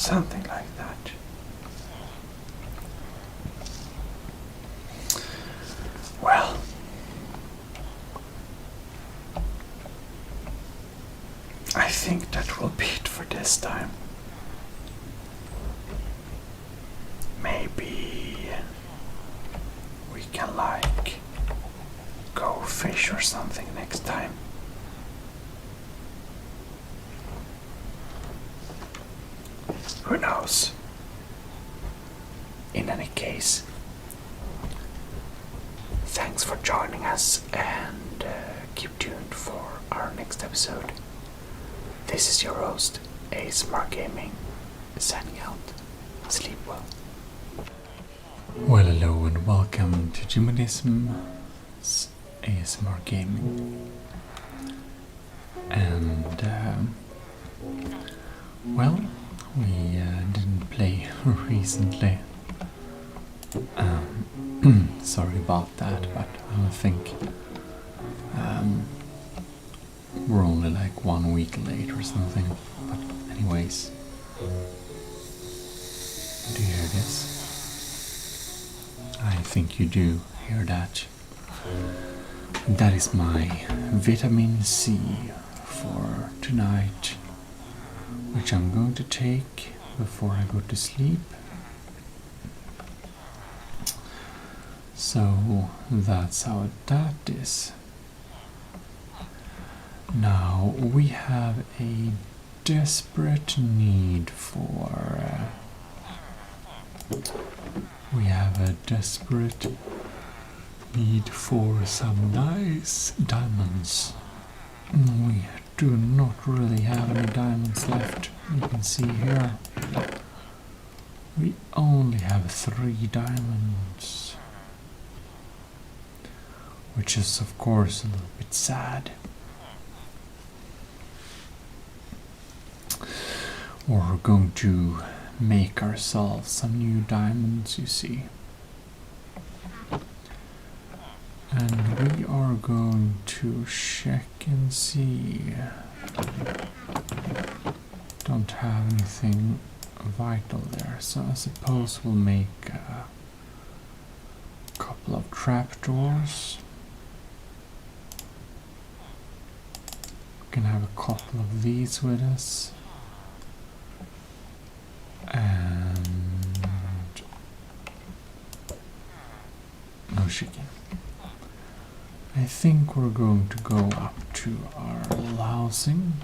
Something like that. Well, I think that will be it for this time. Maybe we can like go fish or something next time. Who knows? In any case, thanks for joining us and keep tuned for our next episode. This is your host, ASMR Gaming, signing out. Sleep well. Well, hello and welcome to Gmodism's ASMR Gaming. And, well, we didn't play recently. Sorry about that, but I think we're only like 1 week late or something. But anyways, do you hear this? I think you do hear that. That is my vitamin C for tonight, which I'm going to take before I go to sleep. So that's how that is. Now we have a desperate need for some nice diamonds. We do not really have any diamonds left. You can see here we only have 3 diamonds, which is of course a little bit sad. We're going to make ourselves some new diamonds, you see. And we are going to check and see. Don't have anything vital there, so I suppose we'll make a couple of trapdoors. We can have a couple of these with us. And no chicken. I think we're going to go up to our housing.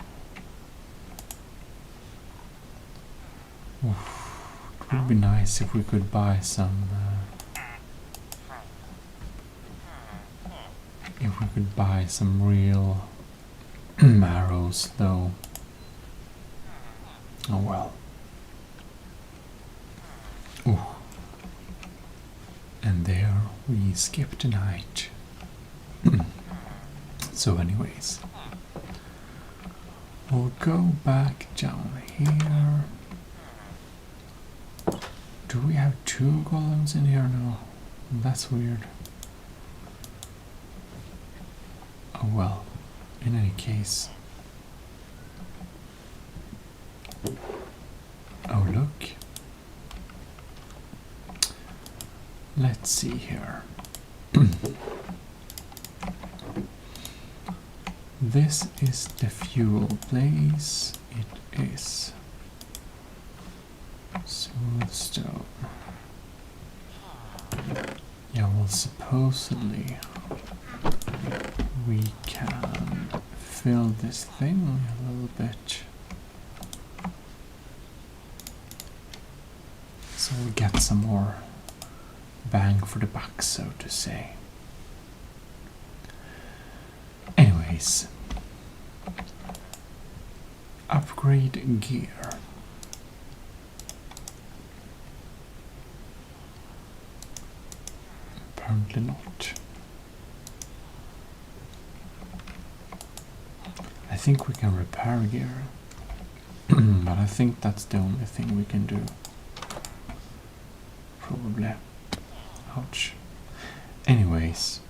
Oof, it would be nice if we could buy some real arrows though. Oh well. Ooh. And there we skip tonight. So anyways, we'll go back down here. Do we have 2 golems in here now? That's weird. Oh well, in any case. Oh look. Let's see here. This is the fuel place. It is smooth stone. Yeah, well, supposedly we can fill this thing a little bit. So we'll get some more bang for the buck, so to say. Anyways, upgrade gear. Apparently not. I think we can repair gear, but I think that's the only thing we can do. Probably. Ouch. Anyways.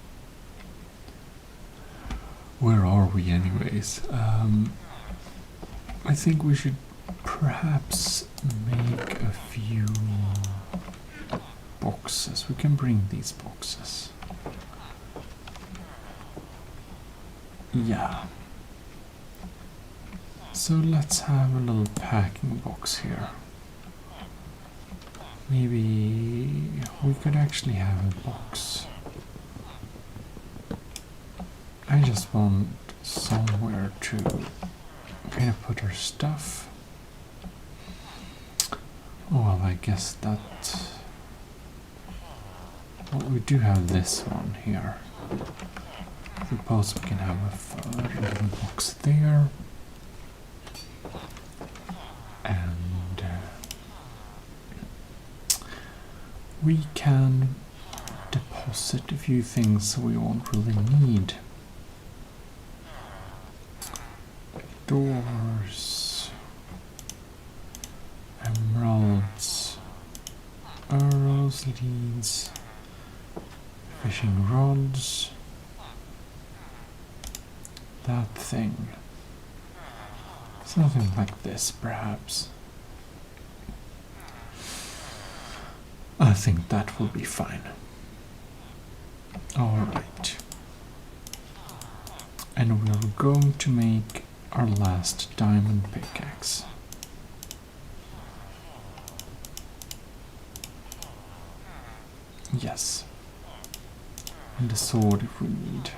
Where are we anyways? I think we should perhaps make a few boxes. We can bring these boxes. Yeah. So let's have a little packing box here. Maybe we could actually have a box. I just want somewhere to kind of put our stuff. Oh, well, I guess that... Well, we do have this one here. I suppose we can have a little box there. And we can deposit a few things we won't really need. Doors, emeralds, arrows, leads, fishing rods, that thing. Something like this, perhaps. I think that will be fine. Alright. And we're going to make our last diamond pickaxe. Yes. And a sword if we need.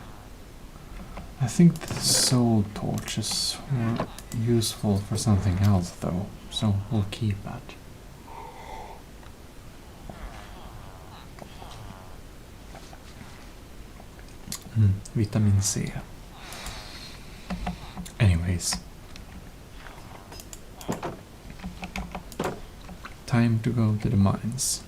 I think the soul torches were useful for something else though, so we'll keep that. Vitamin C. Anyways. Time to go to the mines.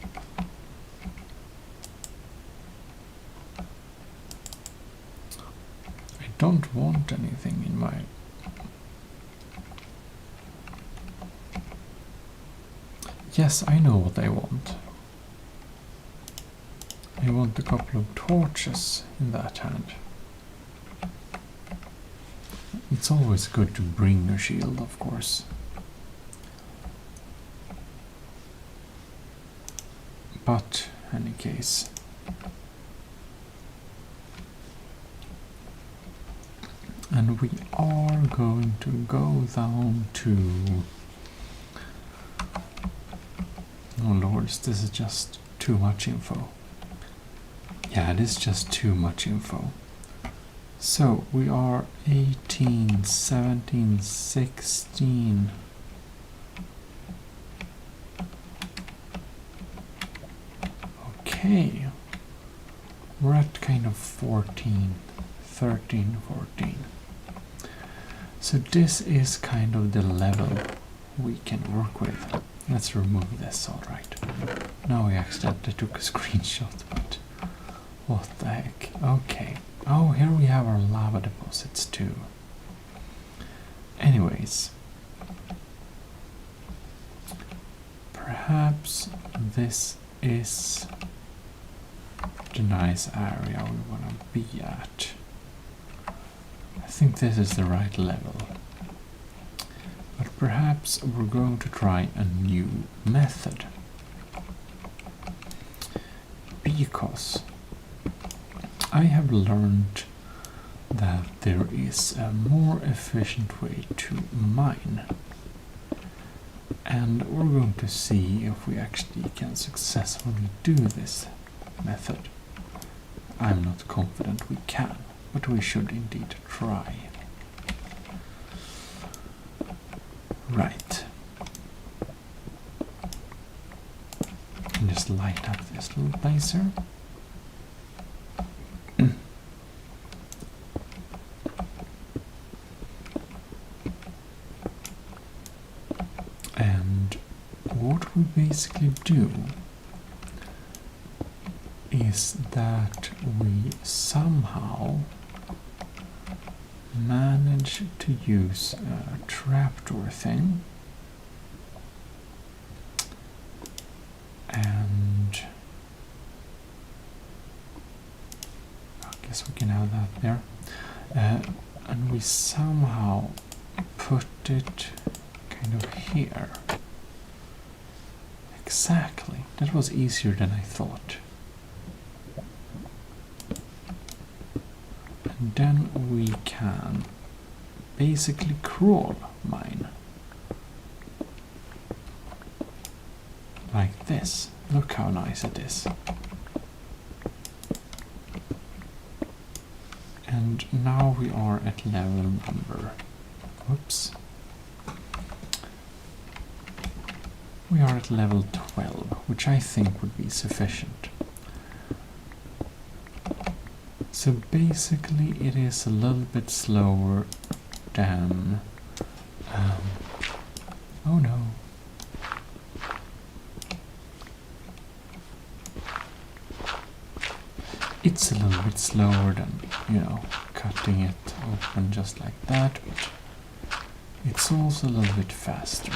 I don't want anything in my... Yes, I know what I want. I want a couple of torches in that hand. It's always good to bring a shield, of course. But, in any case... And we are going to go down to... Oh lords, this is just too much info. Yeah, it is just too much info. So, we are 18, 17, 16... Okay. We're at kind of 14, 13, 14. So this is kind of the level we can work with. Let's remove this, alright. Now I accidentally took a screenshot, but what the heck. Okay. Oh, here we have our lava deposits too. Anyways. Perhaps this is the nice area we want to be at. I think this is the right level. But perhaps we're going to try a new method. Because I have learned that there is a more efficient way to mine. And we're going to see if we actually can successfully do this method. I'm not confident we can, but we should indeed try. Right. And just light up this little blazer. And what we basically do is that we somehow manage to use a trapdoor thing, and I guess we can have that there, and we somehow put it kind of here. Exactly. That was easier than I thought. And then we can basically crawl mine. Like this. Look how nice it is. And now we are at level number... Whoops. We are at level 12, which I think would be sufficient. So basically it is a little bit slower than... oh no. It's a little bit slower than, you know, cutting it open just like that, but it's also a little bit faster.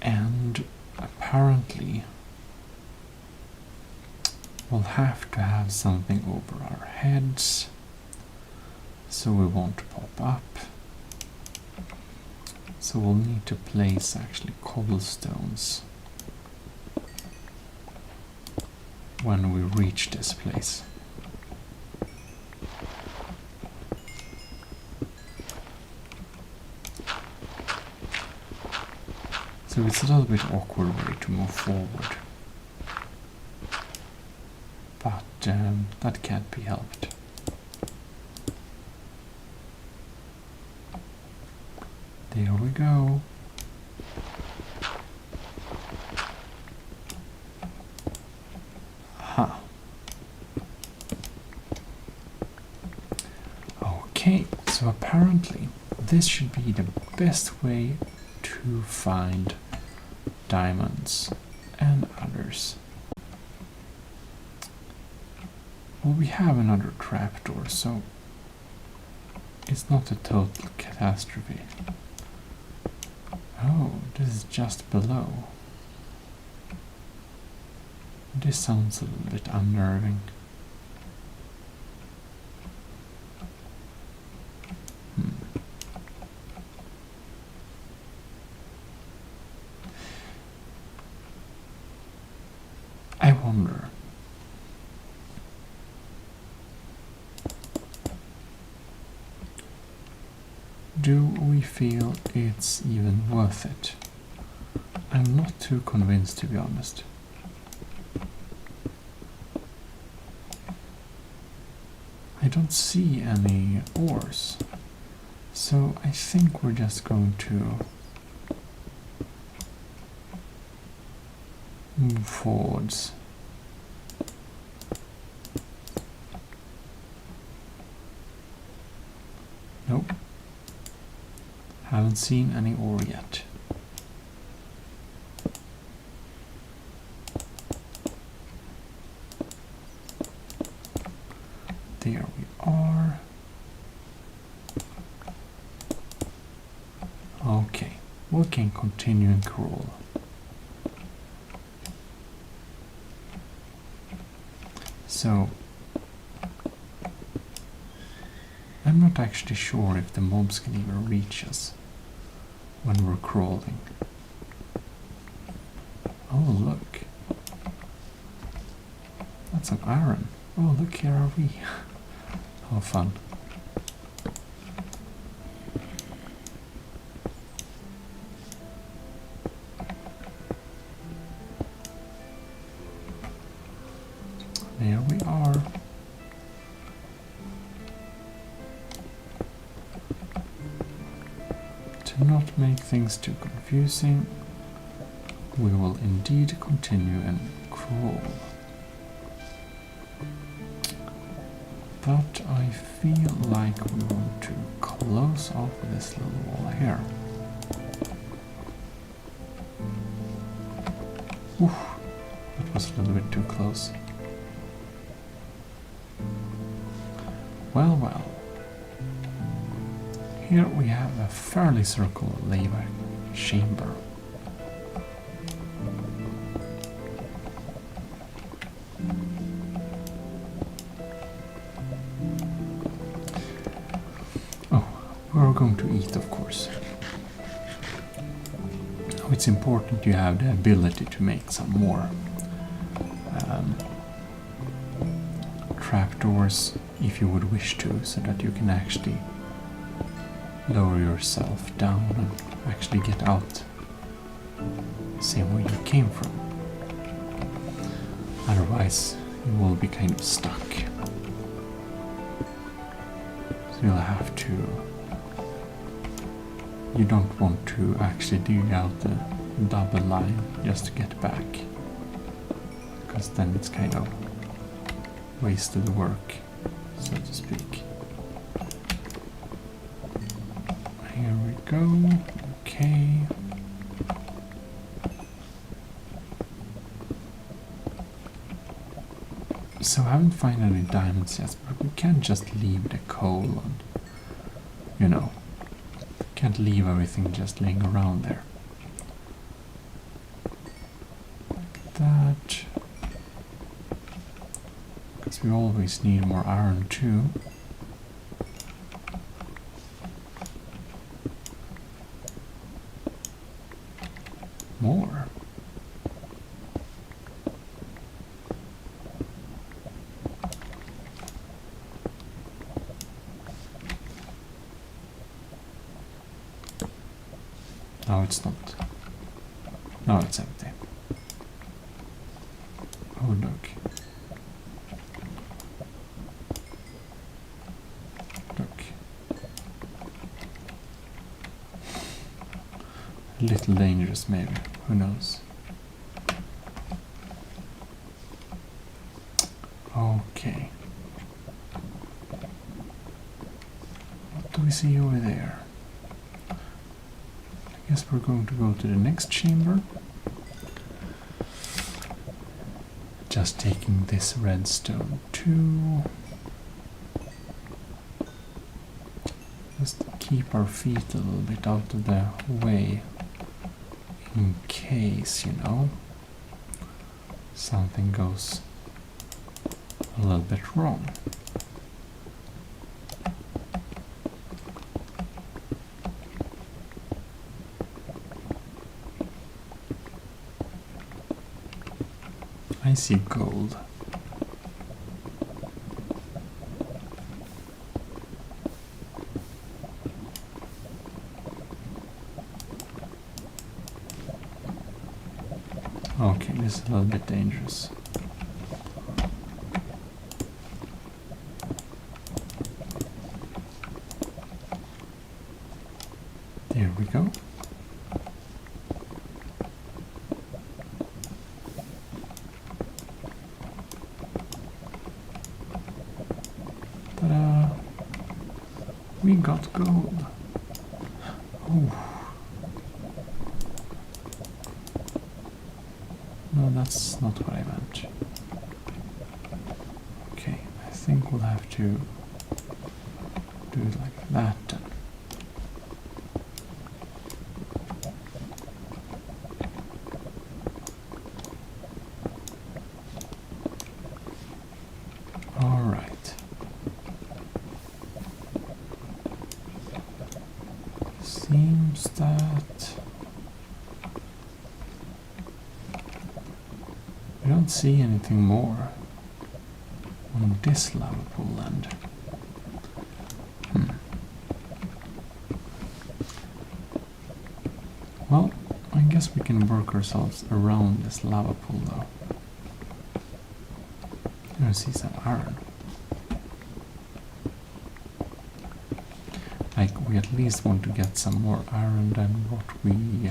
And apparently we'll have to have something over our heads so we won't pop up. So we'll need to place actually cobblestones when we reach this place. So it's a little bit awkward way to move forward, but that can't be helped. There we go. Huh. Okay, so apparently this should be the best way to find diamonds and others. Well, we have another trapdoor, so it's not a total catastrophe. Oh, this is just below. This sounds a little bit unnerving. I wonder. Do we feel it's even worth it? I'm not too convinced, to be honest. I don't see any ores, so I think we're just going to move forwards. Nope. Haven't seen any ore yet. There we are. Okay, we can continue and crawl. So, I'm not actually sure if the mobs can even reach us when we're crawling. Oh, look. That's an iron. Oh, look, here are we. How fun. There we are. To not make things too confusing, we will indeed continue and crawl. But I feel like we want to close off this little wall here. Oof, that was a little bit too close. Well, well. Here we have a fairly circular lava chamber. we're going to eat, of course. Now it's important you have the ability to make some more trapdoors if you would wish to, so that you can actually lower yourself down and actually get out the same way you came from. Otherwise you will be kind of stuck. So you'll have to... You don't want to actually dig out the double line just to get back, because then it's kind of wasted work, so to speak. Here we go. Okay. So I haven't found any diamonds yet, but we can't just leave the coal and, you know, can't leave everything just laying around there. Like that. Because we always need more iron too. More. No, it's not. No, it's empty. Oh, look. Look. A little dangerous, maybe. Who knows? Okay. What do we see over there? I guess we're going to go to the next chamber. Just taking this redstone too. Just keep our feet a little bit out of the way in case, you know, something goes a little bit wrong. I see gold. Okay, this is a little bit dangerous. There we go. Ta-da! We got gold. Oh. No, that's not what I meant. Okay, I think we'll have to do it like that then. Alright. Seems that I don't see anything more on this lava pool end. Well, I guess we can work ourselves around this lava pool though. I see some iron. Like, we at least want to get some more iron than what we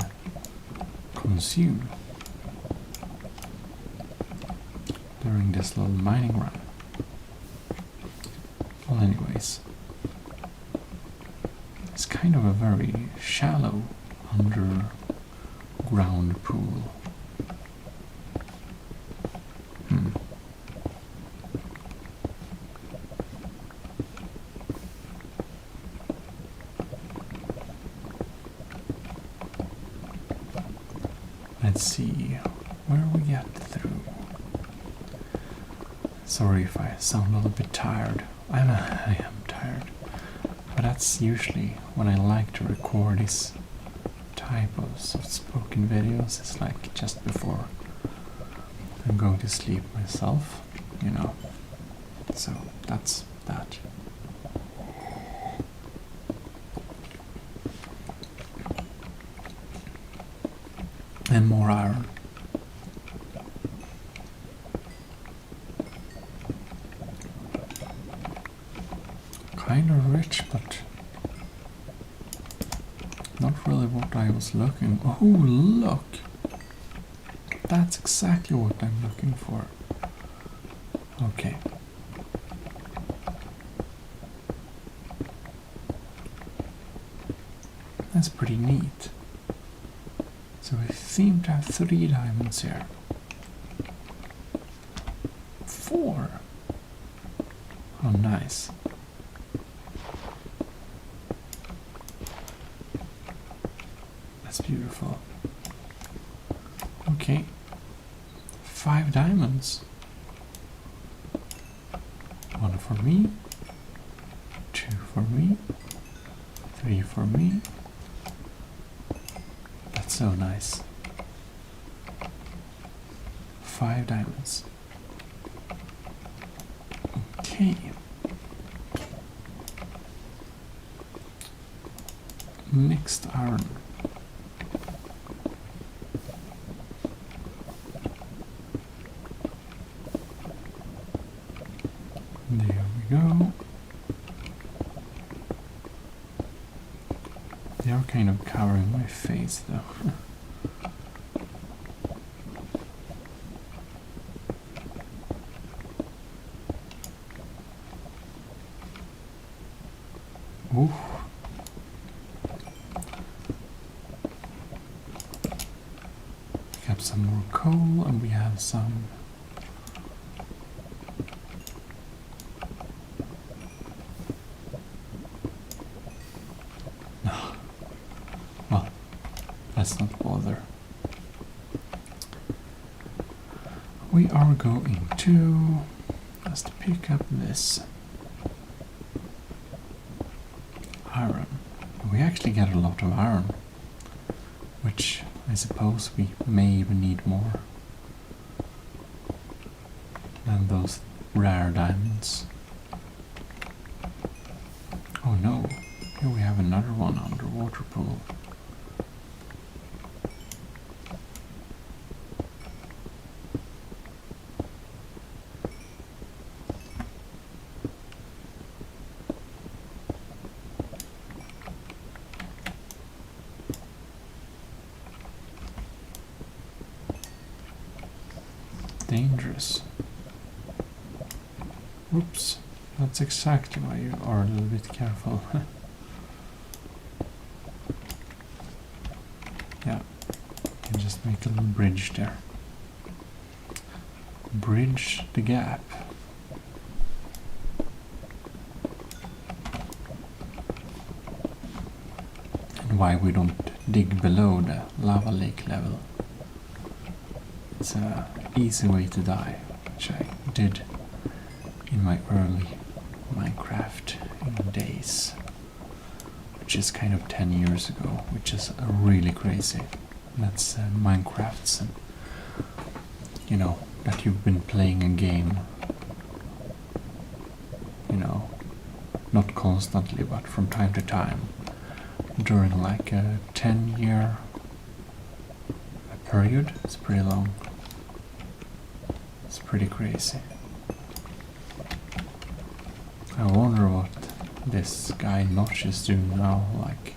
consume during this little mining run. Well, anyways, it's kind of a very shallow underground pool. Let's see where we get through. Sorry if I sound a little bit tired. I am tired, but But that's usually when I like to record this type of soft-spoken videos. It's like just before I'm going to sleep myself, you know. So that's that. And more iron. Kind of rich, but not really what I was looking. Oh, look! That's exactly what I'm looking for. Okay. That's pretty neat. So we seem to have 3 diamonds here. 4! Oh, nice. That's beautiful. Okay. 5 diamonds. 1 for me. 2 for me. 3 for me. That's so nice. 5 diamonds. Okay. Mixed iron. There we go. They are kind of covering my face though. Ooh. We have some more coal and we have some well, let's not bother. We are going to just pick up this iron. We actually get a lot of iron, which I suppose we may even need more than those rare diamonds. Oh no, here we have another one underwater pool. Dangerous. Oops, that's exactly why you are a little bit careful. Yeah, you can just make a little bridge there. Bridge the gap. And why we don't dig below the lava lake level. It's a easy way to die, which I did in my early Minecraft days, which is kind of 10 years ago, which is really crazy. That's Minecrafts, and you know that you've been playing a game, you know, not constantly but from time to time during like a 10-year period. It's pretty long. It's pretty crazy. I wonder what this guy Notch is doing now, like.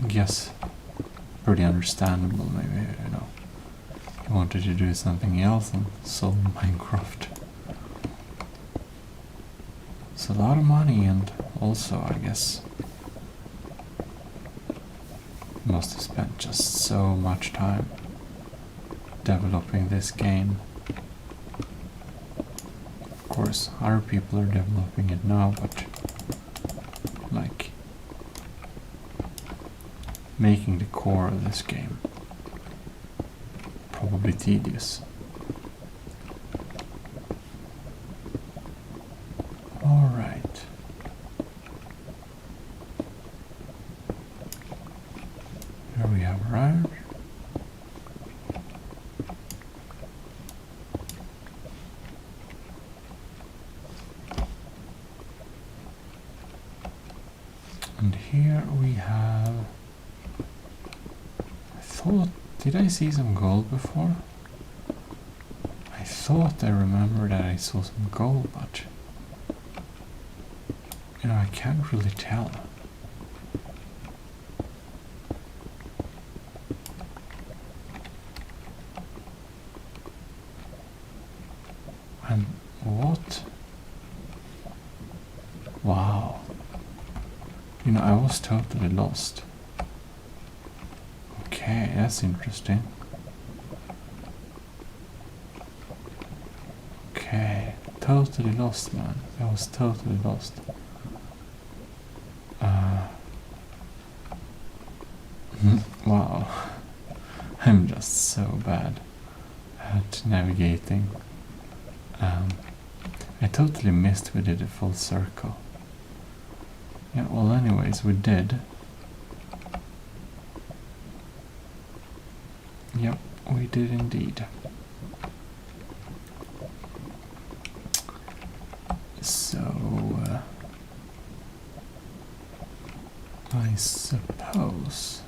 I guess pretty understandable, maybe, you know. He wanted to do something else and sold Minecraft. It's a lot of money, and also, I guess, must have spent just so much time developing this game. Of course, other people are developing it now, but like making the core of this game probably tedious. here we have... Did I see some gold before? I thought I remembered that I saw some gold, but... You know, I can't really tell. And what? Wow. You know, I was totally lost. Okay, that's interesting. Okay, totally lost, man. I was totally lost. Wow. I'm just so bad at navigating. I totally missed we did a full circle. Yeah, well anyways, we did. Yep, we did indeed. So, I suppose...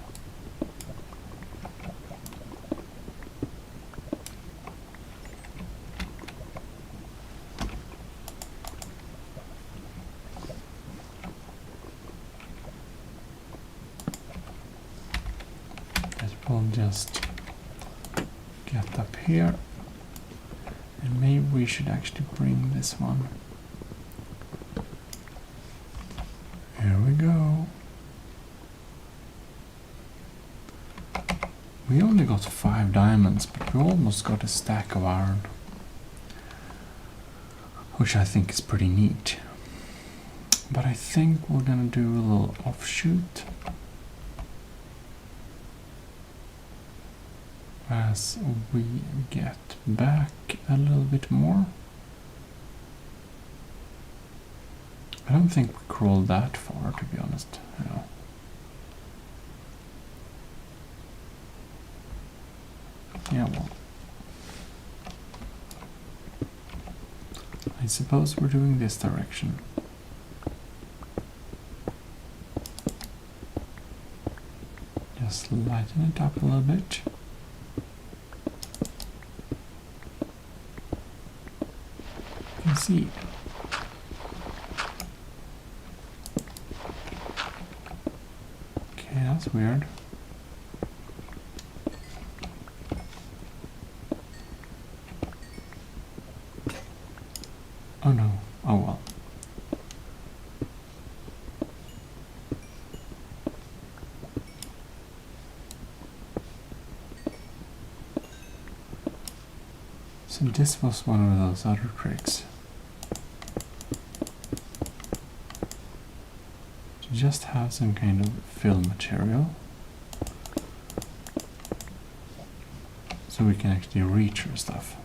we'll just get up here, and maybe we should actually bring this one. Here we go. We only got 5 diamonds, but we almost got a stack of iron, which I think is pretty neat. But I think we're gonna do a little offshoot as we get back a little bit more. I don't think we crawled that far, to be honest. You know. Yeah, well, I suppose we're doing this direction. Just lighten it up a little bit. See. Okay, that's weird. Oh no. Oh well. So this was one of those other tricks. Just have some kind of fill material so we can actually reach our stuff.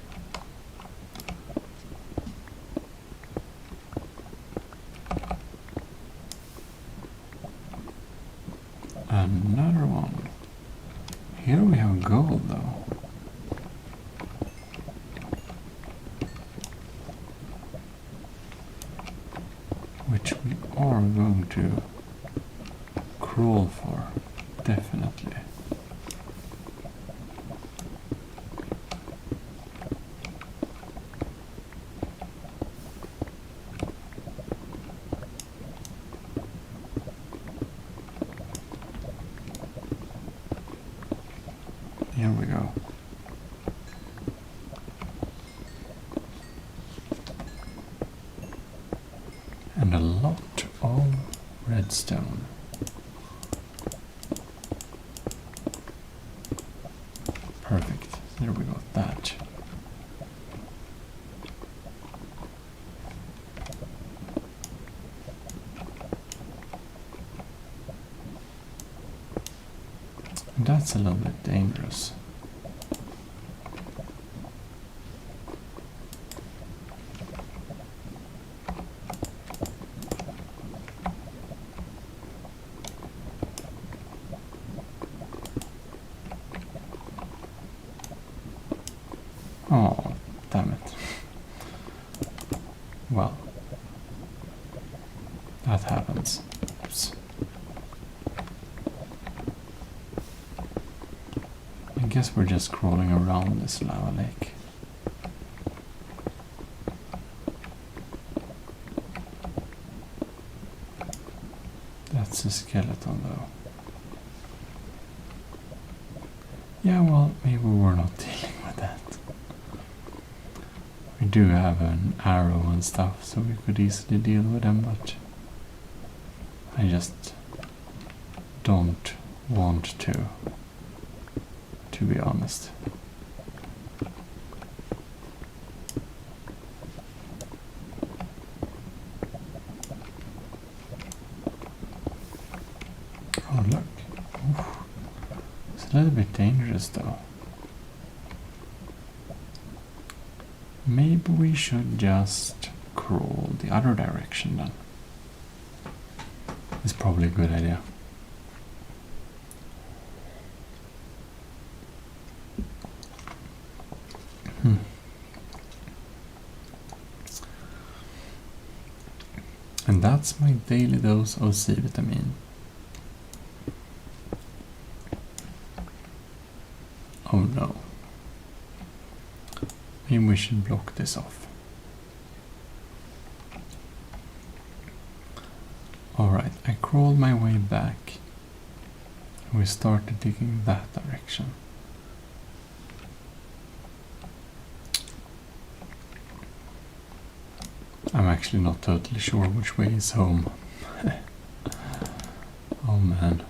Another one. Here we have gold though. Which we are going to crawl for, definitely. Here we go. And a lot of redstone. Perfect. There we got that. And that's a little bit dangerous. Oh, damn it. Well, that happens. Oops. guess we're just crawling around this lava lake. That's a skeleton though. Yeah, well, maybe we're not dealing with that. We do have an arrow and stuff, so we could easily deal with them, but I just don't want to be honest. Oh look, oof. It's a little bit dangerous though. Maybe we should just crawl the other direction then. It's probably a good idea. And that's my daily dose of C vitamin. Oh no. Maybe we should block this off. Alright, I crawled my way back. And we started digging that direction. I'm actually not totally sure which way is home. Oh man.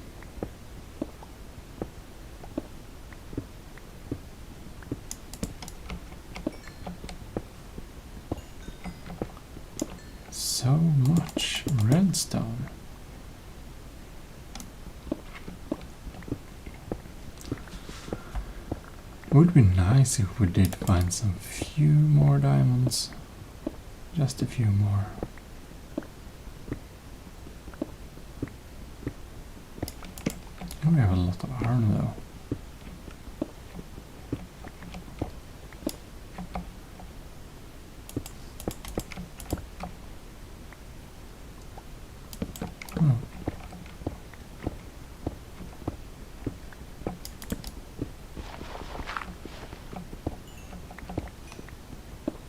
So much redstone. It would be nice if we did find some few more diamonds. Just a few more. Oh, we have a lot of iron though.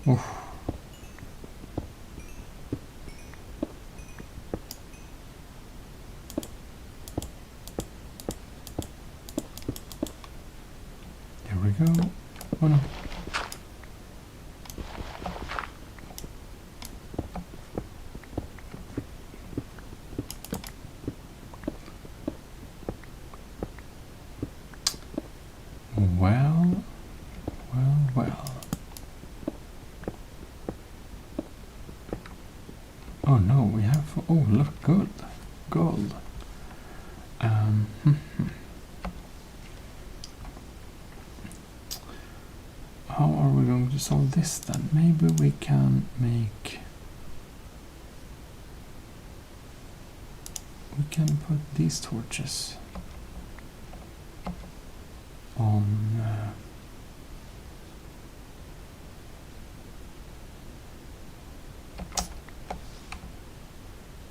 Oof. There we go. Oh no. Well, well, well. Oh no, we have, oh look, gold, gold. How are we going to solve this then? Maybe we can make, we can put these torches on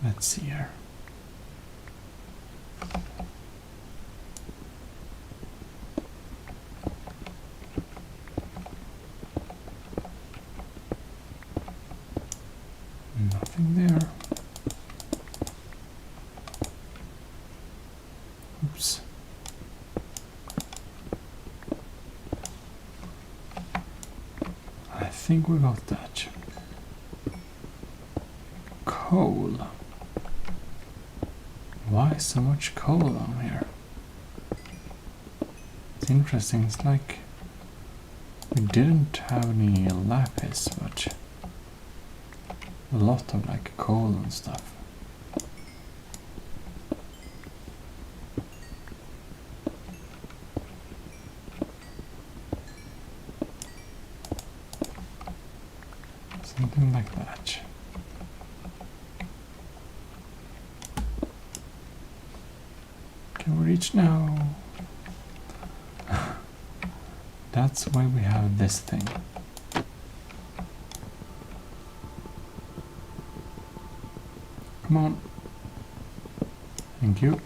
let's see here. Nothing there. Oops. I think we got that. Coal. Why so much coal down here? It's interesting, it's like we didn't have any lapis, but a lot of like coal and stuff. Something like that. Can we reach now? That's why we have this thing. Come on. Thank you.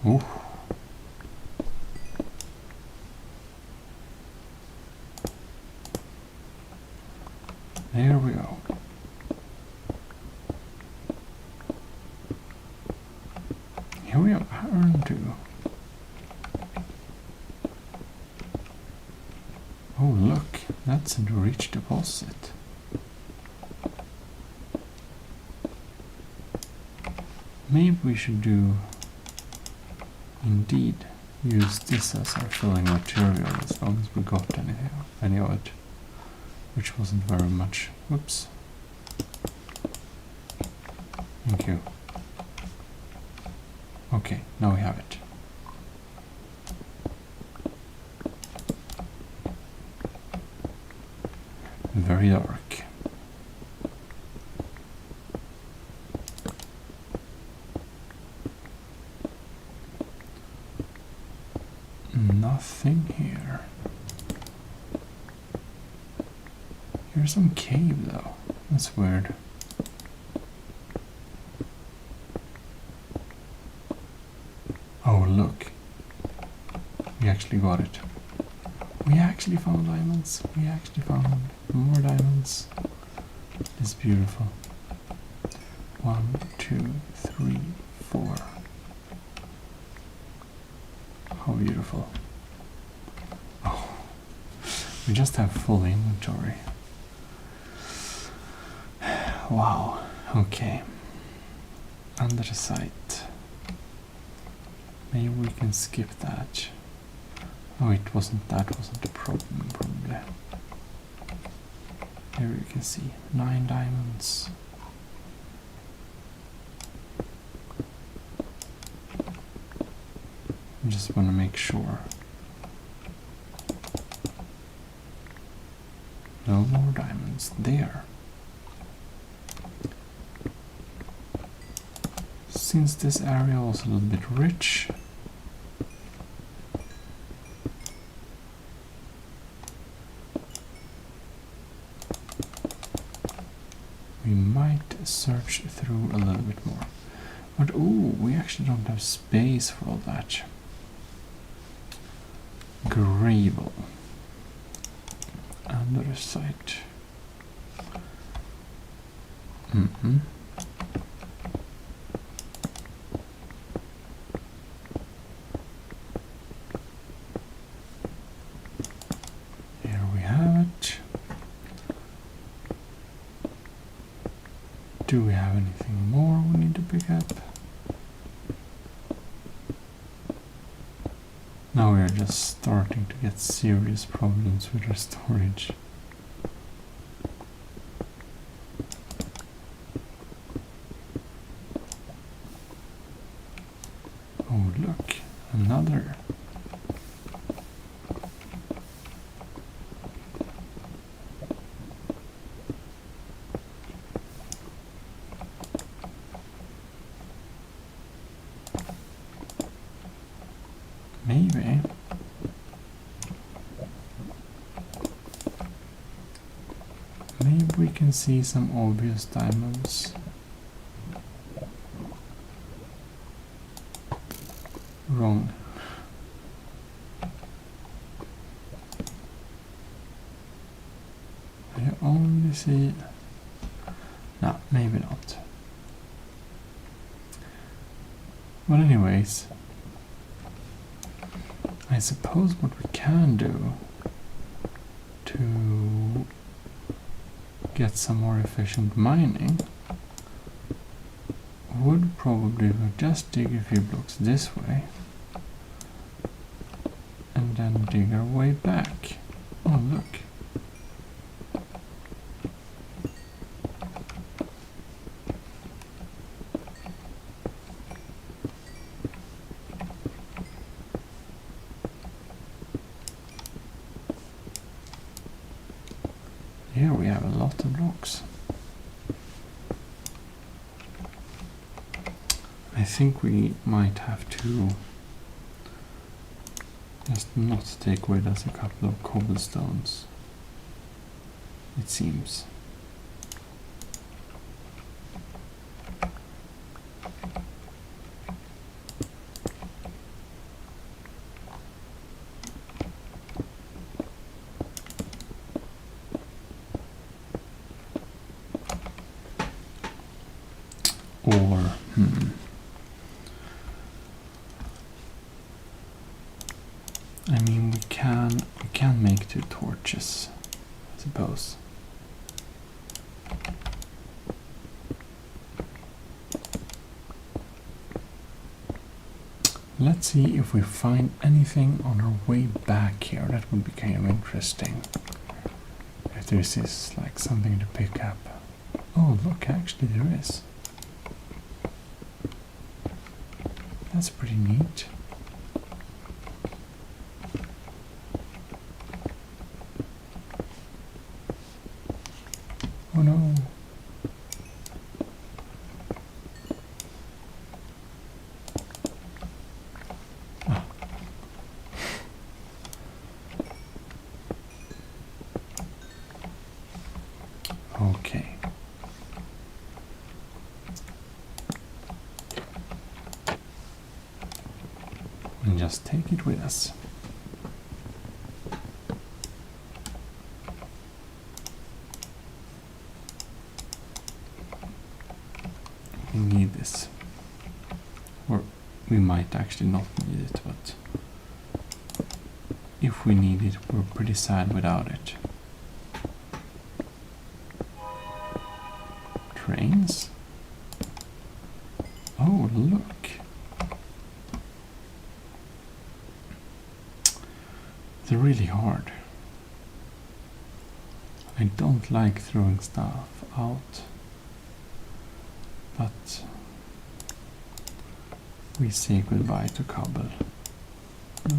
Ooh. There we go. Here we have iron too. Oh look, that's a rich deposit. Maybe we should indeed use this as our filling material as long as we got any of it, which wasn't very much. Whoops. Thank you. Okay, now we have it. Very dark. Nothing here. Here's some cave though. That's weird. Oh look. We actually got it. We actually found diamonds. We actually found more diamonds. It's beautiful. 1, 2, 3, 4. How beautiful. Oh, we just have full inventory. Wow. Okay. Under the site. Maybe we can skip that. Oh, that wasn't a problem, probably. Here you can see 9 diamonds. I just want to make sure. No more diamonds there. Since this area was a little bit rich, we might search through a little bit more. But ooh, we actually don't have space for all that. Gravel. Under the site. Here we have it. Do we have anything more we need to pick up? Now we are just starting to get serious problems with our storage. Oh look, another. Maybe. Maybe we can see some obvious diamonds. Wrong. I only see... No, maybe not. But anyways, I suppose what we can do to get some more efficient mining would probably just dig a few blocks this way and then dig our way back. Oh look. Here we have a lot of blocks. I think we might have to just not take with us a couple of cobblestones, it seems. 2 torches, I suppose. Let's see if we find anything on our way back here. That would be kind of interesting. If there's is like something to pick up. Oh look, actually there is. That's pretty neat. Oh no. Ah. Okay. And just take it with us. We need this. Or we might actually not need it, but if we need it, we're pretty sad without it. Trains? Oh, look. They're really hard. I don't like throwing stuff out, but we say goodbye to cobble. No.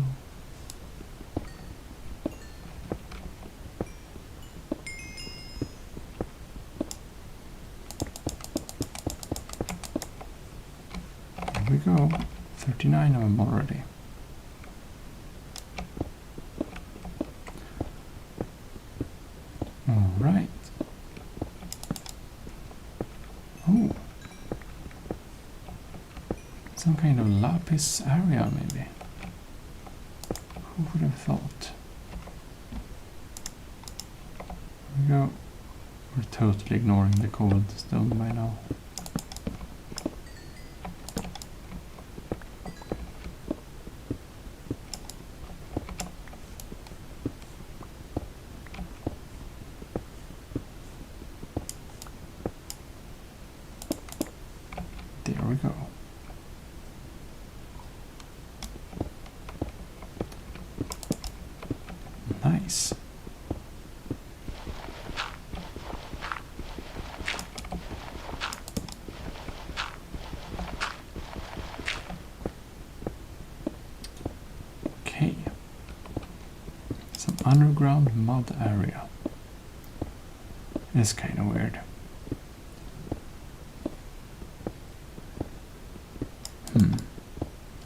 Here we go. 39 of them already. Alright. Oh. Some kind of lapis area, maybe. Who would have thought? Here we go. We're totally ignoring the cobblestone by now. There we go. Nice. Okay. Some underground mud area. It's kind of weird.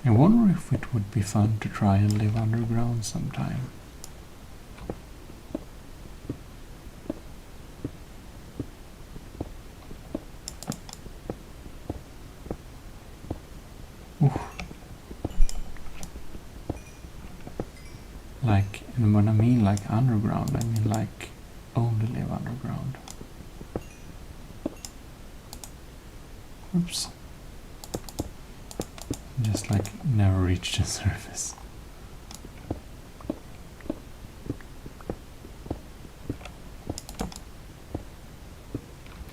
I wonder if it would be fun to try and live underground sometime. Oof. Like, and when I mean like underground, I mean like only live underground. Oops. Just like never reach the surface.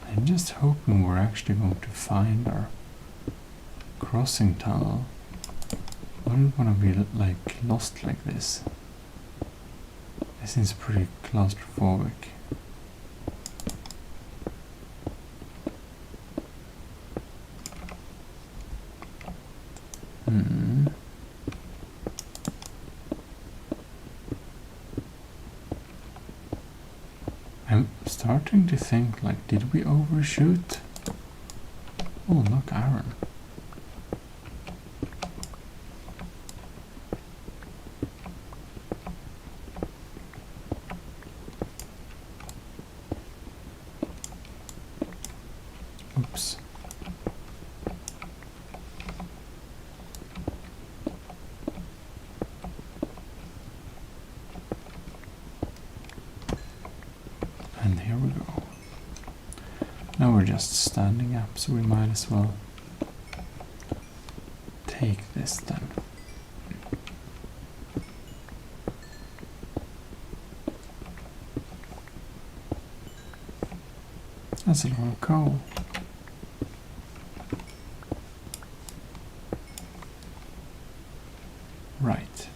I'm just hoping we're actually going to find our crossing tunnel. I don't want to be like lost like this. It seems pretty claustrophobic. I'm starting to think, like, did we overshoot? Oh, look, iron. Oops. And here we go. Now we're just standing up, so we might as well take this then. That's a lot of coal. Right.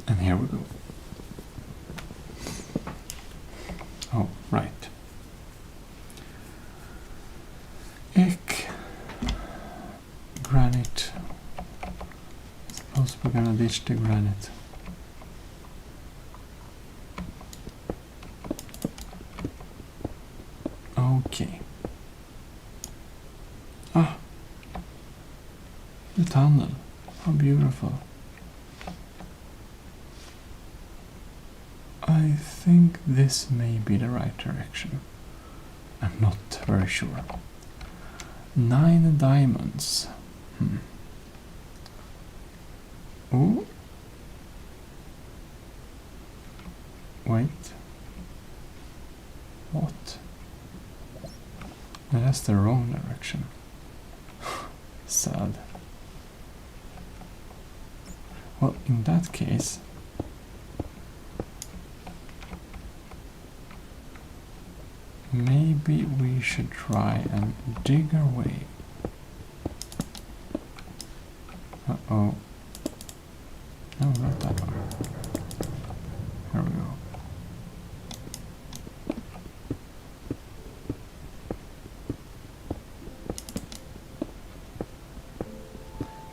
And here we go. Oh, right. Granite. Suppose we're gonna ditch the granite. Okay. Ah! The tunnel. How beautiful. I think this may be the right direction. I'm not very sure. 9 diamonds. Oh. Wait. What? No, that's the wrong direction. Sad. Well, in that case, maybe we should try and dig our way. Uh-oh. No, not that one. Here we go.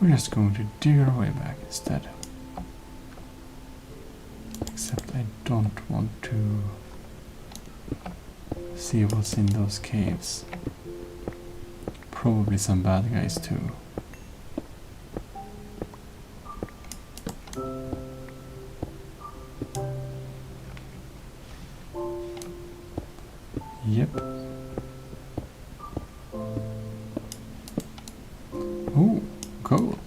We're just going to dig our way back instead. Except I don't want to see what's in those caves. Probably some bad guys too. Yep. Oh, gold.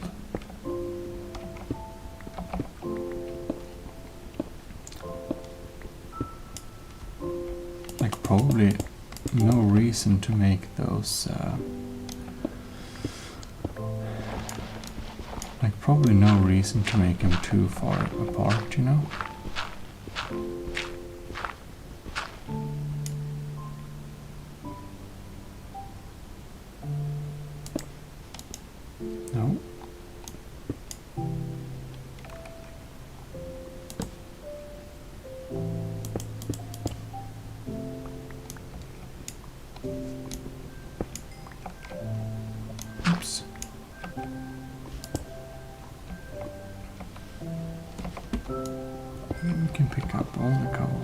Like probably no reason to make those like probably no reason to make them too far apart, you know? No. Oops. We can pick up all the coal.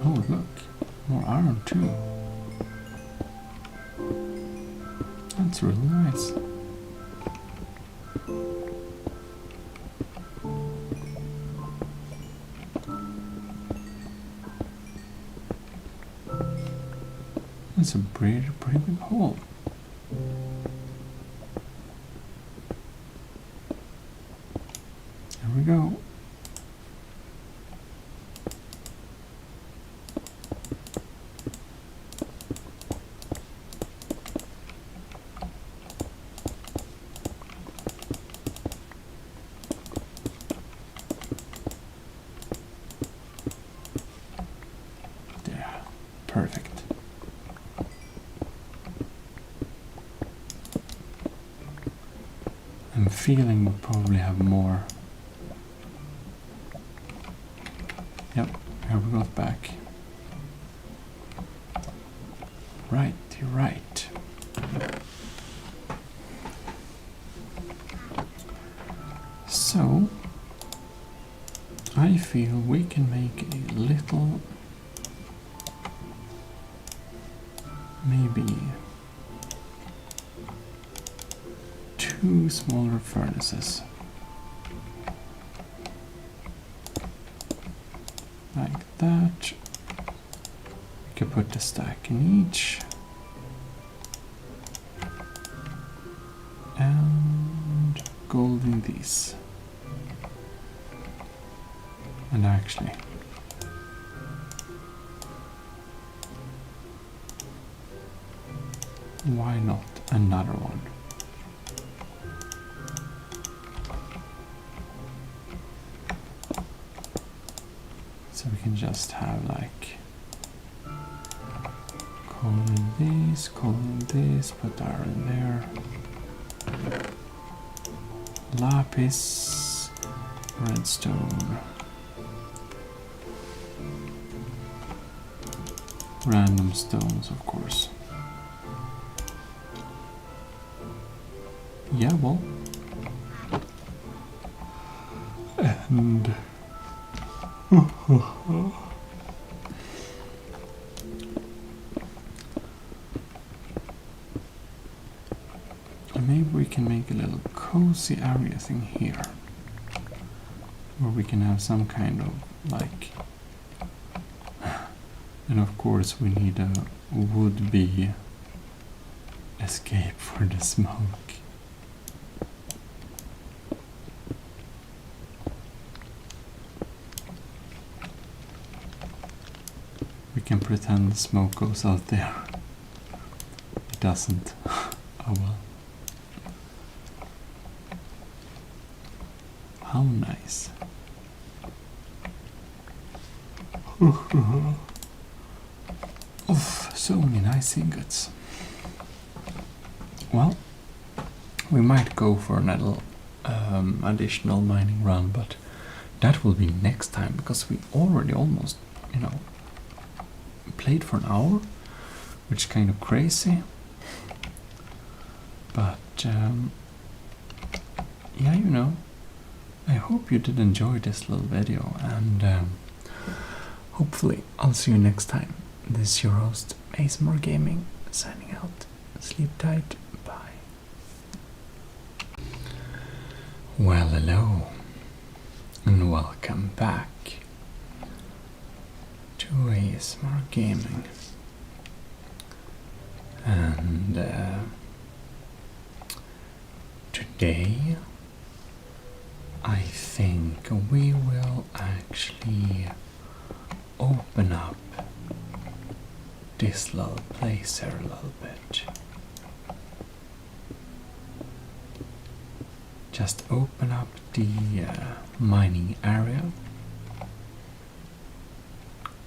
Oh, look. More iron too. That's really nice. That's a pretty big hole. There we go. There. Perfect. I'm feeling we'll probably have more. Yep, here we go back. Right, you're right. So, I feel we can make a little, maybe 2 smaller furnaces. Like that. We can put a stack in each. And gold in these. And actually, Why not another one? So we can just have like colon this, put iron there. Lapis, redstone, random stones, of course. Yeah, well, and maybe we can make a little cozy area thing here, where we can have some kind of like, and of course we need a would-be escape for the smoke. We can pretend the smoke goes out there. It doesn't. Oh well. How nice. Oof, so many nice ingots. Well, we might go for another additional mining run, but that will be next time, because we already almost, played for an hour, which is kind of crazy. But yeah, I hope you did enjoy this little video, and hopefully I'll see you next time. This is your host, ASMR Gaming, signing out. Sleep tight. Bye. Well, hello, and welcome back to ASMR Gaming. And today I think we will actually open up this little place here a little bit. Just open up the mining area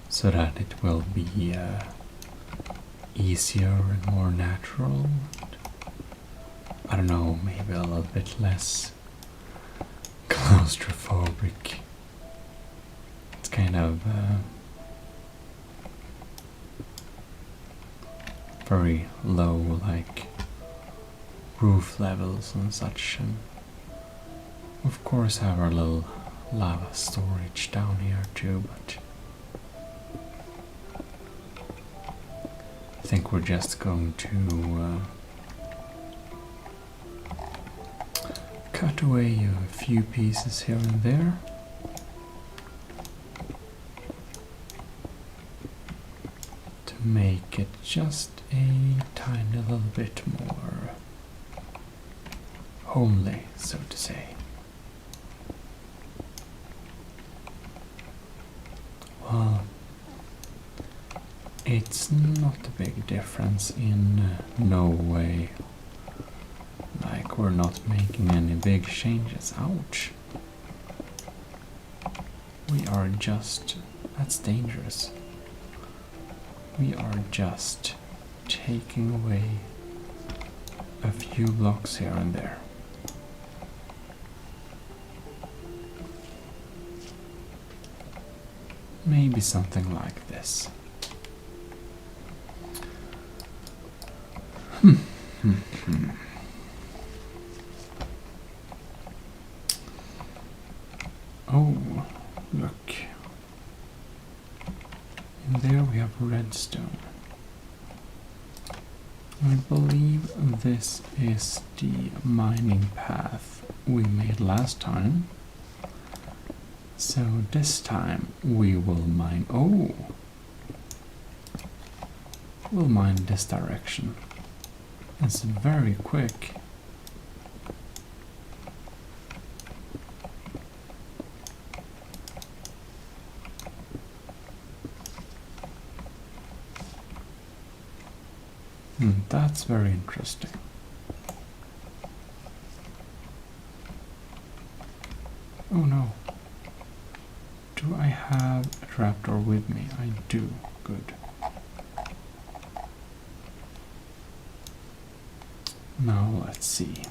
so that it will be easier and more natural. I don't know, maybe a little bit less claustrophobic. It's kind of very low, like roof levels and such, and of course have our little lava storage down here too, but I think we're just going to cut away a few pieces here and there. To make it just a tiny little bit more homely, so to say. Well, it's not a big difference in no way. Like, we're not making any big changes. Ouch. We are just... that's dangerous. We are just taking away a few blocks here and there. Maybe something like this. Oh, look. And there we have redstone. I believe this is the mining path we made last time. So this time we will mine... oh! We'll mine this direction. It's very quick. that's very interesting. Oh no. Do I have a trapdoor with me? I do. Good. Now let's see.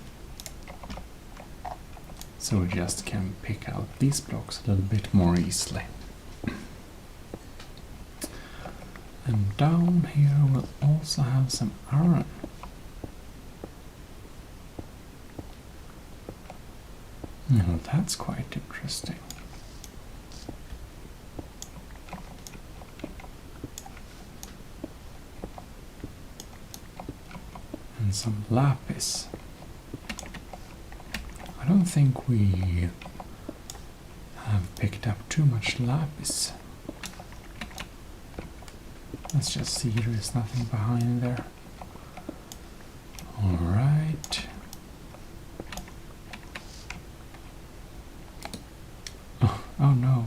So we just can pick out these blocks a little bit more easily. And down here we'll also have some iron. Now that's quite interesting. And some lapis. I don't think we have picked up too much lapis. Let's just see, there is nothing behind there. Alright. Oh no.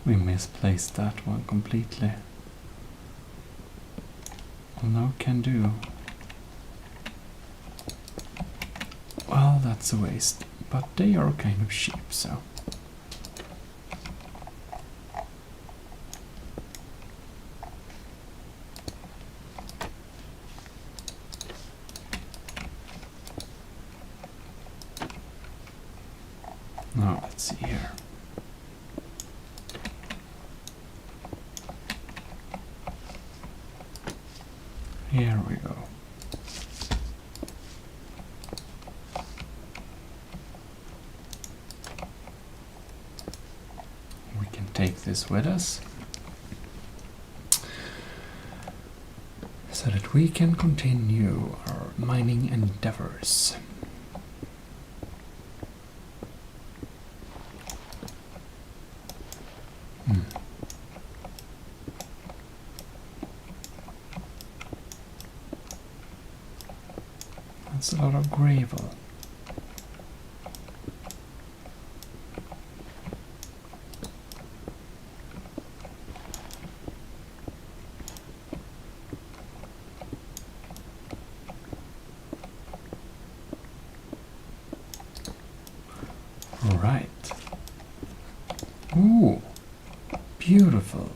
We misplaced that one completely. Well, no can do. Well, that's a waste. But they are kind of cheap, so. Now let's see here. Here we go. We can take this with us so that we can continue our mining endeavors. That's a lot of gravel. All right. Ooh, beautiful.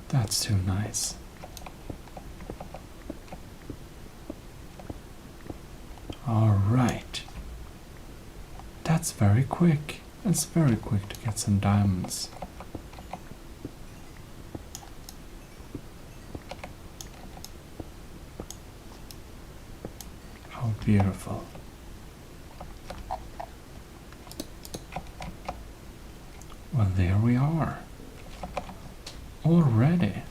That's too nice. Alright. That's very quick. It's very quick to get some diamonds. How beautiful. Well, there we are. Already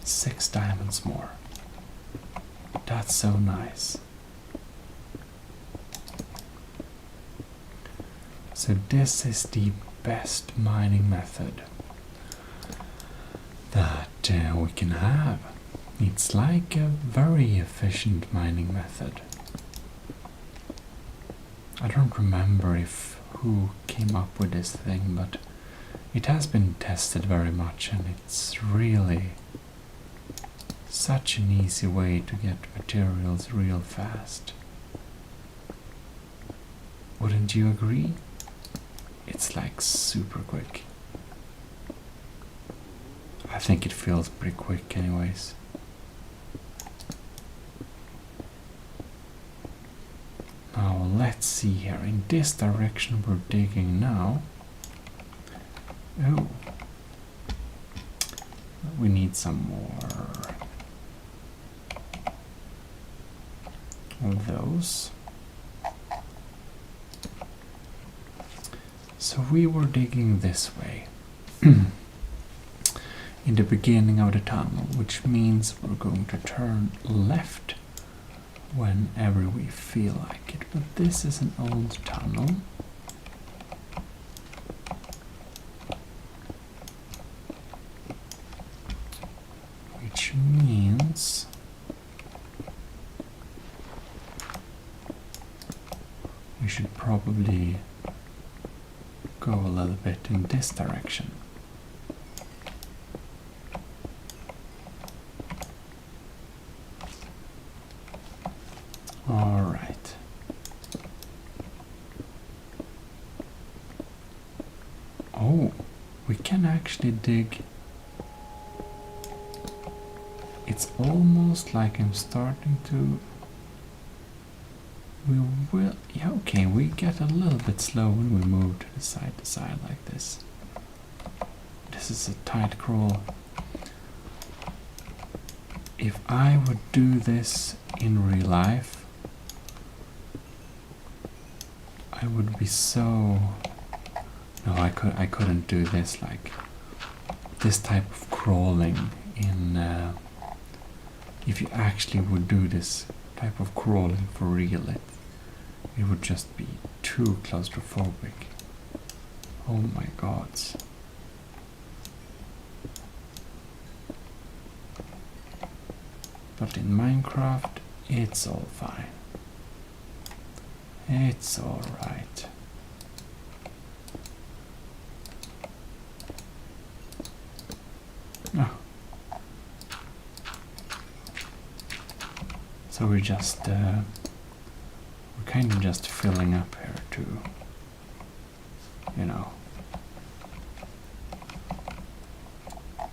6 diamonds more. That's so nice. So this is the best mining method that we can have. It's like a very efficient mining method. I don't remember who came up with this thing, but it has been tested very much, and it's really such an easy way to get materials real fast. Wouldn't you agree? It's like super quick. I think it feels pretty quick anyways. Now let's see here. In this direction we're digging now. Oh. We need some more of those. So we were digging this way in the beginning of the tunnel, which means we're going to turn left whenever we feel like it. But this is an old tunnel. Which means we should probably go a little bit in this direction. can actually dig. It's almost like I'm starting to. We will. Yeah, okay, we get a little bit slow when we move to side like this. This is a tight crawl. If I would do this in real life, I would be so. No, I couldn't do this, like this type of crawling in. If you actually would do this type of crawling for real, it would just be too claustrophobic. Oh my god. But in Minecraft, it's all fine. It's alright. Oh. So we're just, we're kind of just filling up here to, you know,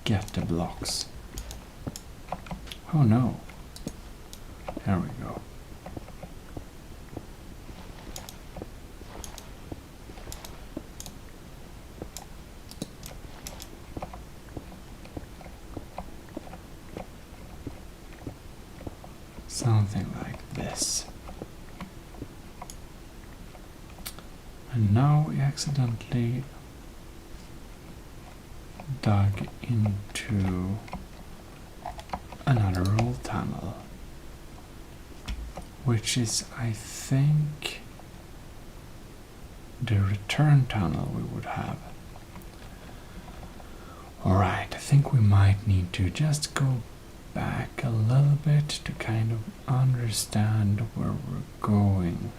get the blocks. Oh no. There we go. Something like this. And now we accidentally dug into another old tunnel, which is, I think, the return tunnel we would have. Alright, I think we might need to just go back a little bit to kind of understand where we're going.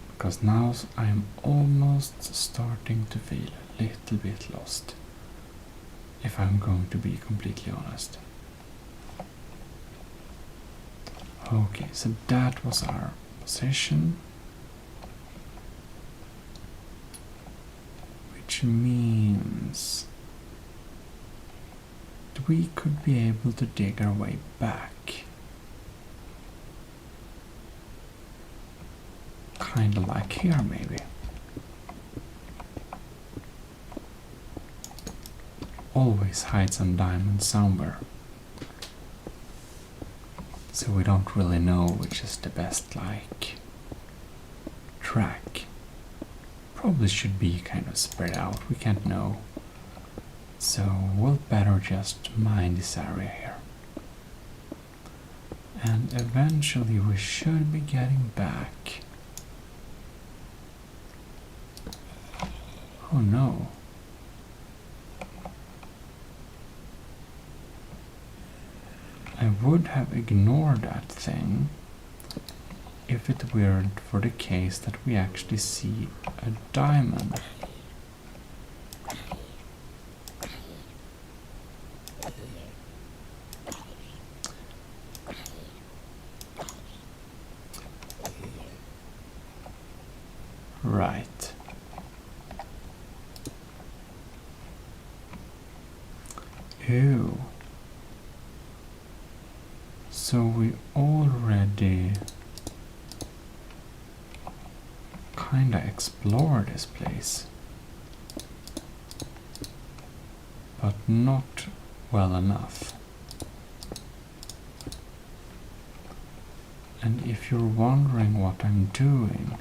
Because now I'm almost starting to feel a little bit lost, if I'm going to be completely honest. Okay, so that was our position, which means we could be able to dig our way back. Kind of like here, maybe. Always hide some diamonds somewhere. So we don't really know which is the best, like, track. Probably should be kind of spread out, we can't know. So we'll better just mine this area here. And eventually we should be getting back. Oh no. I would have ignored that thing if it weren't for the case that we actually see a diamond. Right. Ew. So we already kinda explored this place, but not well enough. And if you're wondering what I'm doing,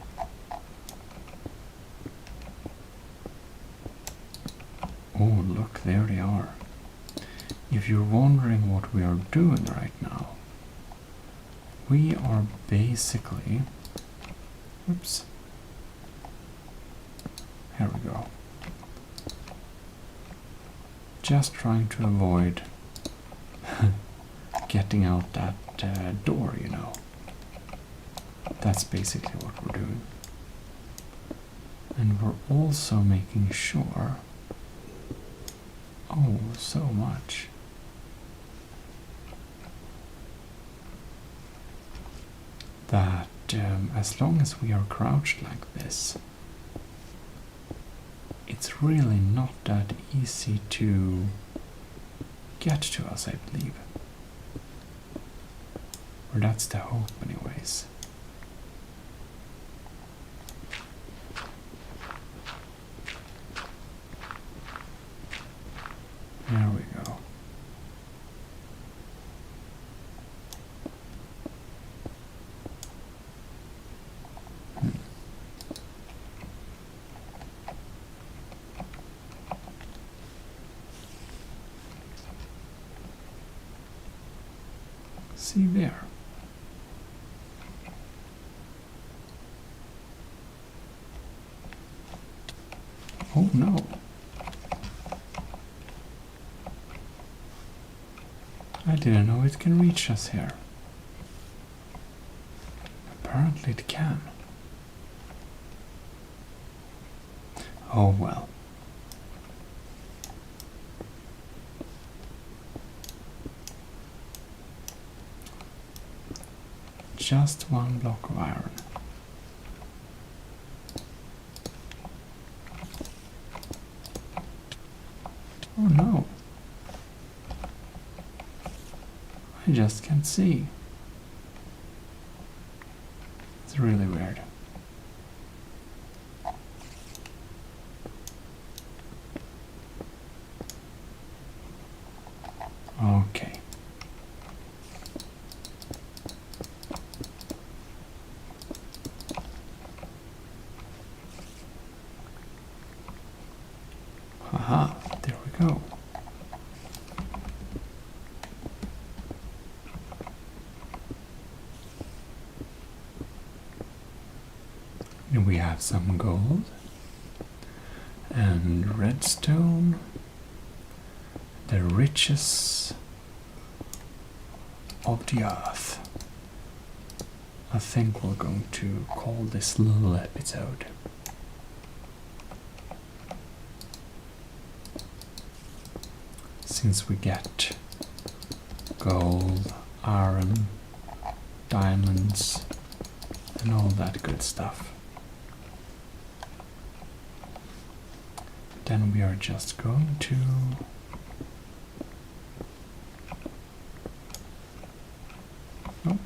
oh look, there they are. If you're wondering what we are doing right now, we are basically, oops, here we go, just trying to avoid getting out that door, you know. That's basically what we're doing. And we're also making sure, oh, so much. That as long as we are crouched like this, it's it's really not that easy to get to us, I believe. Or that's the hope anyways. There we go. See there. Oh no. I didn't know it can reach us here. Apparently it can. Oh well. Just one block of iron. Oh no. I just can't see. It's really weird. Okay. Haha, there we go. And we have some gold and redstone, the riches of the earth. I think we're going to call this little episode. Since we get gold, iron, diamonds, and all that good stuff. Then we are just going to nope.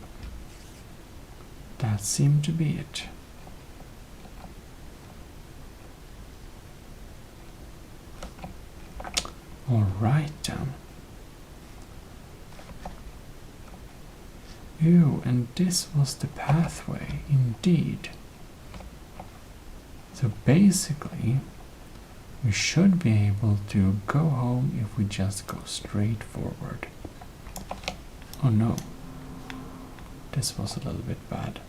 That seemed to be it. Alright then. Ew, and this was the pathway, indeed. So basically, we should be able to go home if we just go straight forward. Oh no. This was a little bit bad.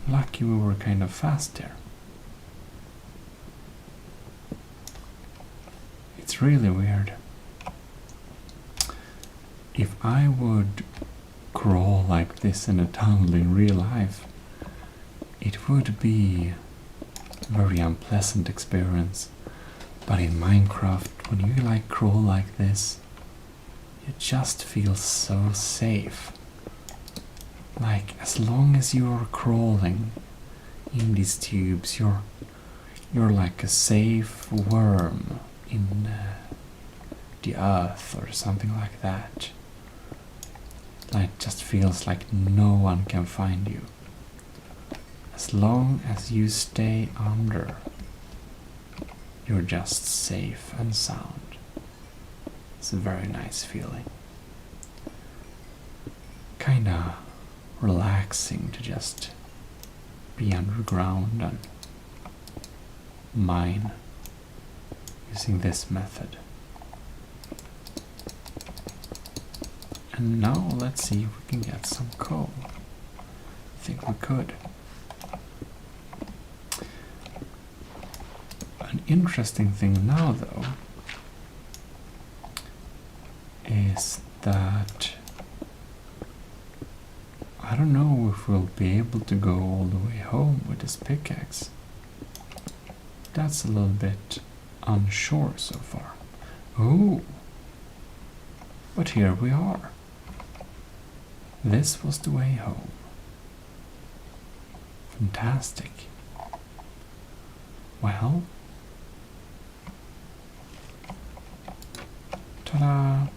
Lucky we were kind of fast there. It's really weird. If I would crawl like this in a tunnel in real life, it would be a very unpleasant experience. But in Minecraft, when you like crawl like this, you just feel so safe. Like, as long as you're crawling in these tubes, you're like a safe worm in the earth or something like that. Like, it just feels like no one can find you. As long as you stay under, you're just safe and sound. It's a very nice feeling. Kinda relaxing to just be underground and mine using this method. And now let's see if we can get some coal. I think we could. An interesting thing now though is that I don't know if we'll be able to go all the way home with this pickaxe. That's a little bit unsure so far. Oh, but here we are. This was the way home. Fantastic. Well, ta-da!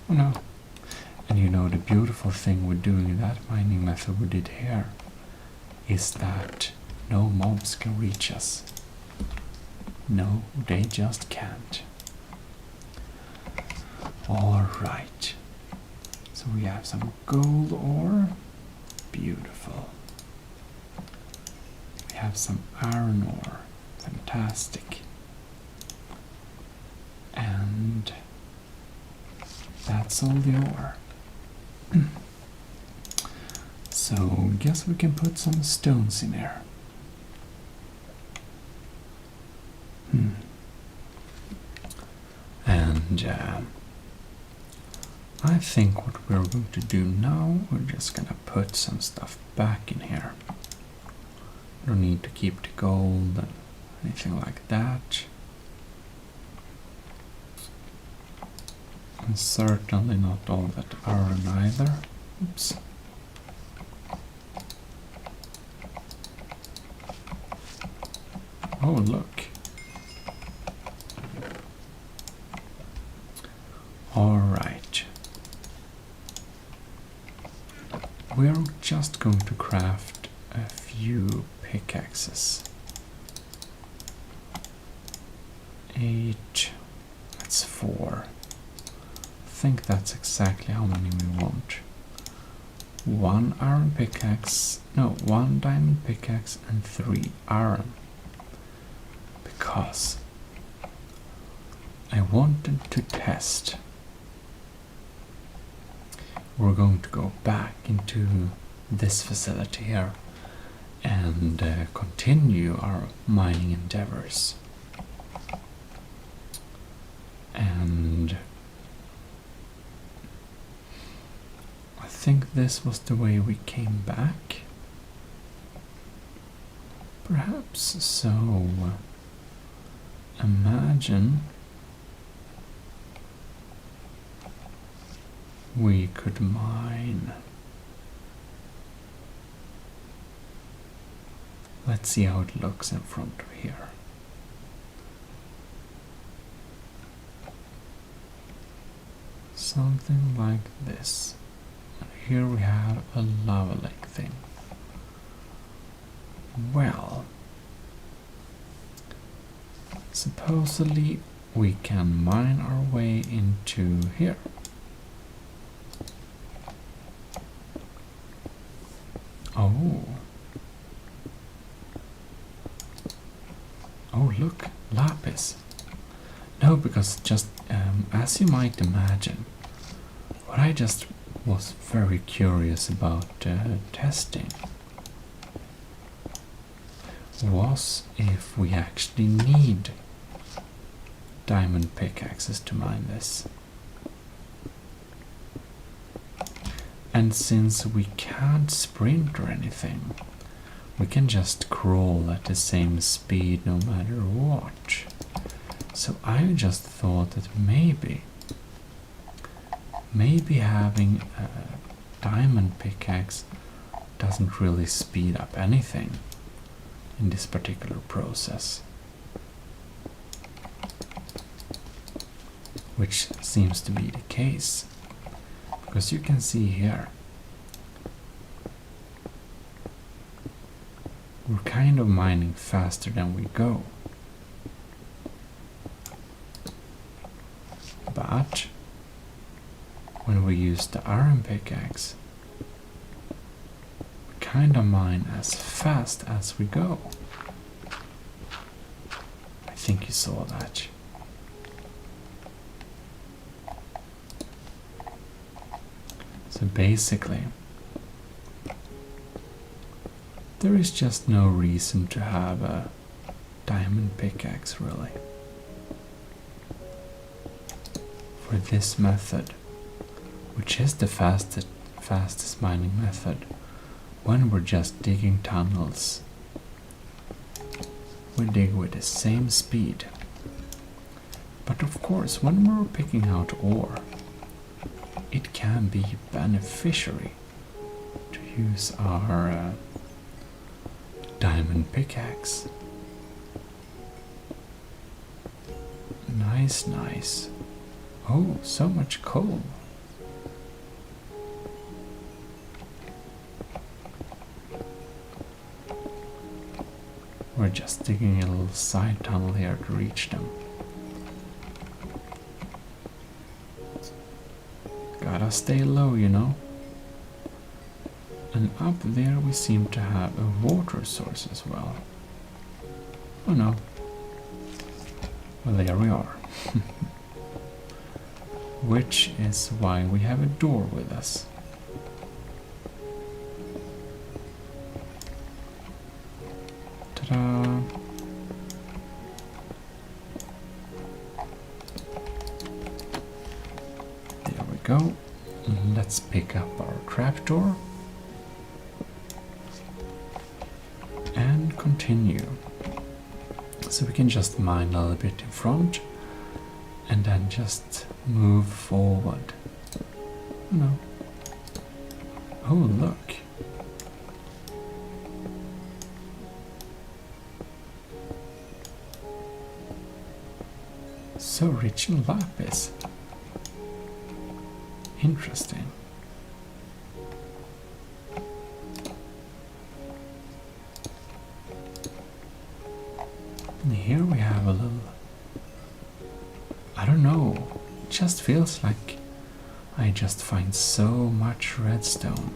Oh no. And you know, the beautiful thing with doing that mining method we did here is that no mobs can reach us. No, they just can't. Alright. So we have some gold ore. Beautiful. We have some iron ore. Fantastic. And that's all the ore. So guess we can put some stones in here. And I think what we're going to do now, we're just gonna put some stuff back in here. Don't need to keep the gold and anything like that. And certainly not all that iron either. Oops. Oh, look. Alright. We're just going to craft a few pickaxes. 8. That's 4. I think that's exactly how many we want. 1 iron pickaxe, no, 1 diamond pickaxe and 3 iron. Because I wanted to test. We're going to go back into this facility here and continue our mining endeavors. And I think this was the way we came back. Perhaps so. Imagine we could mine. Let's see how it looks in front of here. Something like this. And here we have a lava lake thing. Well, supposedly we can mine our way into here. Oh. Oh, look, lapis. No, because just as you might imagine, what I just was very curious about testing was if we actually need diamond pickaxes to mine this. And since we can't sprint or anything, we can just crawl at the same speed no matter what. So I just thought that maybe having a diamond pickaxe doesn't really speed up anything in this particular process. Which seems to be the case. Because you can see here, we're kind of mining faster than we go. But when we use the iron pickaxe, we kind of mine as fast as we go. I think you saw that. So basically, there is just no reason to have a diamond pickaxe really for this method, which is the fastest mining method. When we're just digging tunnels, we dig with the same speed. But of course, when we're picking out ore, it can be beneficiary to use our diamond pickaxe. Nice, nice. Oh, so much coal. We're just digging a little side tunnel here to reach them. Gotta stay low, you know. And up there we seem to have a water source as well. Oh no. Well, there we are. Which is why we have a door with us. Ta-da! There we go. Let's pick up our trapdoor and continue. So we can just mine a little bit in front and then just move forward. Oh no. Oh look. So rich in lapis. Interesting. And here we have a little, I don't know, it just feels like I just find so much redstone.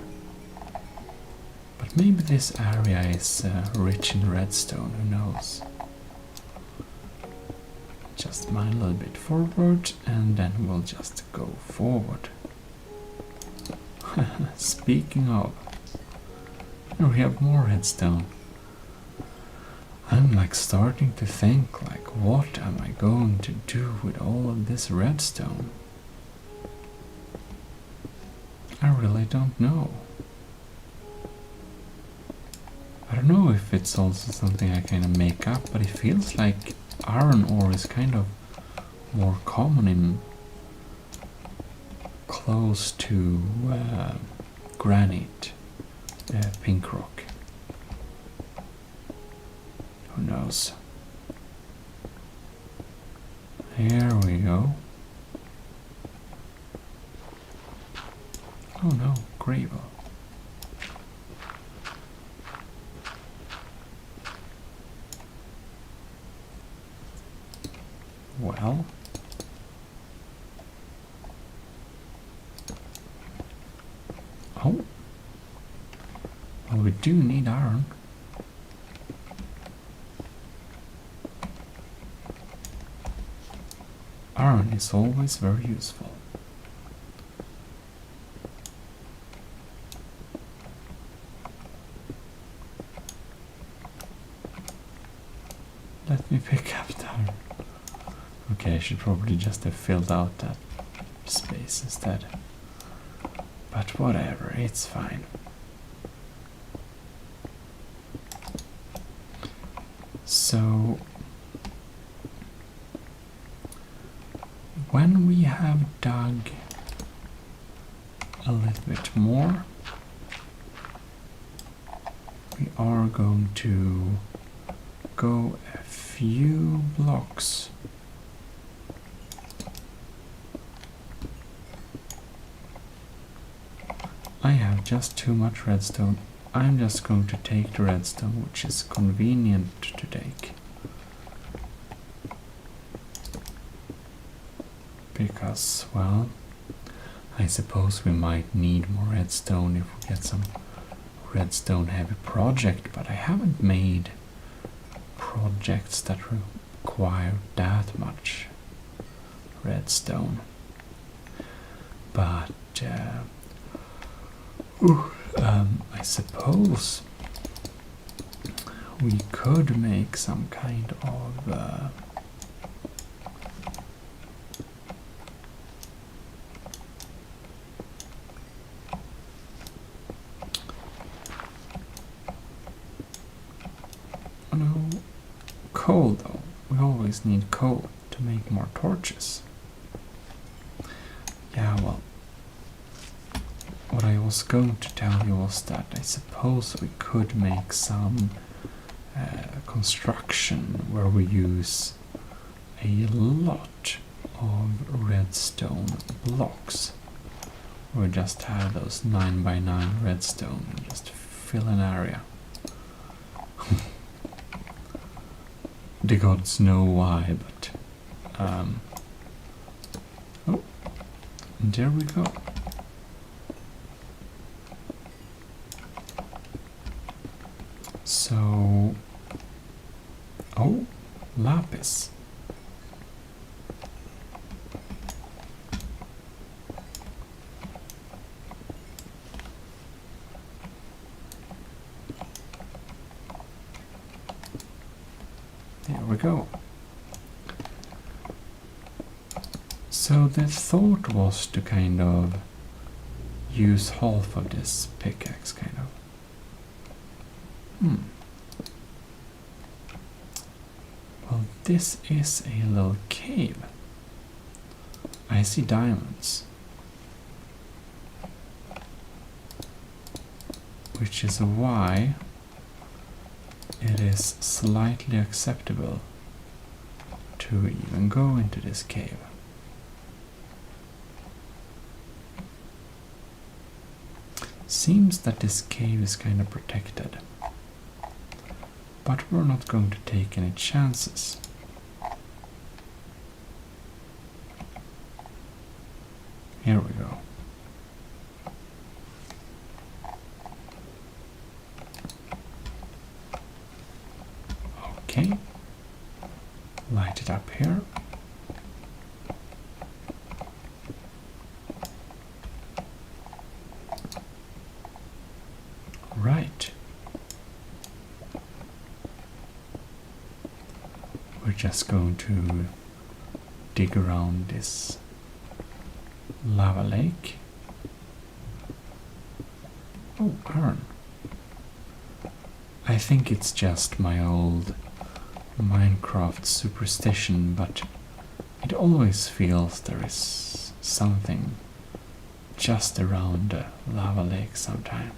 But maybe this area is rich in redstone, who knows. Just mine a little bit forward and then we'll just go forward. Speaking of, here we have more redstone. I'm like starting to think like, what am I going to do with all of this redstone? I really don't know. I don't know if it's also something I kind of make up, but it feels like iron ore is kind of more common in close to granite, pink rock. Who knows? Here we go. Oh no, gravel. Well, oh, well, we do need iron. Iron is always very useful. Let me pick up the iron. Okay, I should probably just have filled out that space instead. But whatever, it's fine. So, when we have dug a little bit more, we are going to go a few blocks I have just too much redstone. I'm just going to take the redstone, which is convenient to take. Because, well, I suppose we might need more redstone if we get some redstone heavy project, but I haven't made projects that require that much redstone. But I suppose we could make some kind of coal, though. We always need coal to make more torches. Yeah, well, what I was going to tell you was that I suppose we could make some construction where we use a lot of redstone blocks. We just have those 9x9 redstone and just fill an area. The gods know why, but oh, and there we go. So, oh, lapis. There we go. So the thought was to kind of use half of this pickaxe, kind of. Well, this is a little cave. I see diamonds. Which is why it is slightly acceptable to even go into this cave. Seems that this cave is kind of protected, but we're not going to take any chances. Here we go. Okay, light it up here. Right. We're just going to dig around this lava lake. Oh, iron. I think it's just my old Minecraft superstition, but it always feels there is something just around the lava lake sometime.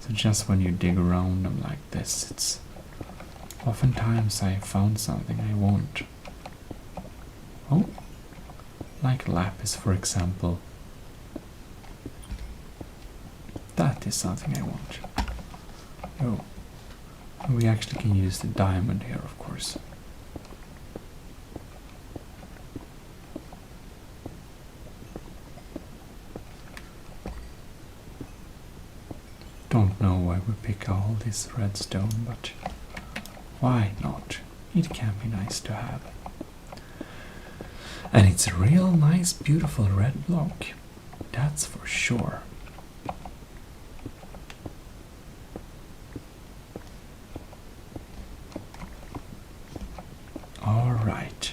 So just when you dig around them like this, it's oftentimes I found something I want. Oh, like lapis, for example. That is something I want. Oh, we actually can use the diamond here, of course. Don't know why we pick all this redstone, but why not? It can be nice to have. And it's a real nice, beautiful red block. That's for sure. All right.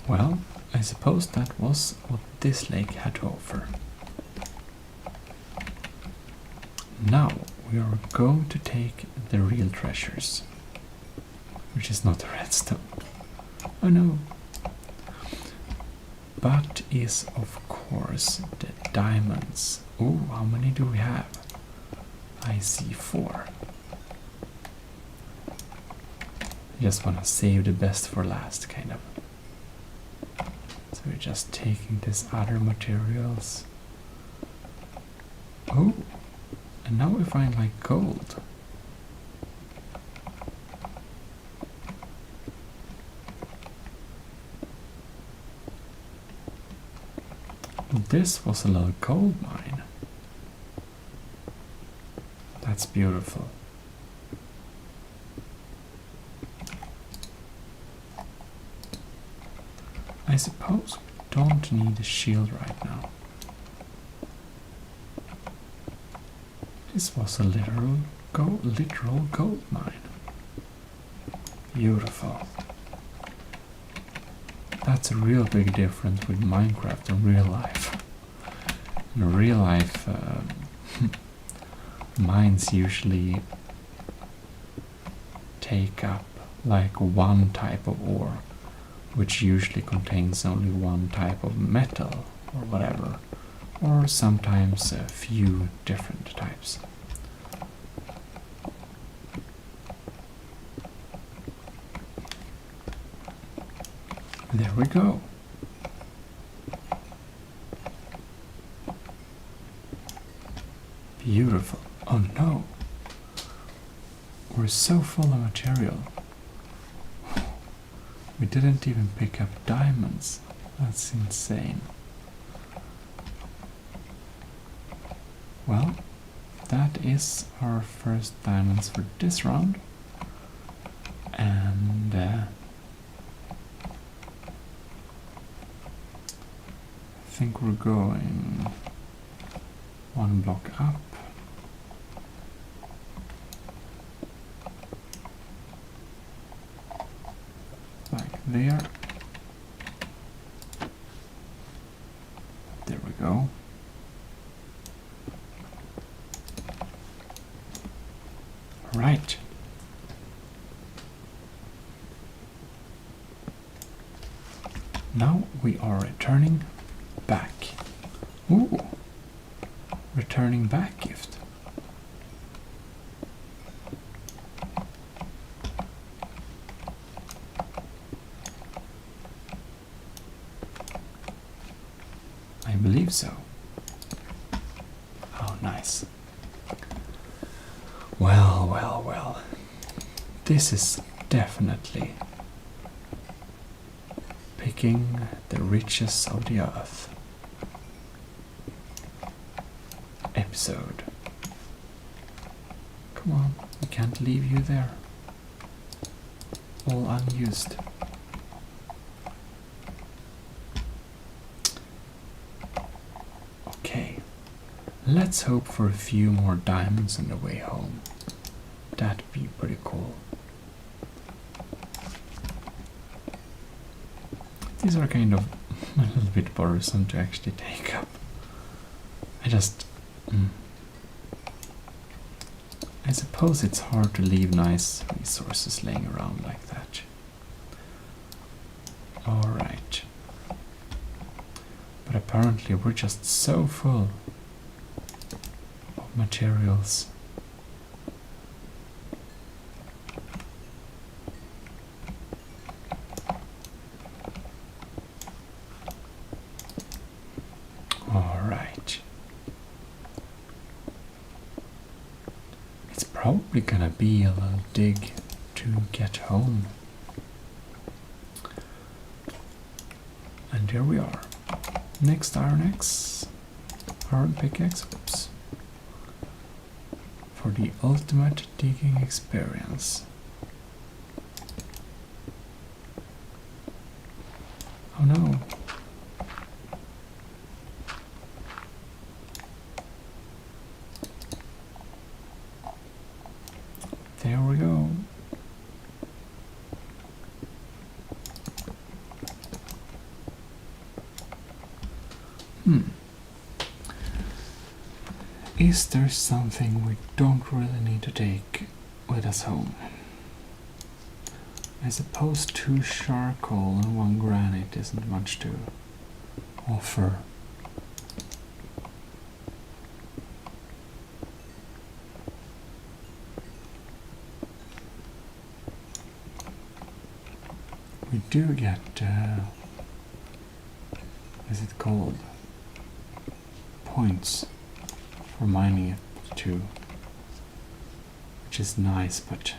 Well, I suppose that was what this lake had to offer. Now we are going to take the real treasures, which is not the redstone. Oh no. But is of course the diamonds. Oh, how many do we have? I see 4. I just want to save the best for last, kind of. So we're just taking these other materials. Oh, and now we find like gold. This was a little gold mine. That's beautiful. I suppose we don't need a shield right now. This was a literal gold mine. Beautiful. That's a real big difference with Minecraft and real life. In real life, mines usually take up like one type of ore, which usually contains only one type of metal or whatever, or sometimes a few different types. There we go. Beautiful. Oh no. We're so full of material. We didn't even pick up diamonds. That's insane. Well, that is our first diamonds for this round. And I think we're going one block up. Like there. There we go. Right. Now we are returning back. Ooh. Returning back gift. I believe so. Oh, nice. Well, well, well. This is definitely picking the riches of the earth episode. Come on, we can't leave you there. All unused. Okay, let's hope for a few more diamonds on the way home. That'd be pretty cool. These are kind of a little bit bothersome to actually take up. I suppose it's hard to leave nice resources laying around like that. Alright. But apparently we're just so full of materials. Alright. It's probably gonna be a little dig to get home. And here we are. Next iron pickaxe, oops. For the ultimate digging experience. Oh no. There we go. Is there something we don't really need to take with us home? I suppose 2 charcoal and 1 granite isn't much to offer. We do get, is it called? Points for mining it too, which is nice, but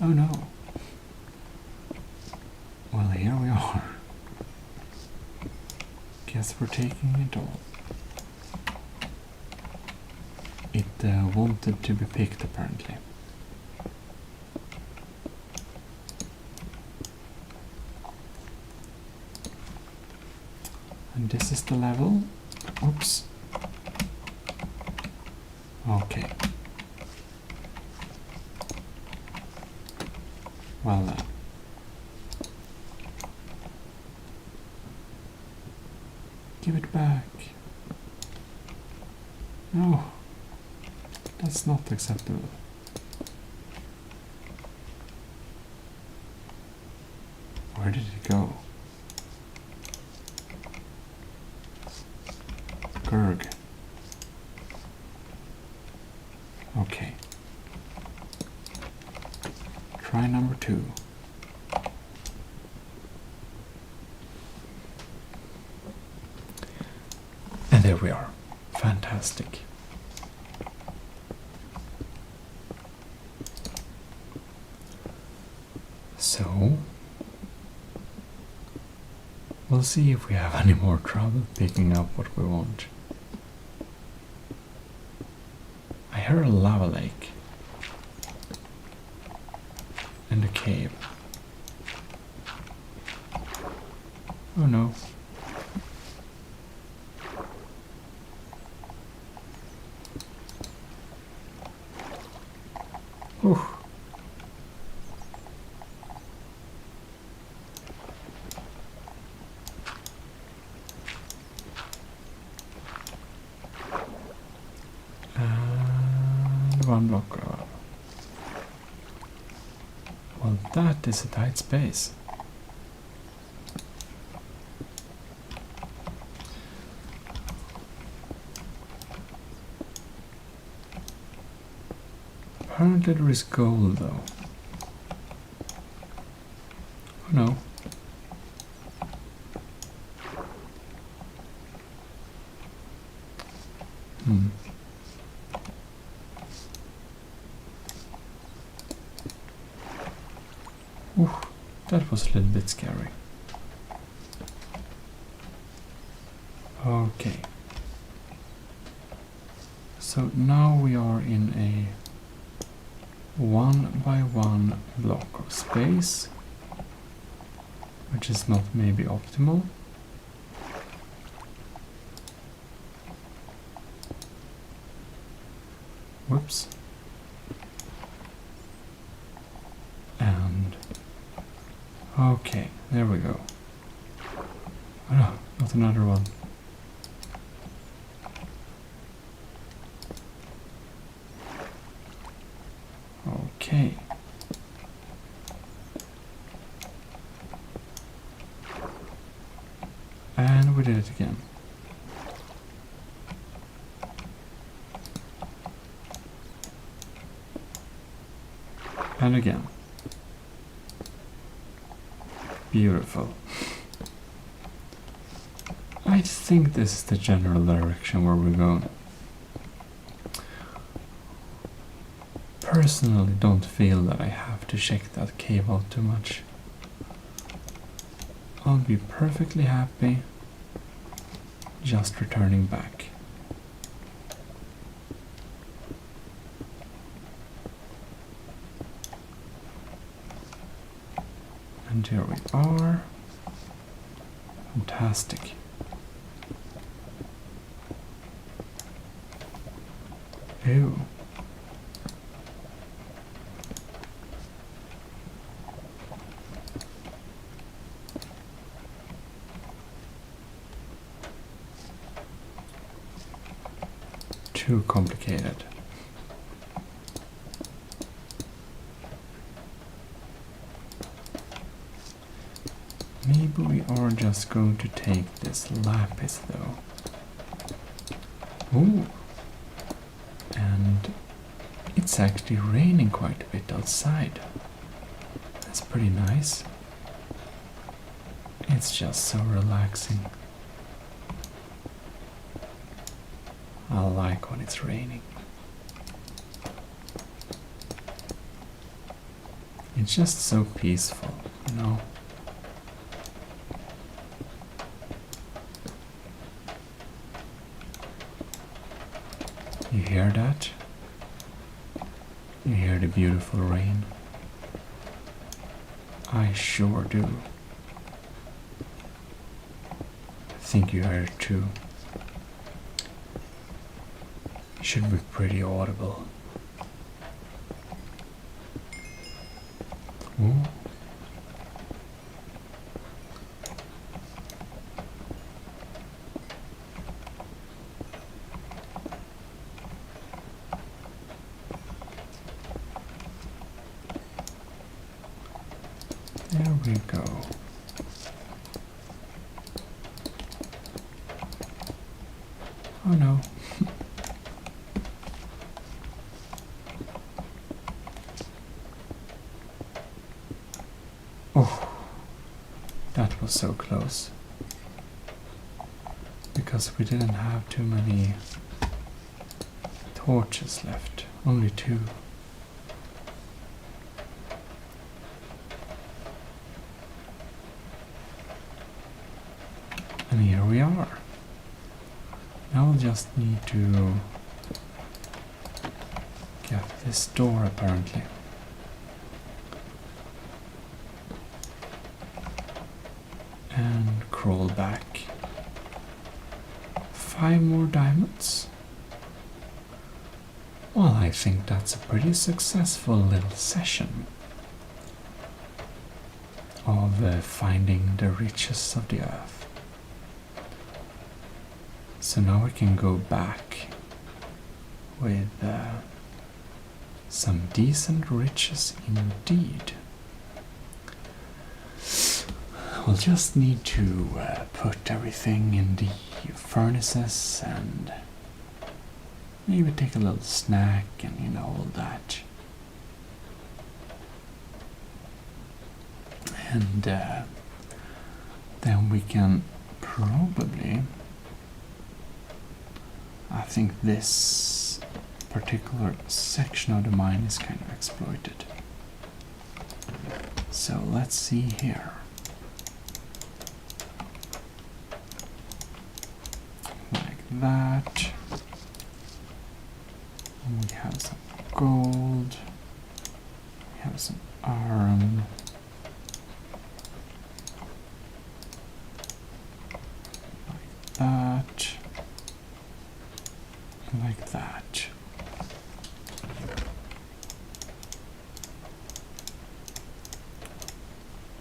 oh no. Well, here we are. Guess we're taking it all. It wanted to be picked apparently. And this is the level. Oops. Okay. Well then. Give it back. No. That's not acceptable. Where did it go? Gerg. Okay. Try number 2. And there we are. Fantastic. So, we'll see if we have any more trouble picking up what we want. I hear a lava lake and a cave. Oh no. Oof. And one block. Well, that is a tight space. Apparently there is gold though. Oh no. Ooh, that was a little bit scary. Okay. So now we are in a 1 by 1 block of space, which is not maybe optimal. Whoops. And okay, there we go. Oh no, not another one. Okay. And we did it again. And again. Beautiful. I think this is the general direction where we're going. Personally, don't feel that I have to check that cave out too much. I'll be perfectly happy just returning back. And here we are. Fantastic. Ew. Too complicated. Maybe we are just going to take this lapis though. Ooh. And it's actually raining quite a bit outside. That's pretty nice. It's just so relaxing. I like when it's raining. It's just so peaceful, you know. You hear that? You hear the beautiful rain? I sure do. I think you heard it too. It should be pretty audible. Ooh. There we go. Oh no. Oh, that was so close. Because we didn't have too many torches left, only 2. And here we are. Now we'll just need to get this door apparently. And crawl back. 5 more diamonds. Well, I think that's a pretty successful little session of finding the riches of the earth. So now we can go back with some decent riches indeed. We'll just need to put everything in the furnaces and maybe take a little snack and all that. And then we can probably, I think this particular section of the mine is kind of exploited. So let's see here. Like that. And we have some gold. We have some iron. Like that. And like that.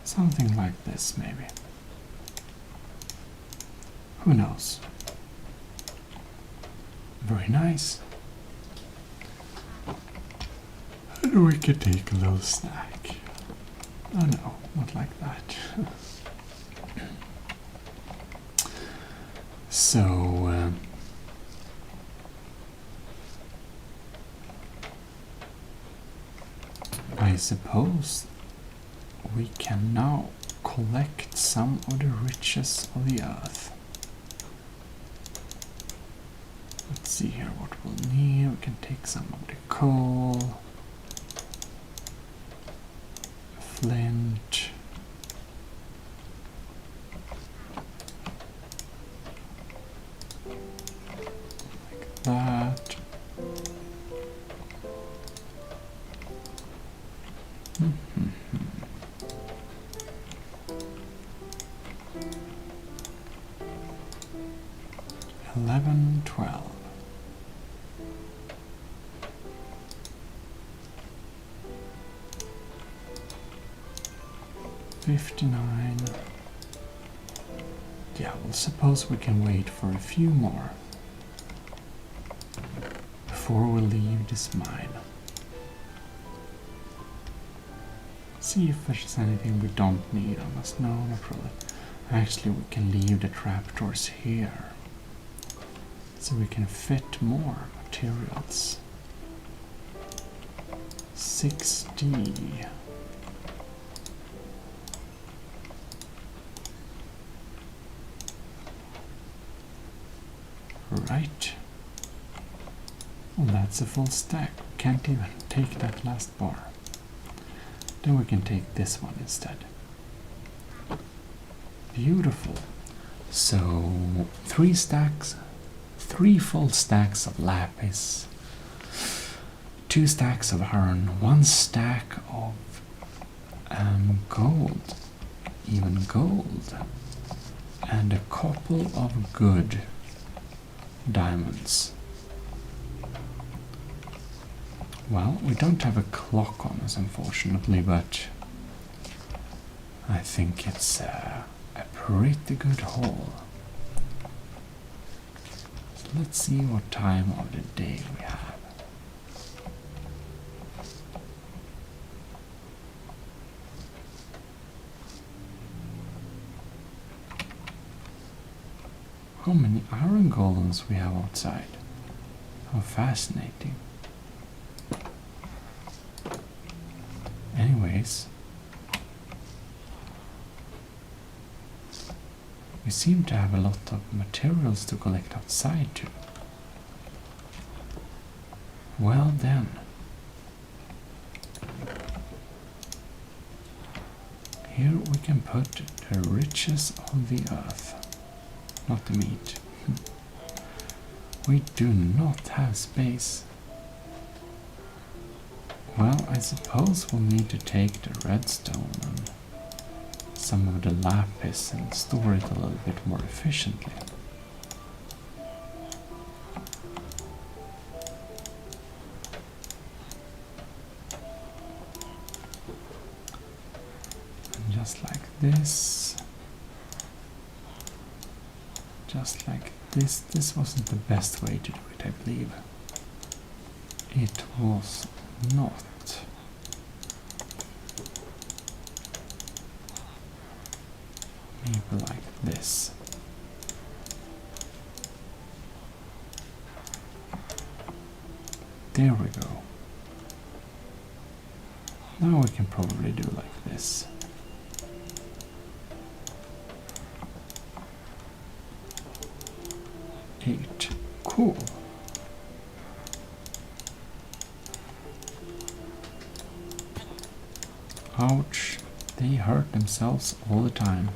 Something like this, maybe. Who knows? Very nice. And we could take a little snack. Oh no, not like that. So, I suppose we can now collect some of the riches of the earth. Let's see here what we'll need. We can take some of the coal, flint, like that. $11, $12. 59. Yeah, well, suppose we can wait for a few more before we leave this mine. See if there's anything we don't need on us. No, not really. Actually, we can leave the trapdoors here so we can fit more materials. 60. Right. Well, that's a full stack. We can't even take that last bar. Then we can take this one instead. Beautiful. So 3 stacks, 3 full stacks of lapis, 2 stacks of iron, 1 stack of gold, even gold, and a couple of good diamonds. Well, we don't have a clock on us, unfortunately, but I think it's a pretty good haul. So let's see what time of the day we have. How many iron golems we have outside. How fascinating. Anyways, we seem to have a lot of materials to collect outside too. Well then. Here we can put the riches of the earth, not the meat. We do not have space. Well, I suppose we'll need to take the redstone and some of the lapis and store it a little bit more efficiently. And just like this. Just like this. This wasn't the best way to do it, I believe. It was not. Maybe like this. There we go. Now we can probably do like this. Eight. Cool. Ouch. They hurt themselves all the time.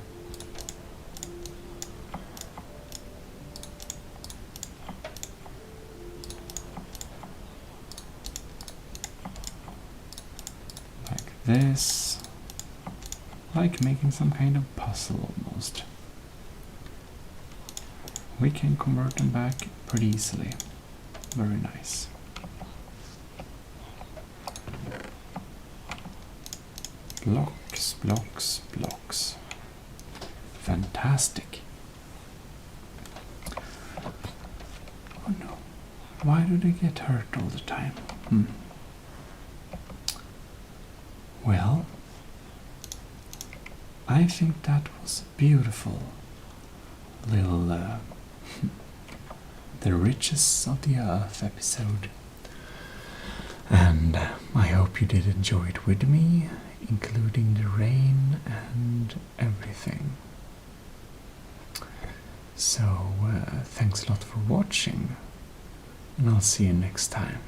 Like this. Like making some kind of puzzle almost. We can convert them back pretty easily. Very nice. Blocks, blocks, blocks. Fantastic. Oh no. Why do they get hurt all the time? Well, I think that was a beautiful little the riches of the earth episode. And I hope you did enjoy it with me, including the rain and everything. So thanks a lot for watching, and I'll see you next time.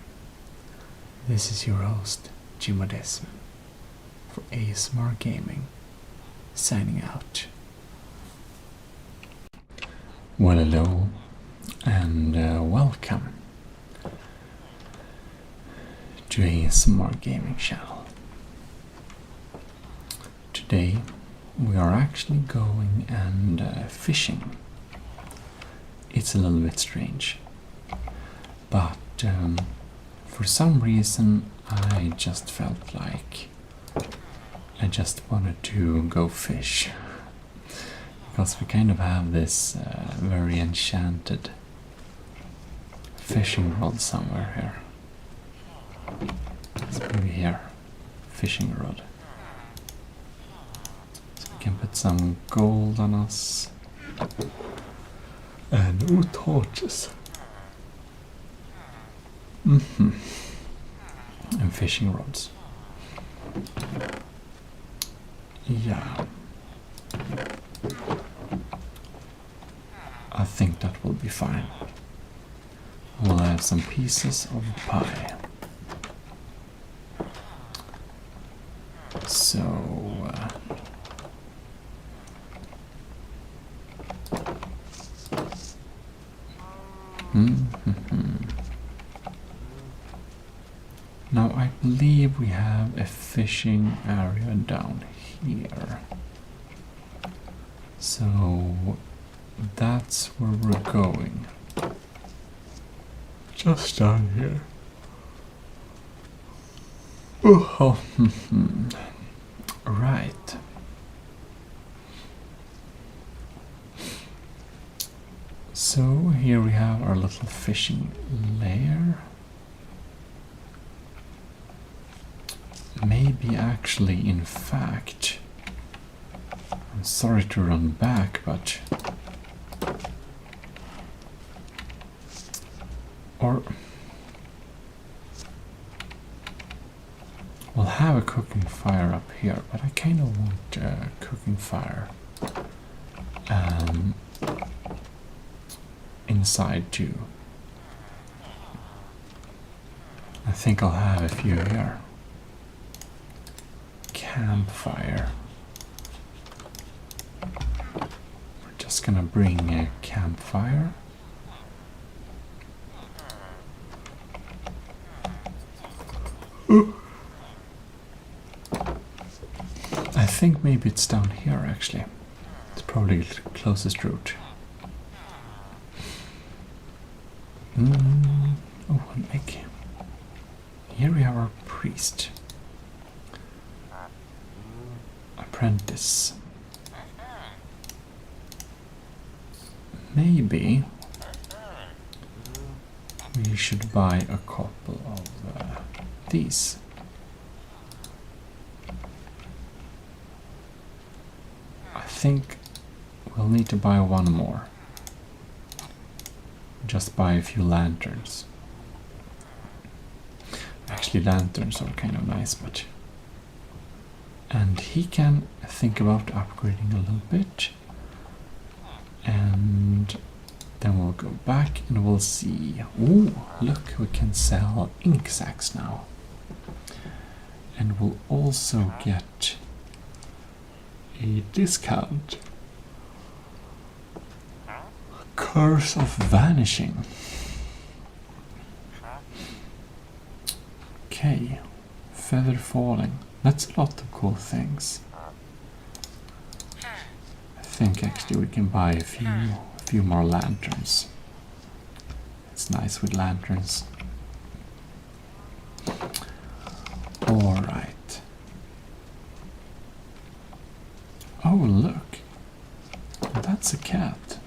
This is your host, Gmodism, for ASMR Gaming, signing out. Well, hello, and welcome to ASMR Gaming channel. Today we are actually going and fishing. It's a little bit strange, but for some reason I just felt like I just wanted to go fish. Because we kind of have this very enchanted fishing rod somewhere here. It's maybe here. Fishing rod. So we can put some gold on us. And torches. And fishing rods. Yeah. I think that will be fine. We'll have some pieces of pie. So now I believe we have a fishing area down here. So that's where we're going. Just down here. Oh, right. So here we have our little fishing lair. Maybe actually, in fact, I'm sorry to run back, but cooking fire. Inside too. I think I'll have a few here. Campfire. We're just gonna bring a campfire. I think maybe it's down here actually. It's probably the closest route. Oh, an egg. Here we have our priest. Apprentice. Maybe we should buy a couple of these. I think we'll need to buy one more. Just buy a few lanterns. Actually, lanterns are kind of nice, but... And he can think about upgrading a little bit. And then we'll go back and we'll see. Oh, look, we can sell ink sacks now. And we'll also get a discount. Curse of Vanishing. Okay, Feather Falling. That's a lot of cool things. I think actually we can buy a few more lanterns. It's nice with lanterns. Alright. Oh, look. That's a cat.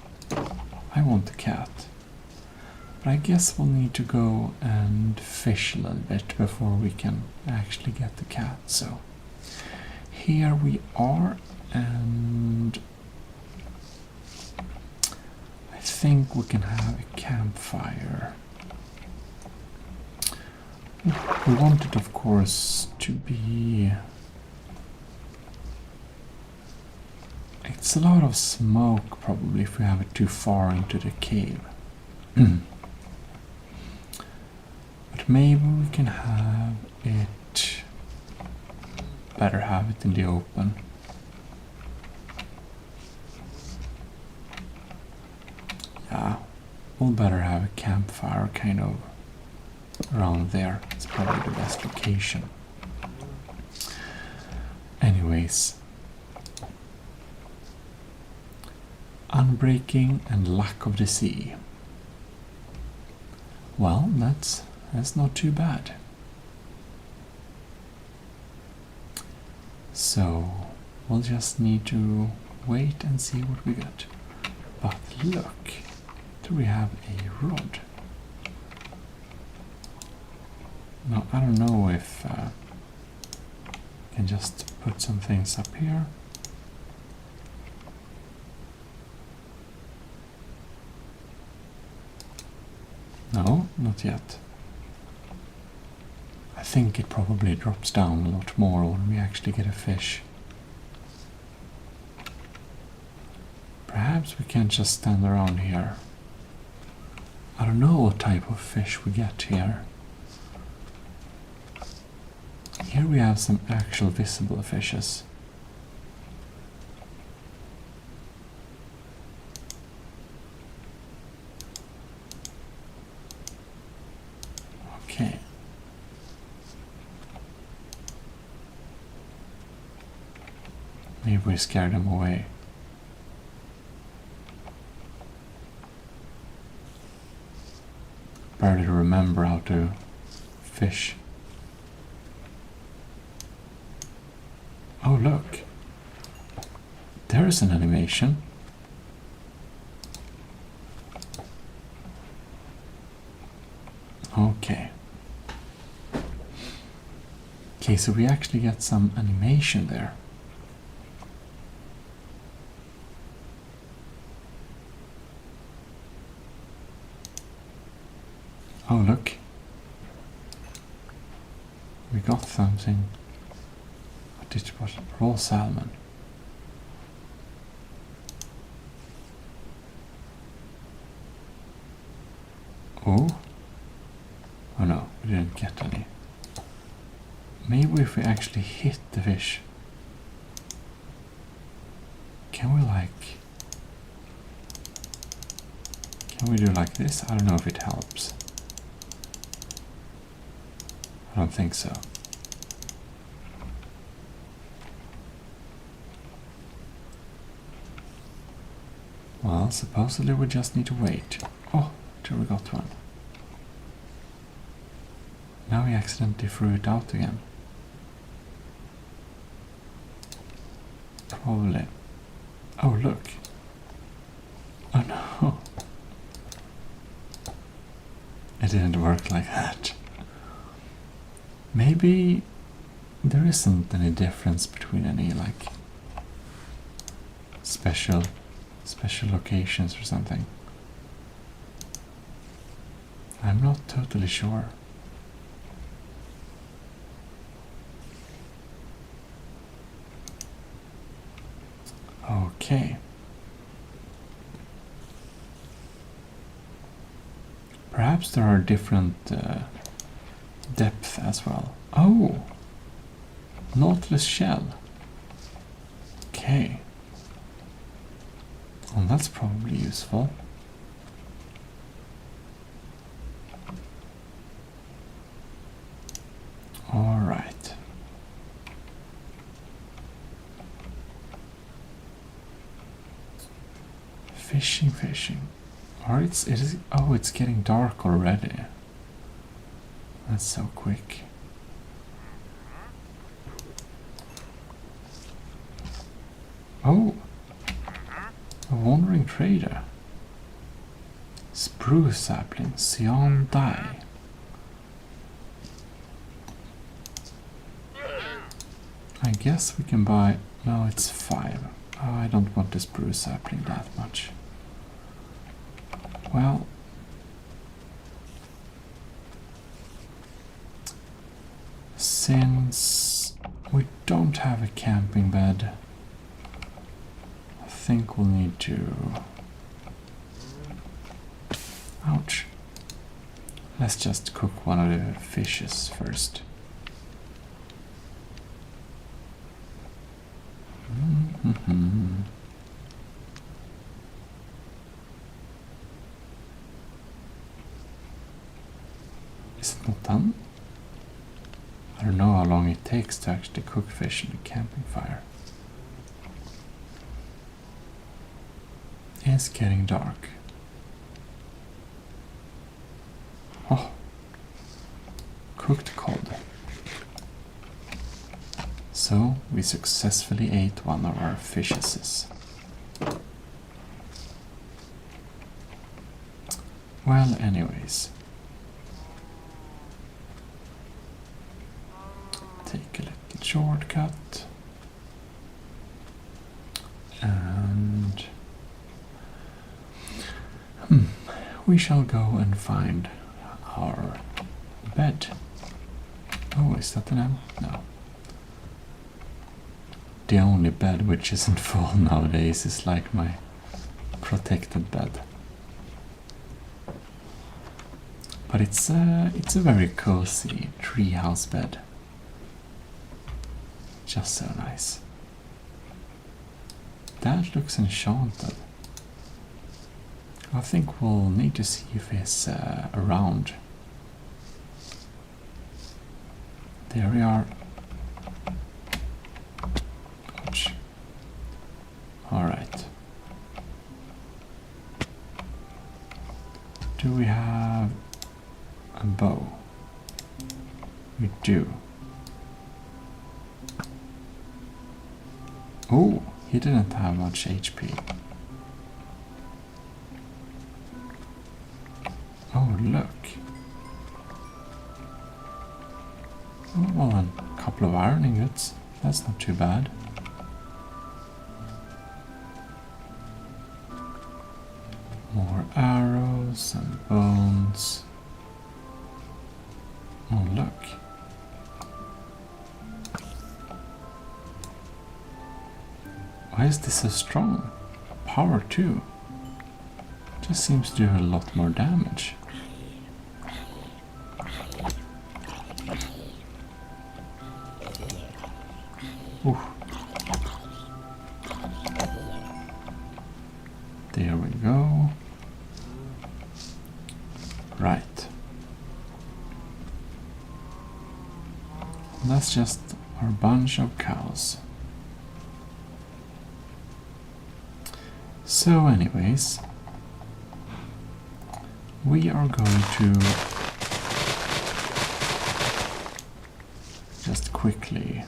I want a cat. But I guess we'll need to go and fish a little bit before we can actually get the cat. So here we are, and I think we can have a campfire. We want it, of course, to be... It's a lot of smoke, probably, if we have it too far into the cave. But maybe we can have it... Better have it in the open. Yeah, we'll better have a campfire kind of around there. It's probably the best location. Anyways. Unbreaking and Lack of the Sea. Well, that's not too bad. So we'll just need to wait and see what we get. But look, do we have a rod? Now I don't know if I can just put some things up here. No, not yet. I think it probably drops down a lot more when we actually get a fish. Perhaps we can't just stand around here. I don't know what type of fish we get here. Here we have some actual visible fishes. Okay. Maybe we scared them away. Better to remember how to fish. Oh, look. There's an animation. Okay. Okay, so we actually get some animation there. Oh, look. We got something. What did it was? Raw salmon. Oh? Oh no, we didn't get any. Maybe if we actually hit the fish. Can we do like this? I don't know if it helps. I don't think so. Well, supposedly we just need to wait. Oh, there we got one. Now we accidentally threw it out again. Probably. Oh, look. Oh no. It didn't work like that. Maybe there isn't any difference between any like special locations or something. I'm not totally sure. Okay. Perhaps there are different depth as well. Oh! Nautilus shell. Okay. Well, that's probably useful. Alright. Fishing. Or it's getting dark already. That's so quick. Oh! A wandering trader. Spruce sapling, cyan dye. I guess we can buy... No, it's 5. Oh, I don't want the spruce sapling that much. Well... Since we don't have a camping bed, I think we'll need to... Ouch. Let's just cook one of the fishes first. Is it not done? I don't know how long it takes to actually cook fish in a camping fire. It's getting dark. Oh, cooked cod. So we successfully ate one of our fishes. Well, anyways. Take a little shortcut. And we shall go and find our bed. Oh, is that an M? No. The only bed which isn't full nowadays is like my protected bed. But it's a very cozy treehouse bed. Just so nice. That looks enchanted. I think we'll need to see if he's around. There we are. Ouch. Alright. Do we have a bow? We do. Oh, he didn't have much HP. Oh, look. Oh, well, and a couple of iron ingots. That's not too bad. More arrows and bones. Oh, look. Why is this so strong? Power 2. Just seems to do a lot more damage. Ooh. There we go. Right. That's just our bunch of cows. So anyways, we are going to just quickly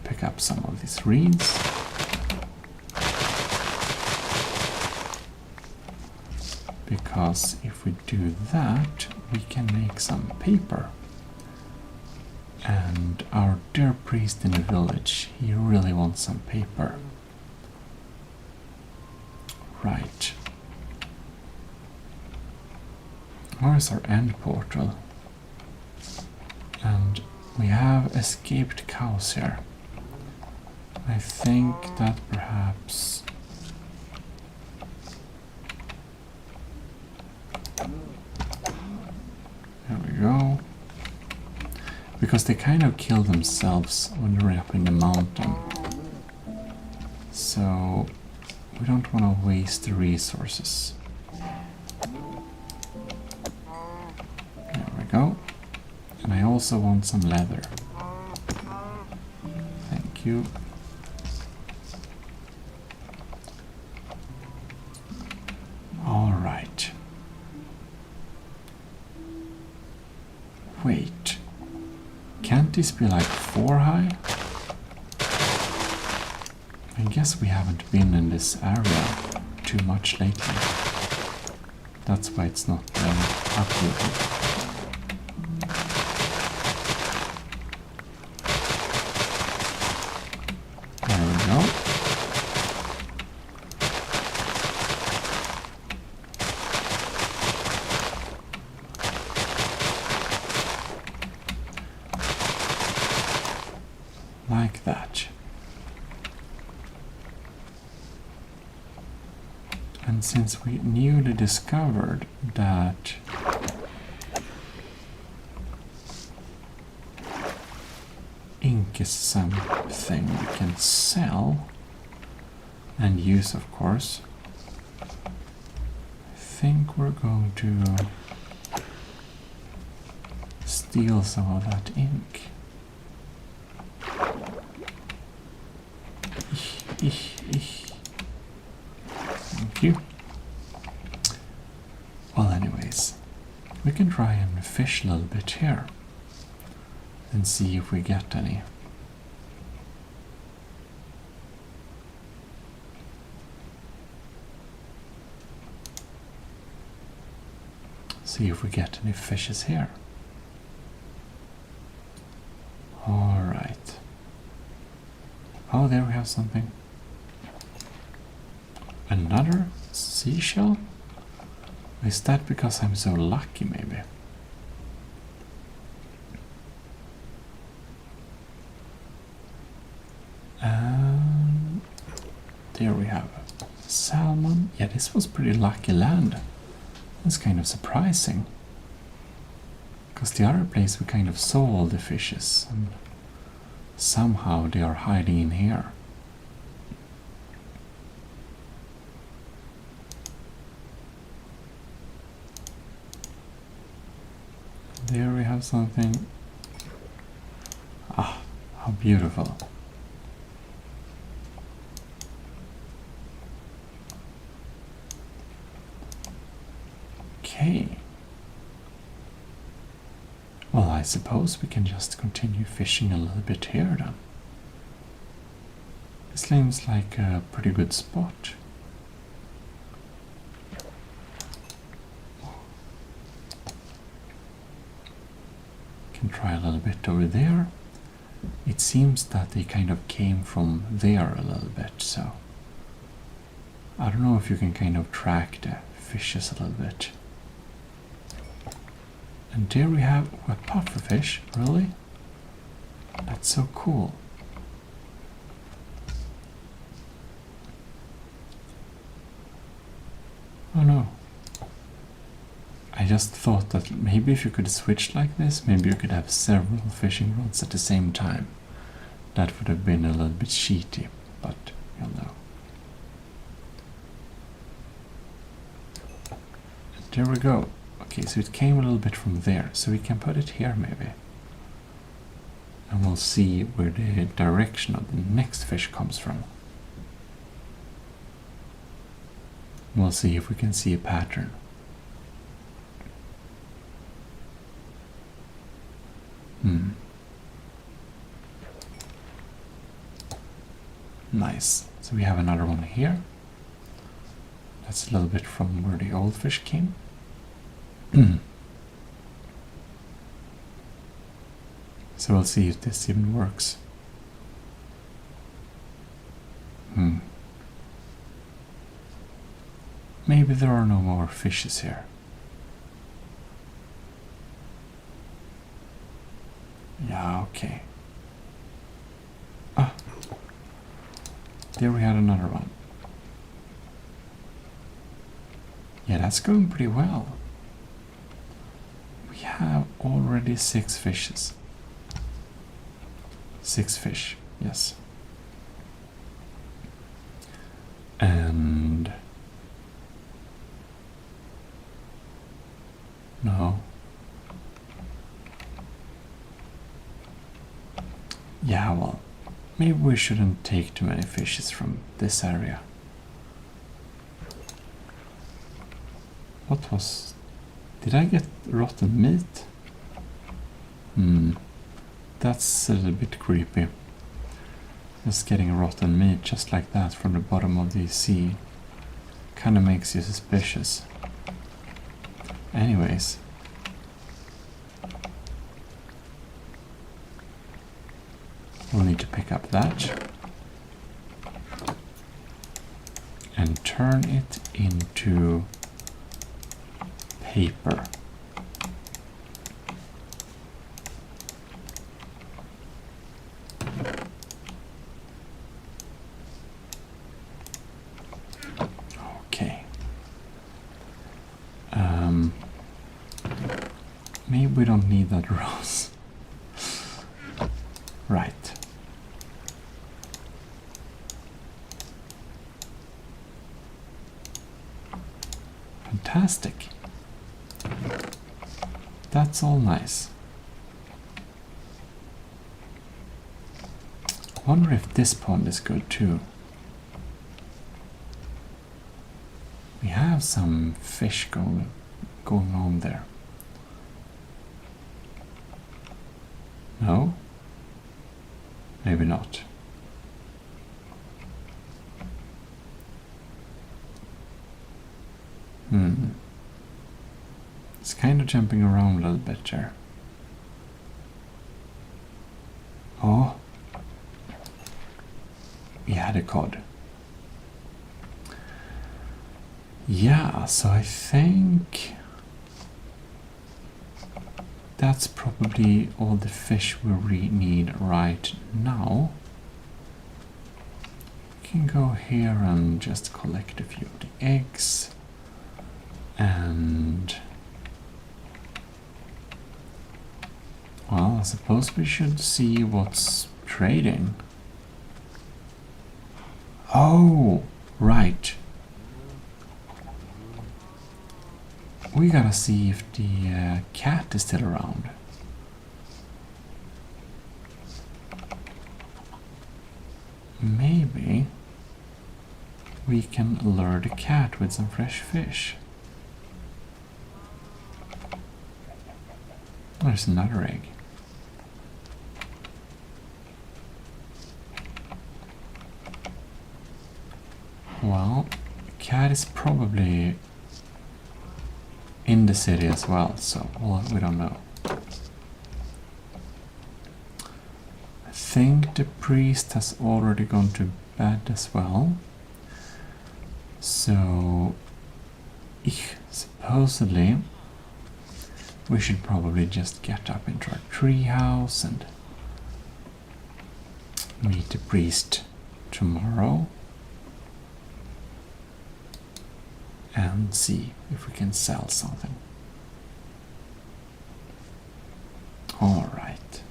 pick up some of these reeds. Because if we do that, we can make some paper. And our dear priest in the village, he really wants some paper. Right. Where's our end portal? And we have escaped cows here. I think that perhaps... There we go. Because they kind of kill themselves when they're up in the mountain. So we don't want to waste the resources. There we go. And I also want some leather. Thank you. All right. Wait. Can't this be like 4 high? I guess we haven't been in this area too much lately. That's why it's not updated. There we go. Like that. And since we newly discovered that ink is something we can sell and use, of course, I think we're going to steal some of that ink. Thank you. Well, anyways, we can try and fish a little bit here and see if we get any. See if we get any fishes here. All right. Oh, there we have something. Another seashell? Is that because I'm so lucky, maybe? There we have salmon. Yeah, this was pretty lucky land. That's kind of surprising. Because the other place we kind of saw all the fishes, and somehow they are hiding in here. There we have something. Ah, how beautiful. Okay. Well, I suppose we can just continue fishing a little bit here then. This seems like a pretty good spot. Can try a little bit over there. It seems that they kind of came from there a little bit, so I don't know if you can kind of track the fishes a little bit. And there we have a pufferfish, really? That's so cool. Oh no. I just thought that maybe if you could switch like this, maybe you could have several fishing rods at the same time. That would have been a little bit cheaty, but you'll know. There we go. Okay, so it came a little bit from there, so we can put it here maybe. And we'll see where the direction of the next fish comes from. We'll see if we can see a pattern. Nice. So we have another one here. That's a little bit from where the old fish came. So we'll see if this even works. Maybe there are no more fishes here. Yeah, okay. Ah, there we had another one. Yeah, that's going pretty well. We have already 6 fishes. 6 fish, yes. And no. Yeah, well, maybe we shouldn't take too many fishes from this area. What was... Did I get rotten meat? That's a little bit creepy. Just getting rotten meat just like that from the bottom of the sea kind of makes you suspicious. Anyways. We'll need to pick up that and turn it into paper. Okay. Maybe we don't need that rose. Right. Fantastic. That's all nice. I wonder if this pond is good too. We have some fish going on there. No? Maybe not. It's kind of jumping around a little bit there. Oh. We had a cod. Yeah, so I think that's probably all the fish we need right now. We can go here and just collect a few of the eggs. And well, I suppose we should see what's trading. Oh, right. We gotta see if the cat is still around. Maybe we can lure the cat with some fresh fish. There's another egg. Well, the cat is probably in the city as well, so well, we don't know. I think the priest has already gone to bed as well. So, supposedly, we should probably just get up into our treehouse and meet the priest tomorrow. And see if we can sell something. All right.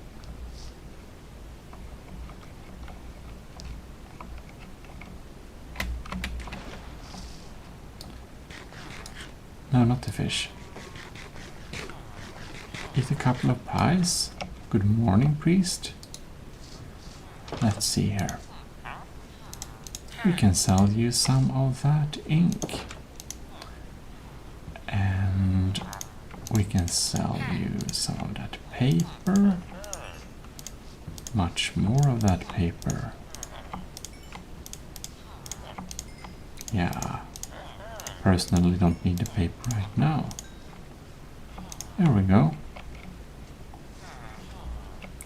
No, not the fish. Eat a couple of pies. Good morning, priest. Let's see here. We can sell you some of that ink. And we can sell you some of that paper. Much more of that paper. Yeah. Personally don't need the paper right now. There we go.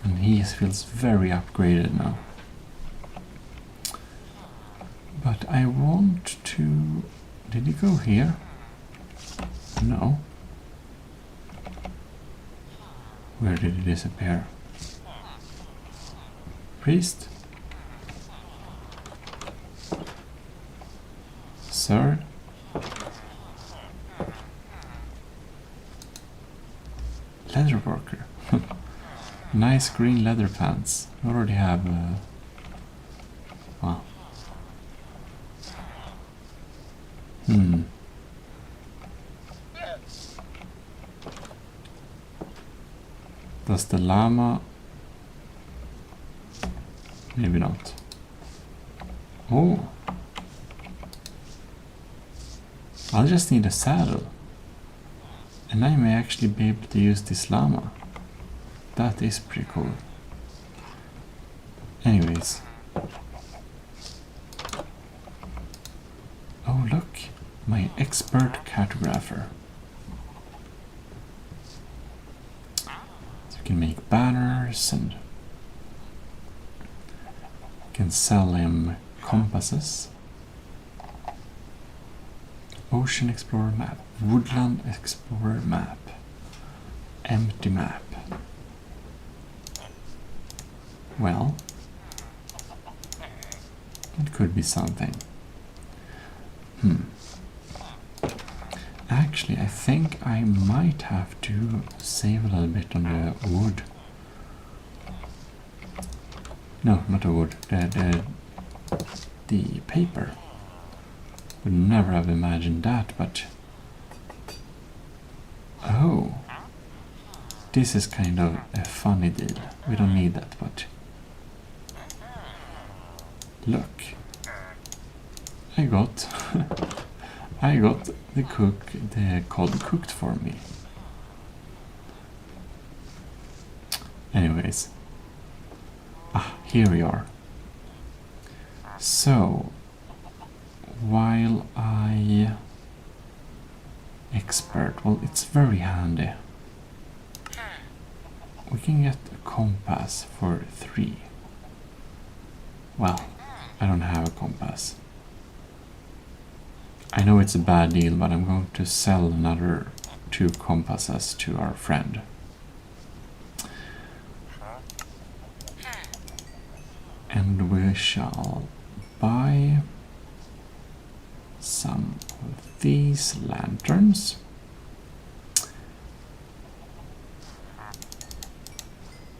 And he feels very upgraded now. But I want to... Did he go here? No. Where did he disappear? Priest? Sir? Leather worker. Nice green leather pants. I already have... well... Does the llama... Maybe not. Oh! I'll just need a saddle. And I may actually be able to use this llama. That is pretty cool. Anyways. Oh look! My expert cartographer. So you can make banners and can sell him compasses. Ocean Explorer map, Woodland Explorer map, empty map. Well, it could be something. Actually, I think I might have to save a little bit on the wood. No, not the wood, the paper. Would never have imagined that, but... Oh! This is kind of a funny deal. We don't need that, but... Look. I got... I got the cod cooked for me. Anyways. Ah, here we are. So... While I expert, well, it's very handy. We can get a compass for 3. Well, I don't have a compass. I know it's a bad deal, but I'm going to sell another 2 compasses to our friend. And we shall buy some of these lanterns.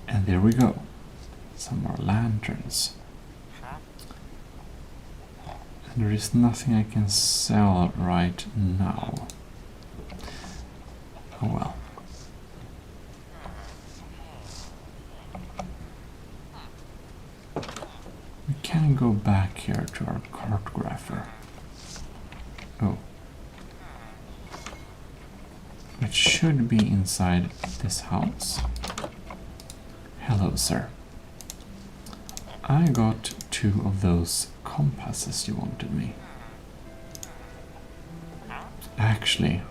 And there we go. Some more lanterns. And there is nothing I can sell right now. Oh well. We can go back here to our cartographer. Oh. It should be inside this house. Hello, sir. I got 2 of those compasses you wanted me. Actually,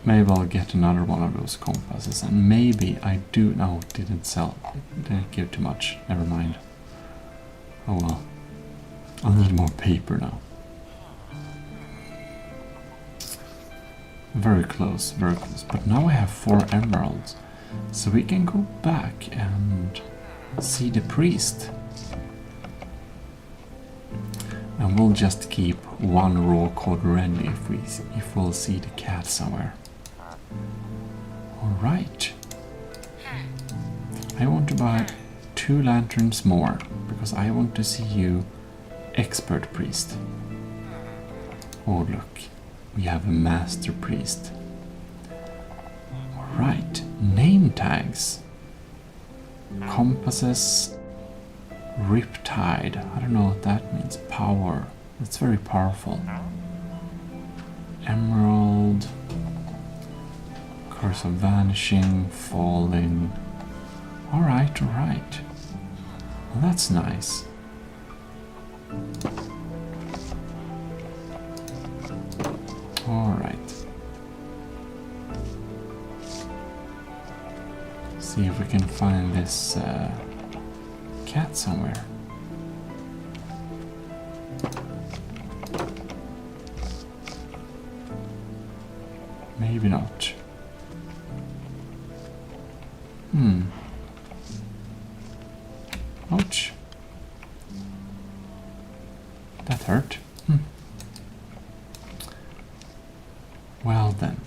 maybe I'll get another one of those compasses, and maybe I do... No, didn't sell. Didn't give too much. Never mind. Oh well. I'll need more paper now. Very close, very close. But now I have 4 emeralds. So we can go back and see the priest. And we'll just keep 1 raw cod ready if we'll see the cat somewhere. Alright. I want to buy 2 lanterns more, because I want to see you expert priest. Oh look, we have a master priest. Alright, name tags. Compasses, Riptide. I don't know what that means. Power. It's very powerful. Emerald. Curse of Vanishing, Falling. Alright, alright. Well, that's nice. Alright. See if we can find this cat somewhere. Maybe not. Ouch. That hurt. Well then.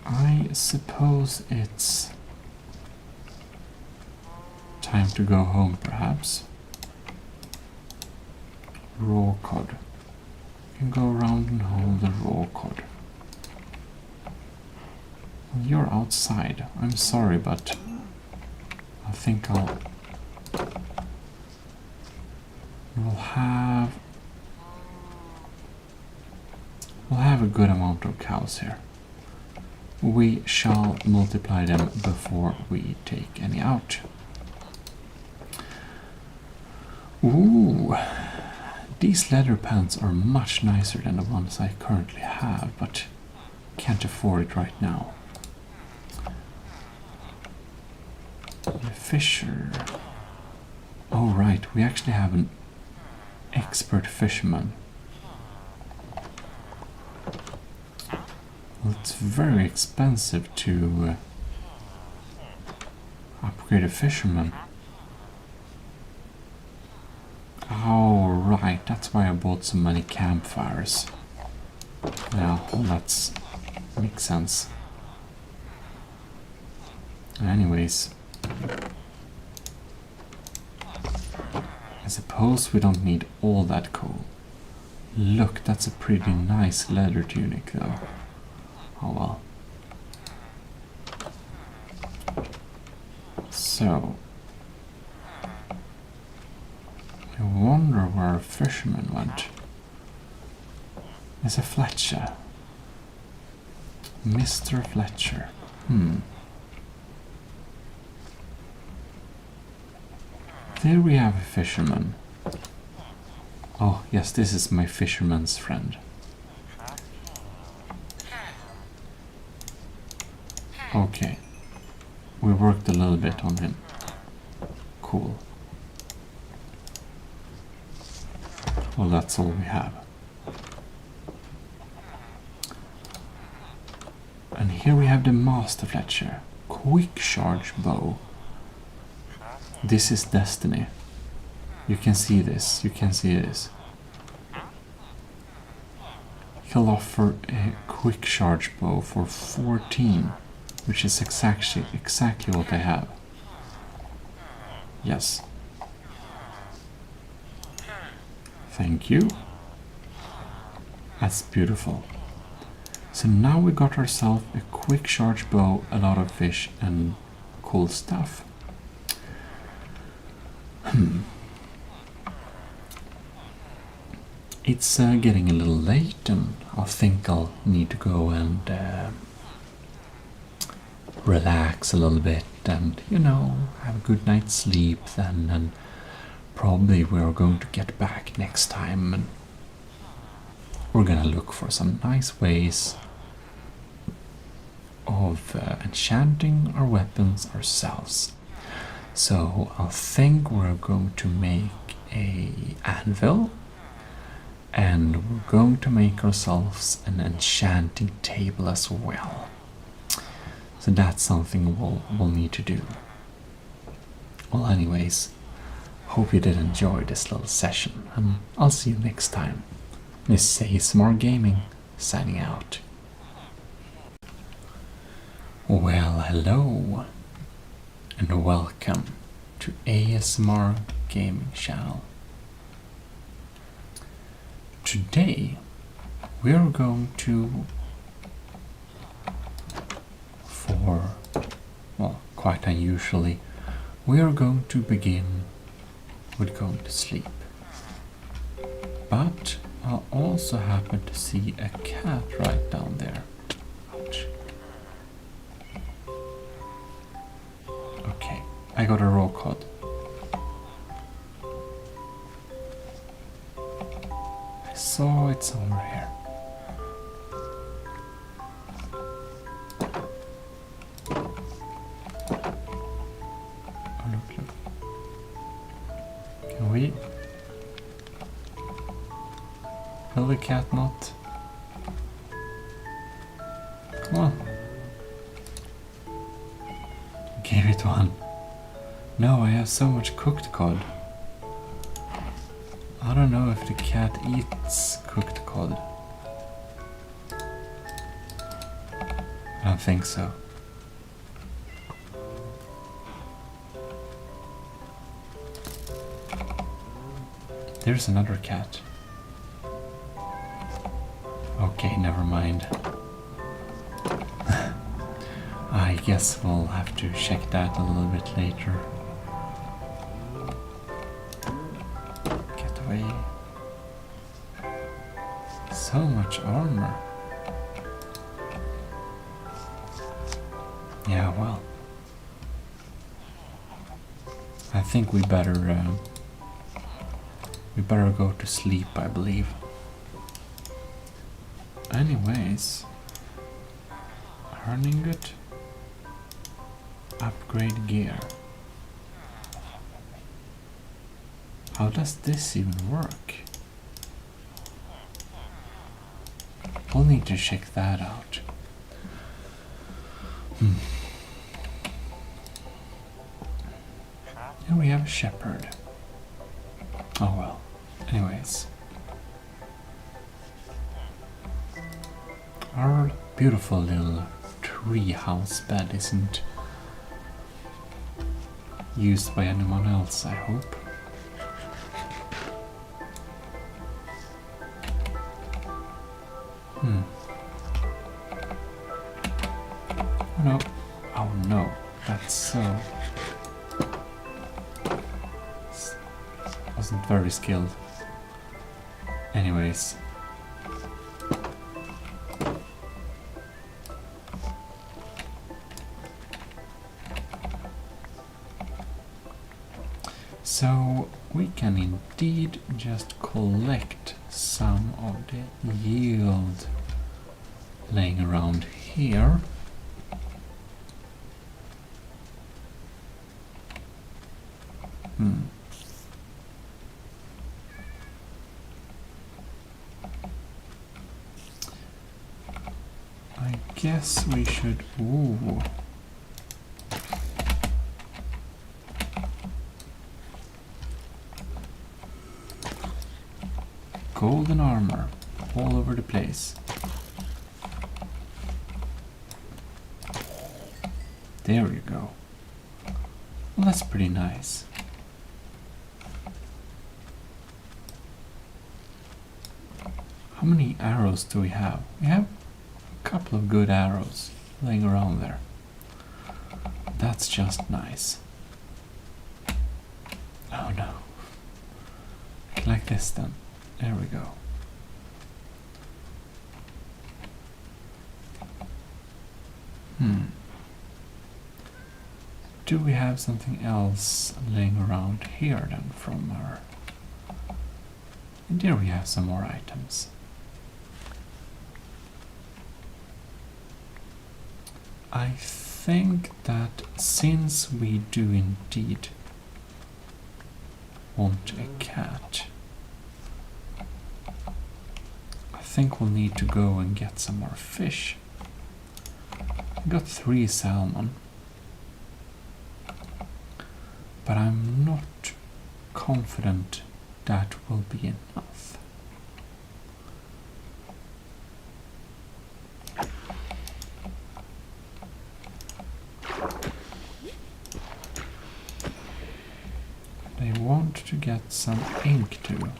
I suppose it's time to go home, perhaps. Raw cod. You can go around and hold the raw cod. Well, you're outside. I'm sorry, but I think we'll have a good amount of cows here. We shall multiply them before we take any out. Ooh, these leather pants are much nicer than the ones I currently have, but can't afford it right now. The fisher. Oh right, we actually have an expert fisherman. Well, it's very expensive to upgrade a fisherman. Oh right, that's why I bought so many campfires. Yeah, well, that makes sense. Anyways, I suppose we don't need all that coal. Look, that's a pretty nice leather tunic though. Oh well. So, I wonder where a fisherman went. There's a Fletcher. Mr. Fletcher. There we have a fisherman. Oh, yes, this is my fisherman's friend. Okay. We worked a little bit on him. Cool. Well, that's all we have. And here we have the Master Fletcher. Quick charge bow. This is destiny. You can see this. You can see this. He'll offer a quick charge bow for 14, which is exactly what I have. Yes. Thank you. That's beautiful. So now we got ourselves a quick charge bow, a lot of fish, and cool stuff. It's getting a little late, and I think I'll need to go and relax a little bit and, you know, have a good night's sleep then, and probably we're going to get back next time and we're gonna look for some nice ways of enchanting our weapons ourselves. So I think we're going to make a anvil, and we're going to make ourselves an enchanting table as well. So that's something we'll need to do. Well, anyways, hope you did enjoy this little session, and I'll see you next time. This is ASMR Gaming, signing out. Well, hello, and welcome to ASMR Gaming channel. today we're going to, quite unusually, we are going to begin with going to sleep. But I also happen to see a cat right down there. Ouch. Okay, I got a raw cod. I saw it somewhere here. Oh, look. Can we? Will the cat not? Come on. Gave it one. No, I have so much cooked cod. I don't know if the cat eats cooked cod. I don't think so. There's another cat. Okay, never mind. I guess we'll have to check that a little bit later. Get away. So much armor. Yeah, well. I think we better go to sleep, I believe. Anyways, earning it. Upgrade gear. How does this even work? We'll need to check that out. Here we have a shepherd. Oh well. Anyways. Our beautiful little tree house bed isn't used by anyone else, I hope. Oh no. Oh no. That's so... wasn't very skilled. Anyways. So we can indeed just collect some of the yield laying around here. I guess we should... Ooh. Golden armor all over the place. There you go. Well, that's pretty nice. How many arrows do we have? We have a couple of good arrows laying around there. That's just nice. Oh no. Like this then. There we go. Do we have something else laying around here then from our... And here we have some more items. I think that since we do indeed want a cat, I think we'll need to go and get some more fish. I got 3 salmon, but I'm not confident that will be enough. I want to get some ink too.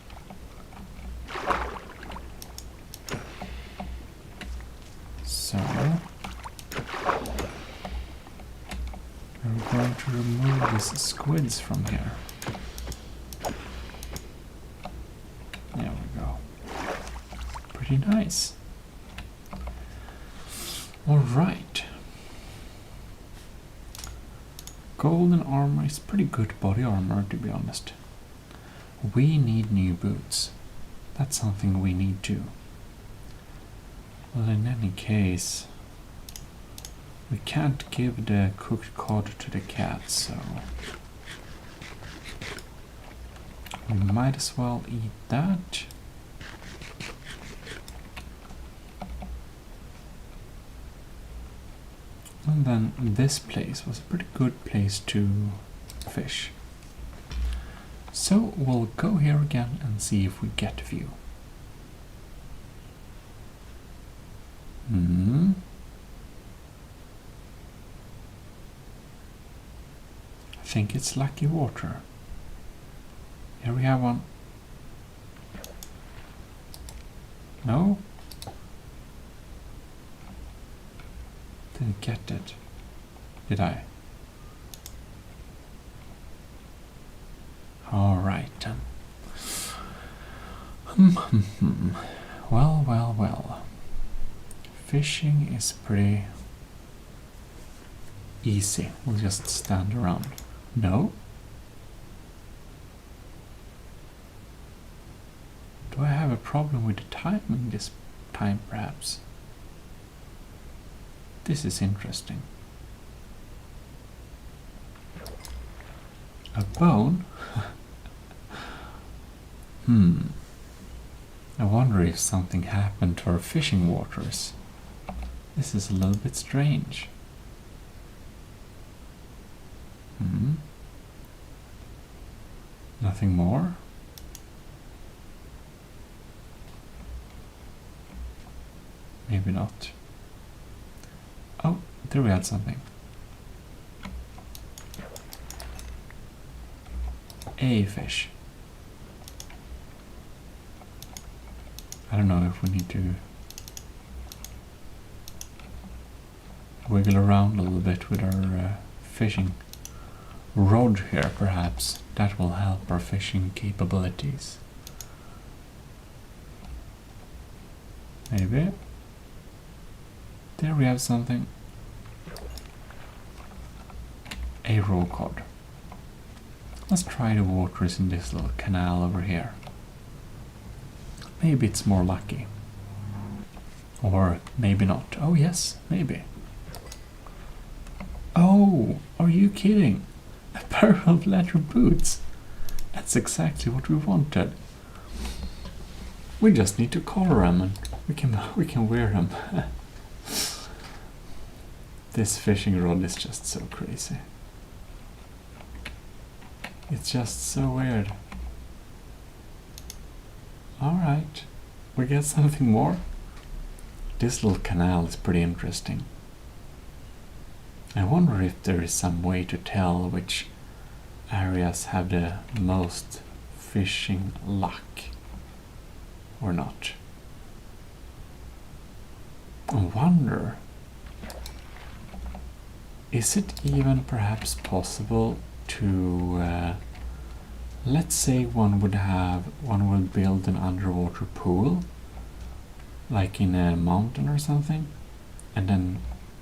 So we're going to remove these squids from here. There we go. Pretty nice. Alright. Golden armor is pretty good body armor, to be honest. We need new boots. That's something we need too. Well, in any case, we can't give the cooked cod to the cat, so we might as well eat that. And then this place was a pretty good place to fish. So we'll go here again and see if we get view. I think it's lucky water. Here we have one. No? Didn't get it. Did I? Alright then. Well, well, well. Fishing is pretty easy. We'll just stand around. No? Do I have a problem with the timing this time, perhaps? This is interesting. A bone? I wonder if something happened to our fishing waters. This is a little bit strange. Nothing more? Maybe not. Oh, there we had something. A fish. I don't know if we need to wiggle around a little bit with our fishing rod here, perhaps. That will help our fishing capabilities. Maybe. There we have something. A raw cod. Let's try the waters in this little canal over here. Maybe it's more lucky. Or maybe not. Oh yes, maybe. Oh, are you kidding? A pair of leather boots. That's exactly what we wanted. We just need to collar them and we can wear them. This fishing rod is just so crazy. It's just so weird. Alright, we get something more. This little canal is pretty interesting. I wonder if there is some way to tell which areas have the most fishing luck or not. I wonder, is it even perhaps possible to let's say one would build an underwater pool like in a mountain or something, and then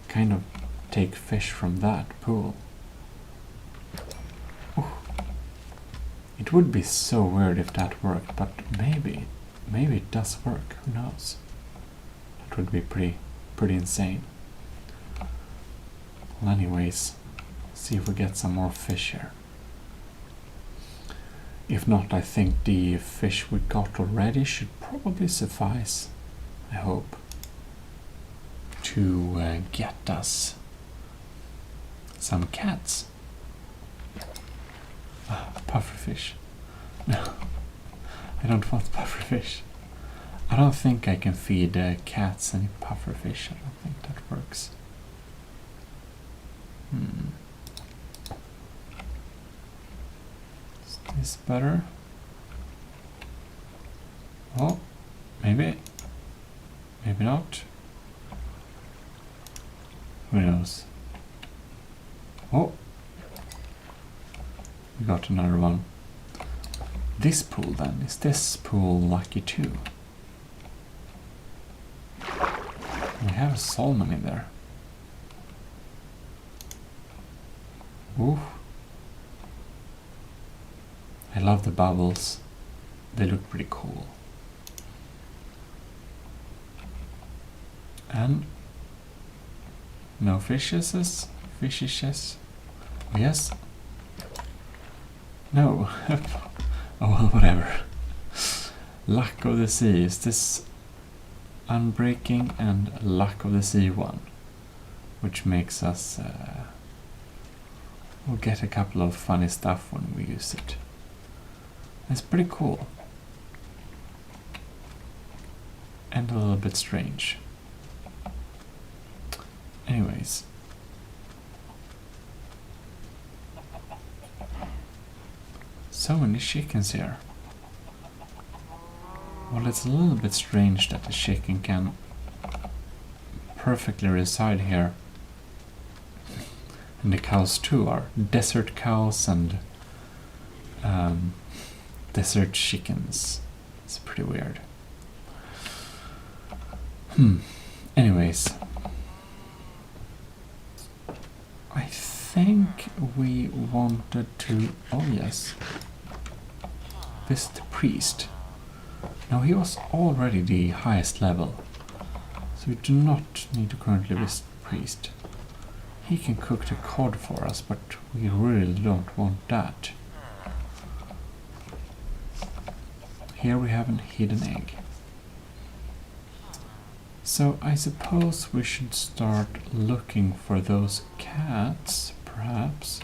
kind of take fish from that pool. Ooh. It would be so weird if that worked, but maybe it does work, who knows. That would be pretty insane. Well, anyways, see if we get some more fish here. If not, I think the fish we got already should probably suffice, I hope, to get us some cats. Pufferfish. No, I don't want pufferfish. I don't think I can feed cats any pufferfish. I don't think that works. Is this better? Oh, maybe. Maybe not. Who knows? Oh! We got another one. This pool then, is this pool lucky too? We have a salmon in there. Ooh. I love the bubbles. They look pretty cool. And no fishes? Fishes? Oh, yes. No. Oh well, whatever. Luck of the sea. Is this unbreaking and luck of the sea one? Which makes us we'll get a couple of funny stuff when we use it. It's pretty cool. And a little bit strange. Anyways. So many chickens here. Well, it's a little bit strange that the chicken can perfectly reside here. And the cows too are desert cows and desert chickens. It's pretty weird. Anyways. I think we wanted to... Oh yes. Visit the priest. Now he was already the highest level. So we do not need to currently visit the priest. He can cook the cod for us, but we really don't want that. Here we have a hidden egg. So I suppose we should start looking for those cats, perhaps.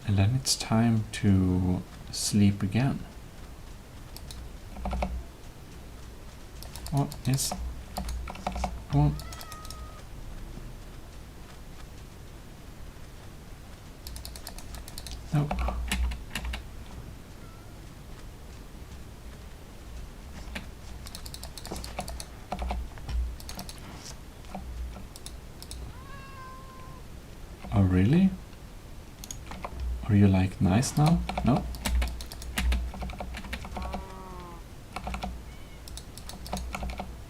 And then it's time to sleep again. What is... One. No. Oh, really? Are you like nice now? No?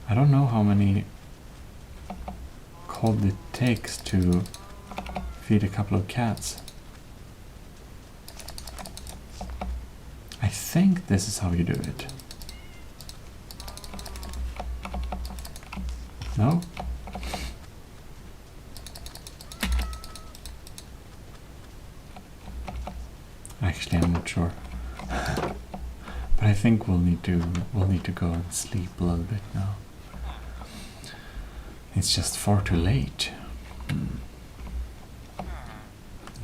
I don't know how many cod it takes to feed a couple of cats. I think this is how you do it. No? Actually, I'm not sure. But I think we'll need to go and sleep a little bit now. It's just far too late.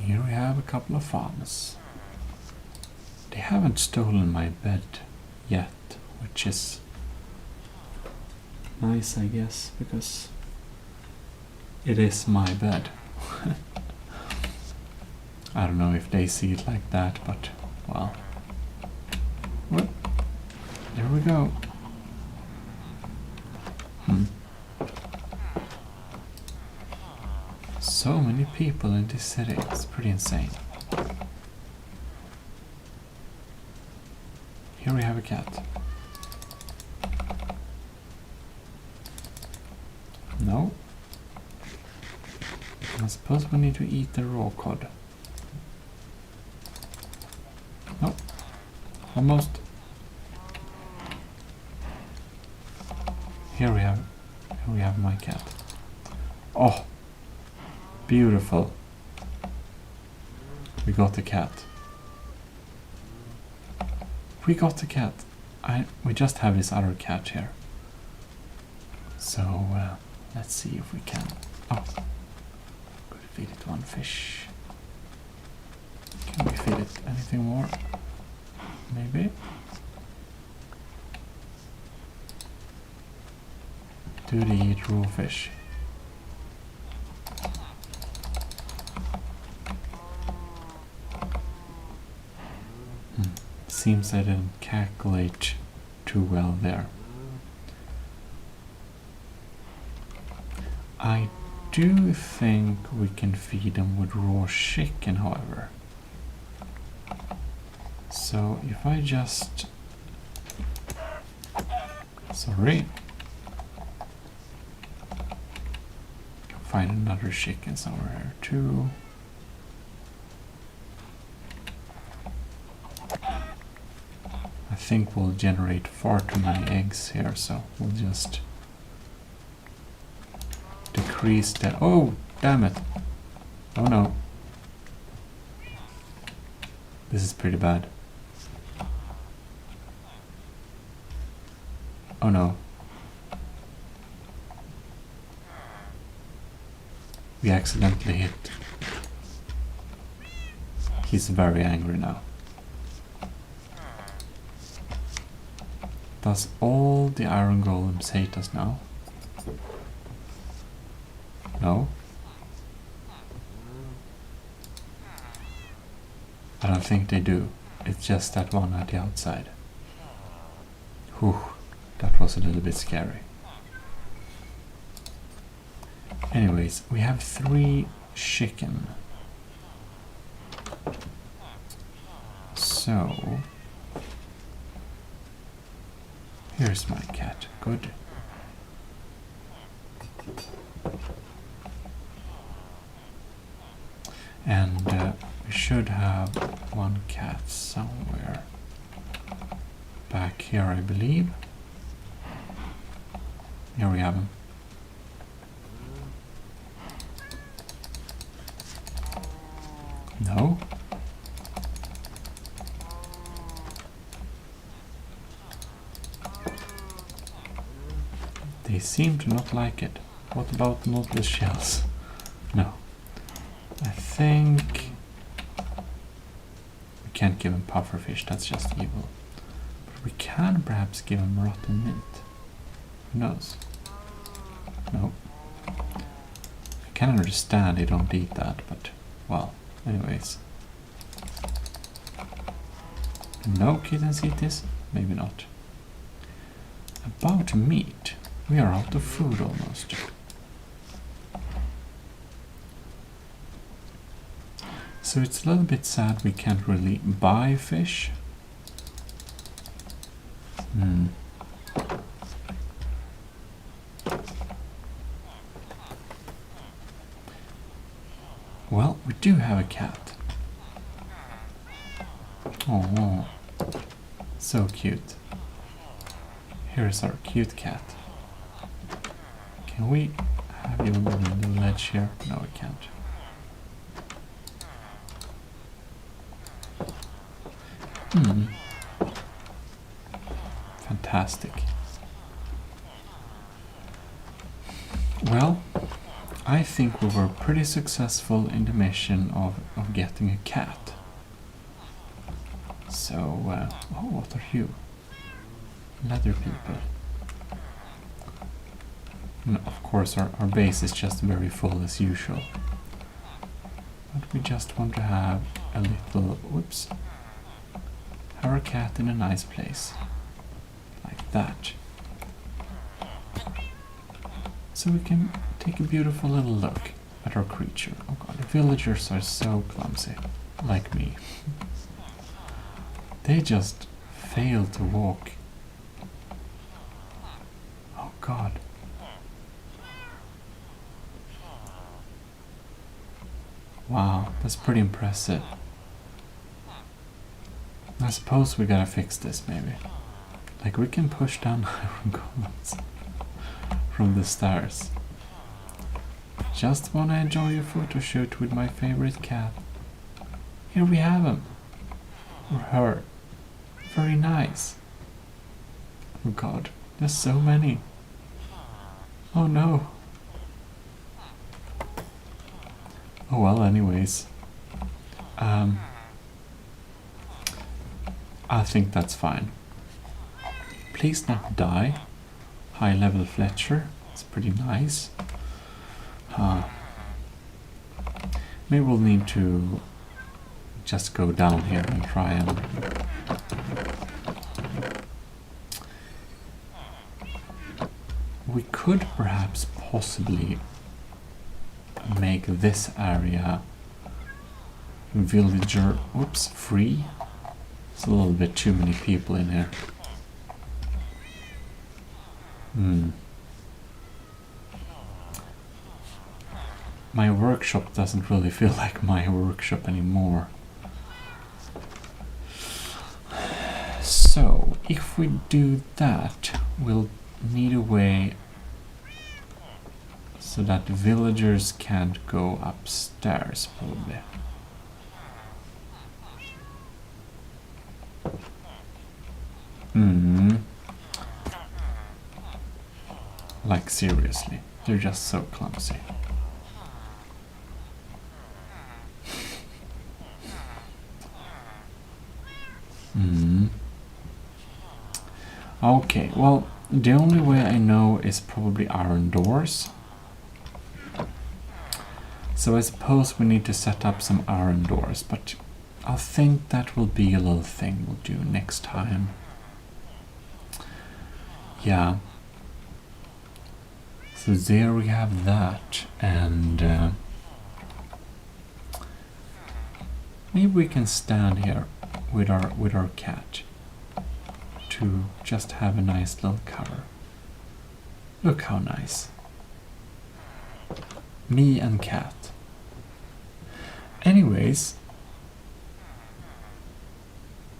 Here we have a couple of farms. They haven't stolen my bed yet, which is nice, I guess, because it is my bed. I don't know if they see it like that, but, well. Whoop. There we go. So many people in this city, it's pretty insane. Here we have a cat. No. I suppose we need to eat the raw cod. No. Almost. Here we have my cat. Oh, beautiful. We got the cat. We got the cat. We just have this other cat here. So let's see if we can. Oh, could feed it one fish. Can we feed it anything more? Maybe. Do they eat raw fish? Seems I didn't calculate too well there. I do think we can feed them with raw chicken, however. So if I just... Sorry. Find another chicken somewhere here too. I think we'll generate far too many eggs here, so we'll just decrease that. Oh, damn it. Oh no. This is pretty bad. Oh no. We accidentally hit. He's very angry now. Does all the iron golems hate us now? No? I don't think they do. It's just that one at the outside. Whew, that was a little bit scary. Anyways, we have 3 chicken. So... here's my cat. Good. And we should have 1 cat somewhere. Back here, I believe. Here we have him. No? They seem to not like it. What about Nautilus shells? No. I think... we can't give him pufferfish, that's just evil. But we can perhaps give him rotten mint. Who knows? No. I can understand they don't eat that, but... well, anyways. No kittens eat this? Maybe not. About meat. We are out of food almost. So it's a little bit sad we can't really buy fish. Well, we do have a cat. Oh, so cute. Here's our cute cat. Can we have you on the ledge here? No, we can't. Fantastic. Well, I think we were pretty successful in the mission of getting a cat. So, oh, what are you? Leather people. And of course our base is just very full as usual. But we just want to have a little, whoops, have our cat in a nice place. Like that. So we can take a beautiful little look at our creature. Oh god, the villagers are so clumsy. Like me. They just fail to walk. Oh god. Wow, that's pretty impressive. I suppose we gotta fix this maybe. Like we can push down iron golems from the stairs. Just wanna enjoy a photo shoot with my favorite cat. Here we have him. Or her. Very nice. Oh god, there's so many. Oh no. Oh well, anyways. I think that's fine. Please not die. High level Fletcher. It's pretty nice. Maybe we'll need to just go down here and try and... we could perhaps possibly make this area villager free. It's a little bit too many people in here. My workshop doesn't really feel like my workshop anymore. So, if we do that, we'll need a way so that villagers can't go upstairs, probably. Like, seriously, they're just so clumsy. Okay, well, the only way I know is probably iron doors. So I suppose we need to set up some iron doors, but I think that will be a little thing we'll do next time. Yeah. So there we have that, and maybe we can stand here with our cat to just have a nice little cover. Look how nice. Me and cat. Anyways,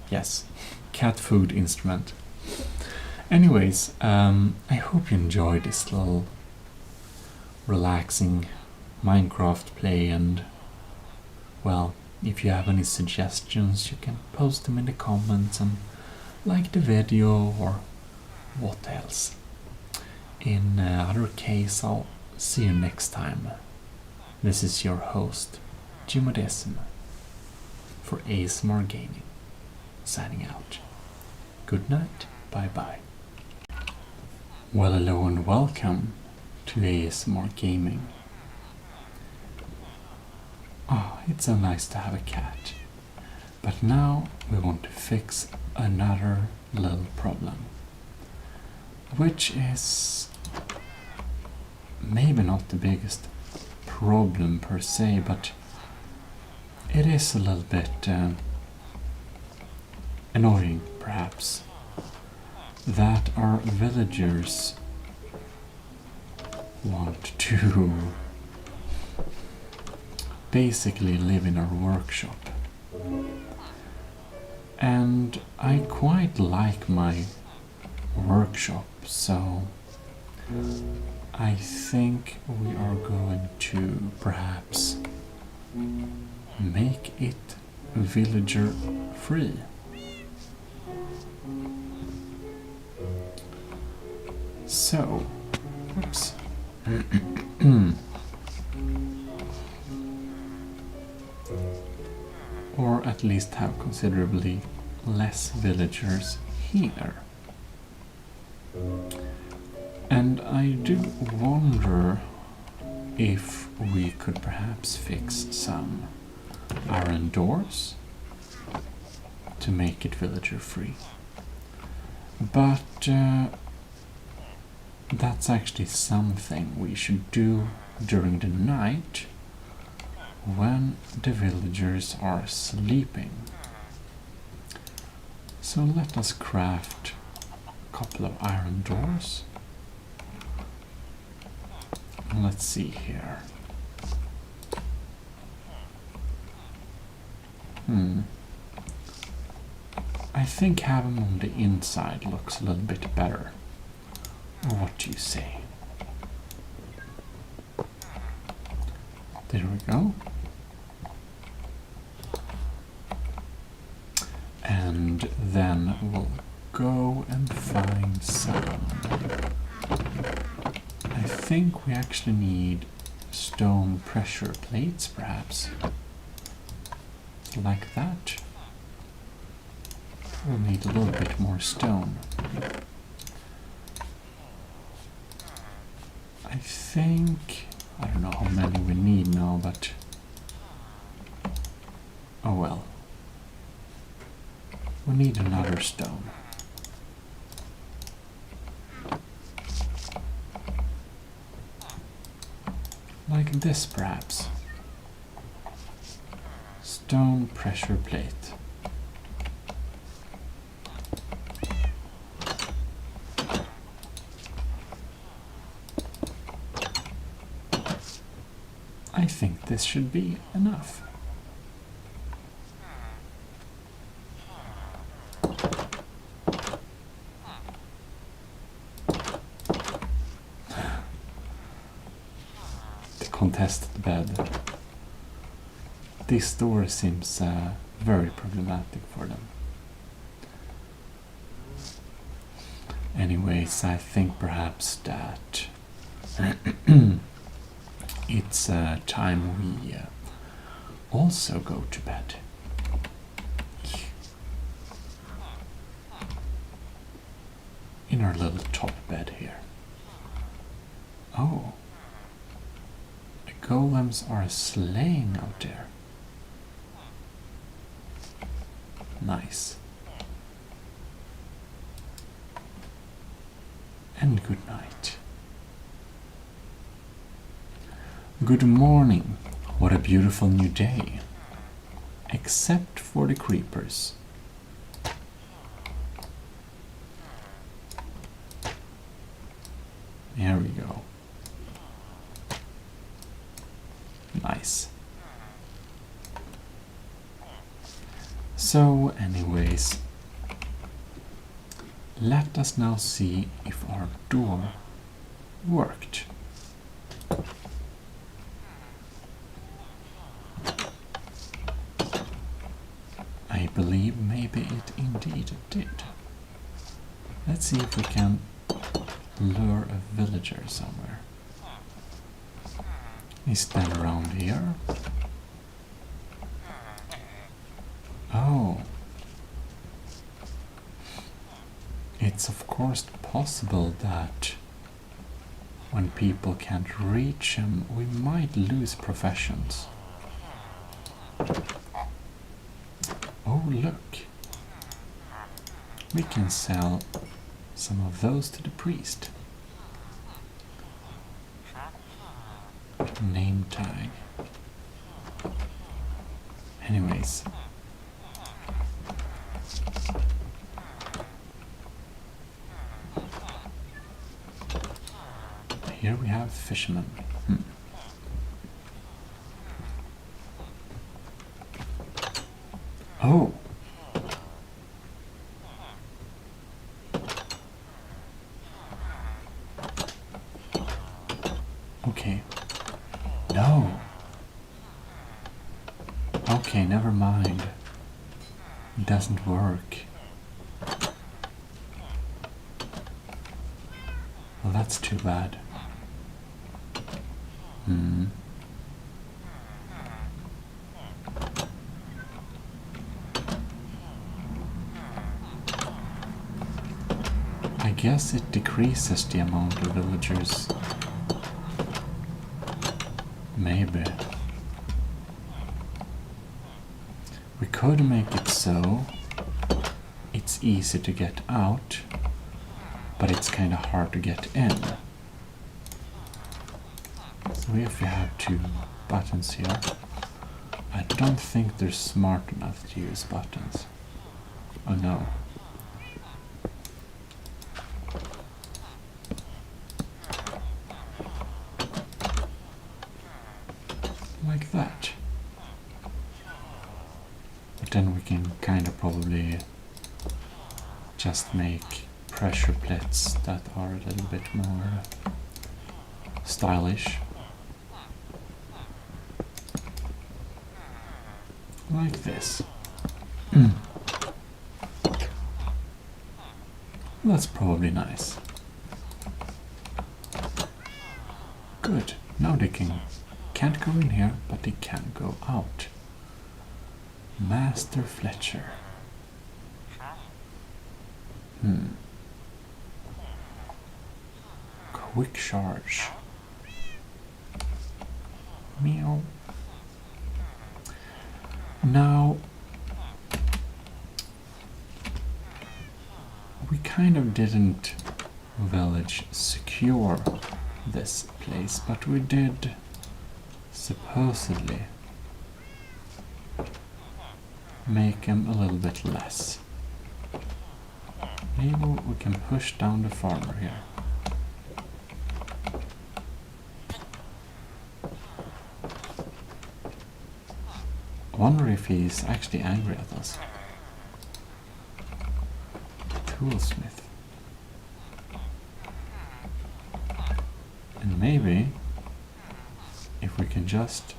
yes, cat food instrument. Anyways, I hope you enjoyed this little relaxing Minecraft play, and well, if you have any suggestions you can post them in the comments and like the video or what else. In other case, I'll see you next time. This is your host, Gmodism, for ASMR Gaming, signing out. Good night, bye bye. Well, hello and welcome to ASMR Gaming. Oh, it's so nice to have a cat. But now we want to fix another little problem, which is maybe not the biggest problem per se, but it is a little bit annoying, perhaps, that our villagers want to basically live in our workshop. And I quite like my workshop, so I think we are going to perhaps make it villager free. So, whoops. Or at least have considerably less villagers here. And I do wonder if we could perhaps fix some iron doors to make it villager free. But that's actually something we should do during the night when the villagers are sleeping. So let us craft a couple of iron doors. Let's see here. I think having them on the inside looks a little bit better. What do you say? There we go. And then we'll go and find some. I think we actually need stone pressure plates, perhaps. Like that. We'll need a little bit more stone. I think, I don't know how many we need now, but oh well. We need another stone. Like like this perhaps. Stone pressure plate. I think this should be enough. The contested bed. This door seems very problematic for them. Anyways, I think perhaps that it's time we also go to bed. In our little top bed here. Oh. The golems are slaying out there. Nice. And good night. Good morning. What a beautiful new day. Except for the creepers. There we go. Nice. So, anyways, let us now see if our door worked. I believe maybe it indeed did. Let's see if we can lure a villager somewhere. Is that around here? Oh. It's of course possible that when people can't reach them, we might lose professions. Oh, look. We can sell some of those to the priest. Name tag. Anyways. Here we have fishermen. Oh. Okay. No. Okay, never mind. It doesn't work. Well, that's too bad. I guess it decreases the amount of villagers. Maybe. We could make it so it's easy to get out, but it's kind of hard to get in. So if we have two buttons here, I don't think they're smart enough to use buttons. Oh no. Like that. But then we can kind of probably just make pressure plates that are a little bit more stylish. Like this. That's probably nice. Good. Now they can't go in here, but they can go out. Master Fletcher. Quick charge. Meow. Now, we kind of didn't village secure this place, but we did supposedly make them a little bit less. Maybe we can push down the farmer here. I wonder if he's actually angry at us. Toolsmith. And maybe if we can just...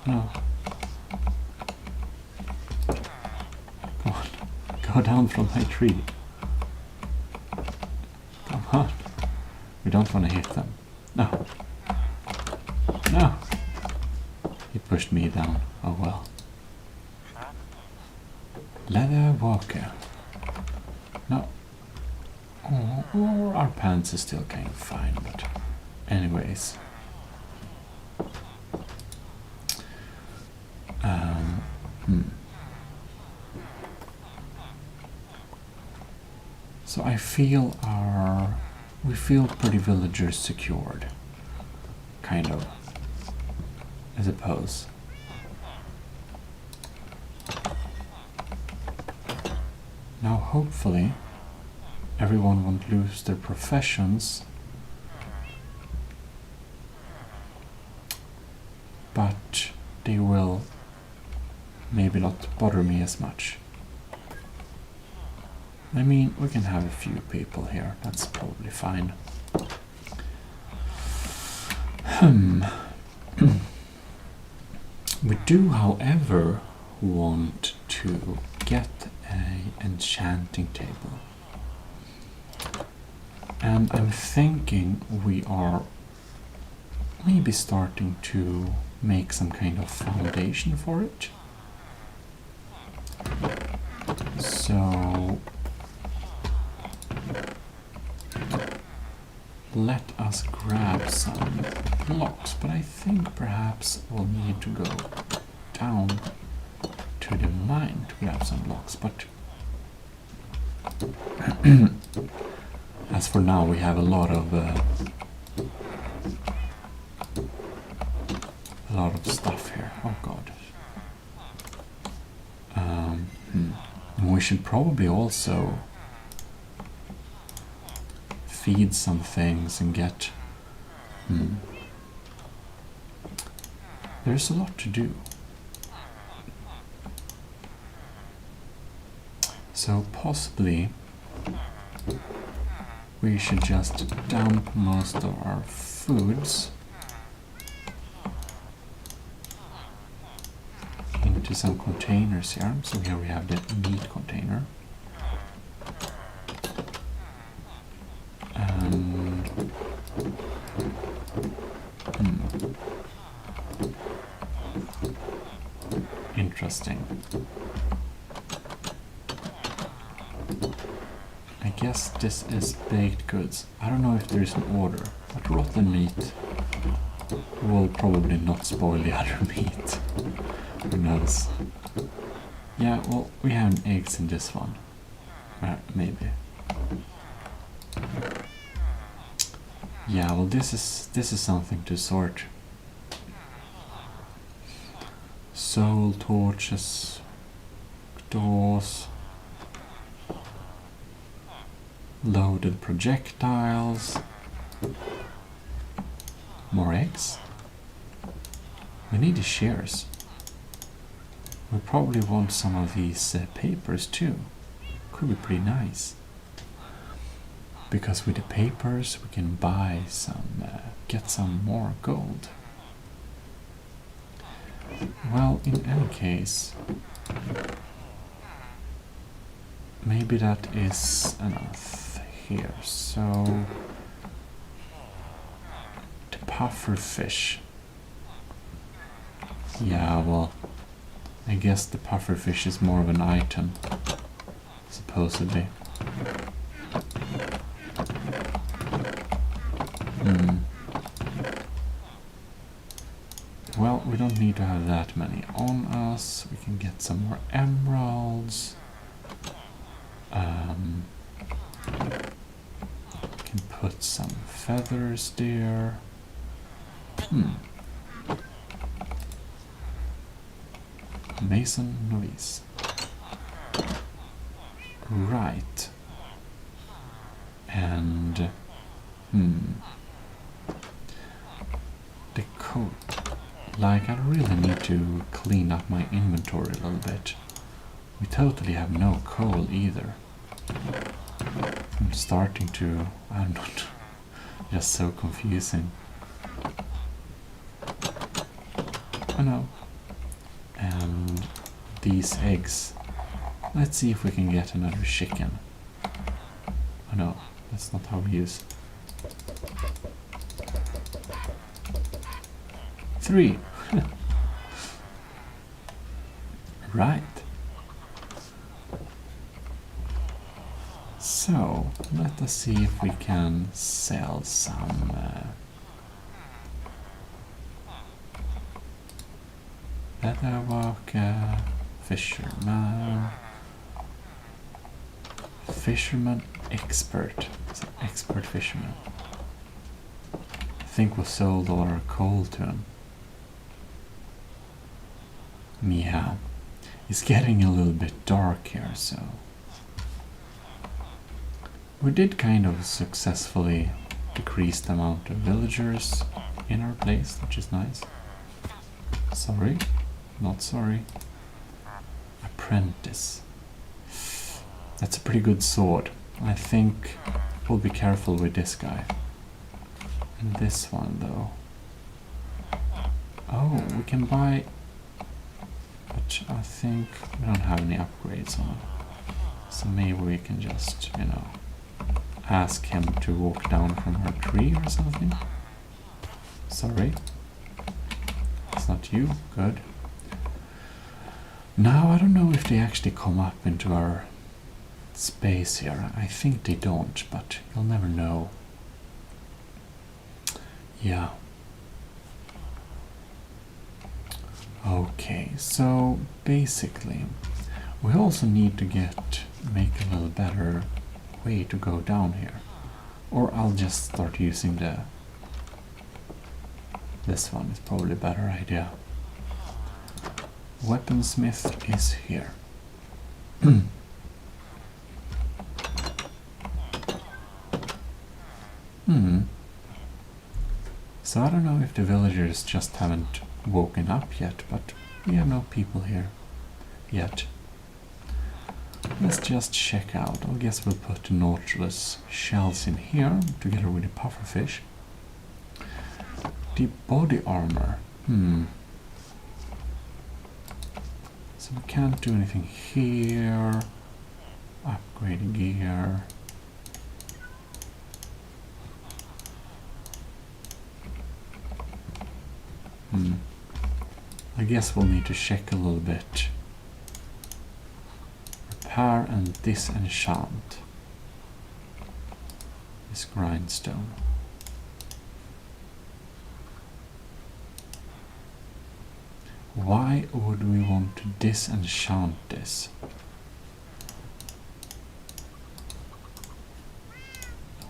No. Come on. Go down from my tree. Come on. We don't want to hit them. No. No. He pushed me down. Oh well. Leather walker. No. Oh, our pants is still kind of fine, but anyways. So I feel we feel pretty villagers secured. Kind of. I suppose. Now hopefully everyone won't lose their professions, but they will maybe not bother me as much. I mean, we can have a few people here, that's probably fine. We do, however, want to get an enchanting table. And I'm thinking we are maybe starting to make some kind of foundation for it. So let us grab some blocks, but I think perhaps we'll need to go down to the mine to grab some blocks, but as for now we have a lot of stuff here. Oh god. We should probably also feed some things and get... There's a lot to do. So possibly we should just dump most of our foods into some containers here. So here we have the meat container. Interesting. I guess this is baked goods. I don't know if there is an order, but rotten meat will probably not spoil the other meat. Who knows? Yeah, well, we have eggs in this one. Maybe. Yeah, well, this is something to sort. Soul torches, doors, loaded projectiles, more eggs. We need the shears. We probably want some of these papers too. Could be pretty nice. Because with the papers we can buy some, get some more gold. Well, in any case, maybe that is enough here. So, the puffer fish. Yeah, well, I guess the puffer fish is more of an item, supposedly. Well, we don't need to have that many on us. We can get some more emeralds. We can put some feathers there. Mason novice. Right. And the coal. Like, I really need to clean up my inventory a little bit. We totally have no coal either. I'm starting to... I'm not... just so confusing. Oh no. And these eggs. Let's see if we can get another chicken. Oh no, that's not how we use. 3. Right. So, let us see if we can sell some leatherworker, fisherman expert. It's an expert fisherman. I think we sold all our coal to him. Yeah, it's getting a little bit dark here, so we did kind of successfully decrease the amount of villagers in our place, which is nice. Sorry, not sorry. Apprentice. That's a pretty good sword. I think we'll be careful with this guy. And this one, though. Oh, we can buy... But I think we don't have any upgrades on it. So maybe we can just, you know, ask him to walk down from our tree or something. Sorry. It's not you. Good. Now, I don't know if they actually come up into our space here. I think they don't, but you'll never know. Yeah. Okay, so basically we also need to make a little better way to go down here. Or I'll just start using this one. It's probably a better idea. Weaponsmith is here. So I don't know if the villagers just haven't woken up yet, but we have no people here yet. Let's just check out. I guess we'll put the Nautilus shells in here together with the pufferfish. The body armor. So we can't do anything here. Upgrade gear. I guess we'll need to check a little bit. Repair and disenchant. This grindstone. Why would we want to disenchant this?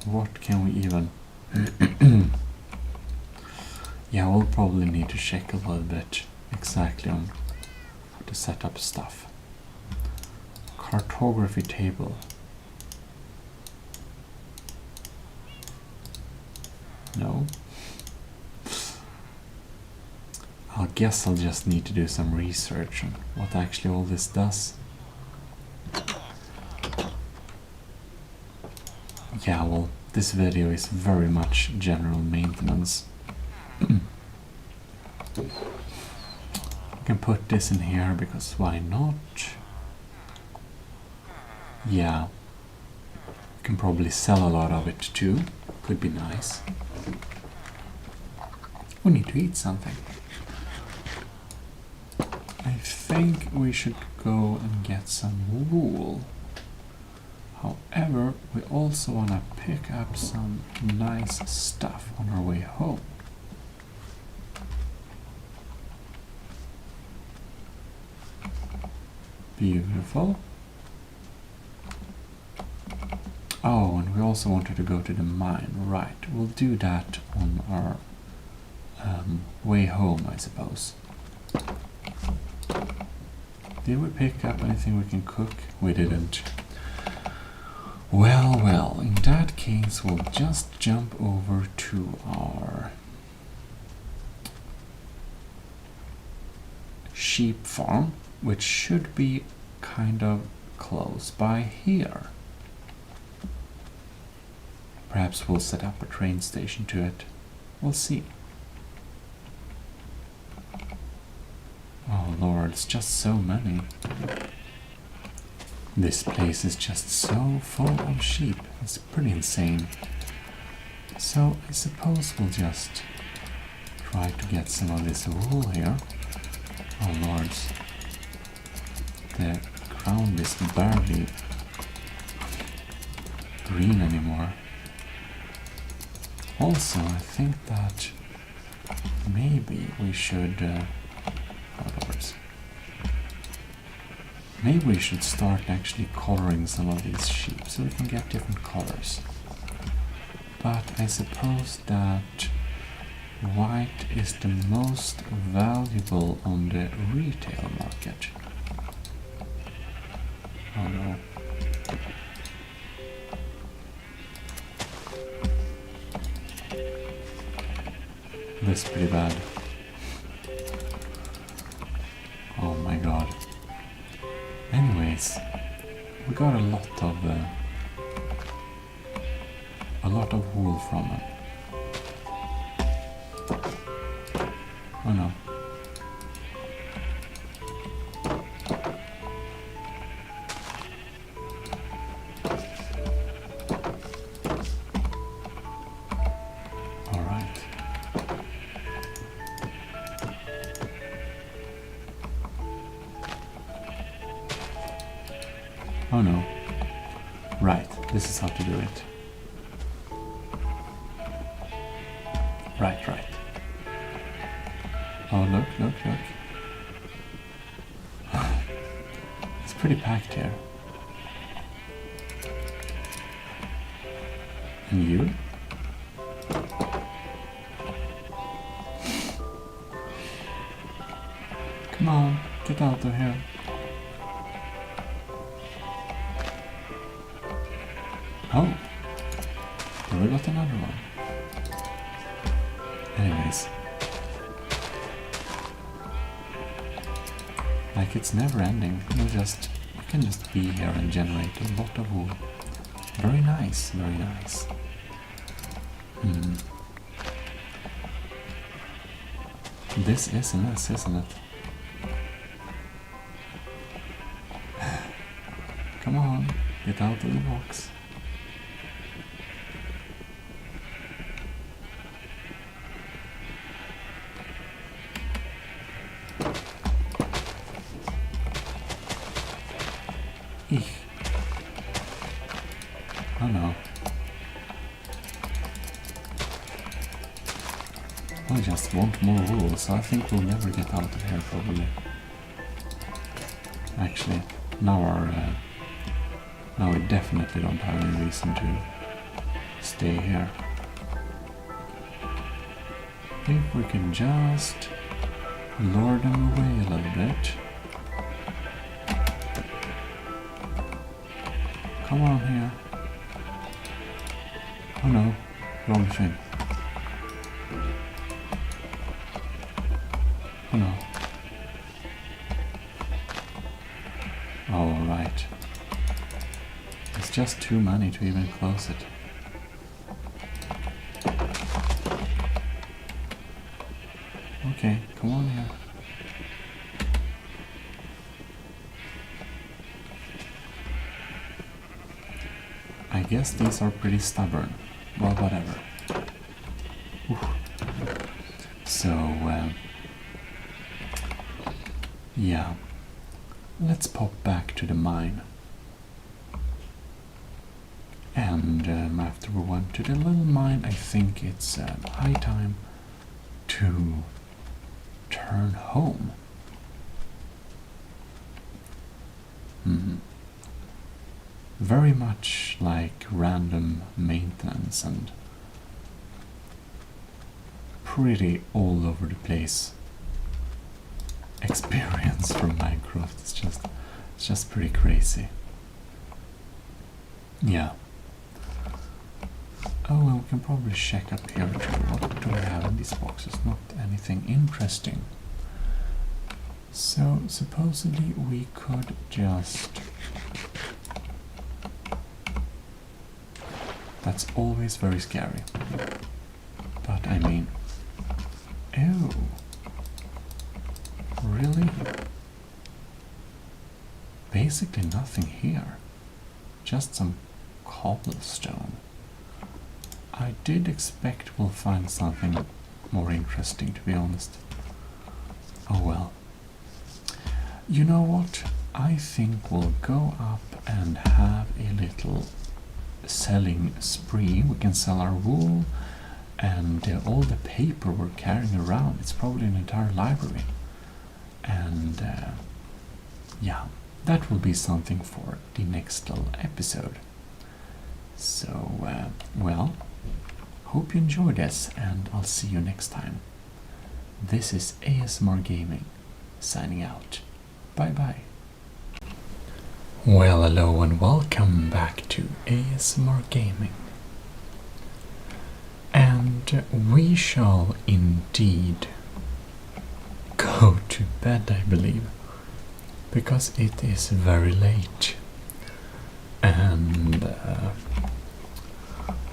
What can we even... Yeah, we'll probably need to check a little bit exactly on how to set up stuff. Cartography table. No. I guess I'll just need to do some research on what actually all this does. Yeah, well, this video is very much general maintenance. I can put this in here because why not? Yeah, I can probably sell a lot of it too. Could be nice. We need to eat something. I think we should go and get some wool. However, we also want to pick up some nice stuff on our way home. Beautiful. Oh, and we also wanted to go to the mine. Right, we'll do that on our way home, I suppose. Did we pick up anything we can cook? We didn't. Well, well, in that case we'll just jump over to our sheep farm, which should be kind of close by here. Perhaps we'll set up a train station to it. We'll see. Oh lord, it's just so many. This place is just so full of sheep. It's pretty insane. So I suppose we'll just try to get some of this wool here. Oh lords. The ground is barely green anymore. Also, I think that maybe we should... oh lords. Maybe we should start actually coloring some of these sheep so we can get different colors. But I suppose that white is the most valuable on the retail market. Oh no. This is pretty bad. Oh my god. Anyways, we got a lot of wool from it. Oh no. All right. Oh no. Right, this is how to do it. Right, right. Oh, look, look, look. It's pretty packed here. And you? Come on, get out of here. Oh, we got another one. Anyways. Like it's never ending. You can just be here and generate a lot of wool. Very nice, very nice. This is a mess, isn't it? Come on, get out of the box. Eek. Oh no. I just want more wool, so I think we'll never get out of here probably. Actually, now we definitely don't have any reason to stay here. If we can just lure them away a little bit. Come on here. Oh no, wrong thing. Oh no. Oh, right. It's just too many to even close it. Okay, come on here. I guess these are pretty stubborn. Well, whatever. Oof. So, yeah. Let's pop back to the mine. And after we went to the little mine, I think it's high time to turn home. Very much like random maintenance and pretty all over the place. experience from Minecraft. It's just pretty crazy. Yeah. Oh, well, we can probably check up here too. What do we have in these boxes? Not anything interesting. So, supposedly we could just... That's always very scary. But I mean... Ew. Really? Basically nothing here. Just some cobblestone. I did expect we'll find something more interesting, to be honest. Oh well. You know what? I think we'll go up and have a little selling spree. We can sell our wool and all the paper we're carrying around. It's probably an entire library. And yeah, that will be something for the next little episode. So, well, hope you enjoyed this, and I'll see you next time. This is ASMR Gaming, signing out. Bye bye. Well, hello and welcome back to ASMR Gaming. And we shall indeed go to bed, I believe, because it is very late. And,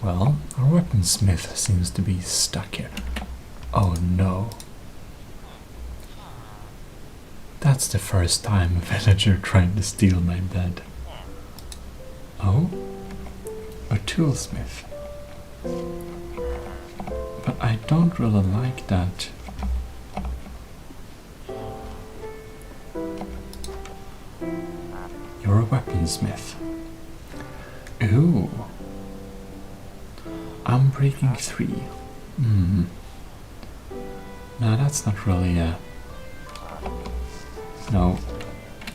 well, our weaponsmith seems to be stuck here. Oh no. That's the first time a villager tried to steal my bed. Oh? A toolsmith. But I don't really like that. You're a weaponsmith. Ooh. I'm breaking 3. No, that's not really a... No,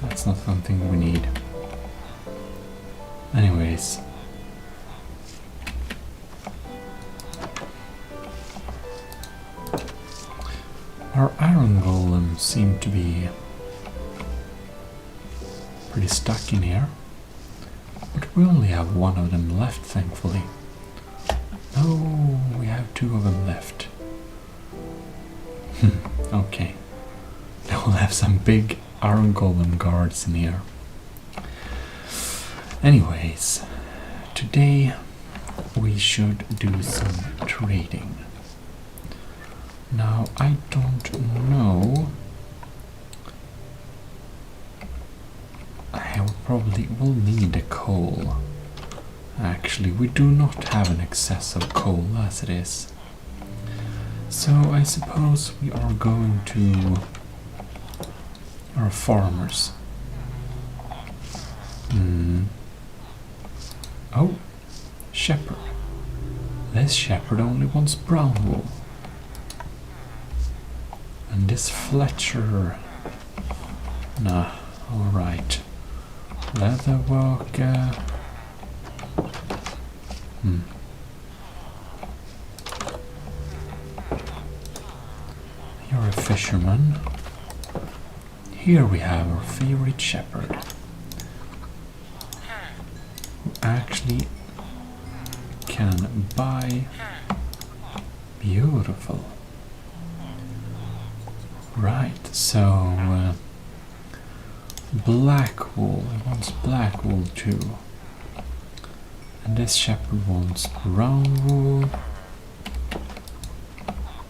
that's not something we need. Anyways. Our iron golems seem to be pretty stuck in here. But we only have one of them left, thankfully. No, we have 2 of them left. Okay. Now we'll have some big iron golem guards in here. Anyways, today we should do some trading. Now, I don't know. I probably will need a coal. Actually, we do not have an excess of coal as it is. So I suppose we are going to our farmers. Oh, shepherd. This shepherd only wants brown wool. And this Fletcher... Nah, alright. Leather worker... You're a fisherman. Here we have our favorite shepherd, who actually can buy... Beautiful. Right, so black wool. He wants black wool too. And this shepherd wants brown wool.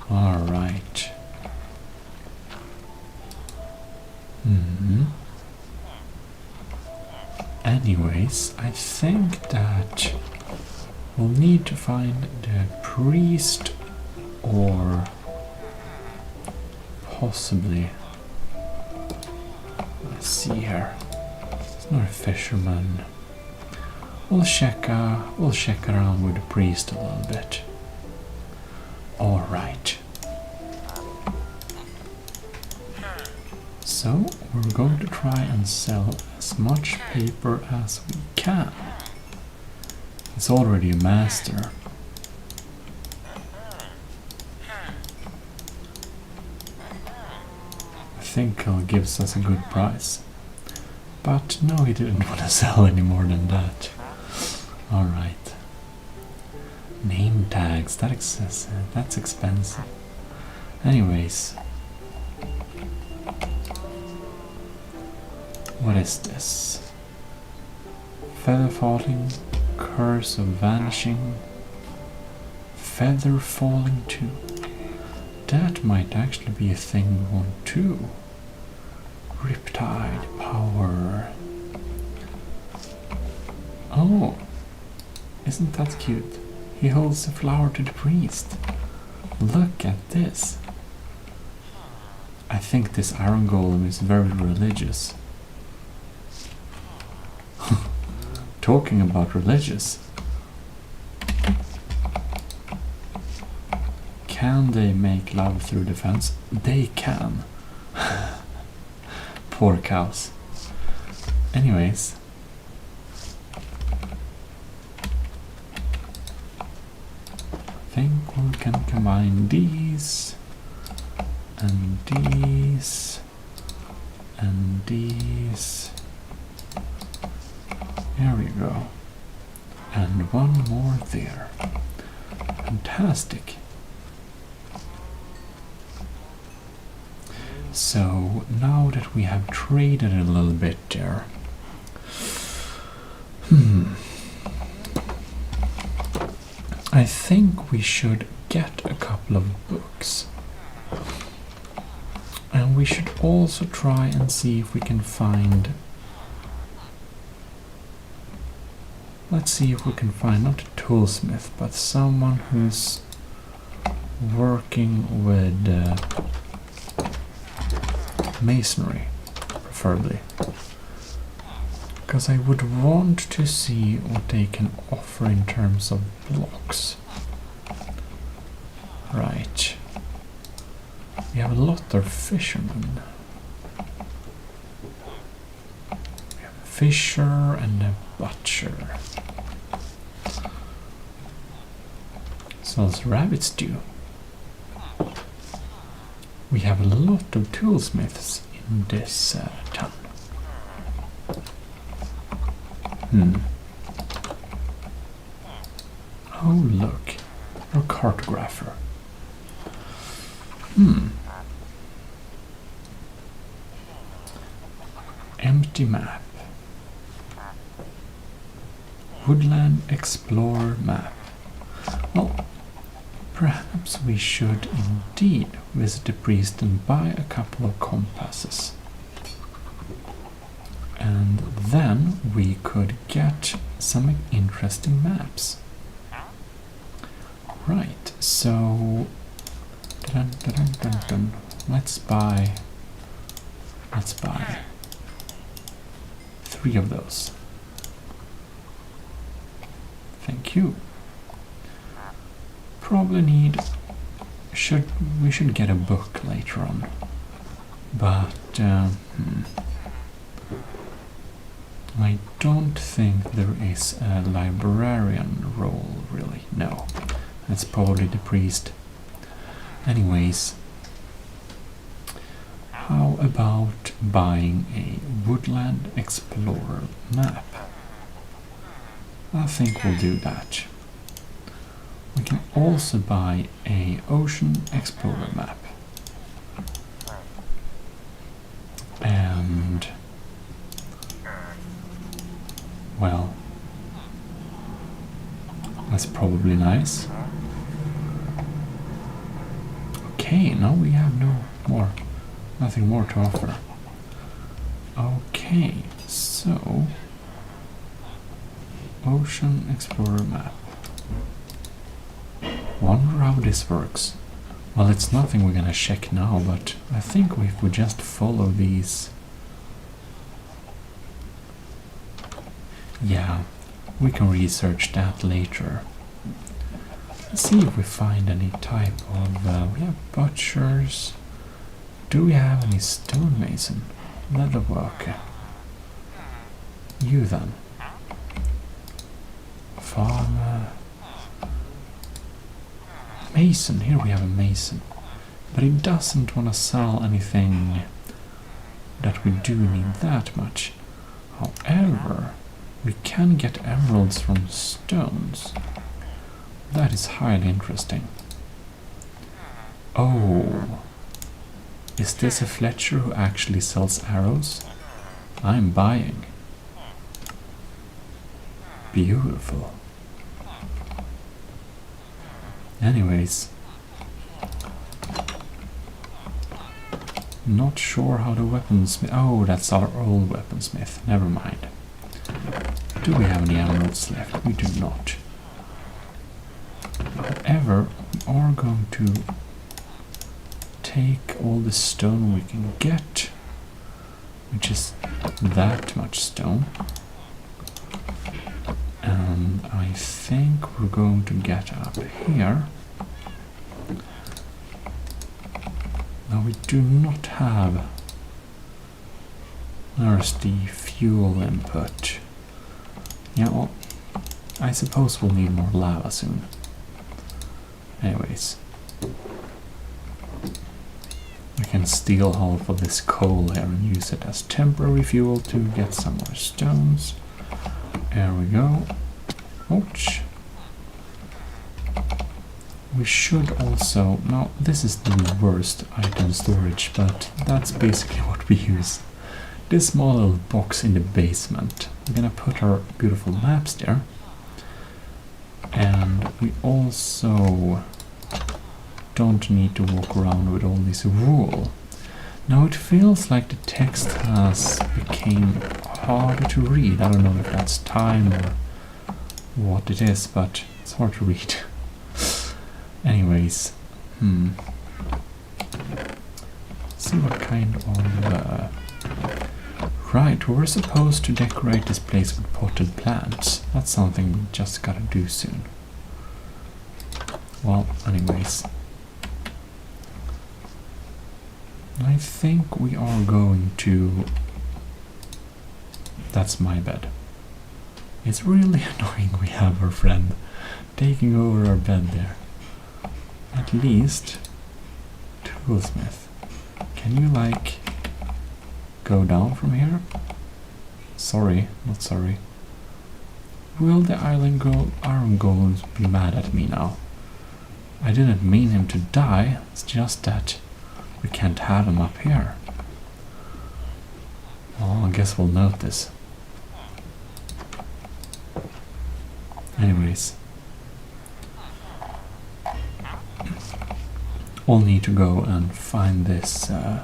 Alright. Anyways, I think that we'll need to find the priest, or possibly, let's see here, it's not a fisherman. We'll check around with the priest a little bit. Alright. So, we're going to try and sell as much paper as we can. It's already a master. think he gives us a good price. But no, he didn't want to sell any more than that. Alright. Name tags, that's expensive. Anyways. What is this? Feather falling, curse of vanishing, feather falling too. That might actually be a thing we want too. Riptide power. Oh, isn't that cute? He holds the flower to the priest. Look at this. I think this iron golem is very religious. Talking about religious. Can they make love through the fence? They can. Poor cows. Anyways. I think we can combine these and these and these. There we go. And one more there. Fantastic. So now that we have traded a little bit there, I think we should get a couple of books. And we should also try and see if we can find... Let's see if we can find not a toolsmith, but someone who's working with masonry, preferably. Because I would want to see what they can offer in terms of blocks. Right. We have a lot of fishermen. We have a fisher and a butcher. Sells rabbit stew. We have a lot of toolsmiths in this town. Oh look, a cartographer. Empty map. Woodland Explorer map. Well, perhaps we should indeed visit the priest and buy a couple of compasses. And then we could get some interesting maps. Right, so let's buy 3 of those. Thank you. Probably need we should get a book later on, but I don't think there is a librarian role really. No, that's probably the priest. Anyways, how about buying a Woodland Explorer map? I think we'll do that. We can also buy a Ocean Explorer map. And, well, that's probably nice. Okay, now we have nothing more to offer. Okay, so Ocean Explorer map. Wonder how this works. Well, it's nothing we're gonna check now, but I think if we just follow these... Yeah, we can research that later. Let's see if we find any type of... we have butchers. Do we have any stonemason? Leatherworker. You then. Farmer. Mason. Here we have a mason. But he doesn't want to sell anything that we do need that much. However, we can get emeralds from stones. That is highly interesting. Oh, is this a Fletcher who actually sells arrows? I'm buying. Beautiful. Anyways, not sure how the weaponsmith... Oh, that's our old weaponsmith. Never mind. Do we have any emeralds left? We do not. However, we are going to take all the stone we can get, which is that much stone. And I think we're going to get up here. Now we do not have... There's the fuel input. Yeah, well, I suppose we'll need more lava soon. Anyways. We can steal half of this coal here and use it as temporary fuel to get some more stones. There we go. Ouch. We should also... Now, this is the worst item storage, but that's basically what we use. This small little box in the basement. We're gonna put our beautiful maps there. And we also don't need to walk around with all this wool. Now it feels like the text has become harder to read. I don't know if that's time or what it is, but it's hard to read. Anyways, see what kind of... Right, we're supposed to decorate this place with potted plants. That's something we just gotta do soon. Well, anyways. I think we are going to... That's my bed. It's really annoying we have our friend taking over our bed there. At least, toolsmith. Can you, like, go down from here? Sorry, not sorry. Will the iron golems be mad at me now? I didn't mean him to die, it's just that we can't have him up here. Well, I guess we'll note this. Anyways. We'll need to go and find this... I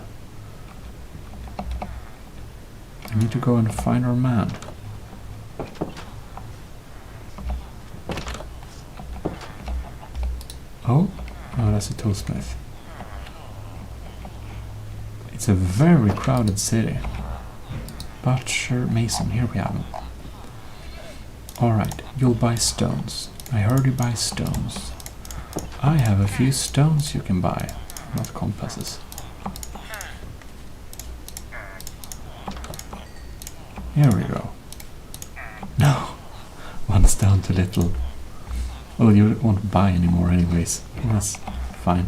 need to go and find our man. Oh, no, that's a toolsmith. It's a very crowded city. Butcher, mason, here we have him. Alright, you'll buy stones. I heard you buy stones. I have a few stones you can buy, not compasses. Here we go. No, one's down too little. Well, you won't buy anymore anyways. That's fine.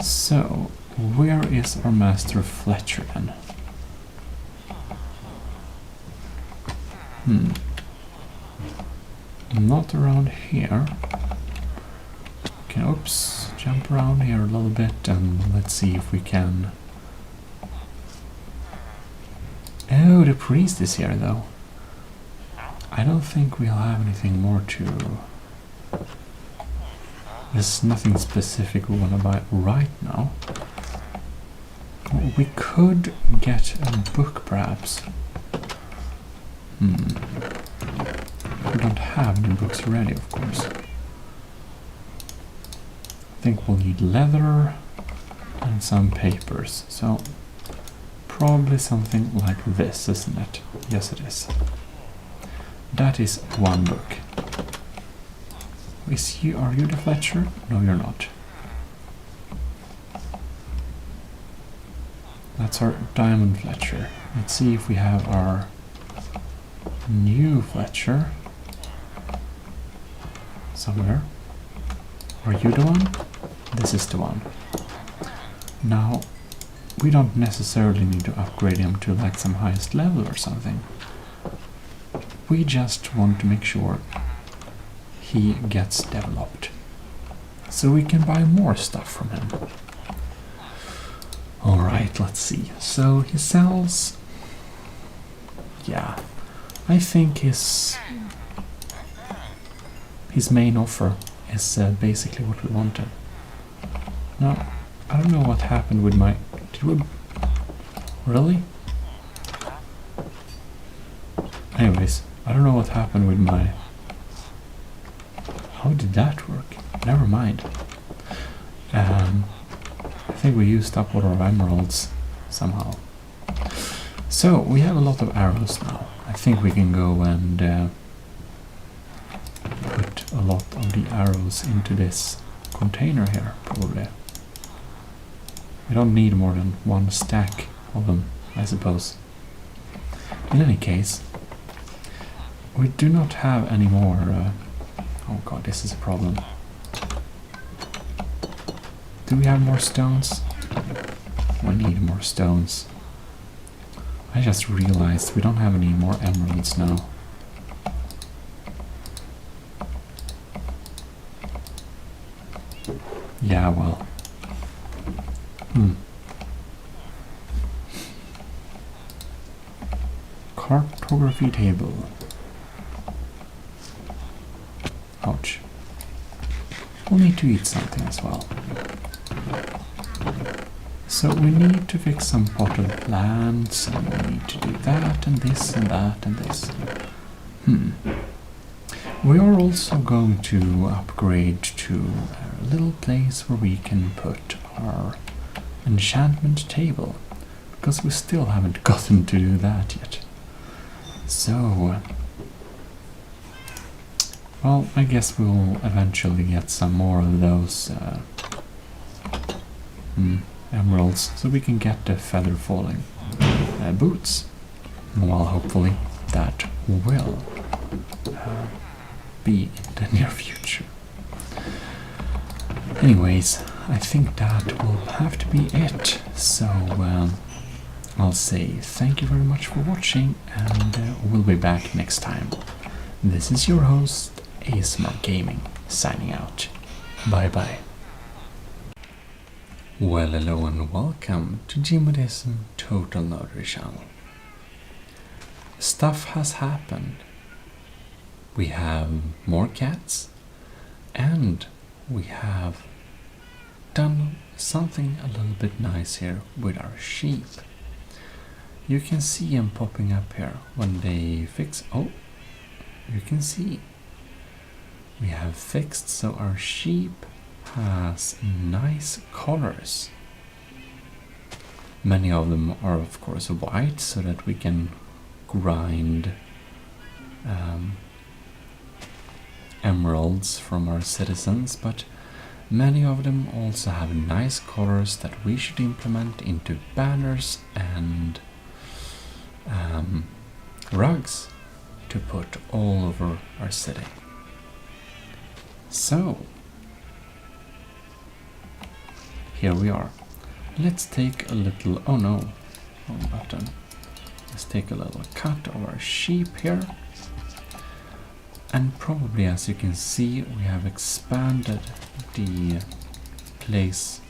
So, where is our master Fletcher then? Not around here. Okay, oops, jump around here a little bit and let's see if we can... Oh, the priest is here though. I don't think we'll have anything more to... There's nothing specific we want to buy right now. Well, we could get a book perhaps. We don't have any books ready, of course. I think we'll need leather and some papers. So probably something like this, isn't it? Yes, it is. That is one book. Are you the Fletcher? No, you're not. That's our diamond Fletcher. Let's see if we have our new Fletcher somewhere. Are you the one? This is the one. Now, we don't necessarily need to upgrade him to like some highest level or something. We just want to make sure he gets developed, so we can buy more stuff from him. Alright, let's see. So he sells... Yeah, I think his main offer is basically what we wanted. Now, I don't know what happened with my... Did we... Really? Anyways, I don't know what happened with my... How did that work? Never mind. I think we used up all our emeralds somehow. So, we have a lot of arrows now. I think we can go and put a lot of the arrows into this container here, probably. We don't need more than one stack of them, I suppose. In any case, we do not have any more... oh god, this is a problem. Do we have more stones? We need more stones. I just realized we don't have any more emeralds now. Yeah, well. Cartography table. Ouch. We'll need to eat something as well. So we need to fix some potted plants, and we need to do that, and this, and that, and this. We are also going to upgrade to a little place where we can put our enchantment table, because we still haven't gotten to do that yet. So, well, I guess we'll eventually get some more of those emeralds, so we can get the feather falling boots. Well, hopefully that will be in the near future. Anyways, I think that will have to be it. So I'll say thank you very much for watching, and we'll be back next time. This is your host, ASMR Gaming, signing out. Bye bye. Well, hello and welcome to Gmodism Total Nerdery channel. Stuff has happened. We have more cats, and we have done something a little bit nice here with our sheep. You can see them popping up here when they fix. Oh, you can see we have fixed so our sheep has nice colors. Many of them are of course white, so that we can grind emeralds from our citizens, but many of them also have nice colors that we should implement into banners and rugs to put all over our city. So here we are. Let's take a little, oh no, wrong button. Let's take a little cut of our sheep here. And probably, as you can see, we have expanded the place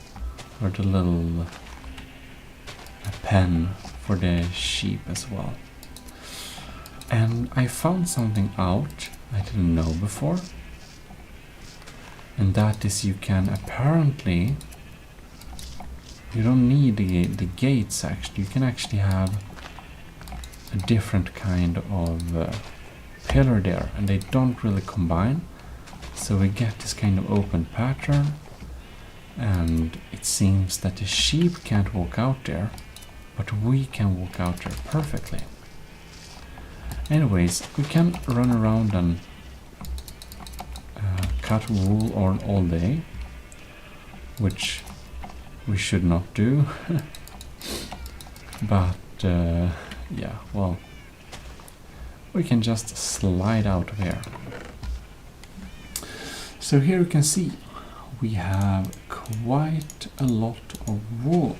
for the little pen for the sheep as well. And I found something out I didn't know before. And that is, you can apparently, you don't need the gates actually, you can actually have a different kind of pillar there, and they don't really combine, so we get this kind of open pattern, and it seems that the sheep can't walk out there, but we can walk out there perfectly. Anyways, we can run around and cut wool all day, which we should not do. But yeah, well, we can just slide out of here. So here you can see we have quite a lot of wool.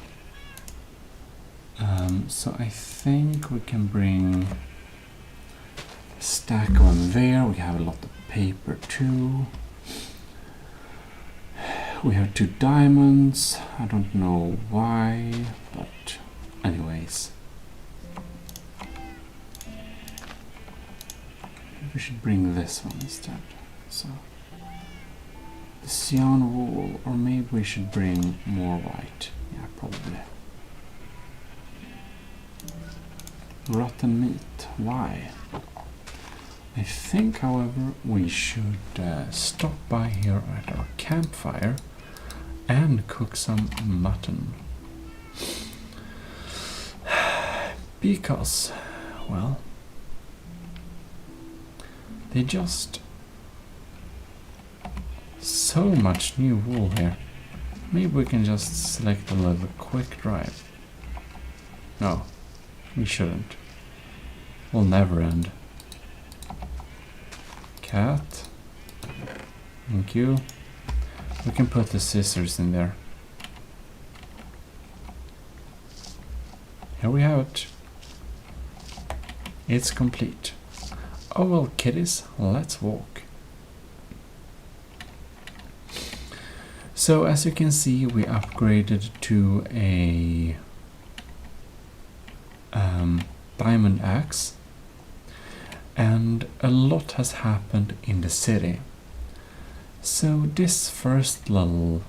So I think we can bring a stack of them there. We have a lot of paper too. We have 2 diamonds. I don't know why, but anyways. We should bring this one instead. So the cyan wool, or maybe we should bring more white. Yeah, probably. Rotten meat. Why? I think, however, we should stop by here at our campfire and cook some mutton. Because, well, they just so much new wool here. Maybe we can just select a little quick drive. No, we shouldn't. We'll never end. Cat. Thank you. We can put the scissors in there. Here we have it. It's complete. Oh well, kiddies, let's walk. So as you can see, we upgraded to a diamond axe, and a lot has happened in the city. So this little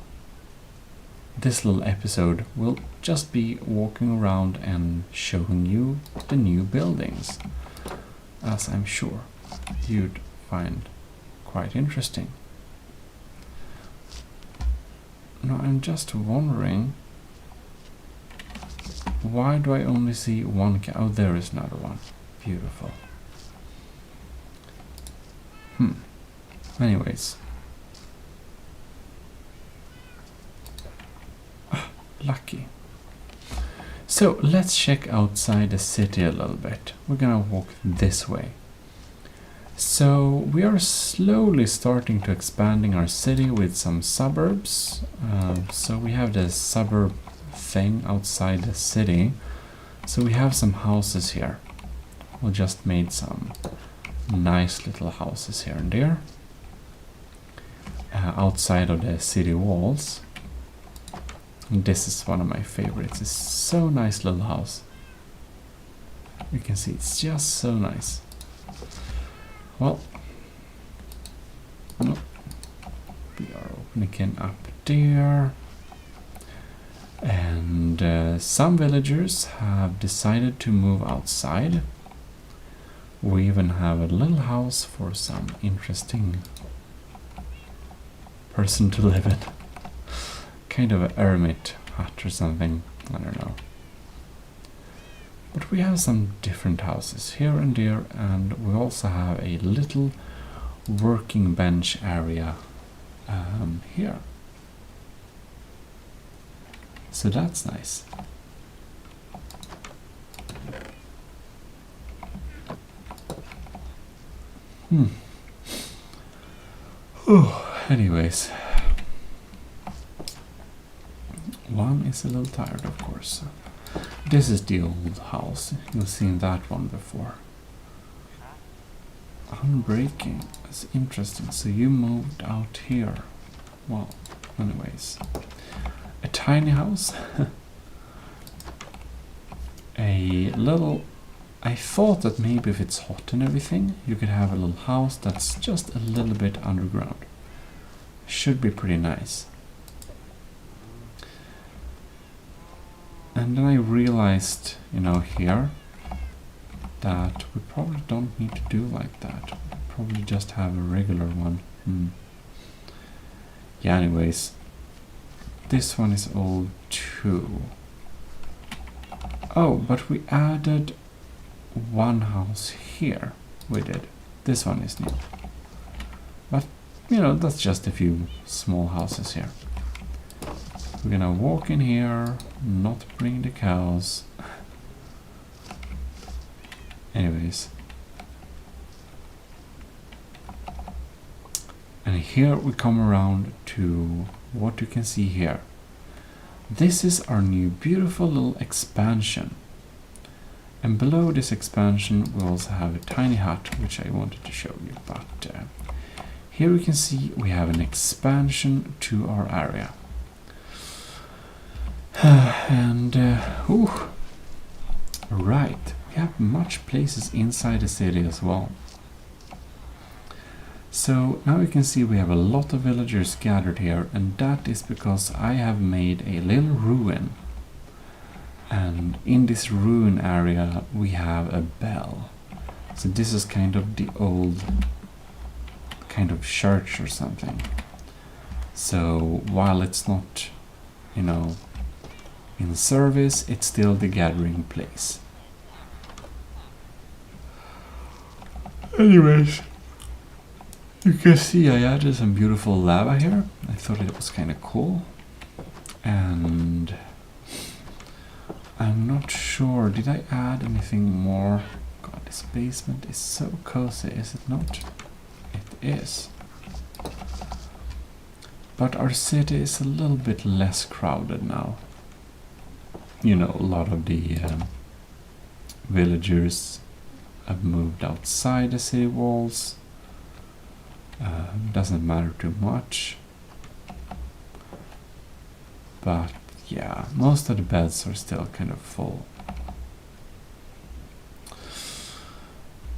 episode will just be walking around and showing you the new buildings, as I'm sure you'd find quite interesting. Now I'm just wondering, why do I only see one cat? Oh, there is another one. Beautiful. Anyways. Lucky. So let's check outside the city a little bit. We're gonna walk this way. So we are slowly starting to expanding our city with some suburbs. So we have the suburb thing outside the city. So we have some houses here. We just made some nice little houses here and there. Outside of the city walls. And this is one of my favorites. It's so nice little house. You can see it's just so nice. Well, no. We are opening up there. And some villagers have decided to move outside. We even have a little house for some interesting person to live in. Kind of a hermit hut or something, I don't know. But we have some different houses here and there, and we also have a little working bench area here. So that's nice. Anyways. One is a little tired, of course. This is the old house. You've seen that one before. Unbreaking. That's interesting. So you moved out here. Well, anyways. A tiny house. A little... I thought that maybe if it's hot and everything, you could have a little house that's just a little bit underground. Should be pretty nice. And then I realized, here, that we probably don't need to do like that. We probably just have a regular one. Yeah, anyways. This one is old too. Oh, but we added one house here. We did. This one is new. But, that's just a few small houses here. We're gonna walk in here, not bring the cows. Anyways. And here we come around to what you can see here. this is our new beautiful little expansion. And below this expansion we also have a tiny hut, which I wanted to show you. But here we can see we have an expansion to our area. And right, we have much places inside the city as well. So now you can see we have a lot of villagers gathered here, and that is because I have made a little ruin. And in this ruin area we have a bell. So this is kind of the old kind of church or something. So while it's not, you know, in service, it's still the gathering place. Anyways, you can see I added some beautiful lava here. I thought it was kind of cool. And I'm not sure, did I add anything more? God, this basement is so cozy, is it not? It is. But our city is a little bit less crowded now. You know, a lot of the villagers have moved outside the city walls. Doesn't matter too much. But yeah, most of the beds are still kind of full.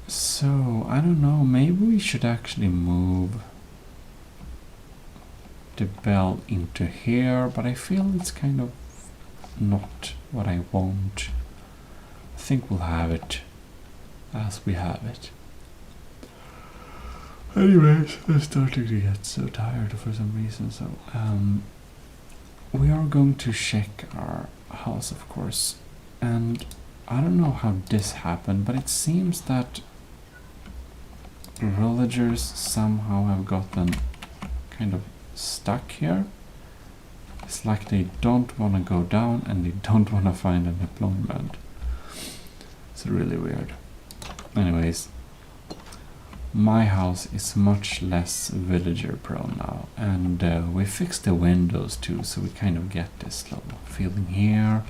So, I don't know, maybe we should actually move the bell into here, but I feel it's kind of not what I want. I think we'll have it as we have it. Anyways, I'm starting to get so tired for some reason, so we are going to check our house, of course, and I don't know how this happened, but it seems that villagers somehow have gotten kind of stuck here. It's like they don't want to go down and they don't want to find an employment. It's really weird. Anyways, my house is much less villager prone now, and we fixed the windows too, so we kind of get this little feeling here.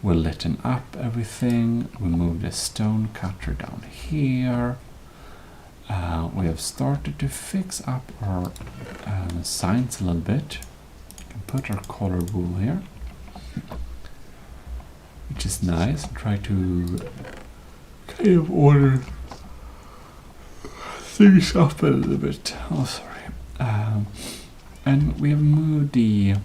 We lighten up everything. We moved the stone cutter down here. We have started to fix up our signs a little bit. We can put our color wool here, which is nice. Try to kind of order things up a little bit. Oh, sorry. And we have moved the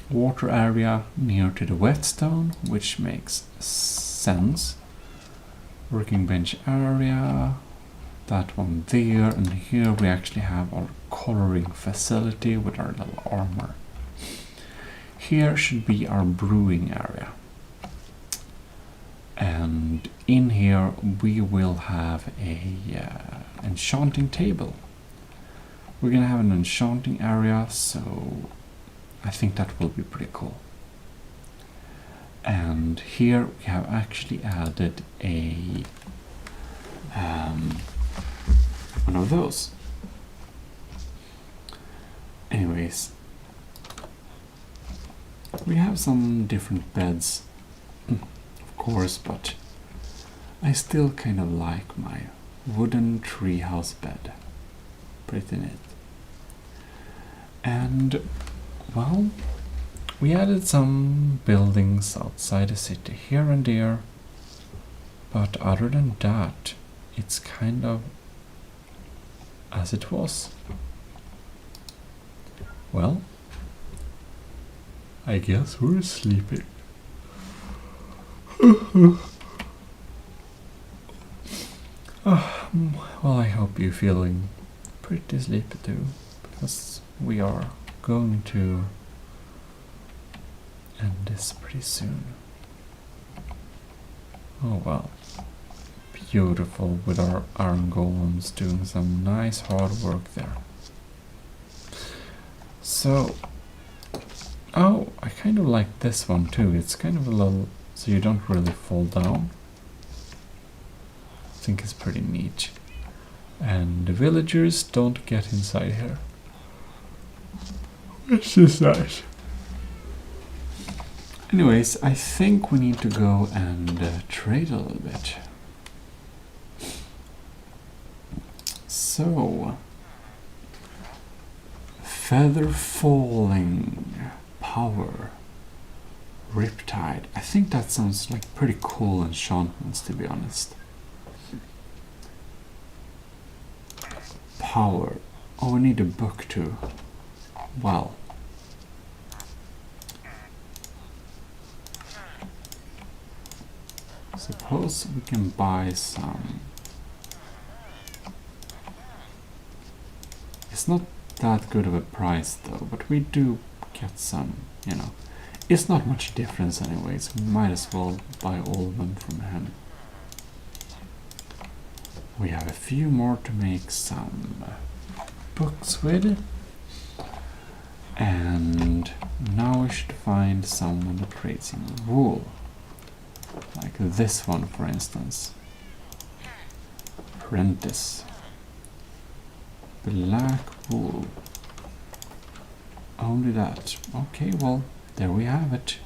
water area near to the whetstone, which makes sense. Working bench area, that one there, and here we actually have our coloring facility with our little armor. Here should be our brewing area. And in here we will have a enchanting table. We're gonna have an enchanting area, so I think that will be pretty cool. And here we have actually added a one of those. Anyways, we have some different beds, of course, but I still kind of like my wooden treehouse bed. Pretty neat. And, well, we added some buildings outside the city here and there, but other than that, it's kind of as it was. Well, I guess we're sleeping. Well, I hope you're feeling pretty sleepy too, because we are going to end this pretty soon. Oh well. Beautiful with our iron golems doing some nice hard work there. So, oh, I kind of like this one too. It's kind of a little, so you don't really fall down. I think it's pretty neat. And the villagers don't get inside here. It's just nice. Anyways, I think we need to go and trade a little bit. So, feather falling, power, riptide. I think that sounds like pretty cool enchantments, to be honest. Power. Oh, we need a book too. Well. Suppose we can buy some. It's not that good of a price though, but we do get some, you know. It's not much difference anyways, we might as well buy all of them from him. We have a few more to make some books with. And now we should find someone that trades in wool. Like this one, for instance. Apprentice. Black wool. Only that. Okay, well, there we have it.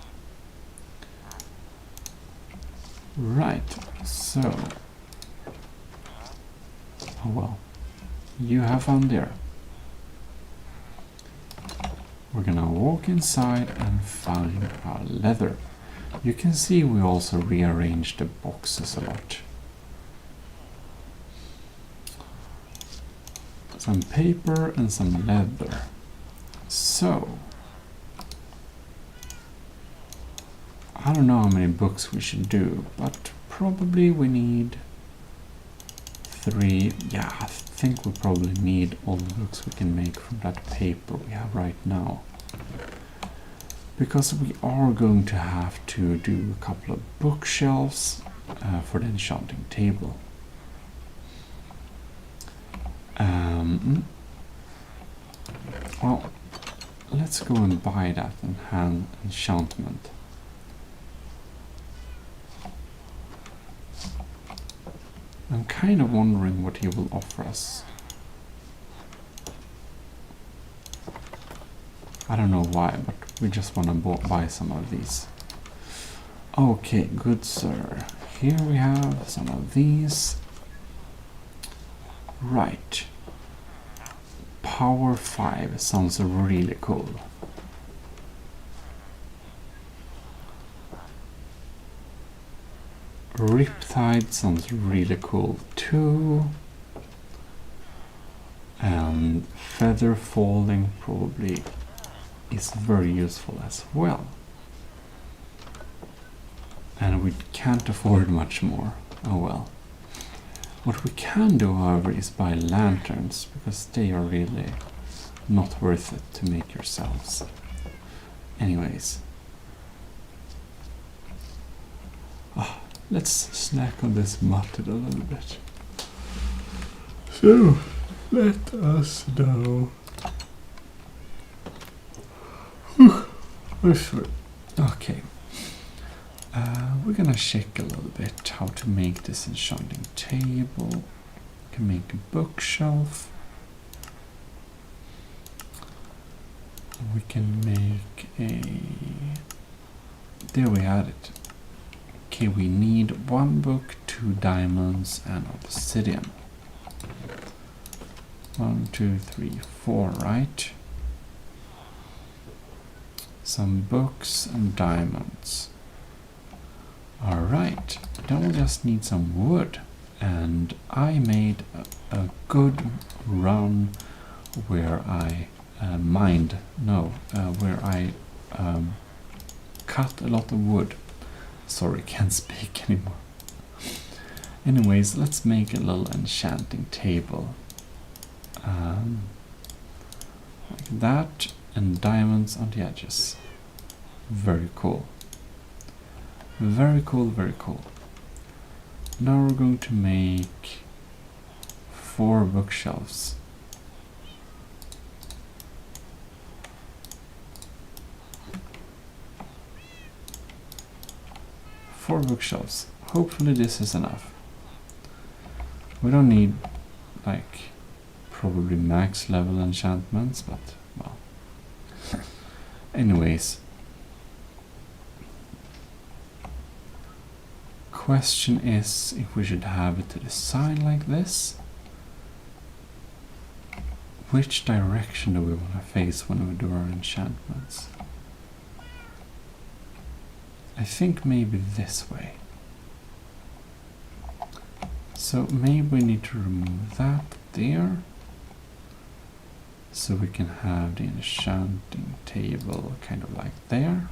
Right, so. Oh well. You have fun there. We're gonna walk inside and find our leather. You can see we also rearranged the boxes a lot. Some paper and some leather. So, I don't know how many books we should do, but probably we need 3. Yeah, I think we probably need all the books we can make from that paper we have right now. Because we are going to have to do a couple of bookshelves for the enchanting table. Well, let's go and buy that enchantment. I'm kind of wondering what he will offer us. I don't know why, but we just want to buy some of these. Okay, good sir. Here we have some of these. Right. Power 5 sounds really cool. Riptide sounds really cool too. And feather falling probably is very useful as well. And we can't afford much more. Oh well. What we can do, however, is buy lanterns, because they are really not worth it to make yourselves. Anyways. Let's snack on this mutton a little bit. So, let us know. Okay. We're gonna check a little bit how to make this enchanting table. We can make a bookshelf. We can make a... There we had it. Okay, we need 1 book, 2 diamonds, and obsidian. 1, 2, 3, 4, right? Some books and diamonds. Alright, then we just need some wood. And I made a good run where I where I cut a lot of wood. Sorry, can't speak anymore. Anyways, let's make a little enchanting table. Like that, and diamonds on the edges. Very cool. Very cool, very cool. Now we're going to make 4 bookshelves. Four bookshelves. Hopefully this is enough. We don't need, like, probably max level enchantments, but, well. Anyways. question is if we should have it to the side like this. Which direction do we want to face when we do our enchantments? I think maybe this way. So maybe we need to remove that there. So we can have the enchanting table kind of like there.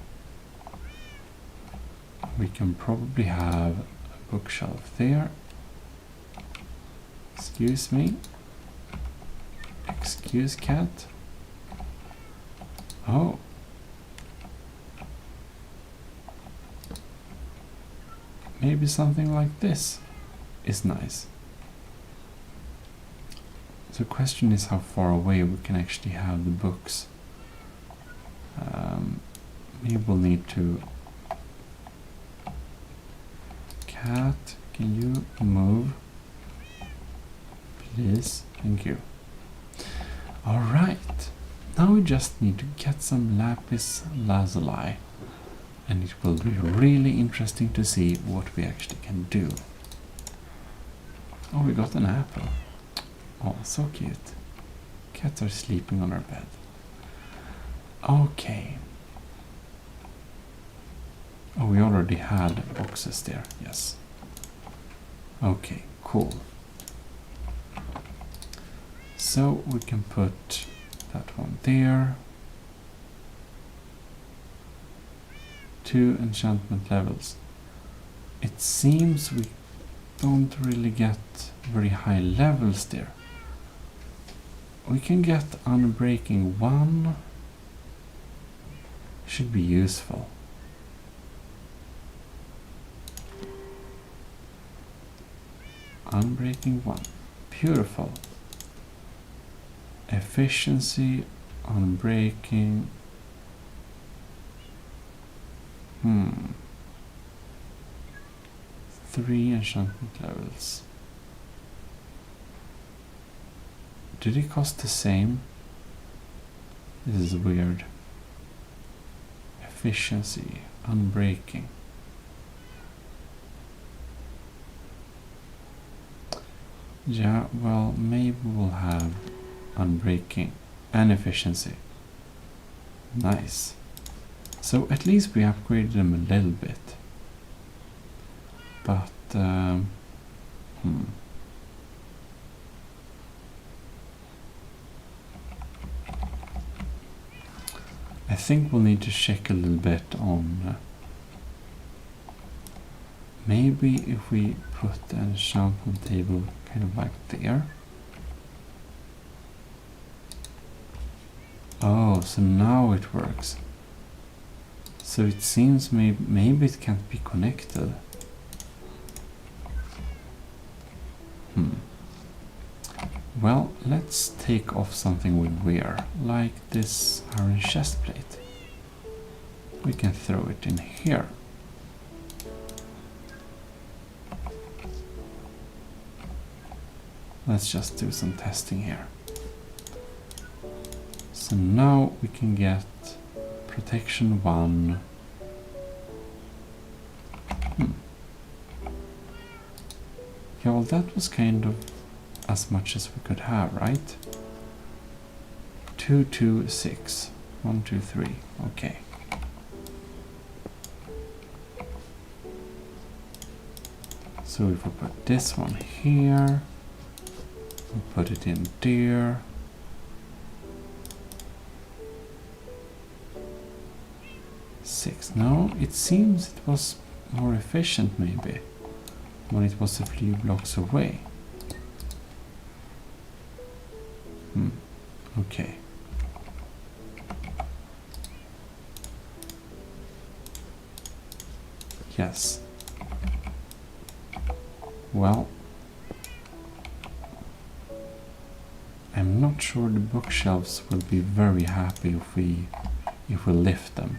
We can probably have a bookshelf there. Excuse me. Excuse cat. Oh. Maybe something like this is nice. The question is how far away we can actually have the books. Maybe we'll need to... Cat, can you move? Please, thank you. Alright, now we just need to get some lapis lazuli, and it will be really interesting to see what we actually can do. Oh, we got an apple. Oh, so cute. Cats are sleeping on our bed. Okay. Oh, we already had boxes there, yes. Okay, cool. So we can put that one there. 2 enchantment levels. It seems we don't really get very high levels there. We can get Unbreaking 1. Should be useful. Unbreaking 1. Beautiful. Efficiency, Unbreaking. 3 enchantment levels. Did it cost the same? This is weird. Efficiency, Unbreaking. Yeah, well, maybe we'll have Unbreaking and Efficiency. Nice. So at least we upgraded them a little bit. But, I think we'll need to check a little bit on maybe if we put the enchantment table kind of like there. Oh, so now it works. So it seems maybe it can't be connected. Well, let's take off something we wear, like this iron chest plate. We can throw it in here. Let's just do some testing here. So now we can get protection 1. Yeah, well, that was kind of as much as we could have, right? 2, 2, 6. 1, 2, 3. Okay. So if we put this one here, we put it in there. Six. No, it seems it was more efficient maybe when it was a few blocks away. Okay. Yes. Well, I'm not sure the bookshelves will be very happy if we lift them.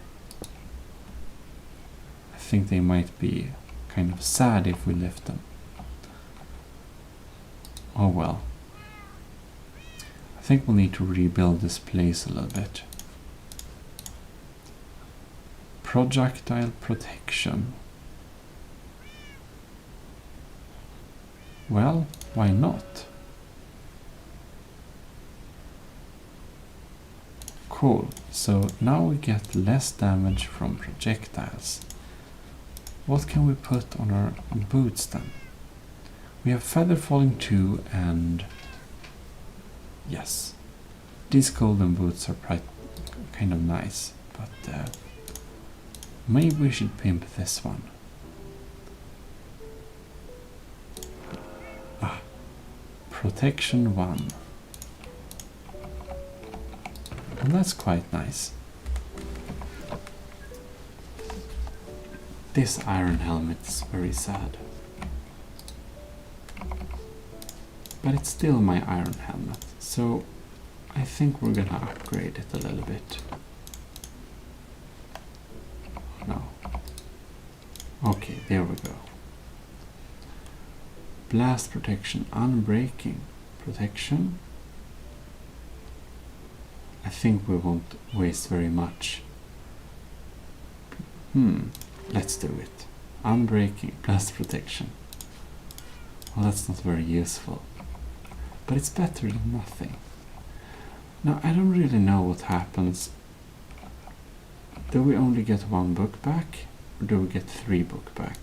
I think they might be kind of sad if we lift them. Oh well. I think we'll need to rebuild this place a little bit. Projectile protection. Well, why not? Cool, so now we get less damage from projectiles. What can we put on our boots then? We have feather falling 2 and... yes. These golden boots are kind of nice, but maybe we should pimp this one. Protection 1. And that's quite nice. This iron helmet is very sad. But it's still my iron helmet, so I think we're gonna upgrade it a little bit. No. Okay, there we go. Blast protection, unbreaking protection. I think we won't waste very much. Let's do it. Unbreaking, blast protection. Well, that's not very useful. But it's better than nothing. Now, I don't really know what happens. Do we only get 1 book back? Or do we get 3 book back?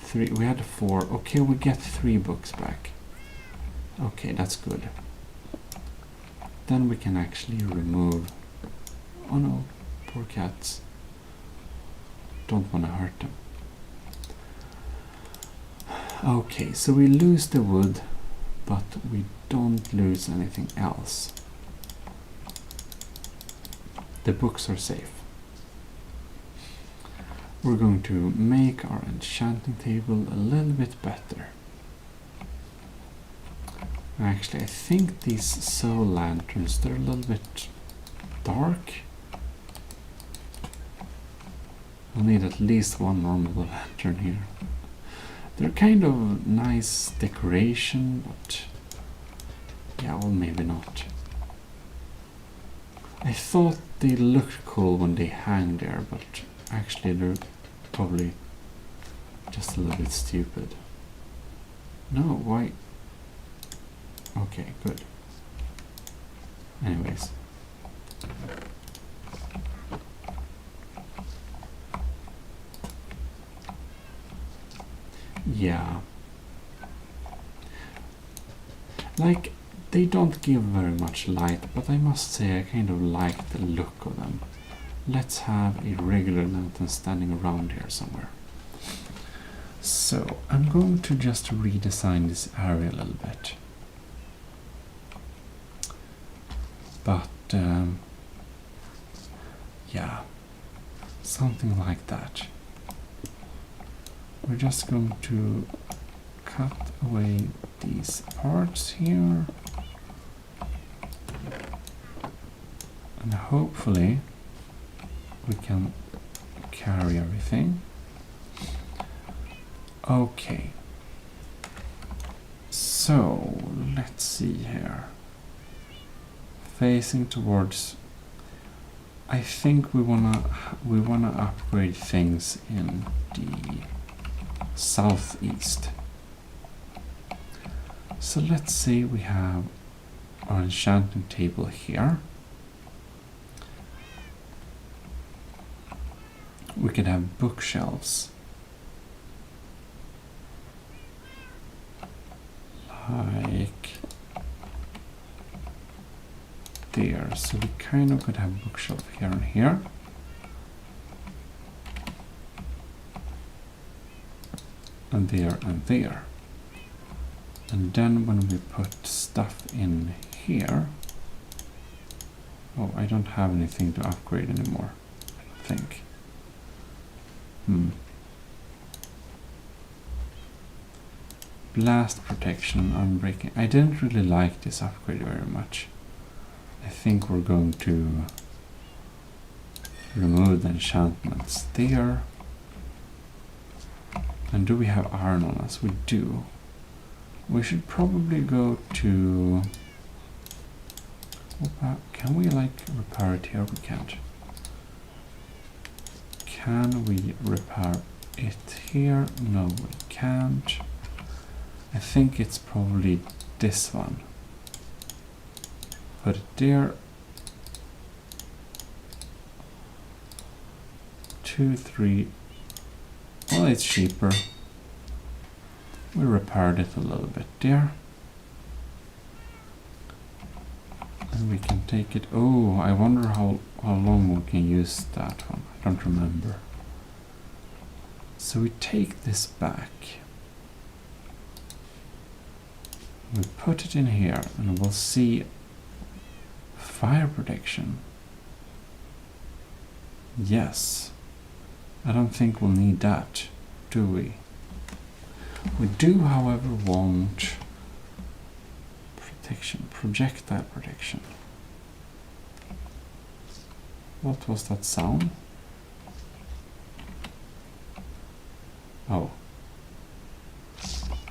3, we had 4. Okay, we get 3 books back. Okay, that's good. Then we can actually remove... oh no, poor cats. Don't want to hurt them. Okay, so we lose the wood, but we don't lose anything else. The books are safe. We're going to make our enchanting table a little bit better. Actually, I think these soul lanterns, they're a little bit dark. We'll need at least 1 normal lantern here. They're kind of nice decoration, but yeah, well, maybe not. I thought they looked cool when they hang there, but actually they're probably just a little bit stupid. No, why? Okay, good. Anyways. Yeah. Like, they don't give very much light, but I must say I kind of like the look of them. Let's have a regular lantern standing around here somewhere. So, I'm going to just redesign this area a little bit. But, yeah, something like that. We're just going to cut away these parts here. And hopefully we can carry everything. Okay. So, let's see here. Facing towards... I think we wanna upgrade things in the southeast. So let's say we have our enchanting table here. We could have bookshelves like there. So we kind of could have bookshelf here and here. And there and there. And then when we put stuff in here... oh, I don't have anything to upgrade anymore, I think. Blast protection, unbreaking. I didn't really like this upgrade very much. I think we're going to remove the enchantments there. And do we have iron on us? We do. We should probably go to... can we like repair it here? We can't. Can we repair it here? No, we can't. I think it's probably this one. Put it there. 2, 3. Well, it's cheaper. We repaired it a little bit there. And we can take it. Oh, I wonder how long we can use that one. I don't remember. So we take this back. We put it in here and we'll see fire protection. Yes. I don't think we'll need that, do we? We do, however, want protection, projectile protection. What was that sound? Oh.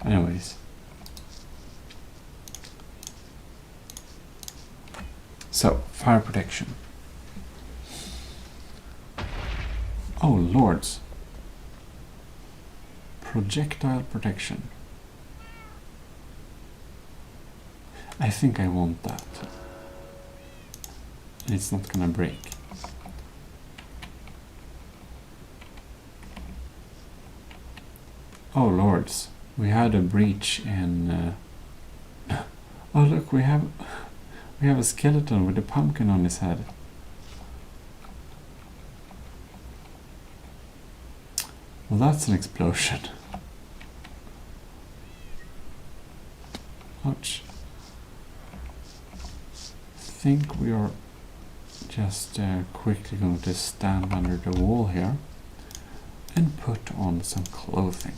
Anyways. So, fire protection. Oh, lords. Projectile protection. I think I want that. And it's not gonna break. Oh, lords. We had a breach in... Oh, look, we have a skeleton with a pumpkin on his head. Well, that's an explosion. Ouch. I think we are just quickly going to stand under the wall here and put on some clothing.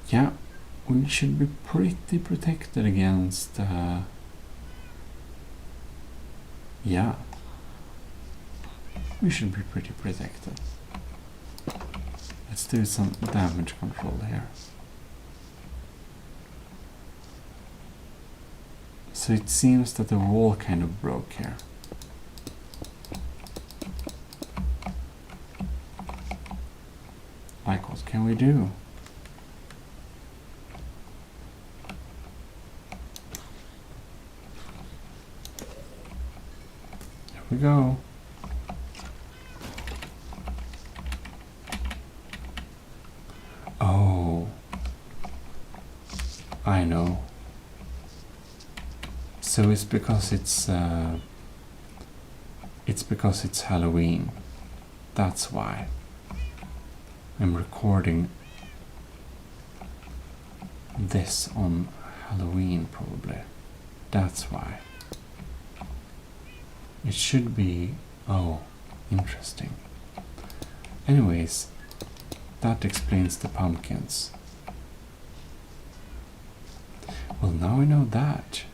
Yeah, we should be pretty protected against... yeah. We should be pretty protected. Let's do some damage control here. So it seems that the wall kind of broke here. Like, what can we do? Here we go. Oh, I know. So it's because it's Halloween. That's why I'm recording this on Halloween, probably. That's why. It should be... oh, interesting. Anyways, that explains the pumpkins. Well, now we know that.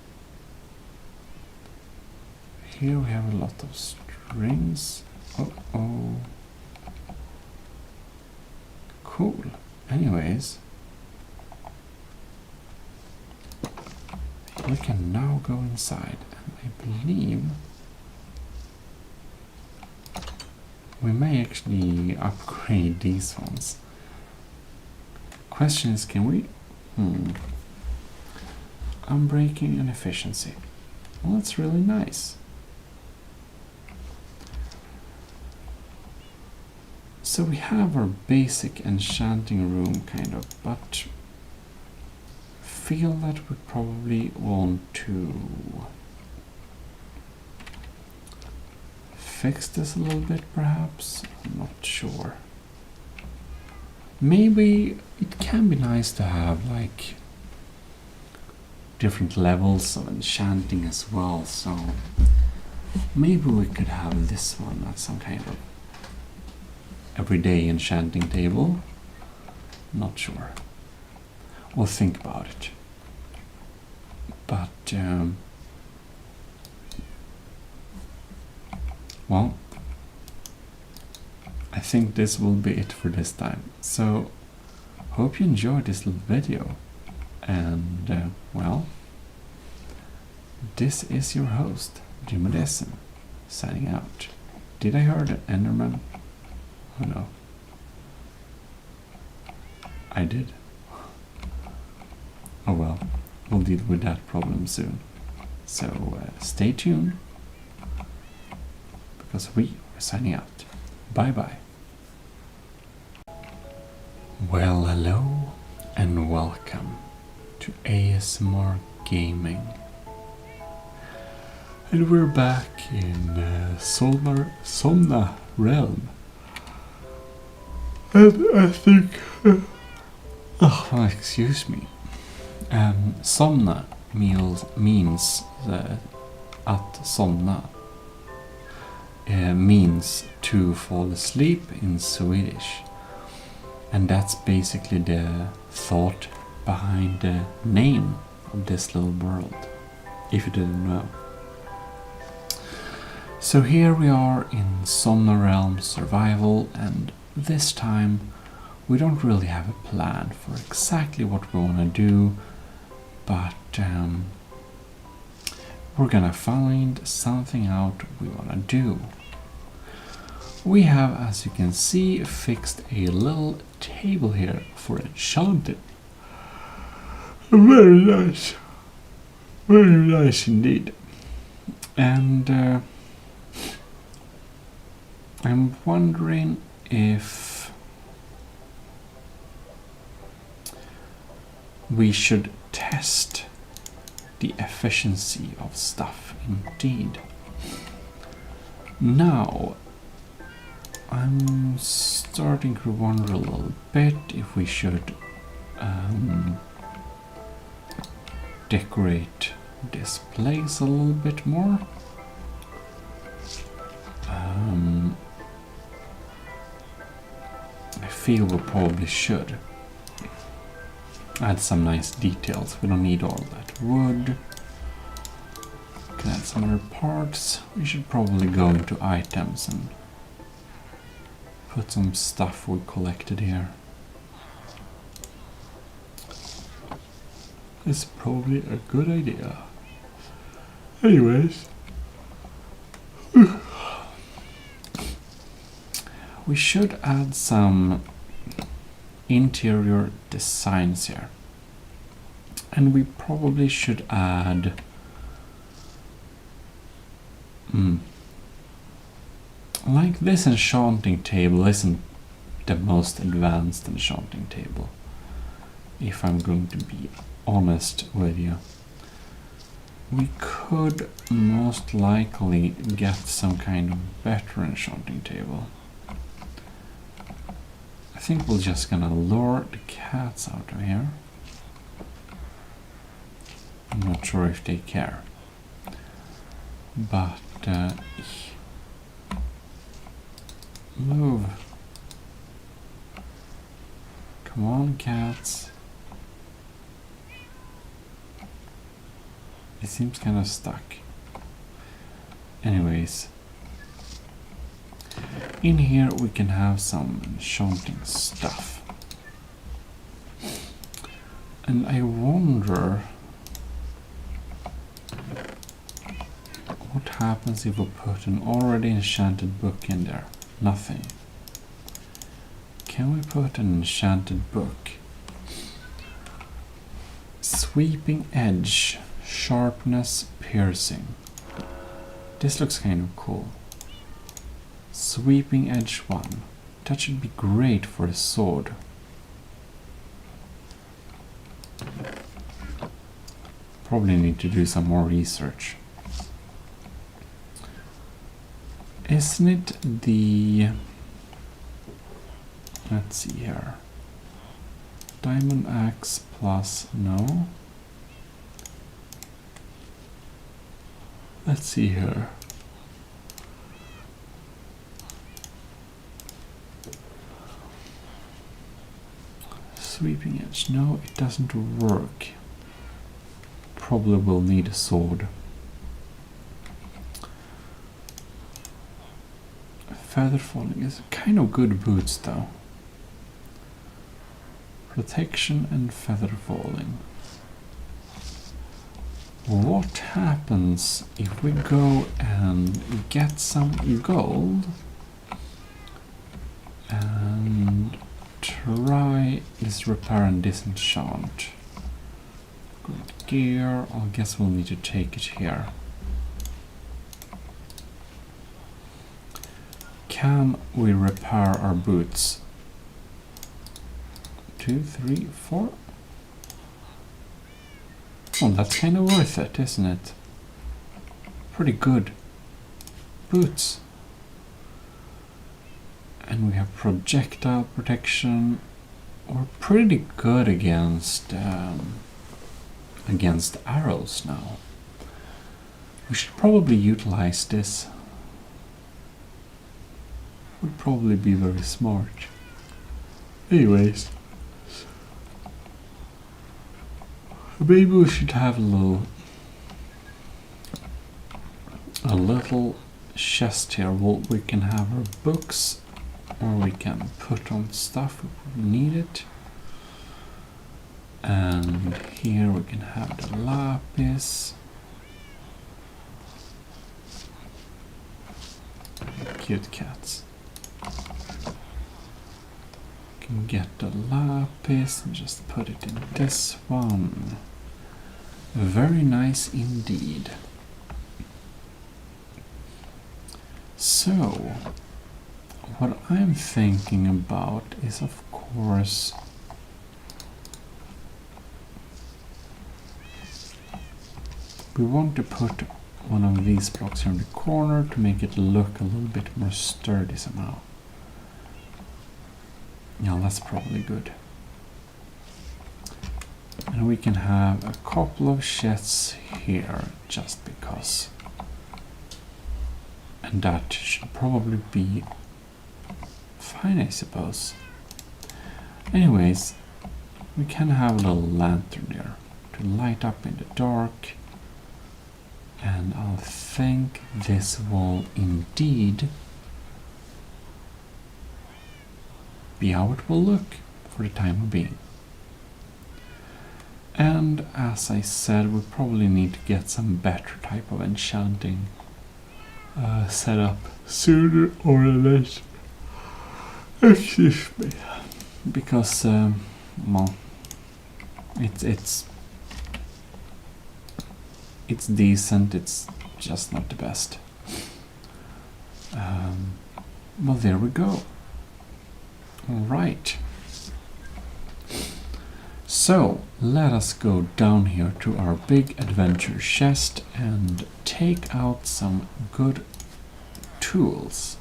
Here we have a lot of strings. Oh. Cool. Anyways, we can now go inside, and I believe we may actually upgrade these ones. Question is, can we... Unbreaking and efficiency. Well, that's really nice. So we have our basic enchanting room, kind of, but feel that we probably want to fix this a little bit, perhaps. I'm not sure. Maybe it can be nice to have like different levels of enchanting as well, so maybe we could have this one as some kind of everyday enchanting table. Not sure. We'll think about it. But well, I think this will be it for this time. So hope you enjoyed this little video, and well, this is your host, Gmodism, signing out. Did I hear the Enderman? Oh no. I did. Oh well, we'll deal with that problem soon. So stay tuned, because we are signing out. Bye bye. Well, hello and welcome to ASMR Gaming. And we're back in Somna Realm. And I think... excuse me. Somna means att somna. Means to fall asleep in Swedish. And that's basically the thought behind the name of this little world, if you didn't know. So here we are in Somna Realm Survival, and this time we don't really have a plan for exactly what we want to do, but we're gonna find something out we want to do. We have, as you can see, fixed a little table here for enchanting. Very nice. Very nice indeed. And I'm wondering if we should test the efficiency of stuff indeed. Now, I'm starting to wonder a little bit if we should decorate this place a little bit more. I feel we probably should add some nice details. We don't need all that wood. We can add some other parts. We should probably go into items and put some stuff we collected here. It's probably a good idea. Anyways, we should add some interior designs here. And we probably should add like this enchanting table isn't the most advanced enchanting table, if I'm going to be honest with you. We could most likely get some kind of better enchanting table. I think we're just gonna lure the cats out of here. I'm not sure if they care. But move. Come on, cats. It seems kind of stuck. Anyways, in here we can have some enchanting stuff. And I wonder what happens if we put an already enchanted book in there. Nothing. Can we put an enchanted book? Sweeping edge, sharpness, piercing. This looks kind of cool. Sweeping edge 1. That should be great for a sword. Probably need to do some more research. Isn't it the... Let's see here. Diamond axe plus... No. Let's see here. Sweeping edge. No, it doesn't work. Probably will need a sword. Feather falling is kind of good boots though. Protection and feather falling. what happens if we go and get some gold and try this repair and disenchant? Good gear, I guess we'll need to take it here. Can we repair our boots? 2, 3, 4. Oh, that's kind of worth it, isn't it? Pretty good boots. And we have projectile protection. We're pretty good against arrows now. We should probably utilize this. Would probably be very smart. Anyways, maybe we should have a little chest here. We can have our books, or we can put on stuff if we need it. And here we can have the lapis. Cute cats. Can get the lapis and just put it in this one. Very nice indeed. So, what I'm thinking about is, of course, we want to put one of these blocks here in the corner to make it look a little bit more sturdy somehow. Yeah, that's probably good. And we can have a couple of chests here just because. And that should probably be fine, I suppose. Anyways, we can have a little lantern there to light up in the dark. And I think this will indeed be how it will look for the time being. And as I said, we probably need to get some better type of enchanting set up sooner or later. Excuse me. Because, well, it's decent, it's just not the best. Well, there we go. Alright. So, let us go down here to our big adventure chest and take out some good tools.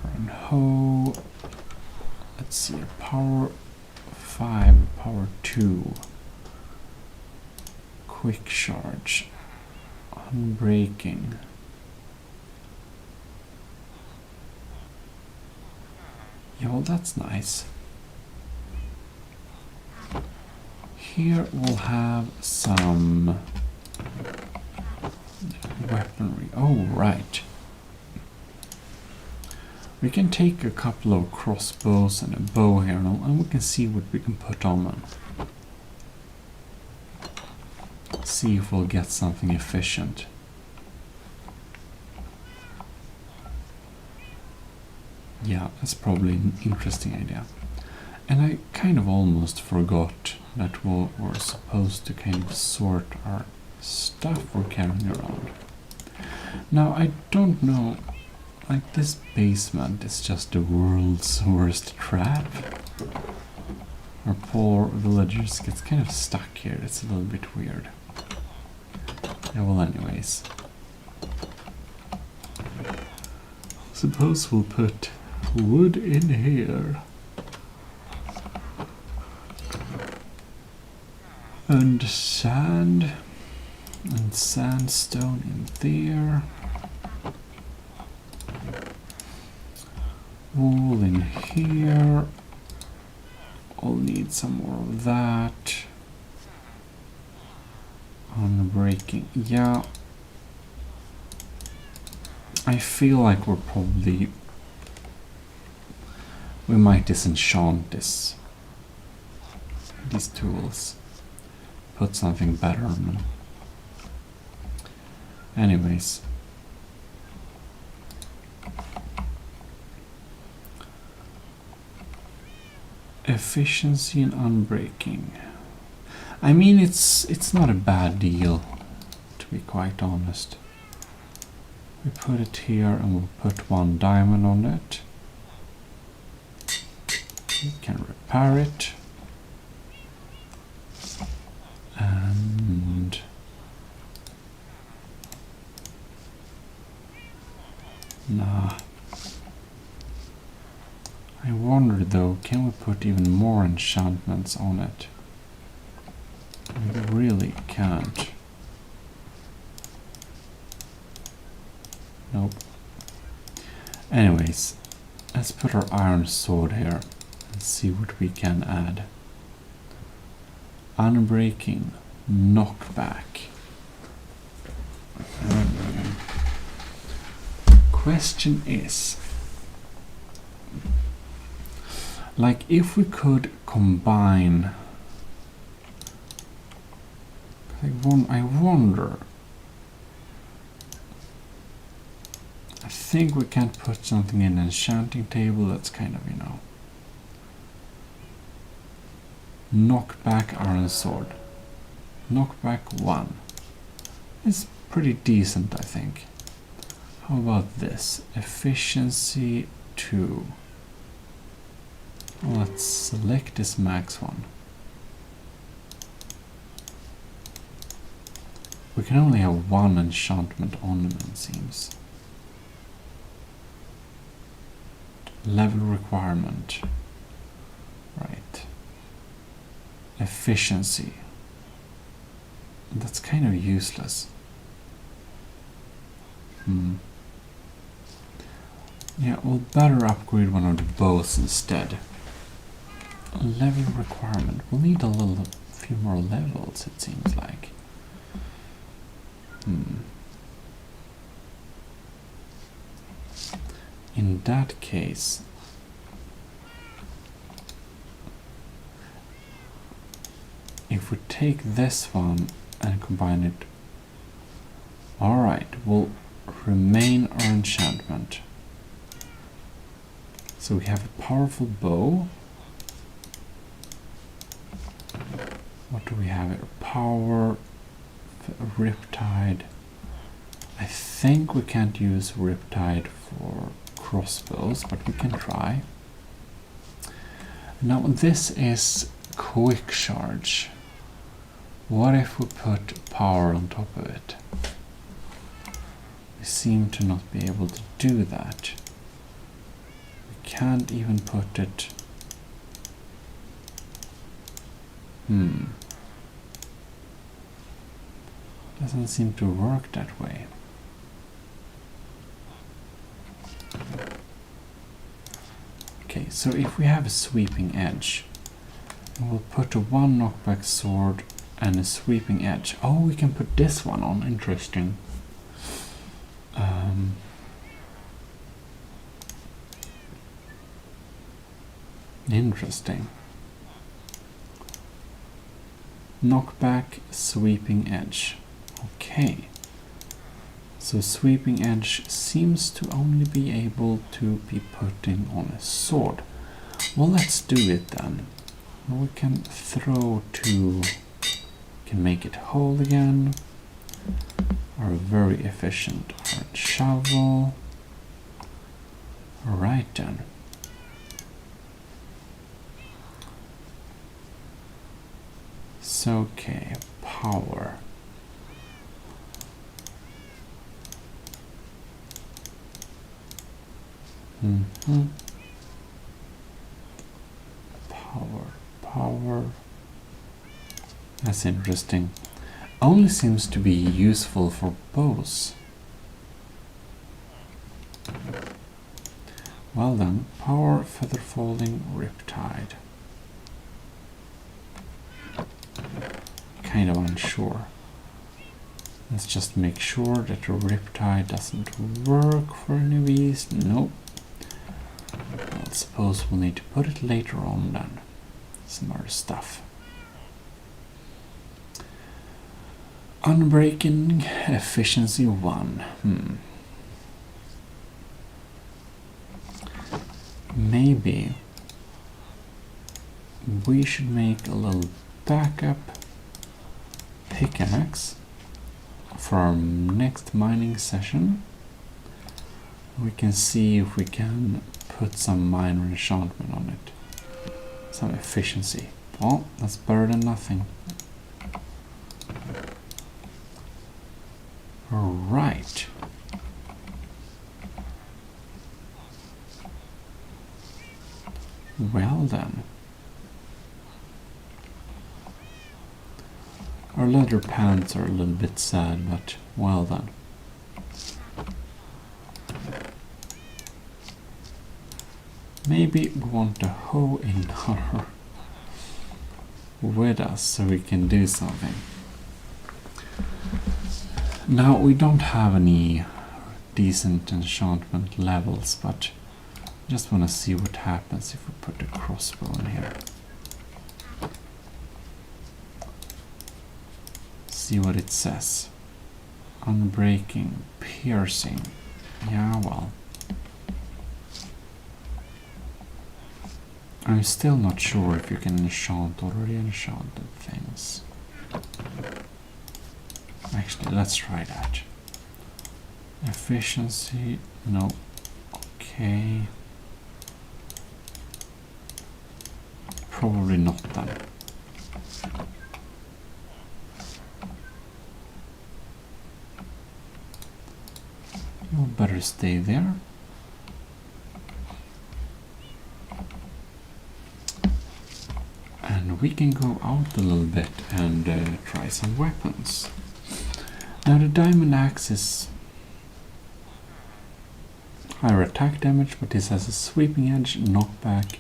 And hoe. Let's see, power 5, power 2. Quick charge. Unbreaking. Yeah, well, that's nice. Here we'll have some weaponry. Oh, right. We can take a couple of crossbows and a bow here now, and we can see what we can put on them. See if we'll get something efficient. Yeah, that's probably an interesting idea. And I kind of almost forgot that we were supposed to kind of sort our stuff we're carrying around. Now, I don't know, like this basement is just the world's worst trap. Our poor villagers get kind of stuck here, it's a little bit weird. Yeah, well, anyways. Suppose we'll put wood in here. And sand. And sandstone in there. Wool in here. I'll need some more of that. Unbreaking. Yeah. I feel like we might disenchant these tools. put something better on them. Anyways. Efficiency and unbreaking. I mean, it's not a bad deal, to be quite honest. We put it here and we'll put 1 diamond on it. We can repair it. And nah. I wonder though, can we put even more enchantments on it? We really can't. Nope. Anyways, let's put our iron sword here and see what we can add. Unbreaking, knockback. Question is, like, if we could combine, I wonder. I think we can put something in an enchanting table that's kind of, you know, knockback iron sword. Knockback 1. It's pretty decent, I think. How about this? Efficiency 2. Let's select this max one. We can only have 1 enchantment on them, it seems. Level requirement. Right. Efficiency. That's kind of useless. Yeah, we'll better upgrade one of the bows instead. Level requirement. We'll need a few more levels, it seems like. In that case, if we take this one and combine it, alright, we'll remain our enchantment. So we have a powerful bow. What do we have here? Power, Riptide. I think we can't use Riptide for crossbows, but we can try. Now this is quick charge. What if we put power on top of it? We seem to not be able to do that. We can't even put it. Doesn't seem to work that way. Okay, so if we have a sweeping edge, we'll put a 1 knockback sword and a sweeping edge. Oh, we can put this one on. Interesting. Interesting. Knockback, sweeping edge. Okay. So sweeping edge seems to only be able to be put in on a sword. Well, let's do it then. We can throw 2. Can make it whole again. Are very efficient. Our shovel. Alright then. So okay, power. Power. That's interesting. Only seems to be useful for bows. Well then, power, feather falling, riptide. Kind of unsure. Let's just make sure that the riptide doesn't work for any of these. Nope. I suppose we'll need to put it later on then. Some other stuff. Unbreaking efficiency 1. Maybe we should make a little backup pickaxe for our next mining session. We can see if we can put some minor enchantment on it. Some efficiency. Well, that's better than nothing. Alright. Well then. Our leather pants are a little bit sad, but well then. Maybe we want a hoe in our with us so we can do something. Now we don't have any decent enchantment levels, but just want to see what happens if we put a crossbow in here. See what it says. Unbreaking, piercing. Yeah, well. I'm still not sure if you can enchant already enchanted things. Actually, let's try that. Efficiency, no. Okay. Probably not then. You better stay there. And we can go out a little bit and try some weapons. Now the diamond axe is higher attack damage, but this has a sweeping edge, knockback.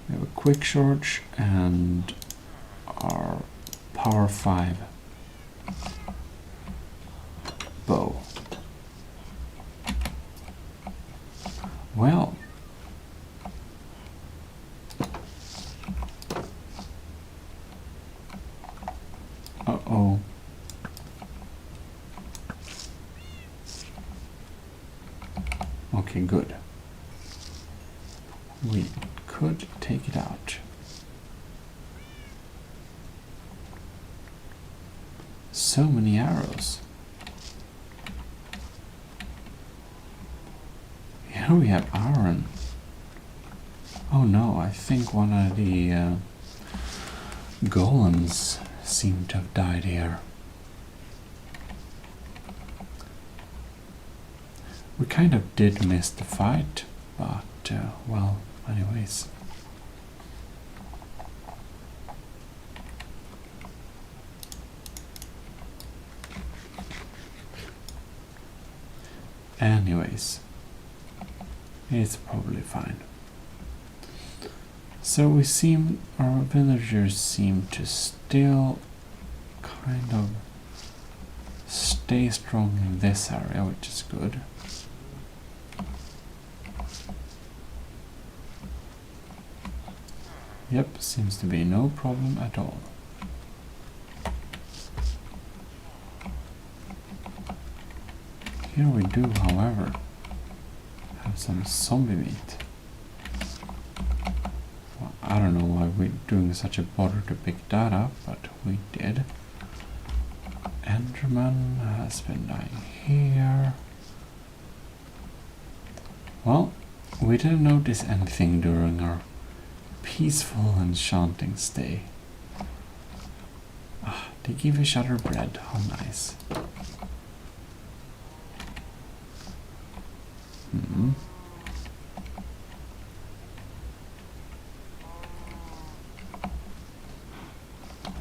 We have a quick charge and our power 5 bow. Well, uh-oh. Okay, good. We could take it out. So many arrows. Here we have iron. Oh no, I think one of the golems seem to have died here. We kind of did miss the fight, but well, anyways. Anyways, it's probably fine. So we seem, our villagers seem to still kind of stay strong in this area, which is good. Yep, seems to be no problem at all. Here we do, however, have some zombie meat. Well, I don't know why we're doing such a bother to pick that up, but we did. Enderman has been dying here. Well, we didn't notice anything during our peaceful enchanting stay. Ah, they give each other bread, how nice.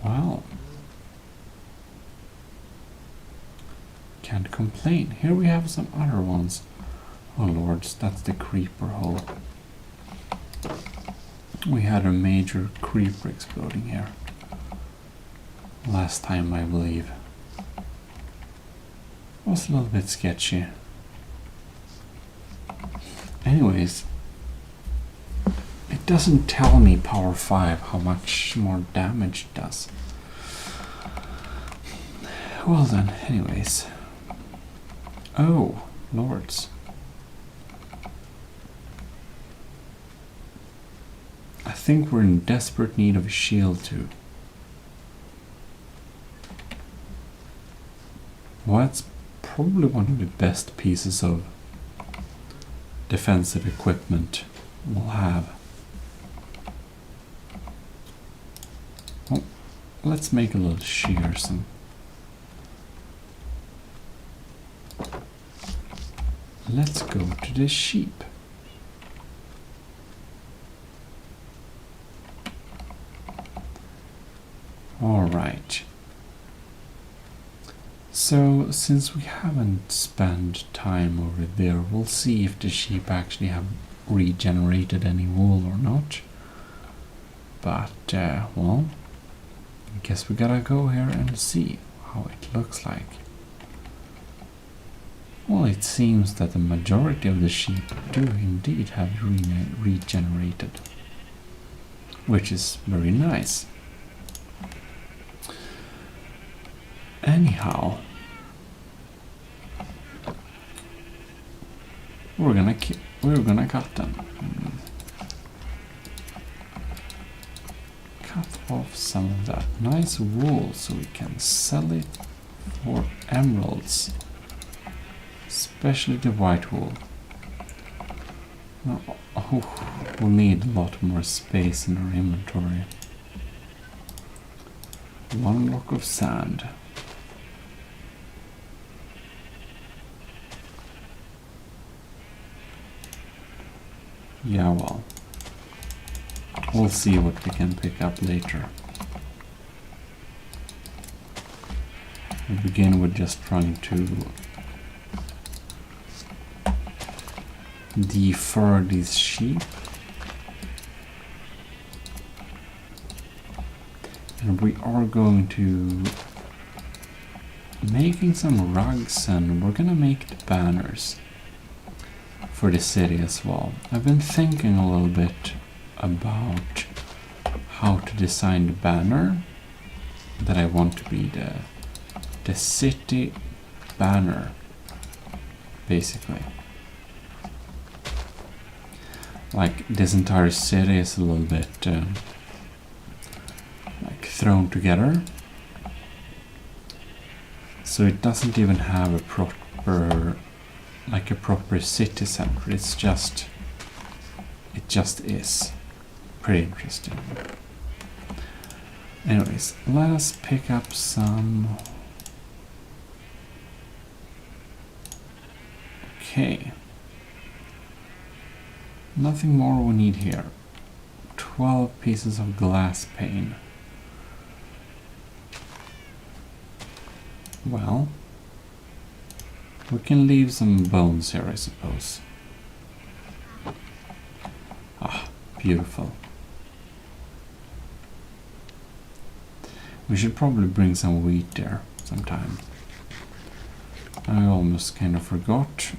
Well, can't complain. Here we have some other ones. Oh lords, that's the creeper hole. We had a major creeper exploding here last time, I believe. It was a little bit sketchy. Anyways, it doesn't tell me power 5 how much more damage it does. Well then, anyways. Oh, lords. I think we're in desperate need of a shield too. Well, that's probably one of the best pieces of defensive equipment we'll have. Well, let's make a little shears and let's go to the sheep. Alright. So, since we haven't spent time over there, we'll see if the sheep actually have regenerated any wool or not. But, well, I guess we gotta go here and see how it looks like. Well, it seems that the majority of the sheep do indeed have regenerated, which is very nice. Anyhow, we're gonna cut them. Cut off some of that nice wool so we can sell it for emeralds, especially the white wool. Now, we'll need a lot more space in our inventory. 1 block of sand. Yeah, well, we'll see what we can pick up later. We begin with just trying to defer these sheep. And we are going to making some rugs, and we're gonna make the banners for the city as well. I've been thinking a little bit about how to design the banner that I want to be the city banner, basically. Like, this entire city is a little bit like thrown together, so it doesn't even have a proper city center. It just is pretty interesting. Anyways, let us pick up some. Okay, nothing more we need here. 12 pieces of glass pane. Well, we can leave some bones here, I suppose. Ah, beautiful. We should probably bring some wheat there sometime. I almost kind of forgot.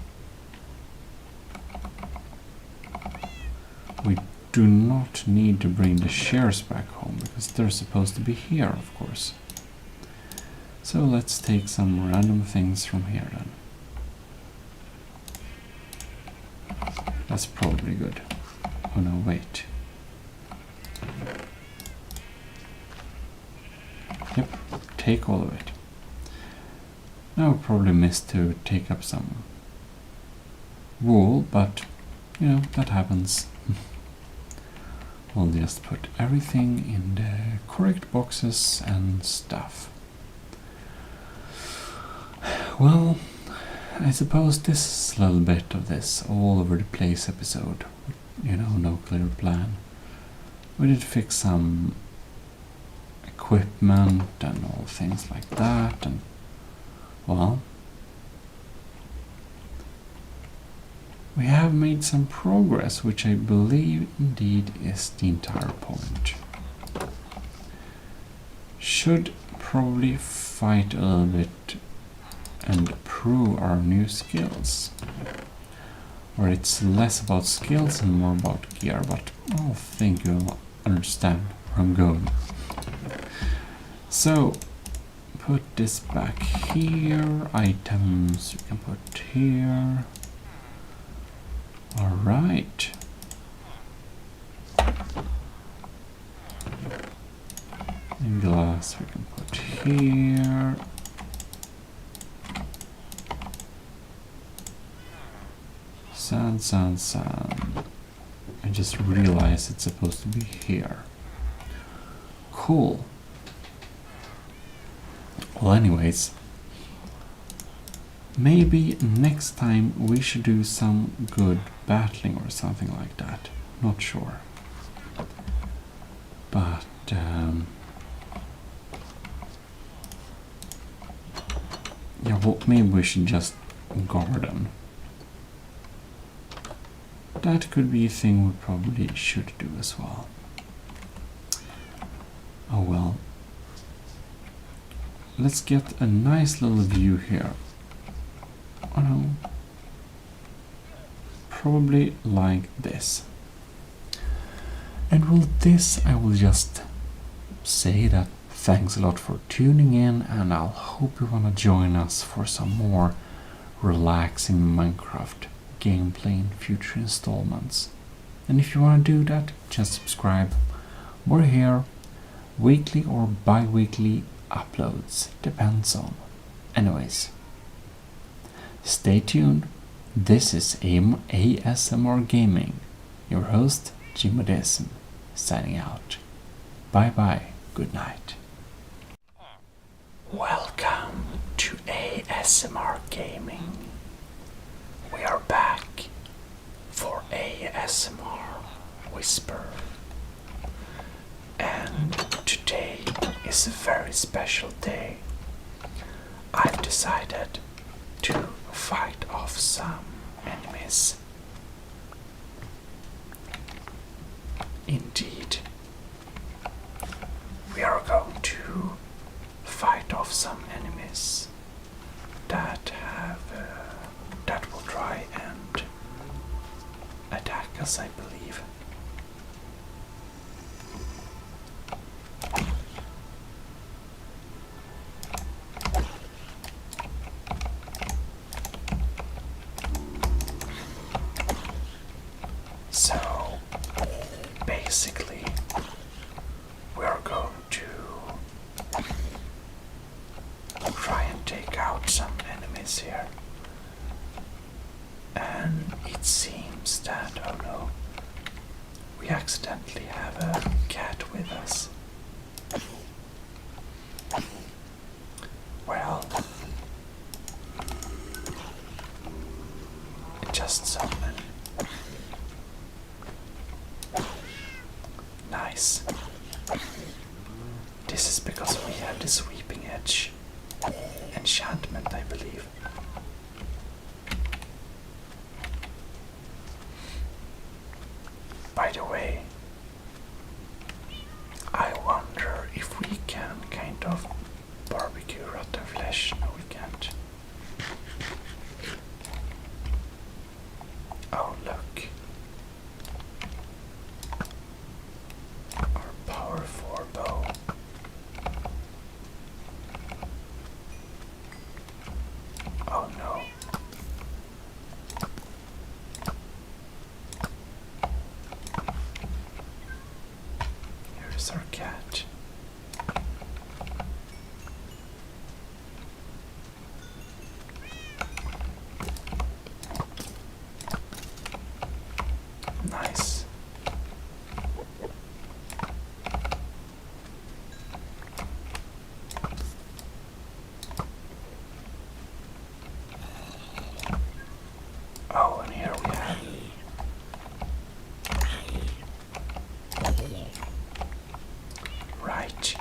We do not need to bring the shears back home because they're supposed to be here, of course. So let's take some random things from here then. That's probably good. Oh no, wait. Yep, take all of it. Now I probably missed to take up some wool, but you know, that happens. We'll just put everything in the correct boxes and stuff. Well, I suppose this is a little bit of this all over the place episode. You know, no clear plan. We did fix some equipment and all things like that, and well, we have made some progress, which I believe indeed is the entire point. Should probably fight a little bit and prove our new skills. Or it's less about skills and more about gear, but I think you'll understand where I'm going. So, put this back here. Items you can put here. Alright. And glass we can put here. Sand, sand, sand. I just realized it's supposed to be here. Cool. Well, anyways, maybe next time we should do some good battling or something like that. Not sure. But yeah, well, maybe we should just garden. That could be a thing we probably should do as well. Oh well. Let's get a nice little view here. Oh no. Probably like this. And with this I will just say that thanks a lot for tuning in, and I'll hope you wanna join us for some more relaxing Minecraft gameplay in future installments. And if you wanna do that, just subscribe. We're here weekly or bi-weekly uploads, depends on. Anyways, stay tuned. This is ASMR Gaming, your host Gmodism, signing out. Bye bye, good night. Welcome to ASMR Gaming. We are back for ASMR Whisper. And today is a very special day. I've decided to fight off some enemies. Indeed, we are going to fight off some enemies that will try and attack us, I believe. So, basically, we're going to try and take out some enemies here. And it seems that, oh no, we accidentally have a cat with us. Well, just summon. Nice. This is because we have the sweeping edge enchantment, I believe. By the way, I wonder if we can kind of barbecue rotten flesh. No, we can't. Oh, look. Our power 4 bow. Oh no. Here's our cat. Nice. Oh, and here we have right.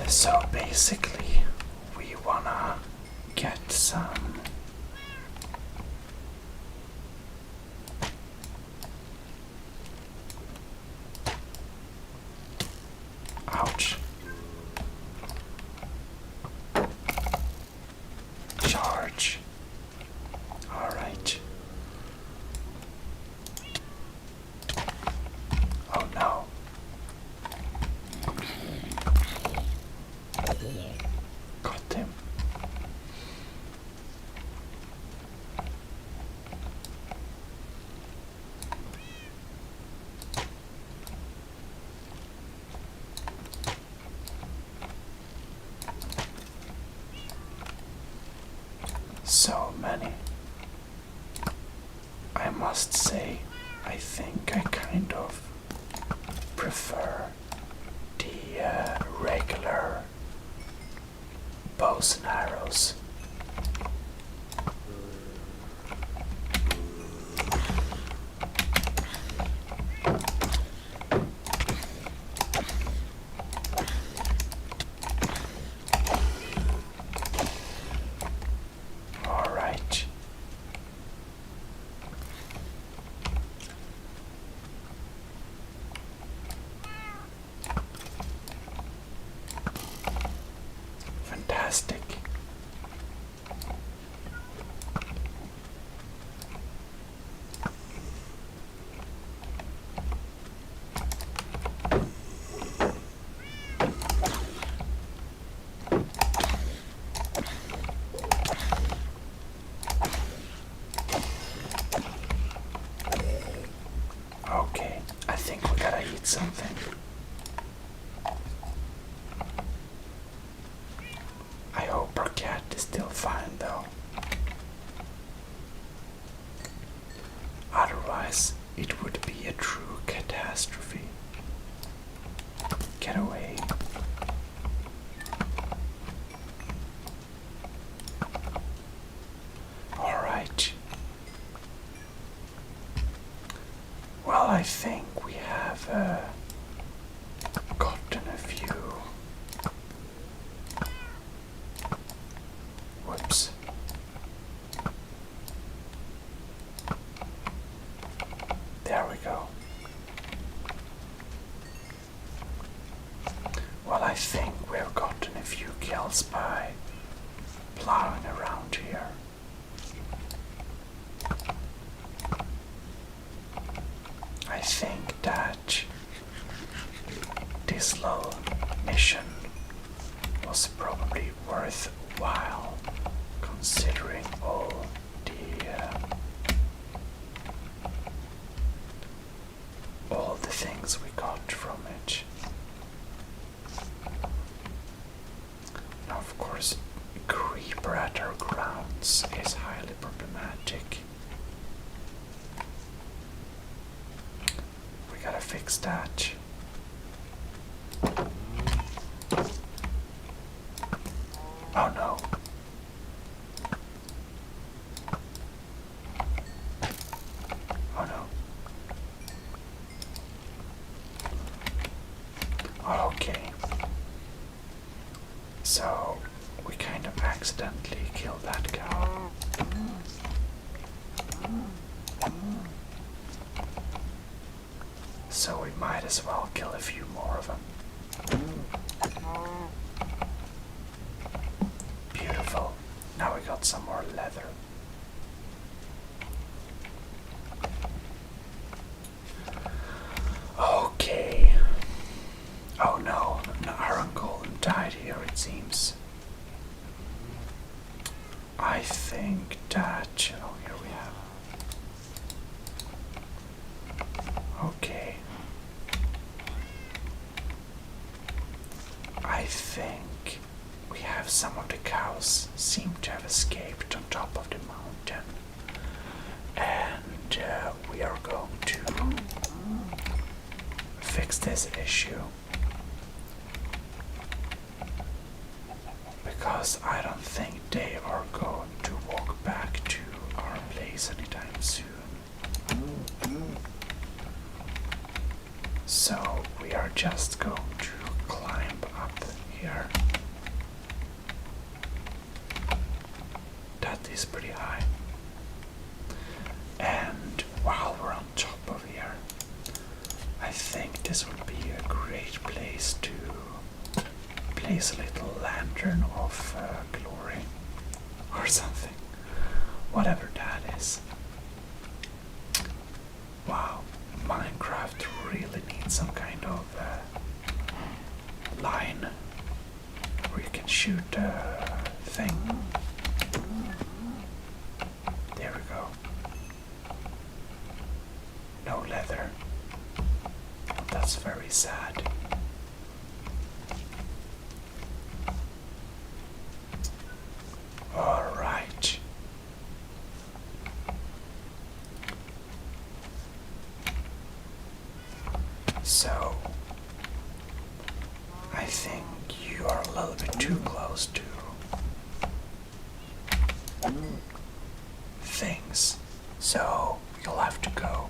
So basically, we wanna get some ouch. Charge. Alright. Oh no. So many. I must say, I think I kind of prefer the regular bows and arrows. Alright. Fantastic. Okay, I think we gotta eat something. I hope our cat is still fine though. Otherwise, it would be a true catastrophe. Get away. Alright. Well, I think we have gotten a few. Whoops. There we go. Well, I think we've gotten a few kills by plowing around here. I think that this little mission was probably worthwhile considering all the things we got from it. Now, of course, creeper at our grounds is highly problematic. We gotta fix that. Oh no. Oh no. Okay. So, we kind of accidentally killed that cow. So we might as well kill a few more of them. Beautiful. Now we got some more leather. Okay. Oh no, our uncle died here, it seems. I think that... Oh, here we have... Okay. I think we have some of the cows seem to have escaped on top of the mountain. And we are going to fix this issue. Because I don't think they are going to walk back to our place anytime soon. So we are just going to climb up here. That is pretty high. And while we're on top of here, I think this would be a great place to place a little lantern of glory or something, whatever that is. Wow, Minecraft really needs some kind of line where you can shoot a thing. There we go. No leather. That's very sad. Alright. So I think you are a little bit too close to things, so you'll have to go.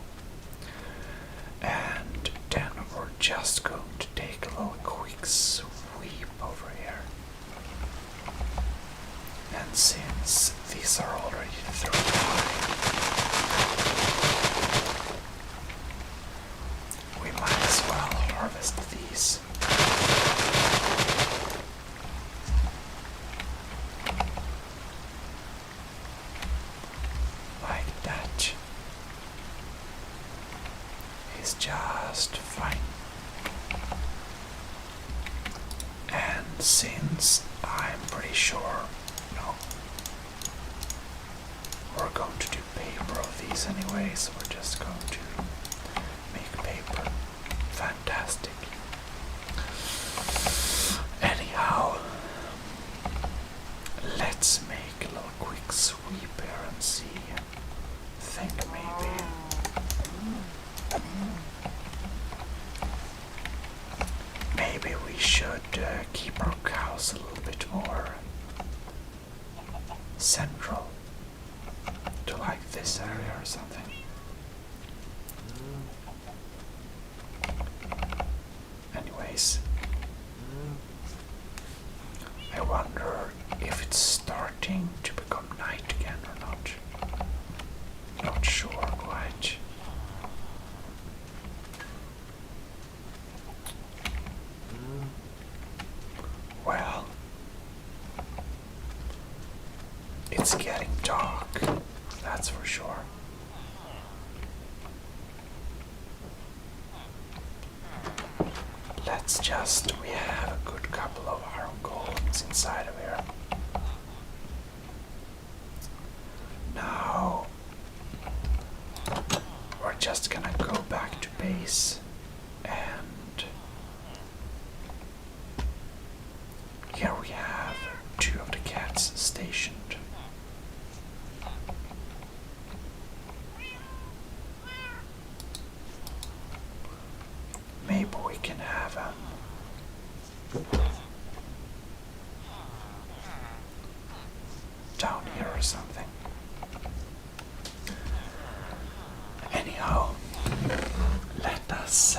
And then we're just going to take a little quick sweep over here. And since these are already thrown by, we might as well harvest these. Like that. Is just fine. And since I'm pretty sure, no, we're going to do paper of these anyway, so we're just going to make paper. Fantastic. Anyhow, let's make a little quick sweep here and see. Think maybe. Maybe we should keep our cows a little bit more central to like this area or something. Anyways, I wonder if it's starting to become night again or not. Not sure quite. Well, it's getting dark, that's for sure. We have a good couple of iron golems inside of here. Now, we're just gonna go back to base and here we have 2 of the cats stationed. Maybe we can have down here or something. Anyhow, let us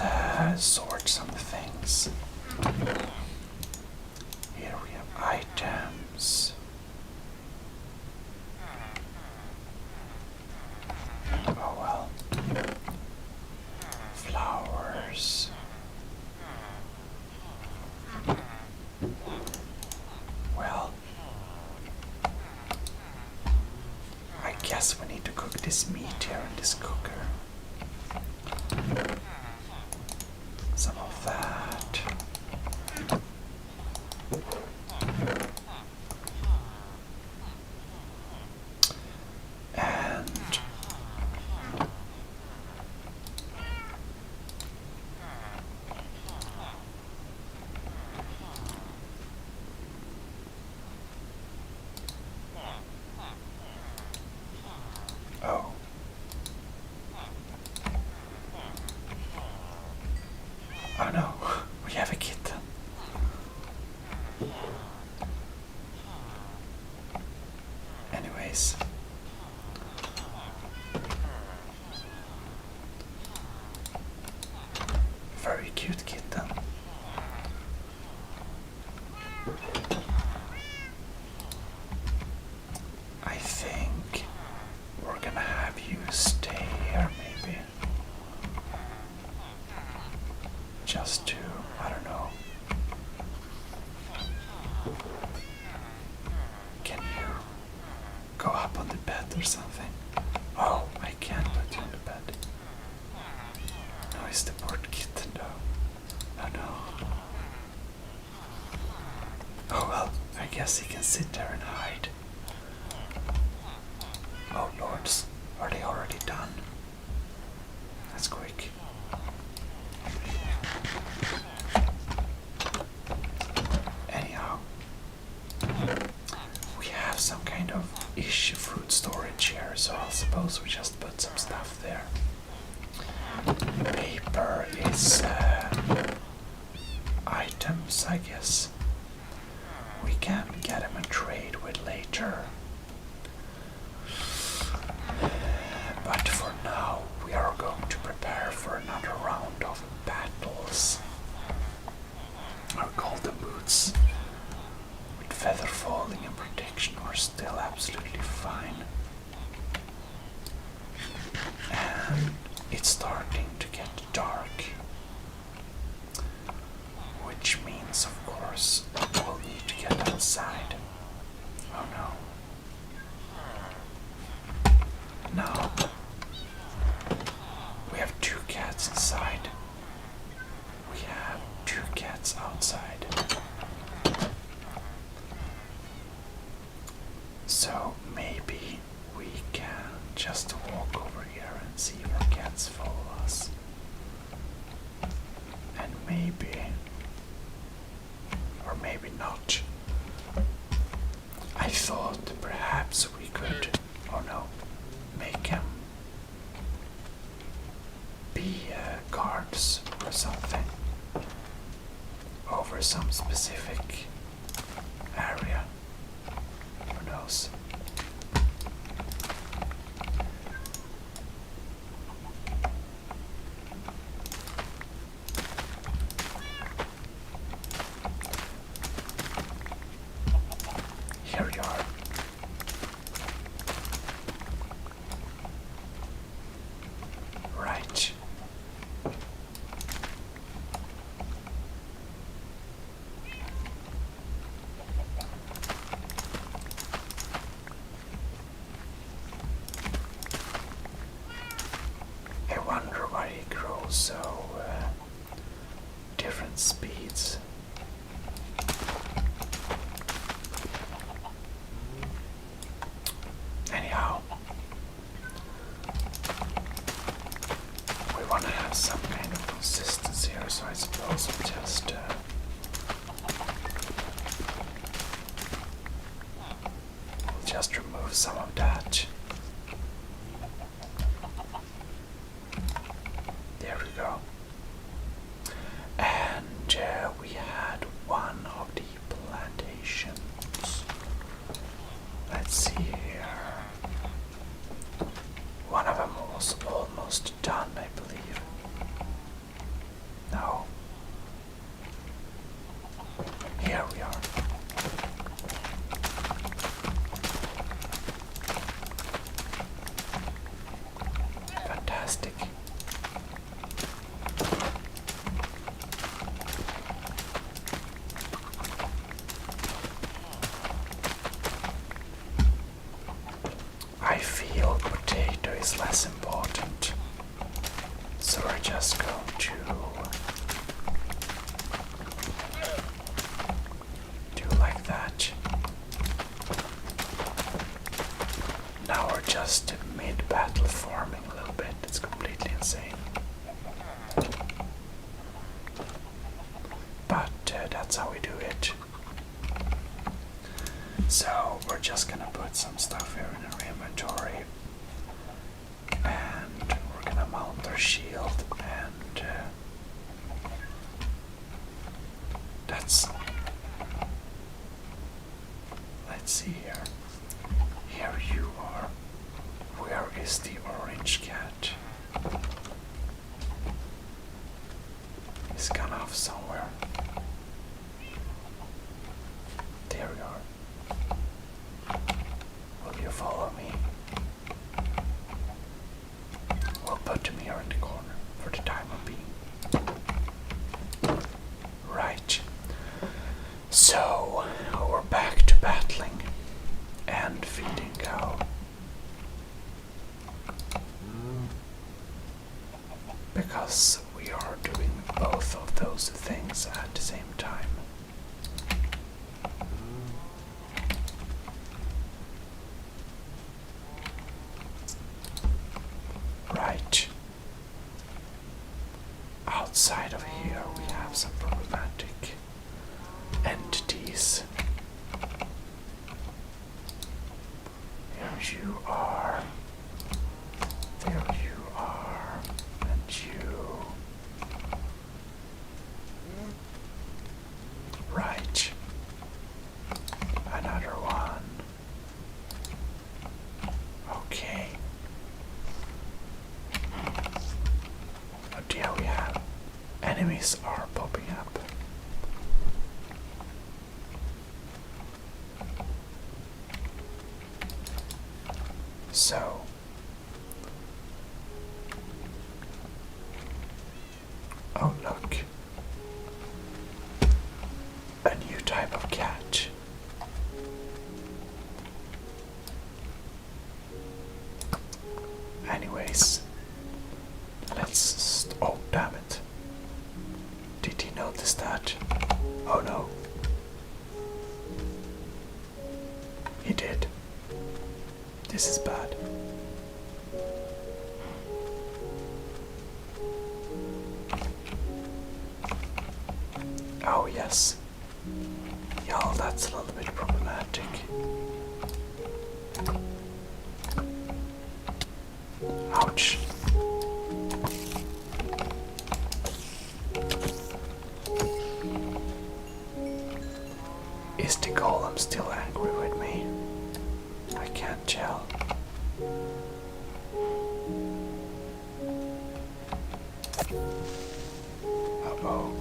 sort some things. Here we have items. Oh well. Flowers. Well, I guess we need to cook this meat here in this cooker. Some of that. And oh. Oh no, we have a kitten. Anyways. Very cute kitten. I think we're gonna have you stay here maybe. Just to, I don't know. Can you go up on the bed or something? Oh, I can't put you on the bed. No, it's the poor kitten though. Oh no. Oh well, I guess he can sit there and hide. Oh lords, are they already done? That's quick. Anyhow, we have some kind of ish fruit storage here, so I suppose we just put some stuff there. Paper is I guess we can get him a trade with later. But for now, we are going to prepare for another round of battles. Our golden boots with feather falling and protection are still absolutely fine. And it's starting to get dark, which means, of course, we'll need to get outside. Oh no. No. We have 2 cats inside. We have 2 cats outside. So maybe we can just walk over here and see if our cats follow us. And maybe, or maybe not. I thought perhaps we could, oh no, make him be guards or something over some specific area. Who knows? Here you are. Right. I wonder why he grows so different speeds. Anyhow, we want to have some kind of consistency here, so I suppose we just we'll just remove some of that. There we go. And we had one of the plantations. Let's see here. One of them was almost done, I believe. No. Here we are. Fantastic. I feel potato is less important, so we're just going to do like that. Now we're just mid-battle farming a little bit. It's completely insane. But that's how we do it. So we're just gonna put some stuff here in our inventory, and we're gonna mount our shield, and that's, let's see here. Here you are. Where is the orange cat? He's gone off somewhere. There we are. Will you follow me? We'll put him here in the corner for the time of being. Right. So, we're back to battling and feeding cow. Because we are doing both of those things at the same time. Right. Outside of here we have some problematic entities. Here you are. There you are. And you. enemies are popping up. So oh look, a new type of cat. Anyways, oh damn it. Did he notice that? Oh no. He did. This is bad. Oh yes. Y'all, that's a little bit problematic. Ouch. Is the golem still angry with me? I can't tell. Uh-oh.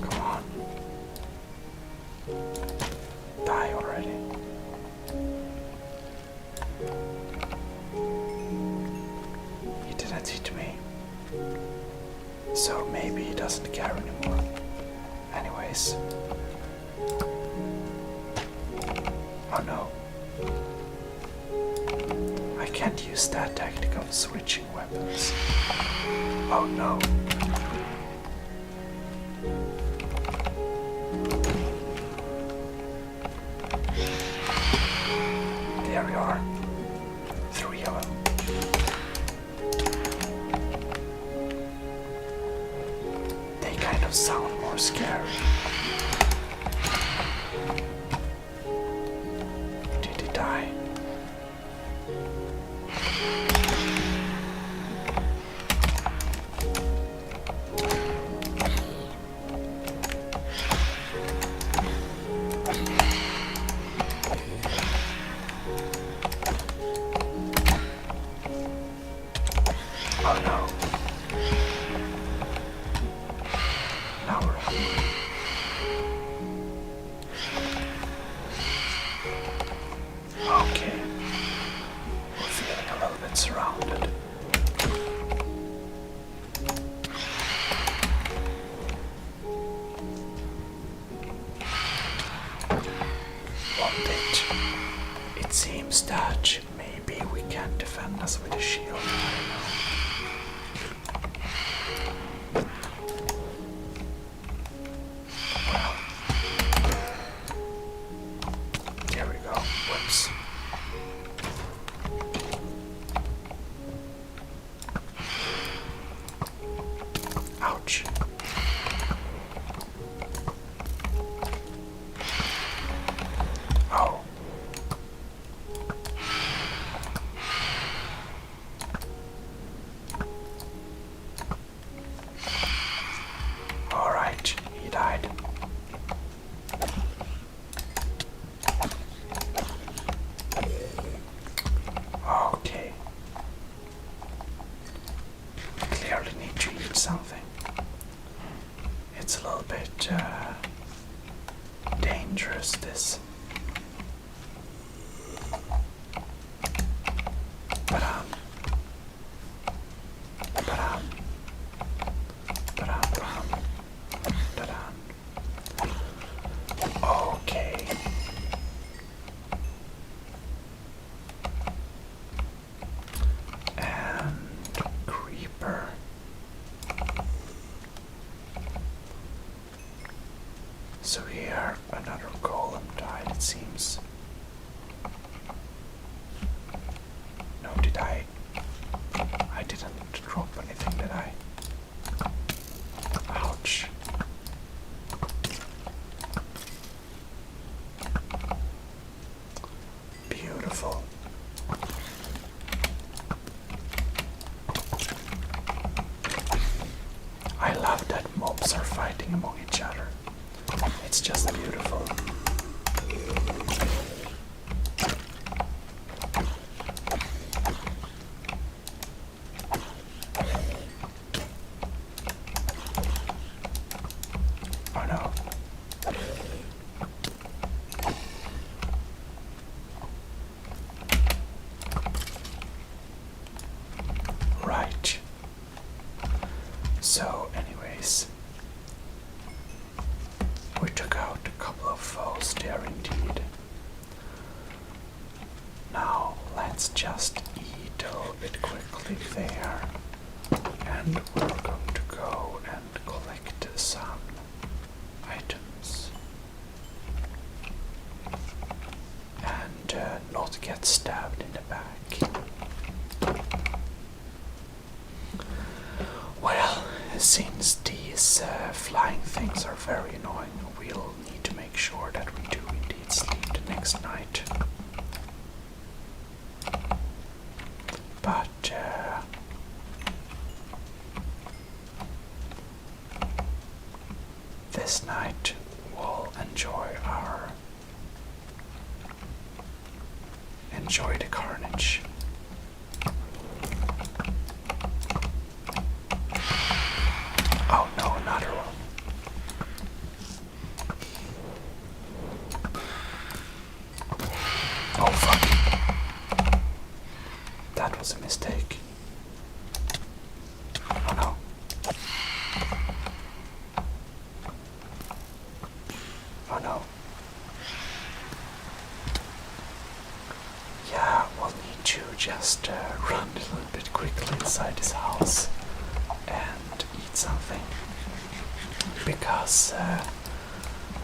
Come on. Die already. He didn't hit me. So maybe he doesn't care anymore. Anyways. Oh no. I can't use that tactic of switching weapons. Oh no. There we are. 3 of them. They kind of sound more scary. Did he die? Oh no. Now we're hungry. Okay. We're feeling a little bit surrounded. One bit. It seems that maybe we can defend us with a shield. I don't know. Well, there we go. Whoops. Ouch. Oh. let's just eat a little bit quickly there. And we're going to go and collect some items. And not get stabbed in the back. Well, since these flying things are very annoying, we'll need to make sure that we do indeed sleep the next night. But this night we'll enjoy the carnage. Oh no, another one. Oh fuck. That was a mistake. Oh no. Oh no. Yeah, we'll need to just run a little bit quickly inside this house and eat something. Because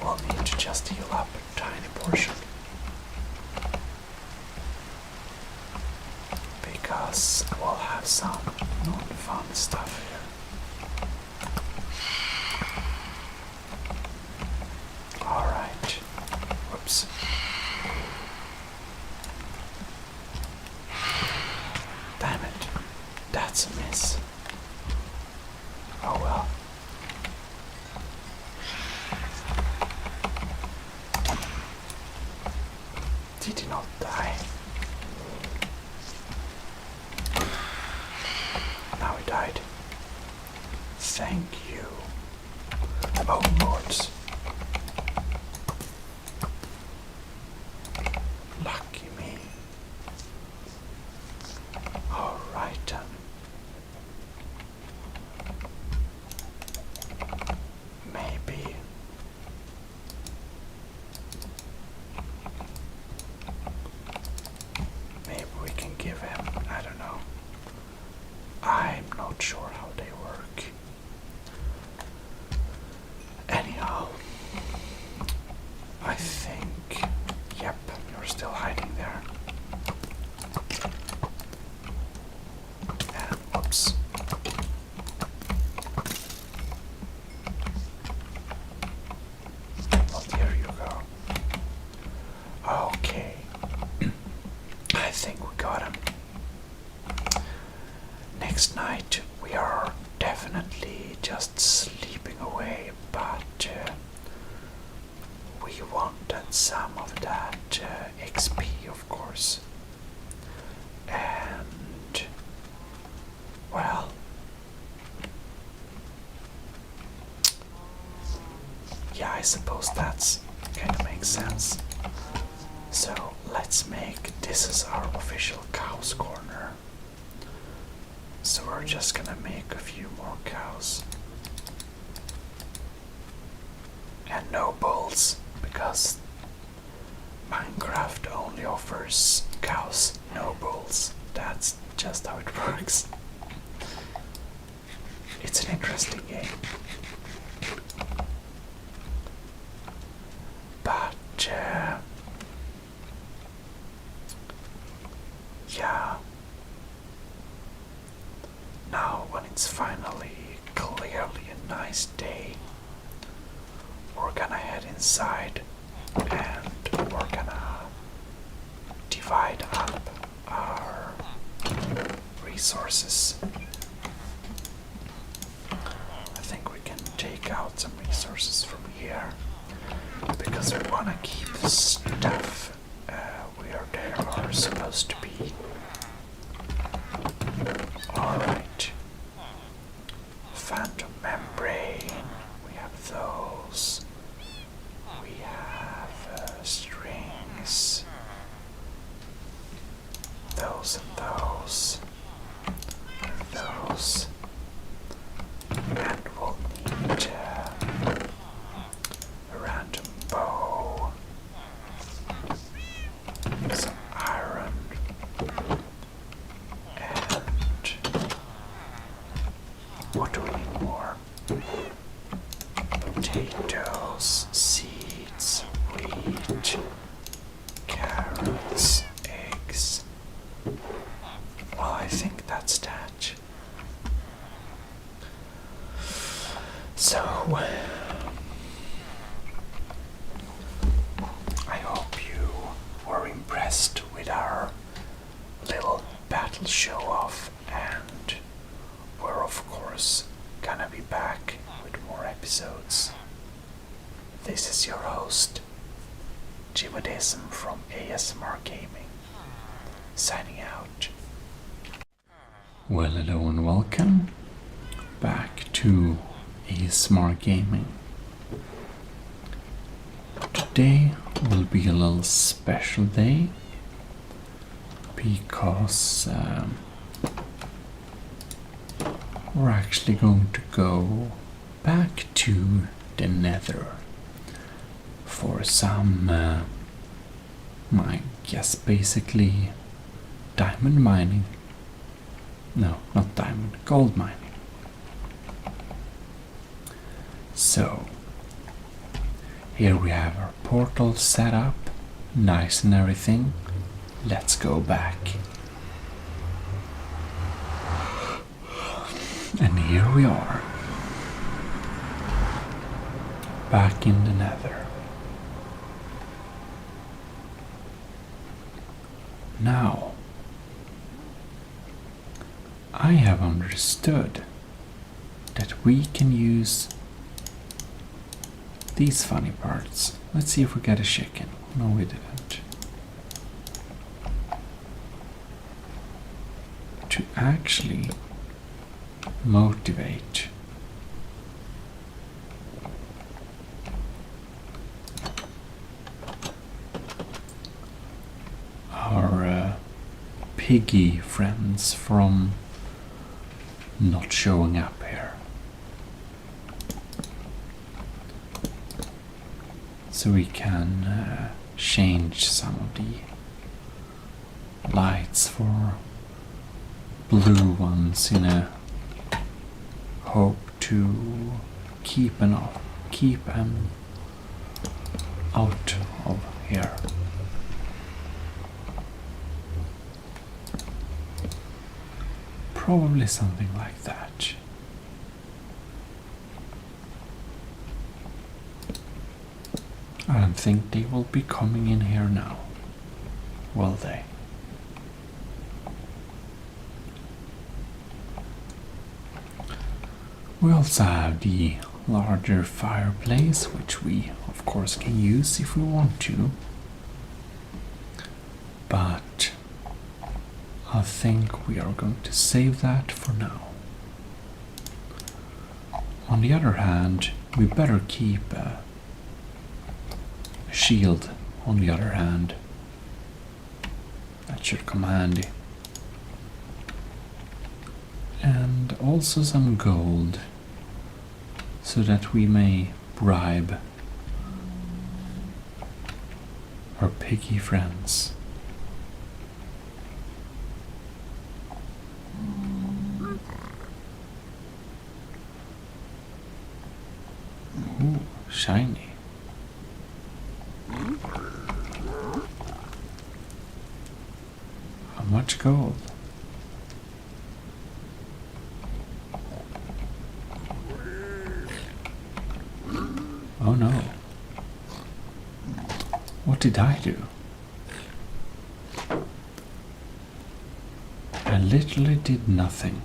we'll need to just heal up a tiny portion. Because we'll have some non-fun stuff here. Alright. Whoops. Damn it. That's a miss. Oh well. Did he not die? Now he died. Thank you. Oh, mods. Lucky me. Alright then. Maybe. Maybe we can give him, I don't know. I'm not sure how they work. Anyhow, I think, yep, you're still hiding there. And whoops. Well, there you go. Okay. I think we got him. Next night we are definitely just sleeping away, but we wanted some of that XP, of course. And well, yeah, I suppose that's kind of makes sense. So let's make this is our official cows corner. So we're just gonna make a few more cows. And no bulls, because Minecraft only offers cows, no bulls. That's just how it works. It's an interesting game. But yeah. Now when it's finally clearly a nice day, we're gonna head inside and we're gonna divide up our resources. I think we can take out some resources from here because we wanna keep the stuff where they are supposed to be. Alright. Phantom membrane. We have those. We have strings. Those and those. And those. And we'll need a random bow. Some iron. show off, and we're of course gonna be back with more episodes. This is your host, Gmodism from ASMR Gaming, signing out. Well, hello and welcome back to ASMR Gaming. Today will be a little special day because we're actually going to go back to the Nether for some, I guess basically diamond mining. No, not diamond, gold mining. So, here we have our portal set up, nice and everything. Let's go back. And here we are, back in the Nether. Now, I have understood that we can use these funny parts. Let's see if we get a chicken. No, we didn't. To actually motivate our piggy friends from not showing up here. So we can change some of the lights for blue ones in a hope to keep them out of here. Probably something like that. I don't think they will be coming in here now, will they? We also have the larger fireplace, which we of course can use if we want to, but I think we are going to save that for now. On the other hand, we better keep a shield on the other hand. That should come handy. And also some gold, so that we may bribe our piggy friends. Ooh, shiny. How much gold? Oh no. What did I do? I literally did nothing.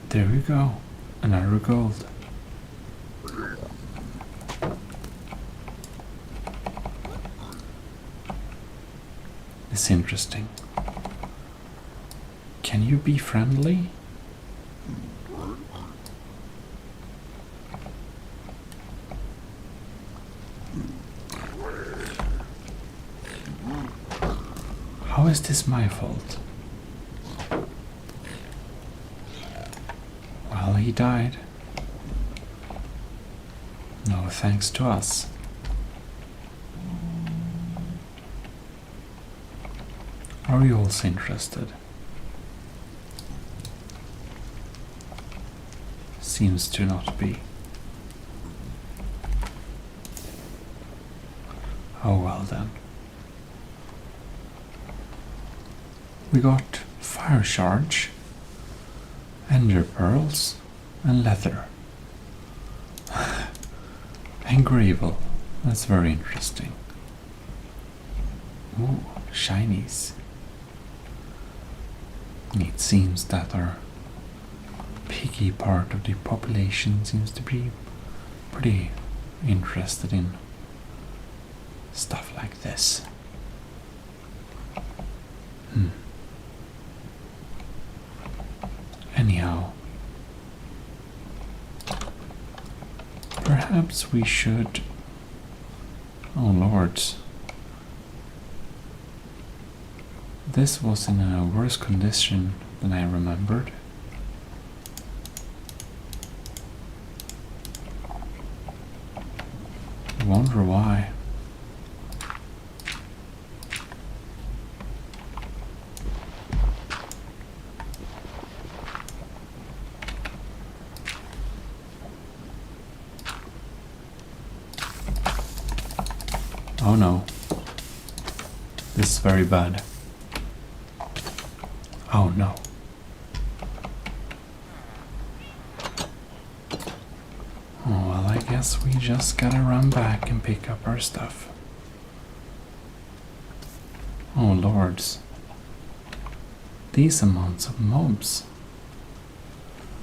There we go. Another gold. It's interesting. Can you be friendly? How is this my fault? Well, he died. No thanks to us. Are you also interested? Seems to not be. Oh well then. We got fire charge, ender pearls, and leather. And gravel. That's very interesting. Ooh, shinies. It seems that our piggy part of the population seems to be pretty interested in stuff like this. Anyhow, perhaps we should... Oh lords. This was in a worse condition than I remembered. I wonder why. Oh no. This is very bad. Oh no. Oh well, I guess we just gotta run back and pick up our stuff. Oh lords. These amounts of mobs.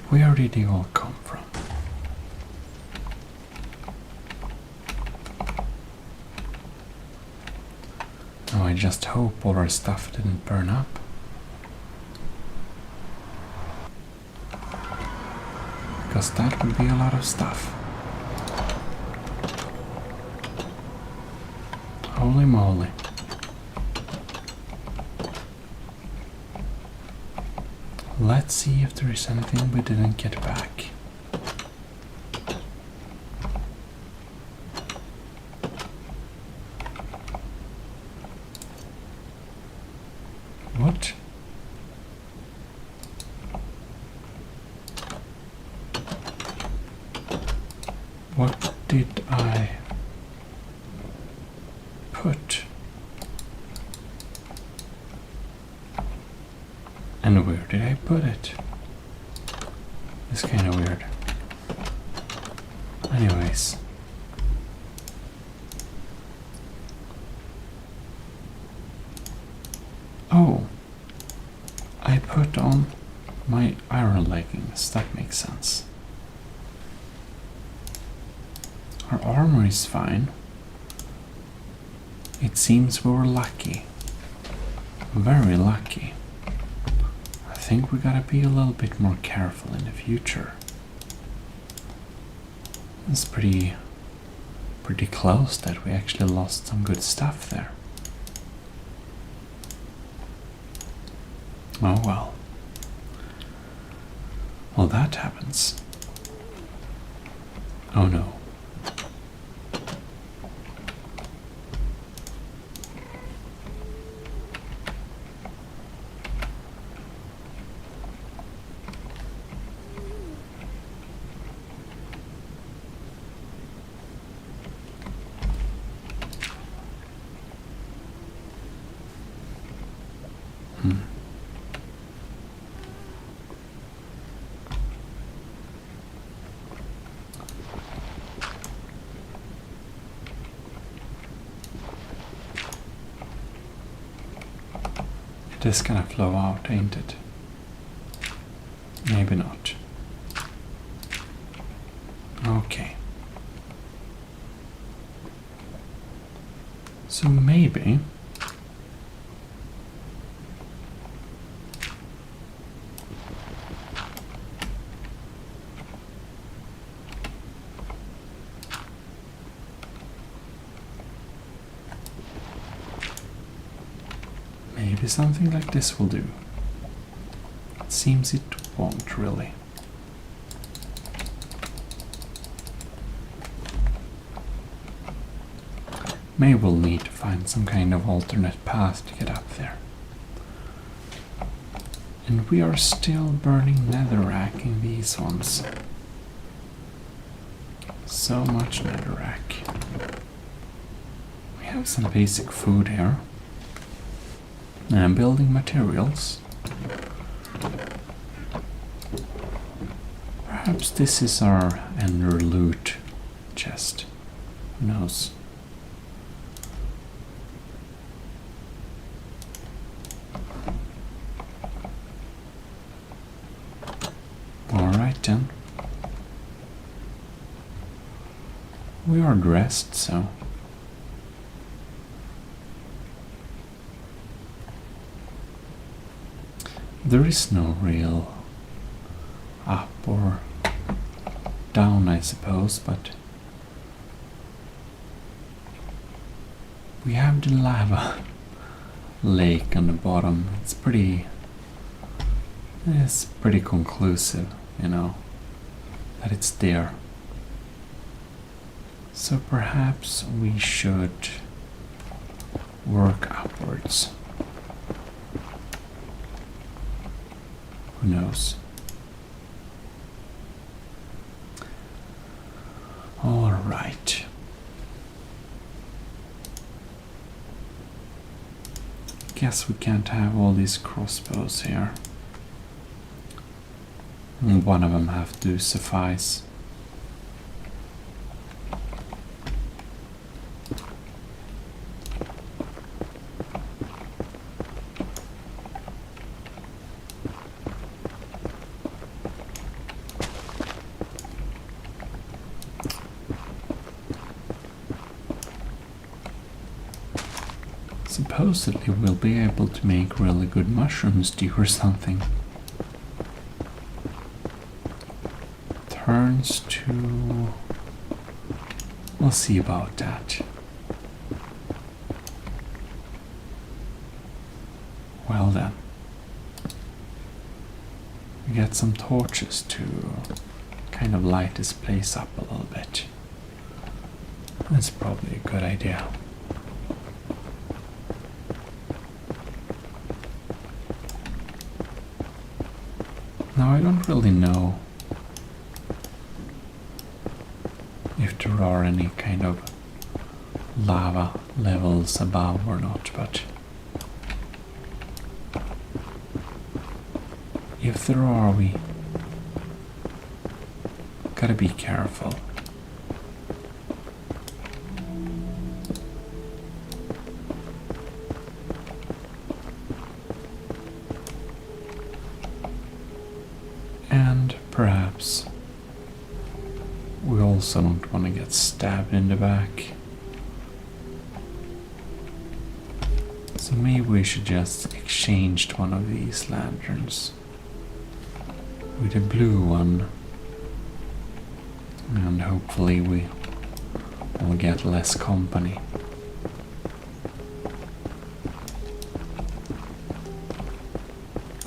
Where did they all come from? Oh, I just hope all our stuff didn't burn up. Because that would be a lot of stuff. Holy moly. Let's see if there is anything we didn't get back. What? What did I put? And where did I put it? It's kind of weird. Anyways. Oh, I put on my iron leggings. That makes sense. Our armor is fine. It seems we were lucky. Very lucky. I think we gotta be a little bit more careful in the future. It's pretty close that we actually lost some good stuff there. Oh well. Well, that happens. Oh no. It is gonna flow out, ain't it? Maybe not. Okay. So maybe something like this will do. It seems it won't really. Maybe we'll need to find some kind of alternate path to get up there. And we are still burning netherrack in these ones. So much netherrack. We have some basic food here. And building materials. Perhaps this is our ender loot chest. Who knows? Alright then. We are dressed, so there is no real up or down, I suppose, but we have the lava lake on the bottom. It's pretty conclusive, you know, that it's there. So perhaps we should work upwards. Who knows? All right. Guess we can't have all these crossbows here. One of them have to suffice. Supposedly we'll be able to make really good mushroom stew or something. Turns to... We'll see about that. Well then. We got some torches to kind of light this place up a little bit. That's probably a good idea. Now I don't really know if there are any kind of lava levels above or not, but if there are, we gotta be careful. And perhaps we also don't want to get stabbed in the back. So maybe we should just exchange one of these lanterns with a blue one, and hopefully we will get less company.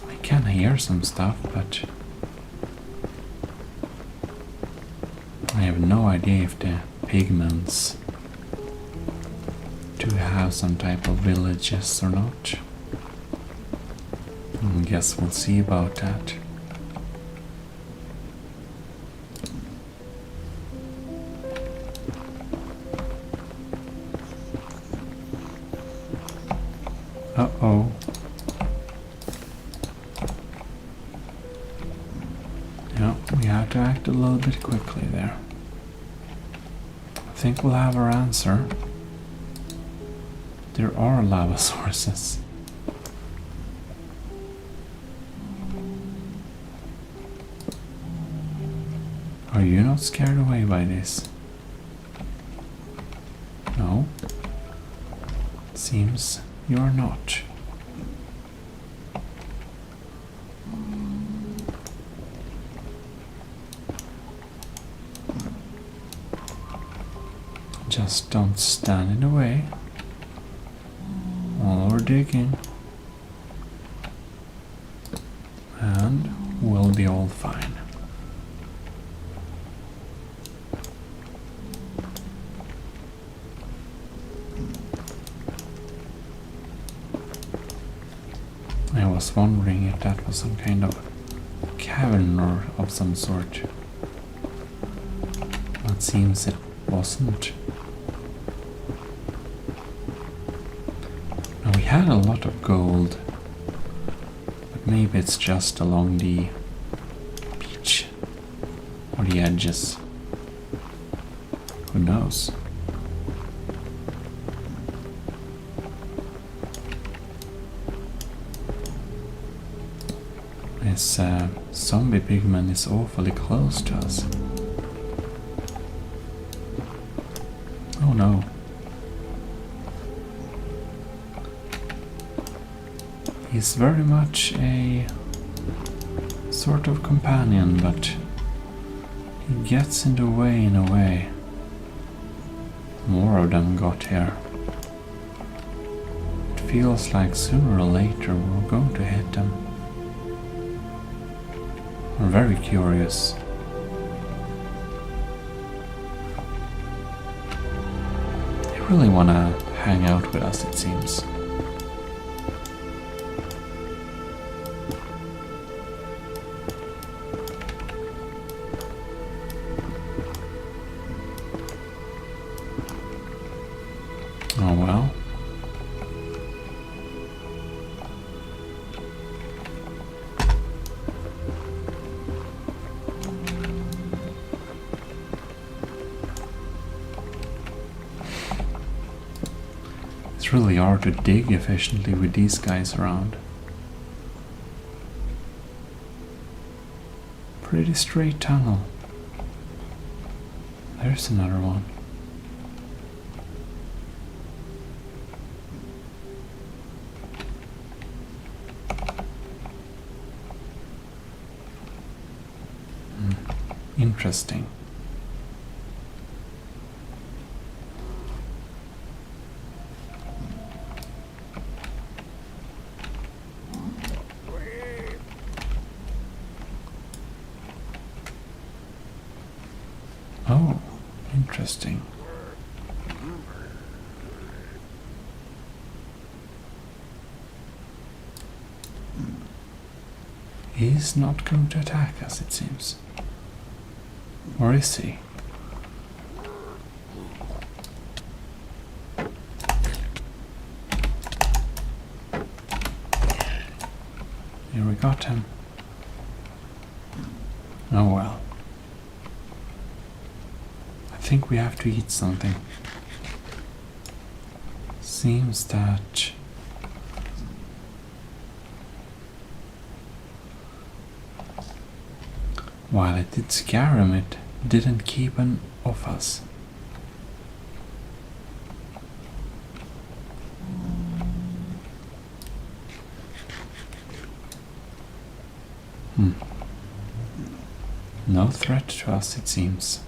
I can hear some stuff, but I have no idea if the pigments do have some type of villages or not. I guess we'll see about that. Uh-oh. Yeah, we have to act a little bit quickly there. I think we'll have our answer. There are lava sources. Are you not scared away by this? No? Seems you're not. Just don't stand in the way while we're digging, and we'll be all fine. I was wondering if that was some kind of cavern or of some sort. It seems it wasn't. Now we had a lot of gold, but maybe it's just along the beach or the edges. Who knows? This zombie pigman is awfully close to us. Oh no. He's very much a sort of companion, but he gets in the way in a way. More of them got here. It feels like sooner or later we're going to hit them. We're very curious. They really want to hang out with us, it seems. Oh well. It's really hard to dig efficiently with these guys around. Pretty straight tunnel. There's another one. Interesting. Oh, interesting. He's not going to attack us, it seems. Or is he? Here we got him. Oh well. I think we have to eat something. Seems that while it did scare him, it didn't keep him off us. No threat to us, it seems.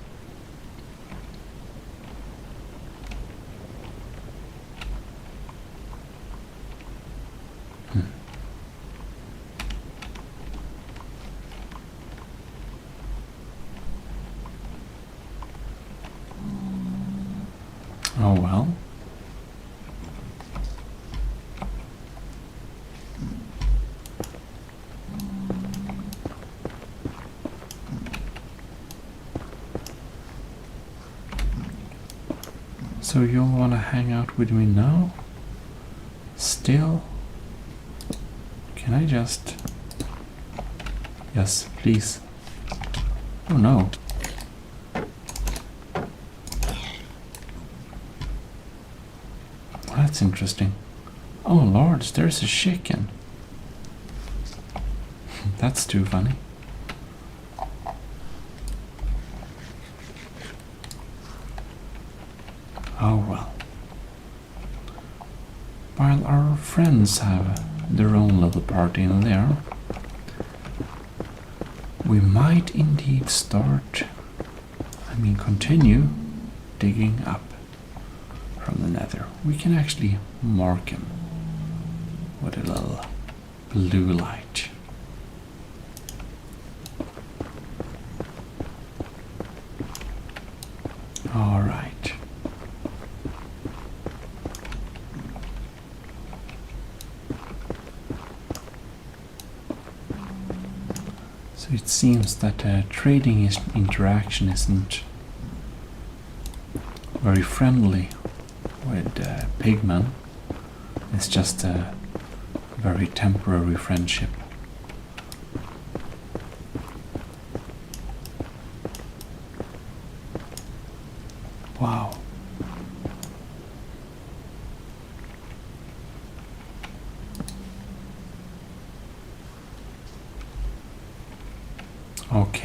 Oh well. So you'll want to hang out with me now? Still? Can I just... Yes, please. Oh no. That's interesting. Oh lords, there's a chicken. That's too funny. Oh well. While our friends have their own little party in there, we might indeed continue digging up from the nether. We can actually mark him with a little blue light. All right. So it seems that trading interaction isn't very friendly with pigmen. It's just a very temporary friendship. Wow.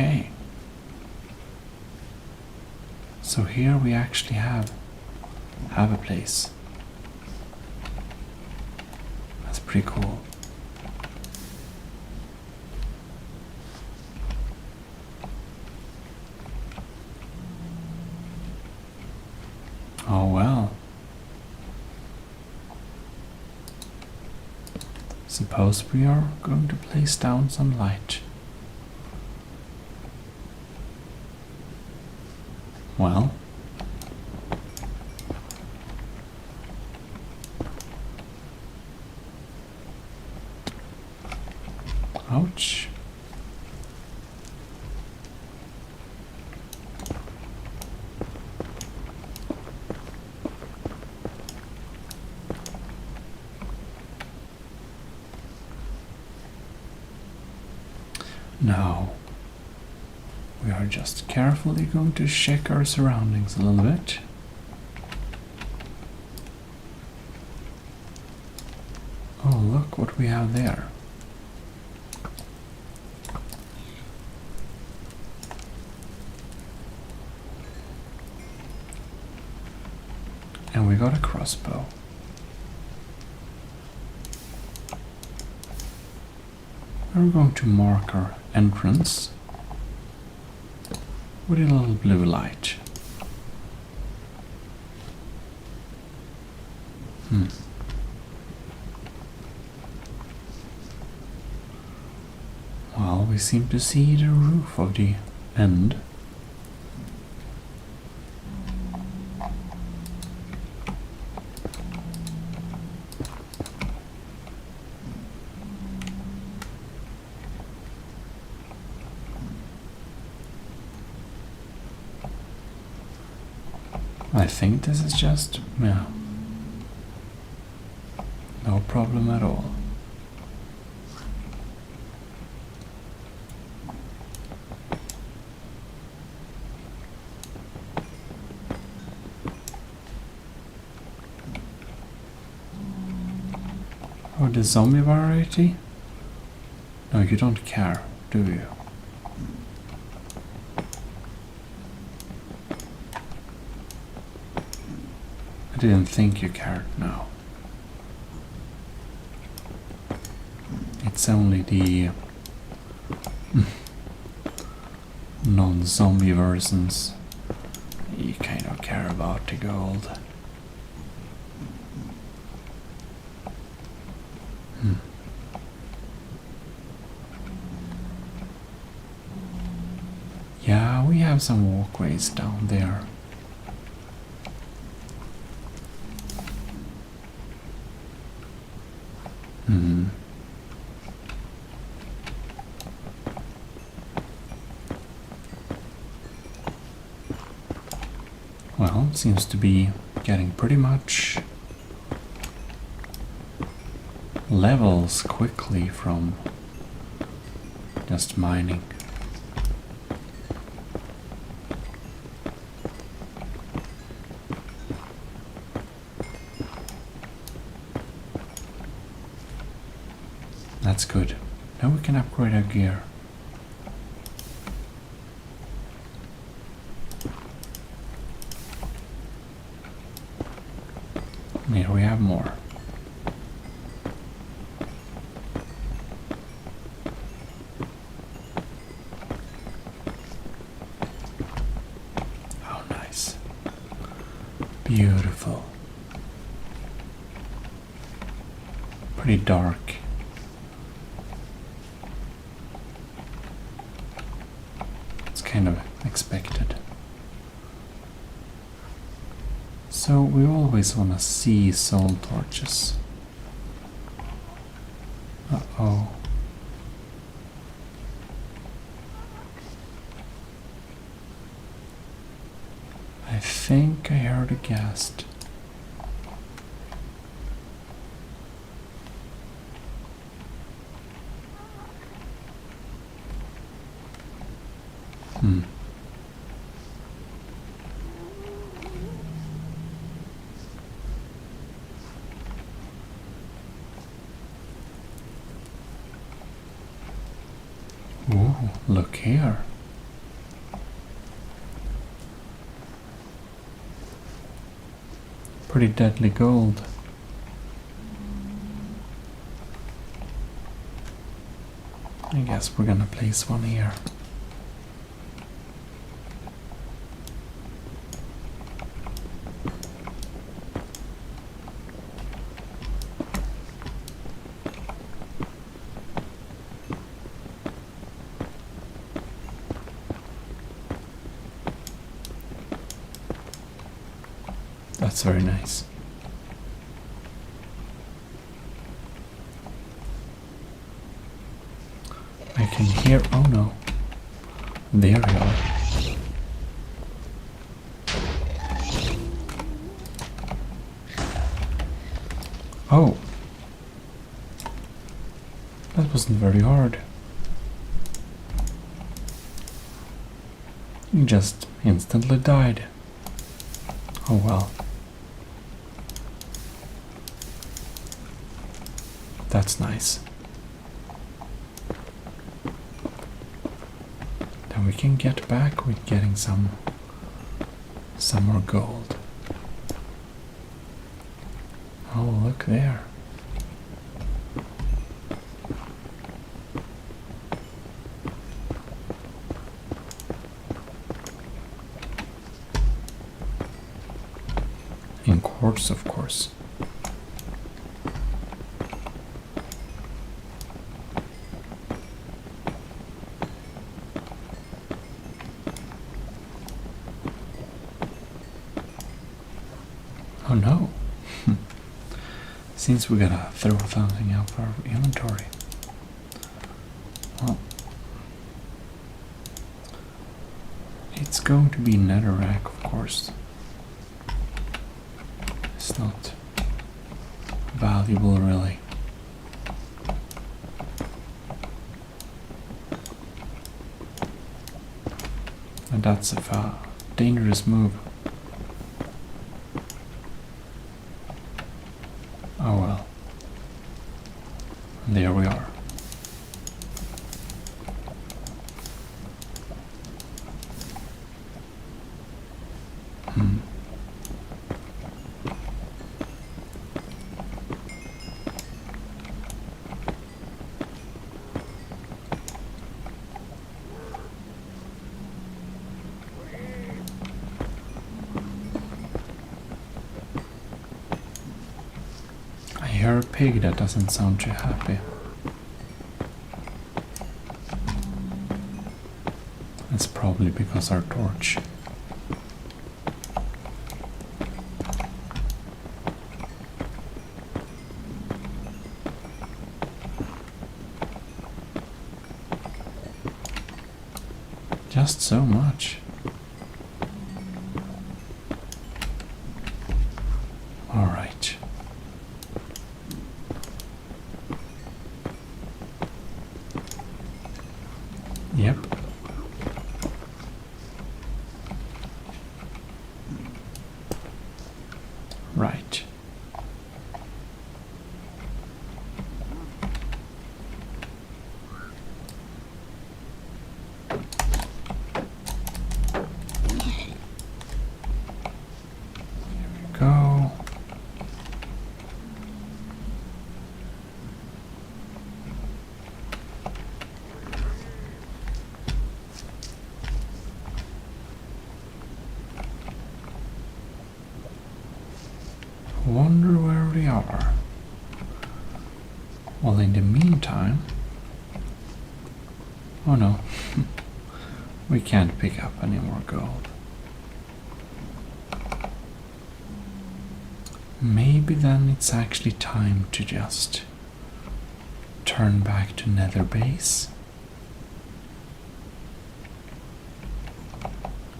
Okay. So here we actually have a place. That's pretty cool. Oh well. Suppose we are going to place down some light. Well, ouch. Now, we are just carefully going to check our surroundings a little bit. Oh, look what we have there. And we got a crossbow. We're going to mark our entrance with a little blue light. Well, we seem to see the roof of the end. I think this is just, yeah, no problem at all. Oh, the zombie variety? No, you don't care, do you? I didn't think you cared, no. It's only the non-zombie versions you kind of care about the gold. Yeah, we have some walkways down there. Well, seems to be getting pretty much levels quickly from just mining. That's good. Now we can upgrade our gear. And here we have more. Oh, nice. Beautiful. Pretty dark. Kind of expected. So we always want to see soul torches. Uh-oh. I think I heard a ghast. Ooh, look here. Pretty deadly gold. I guess we're gonna place one here. That's very nice. I can hear. Oh no. There we are. Oh. That wasn't very hard. You just instantly died. Oh well. That's nice. Then we can get back with getting some more gold. Oh, look there. In quartz, of course. Oh no. Seems we gotta throw something out of our inventory. Well, it's going to be netherrack, of course. It's not valuable, really. And that's a dangerous move. Oh well. There we are. I hear a pig that doesn't sound too happy. It's probably because our torch. Just so much. All right. Yep. Right. Go. Wonder where we are. Well, in the meantime. Oh no. We can't pick up any more gold. Maybe then it's actually time to just turn back to Nether base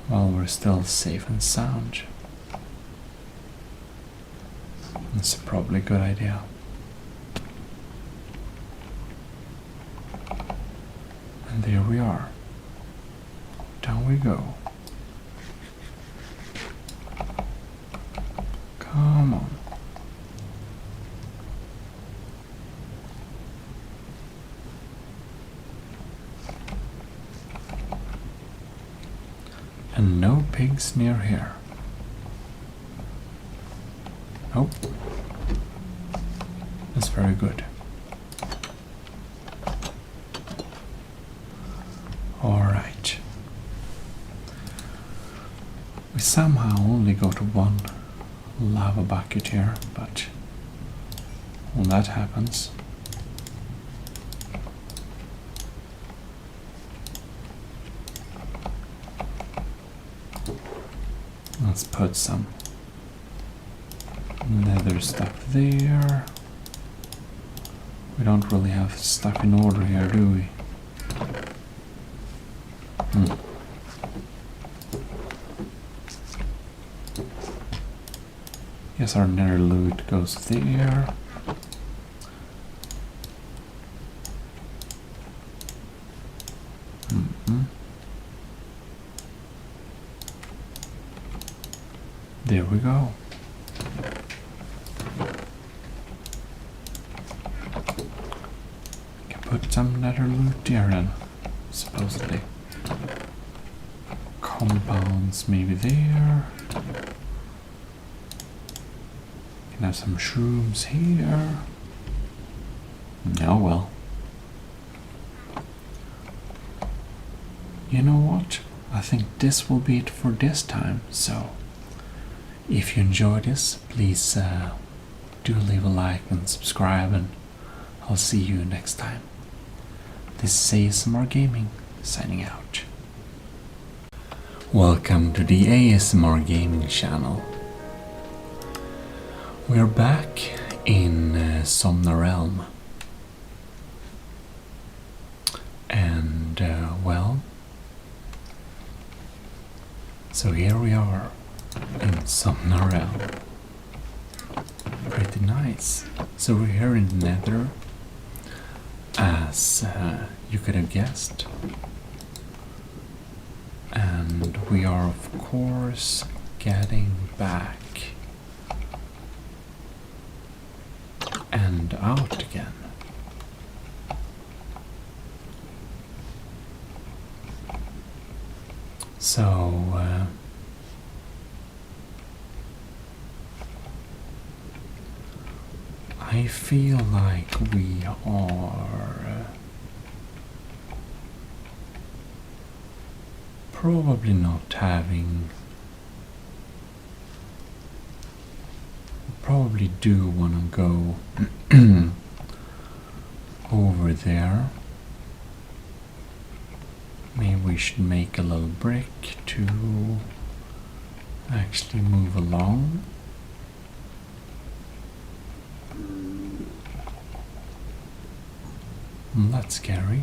while we're still safe and sound. That's probably a good idea. And there we are. Down we go. Come on. And no pigs near here. Oh, that's very good. Alright. We somehow only go to one lava bucket here, but when that happens, let's put some nether stuff there. We don't really have stuff in order here, do we? Yes, our nether loot goes there. There we go. Can put some nether loot there then, supposedly. Compounds maybe there. Can have some shrooms here. Oh well. You know what? I think this will be it for this time, so if you enjoyed this, please do leave a like and subscribe, and I'll see you next time. This is ASMR Gaming, signing out. Welcome to the ASMR Gaming channel. We're back in Somna Realm. And, well, so here we are in Somna Realm. Pretty nice. So we're here in the Nether, as you could have guessed. And we are, of course, getting back and out again. So, I feel like we are probably not having. Probably do want to go over there. Maybe we should make a little brick to actually move along. That's scary.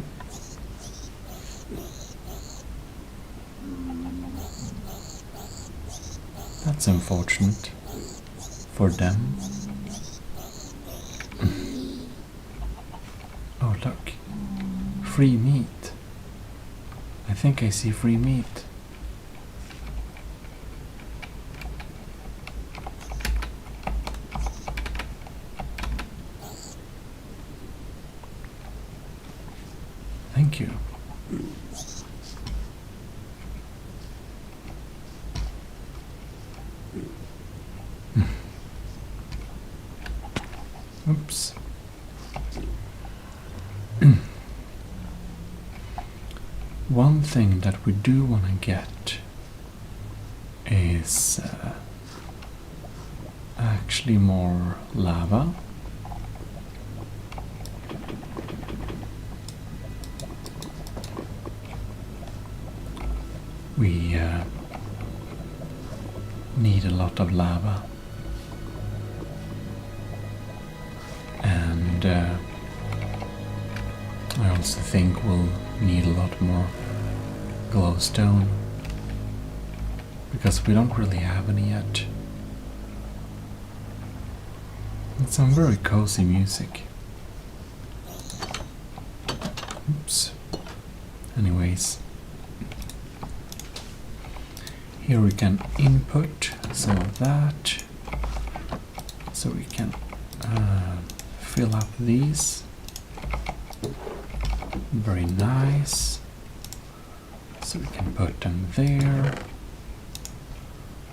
That's unfortunate for them. Oh look, free meat. I think I see free meat. Thank you. Oops. One thing that we do want to get is actually more lava. We need a lot of lava. And I also think we'll need a lot more glowstone, because we don't really have any yet. It's some very cozy music. Oops. Anyways, here we can input some of that, so we can fill up these. Very nice. So we can put them there.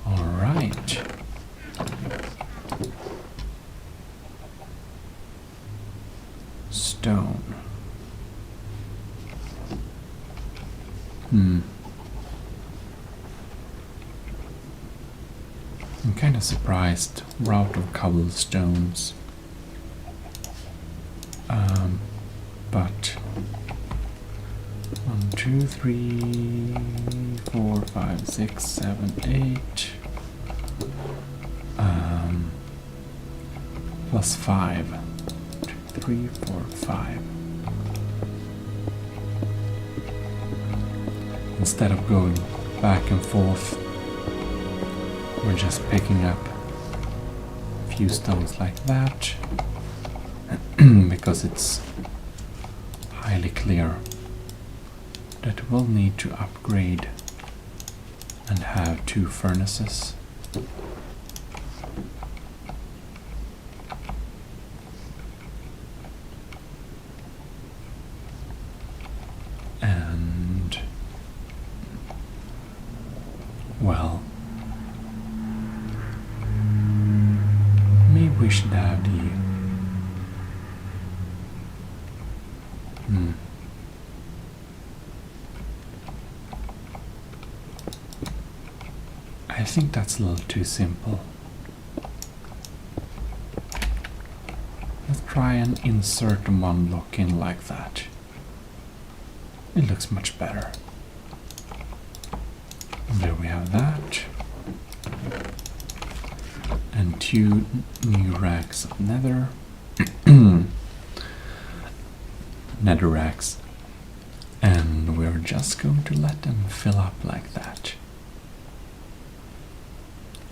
All right. stone. I'm kind of surprised we're out of cobblestones. But 1, 2, 3, 4, 5, 6, 7, 8. Plus 5. 2, 3, 4, 5. Instead of going back and forth, we're just picking up a few stones like that, because it's highly clear that we'll need to upgrade and have 2 furnaces. And, well, maybe we should have the I think that's a little too simple. Let's try and insert one block in like that. It looks much better. And there we have that. And 2 new racks of nether. Nether racks. And we're just going to let them fill up like that.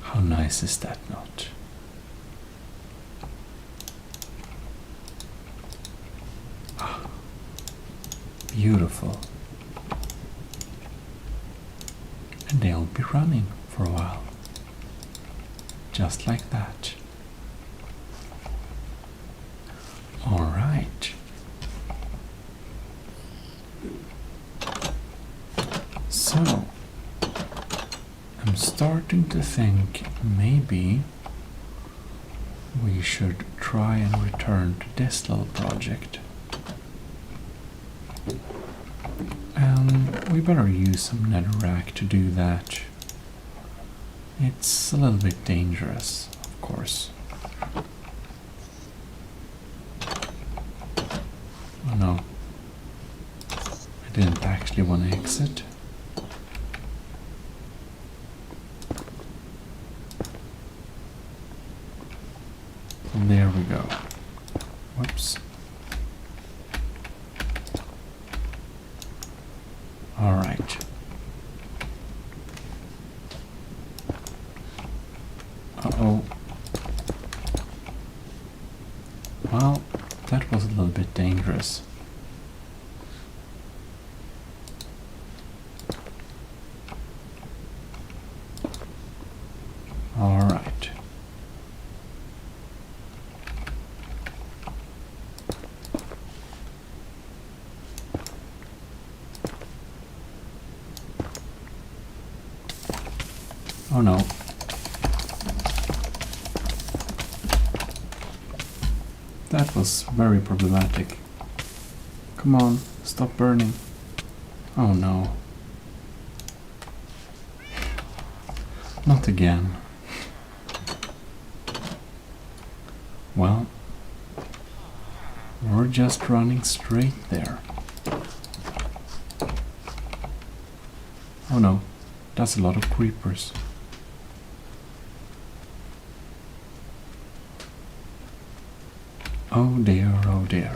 How nice is that not? Ah, beautiful. And they'll be running for a while. Just like that. Alright. So, I'm starting to think maybe we should try and return to this little project. We better use some netherrack to do that. It's a little bit dangerous, of course. Oh no. I didn't actually want to exit. There we go. Whoops. All right. Uh-oh. Well, that was a little bit dangerous. All right. Oh no. That was very problematic. Come on, stop burning. Oh no. Not again. Well, we're just running straight there. Oh no, that's a lot of creepers. Oh dear, oh dear.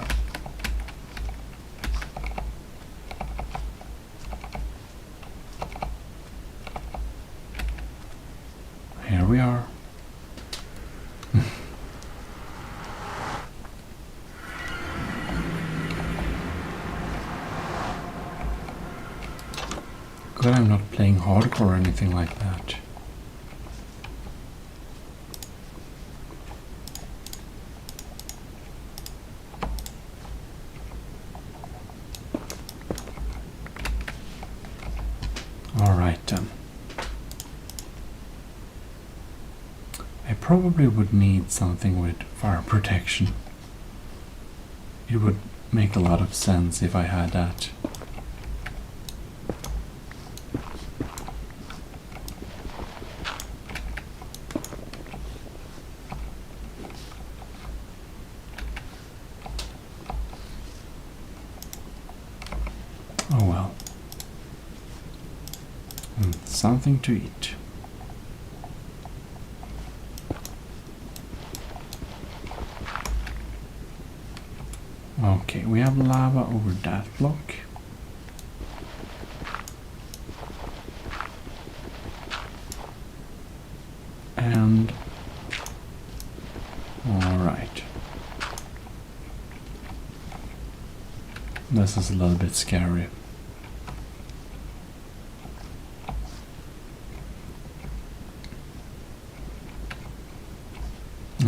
Here we are. Good, I'm not playing hardcore or anything like that. Alright then. I probably would need something with fire protection. It would make a lot of sense if I had that. Oh well. Something to eat. Okay, we have lava over that block. And all right. This is a little bit scary.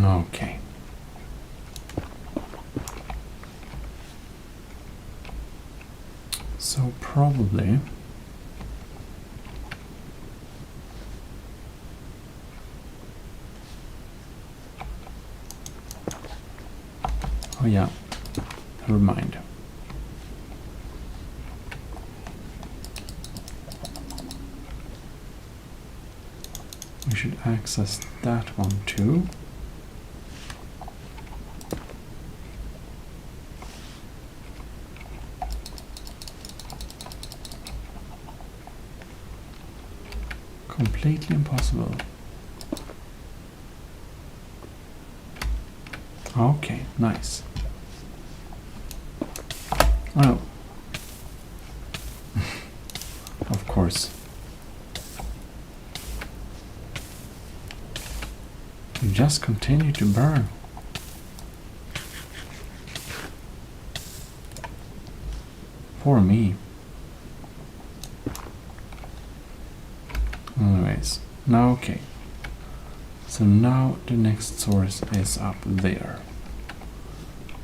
Okay. So probably oh yeah, never mind. We should access that one too. Completely impossible. Okay, nice. Oh. Of course. You just continue to burn. For me. Anyways, now okay. So now the next source is up there.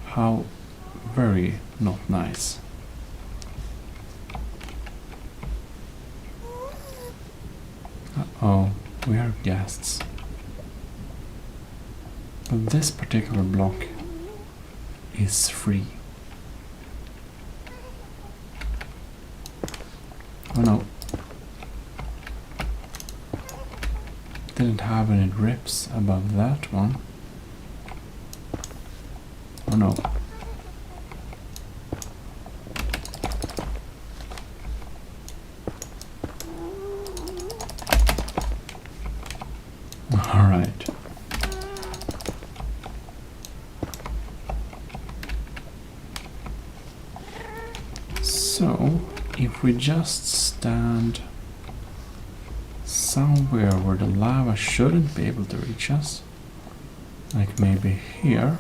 How very not nice. Uh-oh, we are guests. But this particular block is free. Oh no. Didn't have any drips above that one. Oh no. Alright. So, if we just stand somewhere where the lava shouldn't be able to reach us, like maybe here.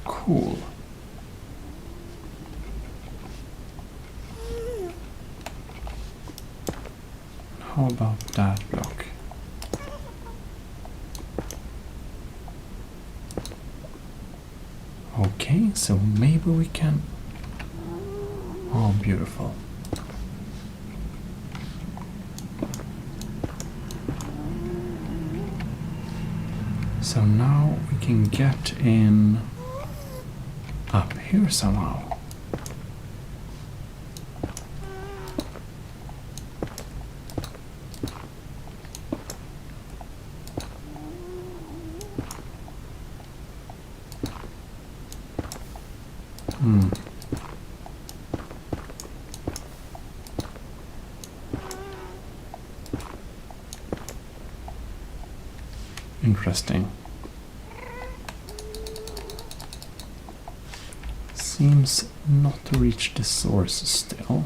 Cool. How about that block? Okay, so maybe we can. Oh, beautiful. So now we can get in up here somehow. Interesting. Seems not to reach the source still.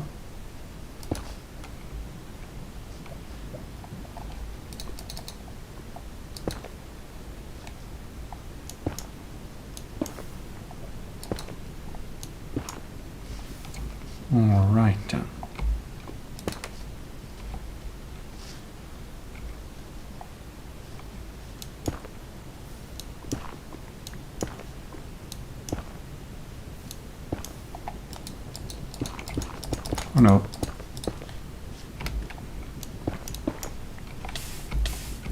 All right then. Oh no.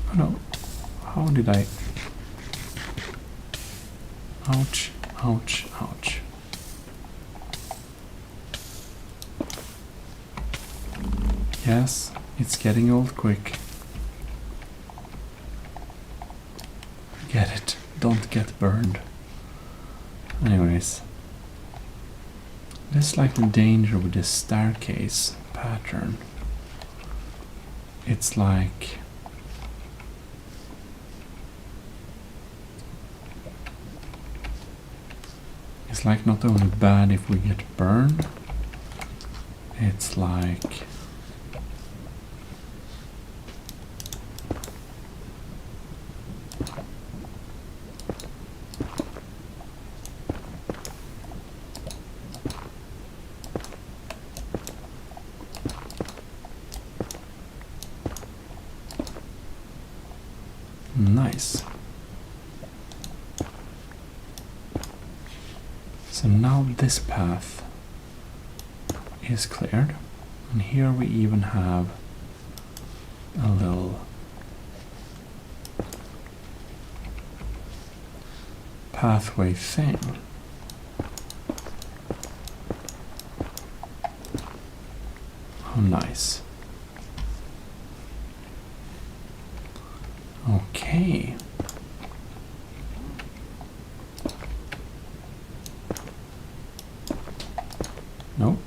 Oh no. How How did I... Ouch, ouch, ouch. Yes, it's getting old quick. Get it. Don't get burned. Anyways. This is like the danger with this staircase pattern. It's like... It's like not only bad if we get burned, it's like... Nice. So now this path is cleared, and here we even have a little pathway thing. Oh, nice. Okay. Nope.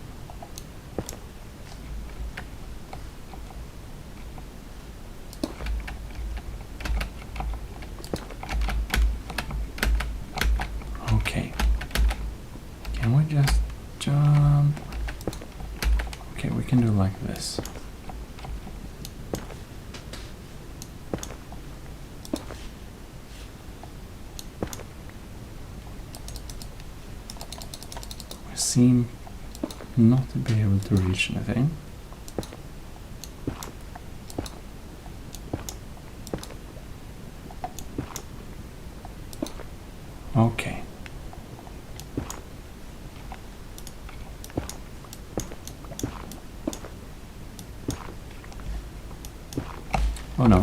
Okay. Can we just jump? Okay, we can do like this. We seem not to be able to reach anything. Okay. Oh no.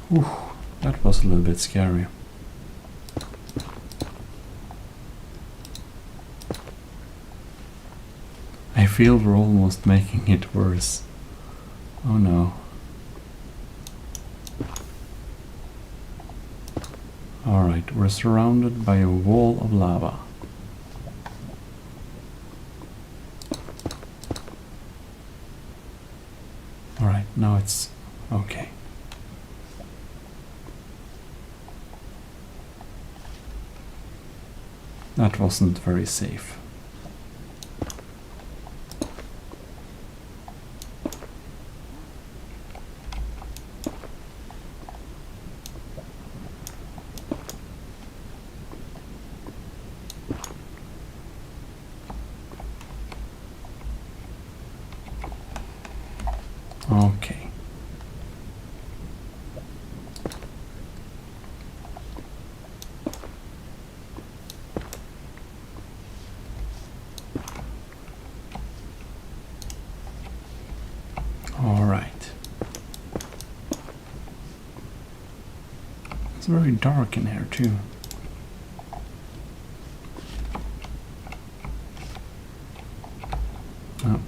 Whew, that was a little bit scary. I feel we're almost making it worse. Oh no. Alright, we're surrounded by a wall of lava. Alright, now it's okay. That wasn't very safe. Okay. All right. It's very dark in here too. Oh.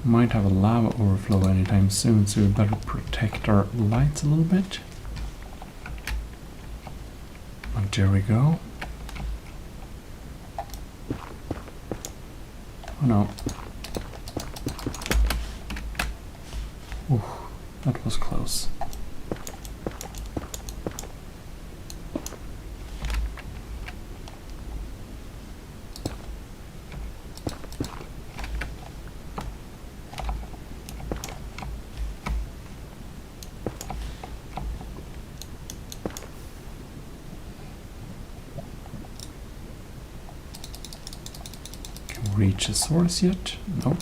Might have a lava overflow anytime soon, so we better protect our lights a little bit. And there we go. Oh no. Ooh, that was close. Reach a source yet? Nope.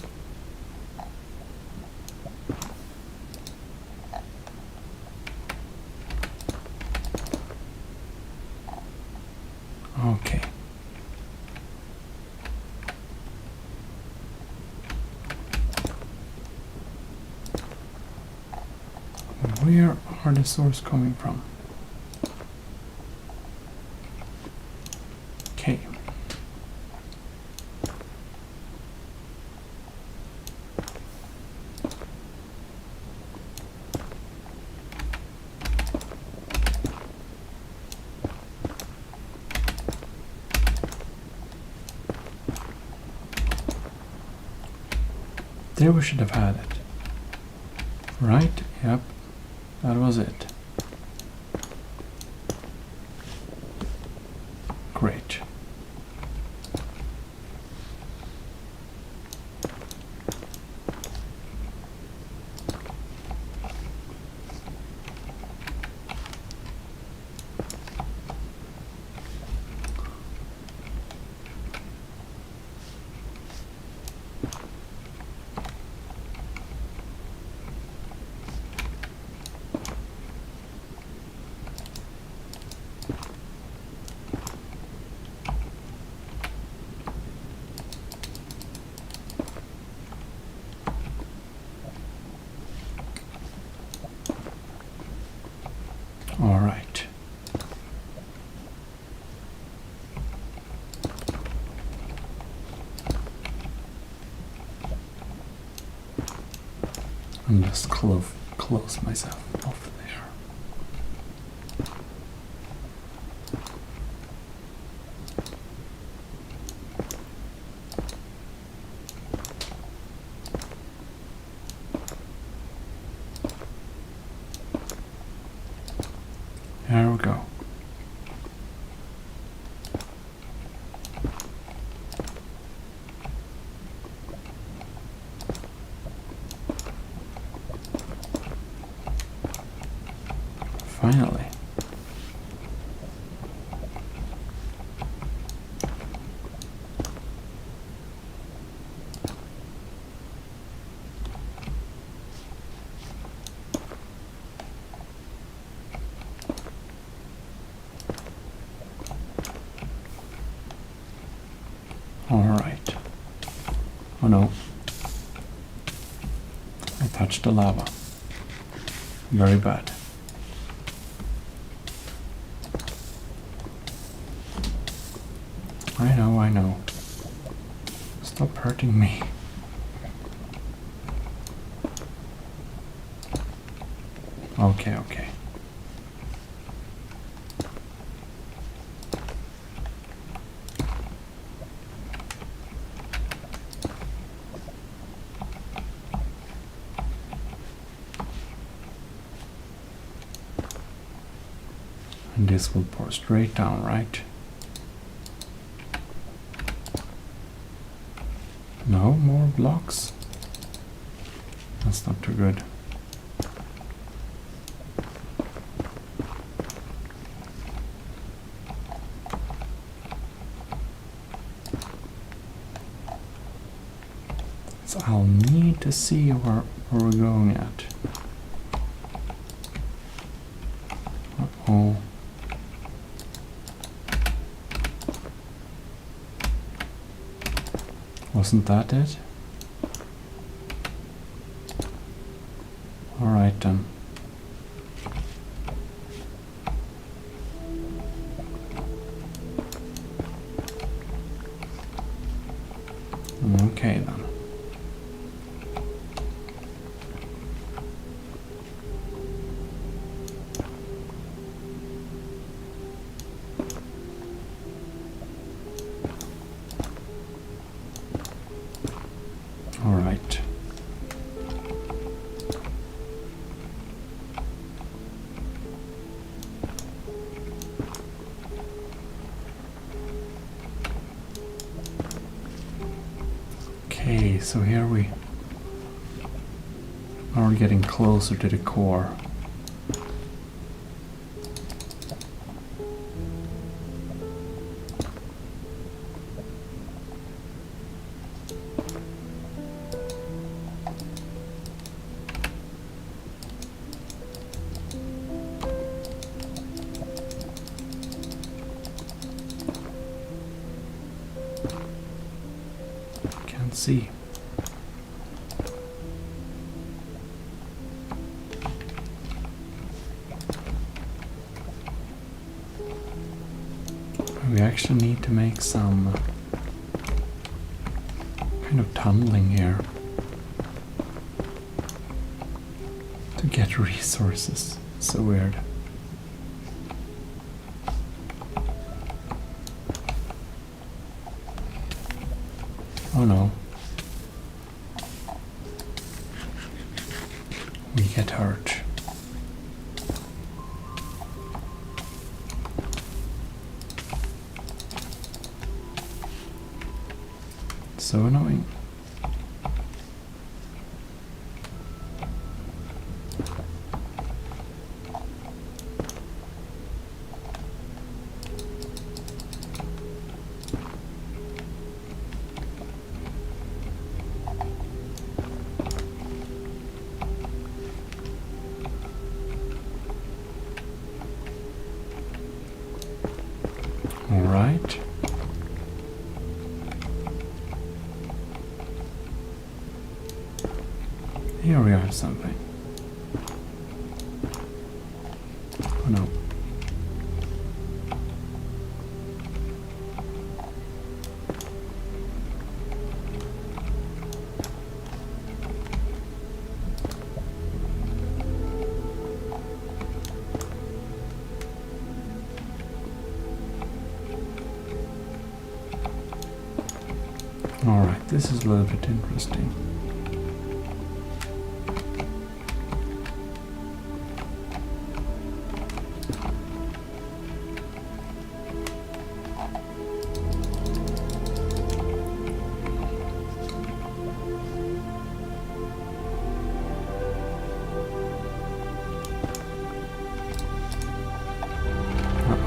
Okay. Where are the source coming from? Okay. There we should have had it. Right? Yep. That was it. Great. All right. I'm just close myself off there. There we go. Finally. All right. Oh no. I touched the lava. Very bad. I know. Stop hurting me. Okay. And this will pour straight down, right? No more blocks? That's not too good. So I'll need to see where we're going at. Uh-oh. Wasn't that it? All right then. Okay then. All right. Okay, so here we are getting closer to the core. Can't see. actually need to make some kind of tunneling here to get resources. So weird. Oh no. We get hurt. So annoying. All right. Here we have something. Oh no. Alright, this is a little bit interesting.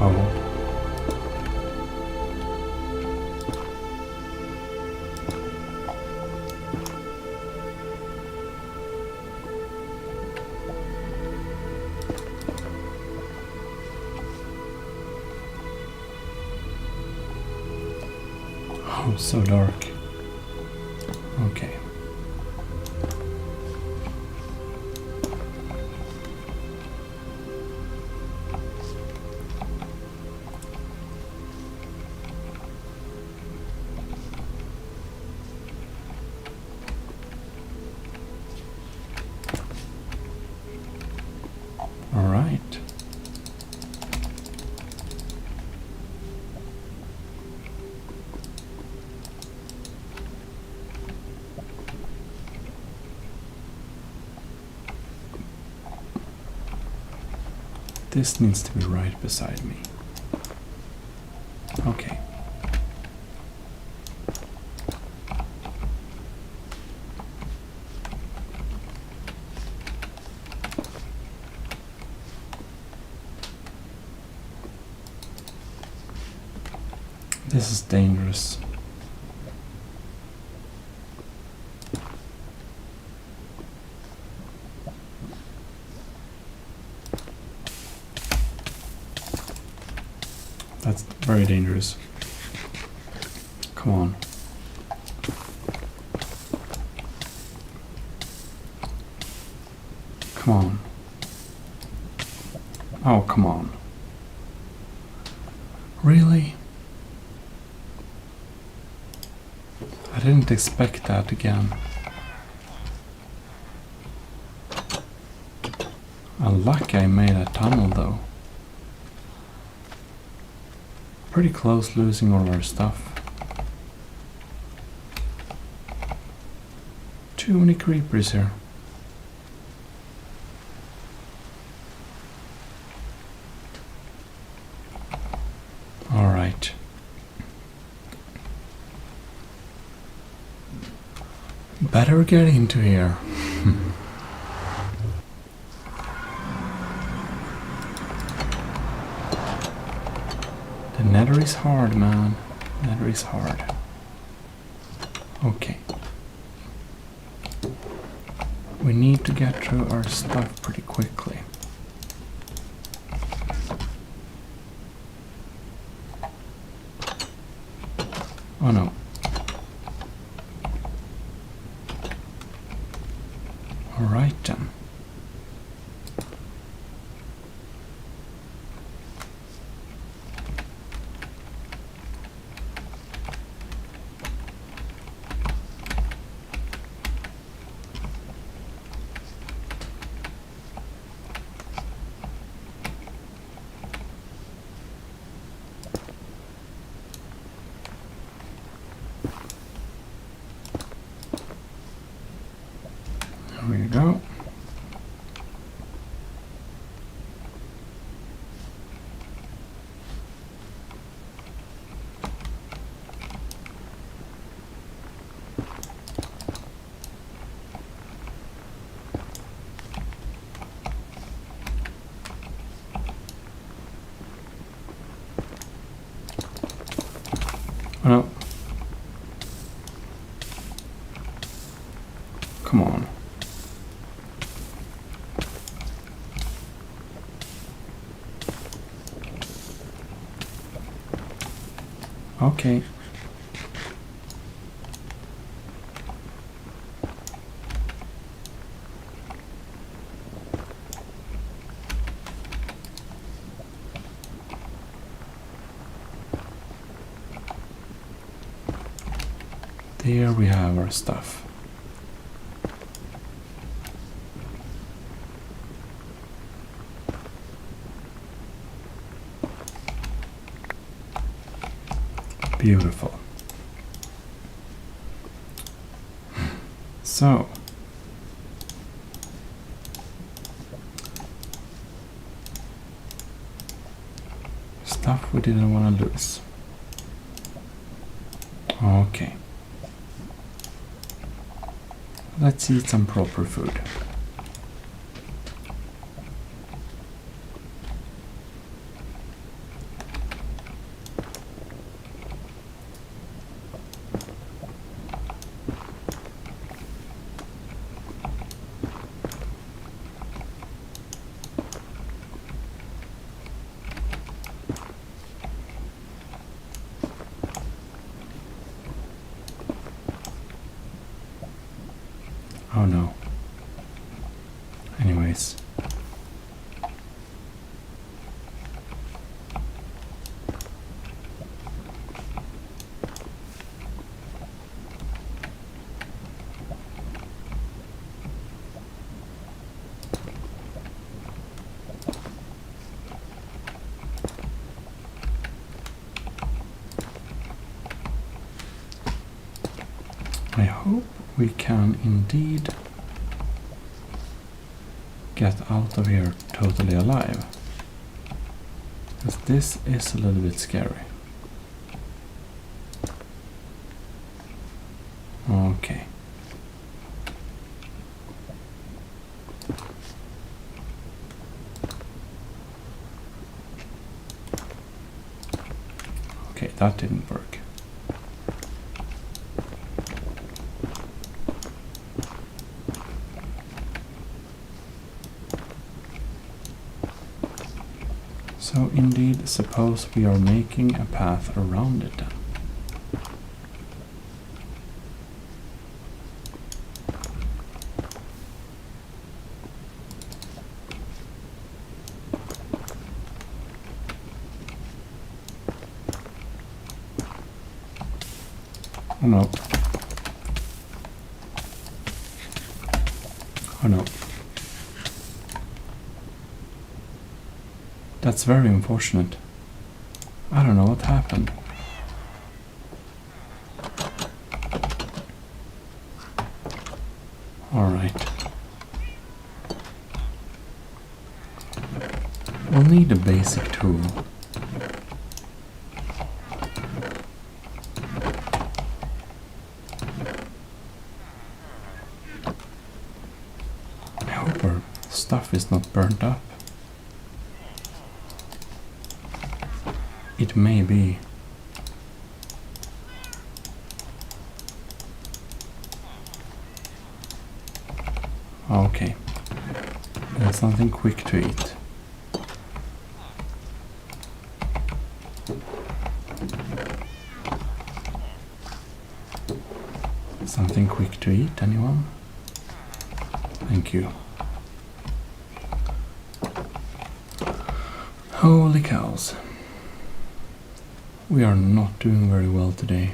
Uh-oh. Oh, so dark. Okay. All right. This needs to be right beside me. Okay. This is dangerous. That's very dangerous. Come on. Come on. Oh, come on. Really? I didn't expect that again. Lucky I made a tunnel though. Pretty close losing all our stuff. Too many creepers here. Alright. Better get into here. The nether is hard, man. Nether is hard. Okay. We need to get through our stuff pretty quickly. Oh no. Alright then. we go. Oh no. Come on. Okay. There we have our stuff. Beautiful. So, stuff we didn't want to lose. Okay. Let's eat some proper food. Oh no. Anyways. I hope we can indeed get out of here totally alive. Because this is a little bit scary. Okay. Okay, that didn't work. So indeed, suppose we are making a path around it then. Oh no. Oh no. That's very unfortunate. I don't know what happened. Alright. We'll need a basic tool. I hope our stuff is not burnt up. It may be. Okay. There's something quick to eat. Something quick to eat, anyone? Thank you. Holy cows. We are not doing very well today.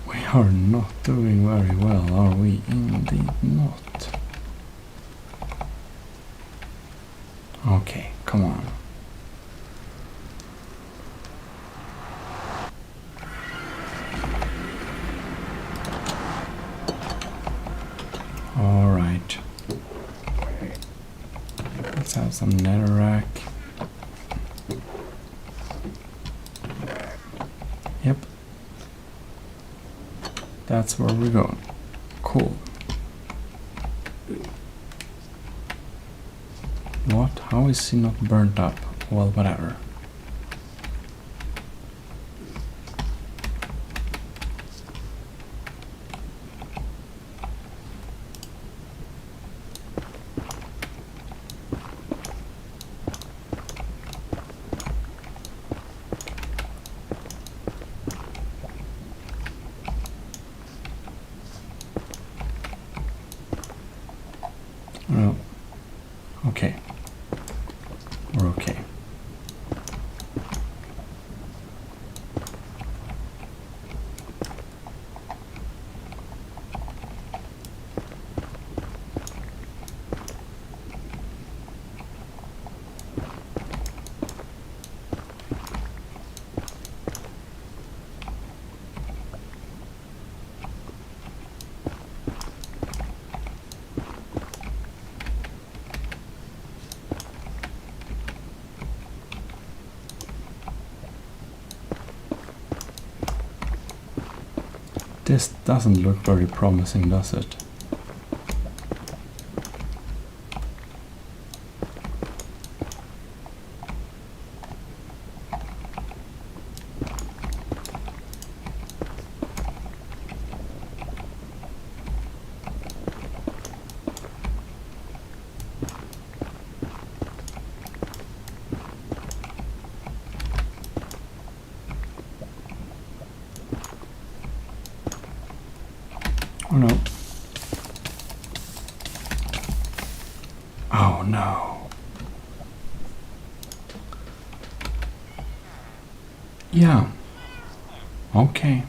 We are not doing very well, are we? Indeed not. Okay, come on. have some netherrack. Yep. That's where we're going. Cool. What? How is he not burnt up? Well, whatever. Well, okay. We're okay. This doesn't look very promising, does it? Oh no. Oh no. Yeah. Okay.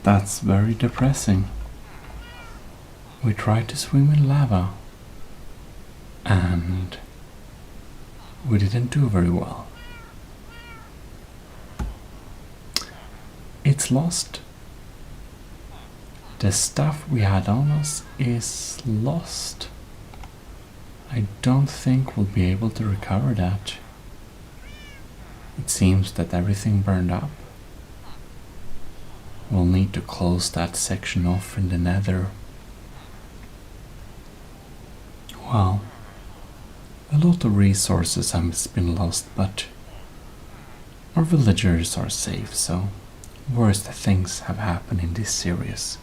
That's very depressing. We tried to swim in lava and we didn't do very well. It's lost. The stuff we had on us is lost. I don't think we'll be able to recover that. It seems that everything burned up. We'll need to close that section off in the nether. Well, a lot of resources have been lost, but our villagers are safe, so worst things have happened in this series.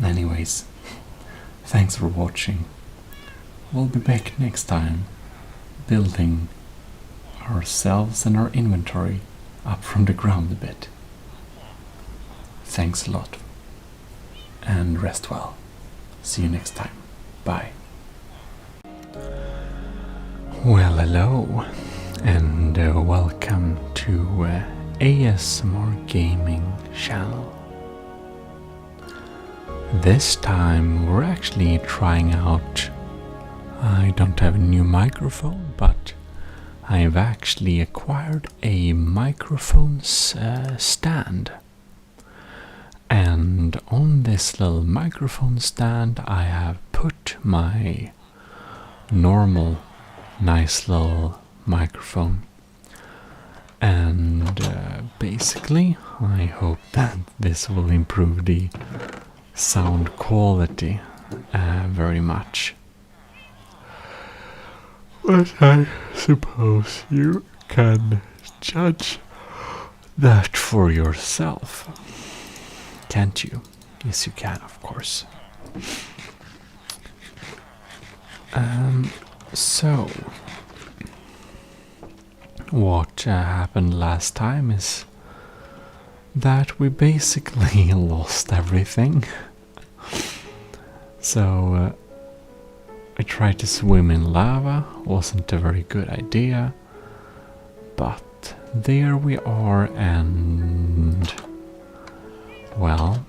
Anyways, thanks for watching. We'll be back next time, building ourselves and our inventory up from the ground a bit. Thanks a lot, and rest well. See you next time. Bye. Well, hello, and welcome to ASMR Gaming channel. This time we're actually trying out, I don't have a new microphone, but I've actually acquired a microphone stand. And on this little microphone stand I have put my normal nice little microphone. And basically I hope that this will improve the sound quality very much. But I suppose you can judge that for yourself, can't you? Yes, you can, of course. So, what happened last time is that we basically lost everything. So I tried to swim in lava, wasn't a very good idea, but there we are, and well,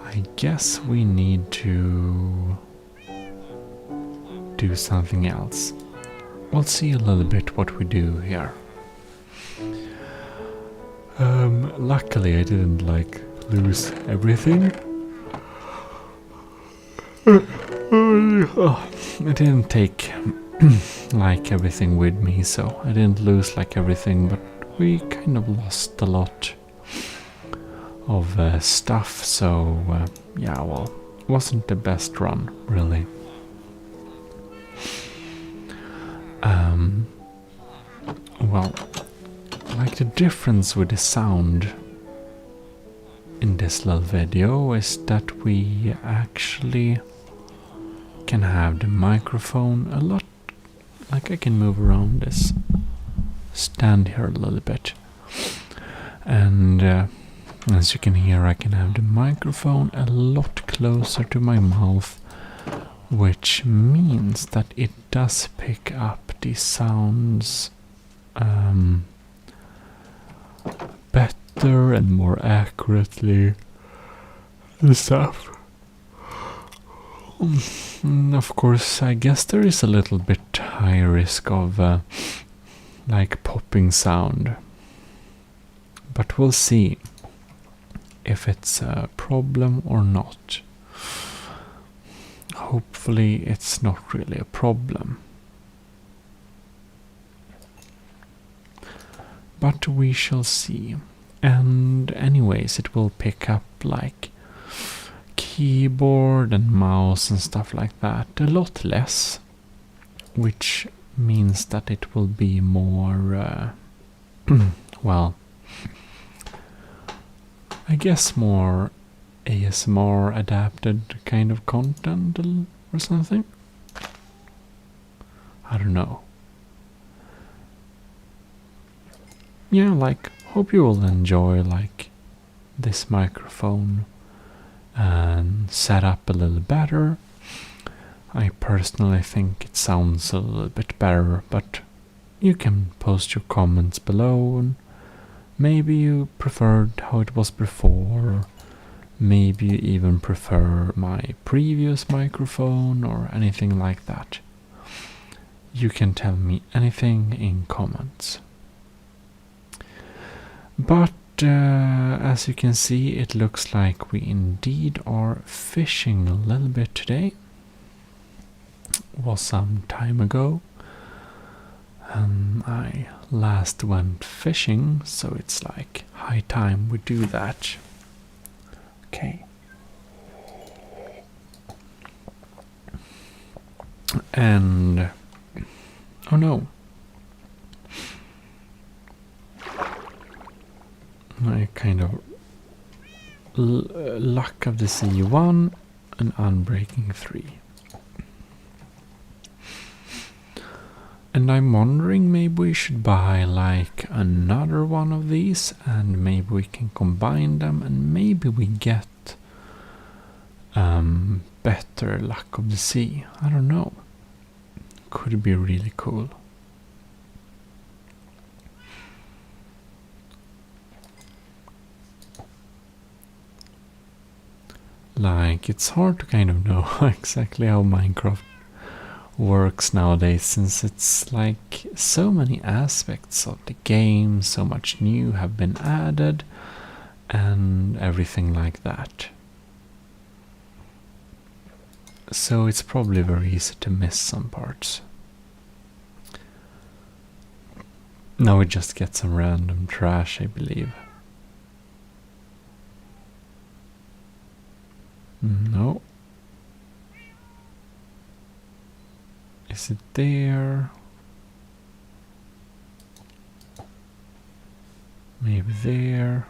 I guess we need to do something else. We'll see a little bit what we do here. Luckily I didn't lose everything. I didn't take like everything with me, so I didn't lose like everything, but we kind of lost a lot of stuff, so yeah, well, it wasn't the best run, really. Well, like the difference with the sound in this little video is that we actually can have the microphone a lot, like I can move around this stand here a little bit, and as you can hear, I can have the microphone a lot closer to my mouth, which means that it does pick up the sounds better and more accurately and stuff. Of course, I guess there is a little bit high risk of like popping sound, but we'll see if it's a problem or not. Hopefully it's not really a problem, but we shall see. And anyways, it will pick up like keyboard and mouse and stuff like that a lot less, which means that it will be more well, I guess more ASMR adapted kind of content or something. I don't know. Yeah, like, hope you will enjoy like this microphone and set up a little better. I personally think it sounds a little bit better, but you can post your comments below, and maybe you preferred how it was before, or maybe you even prefer my previous microphone or anything like that. You can tell me anything in comments. But as you can see, it looks like we indeed are fishing a little bit today. It was some time ago I last went fishing, so it's like high time we do that. Okay. And oh no, I kind of luck of the sea 1 and unbreaking 3. And I'm wondering, maybe we should buy like another one of these, and maybe we can combine them, and maybe we get better luck of the sea. I don't know. Could be really cool. Like, it's hard to kind of know exactly how Minecraft works nowadays, since it's like so many aspects of the game, so much new have been added and everything like that. So it's probably very easy to miss some parts. Now we just get some random trash, I believe. No. Is it there? Maybe there.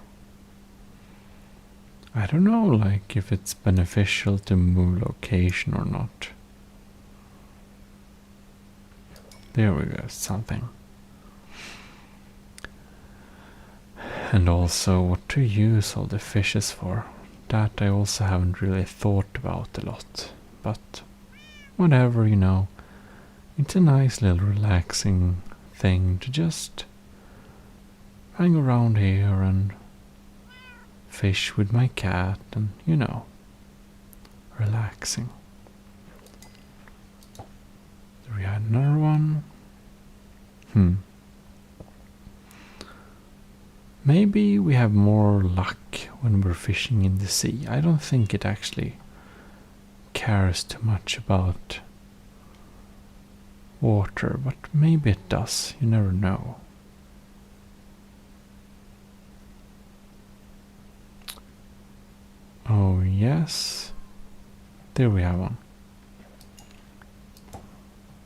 I don't know, like, if it's beneficial to move location or not. There we go, something. And also what to use all the fishes for. That I also haven't really thought about a lot. But whatever, you know. It's a nice little relaxing thing to just hang around here and fish with my cat and, you know, relaxing. There we had another one. Maybe we have more luck when we're fishing in the sea. I don't think it actually cares too much about water, but maybe it does. You never know. Oh, yes. There we have one.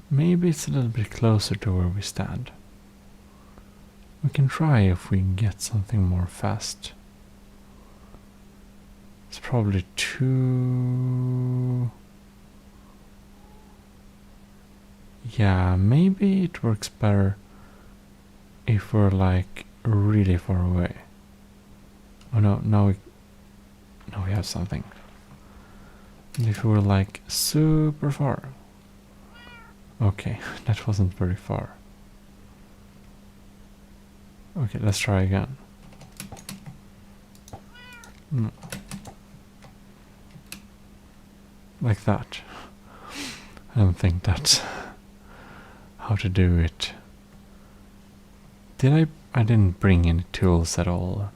Maybe it's a little bit closer to where we stand. We can try if we can get something more fast. It's probably too... Yeah, maybe it works better if we're like really far away. Oh no, now we have something. And if we're like super far. Okay, that wasn't very far. Okay, let's try again. Like that. I don't think that's how to do it. I didn't bring any tools at all.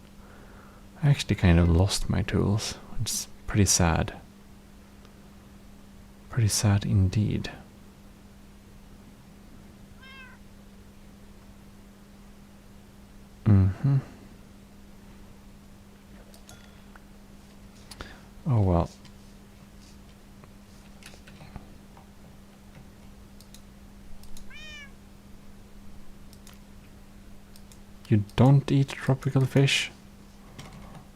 I actually kind of lost my tools, which is pretty sad. Pretty sad indeed. Oh well. You don't eat tropical fish?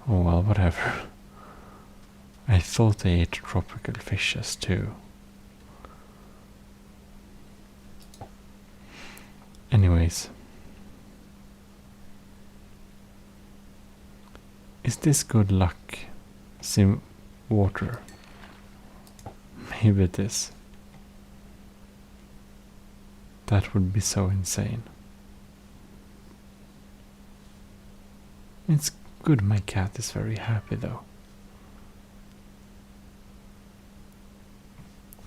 Oh well, whatever. I thought they ate tropical fishes too. Anyways. Is this good luck? Sim water. Maybe it is. That would be so insane. It's good my cat is very happy though.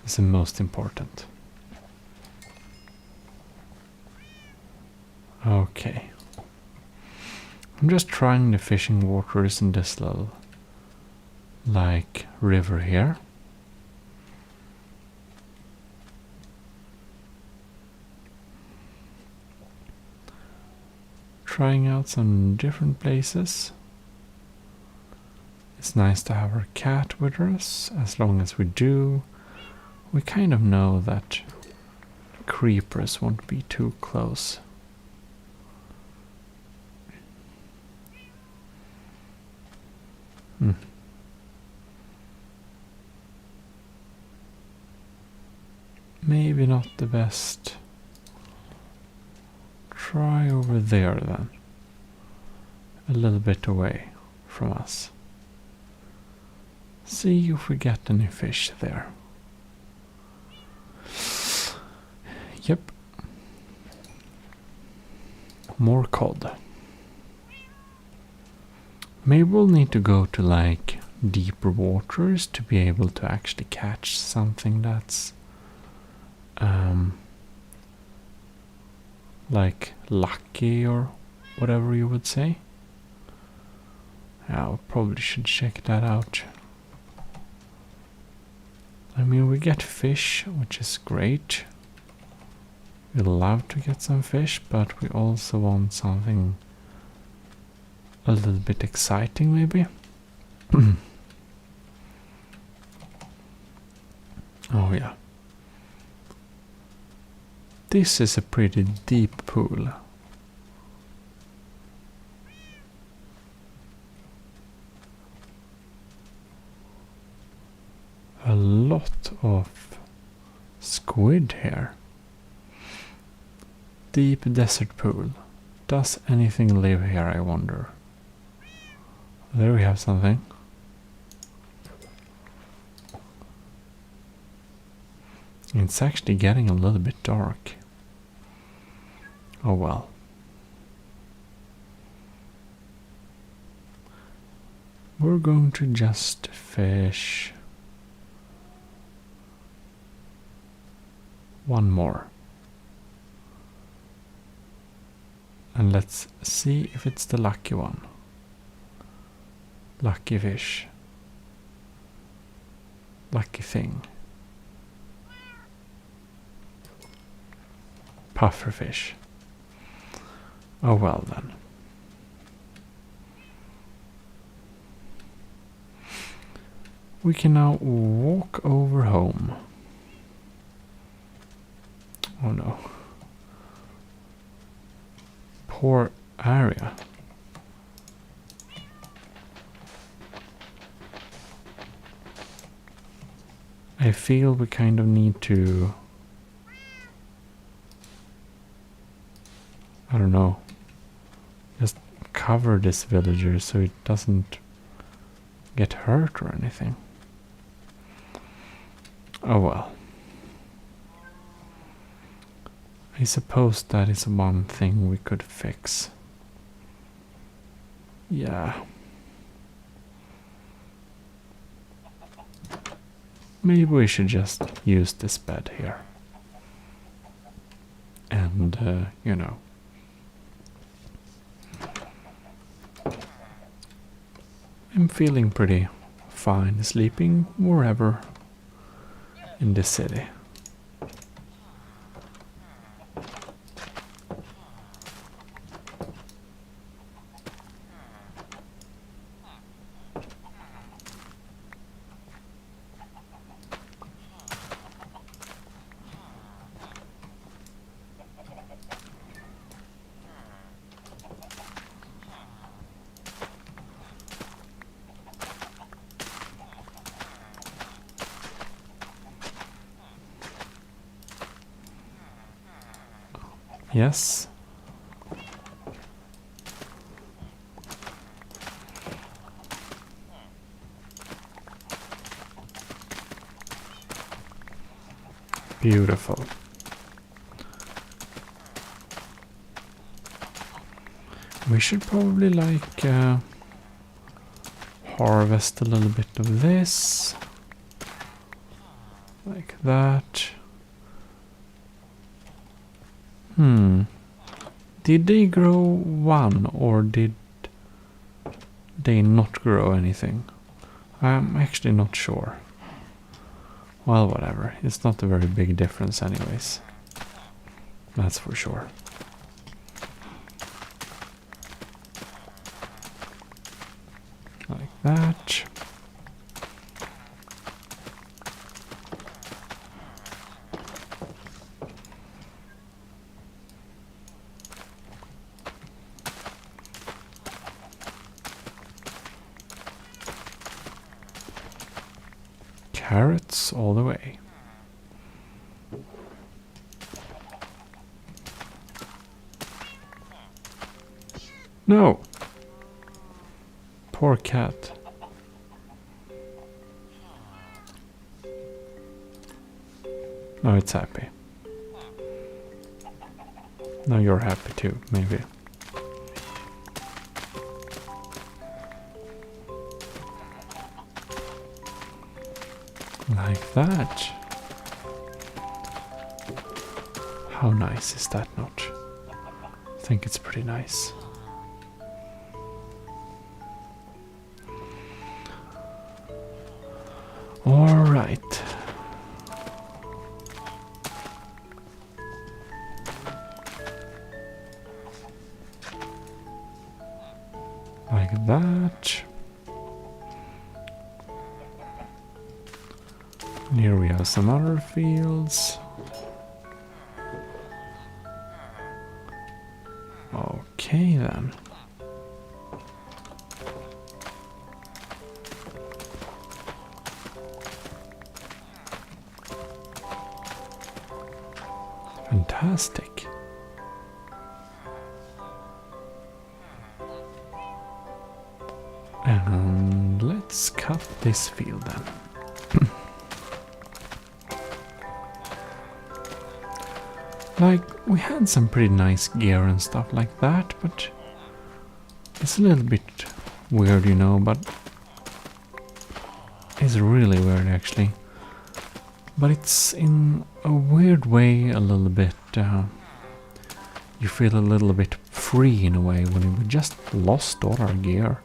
It's the most important. Okay. I'm just trying the fishing waters in this little like river here. Trying out some different places. It's nice to have our cat with us. As long as we do, we kind of know that creepers won't be too close. Maybe not the best. Try over there then. A little bit away from us. See if we get any fish there. Yep. More cod. Maybe we'll need to go to like deeper waters to be able to actually catch something that's like lucky or whatever you would say. Yeah, we probably should check that out. I mean, we get fish, which is great. We love to get some fish, but we also want something a little bit exciting, maybe. Oh yeah. This is a pretty deep pool. A lot of squid here. Deep desert pool. Does anything live here, I wonder? There we have something. It's actually getting a little bit dark. Oh well. We're going to just fish one more. And let's see if it's the lucky one. Lucky fish. lucky thing. Pufferfish. Oh well then. We can now walk over home. Oh no. Poor area. I feel we kind of need to, I don't know, just cover this villager so it doesn't get hurt or anything. Oh well. I suppose that is one thing we could fix. Yeah. Maybe we should just use this bed here. And, you know. I'm feeling pretty fine sleeping wherever in the city. Yes. Beautiful. We should probably harvest a little bit of this. Like that. Did they grow one or did they not grow anything? I'm actually not sure. Well, whatever. It's not a very big difference anyways. That's for sure. Like that. Carrots all the way. No! Poor cat. Now it's happy. Now you're happy too, maybe. Like that. How nice is that not? I think it's pretty nice. All right. Like that. And here we have some other fields. Okay then. Fantastic. And let's cut this field then. Like, we had some pretty nice gear and stuff like that, but it's a little bit weird, you know, but it's really weird actually. But it's in a weird way a little bit, you feel a little bit free in a way when we just lost all our gear.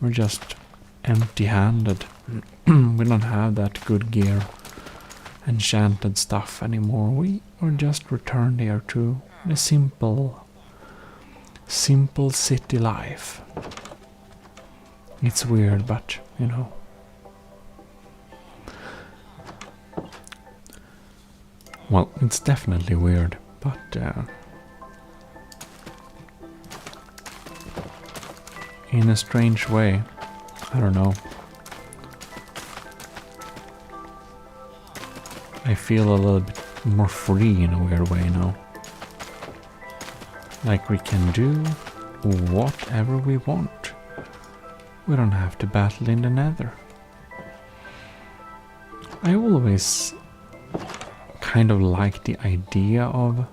We're just empty-handed. we don't have that good gear, enchanted stuff anymore. We are just returned here to the simple city life. It's weird, but you know. Well, it's definitely weird, but in a strange way, I don't know. I feel a little bit more free in a weird way now. Like we can do whatever we want. We don't have to battle in the Nether. I always kind of like the idea of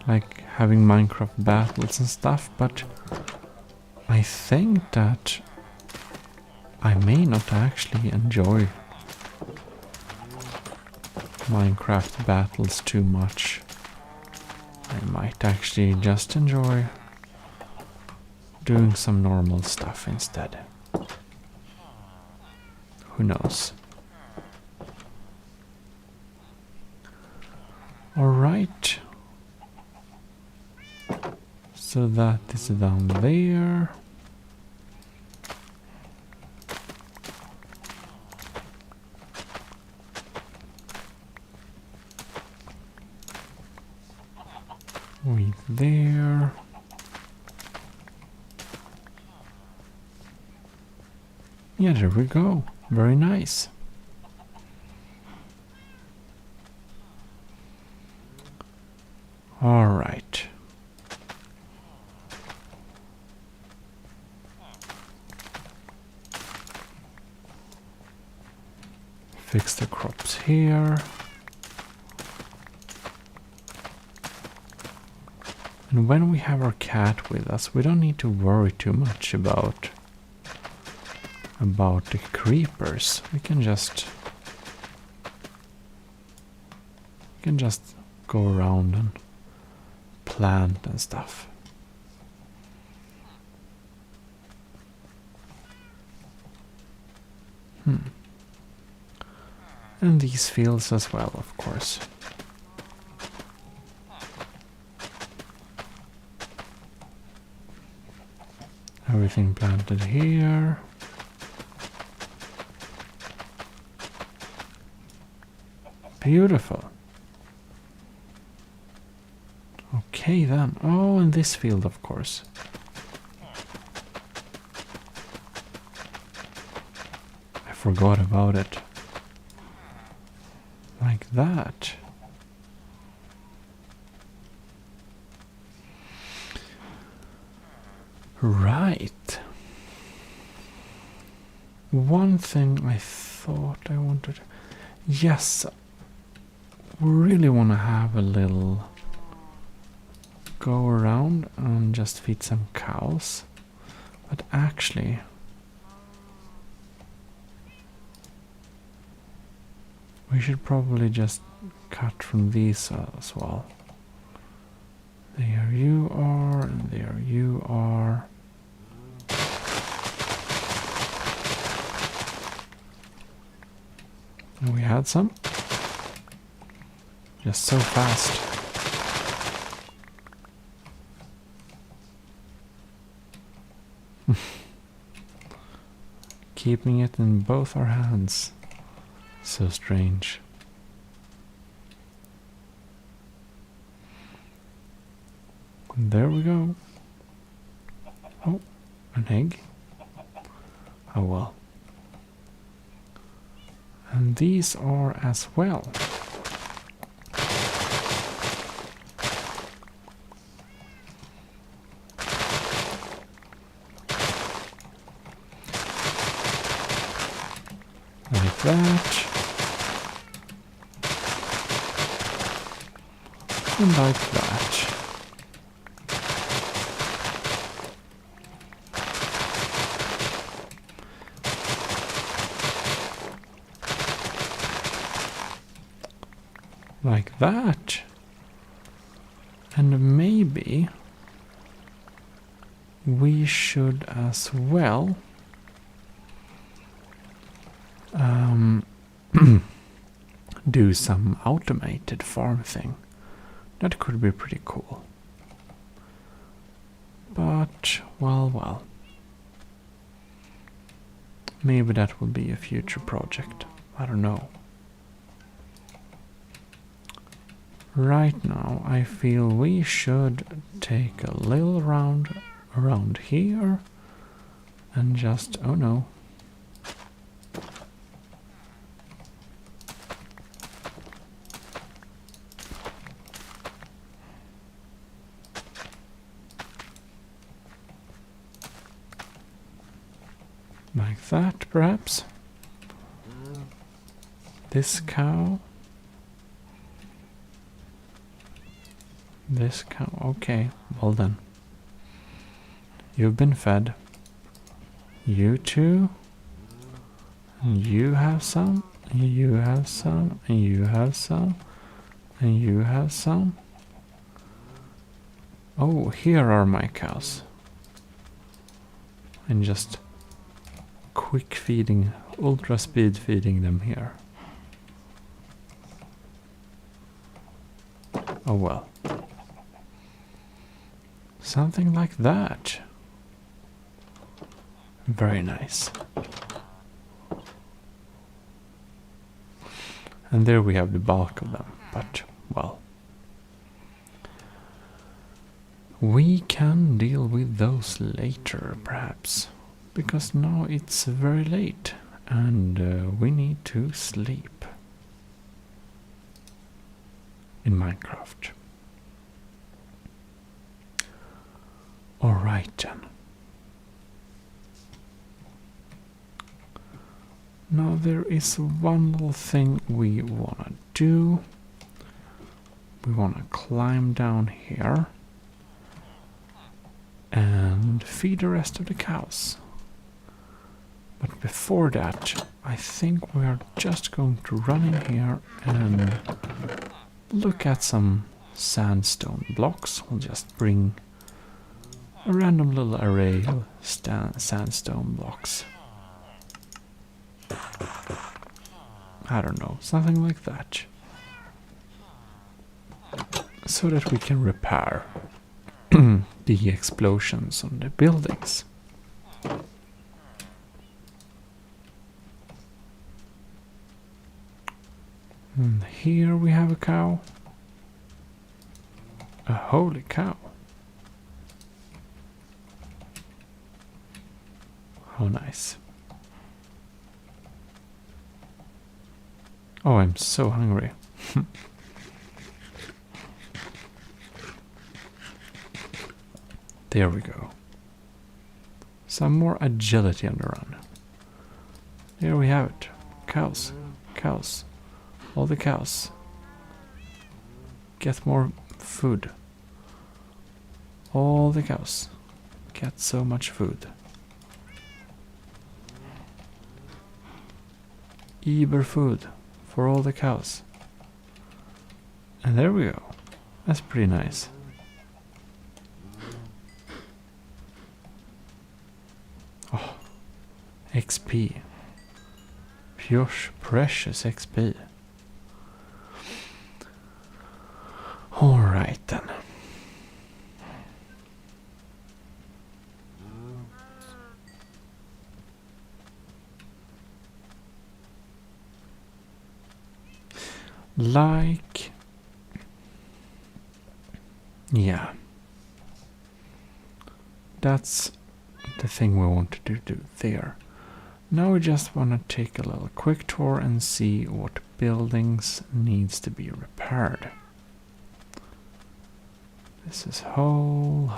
like having Minecraft battles and stuff, but I think that I may not actually enjoy Minecraft battles too much. I might actually just enjoy doing some normal stuff instead. Who knows? Alright. So that is down there. Wait there. Yeah, there we go. Very nice. All right. Fix the crops here. And when we have our cat with us, we don't need to worry too much about the creepers. We can just go around and plant and stuff. And these fields as well, of course. Everything planted here. Beautiful. Okay then. Oh, and this field, of course. I forgot about it. Like that. Right. One thing I thought I wanted... Yes, we really want to have a little go around and just feed some cows. But actually... we should probably just cut from these as well. There you are, and there you are. And we had some. Just so fast. Keeping it in both our hands. So strange. And there we go. Oh, an egg. Oh well. And these are as well. Like that. And like that. Like that. And maybe we should as well do some automated farm thing. That could be pretty cool. But, well. Maybe that will be a future project. I don't know. Right now, I feel we should take a little round around here and just, oh no. Like that, perhaps. This cow. This cow. Okay, well then. You've been fed. You too. And you have some. And you have some. And you have some. And you have some. Oh, here are my cows. And just quick feeding, ultra speed feeding them here. Oh well. Something like that. Very nice. And there we have the bulk of them, but well. We can deal with those later, perhaps. Because now it's very late and we need to sleep in Minecraft. Alright then. Now there is one little thing we wanna do. We wanna climb down here and feed the rest of the cows. But before that, I think we are just going to run in here and look at some sandstone blocks. We'll just bring a random little array of sandstone blocks. I don't know, something like that. So that we can repair the explosions on the buildings. And here we have a cow. A holy cow. How nice. Oh, I'm so hungry. There we go. Some more agility on the run. There we have it. Cows. Cows. All the cows. Get more food. All the cows. Get so much food. Eber food for all the cows. And there we go. That's pretty nice. Oh, XP. Pure precious XP. Alright then. Like, yeah, that's the thing we want to do there. Now we just want to take a little quick tour and see what buildings needs to be repaired. This is whole.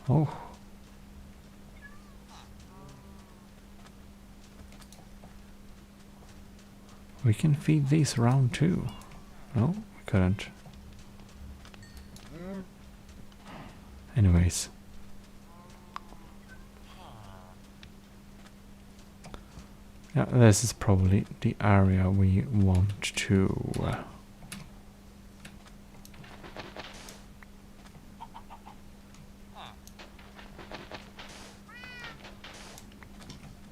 Oh. We can feed these around too. No, we couldn't. Anyways. Yeah, this is probably the area we want to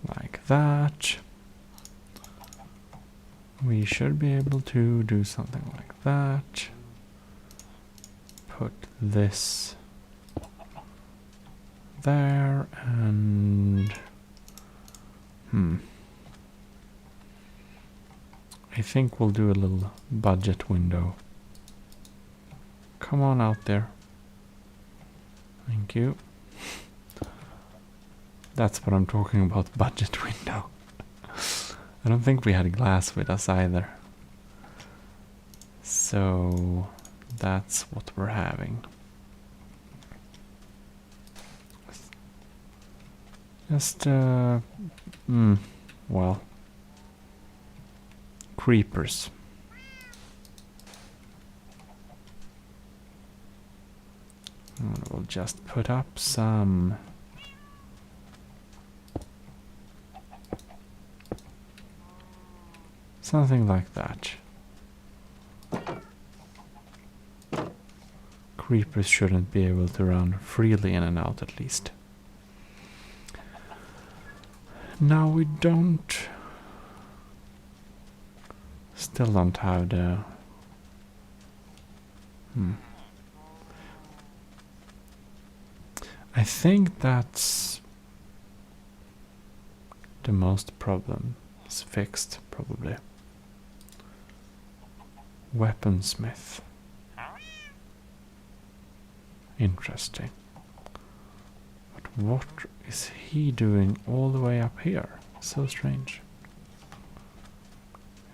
like like that. We should be able to do something like that. Put this there and I think we'll do a little budget window. Come on out there. Thank you. That's what I'm talking about, budget window. I don't think we had glass with us either. So that's what we're having. Just, well, creepers. And we'll just put up some something like that. Creepers shouldn't be able to run freely in and out, at least. Now we still don't have the I think that's the most problem is fixed, probably. Weaponsmith. Interesting. But what is he doing all the way up here? So strange.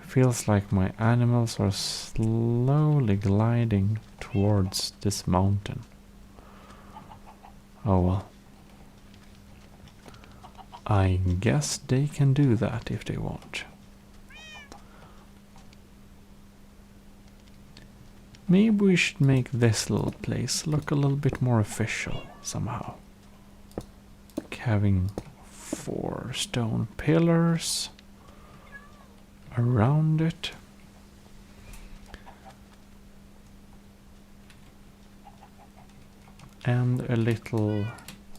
It feels like my animals are slowly gliding towards this mountain. Oh well. I guess they can do that if they want. Maybe we should make this little place look a little bit more official somehow. Like having 4 stone pillars around it. And a little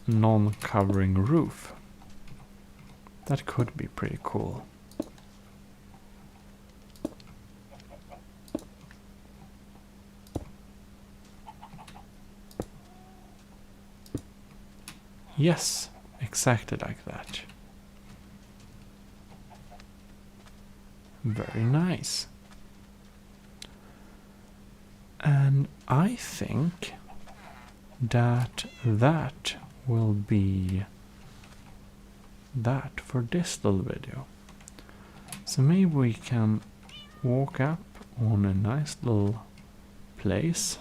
non-covering roof. That could be pretty cool. Yes, exactly like that. Very nice. And I think that will be that for this little video. So maybe we can walk up on a nice little place.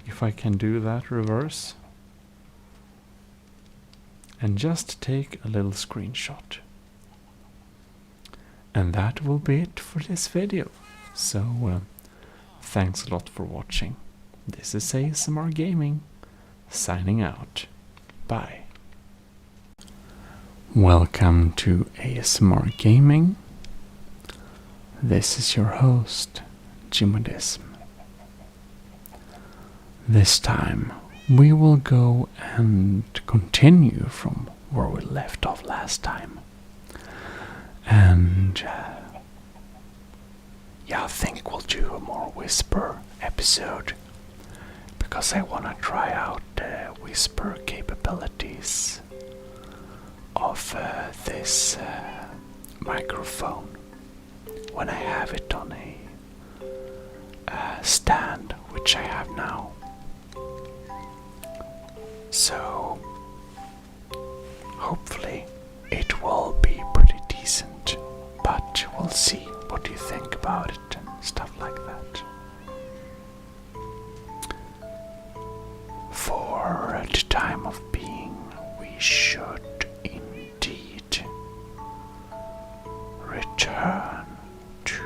If I can do that reverse. And just take a little screenshot. And that will be it for this video. So thanks a lot for watching. This is ASMR Gaming, signing out. Bye. Welcome to ASMR Gaming. This is your host, Gmodism. This time we will go and continue from where we left off last time. And yeah, I think we'll do a more whisper episode. Because I want to try out the whisper capabilities of this microphone when I have it on a stand, which I have now. So hopefully it will be pretty decent, but we'll see what you think about it and stuff like that. For the time of being, we should indeed return to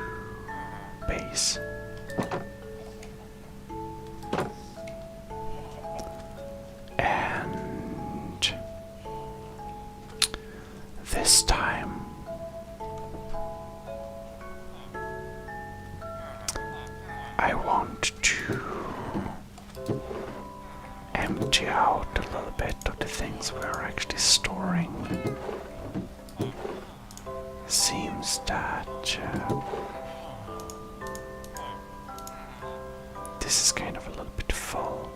base. And this time I want to empty out a little bit of the things we're actually storing. that this is kind of a little bit full.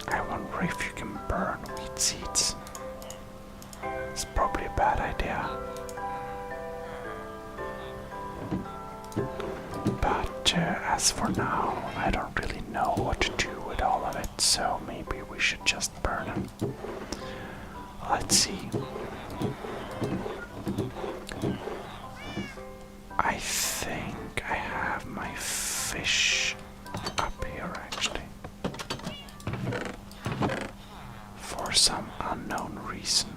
I wonder if you can burn wheat seeds. It's probably a bad idea. But as for now, I don't really know what to do with all of it, so maybe we should just burn them. Let's see. I think I have my fish up here actually. For some unknown reason.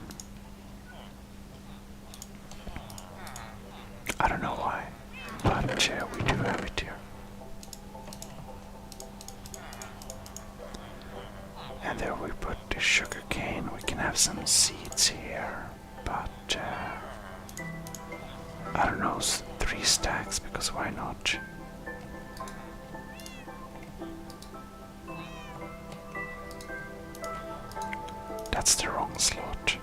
I don't know why, but we do have it here. And there we put the sugar cane. We can have some seeds here, but I don't know, 3 stacks, because why not? That's the wrong slot.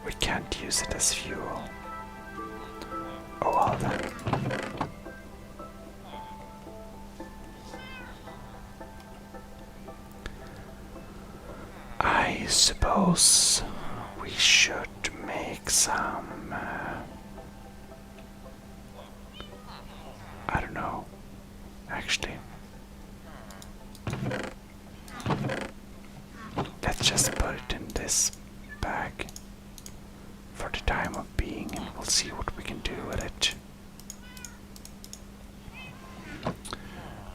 We can't use it as fuel. Oh well then. I suppose we should make some I don't know, actually. Let's just put it in this bag for the time of being, and we'll see what we can do with it.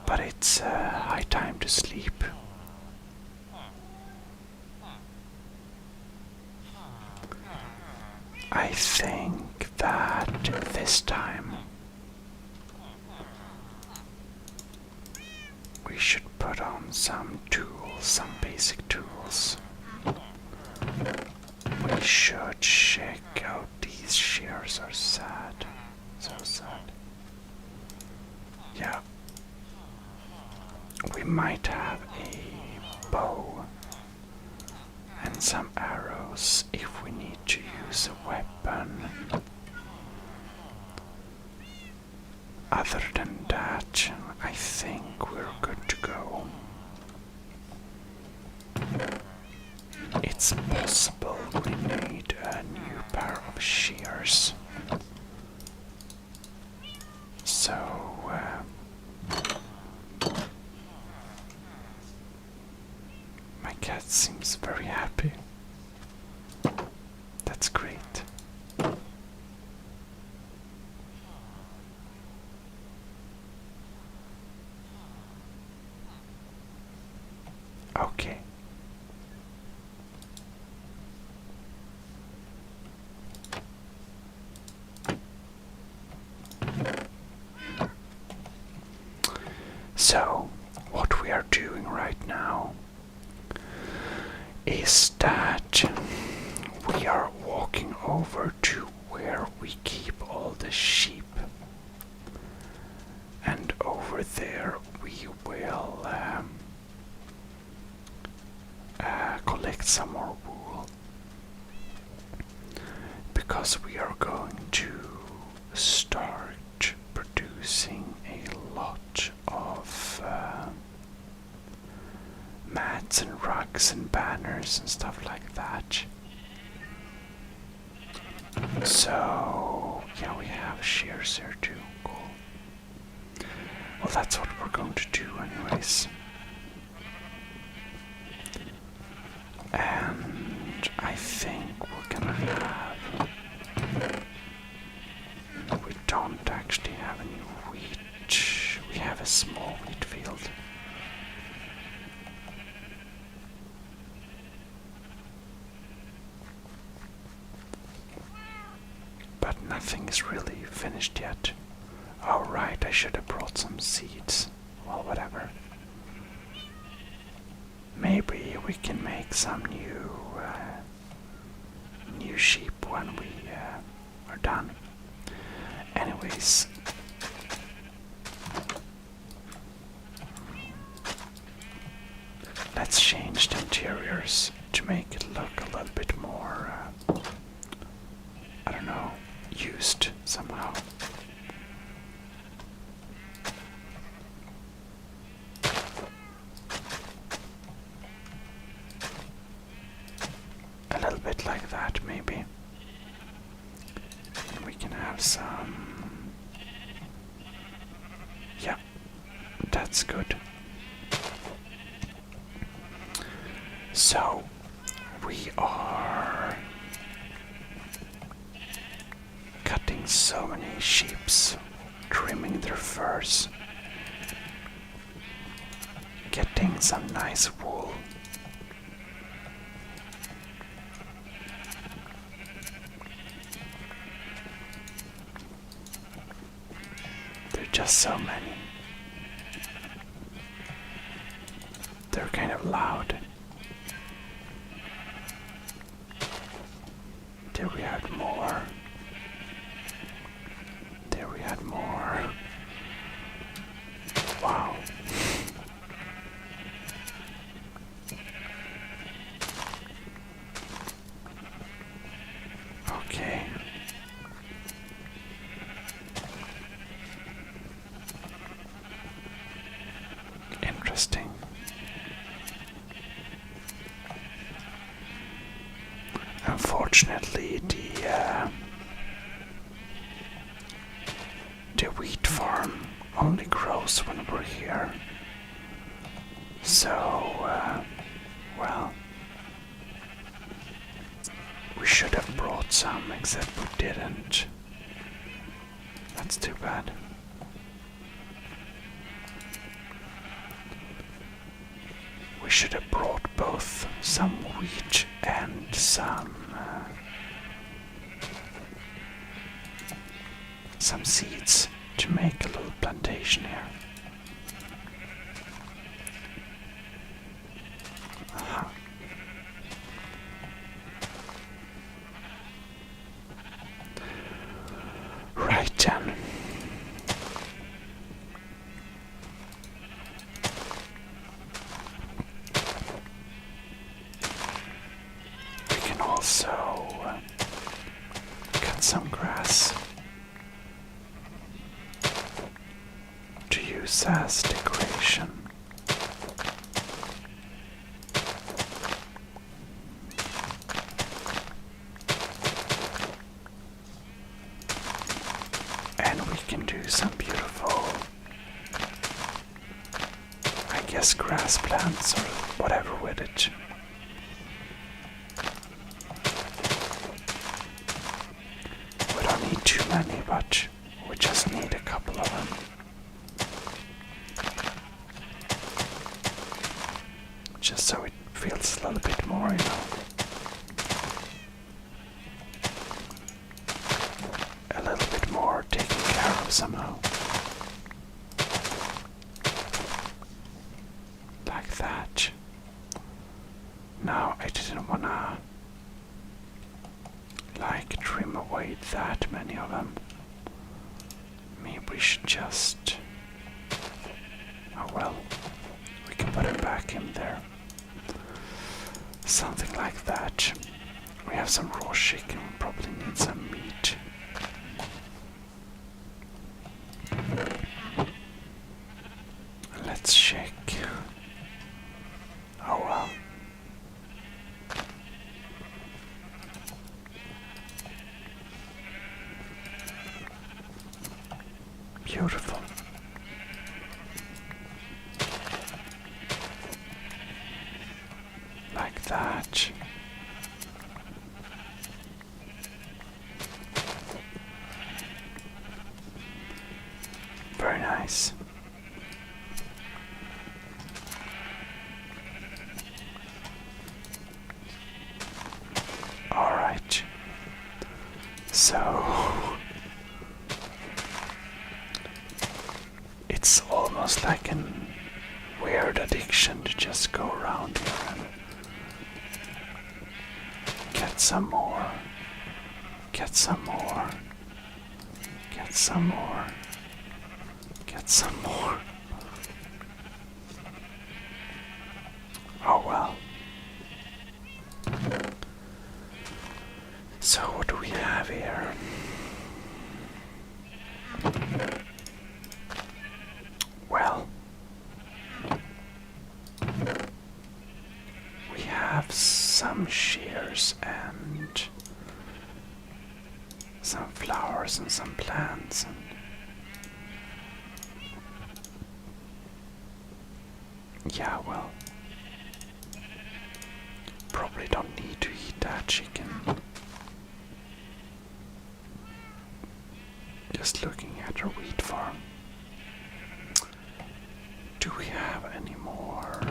But it's high time to sleep. I think that this time we should put on some tools, some basic tools. We should check out these shears are sad. So sad. Yeah. We might have a bow and some arrows if we need to use a weapon. Other than that, I think we're good to go. It's possible we need a new pair of shears. So, my cat seems very happy. That's great. Okay. So, what we are doing right now is that we are walking over to where we keep all the sheep, and over there we will collect some more wool, because we are going to start producing a lot of mats and rugs and banners and stuff like that. So, yeah, we have shears here too. Cool. Well, that's what we're going to do anyways. And I think we're gonna have... We don't actually have any wheat. We have a small wheat field. But nothing is really finished yet. Oh right, I should have brought some seeds. Well, whatever. Maybe we can make some new sheep when we are done. anyways. Let's change the interiors to make it look a little bit more, I don't know, used somehow. A little bit like that, maybe. And we can have some... Yeah, that's good. So, we are cutting so many sheeps, trimming their furs, getting some nice wool. There are just so many. They're kind of loud. There we had more. There we had more. Wow. Okay. Interesting. Unfortunately, the wheat farm only grows when we're here. So, well, we should have brought some, except we didn't. That's too bad. We should have brought both some wheat and some seeds to make a little plantation here. Right then. We can also cut some grass to use as decoration. And we can do some beautiful, I guess, grass plants or whatever with it. We don't need too many, but we just need a couple of them. Just so it feels a little bit more, a little bit more taken care of somehow. Like that. Now, I didn't wanna trim away that many of them. Maybe we should just... Oh well, we can put it back in there. Something like that. We have some raw chicken, we probably need some meat. Let's check. Oh well. Beautiful. Like that. Very nice. All right. So it's almost like an weird addiction to just go around here and get some more, get some more, get Get some more. Get some more. Oh well. So what do we have here? Well, we have some shears and some flowers and some plants and yeah, well, probably don't need to eat that chicken. Just looking at our wheat farm. Do we have any more?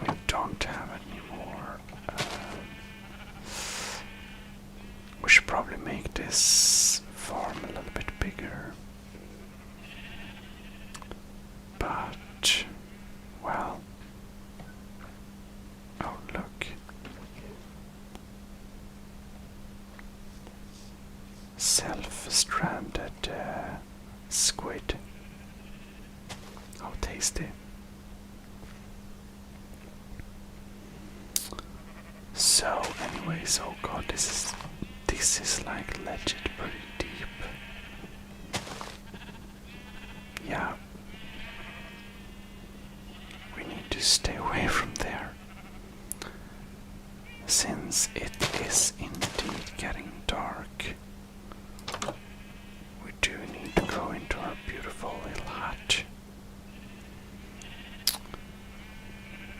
We don't have any more. We should probably make this farm a little bit bigger. But, well, oh look. Self-stranded squid. How tasty. So anyways, oh god, this is like legit pretty deep. Yeah. We need to stay away from there. Since it is indeed getting dark, we do need to go into our beautiful little hut.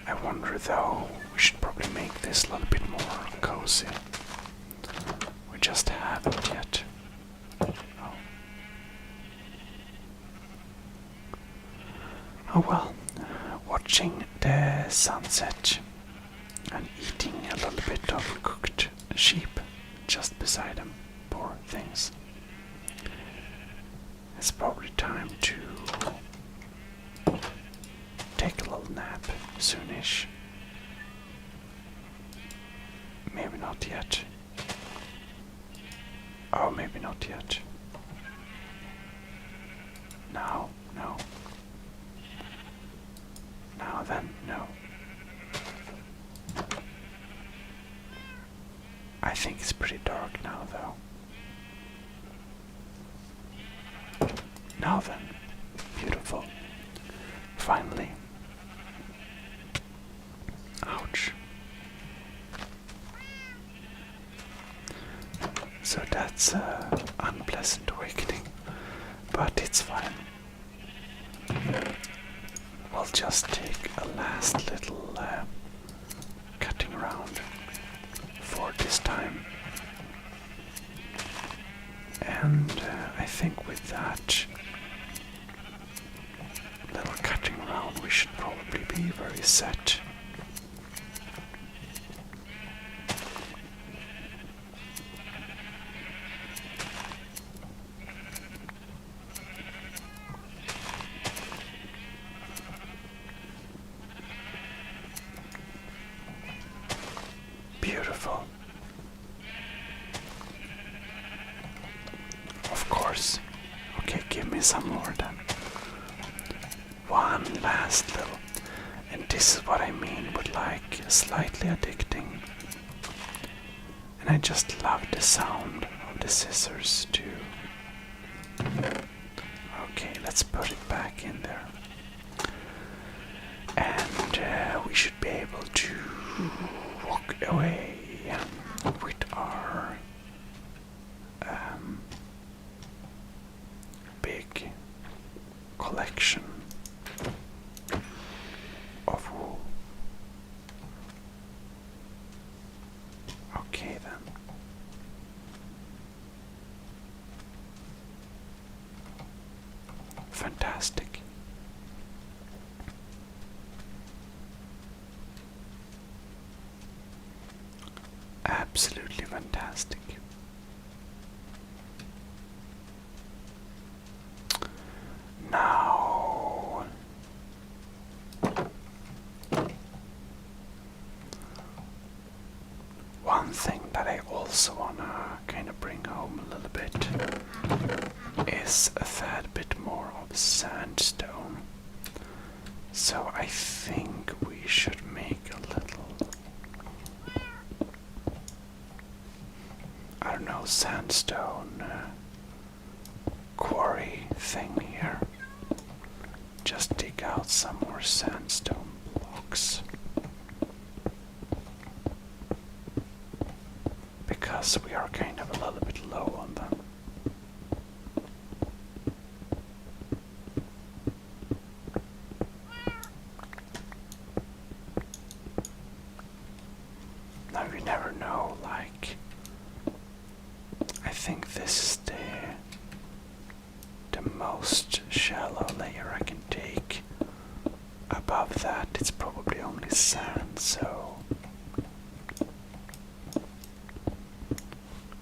I wonder though, we should probably make this a little bit more cozy. We just haven't yet. Oh. Oh well, watching the sunset and eating a little bit of cooked sheep just beside them, poor things. It's probably time to take a little nap soonish. Maybe not yet. Oh, maybe not yet. No, no. Now then, no. I think it's pretty dark now, though. Now then, beautiful. Finally. Ouch. So that's an unpleasant awakening, but it's fine. We'll just take a last little cutting round for this time. And I think with that little cutting round we should probably be very set. Beautiful. Of course. Okay, give me some more then. One last little. And this is what I mean with like slightly addicting. And I just love the sound of the scissors too. Okay, let's put it back in there. And we should be able to walk away with our big collection of wool. Okay then. Fantastic. Absolutely fantastic. Now, one thing that I also wanna kind of bring home a little bit us a tad bit more of sandstone. So I think we should make a little, I don't know, sandstone quarry thing here. Just dig out some more sandstone blocks. Because we are kind of a little bit low on them. Now you never know, like, I think this is the most shallow layer I can take. Above that it's probably only sand, so,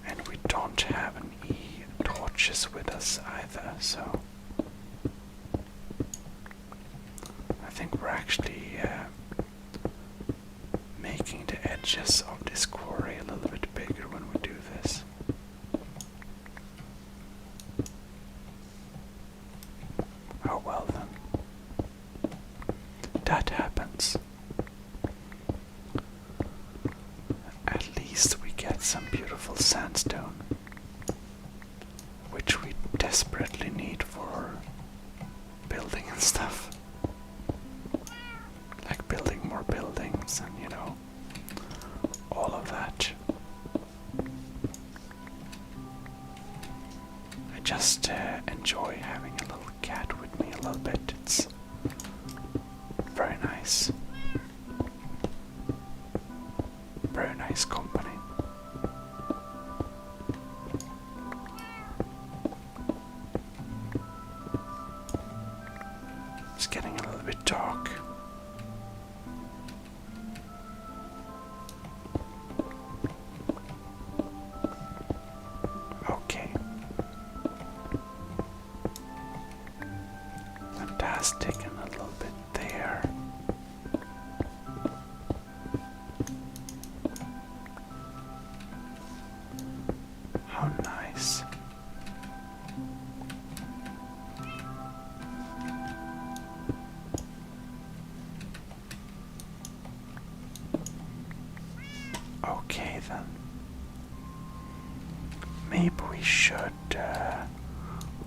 and we don't have any torches with us either, so I think we're actually making the edges of this quarry a little bit bigger when we do this. Oh well then. That happens. At least we get some beautiful sandstone, which we desperately need for building and stuff. Like building more buildings and, you know, all of that. I just enjoy having a little cat with me a little bit. It's very nice. Very nice company. It's getting a little bit dark. Okay. Fantastic, and a little bit there. How nice. Okay then. Maybe we should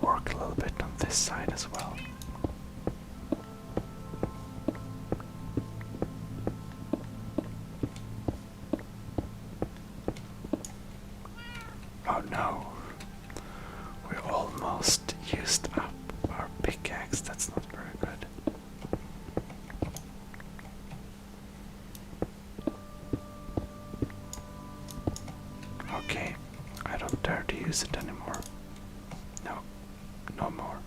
work a little bit on this side as well. Oh no, we almost used up our pickaxe. That's not very good. Okay, I don't dare to use it anymore. No, no more.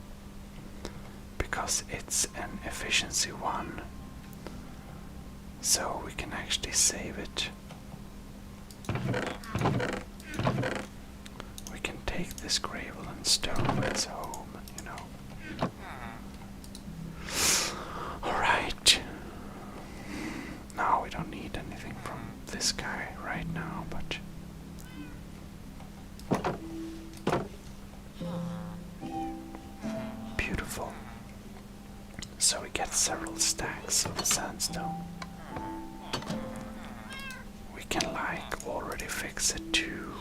Because it's an efficiency 1. So we can actually save it. We can take this gravel and stone with us home, you know. Alright. Now we don't need anything from this guy right now, but beautiful. So we get several stacks of sandstone. We can like already fix it to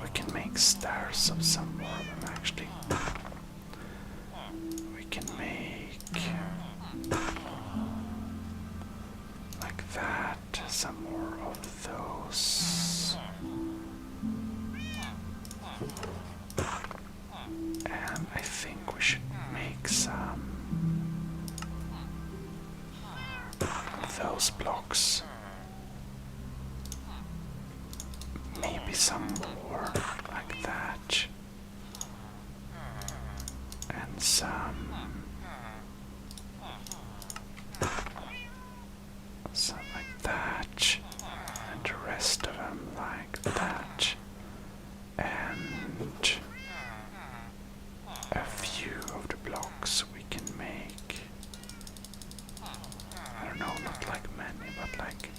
we can make stairs of some more of them actually. We can make like that, some more of those. And I think we should make some of those blocks. Maybe some more like that. And some like that. And the rest of them like that. And a few of the blocks we can make. I don't know, not like many, but like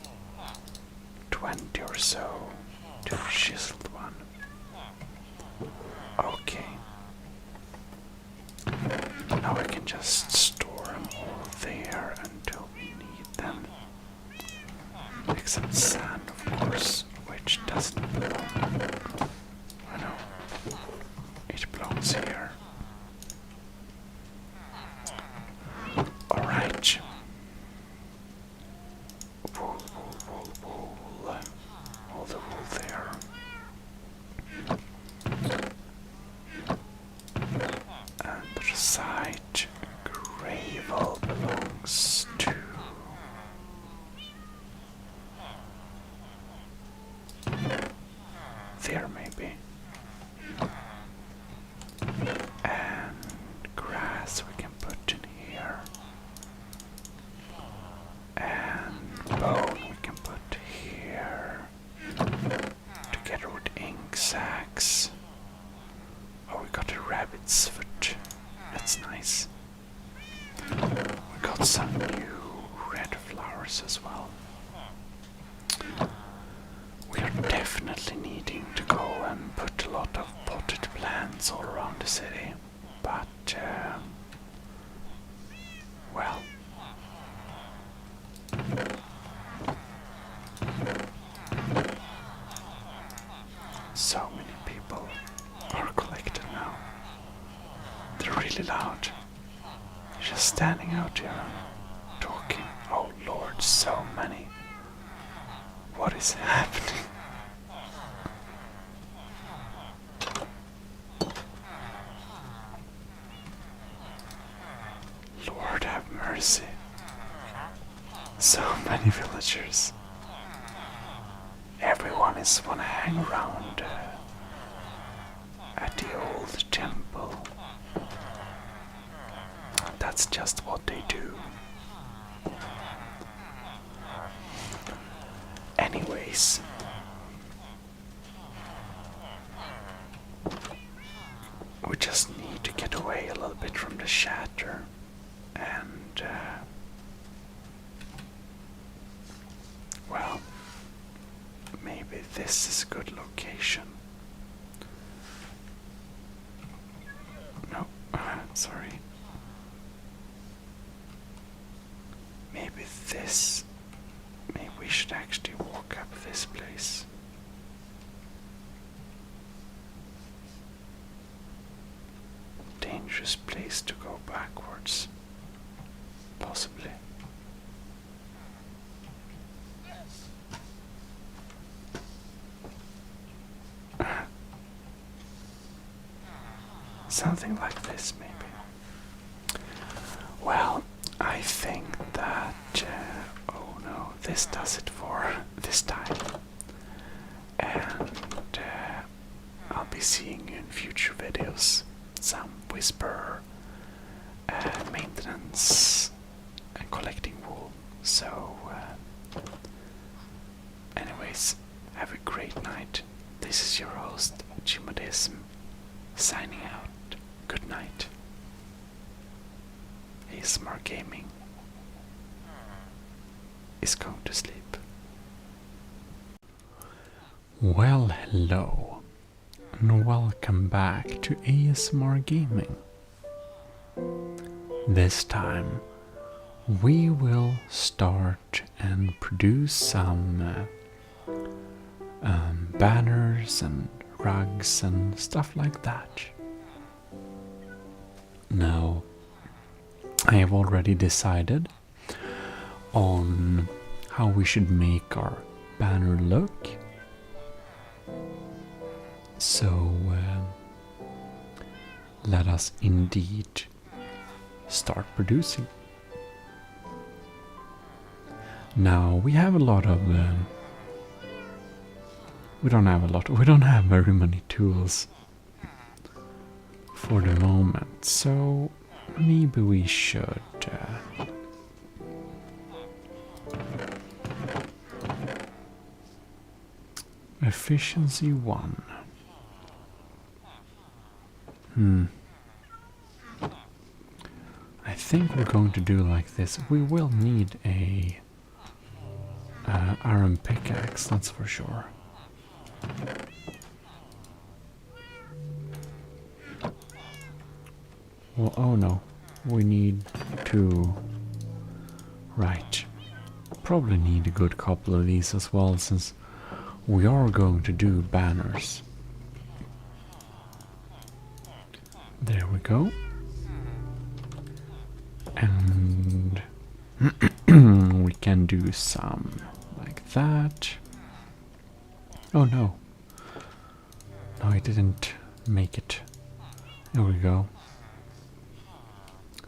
20 or so to the chiseled one. Okay. Now we can just store them all there until we need them. Except sand, of course, which doesn't belong. I know. It belongs here. Alright. Wool, wool, wool, wool. All the wool there. And the side gravel belongs to there maybe. And grass we can put in here. And bone we can put here. Together with ink sacks. Oh, we got a rabbit's foot. That's nice. We got some new red flowers as well. We are definitely needing to go and put a lot of potted plants all around the city. But, well. So many people are collected now. They're really loud. Just standing out here and talking. Oh Lord, so many. What is happening? Lord have mercy. So many villagers. Everyone is wanna hang around at the old temple. That's just what they do. Anyways, we just need to get away a little bit from the shatter and well, maybe this is a good location. No, sorry. Maybe this. Maybe we should actually walk up this place. Dangerous place to go backwards. Possibly. Something like this, maybe. Well, I think that oh no, this does it for this time. And I'll be seeing you in future videos. Some whisper, maintenance, and collecting wool. So, anyways, have a great night. This is your host, Gmodism, signing out. Good night. ASMR Gaming is going to sleep. Well, hello, and welcome back to ASMR Gaming. This time, we will start and produce some banners and rugs and stuff like that. Now, I have already decided on how we should make our banner look. So, let us indeed start producing. Now, we have a lot of... we don't have very many tools for the moment, so maybe we should efficiency 1. I think we're going to do like this. We will need a iron pickaxe, that's for sure. Well, oh no, we need to... Right. Probably need a good couple of these as well, since we are going to do banners. There we go. And we can do some like that. Oh no. No, I didn't make it. There we go.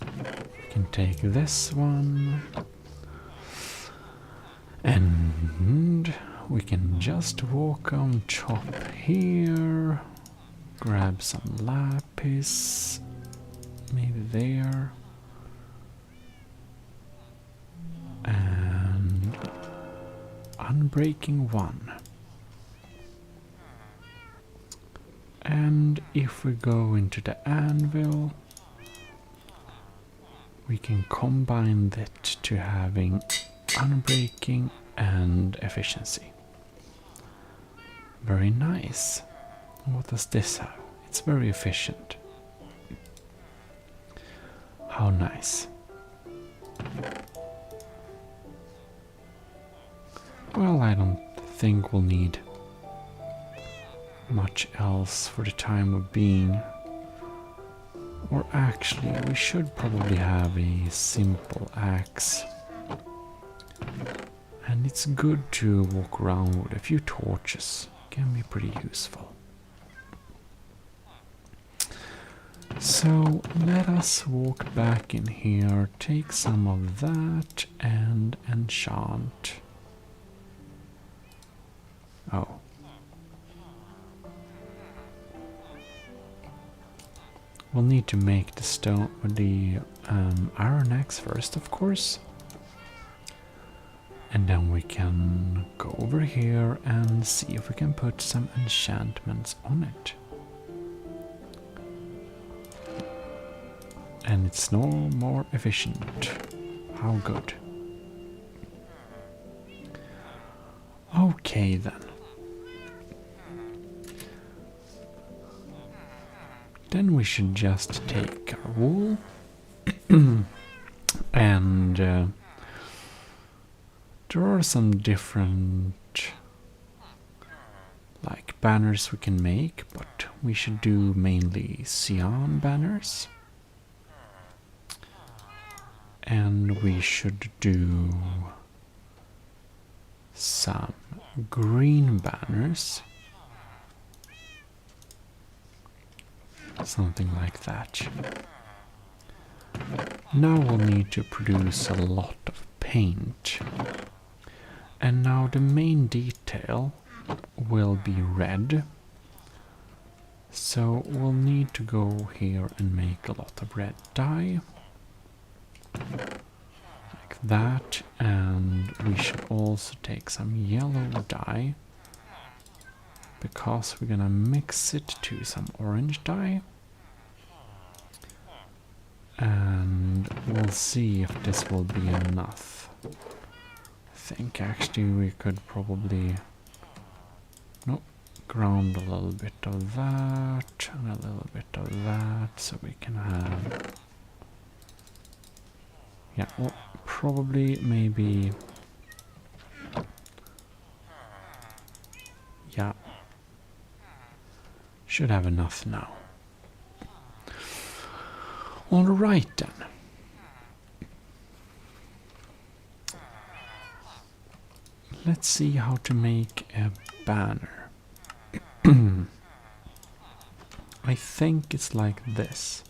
We can take this one. And we can just walk on top here. Grab some lapis. Maybe there. And unbreaking 1. And if we go into the anvil, we can combine that to having unbreaking and efficiency. Very nice. What does this have? It's very efficient. How nice. Well, I don't think we'll need much else for the time of being. Or actually, we should probably have a simple axe. And it's good to walk around with a few torches. Can be pretty useful. So let us walk back in here, take some of that and enchant. Oh. We'll need to make the stone with the iron axe first, of course. And then we can go over here and see if we can put some enchantments on it. And it's no more efficient. How good. Okay then. Then we should just take our wool and there are some different like banners we can make, but we should do mainly cyan banners. And we should do some green banners. Something like that. Now we'll need to produce a lot of paint. And now the main detail will be red. So we'll need to go here and make a lot of red dye. Like that. And we should also take some yellow dye. Because we're gonna mix it to some orange dye. And we'll see if this will be enough. I think actually we could probably ground a little bit of that and a little bit of that so we can have well, probably maybe should have enough now. Alright then. Let's see how to make a banner. I think it's like this.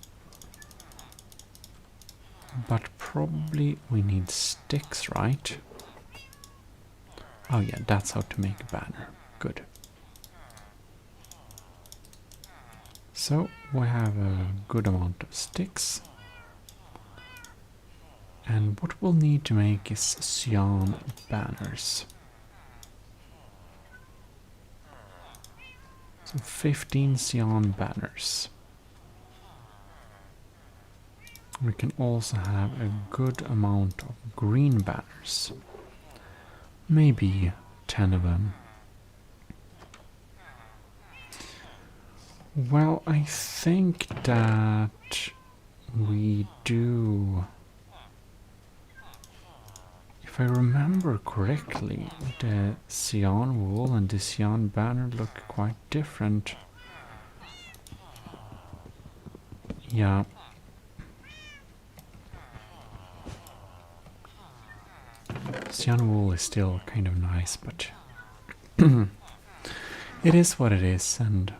But probably we need sticks, right? Oh yeah, that's how to make a banner. Good. So we have a good amount of sticks. And what we'll need to make is cyan banners. So 15 cyan banners. We can also have a good amount of green banners. maybe 10 of them. Well, I think that we do. If I remember correctly, the cyan wool and the cyan banner look quite different. Yeah. Cyan wool is still kind of nice, but it is what it is, and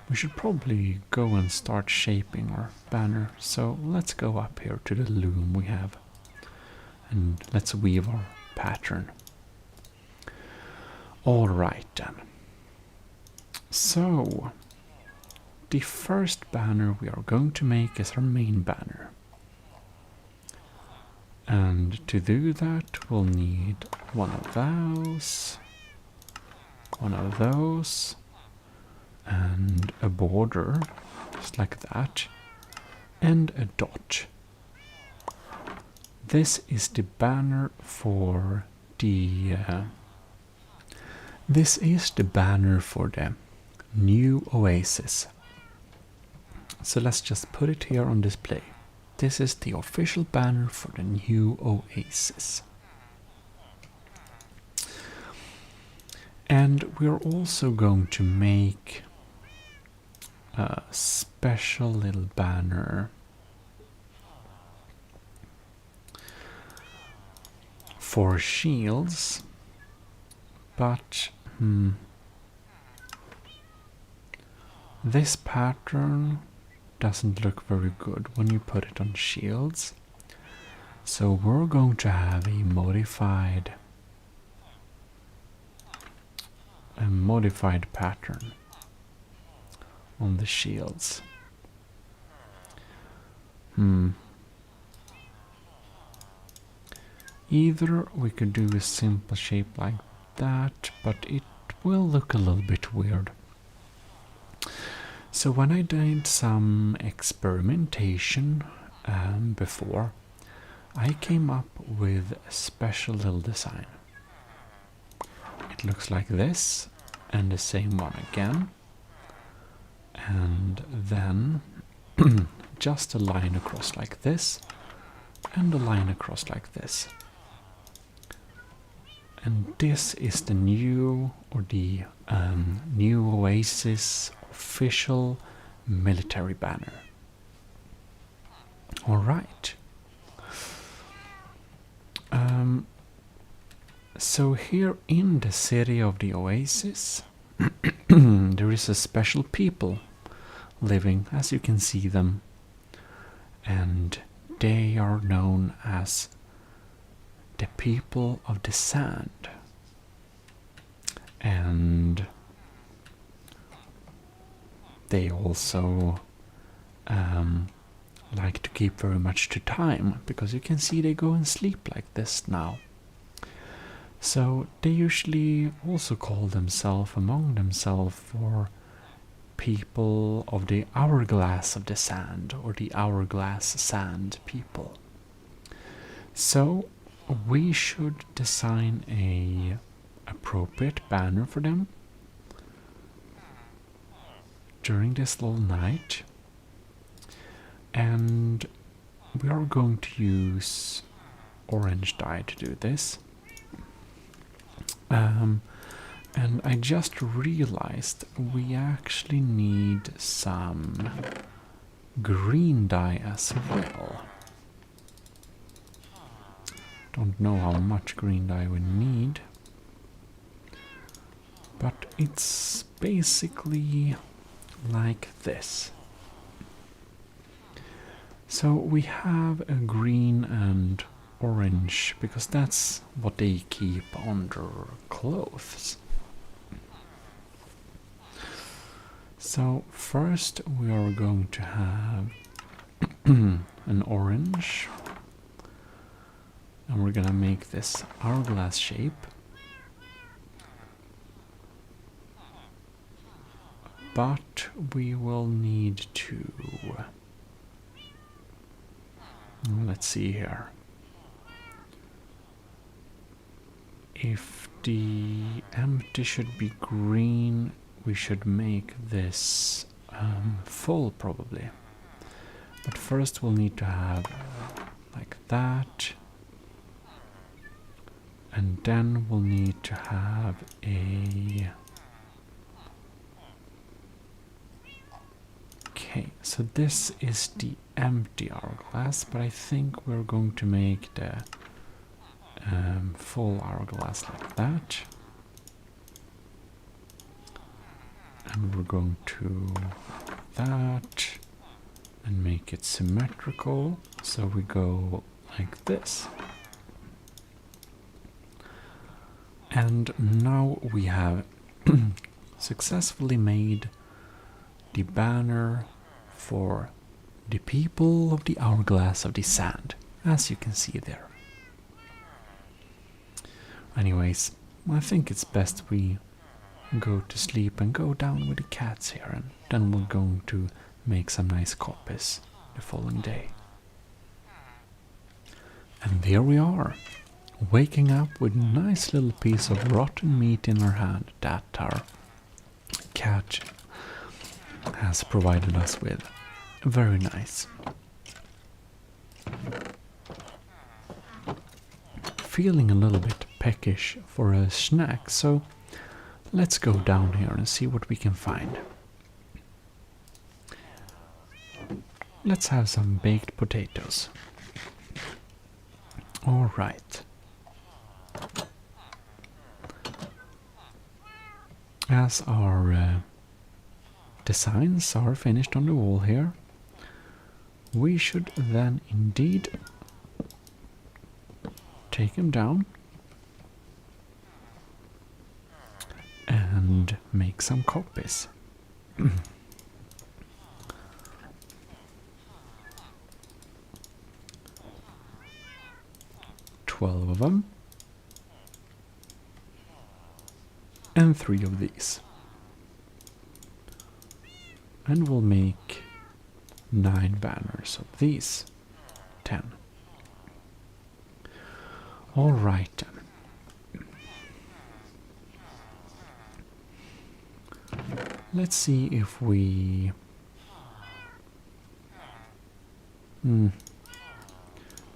we should probably go and start shaping our banner. So let's go up here to the loom we have and let's weave our pattern. Alright then. So the first banner we are going to make is our main banner. And to do that we'll need one of those, and a border, just like that, and a dot. This is the banner for the new oasis. So let's just put it here on display. This is the official banner for the new oasis. And we're also going to make a special little banner for shields, but this pattern doesn't look very good when you put it on shields. So we're going to have a modified pattern on the shields. Either we could do a simple shape like that, but it will look a little bit weird. So when I did some experimentation before, I came up with a special little design. It looks like this, and the same one again, and then just a line across like this, and a line across like this. And this is the new Oasis official military banner. All right. So here in the city of the Oasis, there is a special people living, as you can see them, and they are known as the people of the sand. And they also like to keep very much to time, because you can see they go and sleep like this now. So they usually also call themselves among themselves for people of the hourglass of the sand, or the hourglass sand people. So we should design a appropriate banner for them during this little night, and we are going to use orange dye to do this. And I just realized we actually need some green dye as well. Don't know how much green dye we need, but it's basically like this. So we have a green and orange, because that's what they keep on their clothes. So first we are going to have an orange, and we're gonna make this hourglass shape. But we will need to, let's see here. if the empty should be green, we should make this full probably. But first we'll need to have like that. And then we'll need to have a... Okay, so this is the empty hourglass, but I think we're going to make the full hourglass like that. And we're going to that and make it symmetrical, so we go like this. And now we have successfully made the banner for the people of the hourglass of the sand, as you can see there. Anyways, I think it's best we go to sleep and go down with the cats here, and then we're going to make some nice copies the following day. And there we are, waking up with a nice little piece of rotten meat in our hand that our cat has provided us with. Very nice. Feeling a little bit peckish for a snack, so let's go down here and see what we can find. Let's have some baked potatoes. All right. As our designs are finished on the wall here, we should then indeed take them down and make some copies. 12 of them. And 3 of these. And we'll make 9 banners of these. 10. Alright then. Let's see if we...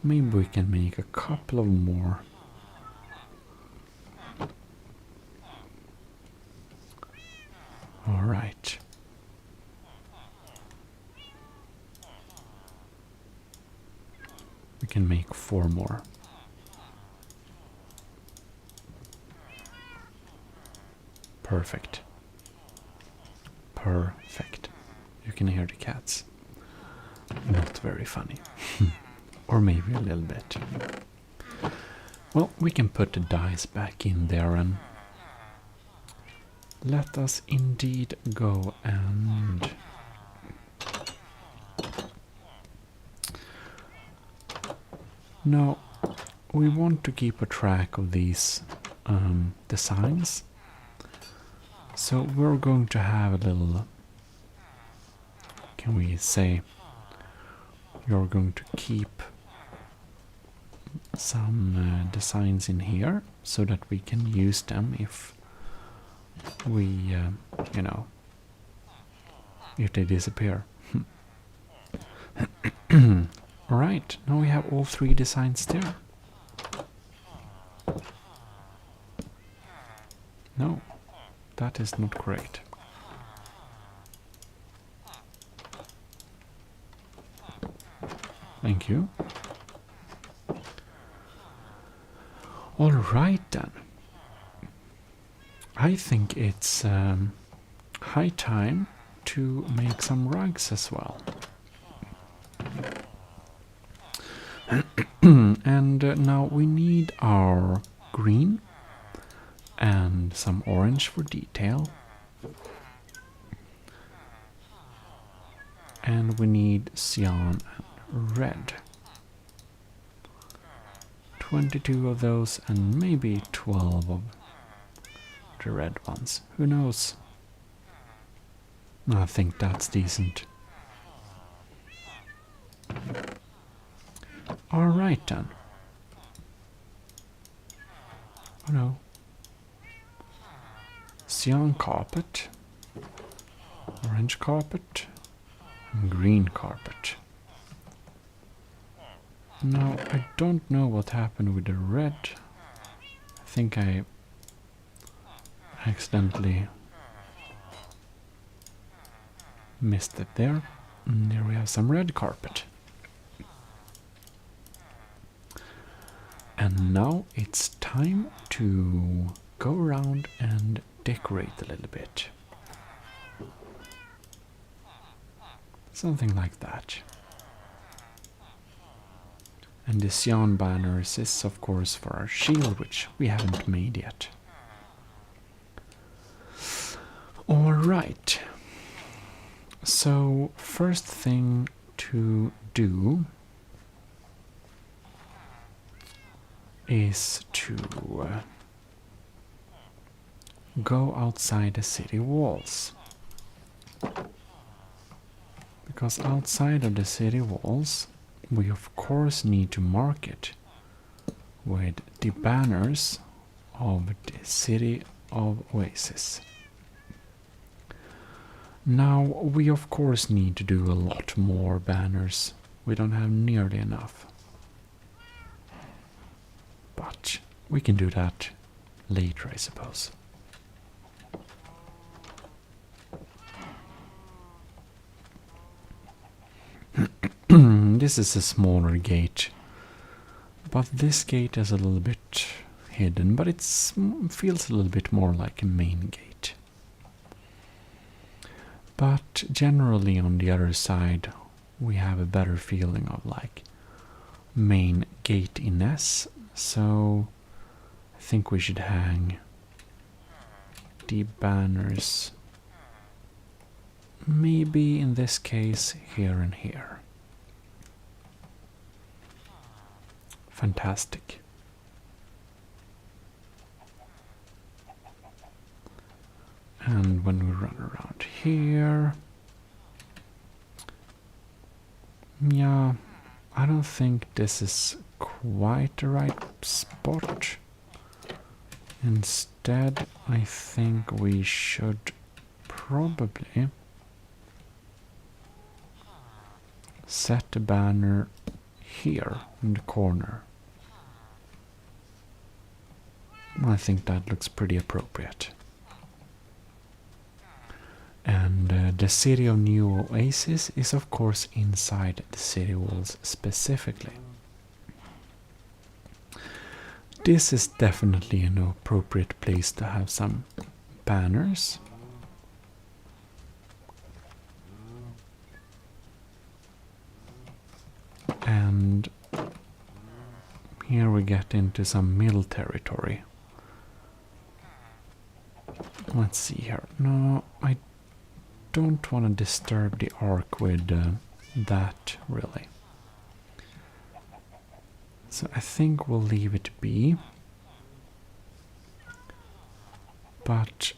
maybe we can make a couple of more. Alright. We can make 4 more. Perfect. Perfect. You can hear the cats. Not very funny. Or maybe a little bit. Well, we can put the dice back in there and let us indeed go and now we want to keep a track of these designs. So we're going to have a little, can we say, you're going to keep some designs in here so that we can use them if we, you know, if they disappear. Alright, now we have all 3 designs there. No, that is not correct. Thank you. Alright then. I think it's high time to make some rugs as well. And now we need our green and some orange for detail. And we need cyan and red. 22 of those and maybe 12 of the red ones. Who knows? I think that's decent. Alright then. Oh no. Cyan carpet, orange carpet, and green carpet. Now, I don't know what happened with the red. I think I accidentally missed it there. And there we have some red carpet. And now it's time to go around and decorate a little bit. Something like that. And the cyan banners is of course for our shield, which we haven't made yet. Alright. So first thing to do is to go outside the city walls. Because outside of the city walls, we of course need to mark it with the banners of the city of Oasis. Now, we of course need to do a lot more banners. We don't have nearly enough. But we can do that later, I suppose. This is a smaller gate, but this gate is a little bit hidden, but it feels a little bit more like a main gate. But generally on the other side we have a better feeling of like main gate-iness, so I think we should hang the banners maybe in this case here and here. Fantastic. And when we run around here, yeah, I don't think this is quite the right spot. Instead, I think we should probably set the banner here in the corner. I think that looks pretty appropriate. And the city of New Oasis is of course inside the city walls specifically. This is definitely an appropriate place to have some banners. And here we get into some mill territory. Let's see here. No, I don't want to disturb the arc with that, really. So I think we'll leave it be. But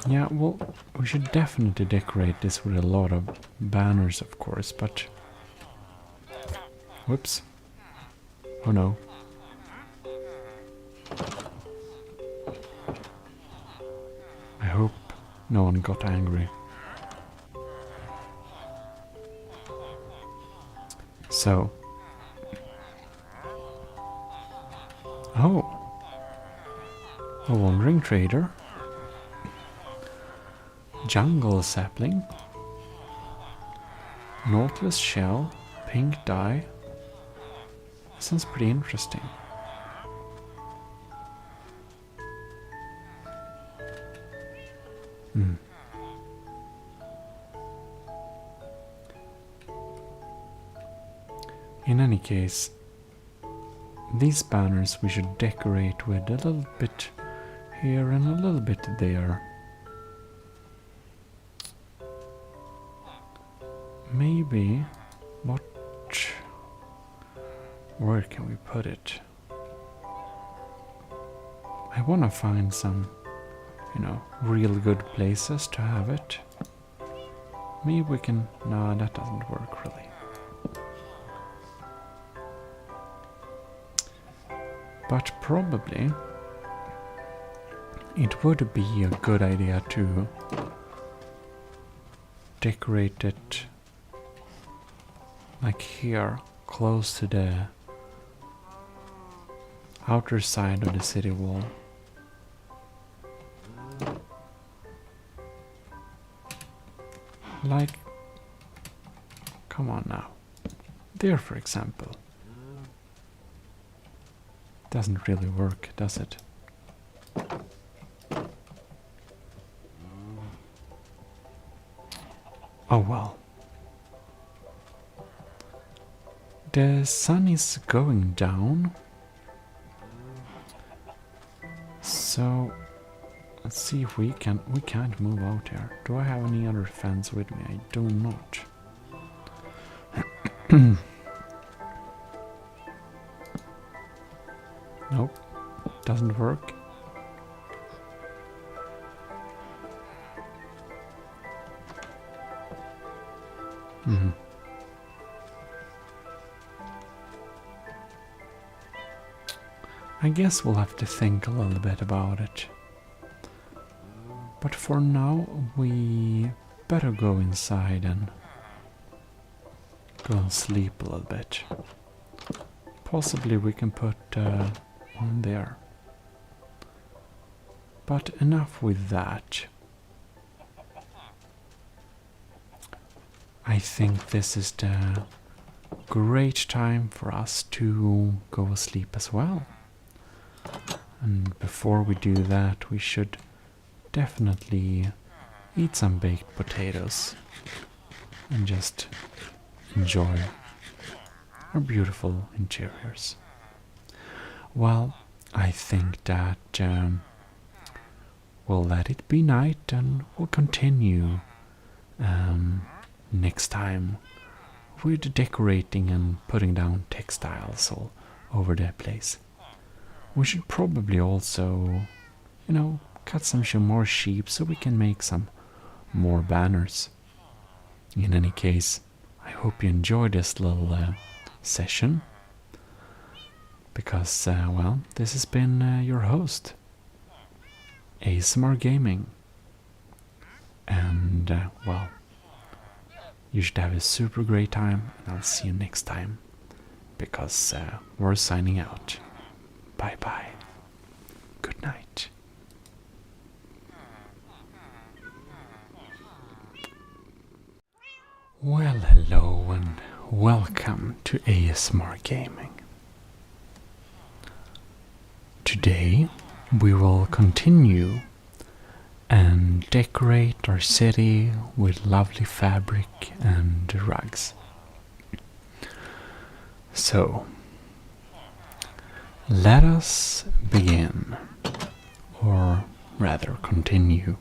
yeah, well, we should definitely decorate this with a lot of banners, of course, but whoops. Oh no. I hope no one got angry. So. Oh. A wandering trader. Jungle sapling. Nautilus shell. Pink dye. Sounds pretty interesting. In any case, these banners we should decorate with a little bit here and a little bit there. Maybe, where can we put it? I want to find some, real good places to have it. Maybe we can, no, that doesn't work really. But probably it would be a good idea to decorate it like here, close to the outer side of the city wall. Like, come on now. There, for example. Doesn't really work, does it? Oh well. The sun is going down. So let's see if we can't move out here. Do I have any other fans with me? I do not. Nope. Doesn't work. I guess we'll have to think a little bit about it. But for now, we better go inside and go and sleep a little bit. Possibly we can put one there. But enough with that. I think this is the great time for us to go asleep as well. And before we do that, we should definitely eat some baked potatoes and just enjoy our beautiful interiors. Well, I think that we'll let it be night and we'll continue next time with decorating and putting down textiles all over the place. We should probably also, cut some more sheep so we can make some more banners. In any case, I hope you enjoyed this little session. Because, well, this has been your host, ASMR Gaming. And, well, you should have a super great time, and I'll see you next time. Because we're signing out. Bye bye. Good night. Well, hello and welcome to ASMR Gaming. Today we will continue and decorate our city with lovely fabric and rugs. So, let us begin, or rather continue.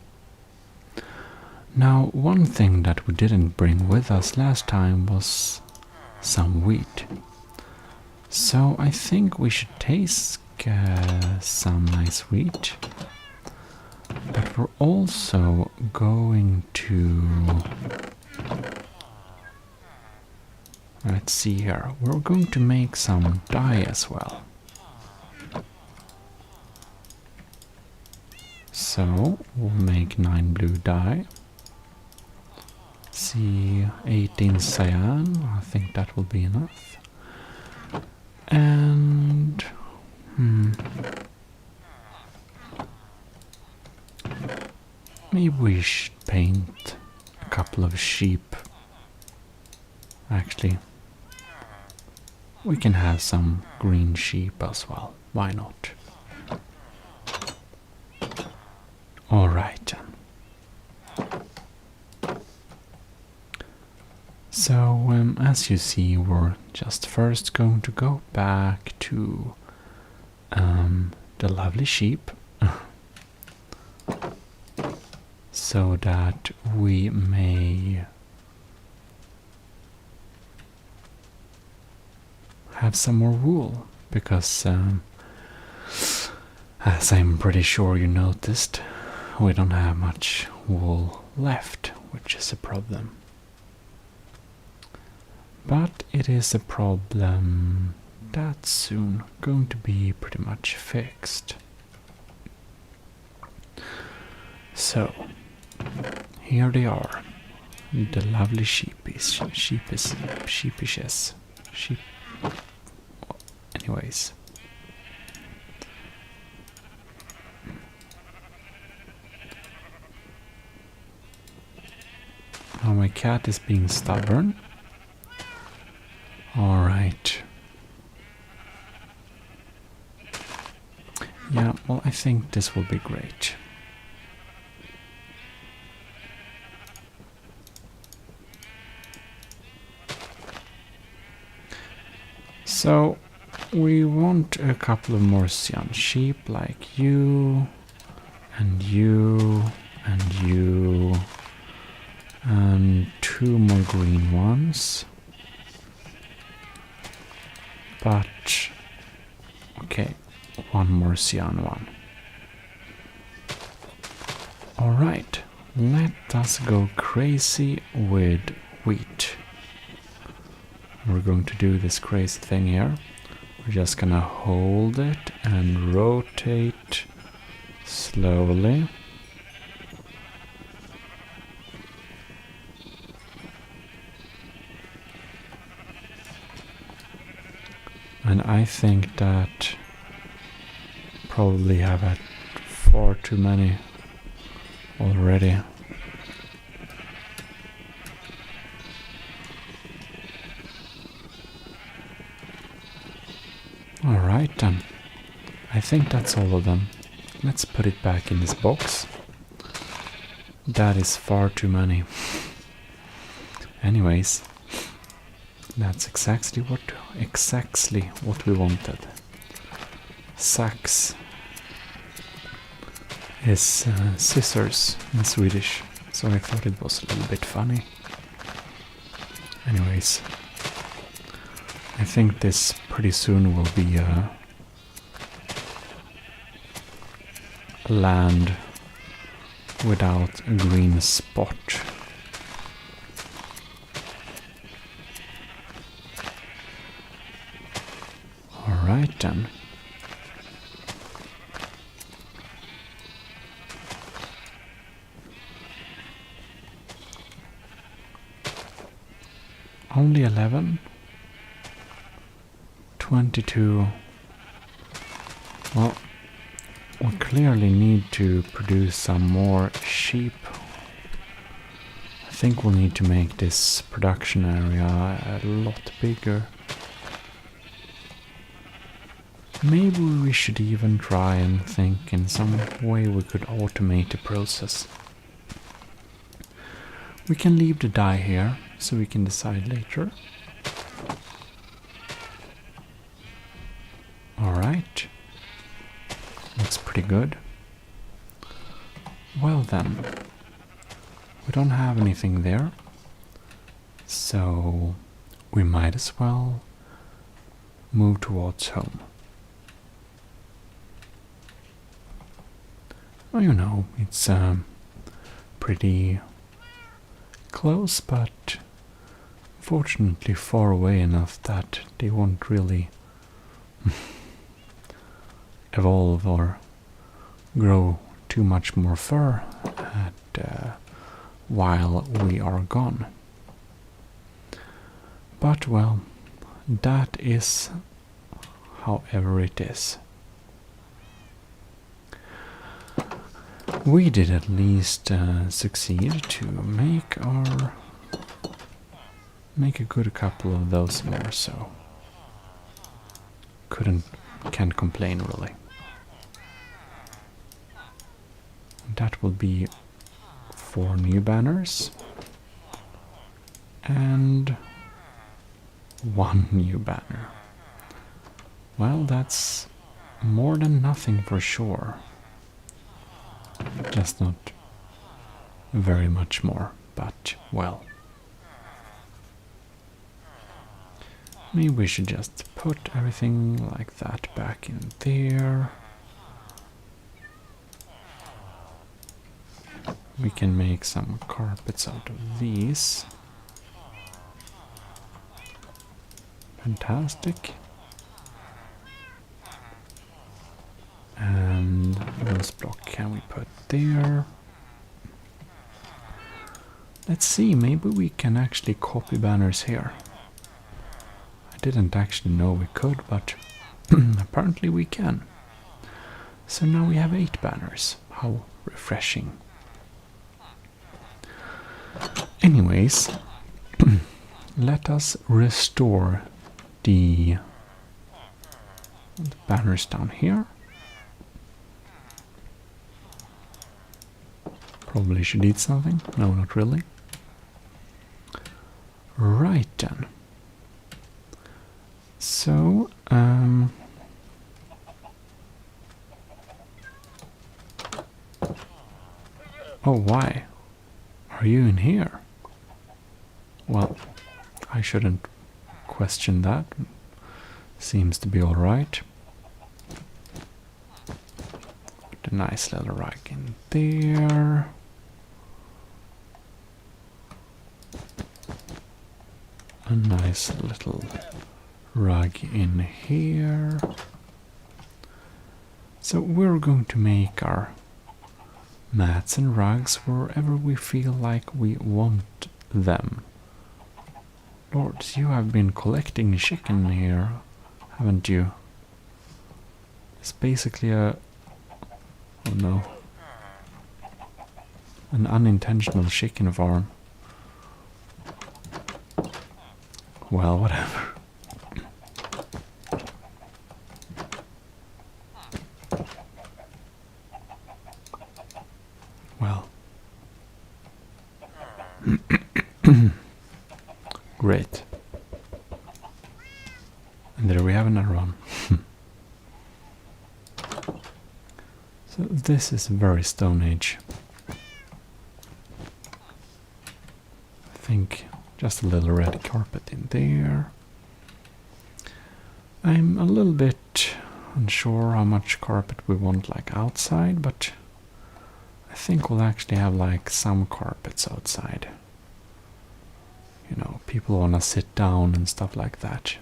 Now, one thing that we didn't bring with us last time was some wheat. So I think we should taste some nice wheat. But we're also going to... Let's see here. We're going to make some dye as well. So, we'll make 9 blue dye. See, 18 cyan. I think that will be enough. And... maybe we should paint a couple of sheep. Actually, we can have some green sheep as well. Why not? Alright then. So, as you see, we're just first going to go back to the lovely sheep so that we may have some more wool, because as I'm pretty sure you noticed, we don't have much wool left, which is a problem. But it is a problem that soon going to be pretty much fixed. So, here they are. The lovely sheepishes. Anyways. Now my cat is being stubborn. Alright. Yeah, well, I think this will be great. So, we want a couple of more cyan sheep like you, and you, and you, and 2 more green ones. But, okay, 1 more cyan one. Alright, let us go crazy with wheat. We're going to do this crazy thing here. We're just gonna hold it and rotate slowly. And I think that probably have had far too many already. Alright then. I think that's all of them. Let's put it back in this box. That is far too many. Anyways, that's exactly what we wanted. Sax is scissors in Swedish, so I thought it was a little bit funny. Anyways, I think this pretty soon will be a land without a green spot. Alright then. Only 11? 22. Well, we clearly need to produce some more sheep. I think we'll need to make this production area a lot bigger. Maybe we should even try and think in some way we could automate the process. We can leave the dye here, so we can decide later. Alright. Looks pretty good. Well then. We don't have anything there. So we might as well move towards home. Well, you know, it's pretty close, but fortunately far away enough that they won't really evolve or grow too much more fur while we are gone. But well, that is however it is. We did at least succeed to make a good couple of those more, so can't complain really. That will be 4 new banners and 1 new banner. Well, that's more than nothing for sure. Just not very much more, but well. Maybe we should just put everything like that back in there. We can make some carpets out of these. Fantastic. And this block can we put there? Let's see, maybe we can actually copy banners here. I didn't actually know we could, but apparently we can. So now we have 8 banners. How refreshing. Anyways, let us restore the banners down here. Probably should eat something. No, not really. Right then. So, oh, why? Are you in here? Well, I shouldn't question that. Seems to be alright. The nice little rug in there. A nice little rug in here. So we're going to make our mats and rugs wherever we feel like we want them. Lords, you have been collecting chicken here, haven't you? It's basically a... oh no. An unintentional chicken farm. Well, whatever. Well. Great. And there we have another one. So this is very Stone Age. I think just a little red carpet in there. I'm a little bit unsure how much carpet we want like outside, but I think we'll actually have like some carpets outside. You know, people wanna sit down and stuff like that.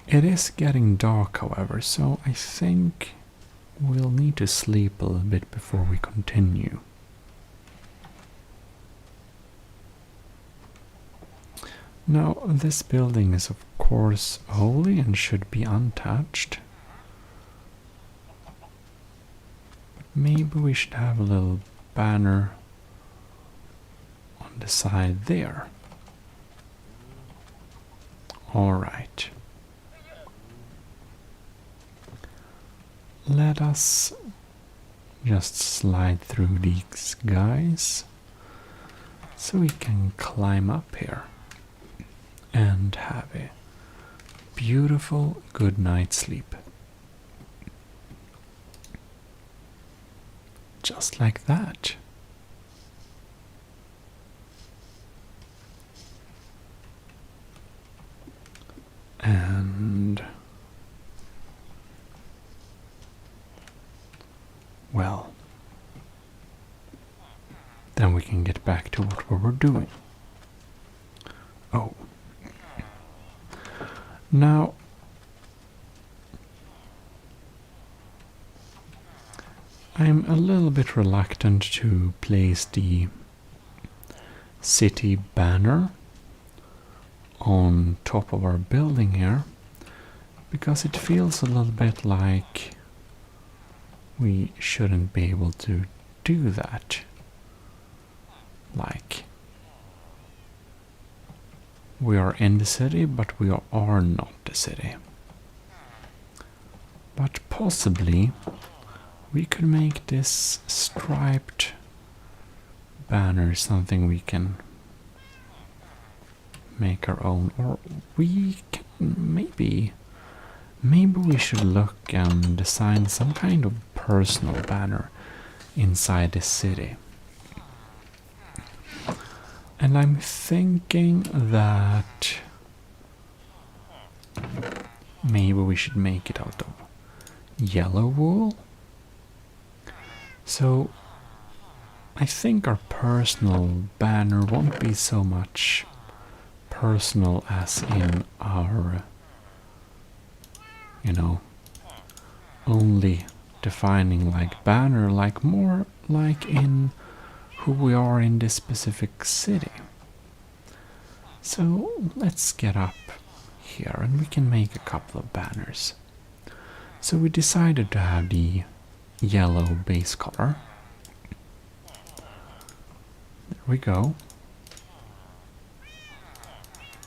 It is getting dark, however, so I think we'll need to sleep a little bit before we continue. Now, this building is of course holy and should be untouched. Maybe we should have a little banner on the side there. Alright. Let us just slide through these guys so we can climb up here and have a beautiful good night's sleep. Just like that. And well, then we can get back to what we were doing. Oh. Now, I'm a little bit reluctant to place the city banner on top of our building here, because it feels a little bit like we shouldn't be able to do that. Like, we are in the city, but we are not the city. But possibly we could make this striped banner something we can make our own, or we can maybe we should look and design some kind of personal banner inside the city. And I'm thinking that maybe we should make it out of yellow wool. So I think our personal banner won't be so much personal as in our, you know, only defining like banner, like more like in who we are in this specific city. So let's get up here and we can make a couple of banners. So we decided to have the yellow base color. There we go.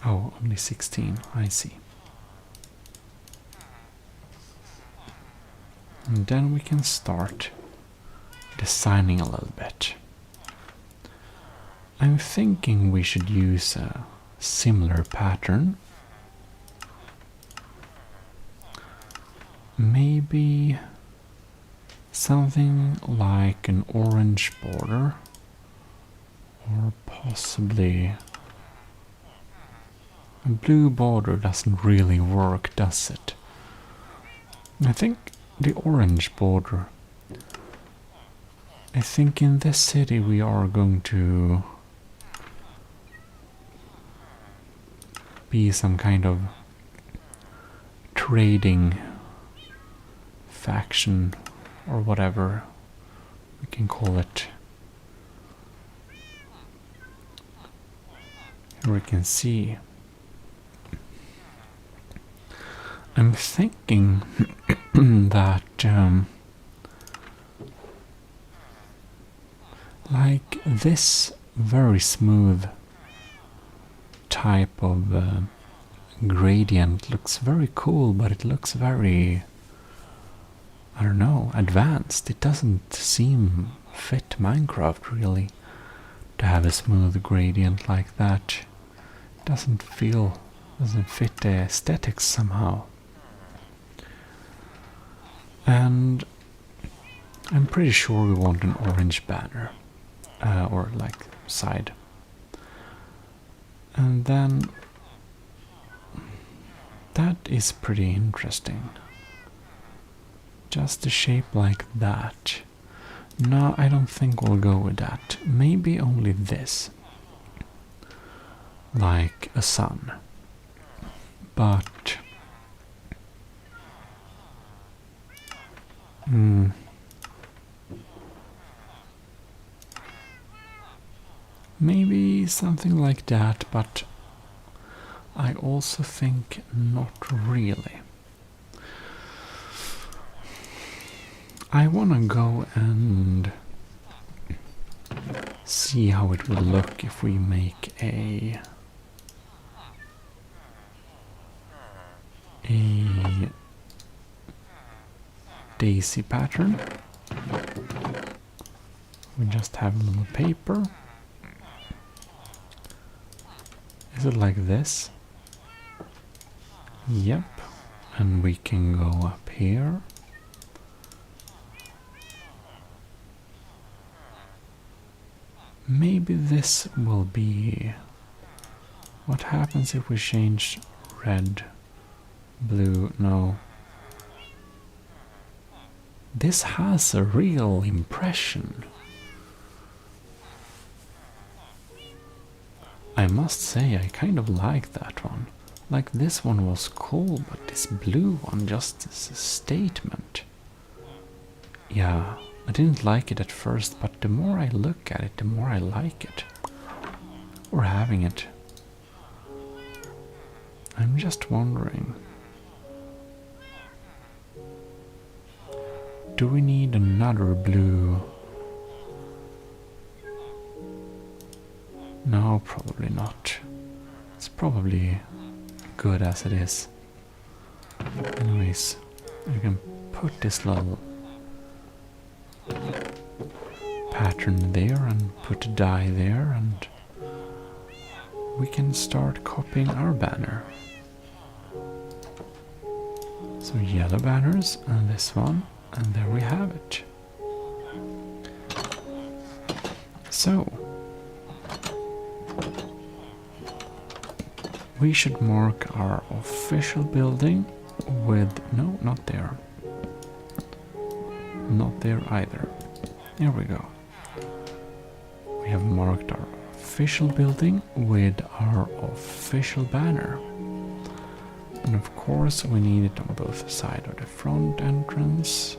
Oh, only 16, I see. And then we can start designing a little bit. I'm thinking we should use a similar pattern. Maybe something like an orange border, or possibly a blue border doesn't really work, does it? I think the orange border. I think in this city we are going to be some kind of trading faction or whatever we can call it. Here we can see. I'm thinking that like this very smooth type of gradient looks very cool, but it looks very, I don't know, advanced. It doesn't seem fit Minecraft really to have a smooth gradient like that. It doesn't fit the aesthetics somehow. And I'm pretty sure we want an orange banner, or like side. And then that is pretty interesting. Just a shape like that. No, I don't think we'll go with that. Maybe only this. Like a sun. But maybe something like that, but I also think not really. I wanna go and see how it will look if we make a daisy pattern. We just have a little paper. Is it like this? Yep. And we can go up here. Maybe this will be... What happens if we change red, blue? No. This has a real impression. I must say I kind of like that one. Like this one was cool, but this blue one just is a statement. Yeah, I didn't like it at first, but the more I look at it, the more I like it. Or having it. I'm just wondering. Do we need another blue? No, probably not. It's probably good as it is. Anyways, you can put this little pattern there and put a dye there, and we can start copying our banner. So yellow banners and this one, and there we have it. So we should mark our official building with... No, not there. Not there either. There we go. We have marked our official building with our official banner. And of course we need it on both sides of the front entrance.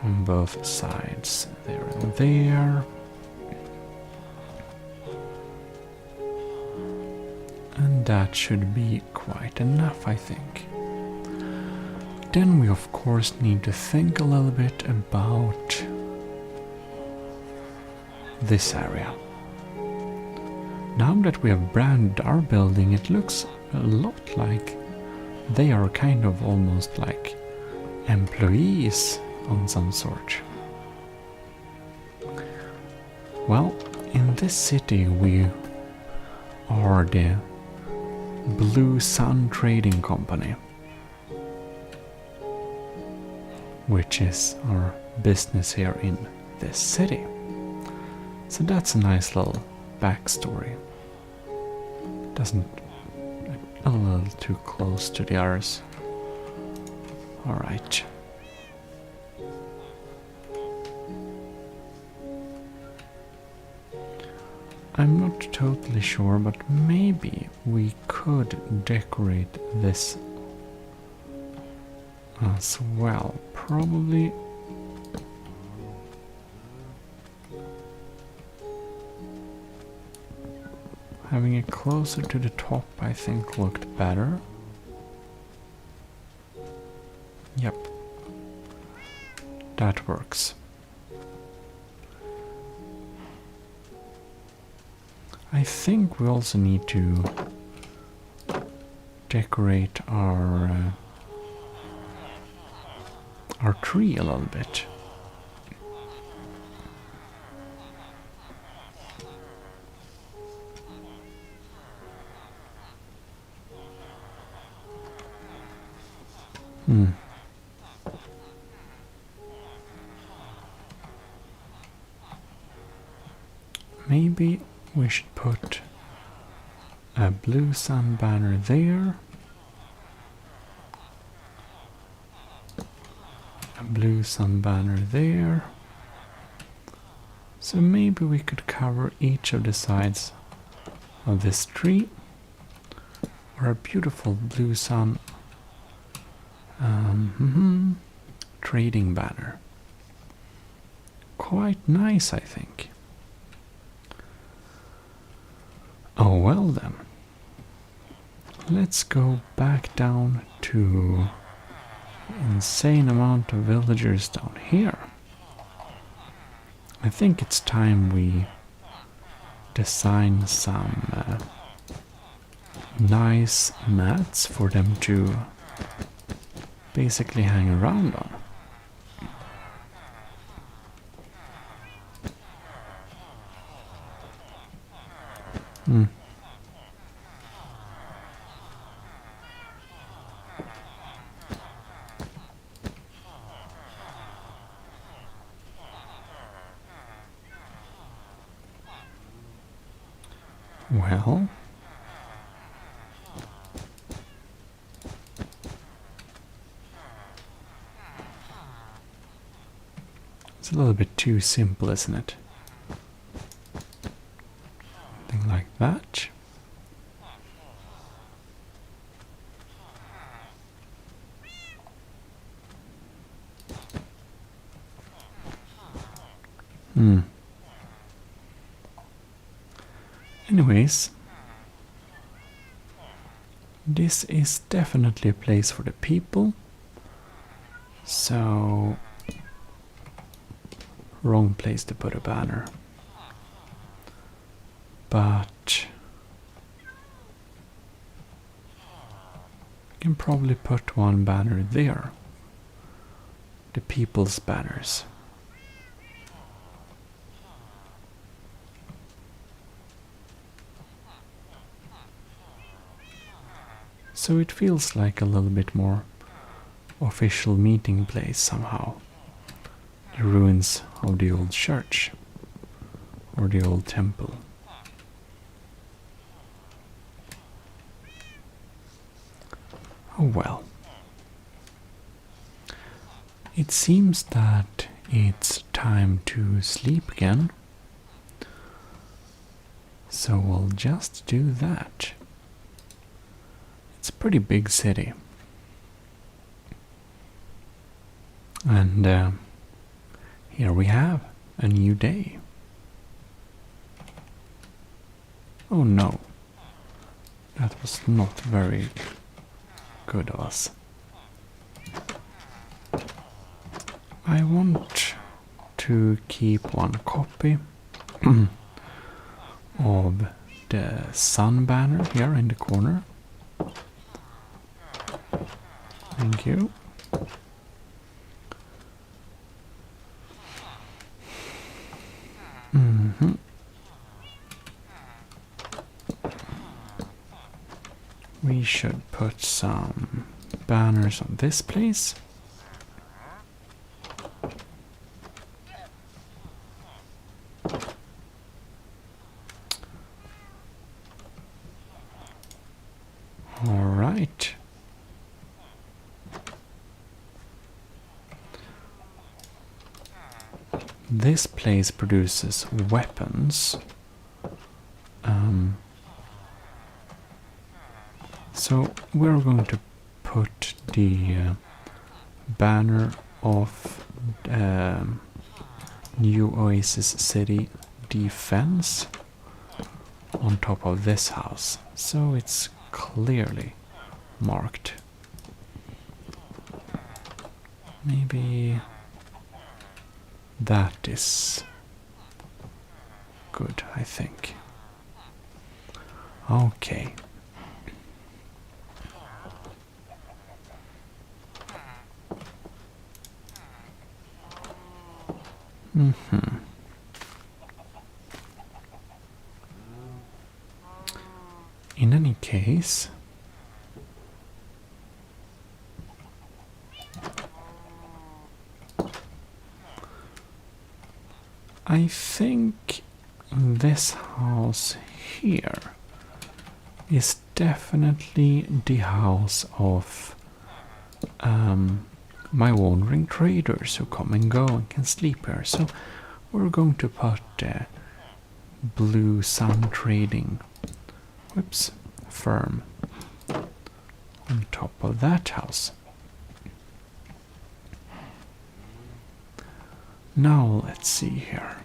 On both sides, there and there. And that should be quite enough, I think. Then we of course need to think a little bit about this area. Now that we have branded our building, it looks a lot like they are kind of almost like employees on some sort. Well, in this city we are the Blue Sun Trading Company, which is our business here in this city. So that's a nice little backstory. Doesn't a little too close to the others. Alright. I'm not totally sure, but maybe we could decorate this as well. Probably. Having it closer to the top, I think, looked better. Yep. That works. I think we also need to decorate our tree a little bit. Maybe we should put a blue sun banner there, a blue sun banner there. So maybe we could cover each of the sides of this tree, or a beautiful blue sun trading banner. Quite nice, I think. Oh well then. Let's go back down to insane amount of villagers down here. I think it's time we design some nice mats for them to basically hang around on. Well, it's a little bit too simple, isn't it? Something like that. Anyways, this is definitely a place for the people. So, wrong place to put a banner. But you can probably put one banner there. The people's banners. So it feels like a little bit more official meeting place somehow. The ruins of the old church or the old temple. Oh well. It seems that it's time to sleep again. So we'll just do that. It's pretty big city. And here we have a new day. Oh no, that was not very good of us. I want to keep one copy of the sun banner here in the corner. Thank you. We should put some banners on this place. All right. This place produces weapons. So we're going to put the banner of New Oasis City Defense on top of this house, so it's clearly marked. Maybe that is good, I think. Okay. In any case, I think this house here is definitely the house of my wandering traders who come and go and can sleep here. So we're going to put Blue Sun Trading firm on top of that house. Now let's see here.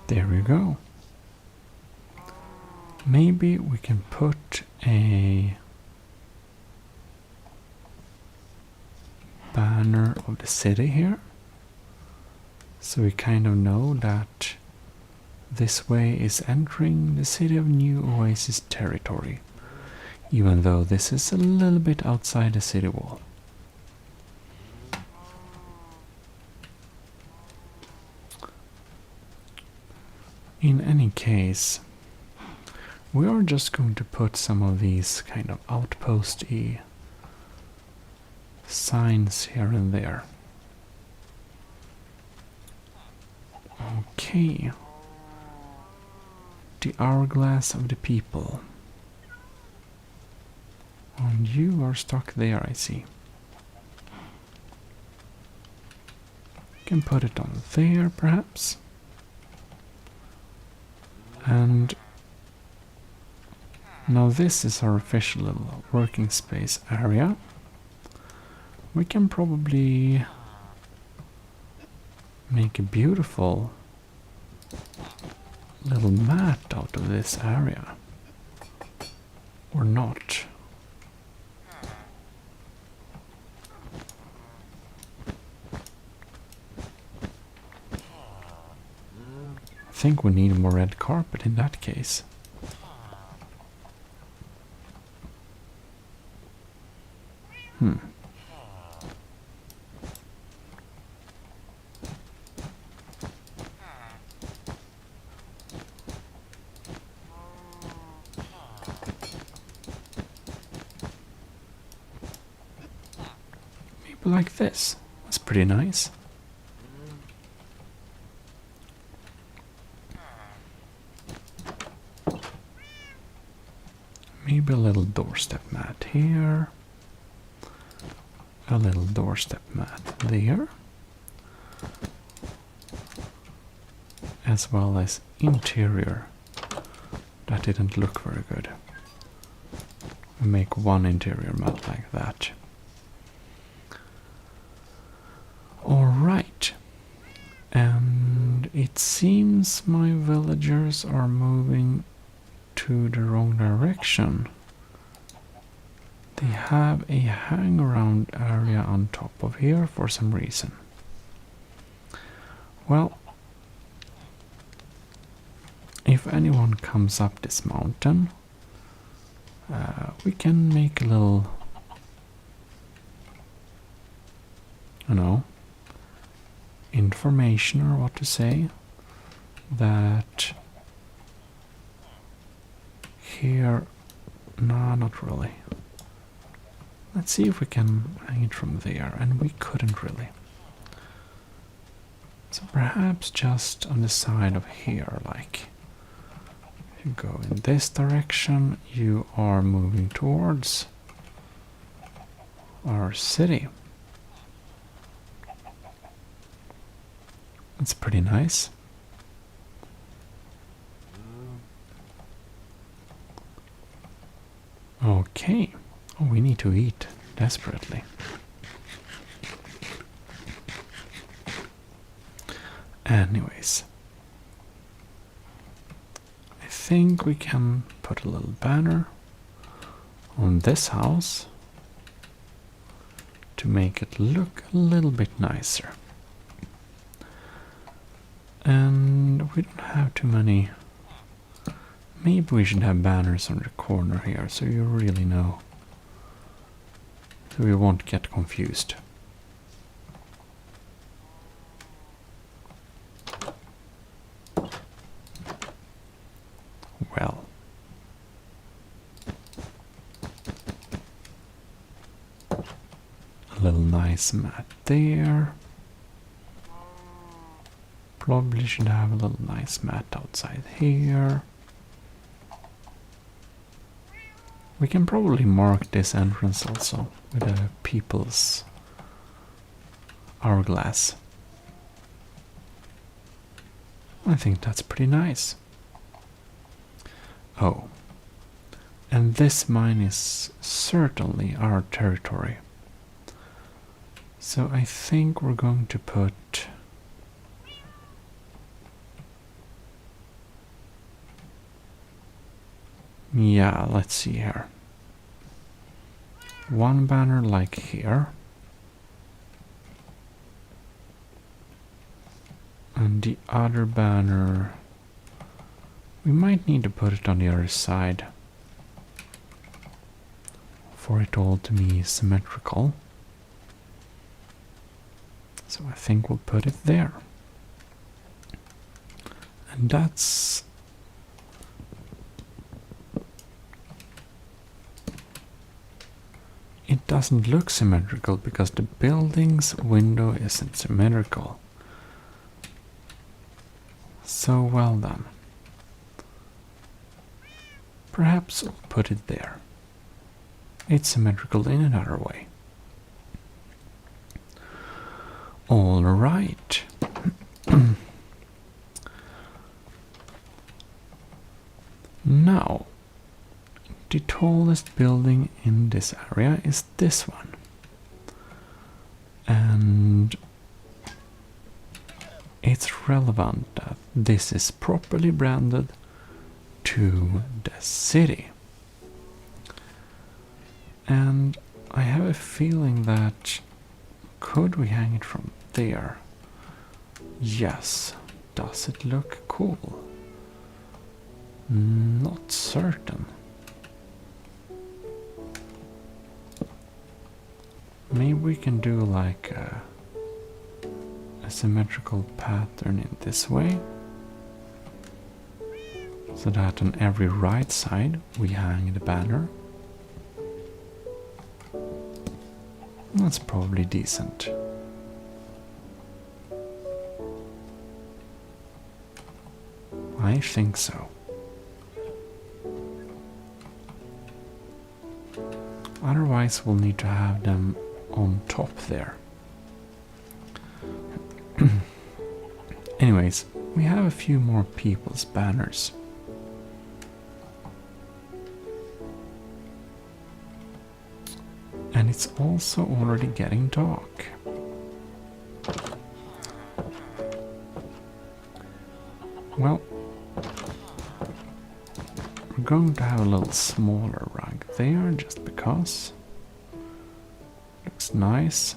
There we go. Maybe we can put a banner of the city here, so we kind of know that this way is entering the city of New Oasis territory, even though this is a little bit outside the city wall. In any case, we are just going to put some of these kind of outpost-y signs here and there. Okay. The hourglass of the people. And you are stuck there, I see. Can put it on there, perhaps. And now this is our official little working space area. We can probably make a beautiful little mat out of this area. Or not. I think we need more red carpet in that case. Maybe like this. That's pretty nice. maybe a little doorstep mat here. A little doorstep mat there. As well as interior. That didn't look very good. We make one interior mat like that. Alright. And it seems my villagers are moving to the wrong direction. They have a hang-around area on top of here for some reason. Well, if anyone comes up this mountain, we can make a little, information or what to say, that here, no, not really. Let's see if we can hang it from there, and we couldn't really. So perhaps just on the side of here, like, if you go in this direction, you are moving towards our city. It's pretty nice. Okay. Oh, we need to eat desperately. Anyways, I think we can put a little banner on this house to make it look a little bit nicer. And we don't have too many. Maybe we should have banners on the corner here so you really know. So we won't get confused. Well. A little nice mat there. Probably should have a little nice mat outside here. We can probably mark this entrance also with a people's hourglass. I think that's pretty nice. Oh, and this mine is certainly our territory. So I think we're going to put yeah, let's see here. One banner like here. And the other banner, we might need to put it on the other side for it all to be symmetrical. So I think we'll put it there. And that's it doesn't look symmetrical because the building's window isn't symmetrical. So well done. Perhaps we'll put it there. It's symmetrical in another way. All right. Now, the tallest building in this area is this one. And it's relevant that this is properly branded to the city. And I have a feeling that could we hang it from there? Yes. Does it look cool? Not certain. Maybe we can do like a symmetrical pattern in this way, so that on every right side we hang the banner. That's probably decent. I think so. Otherwise we'll need to have them on top there. Anyways, we have a few more people's banners. And it's also already getting dark. Well, we're going to have a little smaller rug there just because. Looks nice.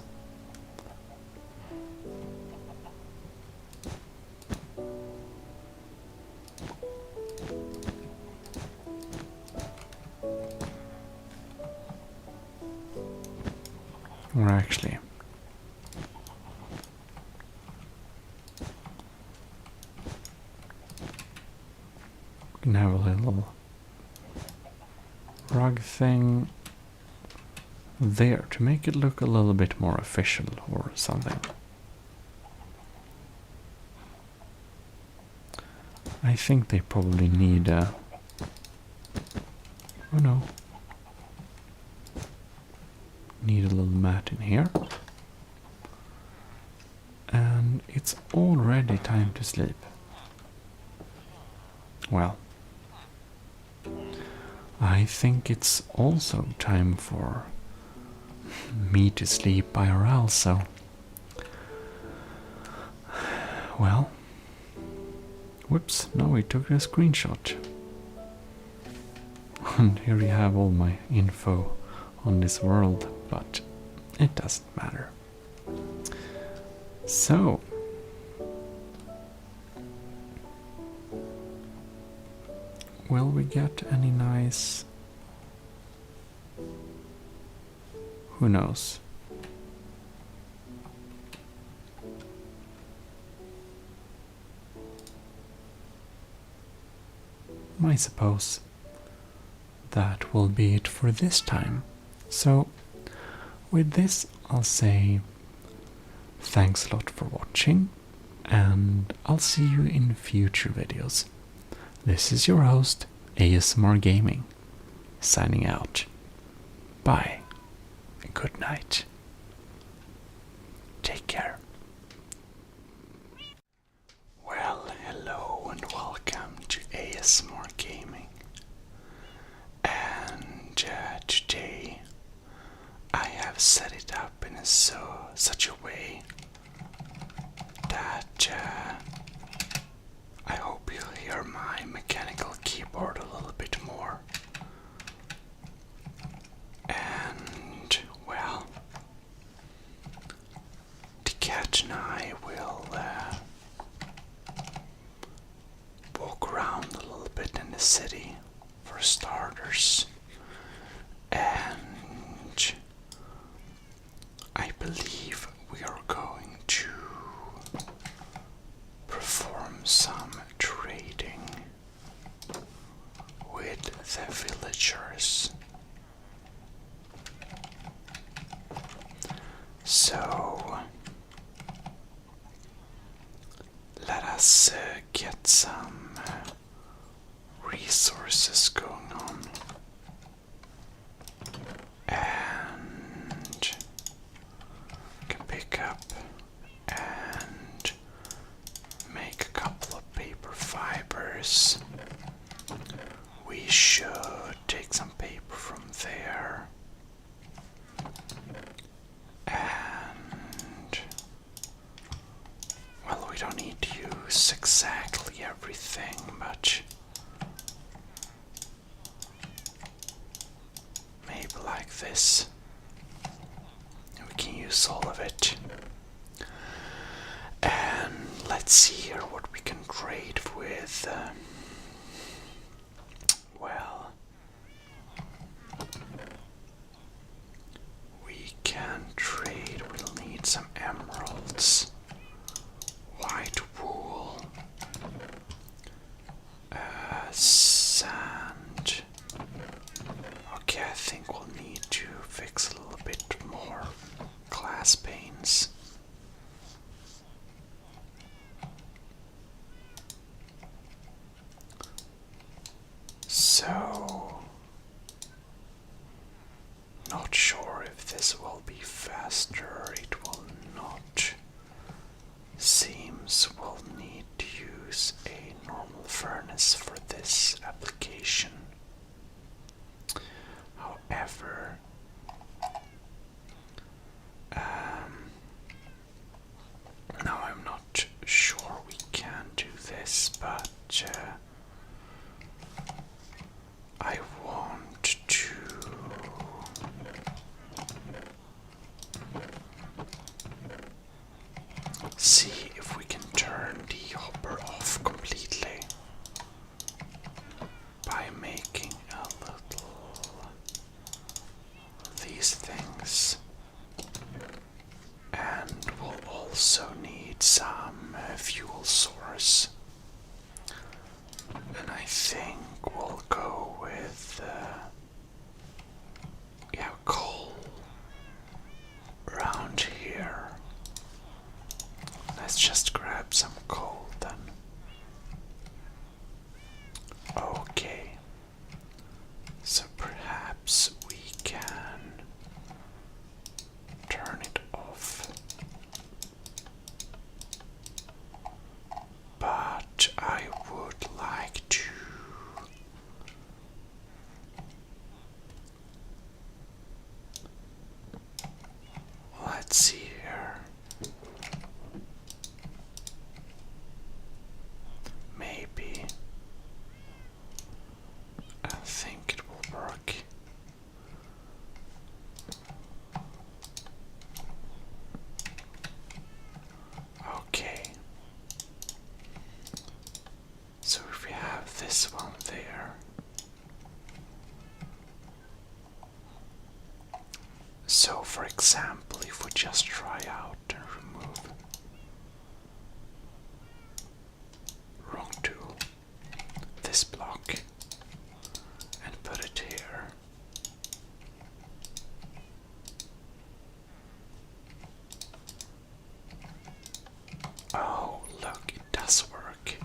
Or actually, we can have a little rug thing there to make it look a little bit more official or something. I think they probably need a... Oh no. Need a little mat in here. And it's already time to sleep. Well, I think it's also time for me to sleep IRL, so... Well... Whoops, no, we took a screenshot. And here you have all my info on this world, but it doesn't matter. So... Will we get any nice... Who knows? I suppose that will be it for this time. So, with this I'll say thanks a lot for watching, and I'll see you in future videos. This is your host, ASMR Gaming, signing out. Bye, and good night. Take care. Well, hello and welcome to ASMR Gaming. And today I have set it up in such a way that I hope you'll hear my mechanical keyboard a little bit more. And, well, the cat and I will walk around a little bit in the city for starters. And I believe we are going to perform some trading with the villagers. So let us get some resources going on. And can pick up and make a couple of paper fibers. We should take some paper from there. And, well, we don't need to use exactly everything, but maybe like this. We can use all of it. And let's see here what we can trade with. Well, we can trade. We'll need some emeralds, white wool, sand. Okay, I think we'll need to fix a little bit more glass panes. So, no sure if this will be faster. It will not. Seems we'll need to use a normal furnace for this application. However, now I'm not sure we can do this, but I want to see if we can turn the hopper off completely by making a little these things. And we'll also need some fuel source. And I think we'll go with coal around here. Let's just grab some coal then. Okay. So perhaps we can turn it off. But I would like to let's see here. Maybe I think it will work. Okay. So if we have this one there, so for example, if we just try out and remove wrong tool, this block, and put it here. Oh, look, it does work.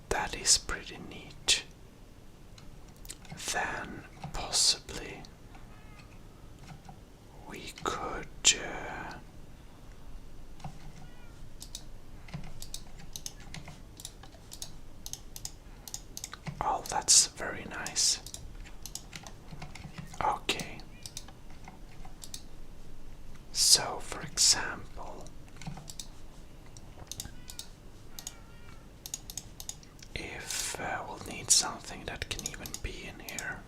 That is pretty neat. Then possibly we could oh, that's very nice. Okay. So, for example, if we'll need something that can even be in here.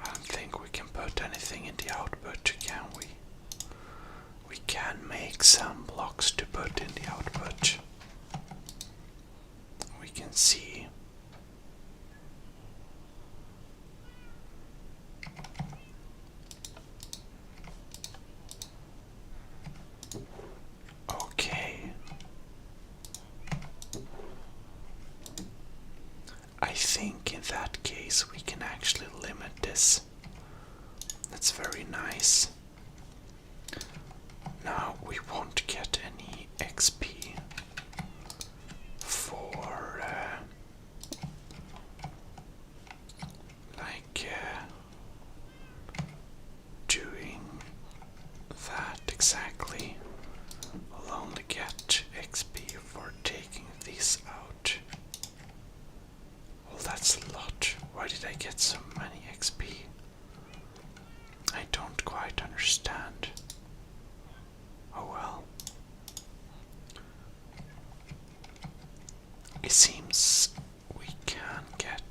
I don't think we can put anything in the output, can we? We can make some blocks to put in the output. We can see. Okay. I think in that case we can actually limit this. That's very nice. Now we won't get any XP for doing that exactly. We'll only get XP for taking these out. Well, that's a lot. Why did I get so many XP? I don't quite understand. Oh well. It seems we can get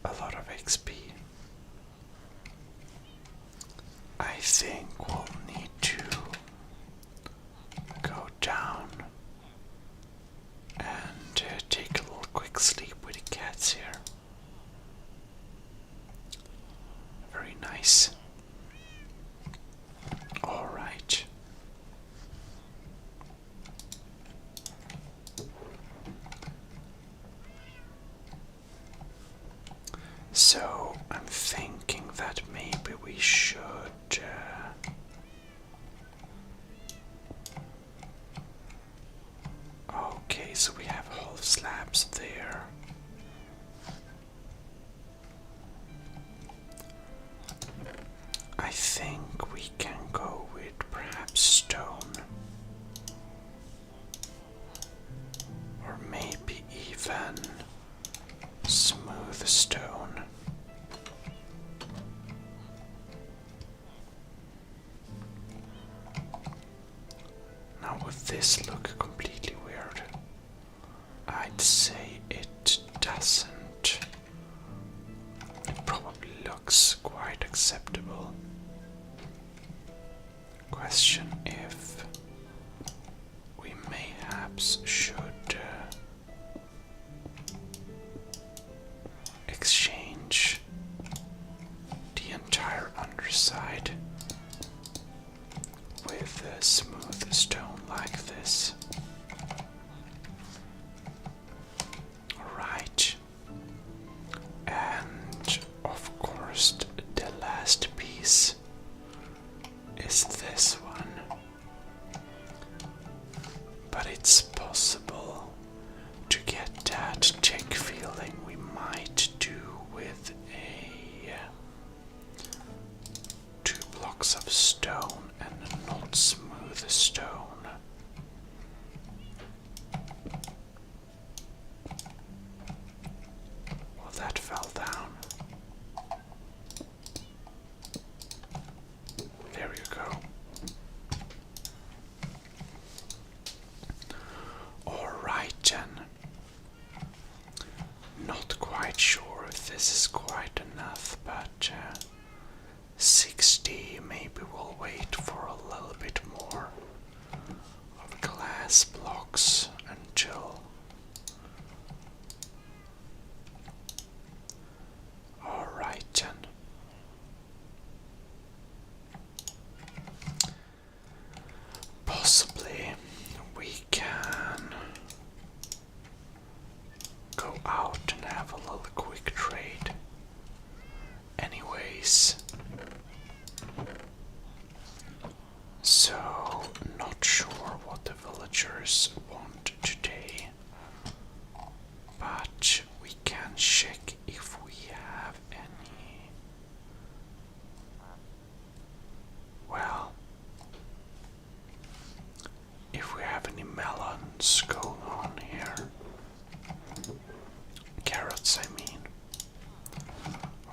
a lot of XP. I think we'll need to go down and take a little quick sleep with the cats here. Very nice. Alright. So I'm thinking that maybe we should okay, so we have whole slabs there. Now would this look completely weird? I'd say it doesn't. It probably looks quite acceptable. Question if we mayhaps should exchange the entire underside with a smooth stone like this. Alright. And of course the last piece is this one. But it's possible to get that tech feeling we might do with a 2 blocks of stone and a not smooth stone. Well, that fell down. There you go. Alright then. Not quite sure if this is quite enough, but 60, maybe we'll wait for a little bit more of glass blocks until. Alright then. Possibly we can go out and have a little quick trade. Anyways, so not sure what the villagers want today, but we can check if we have any. Well, if we have any melons going on here. Carrots, I mean.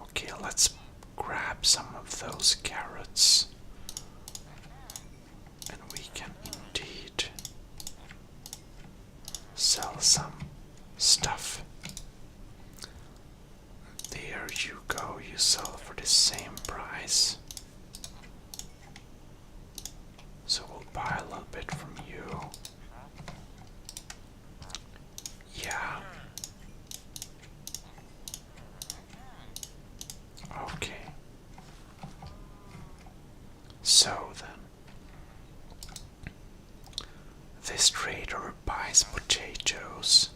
Okay, let's grab some of those carrots. And we can indeed sell some stuff. There you go, you sell for the same price. So we'll buy a little bit from you. Yeah. Okay. So then, this trader buys potatoes.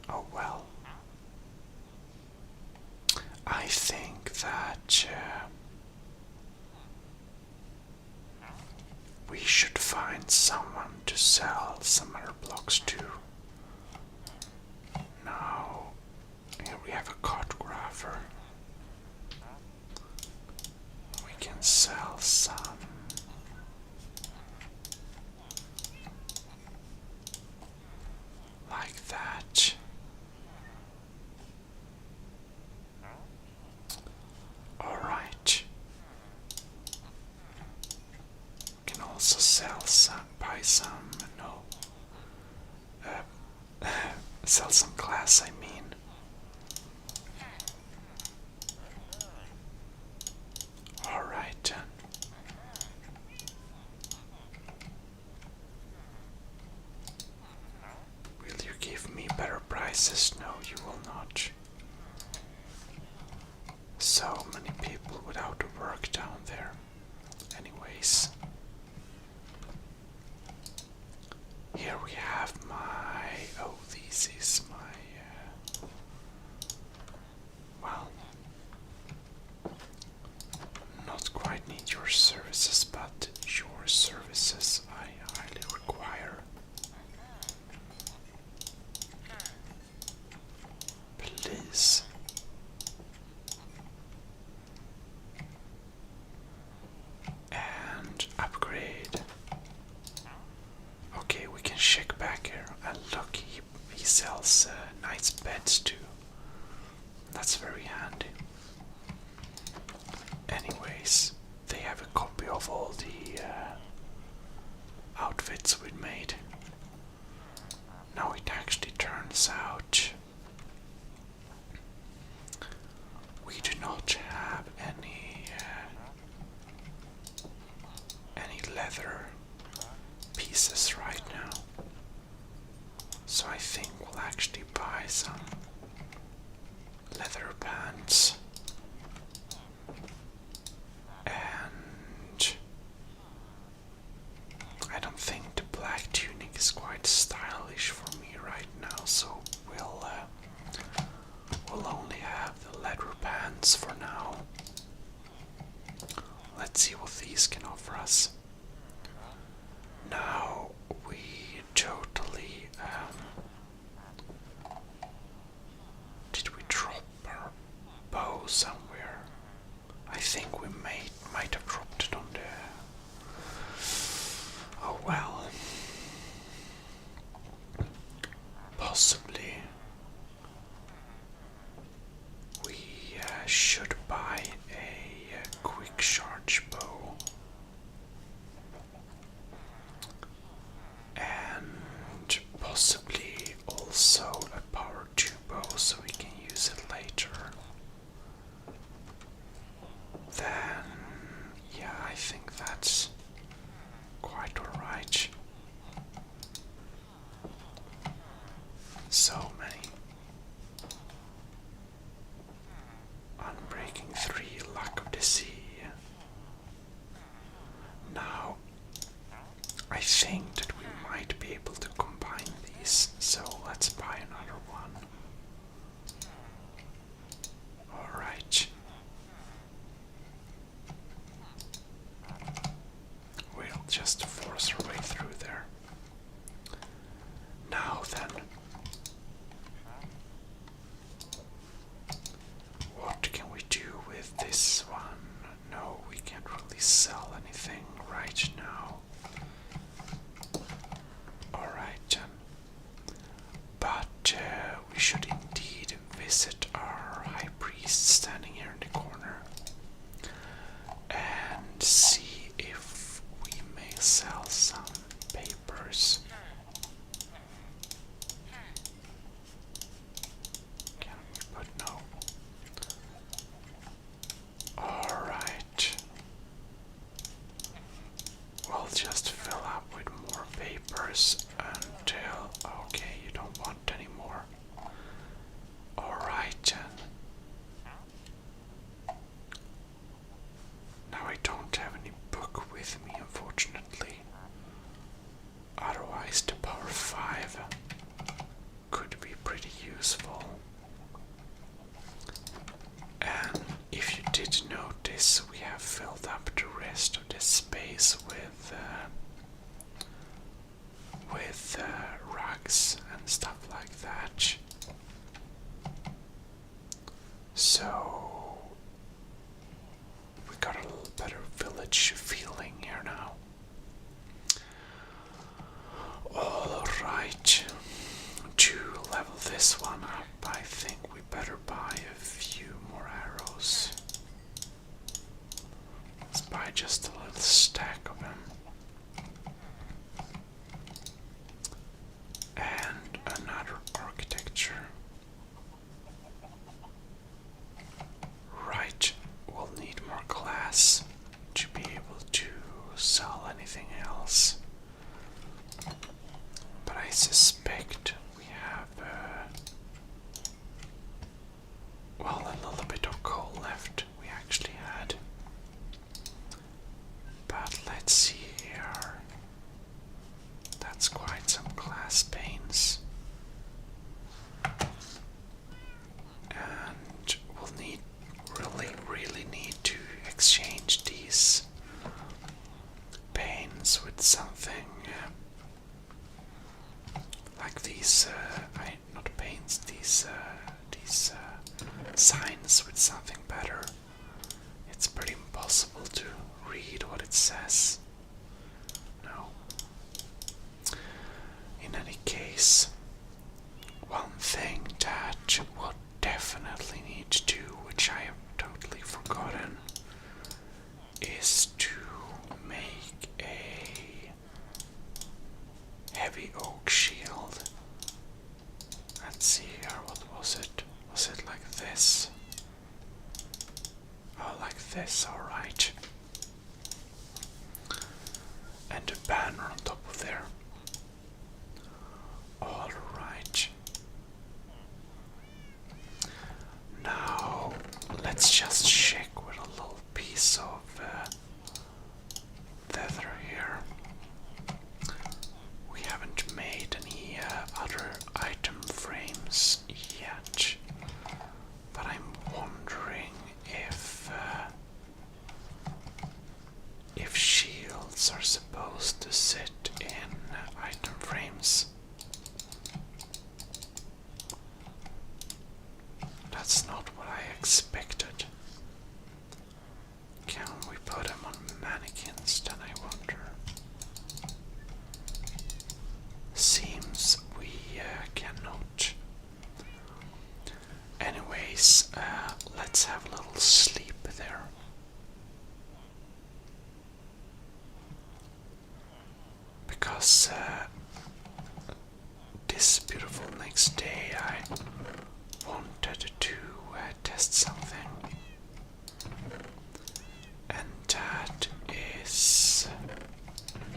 Oh well. I think that we should find someone to sell some other blocks to. Now, here we have a cartographer. We can sell some. Like that. Alright. We can also sell some, buy some, no. Sell some glass, I mean. Alright. Will you give me better prices? No, you will not. So many people without work down there. Anyways. Here we have my. Oh, this is my. Well. Not quite need your services, but your services I highly require. Please. And upgrade. Okay, we can check back here. And look, he sells nice beds too. that's very handy. Anyways, they have a copy of all the outfits we made. Now it actually turns out we do not have any leather pieces right now. So I think we'll actually buy some leather pants. And I don't think the black tunic is quite stylish for me right now, so we'll only have the leather pants for now. Let's see what these can offer us. Now we totally did we drop our bow somewhere? I think we might have dropped it on there. Oh well. Possibly. We should buy a quick charge bow. And possibly also a power 2 bow so we can use it later. Then, yeah, I think that's quite alright. So many. Unbreaking 3, Luck of the Sea. Now, I think that we might be able to combine these, so let's buy another one. Alright. We'll just force our way through there. Now then, what can we do with this one? No, we can't really sell anything right now. Alright then. But we should indeed visit our high priest standing here in the corner and see if we may sell some papers. Can we put no? Alright. We'll just fill up with more papers until... Okay, you don't want any more. Alright then. Now I don't have any book with me, unfortunately. Otherwise the power 5 could be pretty useful. And if you did notice, we have filled up the rest of this space with rugs and stuff like that. So we got a little better village feeling here now. Alright, to level this one up, I think we better buy a few more arrows. Let's buy just a little stack of them. And another architecture. Right, we'll need more glass to be able to sell anything else. But I suspect we have, well, a little bit of coal left we actually had. But let's see here. That's quite some glass panes. And we'll need, really need to exchange these panes with something like these, not panes, these signs with something better. It's pretty impossible to read what it says. No. In any case, one thing that we'll definitely need to this, alright. And a banner on top of there. Alright. Now, let's just check with a little piece of leather here. We haven't made any other item frames yet, but I'm wondering if shields are supposed to sit in item frames. That's not what I expected. Can we put them on mannequins then, I wonder? Seems we cannot. Anyways, let's have a little sleep there. Because this beautiful next day I wanted to test something, and that is,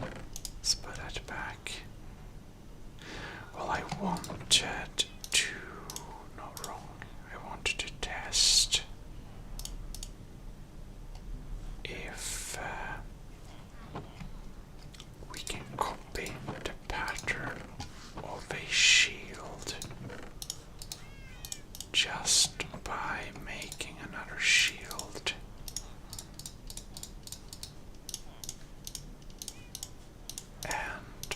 let's put that back. Well, I wanted to, no, wrong, I wanted to test if we can copy the pattern of a shield just by making another shield. And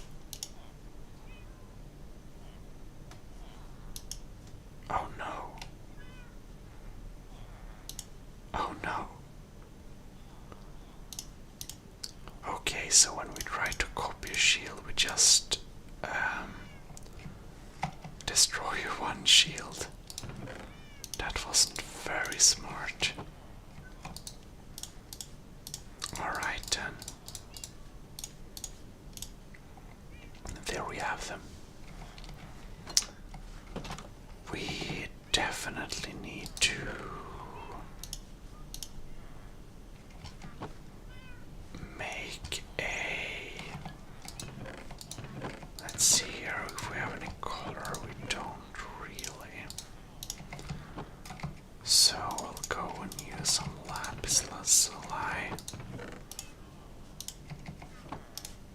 oh no. Oh no. Okay, so when we try to copy a shield, we just destroy one shield. That wasn't very smart. Alright then. There we have them. We definitely need to make a, let's see here if we have any color. We don't really. So we'll go and use some lapis lazuli.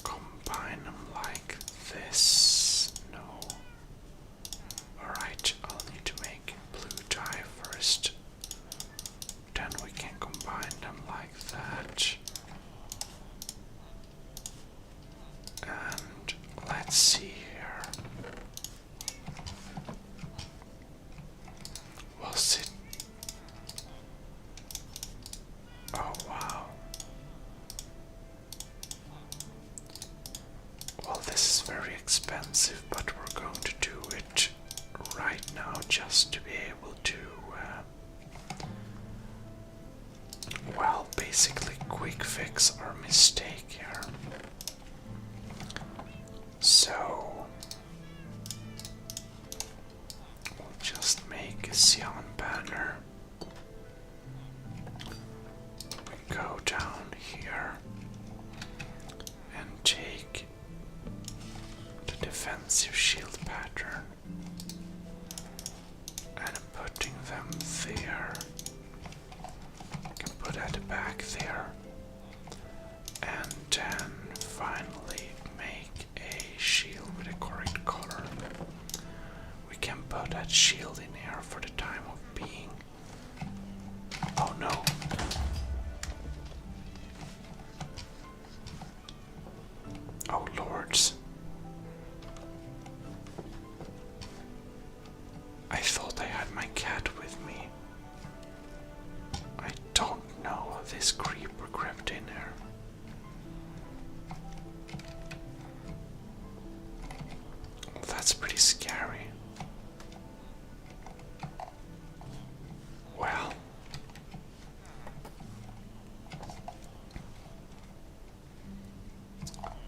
Combine them like this. No. Alright, I'll need to make blue dye first. Then we can combine them like that. And let's see here. Was it? Oh wow. Well, this is very expensive, but we're going to do it right now just to be able to, well, basically quick fix our mistake here. So, we'll just make a cyan banner. We go down here and take the defensive shield pattern and putting them there. Can put that back there, and then finally make a shield with a correct color. We can put that shield in here for the time of being. Oh no. Oh lords. I thought I had my cat with me. I don't know how this creeper crept in here. Well, that's pretty scary. Well,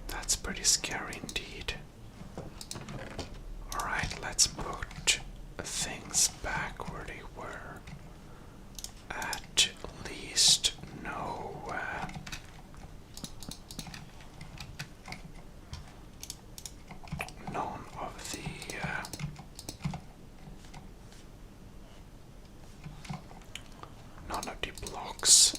that's pretty scary indeed. Alright, let's put things back where they were. At least blocks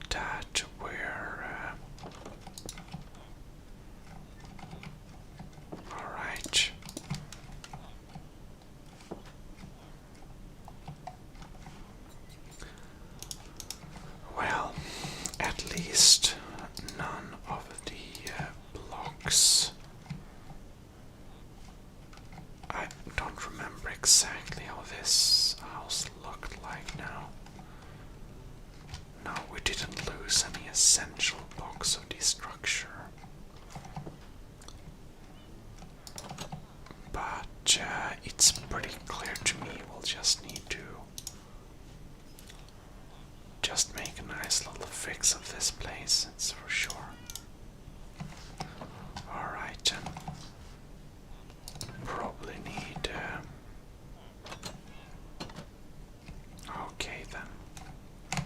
that were alright. Well, at least none of the blocks. I don't remember exactly how this house looked like now. No, we didn't lose any essential blocks of the structure. But it's pretty clear to me we'll just need to just make a nice little fix of this place, that's for sure. Alright then. Probably need okay then.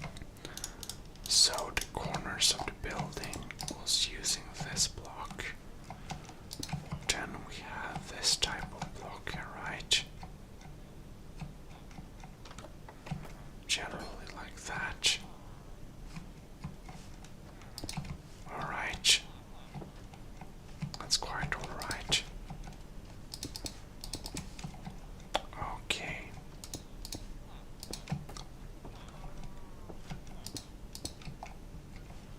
So the corners of the building was using this block. Then we have this type of block here, right? Generally like that. Alright. That's quite alright. Okay.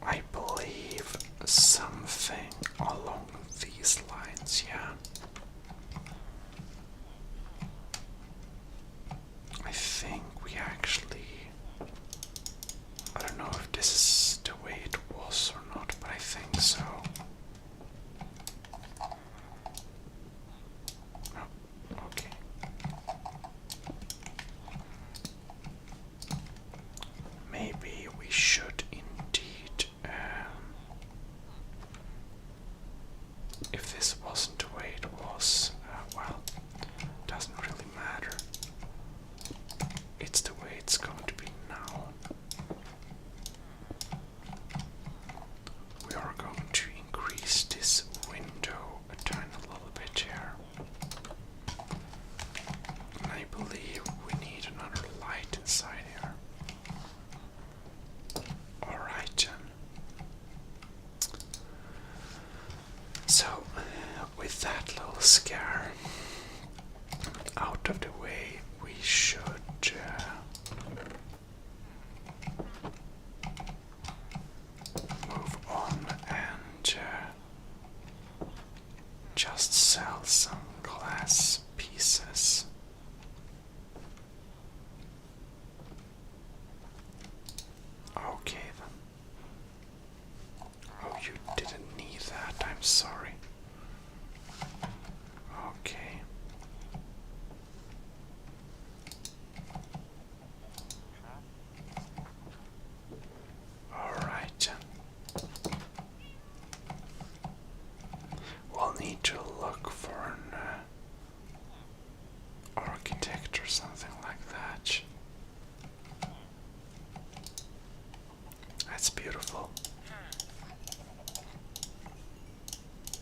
I believe something along these lines, yeah. I think we actually, I don't know if this is the way it was or not, but I think so. No, okay. Maybe we should indeed, if this wasn't the way it was, well, doesn't really matter. It's the way it's going to be now. We are going to increase this window a tiny little bit here. And I believe we need another light inside here. Alright then. So, with that little scare out of the way, we should move on and just sell some glass pieces. Okay then. Oh, you didn't need that, I'm sorry. Okay. Alright then. We'll need to look for an architect or something like that. That's beautiful.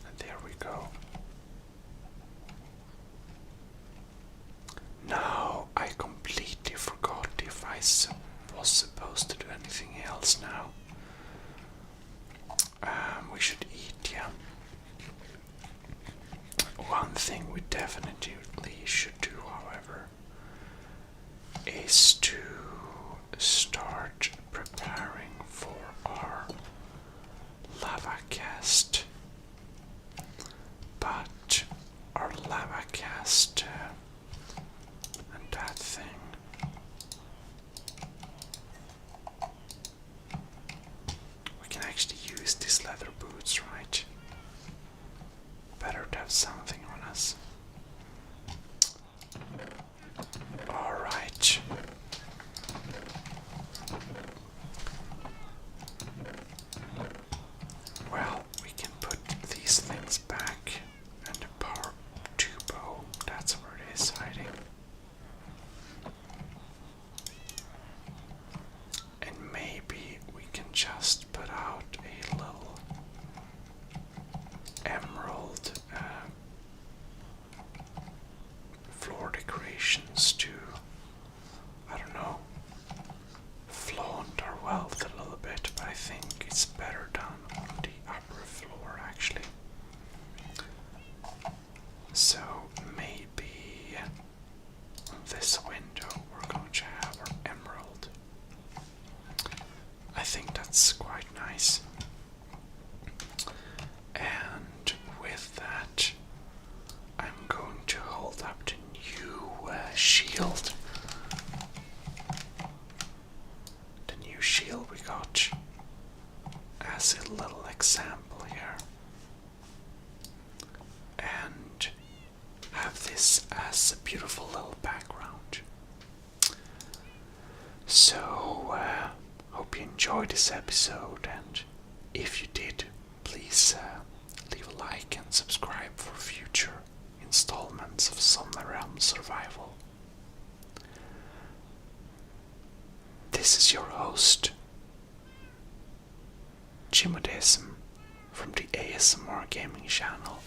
And there we go. Now I completely forgot if I was supposed to do anything else now. We should eat, yeah. One thing we definitely should do, however, is to start preparing for our lava cast. But our lava cast and that thing, we can actually use these leather boots, right? Better to have something on us. Alright. Well, we can put these things back, and the power tubo, that's where it is hiding. And maybe we can just put out a little emerald floor decorations to beautiful little background. So, hope you enjoyed this episode, and if you did, please leave a like and subscribe for future installments of Sommerrealm Survival. This is your host, Gmodism, from the ASMR Gaming channel,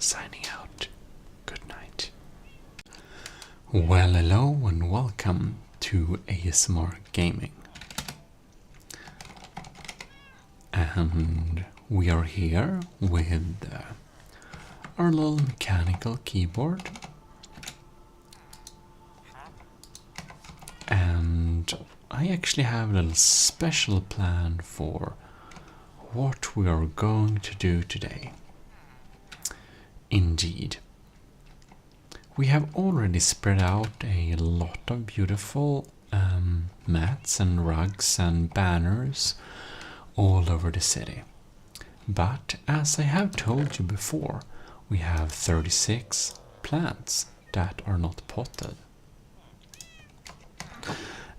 signing out. Good night. Well, hello and welcome to ASMR Gaming. And we are here with our little mechanical keyboard. And I actually have a little special plan for what we are going to do today. Indeed. We have already spread out a lot of beautiful mats and rugs and banners all over the city. But as I have told you before, we have 36 plants that are not potted.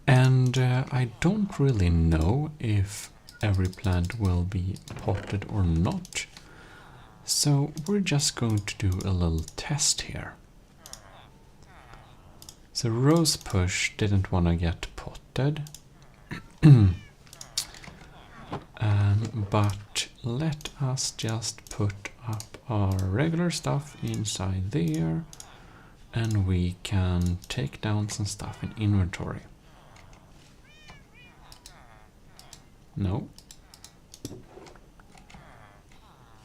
And I don't really know if every plant will be potted or not. So we're just going to do a little test here. So Rosepush didn't want to get potted. But let us just put up our regular stuff inside there, and we can take down some stuff in inventory. No.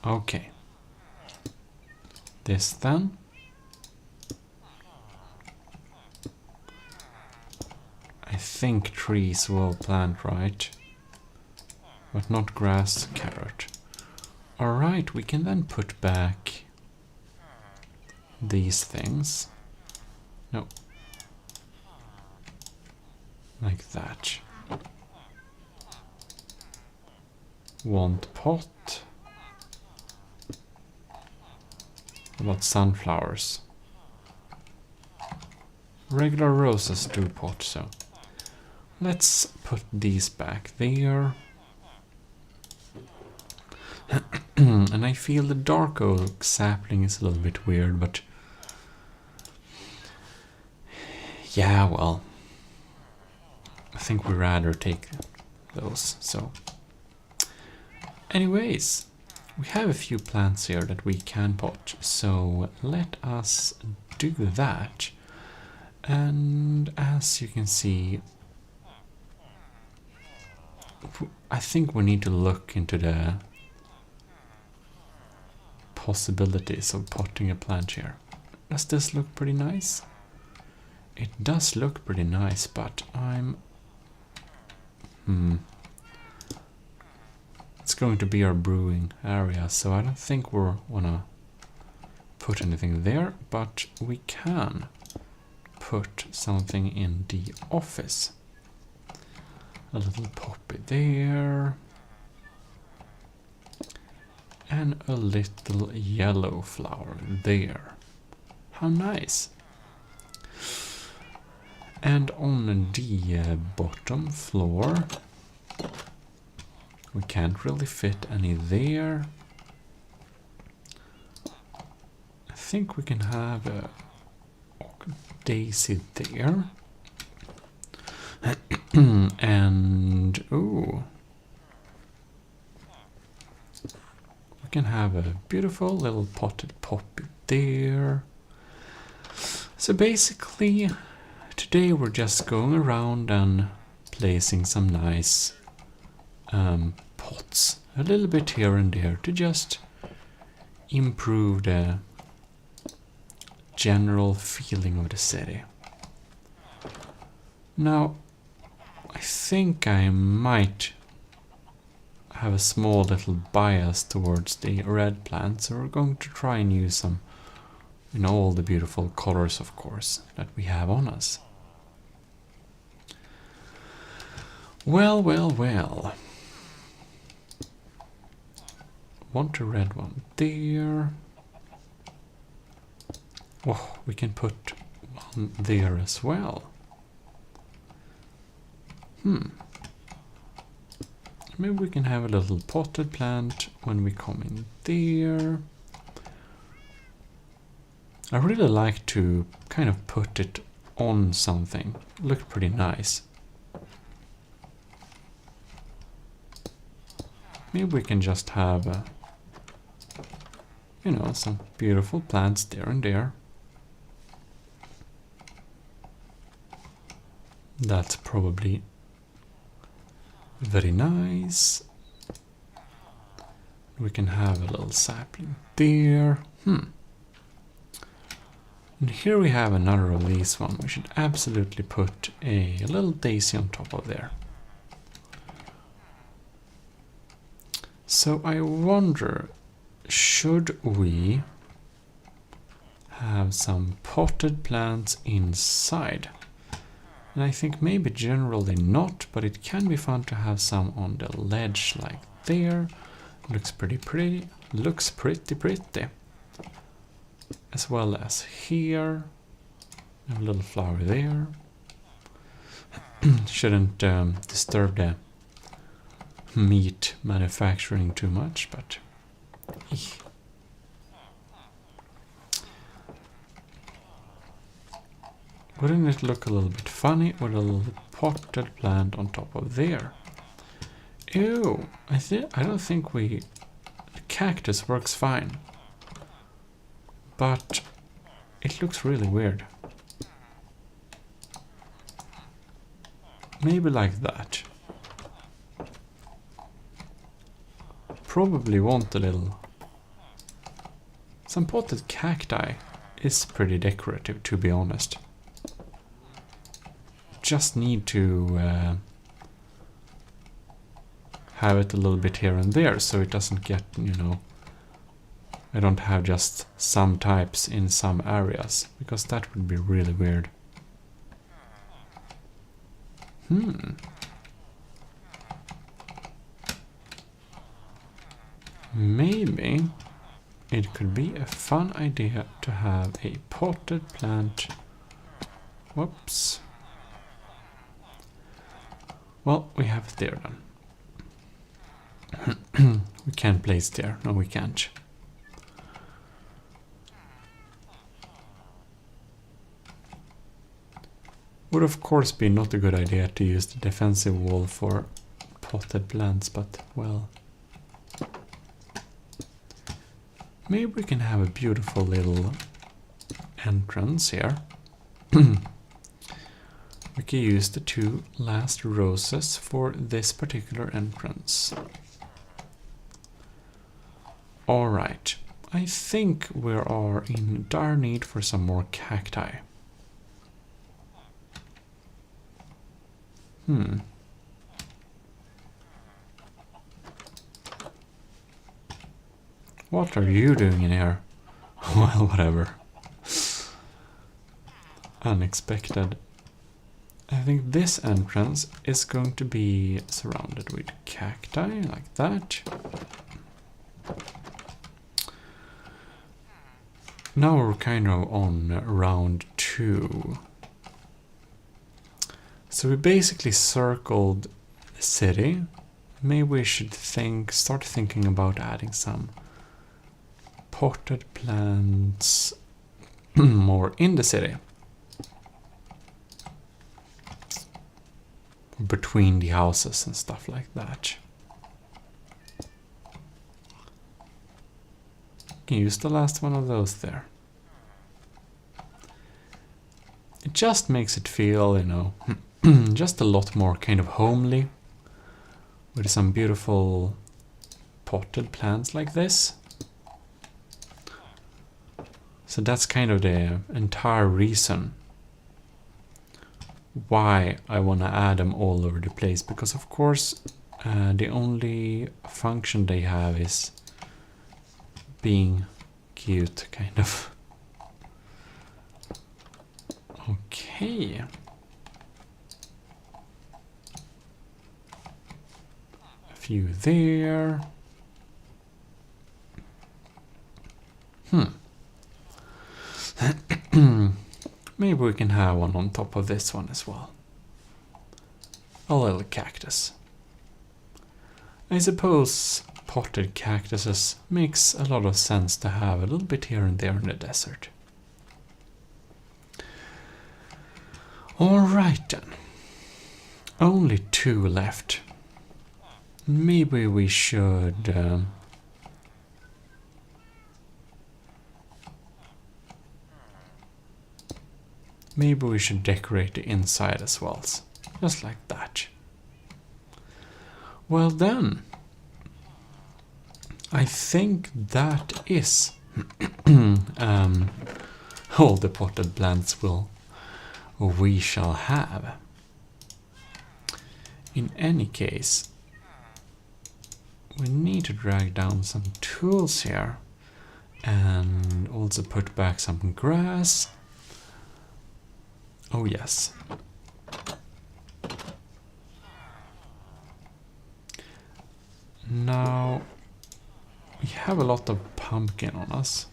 Okay. This then. I think trees will plant right, but not grass, carrot. Alright, we can then put back these things. No. Like that. Want pot. What about sunflowers? Regular roses do pot, so let's put these back there. And I feel the dark oak sapling is a little bit weird, but yeah, well, I think we'd rather take those, so anyways, we have a few plants here that we can pot, so let us do that. And as you can see, I think we need to look into the possibilities of potting a plant here. Does this look pretty nice? It does look pretty nice, but it's going to be our brewing area, so I don't think we wanna put anything there, but we can put something in the office. A little poppy there. And a little yellow flower there. How nice. And on the bottom floor, we can't really fit any there. I think we can have a daisy there. And ooh, we can have a beautiful little potted poppy there. So basically, today we're just going around and placing some nice pots, a little bit here and there, to just improve the general feeling of the city. Now, I think I might have a small little bias towards the red plants, so we're going to try and use some in all the beautiful colors, of course, that we have on us. Well, well, well. Want a red one there. Oh, we can put there as well. Maybe we can have a little potted plant when we come in there. I really like to kind of put it on something. Look pretty nice. Maybe we can just have, you know, some beautiful plants there and there. That's probably very nice. We can have a little sapling there. And here we have another of these one. We should absolutely put a little daisy on top of there. So I wonder, should we have some potted plants inside? And I think maybe generally not, but it can be fun to have some on the ledge like there. Looks pretty. Looks pretty. As well as here. A little flower there. Shouldn't disturb the meat manufacturing too much, but wouldn't it look a little bit funny with a little potted plant on top of there? Ew, I don't think the cactus works fine, but it looks really weird. Maybe like that. Probably want a little... Some potted cacti is pretty decorative, to be honest. Just need to have it a little bit here and there, so it doesn't get, you know... I don't have just some types in some areas, because that would be really weird. Maybe it could be a fun idea to have a potted plant. Whoops. Well, we have it there then. We can't place there. No, we can't. Would of course be not a good idea to use the defensive wall for potted plants, but well... Maybe we can have a beautiful little entrance here. We can use the 2 last roses for this particular entrance. Alright, I think we are in dire need for some more cacti. What are you doing in here? Well, whatever. Unexpected. I think this entrance is going to be surrounded with cacti, like that. Now we're kind of on round 2. So we basically circled the city. Maybe we should start thinking about adding some potted plants more in the city. Between the houses and stuff like that. Can use the last one of those there. It just makes it feel, you know, just a lot more kind of homely. With some beautiful potted plants like this. So that's kind of the entire reason why I want to add them all over the place. Because of course the only function they have is being cute, kind of. Okay. A few there. maybe we can have one on top of this one as well. A little cactus. I suppose potted cactuses makes a lot of sense to have a little bit here and there in the desert. Alright then. Only 2 left. Maybe we should... maybe we should decorate the inside as well. Just like that. Well then, I think that is all the potted plants we shall have. In any case, we need to drag down some tools here and also put back some grass. Oh yes. Now we have a lot of pumpkin on us.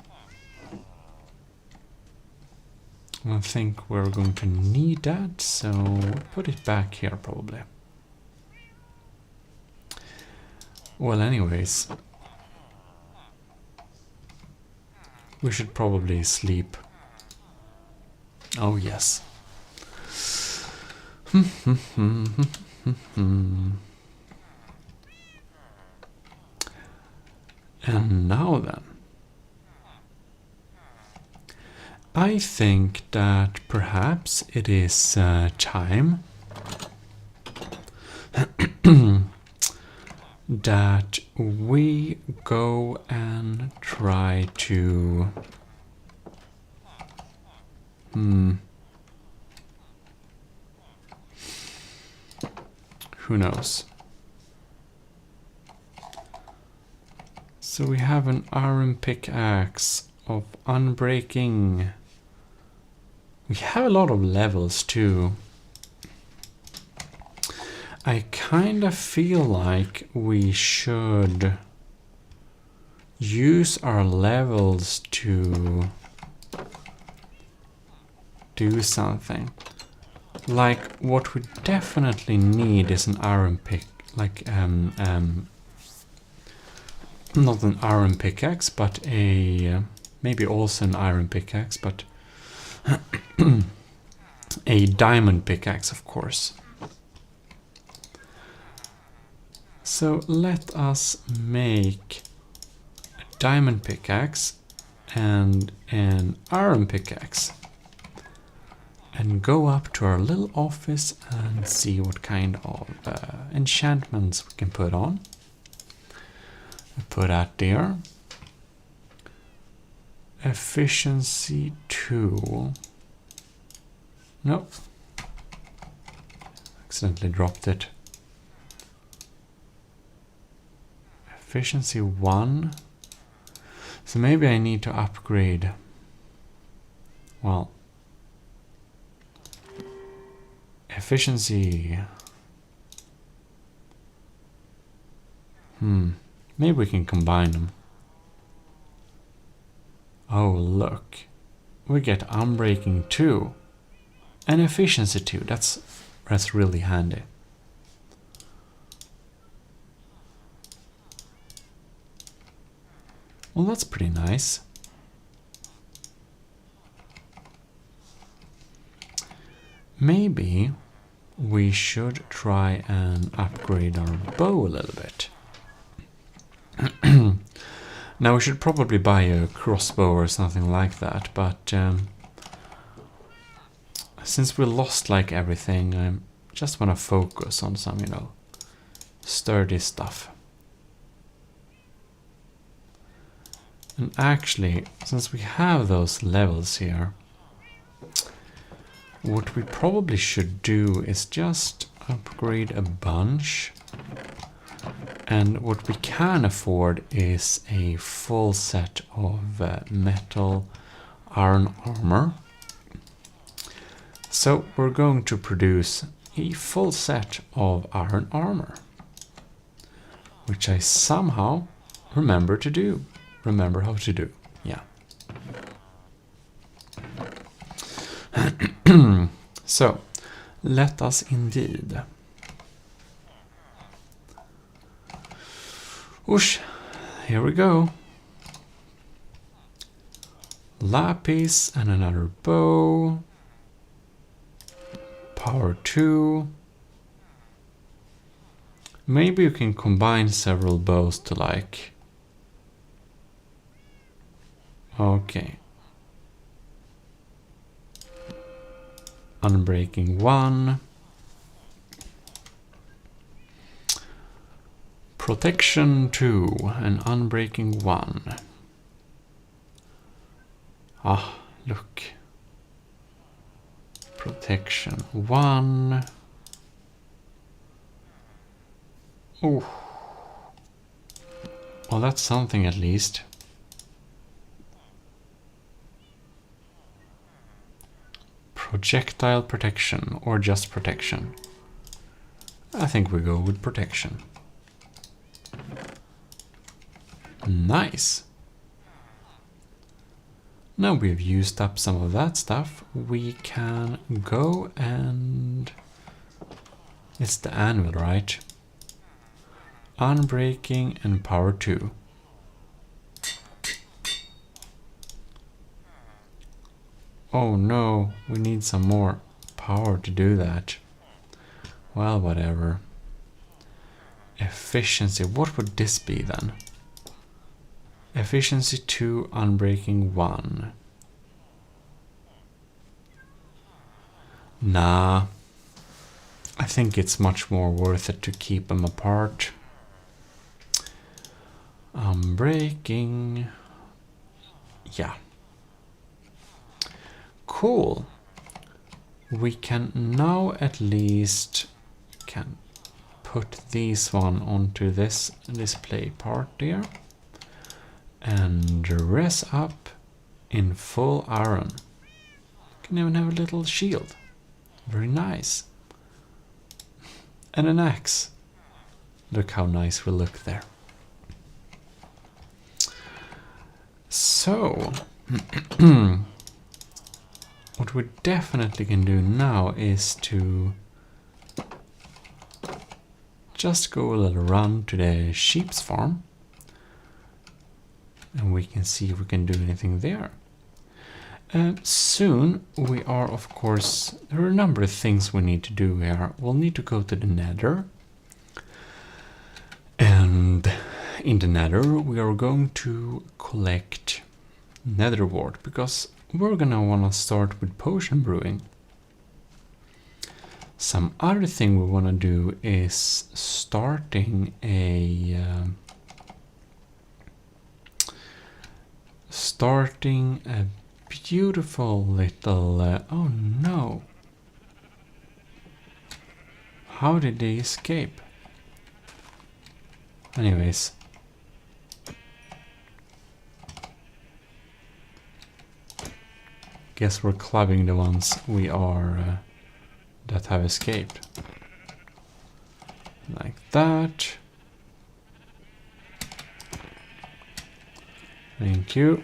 I think we're going to need that, so we'll put it back here probably. Well, anyways, we should probably sleep. Oh yes. And now then, I think that perhaps it is time that we go and try to who knows? So we have an iron pickaxe of unbreaking. We have a lot of levels too. I kind of feel like we should use our levels to do something. Like what we definitely need is an iron pick, like not an iron pickaxe, but a maybe also an iron pickaxe, but a diamond pickaxe, of course. So let us make a diamond pickaxe and an iron pickaxe and go up to our little office and see what kind of enchantments we can put on. Put that there. Efficiency 2. Nope. Accidentally dropped it. Efficiency 1. So maybe I need to upgrade. Well, efficiency. Maybe we can combine them. Oh, look. We get unbreaking 2 and efficiency 2. That's really handy. Well, that's pretty nice. Maybe we should try and upgrade our bow a little bit. Now we should probably buy a crossbow or something like that, but since we lost like everything, I just want to focus on some, you know, sturdy stuff. And actually, since we have those levels here, what we probably should do is just upgrade a bunch. And what we can afford is a full set of metal iron armor. So we're going to produce a full set of iron armor, which I somehow remember to do. Remember how to do, yeah. So, let us indeed. Whoosh, here we go. Lapis and another bow. Power 2. Maybe you can combine several bows to like... Okay. Unbreaking 1. Protection 2 and Unbreaking 1. Ah, look. Protection 1. Oh. Well, that's something at least. Projectile protection or just protection? I think we go with protection. Nice. Now we've used up some of that stuff, we can go and... It's the anvil, right? Unbreaking and power 2. Oh no, we need some more power to do that. Well, whatever. Efficiency, what would this be then? Efficiency 2, Unbreaking 1. Nah. I think it's much more worth it to keep them apart. Unbreaking. Yeah. Cool. We can now at least can put these one onto this display part there. And dress up in full iron. Can even have a little shield. Very nice. And an axe. Look how nice we look there. So, what we definitely can do now is to just go a little run to the sheep's farm. And we can see if we can do anything there. Soon we are, of course, there are a number of things we need to do here. We'll need to go to the Nether. And in the Nether we are going to collect Nether wart because we're gonna wanna start with potion brewing. Some other thing we wanna do is starting a beautiful little... oh no. How did they escape? Anyways. Guess we're clubbing the ones we are that have escaped. Like that. Thank you.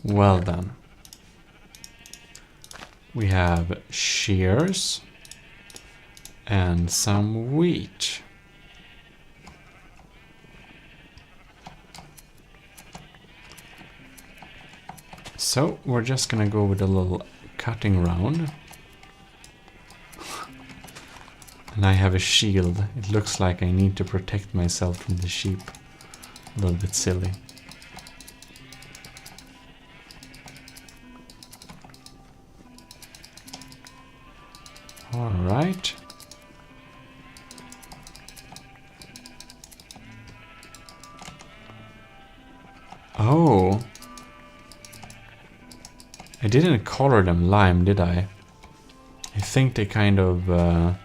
Well done. We have shears and some wheat. So we're just gonna go with a little cutting round. And I have a shield. It looks like I need to protect myself from the sheep. A little bit silly. Alright. Oh. I didn't color them lime, did I? I think they kind of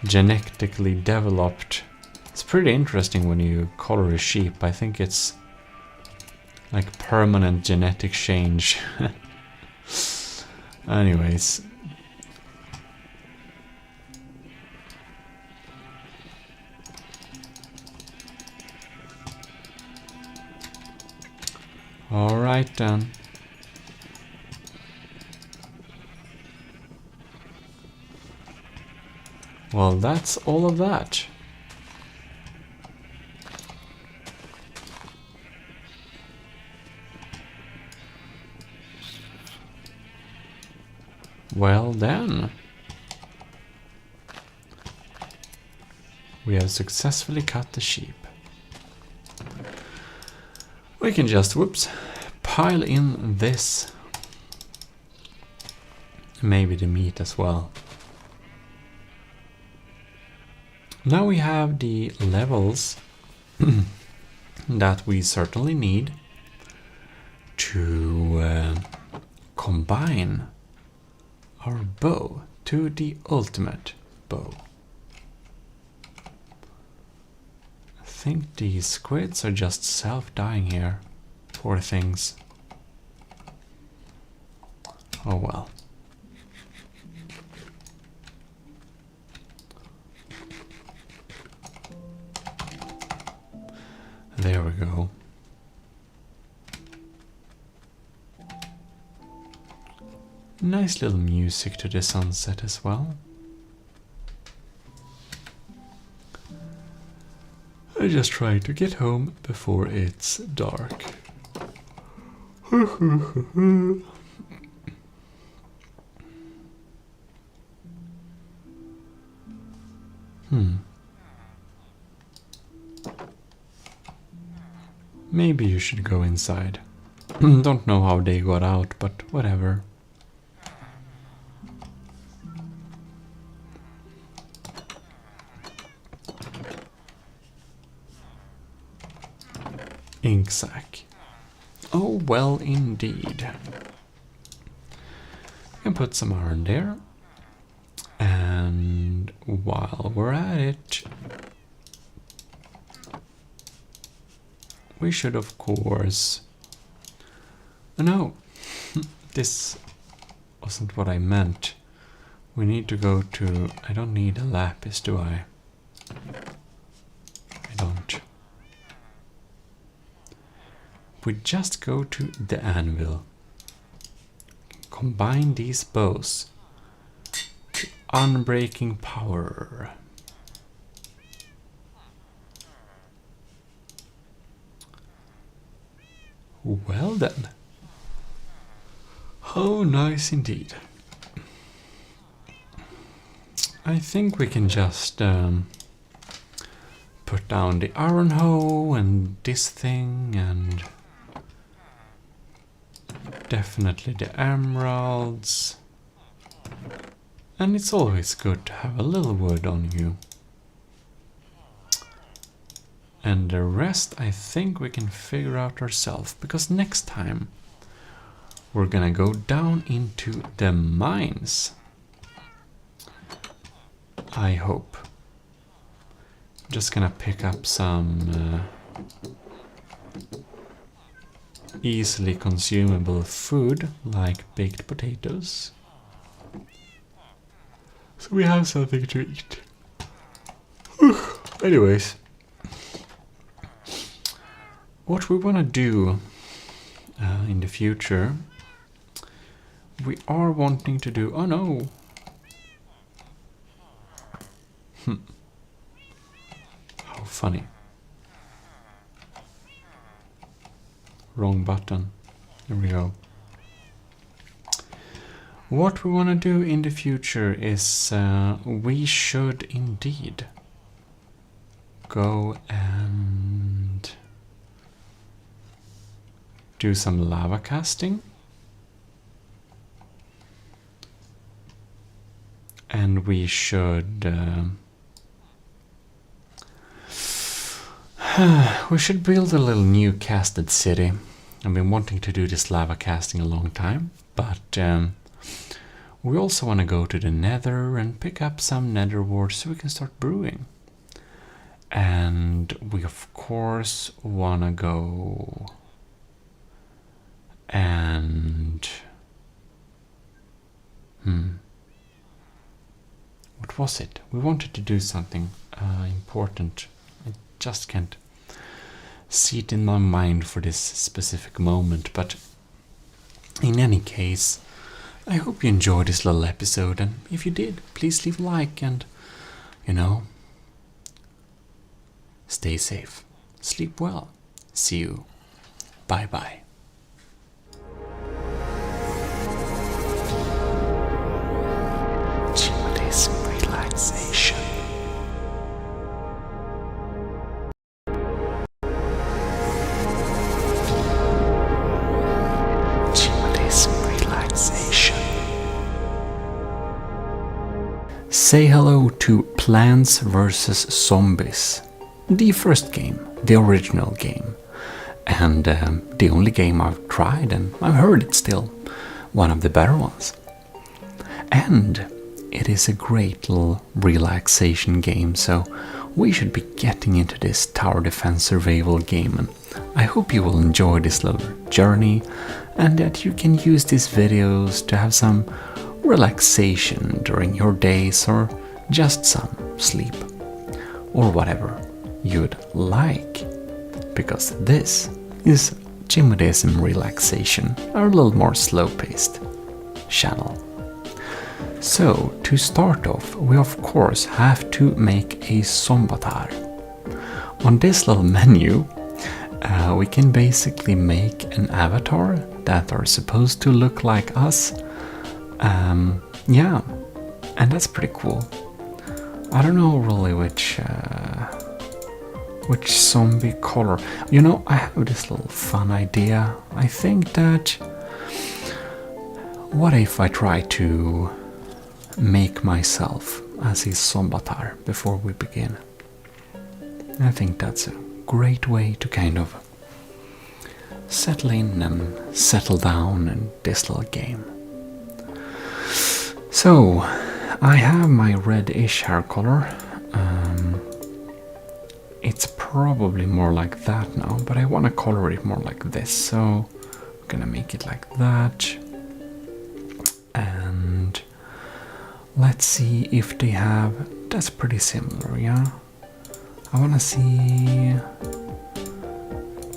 genetically developed. It's pretty interesting when you color a sheep. I think it's like permanent genetic change. Anyways. Alright then. Well, that's all of that. Well then. We have successfully cut the sheep. We can just, whoops, pile in this. Maybe the meat as well. Now we have the levels that we certainly need to combine our bow to the ultimate bow. I think these squids are just self-dying here. Poor things. Oh well. There we go. Nice little music to the sunset as well. I just try to get home before it's dark. Maybe you should go inside. Don't know how they got out, but whatever. Ink sac. Oh, well, indeed. We can put some iron there. And while we're at it, we should, of course... No, this wasn't what I meant. We need to go to... I don't need a lapis, do I? I don't. We just go to the anvil. Combine these bows to unbreaking power. Well then. How nice indeed. I think we can just put down the iron hoe and this thing and definitely the emeralds. And it's always good to have a little wood on you. And the rest I think we can figure out ourselves, because next time we're gonna go down into the mines. I hope. Just gonna pick up some easily consumable food like baked potatoes. So we have something to eat. Anyways. What we want to do in the future, we are wanting to do... Oh no! How funny. Wrong button. There we go. What we want to do in the future is we should indeed go and do some lava casting. And we should build a little new casted city. I've been wanting to do this lava casting a long time, but we also want to go to the nether and pick up some nether wart so we can start brewing. And we of course want to go and what was it? We wanted to do something important. I just can't see it in my mind for this specific moment, but in any case, I hope you enjoyed this little episode, and if you did, please leave a like and, stay safe, sleep well, see you, bye bye. Gmodism relaxation. Relaxation. Say hello to Plants vs. Zombies, the first game, the original game, and the only game I've tried, and I've heard it's still one of the better ones. And it is a great little relaxation game, so we should be getting into this tower defense survival game, and I hope you will enjoy this little journey and that you can use these videos to have some relaxation during your days or just some sleep or whatever you'd like, because this is Gmodism Relaxation, a little more slow-paced channel. So, to start off, we of course have to make a zombatar. On this little menu, we can basically make an avatar that are supposed to look like us. Yeah, and that's pretty cool. I don't know really which zombie color. I have this little fun idea. I think that, what if I try to make myself as a zombatar before we begin? I think that's a great way to kind of settle in and settle down in this little game. So, I have my reddish hair color. It's probably more like that now, but I want to color it more like this, so I'm gonna make it like that. And let's see if they have, that's pretty similar, yeah? I wanna see,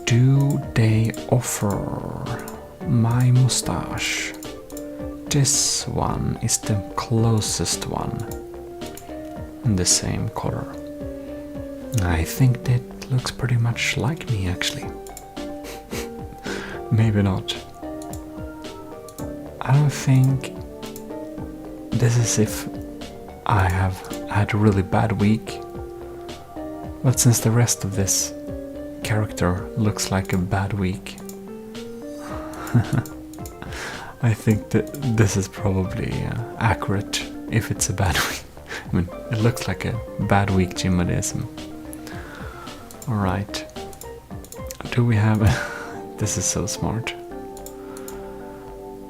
do they offer my mustache? This one is the closest one in the same color. I think that looks pretty much like me, actually. Maybe not. I don't think this is if I have had a really bad week, but since the rest of this character looks like a bad week, I think that this is probably accurate if it's a bad week. I mean, it looks like a bad week Gmodism. Alright. Do we have... This is so smart.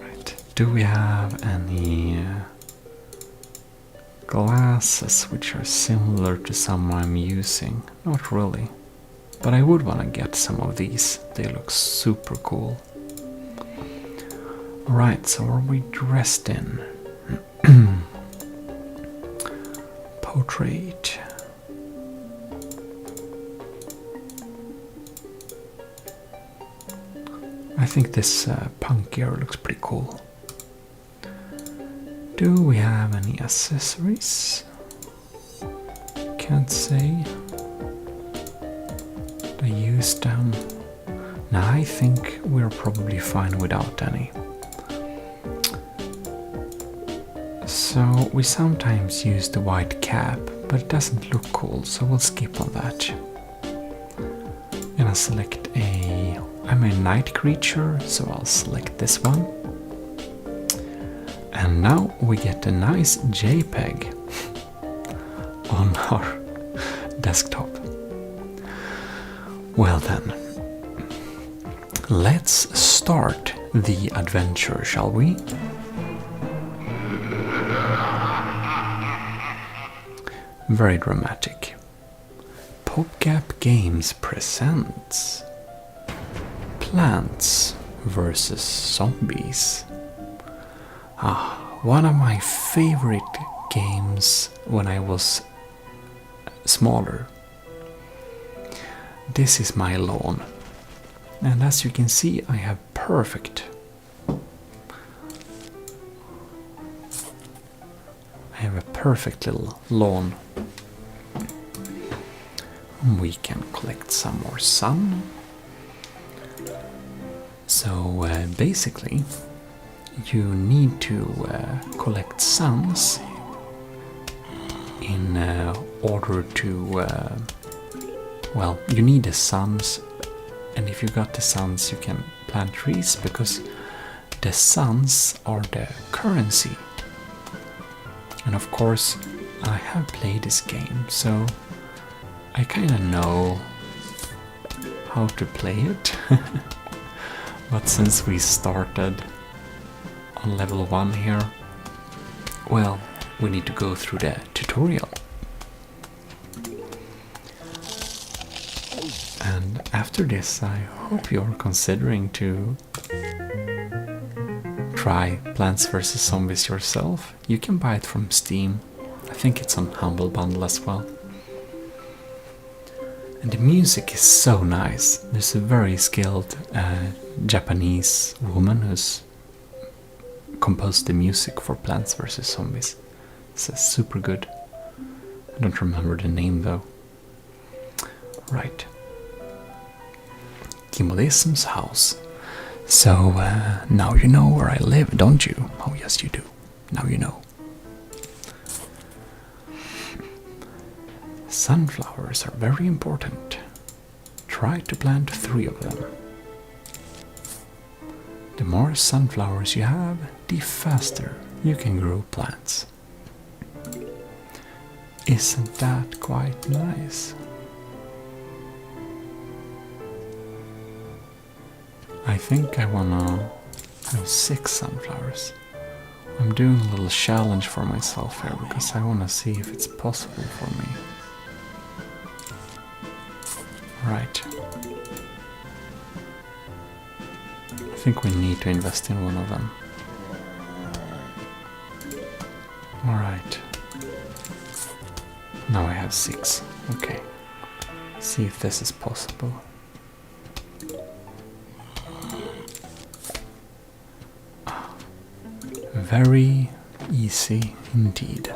Right. Do we have any glasses which are similar to some I'm using? Not really. But I would want to get some of these. They look super cool. Alright, so are we dressed in? Portrait. I think this punk gear looks pretty cool. Do we have any accessories? Can't say. I use them. Now I think we're probably fine without any. So we sometimes use the white cap, but it doesn't look cool, so we'll skip on that. I'm gonna select I'm a night creature, so I'll select this one. And now we get a nice JPEG on our desktop. Well then, let's start the adventure, shall we? Very dramatic. PopGap Games presents Plants vs. Zombies. One of my favorite games when I was smaller. this is my lawn. And as you can see, I have a perfect little lawn. We can collect some more sun. So basically, you need to collect suns in order to, well, you need the suns, and if you got the suns you can plant trees, because the suns are the currency. And of course, I have played this game, so I kind of know how to play it. But since we started on level 1 here, well, we need to go through the tutorial. And after this, I hope you're considering to try Plants vs. Zombies yourself. You can buy it from Steam. I think it's on Humble Bundle as well. And the music is so nice. There's a very skilled Japanese woman who's composed the music for Plants vs. Zombies. It's super good. I don't remember the name though. Right. Gmodism's house. So now you know where I live, don't you? Oh yes you do. Now you know. Sunflowers are very important. Try to plant 3 of them. The more sunflowers you have, the faster you can grow plants. Isn't that quite nice? I think I wanna have 6 sunflowers. I'm doing a little challenge for myself here because I wanna see if it's possible for me. Right. I think we need to invest in one of them. Alright. Now I have 6. Okay. See if this is possible. Very easy indeed.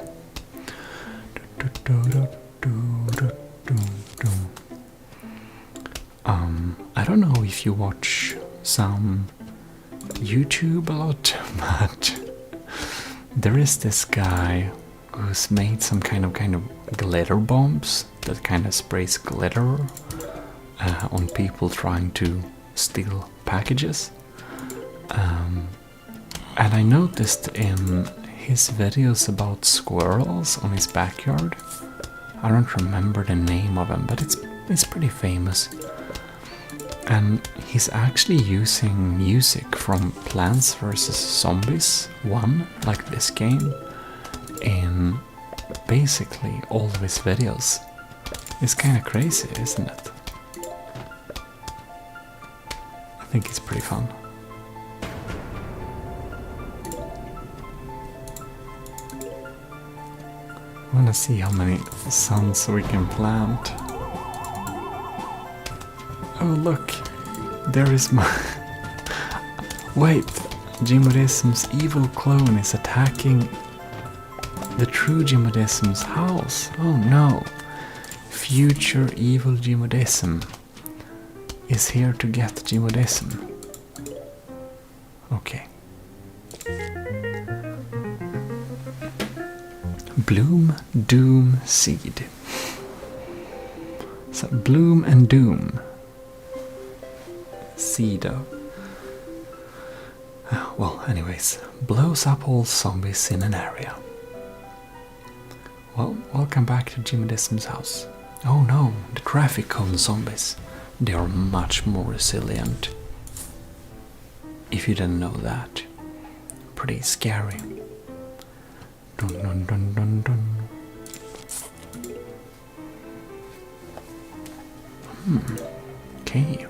I don't know if you watch some YouTube a lot, but there is this guy who's made some kind of glitter bombs that kind of sprays glitter on people trying to steal packages. And I noticed in his videos about squirrels on his backyard, I don't remember the name of him, but it's pretty famous. And he's actually using music from Plants vs. Zombies 1, like this game, in basically all of his videos. It's kind of crazy, isn't it? I think it's pretty fun. I wanna see how many suns we can plant. Oh look, there is my... Wait, Gmodism's evil clone is attacking the true Gmodism's house. Oh no, future evil Gmodism is here to get Gmodism. Okay. Bloom, Doom, Seed. So Bloom and Doom. Seed of... well, anyways, blows up all zombies in an area. Well, welcome back to Gmodism's house. Oh no, the traffic cone zombies. They are much more resilient. If you didn't know that. Pretty scary. Dun dun dun dun dun. Okay.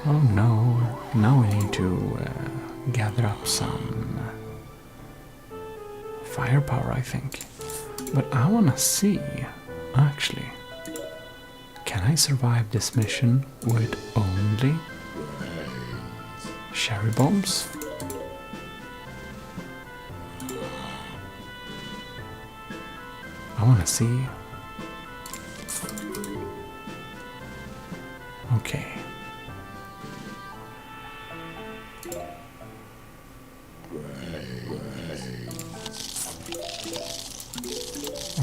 Oh no, now we need to gather up some firepower, I think. But I wanna see, actually, can I survive this mission with only cherry bombs? I wanna see. Okay.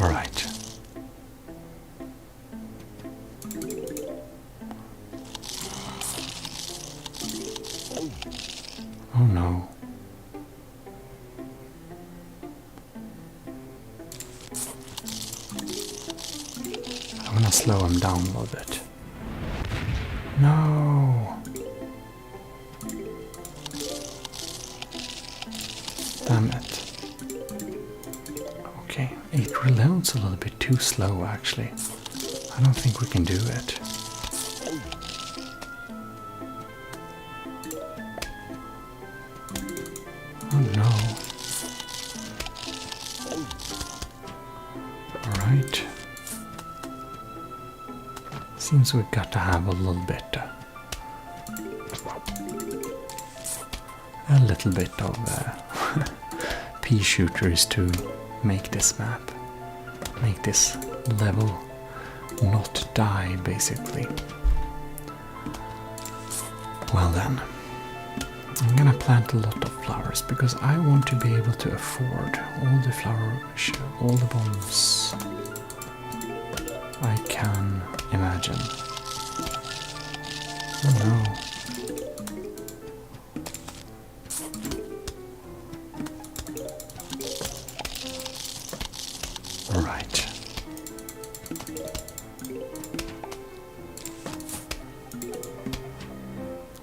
All right. Oh no. I'm gonna slow him down a little bit. No. Damn it. Okay, it reloads a little bit too slow actually. I don't think we can do it. Oh no. Alright. Seems we've got to have a little bit of pea shooters to make this map, make this level not die basically. Well then, I'm gonna plant a lot of flowers because I want to be able to afford all the all the bombs I can imagine. Oh no. Alright.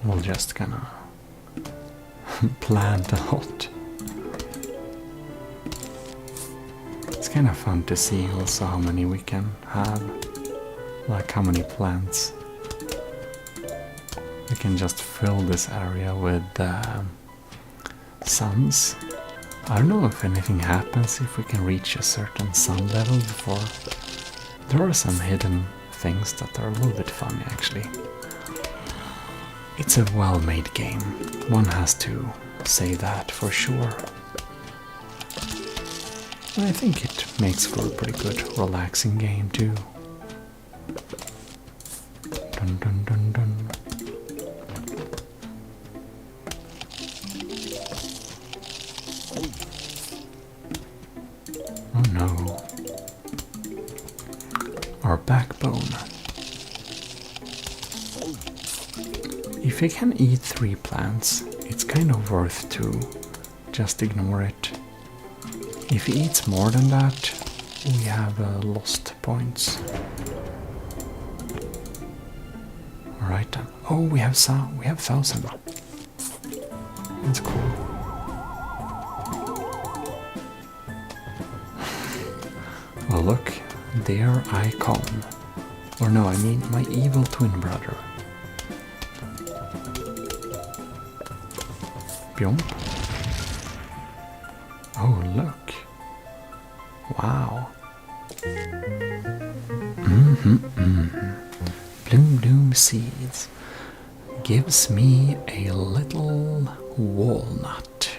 We're just gonna plant a lot. It's kind of fun to see also how many we can have, like how many plants. We can just fill this area with suns. I don't know if anything happens if we can reach a certain sun level before. There are some hidden things that are a little bit funny actually. It's a well-made game, one has to say that for sure. And I think it makes for a pretty good relaxing game too. Dun dun dun dun. Oh no. Our backbone. If it can eat 3 plants, it's kind of worth to just ignore it. If he eats more than that, we have lost points. Alright then. Oh, we have 1,000. That's cool. Well, look, there I come. Or no, I mean my evil twin brother. Byomp. Oh, look. Wow. Bloom Bloom Seeds gives me a little walnut.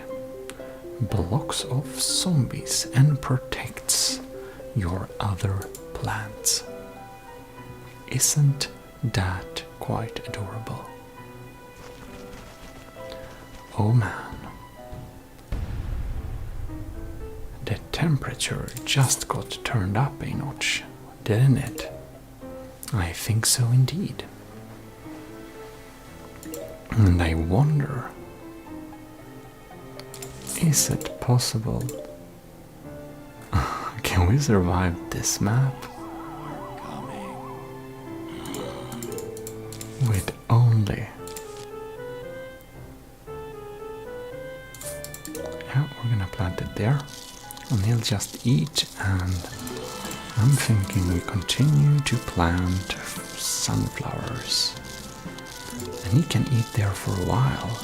Blocks off zombies and protects your other plants. Isn't that quite adorable? Oh man. The temperature just got turned up a notch, didn't it? I think so indeed. And I wonder, is it possible? Can we survive this map? With only... Yeah, we're gonna plant it there. And he'll just eat, and I'm thinking we continue to plant sunflowers. And he can eat there for a while.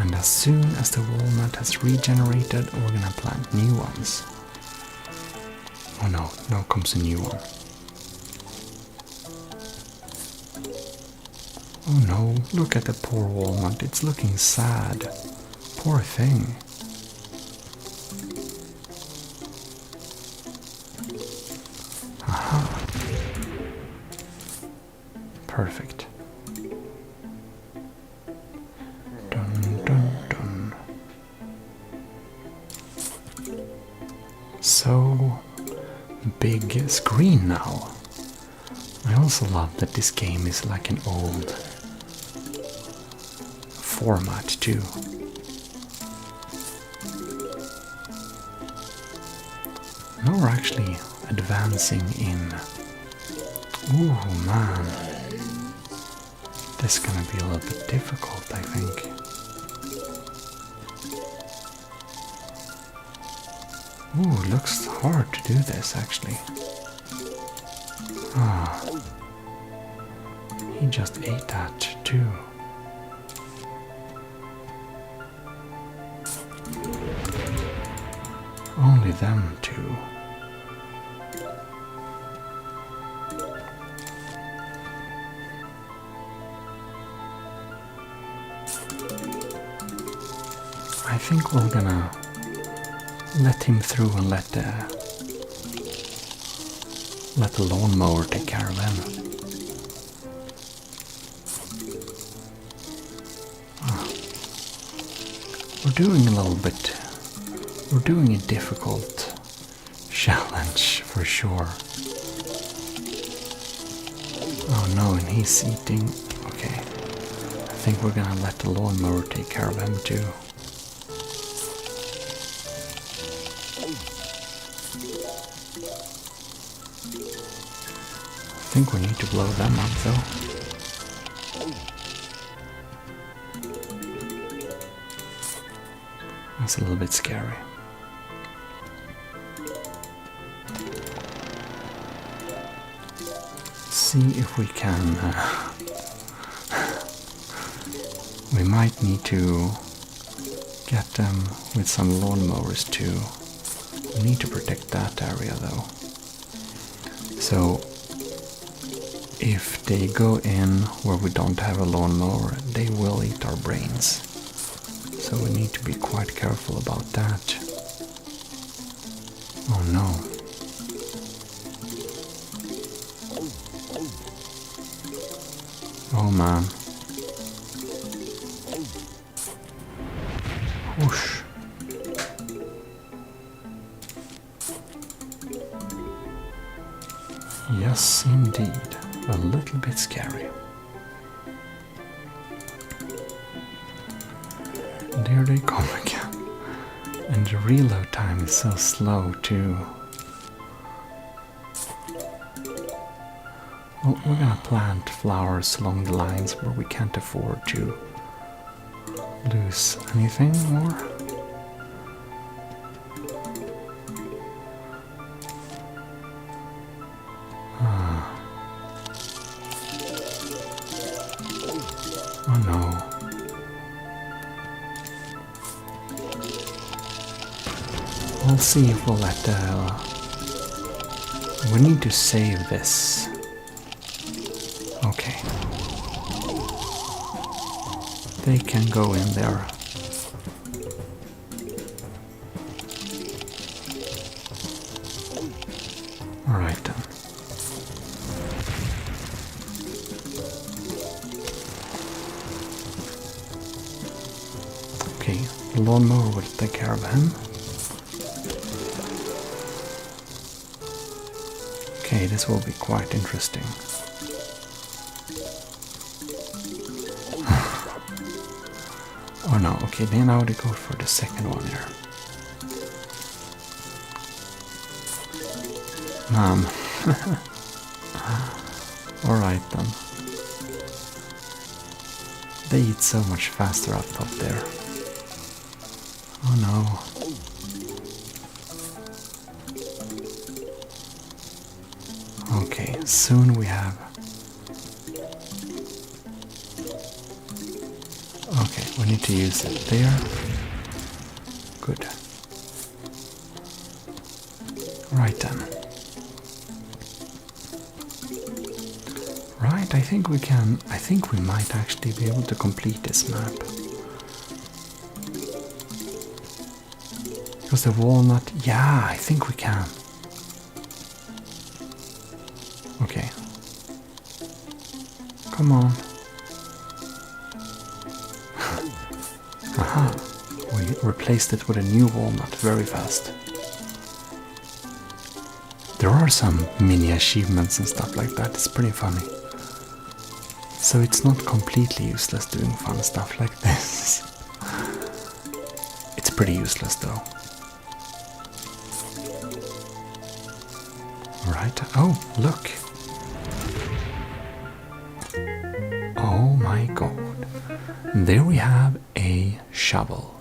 And as soon as the walnut has regenerated, we're gonna plant new ones. Oh no, now comes a new one. Oh no, look at the poor walnut, it's looking sad. Poor thing. Aha. Perfect. Dun dun dun. So big screen now. I also love that this game is like an old format too. Now we're actually advancing in. Ooh man, this is gonna be a little bit difficult, I think. Ooh, looks hard to do this actually. Ah, he just ate that too. Only them two. I think we're gonna let him through and let the lawnmower take care of him. We're doing a little bit. We're doing a difficult challenge for sure. Oh no, and he's eating. Okay. I think we're gonna let the lawnmower take care of him too. I think we need to blow them up though. That's a little bit scary. See if we can. We might need to get them with some lawnmowers too. We need to protect that area though. So if they go in where we don't have a lawnmower, they will eat our brains. So we need to be quite careful about that. Oh no. Oh man. Whoosh. Yes, indeed. A little bit scary. There they come again. And the reload time is so slow too. Well, we're gonna plant flowers along the lines where we can't afford to lose anything more. Oh no. We'll see if we'll let we need to save this. Okay. They can go in there. Alright then. Okay, the lawnmower will take care of him. Okay, this will be quite interesting. Oh no, okay, then now they go for the second one here. Mom. Alright then. They eat so much faster up top there. Oh no. Okay, soon we have... Okay, We need to use it there. Good. Right then. Right, I think we might actually be able to complete this map. Because the walnut, yeah, I think we can. Okay. Come on. Aha, we replaced it with a new walnut very fast. There are some mini achievements and stuff like that, it's pretty funny. So it's not completely useless doing fun stuff like this. It's pretty useless though. Right, oh, look. Oh my god. There we have a shovel.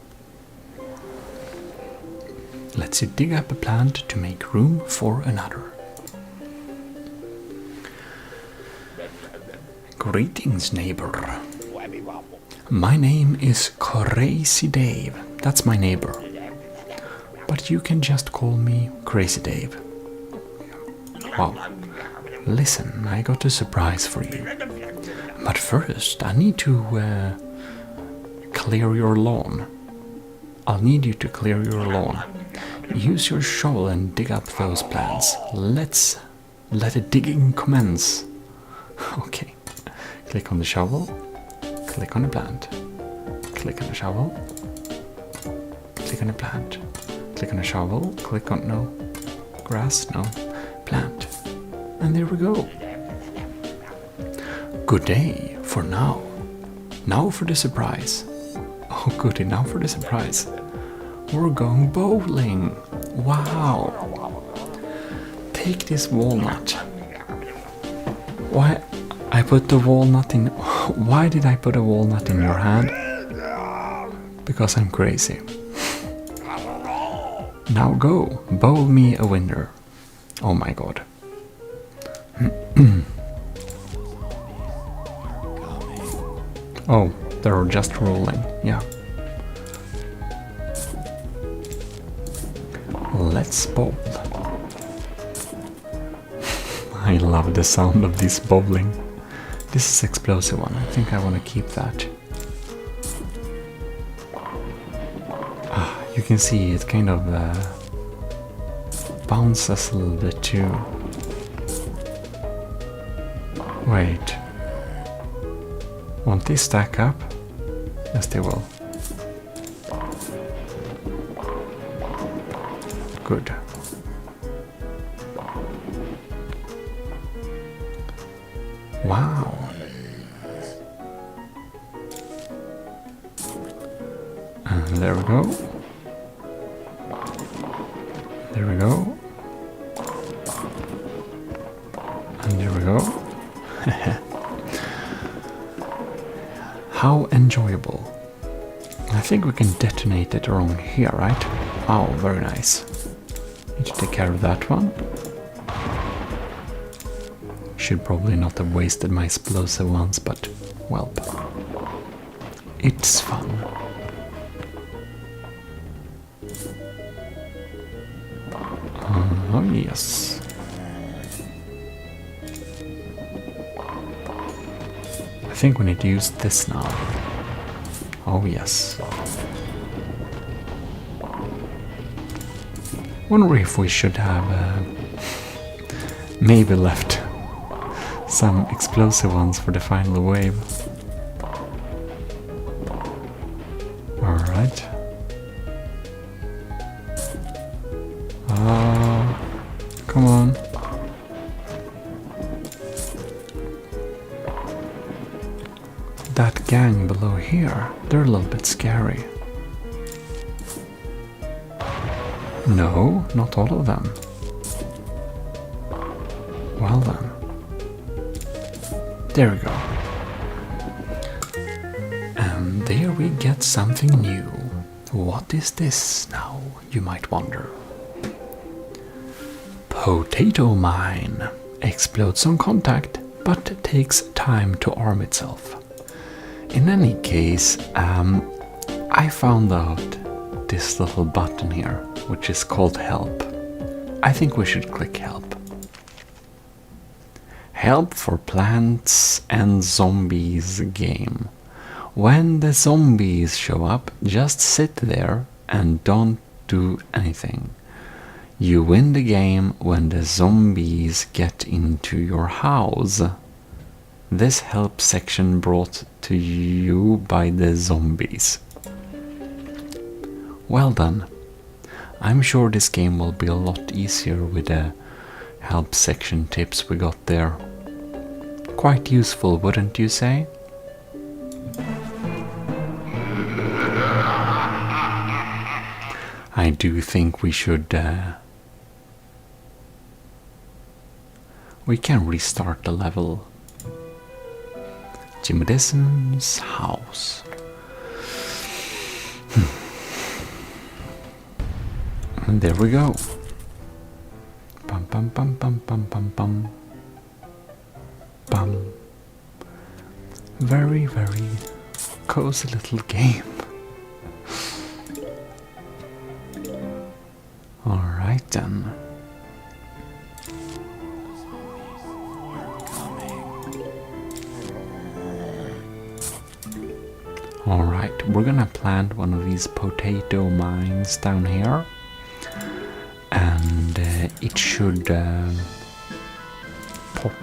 Lets you dig up a plant to make room for another. Greetings, neighbor. My name is Crazy Dave. That's my neighbor. But you can just call me Crazy Dave. Wow. Listen, I got a surprise for you. But first, I need to clear your lawn. I'll need you to clear your lawn. Use your shovel and dig up those plants. Let's let the digging commence. Okay. Click on the shovel. Click on the plant. Click on the shovel. Click on the plant. Click on the shovel. Click on no grass, no plant. And there we go. Good day for now. Now for the surprise. Oh goody, now for the surprise. We're going bowling. Wow. Take this walnut. Why I put the walnut in... Why did I put a walnut in your hand? Because I'm crazy. Now go, bowl me a winner. Oh my god. Oh, they're just rolling, yeah. Let's bowl. I love the sound of this bowling. This is explosive one, I think I want to keep that. You can see it kind of bounces a little bit too. Wait. Won't they stack up? Yes, they will. Good. Wow. And there we go. There we go. And there we go. How enjoyable. I think we can detonate it around here, right? Oh, very nice. Need to take care of that one. Should probably not have wasted my explosive ones, but, well, it's fun. Oh, yes. I think we need to use this now. Oh, yes. Wonder if we should have maybe left some explosive ones for the final wave. Alright. Come on. That gang below here, they're a little bit scary. No, not all of them. Well then. There we go. And there we get something new. What is this now, you might wonder? Potato mine. Explodes on contact, but takes time to arm itself. In any case, I found out this little button here, which is called help. I think we should click help. Help for plants and zombies game. When the zombies show up, just sit there and don't do anything. You win the game when the zombies get into your house. This help section brought to you by the zombies. Well done. I'm sure this game will be a lot easier with the help section tips we got there. Quite useful, wouldn't you say? I do think we should... we can restart the level. Gmodism's house. And there we go. Bum bum bum bum bum bum bum. Bum. Very, very cozy little game. Alright then. Alright, we're gonna plant one of these potato mines down here. And it should pop.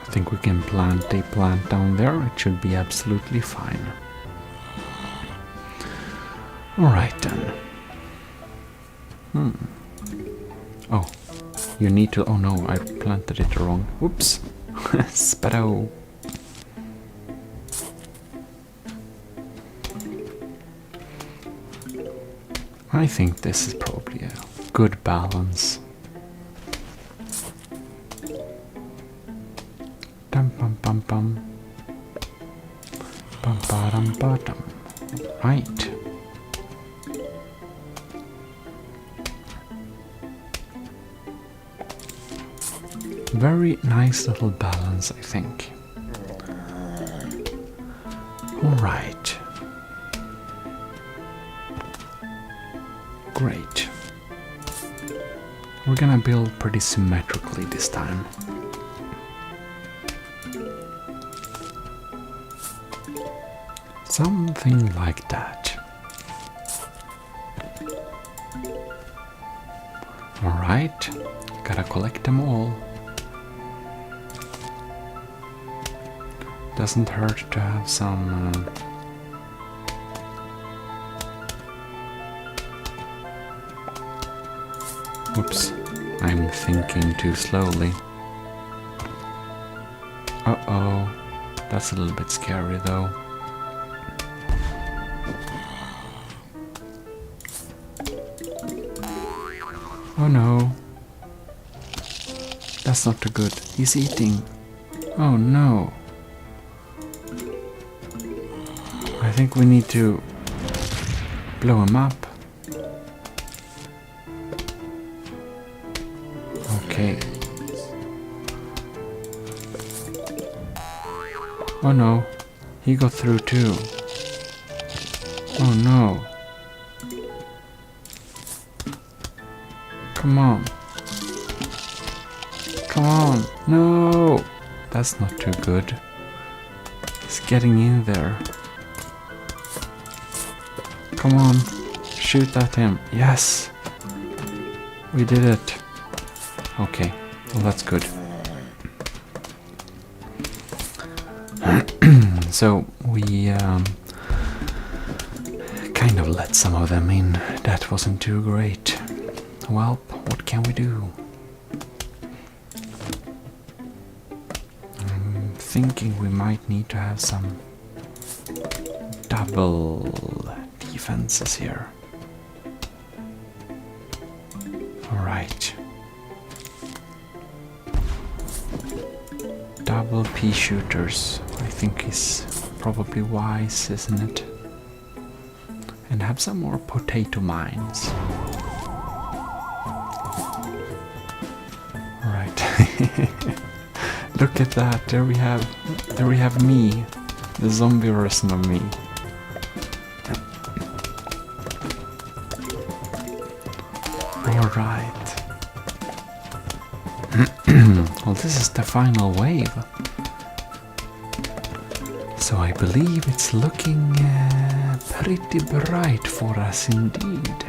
I think we can plant a plant down there. It should be absolutely fine. Alright then. Oh, you need to... oh no, I planted it wrong. Whoops. Sparrow. I think this is probably a good balance. Dum bum bum bum. Bum ba dum ba dum. Right. Very nice little balance, I think. Alright. Great. We're gonna build pretty symmetrically this time. Something like that. Alright, gotta collect them all. Doesn't hurt to have some... Whoops, I'm thinking too slowly. Uh-oh, that's a little bit scary though. Oh no. That's not too good. He's eating. Oh no. I think we need to blow him up. Okay. Oh no. He got through too. Oh no. Come on. Come on. No. That's not too good. He's getting in there. Come on. Shoot at him. Yes. We did it. Okay. Well, that's good. So we kind of let some of them in. That wasn't too great. Well, what can we do? I'm thinking we might need to have some double defenses here. Alright. Double pea shooters, I think is probably wise, isn't it? And have some more potato mines. Look at that. There we have me, the zombie version of me. All right. Well, this is the final wave. So I believe it's looking pretty bright for us indeed.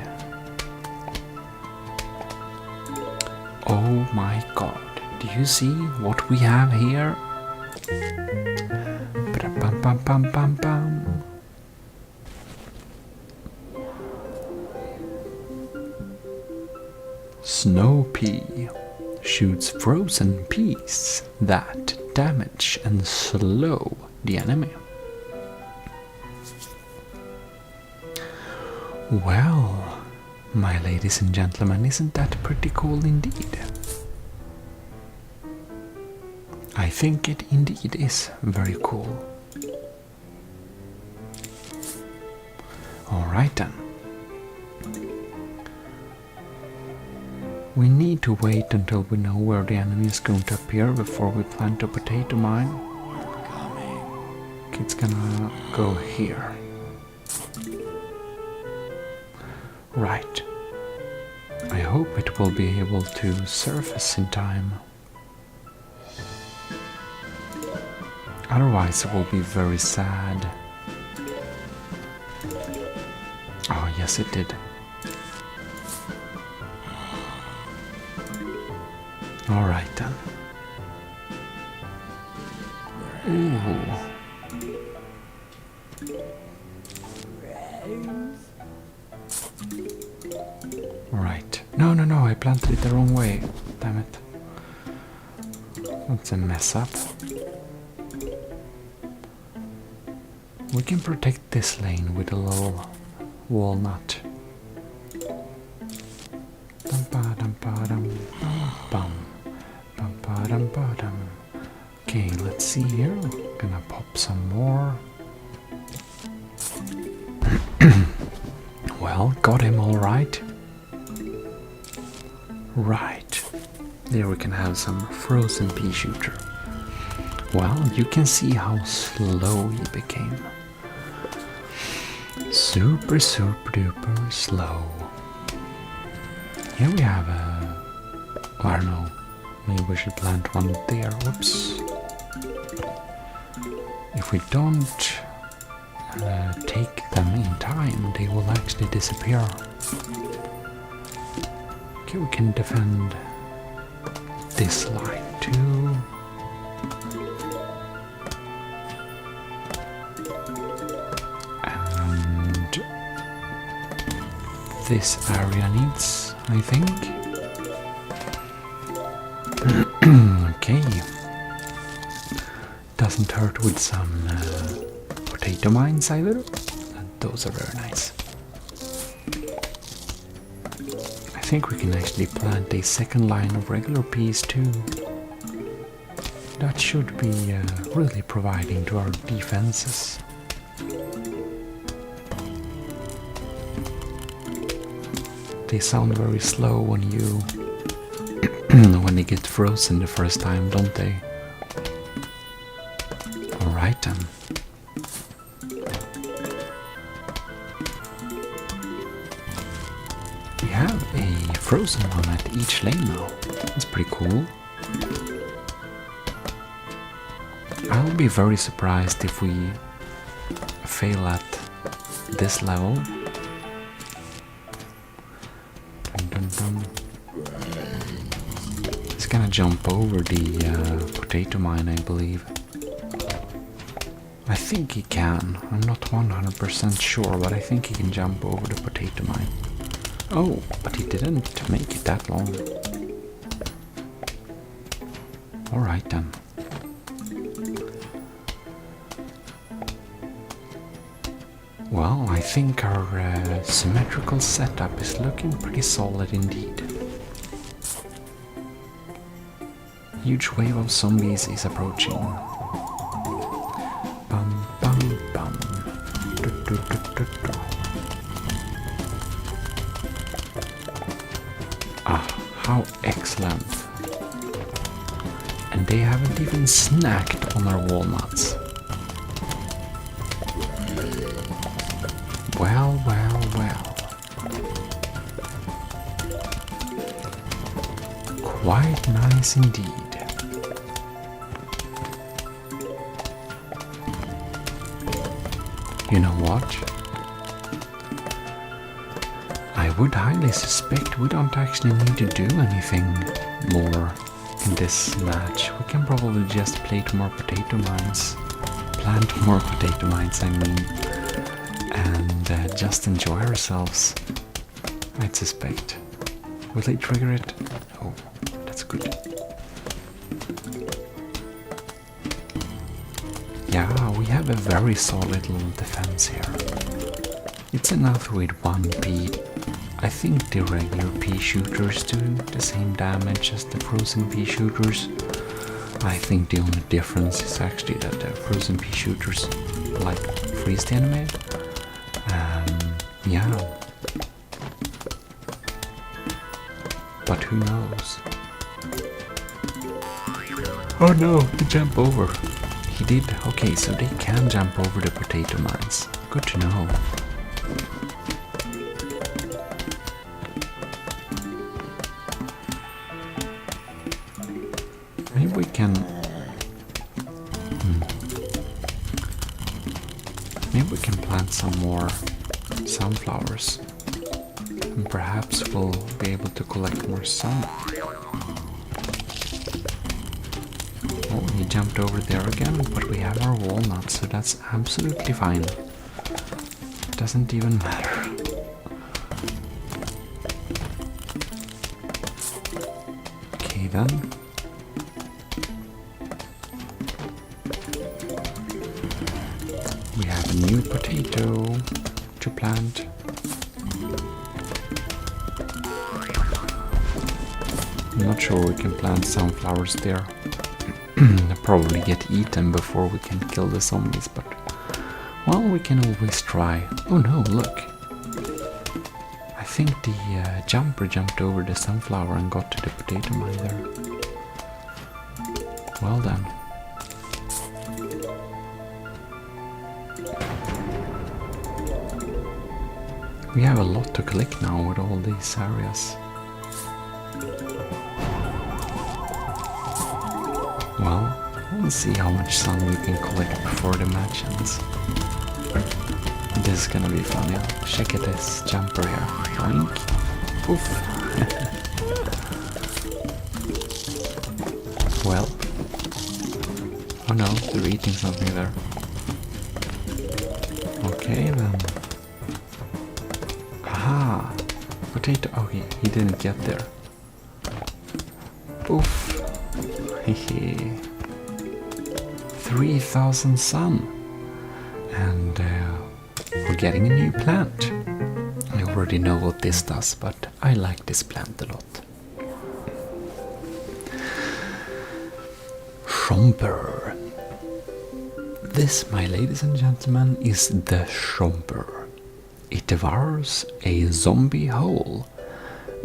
Oh my god, do you see what we have here? Bam, bam, bam, bam, bam. Snow pea shoots frozen peas that damage and slow the enemy. Well, my ladies and gentlemen, isn't that pretty cool indeed? I think it indeed is very cool. Alright then. We need to wait until we know where the enemy is going to appear before we plant a potato mine. It's gonna go here. Right. I hope it will be able to surface in time. Otherwise it will be very sad. Oh yes, it did. Alright then. Ooh. Right. No, I planted it the wrong way. Damn it. That's a mess up. We can protect this lane with a little walnut. Okay, let's see here. Gonna pop some more. Well, got him all right. Right. There we can have some frozen pea shooter. Well, you can see how slow he became. Super duper slow. Here we have a... I don't know. Maybe we should plant one there. Whoops. If we don't take them in time, they will actually disappear. Okay, we can defend this line too. And this area needs, I think. Okay. Doesn't hurt with some potato mines either. Those are very nice. I think we can actually plant a second line of regular peas too. That should be really providing to our defenses. They sound very slow when you when they get frozen the first time, don't they? Alright then. We have a frozen one at each lane now. That's pretty cool. I'll be very surprised if we fail at this level. Dun, dun, dun. It's gonna jump over the potato mine, I believe. I think he can. I'm not 100% sure, but I think he can jump over the potato mine. Oh, but he didn't make it that long. Alright then. Well, I think our symmetrical setup is looking pretty solid indeed. Huge wave of zombies is approaching. Bum bum bum. Du, du, du, du, du. Ah, how excellent. they haven't even snacked on our walnuts. Well, well, well. Quite nice indeed. You know what? I would highly suspect we don't actually need to do anything more in this match. We can probably just plant more potato mines, I mean, and just enjoy ourselves, I'd suspect. Will they trigger it? Oh, that's good. Yeah, we have a very solid little defense here. It's enough with 1p. I think the regular pea shooters do the same damage as the frozen pea shooters. I think the only difference is actually that the frozen pea shooters like freeze the enemy. Yeah. But who knows? Oh no, he jumped over. He did. Okay, so they can jump over the potato mines. Good to know. Maybe we can... Maybe we can plant some more sunflowers. And perhaps we'll be able to collect more sun. Oh, he jumped over there again, but we have our walnuts, so that's absolutely fine. Doesn't even matter. Okay then. We have a new potato to plant. I'm not sure we can plant sunflowers there. They'll probably get eaten before we can kill the zombies, but well, we can always try. Oh no, look! I think the jumper jumped over the sunflower and got to the potato mine there. Well done. We have a lot to collect now with all these areas. Well, we'll see how much sun we can collect before the match ends. This is gonna be fun, yeah. Check at this jumper here. Boink. Poof. Well. Oh no, they're eating something there. Okay then. Aha! Potato. Oh, he didn't get there. Oof. Hehe. 3,000 sun. And we're getting a new plant. I already know what this does, but I like this plant a lot. Schomper. This, my ladies and gentlemen, is the Schomper. It devours a zombie whole,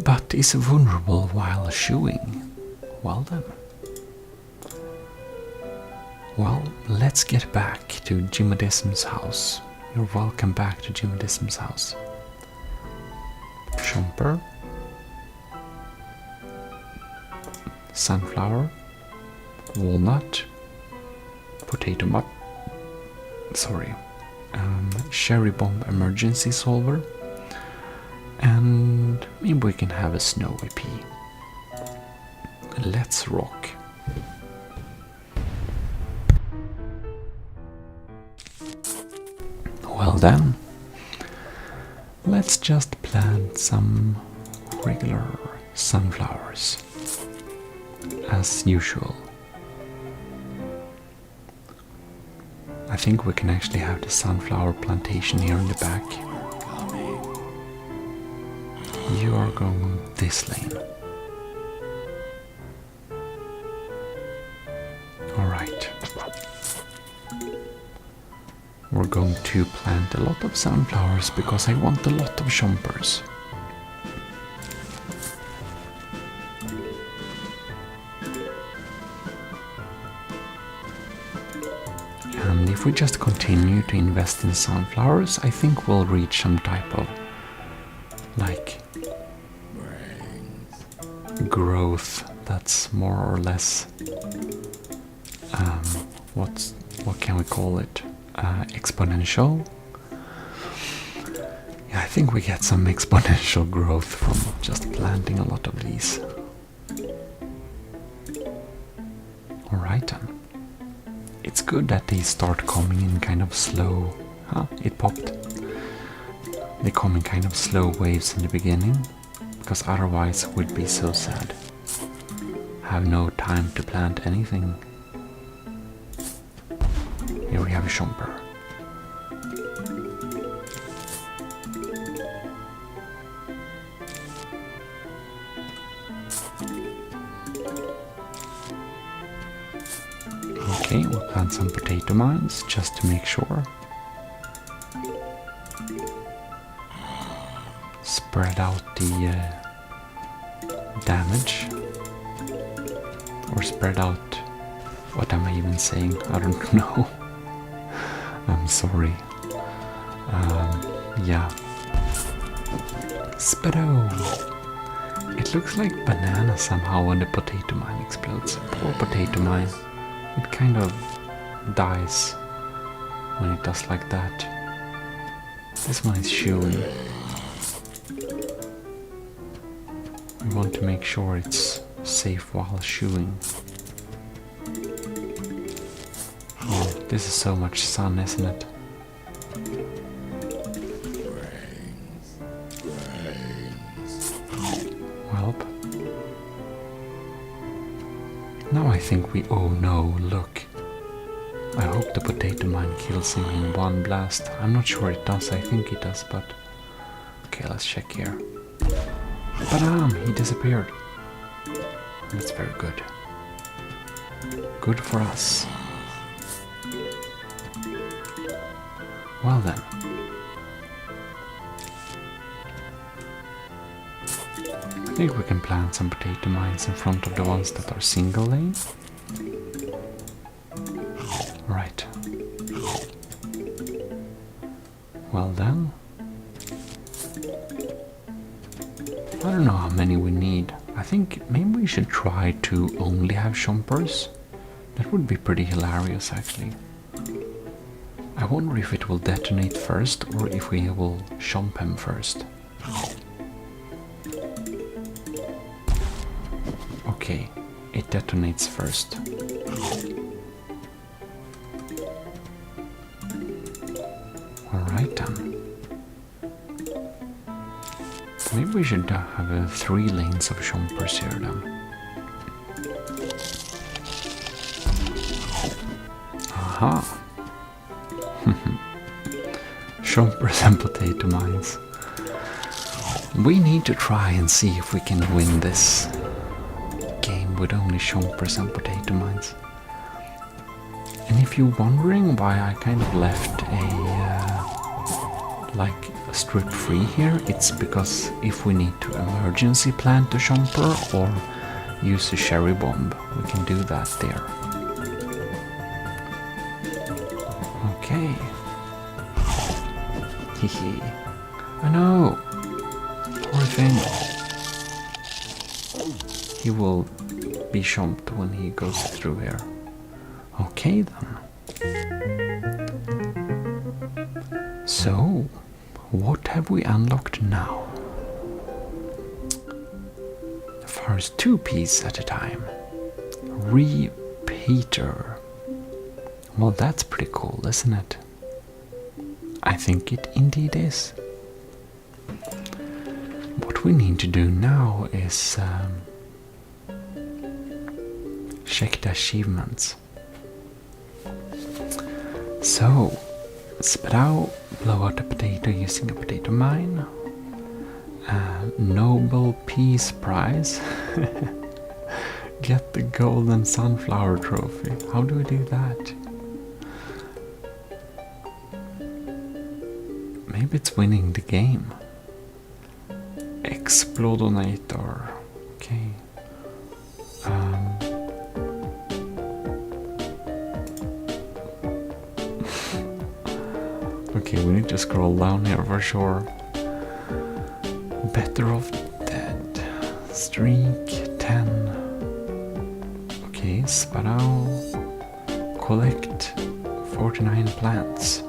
but is vulnerable while chewing. Well then. Well, let's get back to Gmodism's house. You're welcome back to Gmodism's house. Schomper. Sunflower. Walnut. Potato mud. Sorry. Cherry bomb emergency solver. And maybe we can have a snowy pea. Let's rock. Well then, let's just plant some regular sunflowers, as usual. I think we can actually have the sunflower plantation here in the back. You are going this lane. Alright. We're going to plant a lot of sunflowers because I want a lot of chompers. if we just continue to invest in sunflowers, I think we'll reach some type of like growth that's more or less what can we call it? Exponential. Yeah, I think we get some exponential growth from just planting a lot of these. Alright then. It's good that they start coming in kind of slow. Huh? It popped. They come in kind of slow waves in the beginning, because otherwise it would be so sad. Have no time to plant anything. Here we have a Chomper. Okay, we'll plant some potato mines just to make sure. Spread out the damage. Or spread out... What am I even saying? I don't know. I'm sorry. Yeah. Spreado! It looks like banana somehow when the potato mine explodes. Poor potato mine. It kind of dies when it does like that. This one is chewing. We want to make sure it's safe while chewing. Oh, this is so much sun, isn't it? Well, now I think we... Oh no, look. I hope the potato mine kills him in one blast. I'm not sure it does, I think it does, but... Okay, let's check here. Badam! He disappeared. That's very good. Good for us. Well then. I think we can plant some potato mines in front of the ones that are single lane. Right. Well then. I don't know how many we need. I think maybe we should try to only have chompers. That would be pretty hilarious actually. I wonder if it will detonate first or if we will chomp him first. Okay, it detonates first. Alright then. Maybe we should have 3 lanes of chompers here then. Aha! Chompers and potato mines. We need to try and see if we can win this game with only chompers and potato mines. And if you're wondering why I kind of left a strip free here, it's because if we need to emergency plant a chomper or use a cherry bomb, we can do that there. Okay. Hehe. I know. Poor thing. He will be chomped when he goes through here. Okay then. So, what have we unlocked now? First 2 pieces at a time. Repeater. Well, that's pretty cool, isn't it? I think it indeed is. What we need to do now is check the achievements. So, Spreado, blow out a potato using a potato mine. Nobel Peace Prize. Get the golden sunflower trophy. How do we do that? Maybe it's winning the game. Explodonator. Okay. Okay, we need to scroll down here for sure. Better off dead. Streak 10. Okay, Sparrow. Collect 49 plants.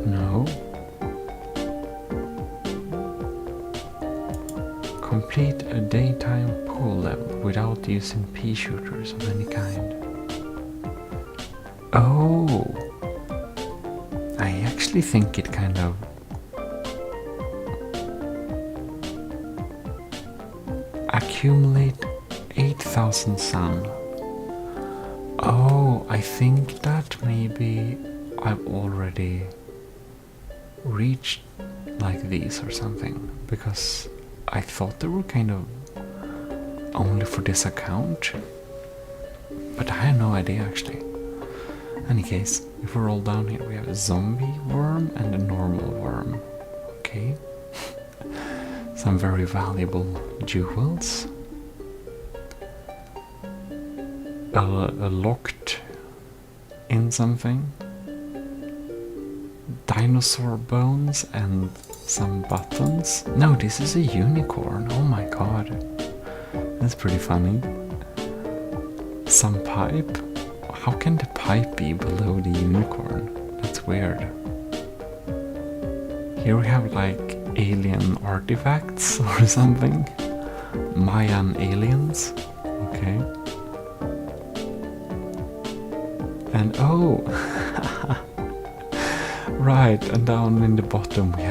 No. Complete a daytime pool level without using pea shooters of any kind. Oh! I actually think it kind of accumulate 8,000 sun. Oh, I think that maybe I've already reached like these or something, because I thought they were kind of only for this account, but I had no idea actually. Any case, if we roll down here, we have a zombie worm and a normal worm. Okay. Some very valuable jewels. A locked in something. Dinosaur bones and some buttons. No, this is a unicorn. Oh my god. That's pretty funny. Some pipe. How can the pipe be below the unicorn? That's weird. Here we have like alien artifacts or something. Mayan aliens. Okay. And oh, right, and down in the bottom we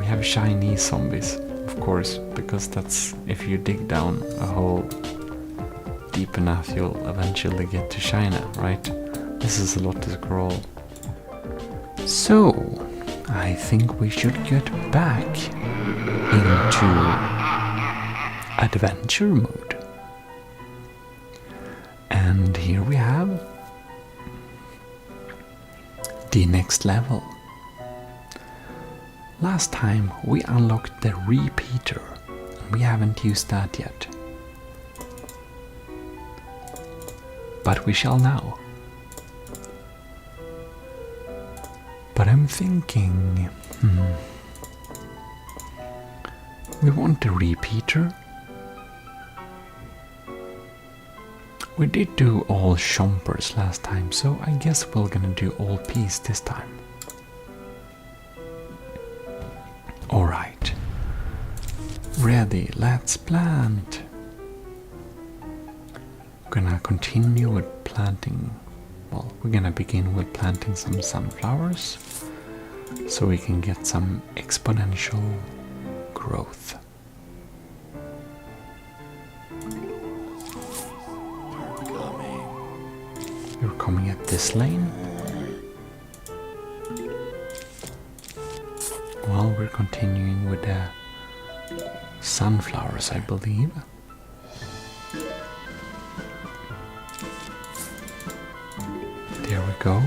have Chinese zombies, of course, because that's, if you dig down a hole deep enough, you'll eventually get to China, right? This is a lot to scroll. So, I think we should get back into adventure mode. And here we have the next level. Last time we unlocked the repeater, and we haven't used that yet. But we shall now. But I'm thinking, we want the repeater. We did do all chompers last time, so I guess we're gonna do all peas this time. Alright. Ready, let's plant. Gonna continue with planting. Well, we're gonna begin with planting some sunflowers so we can get some exponential growth. You're coming at this lane. Well, we're continuing with the sunflowers, I believe. There we go.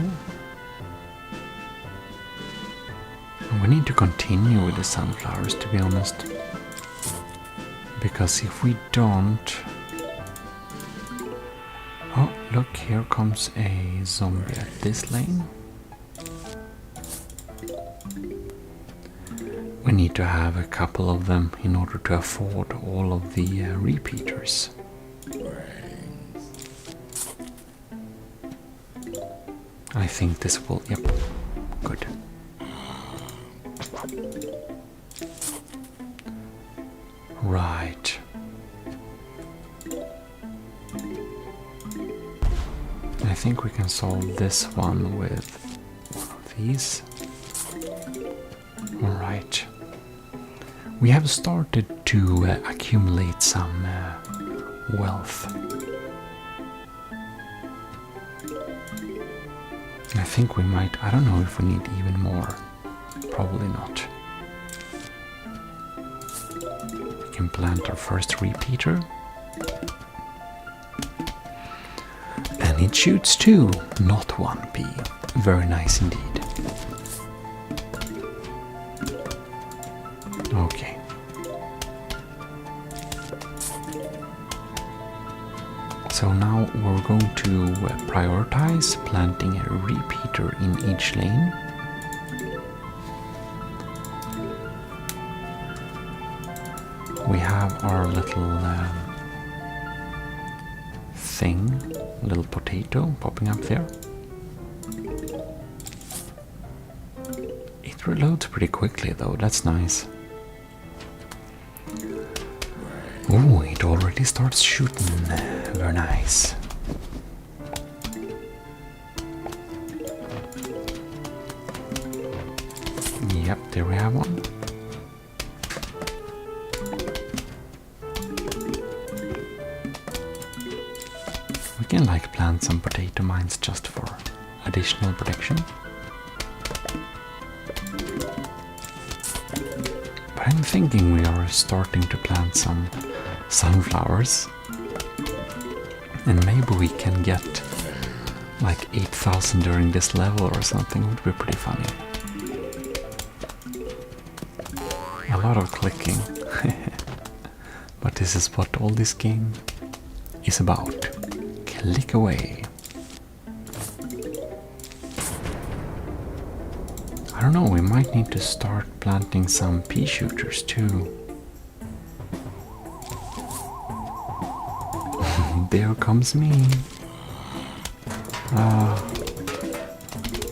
And we need to continue with the sunflowers, to be honest. Because if we don't... Oh, look, here comes a zombie at this lane. We need to have a couple of them in order to afford all of the repeaters. I think this will, yep, good. Right. I think we can solve this one with one of these. Alright. We have started to accumulate some wealth. I think we might, I don't know if we need even more. Probably not. We can plant our first repeater. And it shoots 2, not 1 pea. Very nice indeed. Okay. So now we're going to prioritize planting a repeater in each lane. We have our little thing, little potato popping up there. It reloads pretty quickly though, that's nice. Oh, it already starts shooting. Very nice. Yep, there we have one. We can like plant some potato mines just for additional protection. But I'm thinking we are starting to plant some sunflowers, and maybe we can get like 8,000 during this level or something. Would be pretty funny. A lot of clicking. But this is what all this game is about. Click away. I don't know, we might need to start planting some pea shooters too. There comes me.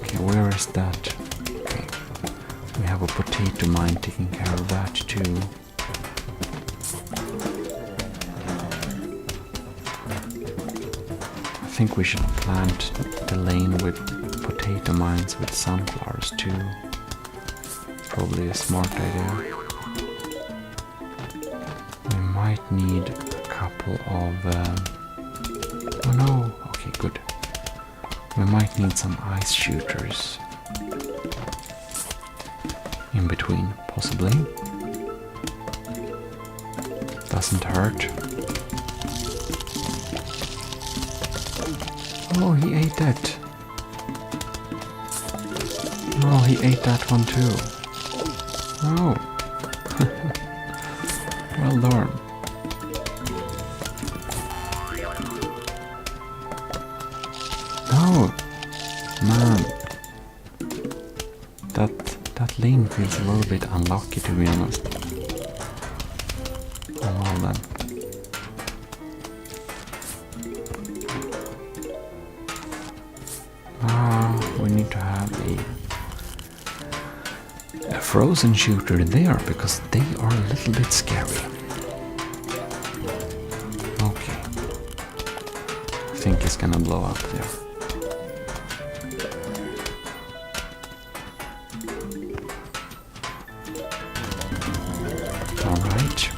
Okay, where is that? Okay, we have a potato mine taking care of that too. I think we should plant the lane with potato mines with sunflowers too. Probably a smart idea. We might need a couple of... oh no! Okay, good. We might need some ice shooters in between, possibly. Doesn't hurt. Oh, he ate it. Oh, he ate that one too. Oh. Well done. No. Man. That lane feels a little bit unlucky, to be honest. Oh well then. We need to have a frozen shooter there, because they are a little bit scary. Okay. I think it's gonna blow up there. Alright.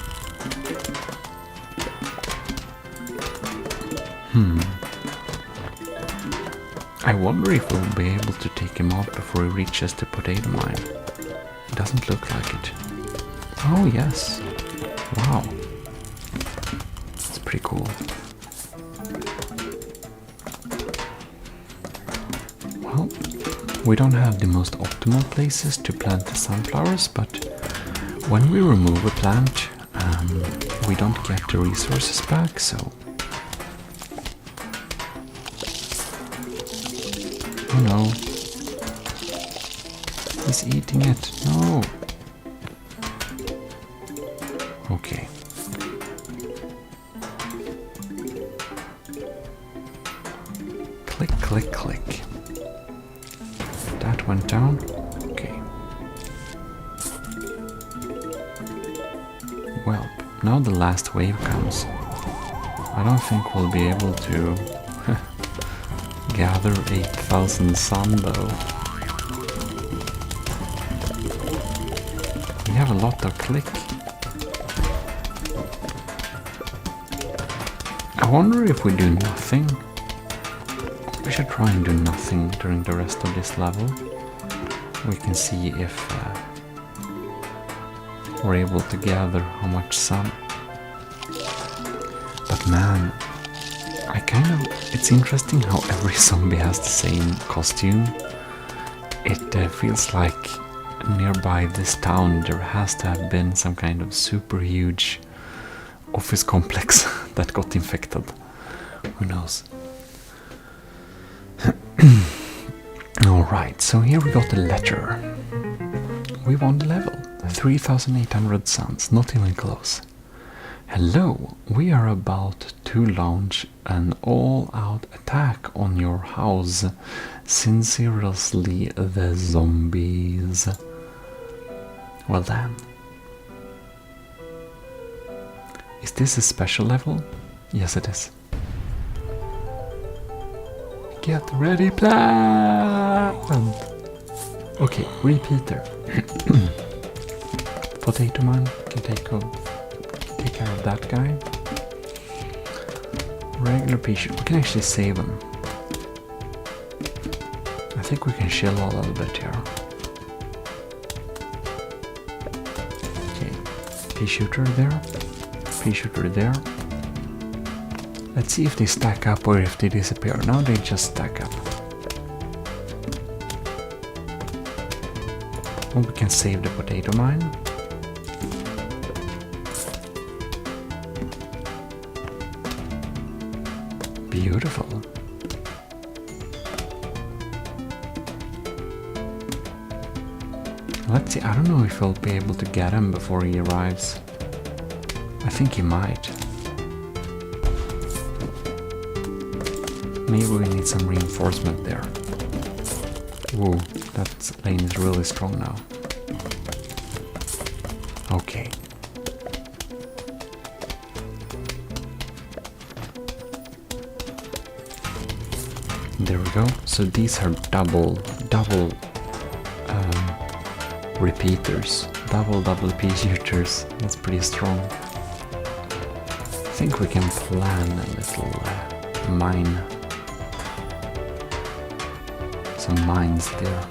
I wonder if we'll be able to take him out before he reaches the potato mine. It doesn't look like it. Oh yes. Wow. That's pretty cool. Well, we don't have the most optimal places to plant the sunflowers, but when we remove a plant, we don't get the resources back, so... Oh no. He's eating it. No. Okay. Click, click, click. That went down. Okay. Well, now the last wave comes. I don't think we'll be able to gather 8,000 sun though. We have a lot of click. I wonder if we do nothing. We should try and do nothing during the rest of this level. We can see if we're able to gather how much sun. But man, it's interesting how every zombie has the same costume. It feels like nearby this town there has to have been some kind of super huge office complex that got infected Who knows? Alright, so here we got the letter. We won the level. 3,800 suns, not even close. Hello, we are about to launch an all-out attack on your house. Sincerely, the zombies. Well then. Is this a special level? Yes, it is. Get ready, plan! Okay, repeater. Potato man can take care of that guy. Regular pea-shooter. We can actually save him. I think we can chill a little bit here. Okay, pea-shooter there. Pea-shooter there. Let's see if they stack up or if they disappear. Now they just stack up. Well, we can save the potato mine. Beautiful. Let's see, I don't know if we'll be able to get him before he arrives. I think he might. Maybe we need some reinforcement there. Whoa, that lane is really strong now. Okay. There we go. So these are double repeaters. Double pea-shooters. That's pretty strong. I think we can plan a little mine. Some mines there.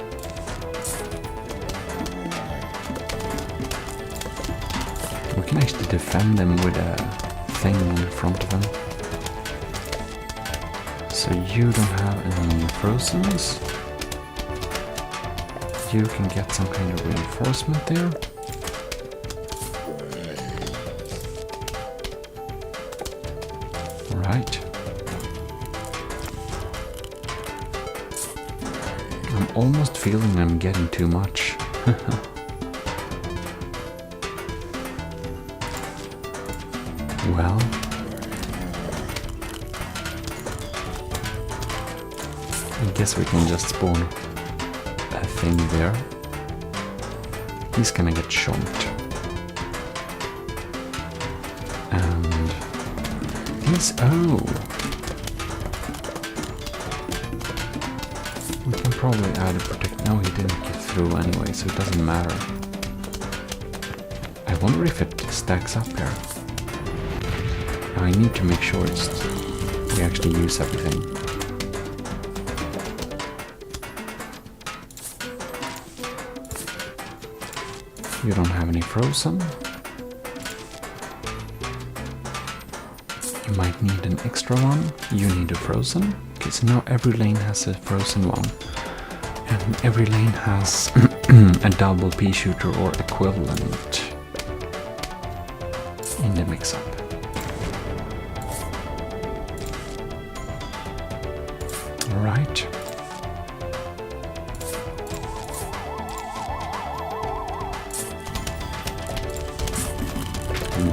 We can actually defend them with a thing in front of them. So you don't have any frozens. You can get some kind of reinforcement there. Right. I'm almost feeling I'm getting too much. Well. I guess we can just spawn a thing there. He's gonna get chomped. And he's... oh! We can probably add a protect... no, he didn't get through anyway, so it doesn't matter. I wonder if it stacks up here. Now I need to make sure we actually use everything. You don't have any frozen. You might need an extra one. You need a frozen. Okay, so now every lane has a frozen one. And every lane has a double pea shooter or equivalent in the mix-up. Alright.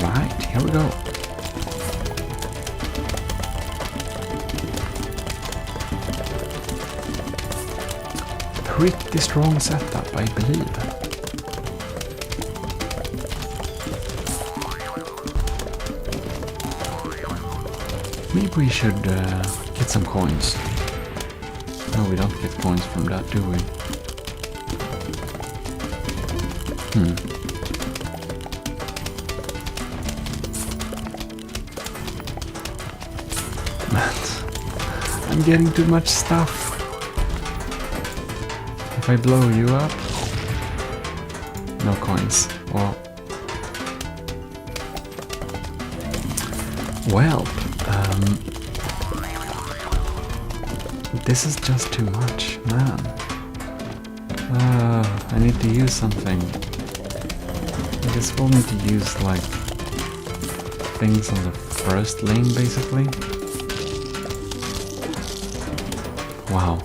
Right, here we go. Pretty strong setup, I believe. Maybe we should get some coins. No, we don't get coins from that, do we? I'm getting too much stuff. If I blow you up, no coins. Well, this is just too much, man. I need to use something. I just will need to use like things on the first lane, basically. Wow.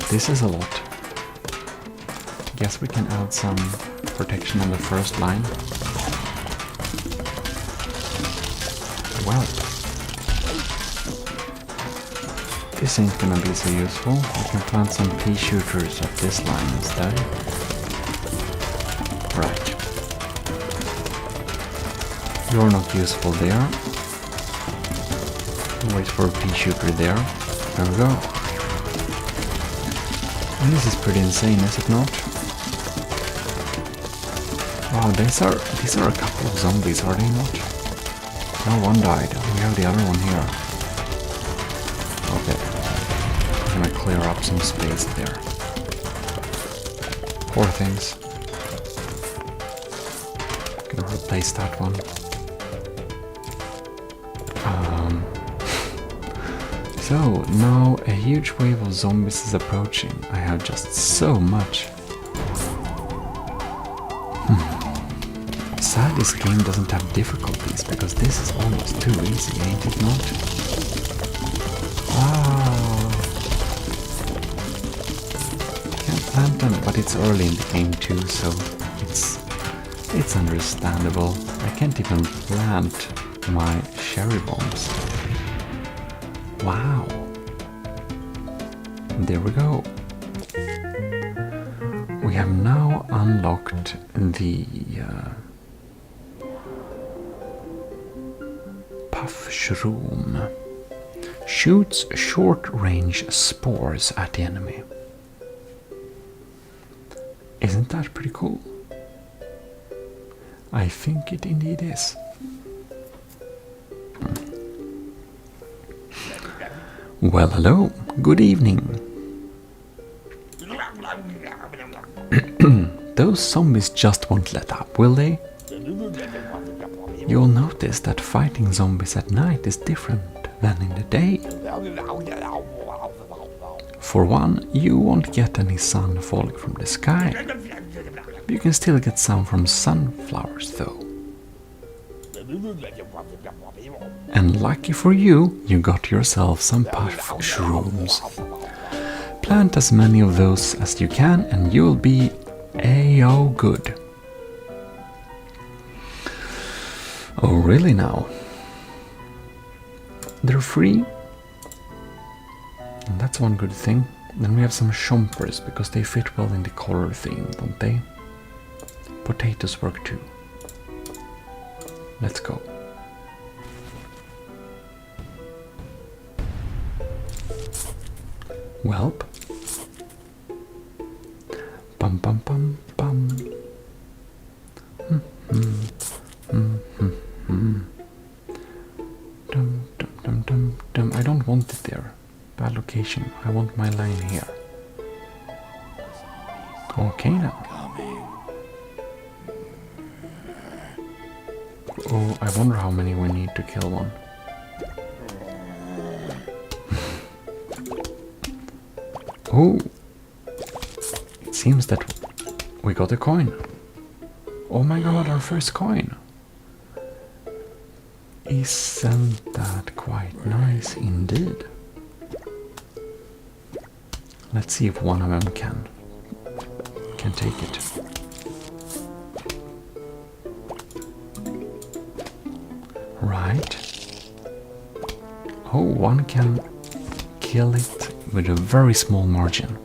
This is a lot. Guess we can add some protection on the first line. Well. This ain't gonna be so useful. We can plant some pea shooters at this line instead. Right. You're not useful there. Wait for a pea shooter there. There we go. And this is pretty insane, is it not? Wow, these are a couple of zombies, are they not? No, one died. We have the other one here. Okay. I'm gonna clear up some space there. Poor things. Gonna replace that one. So, now a huge wave of zombies is approaching. I have just so much. Sad this game doesn't have difficulties, because this is almost too easy, ain't it not? Can't plant them, but it's early in the game too, so it's understandable. I can't even plant my cherry bombs. Wow. There we go. We have now unlocked the Puff Shroom. Shoots short-range spores at the enemy. Isn't that pretty cool? I think it indeed is. Well, hello. Good evening. Those zombies just won't let up, will they? You'll notice that fighting zombies at night is different than in the day. For one, you won't get any sun falling from the sky. You can still get some from sunflowers, though. And lucky for you, you got yourself some puff shrooms. Plant as many of those as you can and you'll be A-O good. Oh, really now? They're free? And that's one good thing. Then we have some chompers, because they fit well in the color theme, don't they? Potatoes work too. Let's go. Welp. Bum bum bum bum. Dum dum dum dum dum. I don't want it there. Bad location. I want my line here. Okay now. Oh, I wonder how many we need to kill one. Oh, it seems that we got a coin. Oh my god, our first coin. Isn't that quite nice indeed? Let's see if one of them can take it. Right. Oh, one can kill it with a very small margin.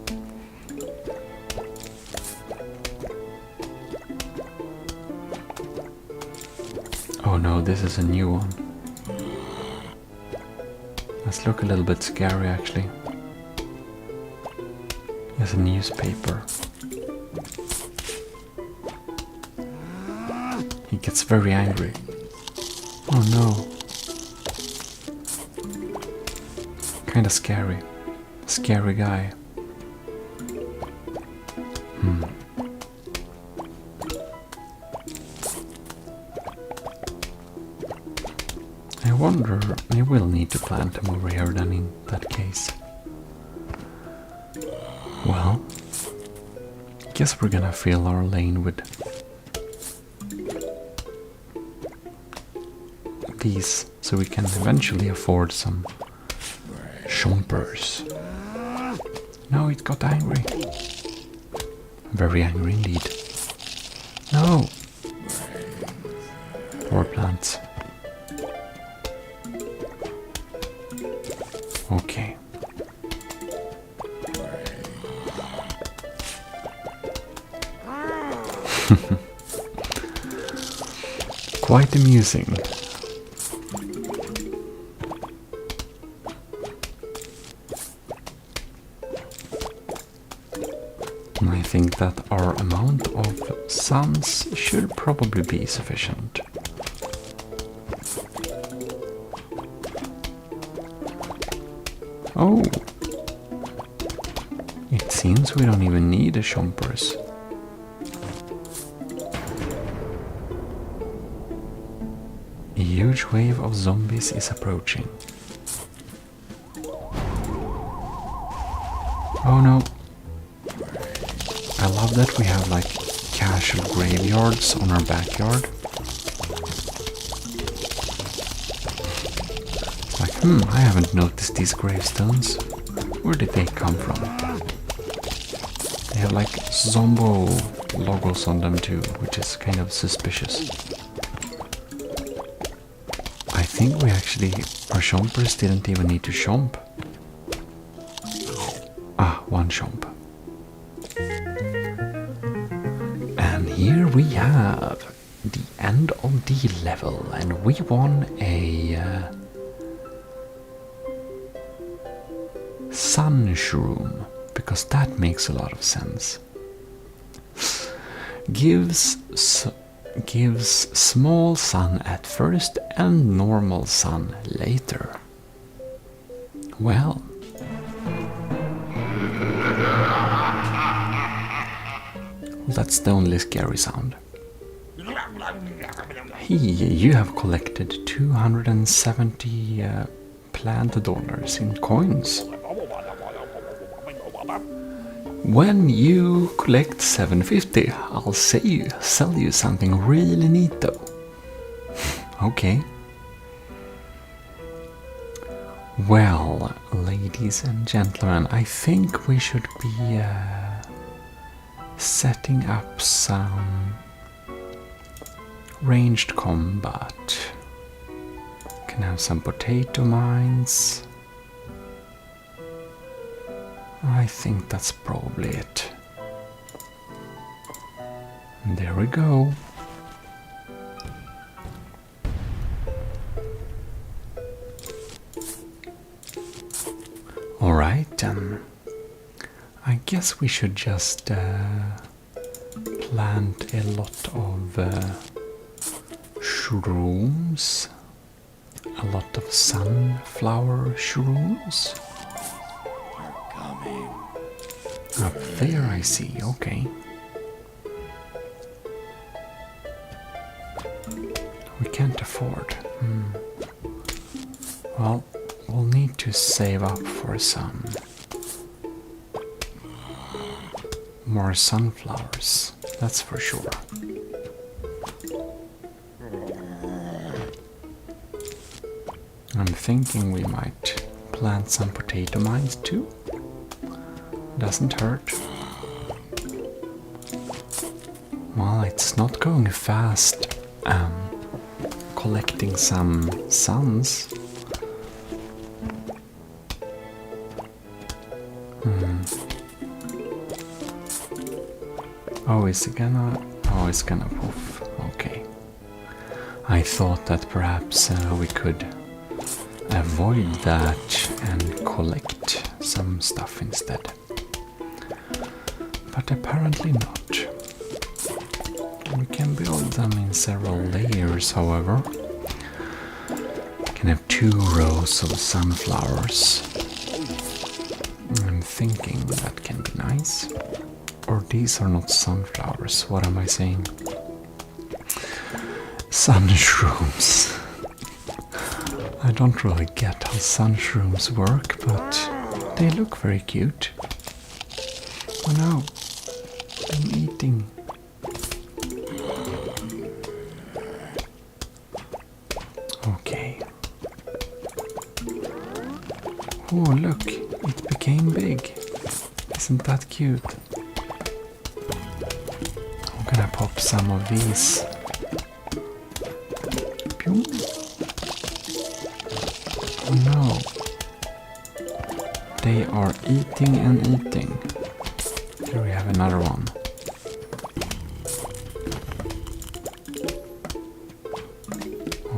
Oh no, this is a new one. Let's look a little bit scary actually. There's a newspaper. He gets very angry. Oh no. Kinda scary. Scary guy. I wonder, I will need to plant him over here then in that case. Well, guess we're gonna fill our lane with these so we can eventually afford some chompers. No, it got angry. Very angry indeed. No! Poor plants. Okay. Quite amusing. I think that our amount of suns should probably be sufficient. Oh! It seems we don't even need a chompers. A huge wave of zombies is approaching. Oh no! I love that we have like casual graveyards on our backyard. Like, I haven't noticed these gravestones. Where did they come from? They have like Zombo logos on them too, which is kind of suspicious. I think we actually, our chompers didn't even need to chomp. Ah, one chomp. And here we have the end of the level, and we won a sun shroom, because that makes a lot of sense. Gives small sun at first and normal sun later. Well, that's the only scary sound. Hey, you have collected 270 plant dollars in coins. When you collect 750, I'll sell you something really neat though. Okay. Well, ladies and gentlemen, I think we should be setting up some ranged combat. Can have some potato mines. I think that's probably it. And there we go. Alright, I guess we should just plant a lot of shrooms, a lot of sunflower shrooms. Up there I see, okay. We can't afford. Well, we'll need to save up for some more sunflowers, that's for sure. I'm thinking we might plant some potato mines too. Doesn't hurt. Well, it's not going fast. Collecting some suns. Oh, is it gonna? Oh, it's gonna poof. Okay. I thought that perhaps we could avoid that and collect some stuff instead. But apparently not. We can build them in several layers, however. We can have 2 rows of sunflowers. I'm thinking that can be nice. Or these are not sunflowers, what am I saying? Sun shrooms. I don't really get how sun shrooms work, but they look very cute. Oh no, I'm eating. Okay. Oh, look, it became big. Isn't that cute? I'm gonna pop some of these. Pew. Oh no. They are eating and eating. Here we have another one.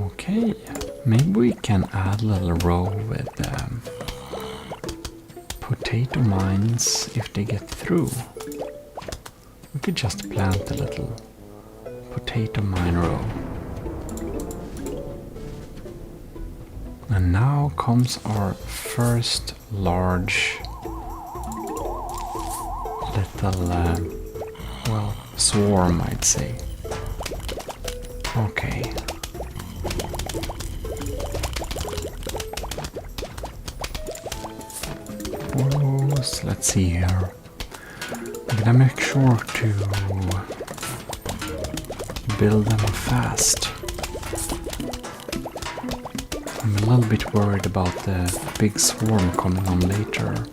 Okay, maybe we can add a little row with potato mines if they get through. We could just plant a little potato mine row. And now comes our first large little, well, swarm, I'd say. Okay. So let's see here. I'm gonna make sure to build them fast. I'm a little bit worried about the big swarm coming on later.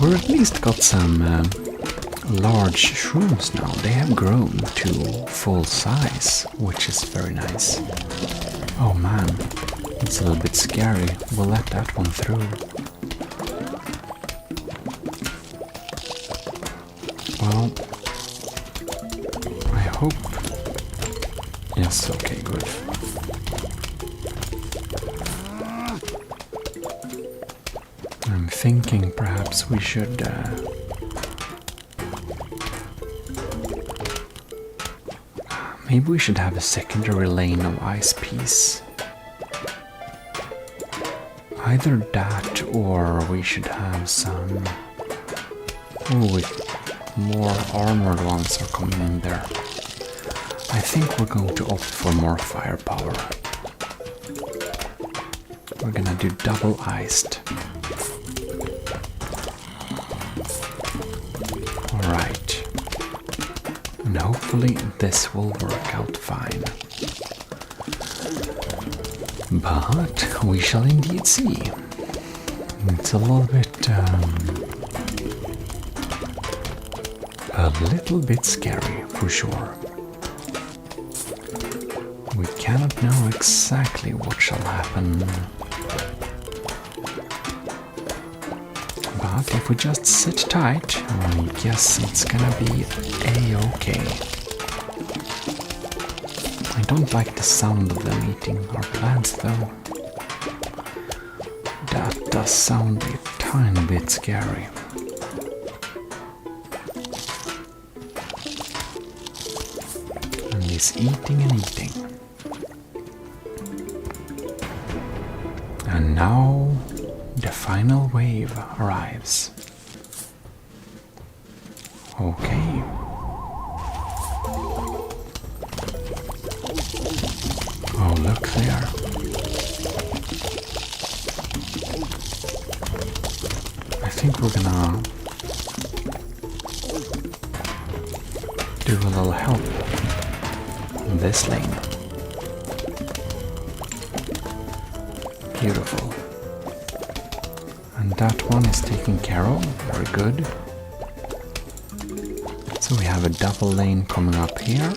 We've at least got some large shrooms now. They have grown to full size, which is very nice. Oh man, it's a little bit scary. We'll let that one through. Well, I hope... Yes, okay, good. I'm thinking perhaps we should maybe we should have a secondary lane of ice piece. Either that or we should have some... Oh, more armored ones are coming in there. I think we're going to opt for more firepower. We're gonna do double iced. Alright. And hopefully this will work out fine. But we shall indeed see. It's a little bit scary for sure. We cannot know exactly what shall happen. But if we just sit tight, I guess it's gonna be a-okay. I don't like the sound of them eating our plants though. That does sound a tiny bit scary. And he's eating and eating. And now the final wave arrives. Okay. Oh, look there. I think we're gonna do a little help in this lane. Beautiful. And that one is taken care of. Very good. So we have a double lane coming up here.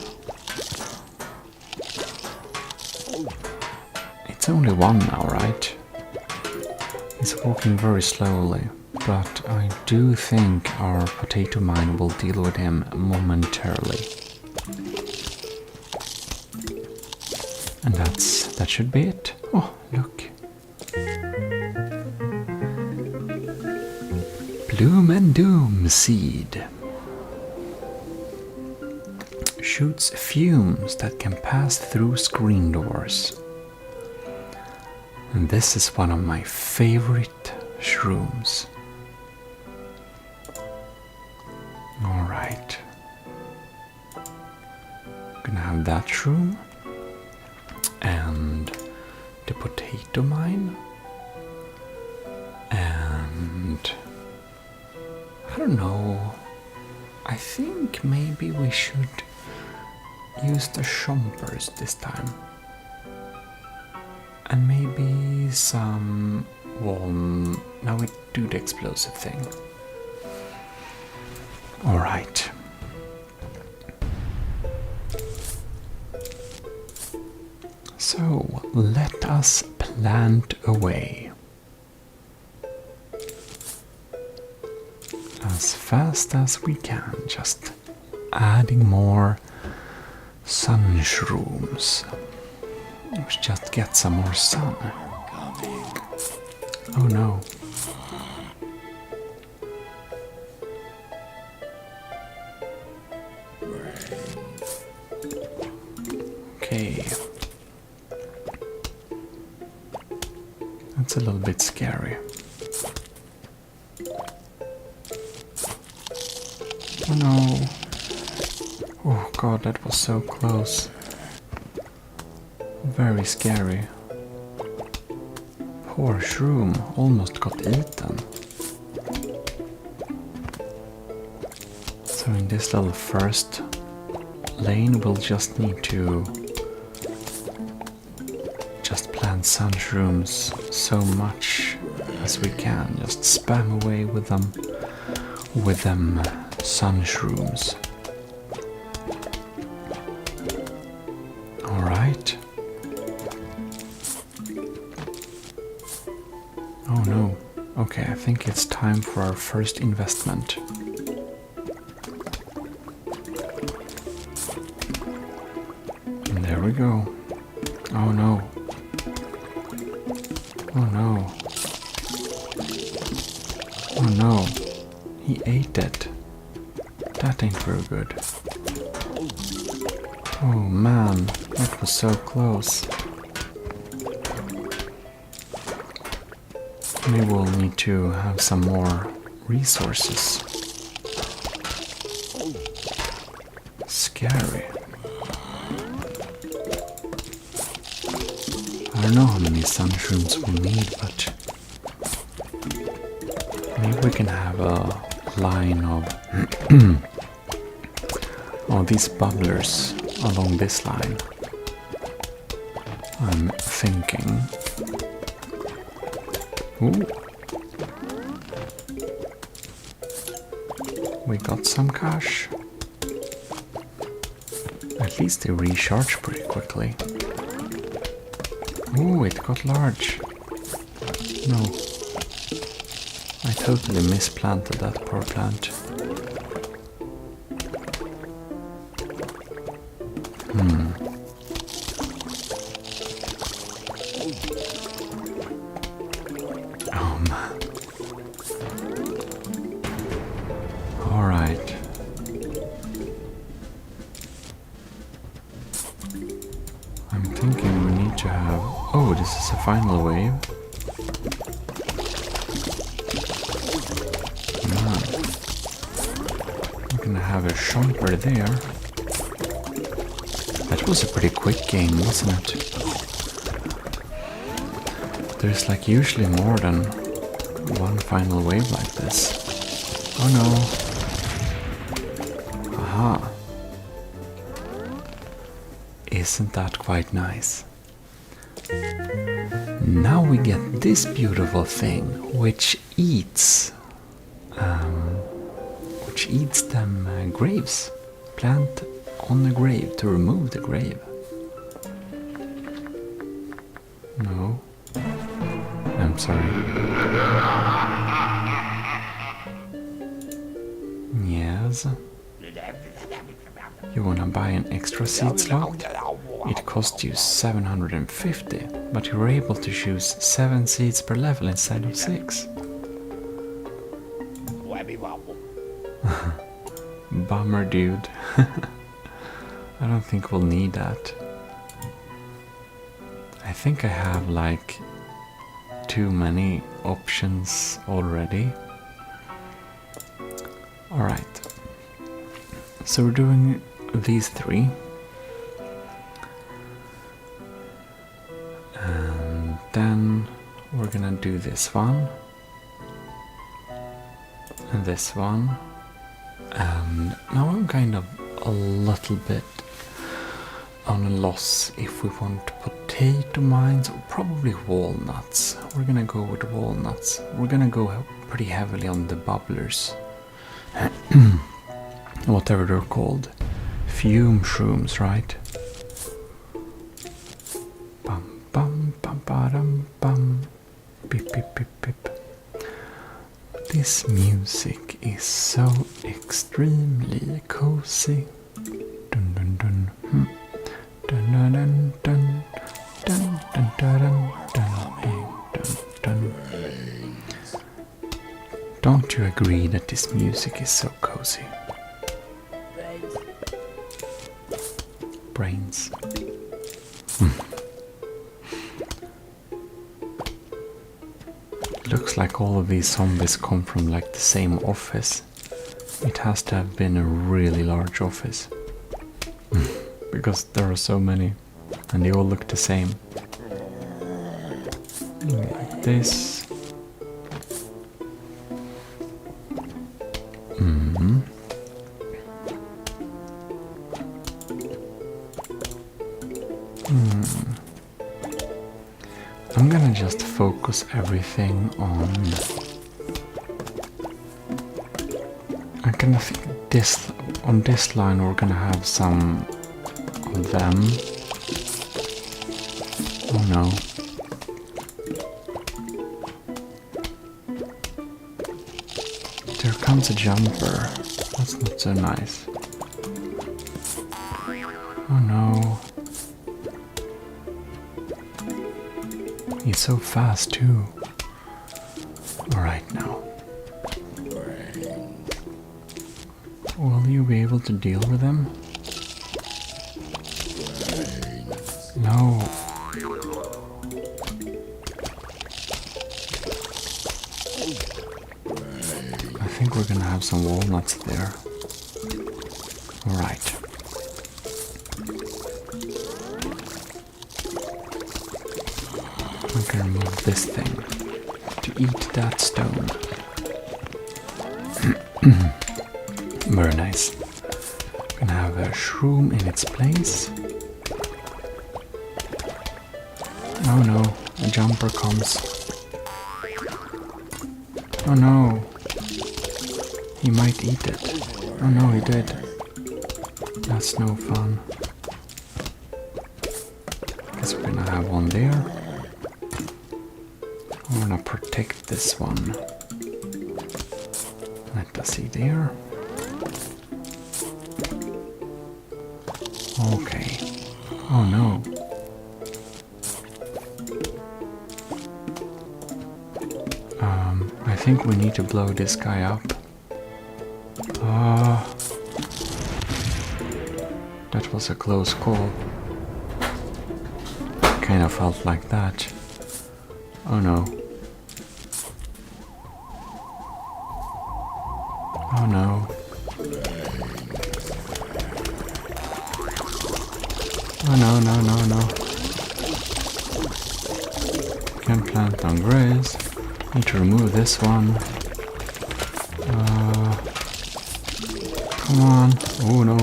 It's only one now, right? He's walking very slowly, but I do think our potato mine will deal with him momentarily. And that should be it. Oh, look. Bloom and Doom seed. Shoots fumes that can pass through screen doors. And this is one of my favorite shrooms. Alright. Gonna have that shroom. And the potato mine. And I don't know. I think maybe we should use the chompers this time. And maybe some... Well, now we do the explosive thing. Alright. So, let us plant away. As fast as we can, just adding more sun shrooms. Let's just get some more sun. Oh no. Okay. That's a little bit scary. Oh no. Oh god, that was so close. Very scary. Poor shroom almost got eaten. So in this little first lane we'll just need to just plant sun shrooms so much as we can. Just spam away with them sun shrooms. Alright. Oh no. Okay, I think it's time for our first investment. And there we go. Oh no. Oh no. Oh no. He ate it. That ain't very good. Oh man, that was so close. Maybe we'll need to have some more resources. Scary. I don't know how many sun shrooms we need, but maybe we can have a line of oh, these bubblers along this line. I'm thinking. Ooh. We got some cash. At least they recharge pretty quickly. Ooh, it got large. No. I totally misplanted that poor plant. Oh man. Alright. I'm thinking we need to have... Oh, this is a final wave. Man. I'm gonna have a chomper there. That was a pretty quick game, wasn't it? There's like usually more than one final wave like this. Oh no. Aha. Isn't that quite nice? Now we get this beautiful thing, which eats them graves. Plant on the grave to remove the grave. No. I'm sorry. Yes. You wanna buy an extra seed slot? It costs you 750, but you're able to choose 7 seeds per level instead of 6. Bummer, dude. I don't think we'll need that. I think I have like too many options already. Alright. So we're doing these 3. And then we're gonna do this one. And this one. And now I'm kind of a little bit on a loss if we want potato mines or probably walnuts. We're gonna go with walnuts. We're gonna go pretty heavily on the bubblers. Whatever they're called. Fume shrooms, right? Bum bum bum bum bum. Beep beep beep beep. This music is so extremely cozy. Dun dun dun. Dun dun dun dun dun dun dun dun dun dun. Don't you agree that this music is so cozy? Brains. Looks like all of these zombies come from like the same office. It has to have been a really large office. Because there are so many and they all look the same. Like this. I'm gonna just focus everything on... I kinda think this, on this line we're gonna have some of them. Oh no. There comes a jumper. That's not so nice. Oh no. He's so fast too. Alright now. Will you be able to deal with him? No. I think we're gonna have some walnuts there. Alright. I can remove this thing to eat that stone. Very nice. Gonna have a shroom in its place. Oh no, a jumper comes. Oh no. He might eat it. Oh no, he did. That's no fun. Guess we're gonna have one there. I'm gonna protect this one. Let us see there. Okay. Oh no. I think we need to blow this guy up. That was a close call. Kind of felt like that. Oh no. Oh no. Oh no, no, no, no. Can't plant on grass. Need to remove this one. Come on. Oh no.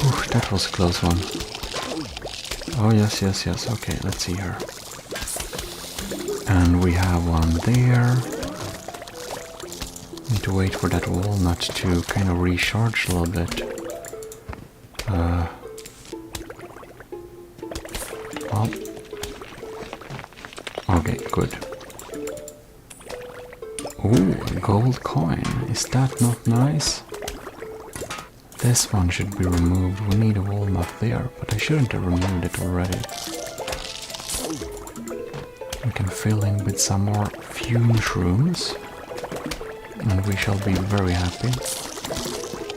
Ooh, that was a close one. Oh yes, yes, yes. Okay, let's see her. And we have one there. Need to wait for that walnut to kind of recharge a little bit. Well. Okay, good. Ooh, a gold coin. Is that not nice? This one should be removed. We need a walnut there, but I shouldn't have removed it already. We can fill in with some more fume shrooms. And we shall be very happy.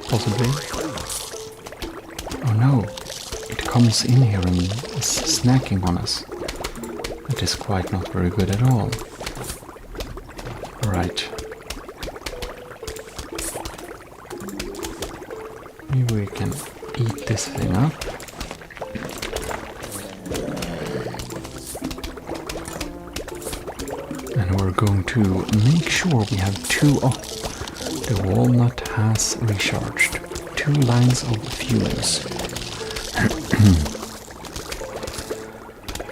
Possibly. Oh no! It comes in here and is snacking on us. That is quite not very good at all. Right. Maybe we can eat this thing up. And we're going to make sure we have two... Oh, the walnut has recharged. 2 lines of fumes.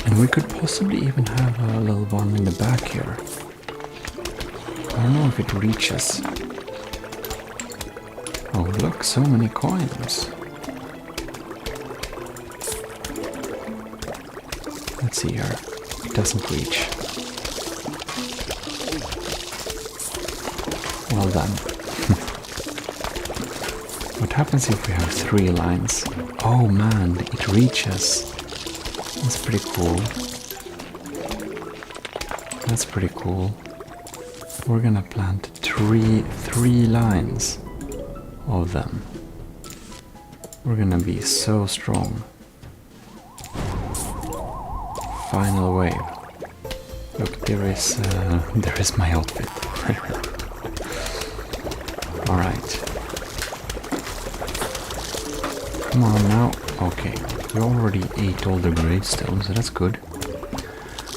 And we could possibly even have a little one in the back here. I don't know if it reaches. Oh look, so many coins. Let's see here. It doesn't reach. Well done. What happens if we have 3 lines? Oh man, it reaches. That's pretty cool. That's pretty cool. We're gonna plant three lines of them. We're gonna be so strong. Final wave. Look, there is my outfit. All right. Come on now. Okay, we already ate all the gravestones, so that's good.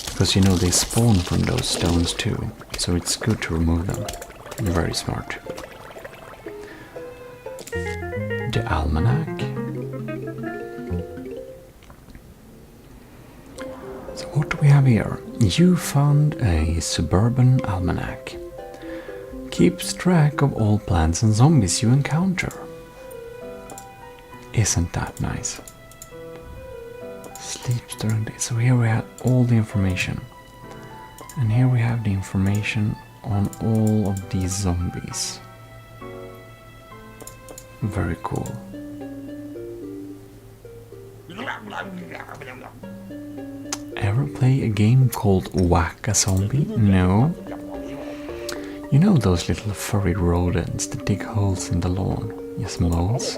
Because you know they spawn from those stones too, so it's good to remove them. Very smart. The almanac. So what do we have here? You found a suburban almanac. Keeps track of all plants and zombies you encounter. Isn't that nice? Sleeps during the day. So here we have all the information. And here we have the information on all of these zombies. Very cool. Ever play a game called Whack a Zombie? No? You know those little furry rodents that dig holes in the lawn? Yes, moles?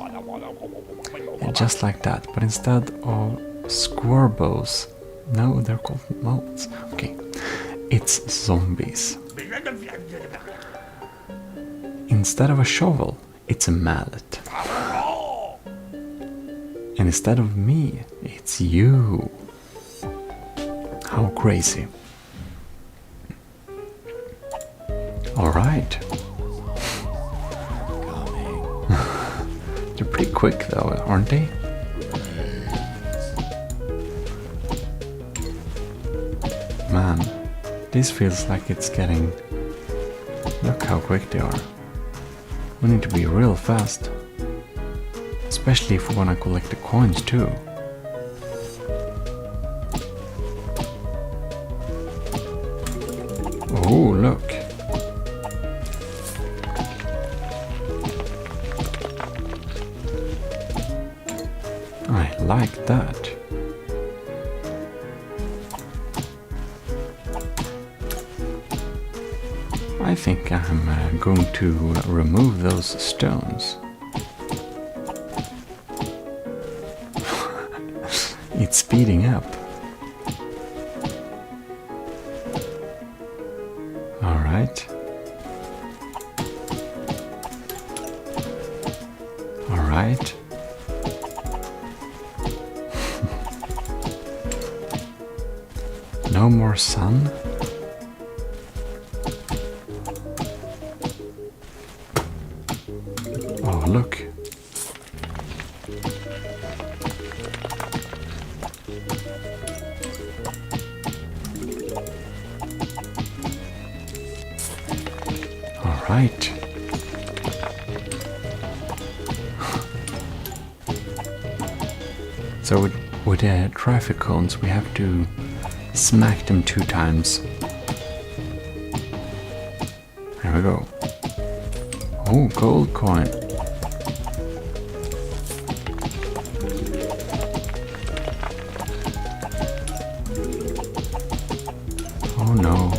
Yeah, just like that, but instead of squirbows, no, they're called moles. Okay, it's zombies. Instead of a shovel, it's a mallet. And instead of me, it's you. How crazy. Alright. They're pretty quick though, aren't they? Man, this feels like it's getting... Look how quick they are. We need to be real fast. Especially if we want to collect the coins too. Oh, look. I like that. I think I'm going to remove those stones. It's speeding up. All right. All right. No more sun. Oh, look. All right. So with the traffic cones, we have to smack them 2 times. There we go. Oh, gold coin. Oh no.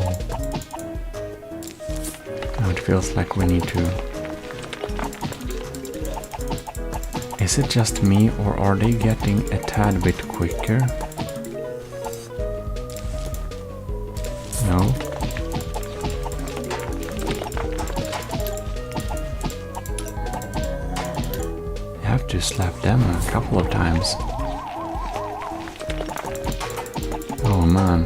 Now it feels like we need to... Is it just me or are they getting a tad bit quicker? No? You have to slap them a couple of times. Oh man.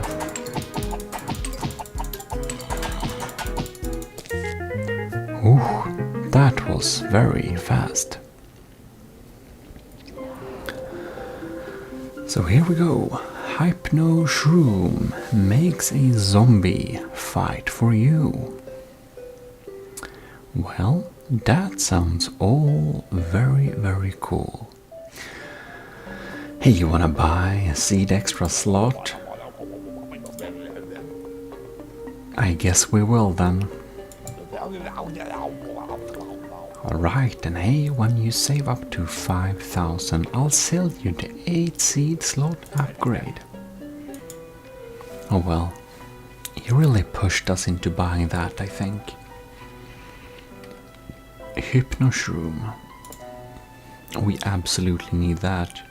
Ooh, that was very fast. So here we go. Hypno Shroom makes a zombie fight for you. Well, that sounds all very, very cool. Hey, you wanna buy a seed extra slot? I guess we will then. Alright, and hey, when you save up to 5,000, I'll sell you the 8 seed slot upgrade. Oh well, you really pushed us into buying that, I think. Hypnoshroom. We absolutely need that.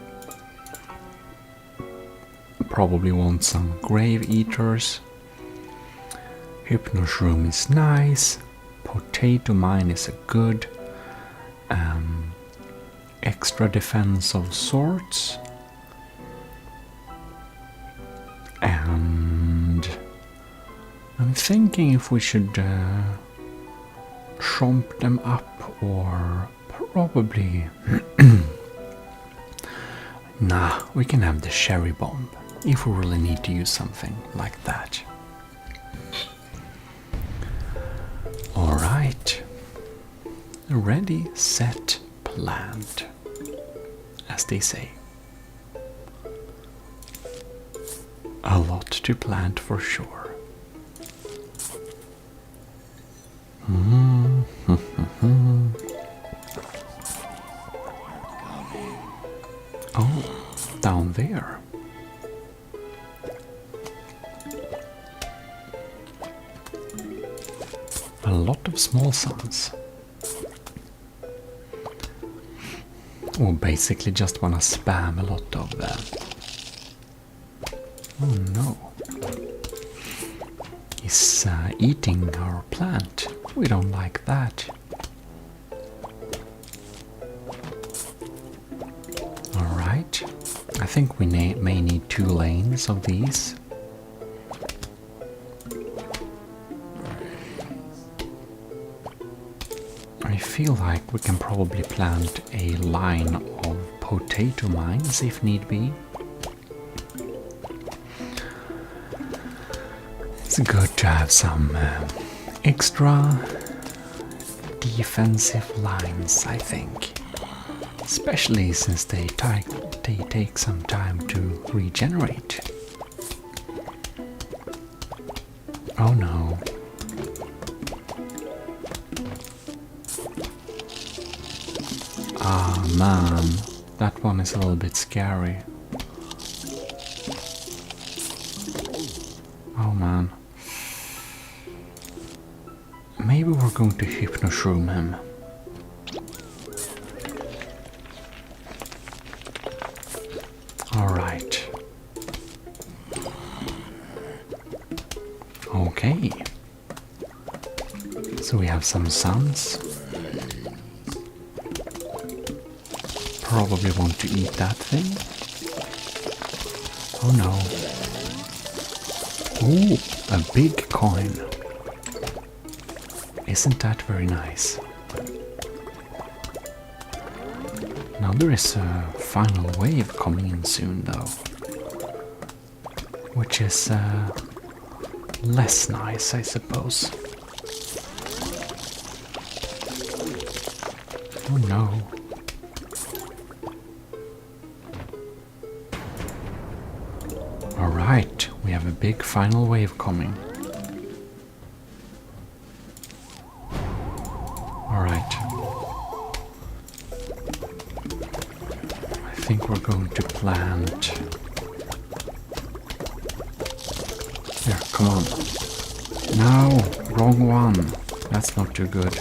Probably want some grave eaters. Hypnoshroom is nice. Potato mine is a good extra defense of sorts. And I'm thinking if we should chomp them up, or probably nah, we can have the cherry bomb if we really need to use something like that. Alright, ready, set, plant, as they say. A lot to plant for sure. Oh, down there. A lot of small suns. Or basically just wanna spam a lot of them. Oh no. He's eating our plant. We don't like that. Alright. I think we may need 2 lanes of these. I feel like we can probably plant a line of potato mines if need be. It's good to have some extra defensive lines, I think. Especially since they take some time to regenerate. Oh no. Ah man, that one is a little bit scary. Oh man. Maybe we're going to hypnoshroom him. Alright. Okay. So we have some suns. Probably want to eat that thing. Oh no. Ooh, a big coin. Isn't that very nice? Now there is a final wave coming in soon though. Which is less nice, I suppose. Oh no. Alright, we have a big final wave coming. Alright. I think we're going to plant... Here, come on. No, wrong one. That's not too good.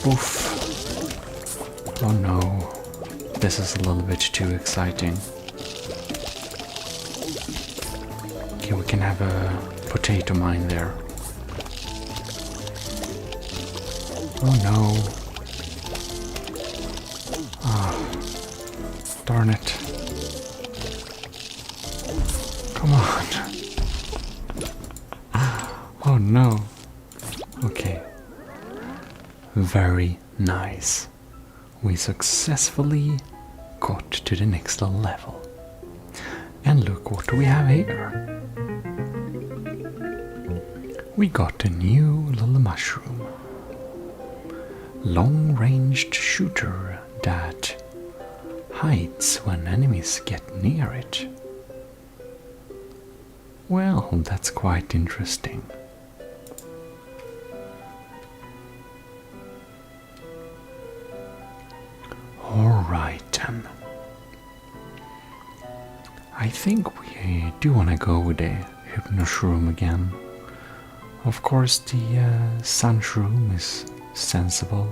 Oof. Oh no. This is a little bit too exciting. Okay, we can have a potato mine there. Oh no. Ah, darn it. Come on. Oh no. Okay. Very nice. We successfully got to the next level. And look what we have here. We got a new little mushroom. Long-ranged shooter that hides when enemies get near it. Well, that's quite interesting. Alright then. I think we do want to go with the Hypnoshroom again. Of course, the Sun Shroom is sensible.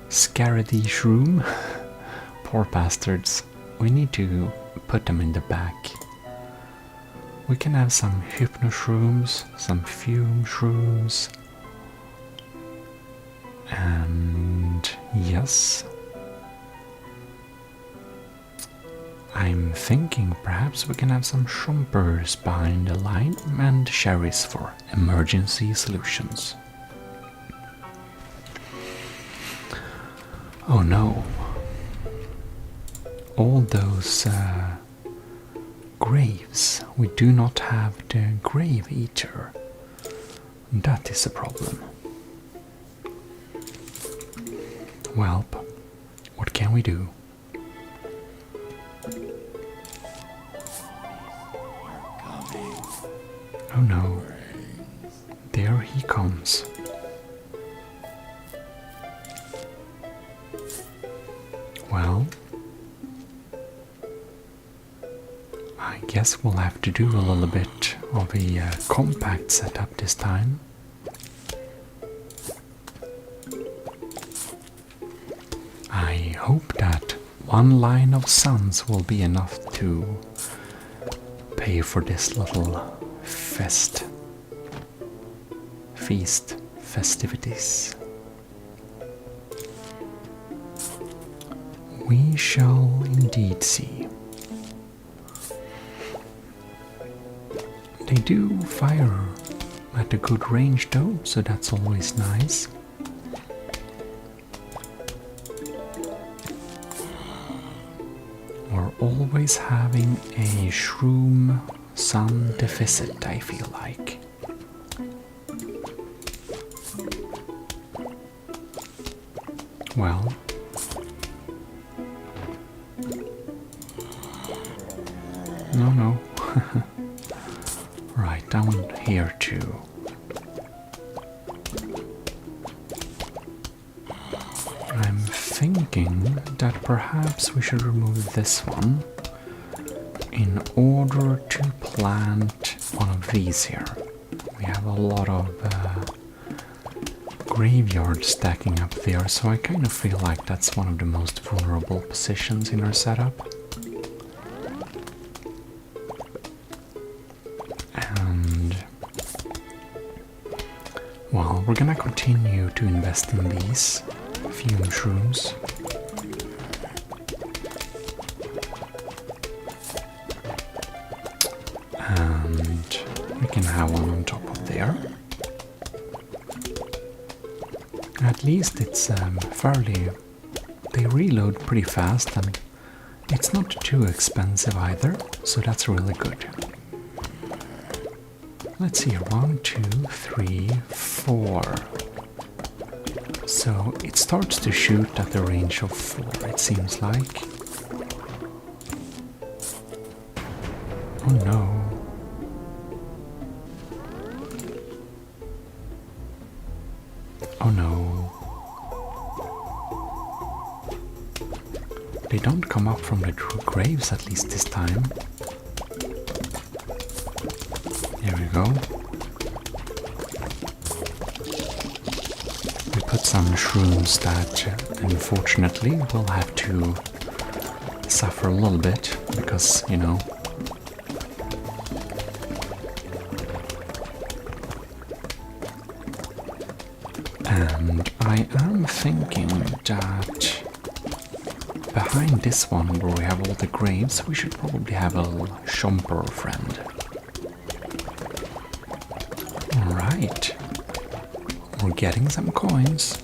Scaredy Shroom. Poor bastards. We need to put them in the back. We can have some Hypnoshrooms, some Fume Shrooms. And yes, I'm thinking perhaps we can have some Chompers behind the line and Cherries for emergency solutions. Oh no. All those graves. We do not have the Grave Eater. That is a problem. Well, what can we do? Oh no. There he comes. Well, I guess we'll have to do a little bit of a compact setup this time. I hope that one line of suns will be enough to pay for this little festivities. We shall indeed see. They do fire at a good range though, so that's always nice. We're always having a shroom sun deficit, I feel like. Well, no. Right, down here too. I'm thinking that perhaps we should remove this one in order to plant one of these here. We have a lot of graveyards stacking up there, so I kind of feel like that's one of the most vulnerable positions in our setup. And well, we're gonna continue to invest in these fume shrooms. And we can have one on top of there. At least it's they reload pretty fast and it's not too expensive either, so that's really good. Let's see, 1, 2, 3, 4. So it starts to shoot at the range of 4, it seems like. Oh no. Oh no. They don't come up from the graves, at least this time. Here we go. We put some shrooms that unfortunately will have to suffer a little bit because, you know. And I am thinking that behind this one, where we have all the graves, we should probably have a little Chomper friend. Alright. We're getting some coins.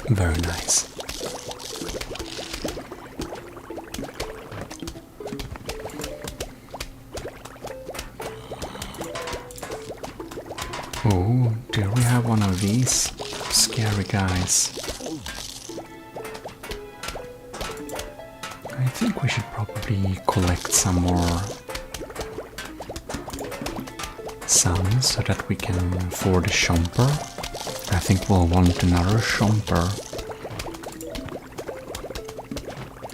Very nice. Oh, do we have one of these scary guys? I think we should probably collect some more sun so that we can afford a Chomper. I think we'll want another Chomper.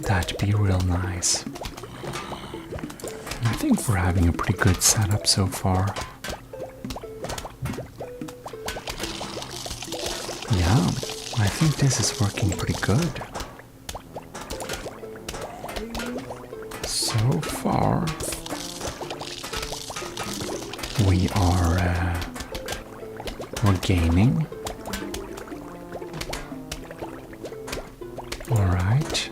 That'd be real nice. I think we're having a pretty good setup so far. Yeah, I think this is working pretty good. So far, we're gaining. Alright.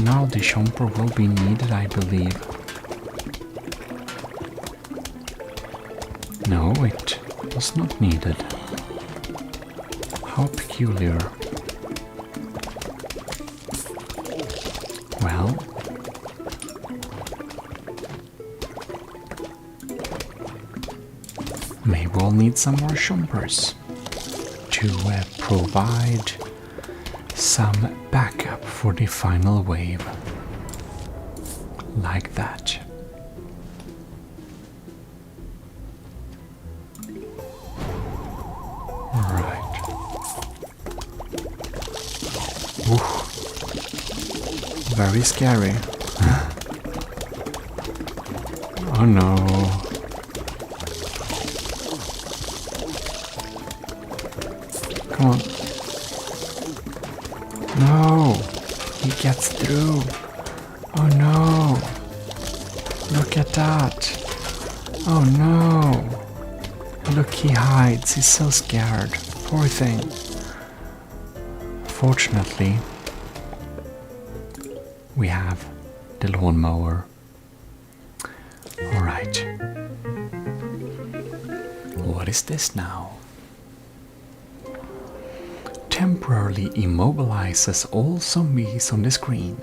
Now the Chomper will be needed, I believe. No, it was not needed. How peculiar. Well, maybe we'll need some more Chompers to provide some backup for the final wave. Like that. Alright. Very scary. Oh no. Come on. No! He gets through. Oh no! Look at that! Oh no! Look, he hides. He's so scared. Poor thing. Fortunately, we have the lawnmower. Alright. What is this now? Temporarily immobilizes all zombies on the screen.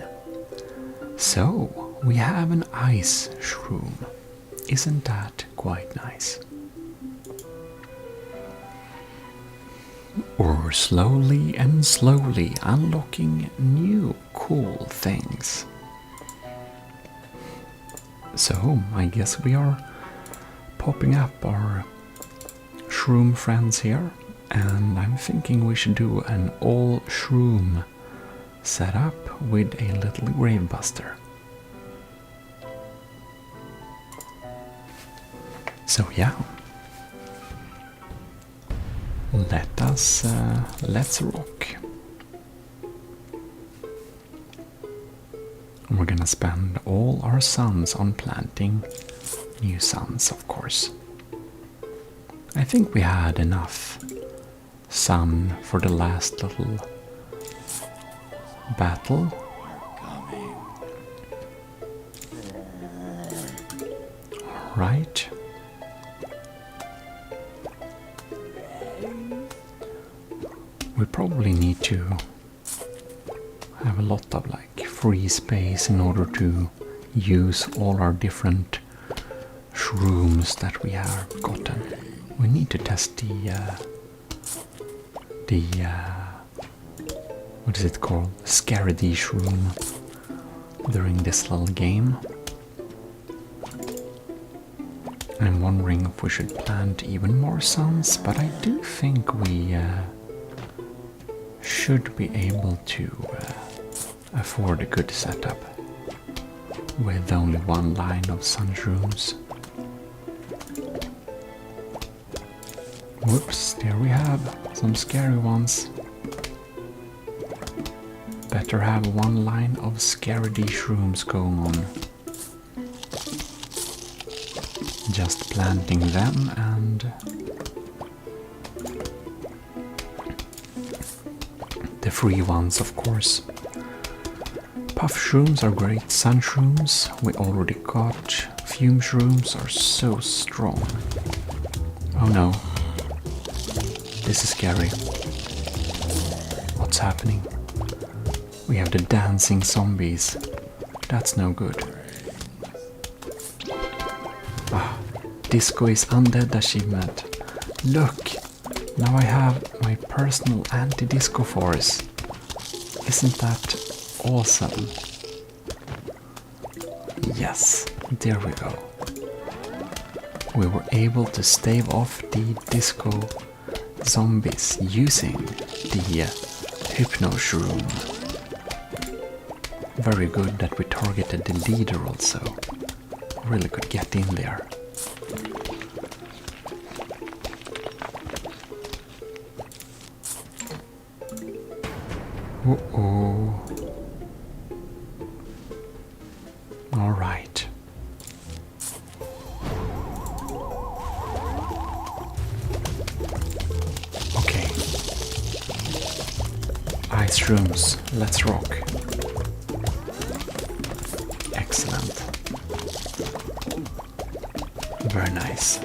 So, we have an ice shroom. Isn't that quite nice? Or slowly and slowly unlocking new cool things. So, I guess we are popping up our shroom friends here. And I'm thinking we should do an all shroom setup with a little gravebuster. So yeah, let's rock. We're gonna spend all our suns on planting new suns, of course. I think we had enough sun for the last little battle. Right. We probably need to have a lot of free space in order to use all our different shrooms that we have gotten. We need to test what is it called? Scaredy shroom during this little game. I'm wondering if we should plant even more suns, but I do think we should be able to afford a good setup with only one line of sun shrooms. Whoops, there we have some scary ones. Better have one line of scaredy shrooms going on. Just planting them and the free ones, of course. Puff shrooms are great. Sun shrooms we already got. Fume shrooms are so strong. Oh no. this is scary. What's happening? We have the dancing zombies. That's no good. Ah, disco is undead achievement. Look! Now I have my personal anti-disco force. Isn't that awesome? Yes, there we go. We were able to stave off the disco zombies using the hypno shroom. Very good that we targeted the leader also. Really could get in there. Uh-oh. All right. Okay. Ice rooms, let's rock. Excellent. Very nice.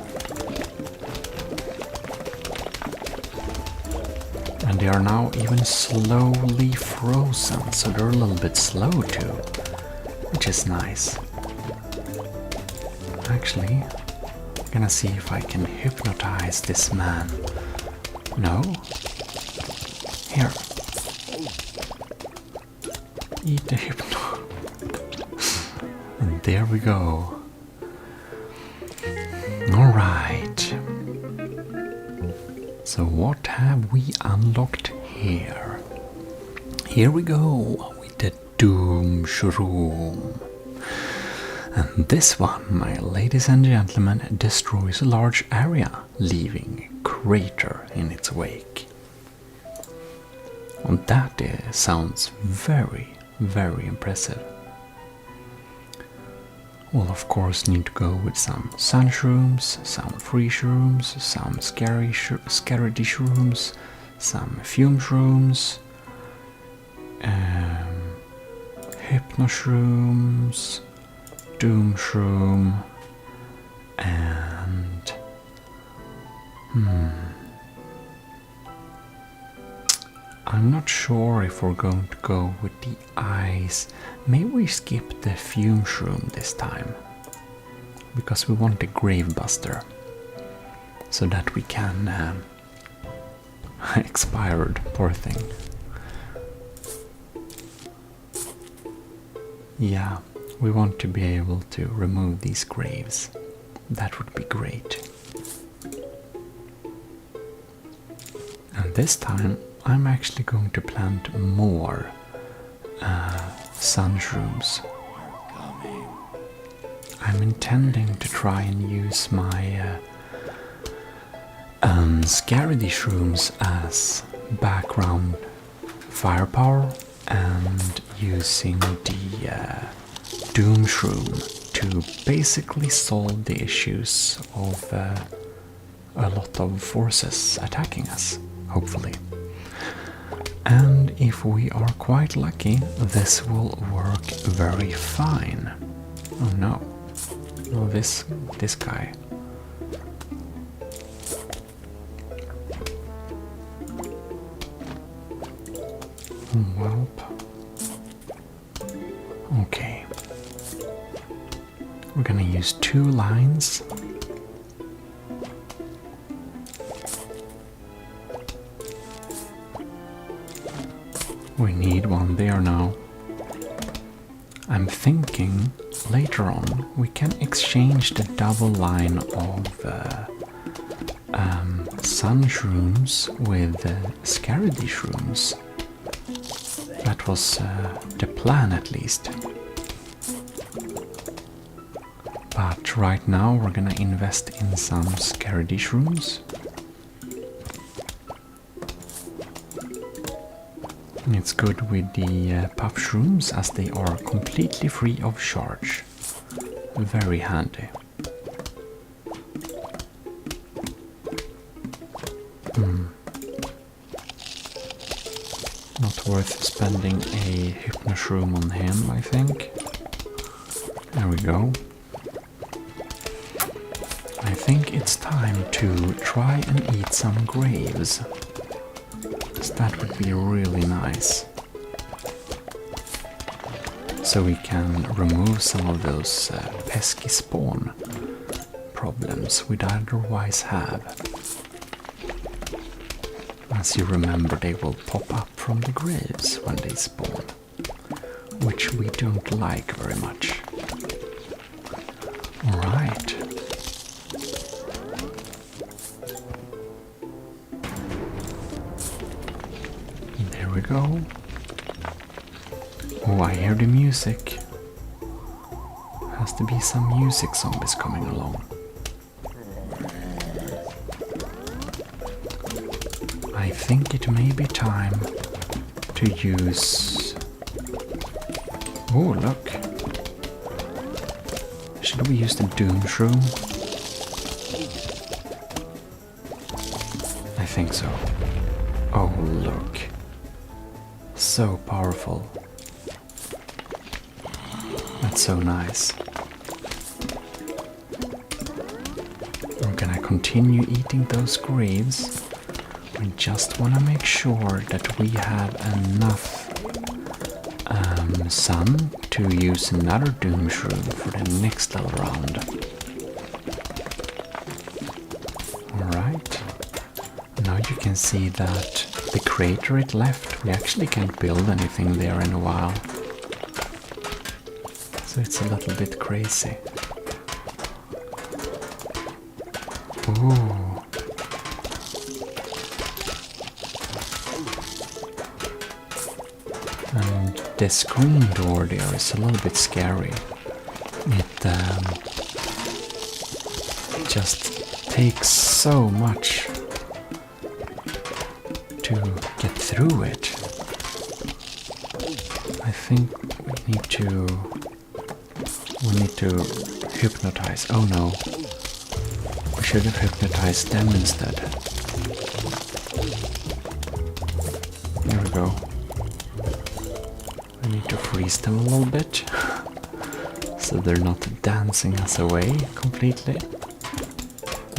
And they are now even slowly frozen, so they're a little bit slow too, which is nice. Actually, I'm gonna see if I can hypnotize this man. No? Here. Eat the hypno. And there we go. Alright. So what have we unlocked here? Here we go with the Doom Shroom. And this one, my ladies and gentlemen, destroys a large area, leaving a crater in its wake. And that sounds very, very impressive. We'll of course need to go with some sun shrooms, some free shrooms, some scary shrooms, some fume shrooms, hypno shrooms, doom shroom, and I'm not sure if we're going to go with the ice. Maybe we skip the fume shroom this time, because we want the grave buster, so that we can expired, poor thing. Yeah, we want to be able to remove these graves. That would be great. And this time I'm actually going to plant more sun shrooms. I'm intending to try and use my Scaredy shrooms as background firepower, and using the Doom shroom to basically solve the issues of a lot of forces attacking us, hopefully. And if we are quite lucky, this will work very fine. Oh no. No, this guy. Welp. Okay. We're gonna use 2 lines. We need one there now. I'm thinking later on we can exchange the double line of sun shrooms with Scaredy shrooms. That was the plan, at least. But right now we're gonna invest in some Scaredy shrooms. It's good with the puff shrooms, as they are completely free of charge. Very handy. Not worth spending a hypno shroom on him, I think. There we go. I think it's time to try and eat some graves. 'Cause that would be really nice. So we can remove some of those pesky spawn problems we'd otherwise have. As you remember, they will pop up from the graves when they spawn, which we don't like very much. Alright. There we go. Oh, I hear the music. Has to be some music zombies coming along. I think it may be time to use... Oh, look. Should we use the Doom Shroom? I think so. Oh, look. So powerful. That's so nice. We're gonna continue eating those graves. We just want to make sure that we have enough sun to use another Doom Shroom for the next little round. Alright. Now you can see that the crater it left, we actually can't build anything there in a while. So it's a little bit crazy. Ooh. And the screen door there is a little bit scary. It just takes so much to get through it. I think we need to hypnotize. Oh no. We should have hypnotized them instead. There we go. We need to freeze them a little bit so they're not dancing us away completely.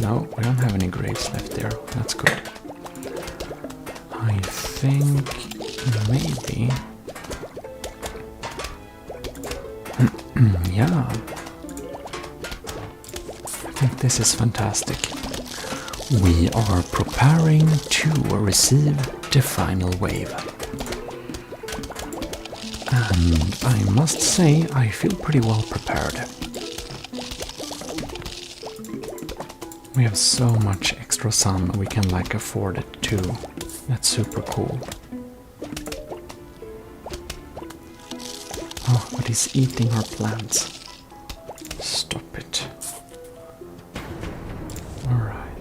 No, we don't have any graves left there. That's good. I think maybe... yeah. I think this is fantastic. We are preparing to receive the final wave. And I must say, I feel pretty well prepared. We have so much extra sun, we can like afford it too. That's super cool. Oh, but he's eating our plants. Stop it. Alright.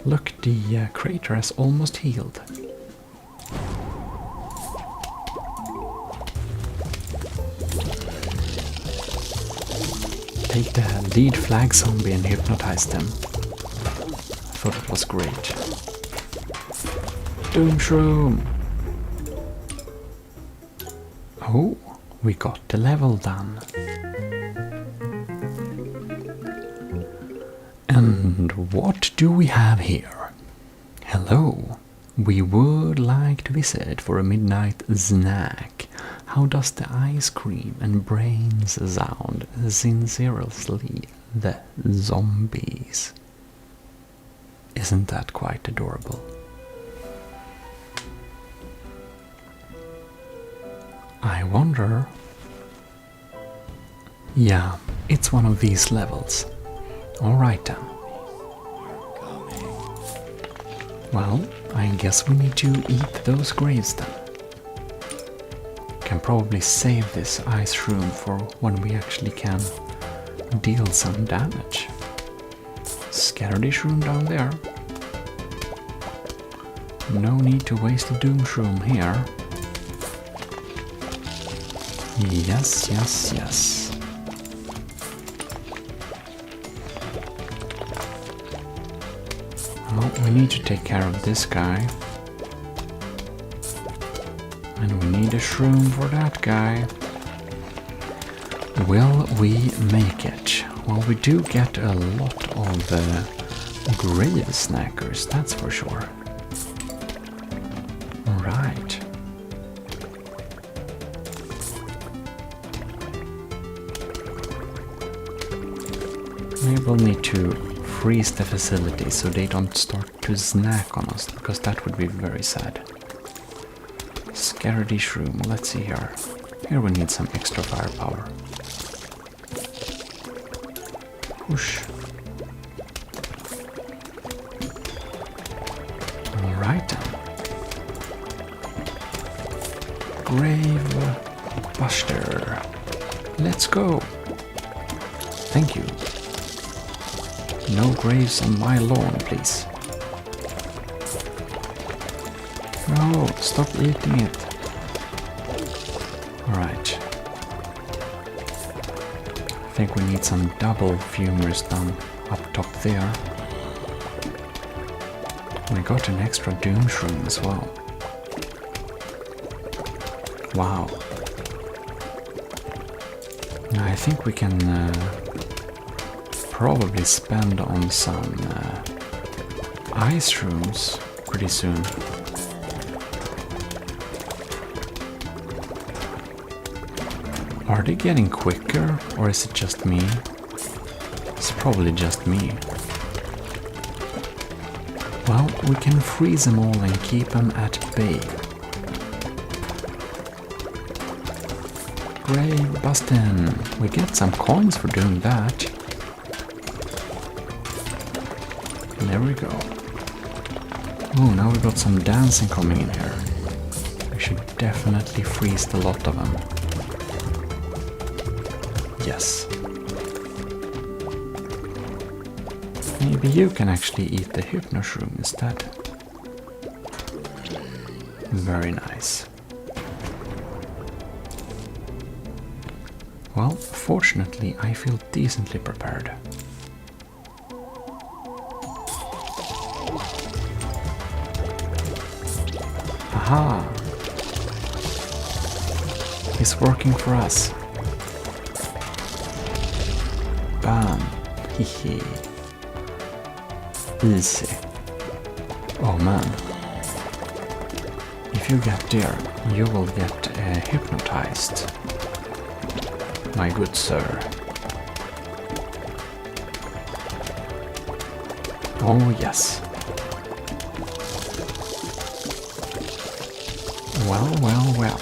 Look, the crater has almost healed. Take the lead flag zombie and hypnotize them. I thought it was great. Doom Shroom! Oh, we got the level done. And what do we have here? Hello, we would like to visit for a midnight snack. How does the ice cream and brains sound? Sincerely, the zombies. Isn't that quite adorable? I wonder... yeah, it's one of these levels. Alright then. Well, I guess we need to eat those graves then. Can probably save this ice shroom for when we actually can deal some damage. Scatter the shroom down there. No need to waste a doom shroom here. Yes, yes, yes. Oh, we need to take care of this guy. And we need a shroom for that guy. Will we make it? Well, we do get a lot of grave snackers, that's for sure. Right. Maybe we'll need to freeze the facility so they don't start to snack on us, because that would be very sad. Scaredy shroom, let's see here. Here we need some extra firepower. Whoosh. Alright then. Grave Buster. Let's go. Thank you. No graves on my lawn, please. No, stop eating it. Alright. I think we need some double fumers down up top there. We got an extra doom shroom as well. Wow. Now I think we can probably spend on some ice shrooms pretty soon. Are they getting quicker, or is it just me? It's probably just me. Well, we can freeze them all and keep them at bay. Grave bustin'! We get some coins for doing that. There we go. Oh, now we got some dancing coming in here. We should definitely freeze the lot of them. Yes. Maybe you can actually eat the hypnoshroom instead. Very nice. Well, fortunately, I feel decently prepared. Aha! It's working for us. Bam! Hehe. Easy. Oh man. If you get there, you will get hypnotized. My good sir. Oh yes. Well, well, well.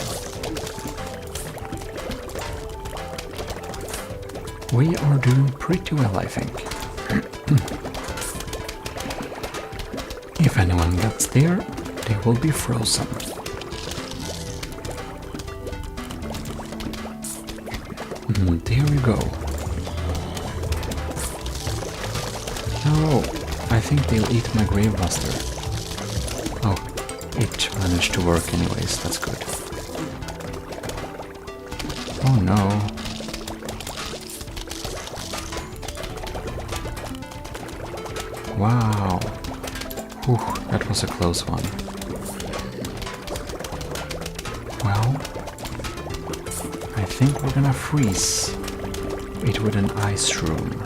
We are doing pretty well, I think. If anyone gets there, they will be frozen. There we go. Oh, I think they'll eat my gravebuster. Oh, it managed to work anyways, that's good. Oh no. Wow. Whew, that was a close one. Well, I think we're gonna freeze it with an ice shroom.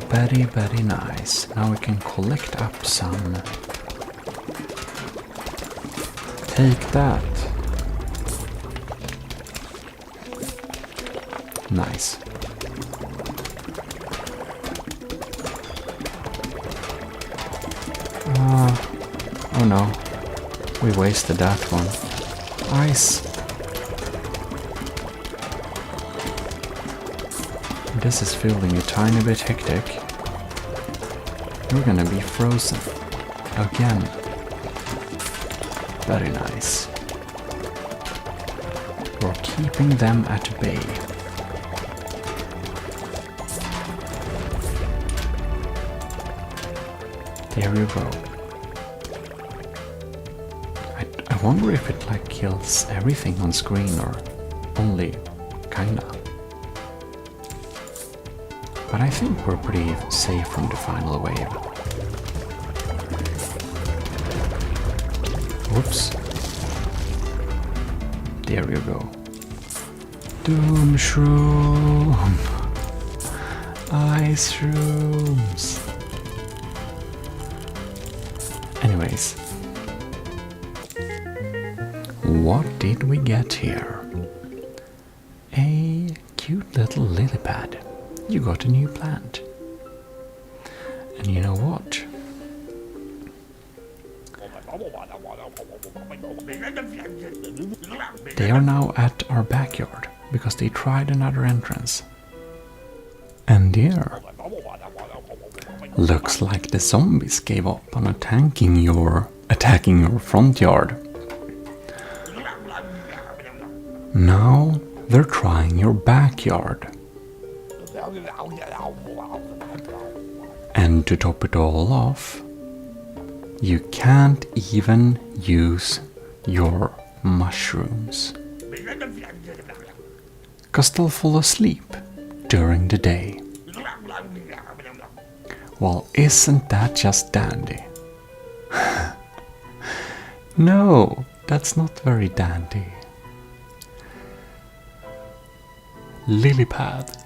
Very, very nice. Now we can collect up some. Take that. Nice. Oh no, we wasted that one. Ice. This is feeling a tiny bit hectic. You're gonna be frozen. Again. Very nice. We're keeping them at bay. There you go. I wonder if it like kills everything on screen or only kinda. But I think we're pretty safe from the final wave. Whoops. There you go. Doom shroom. Ice shrooms. Anyways. What did we get here? A cute little lily pad. You got a new plant. And you know what? They are now at our backyard because they tried another entrance. And there. Looks like the zombies gave up on attacking your front yard. Now they're trying your backyard. And to top it all off, you can't even use your mushrooms. 'Cause they'll fall asleep during the day. Well, isn't that just dandy? No, that's not very dandy. Lilypad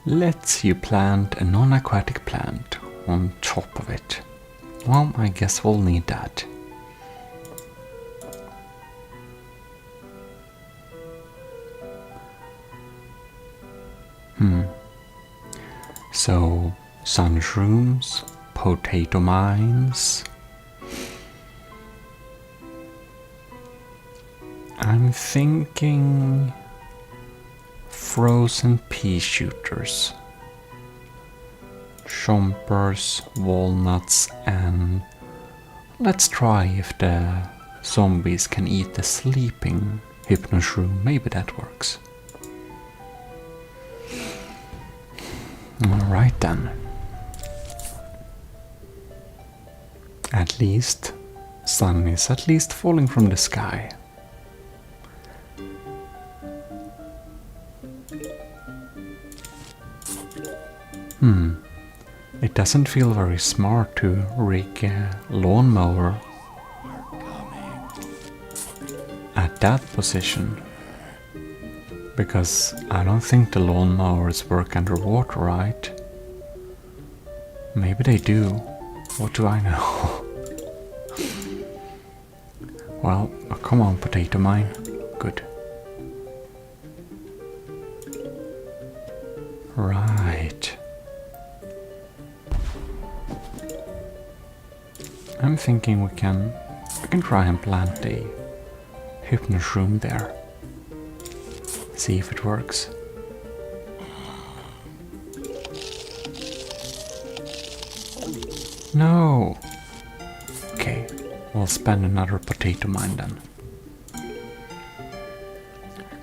lets you plant a non-aquatic plant on top of it. Well, I guess we'll need that. So, sunshrooms, potato mines. I'm thinking frozen pea shooters, chompers, walnuts, and let's try if the zombies can eat the sleeping hypnoshroom. Maybe that works. Alright then. At least, sun is at least falling from the sky. It doesn't feel very smart to rig a lawnmower at that position, because I don't think the lawnmowers work underwater, right? Maybe they do. What do I know? Well, come on, potato mine. Good. Right. I'm thinking we can try and plant a hypnoshroom there. See if it works. No! Okay, we'll spend another potato mine then.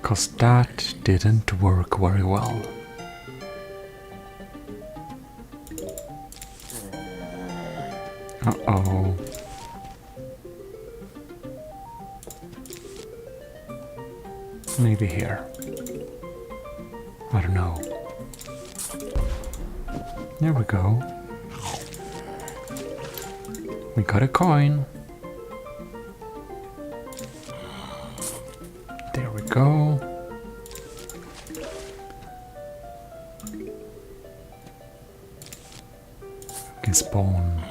'Cause that didn't work very well. Uh-oh. Maybe here. I don't know. There we go. We got a coin. There we go. We can spawn.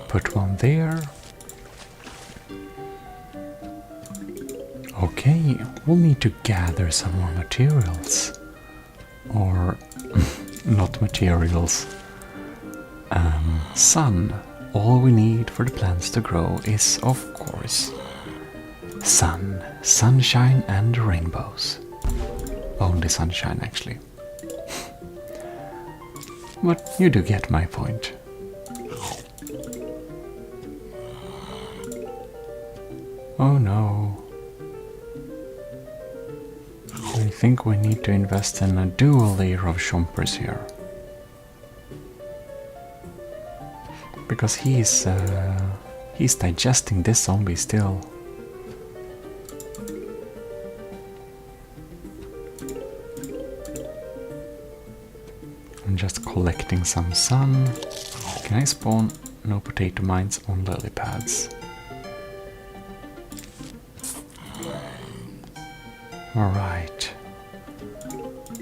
Put one there. Okay, we'll need to gather some more materials. Or not materials. Sun. All we need for the plants to grow is, of course, sun, sunshine and rainbows. Only sunshine, actually. But you do get my point. Oh no. I think we need to invest in a dual layer of chompers here. Because he's digesting this zombie still. I'm just collecting some sun. Can I spawn? No potato mines on lily pads. Alright.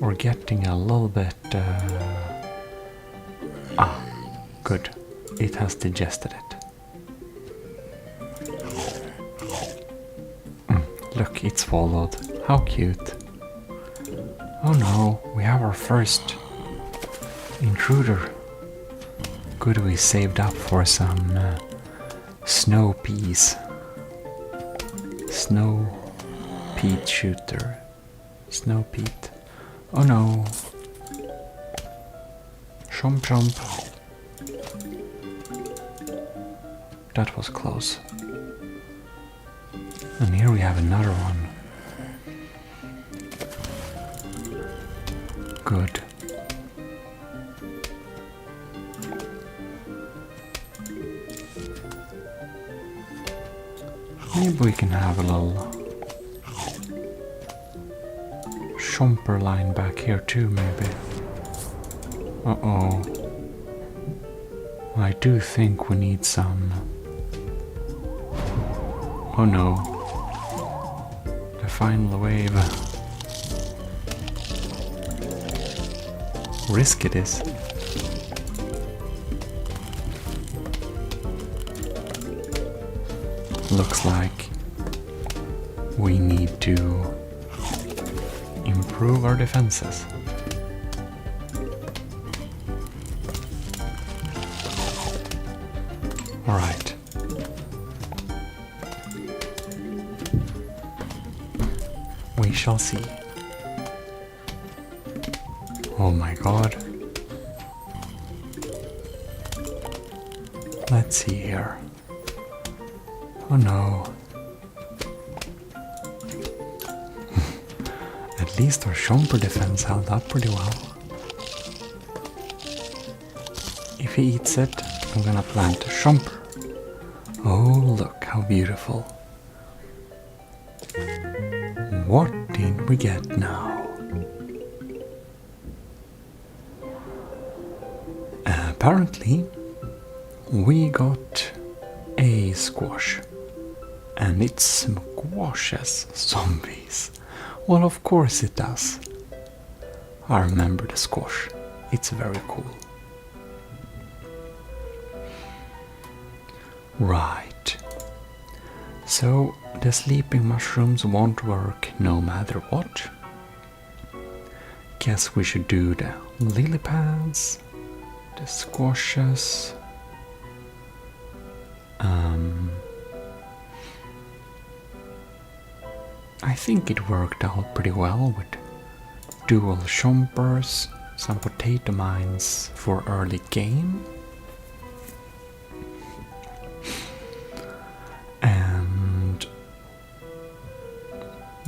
we're getting a little bit... good. It has digested it. Look, it's swallowed. How cute. Oh no, we have our first intruder. Good, we saved up for some snow peas. Snow peat shooter. Snow peat. Oh no. Chomp chomp. That was close. And here we have another one. Good. Maybe we can have a little chomper line back here too, maybe. Uh-oh. I do think we need some... Oh no. The final wave. Risk it is. Looks like we need to improve our defenses. Alright. We shall see. Oh my god. Let's see here. Oh no. At least our Chomper defense held up pretty well. If he eats it, I'm gonna plant a Chomper. Oh, look how beautiful. What did we get now? Apparently, we got a squash. And it squashes zombies. Well, of course it does. I remember the squash. It's very cool. Right. So, the sleeping mushrooms won't work no matter what. Guess we should do the lily pads, the squashes. I think it worked out pretty well with dual chompers, some potato mines for early game, and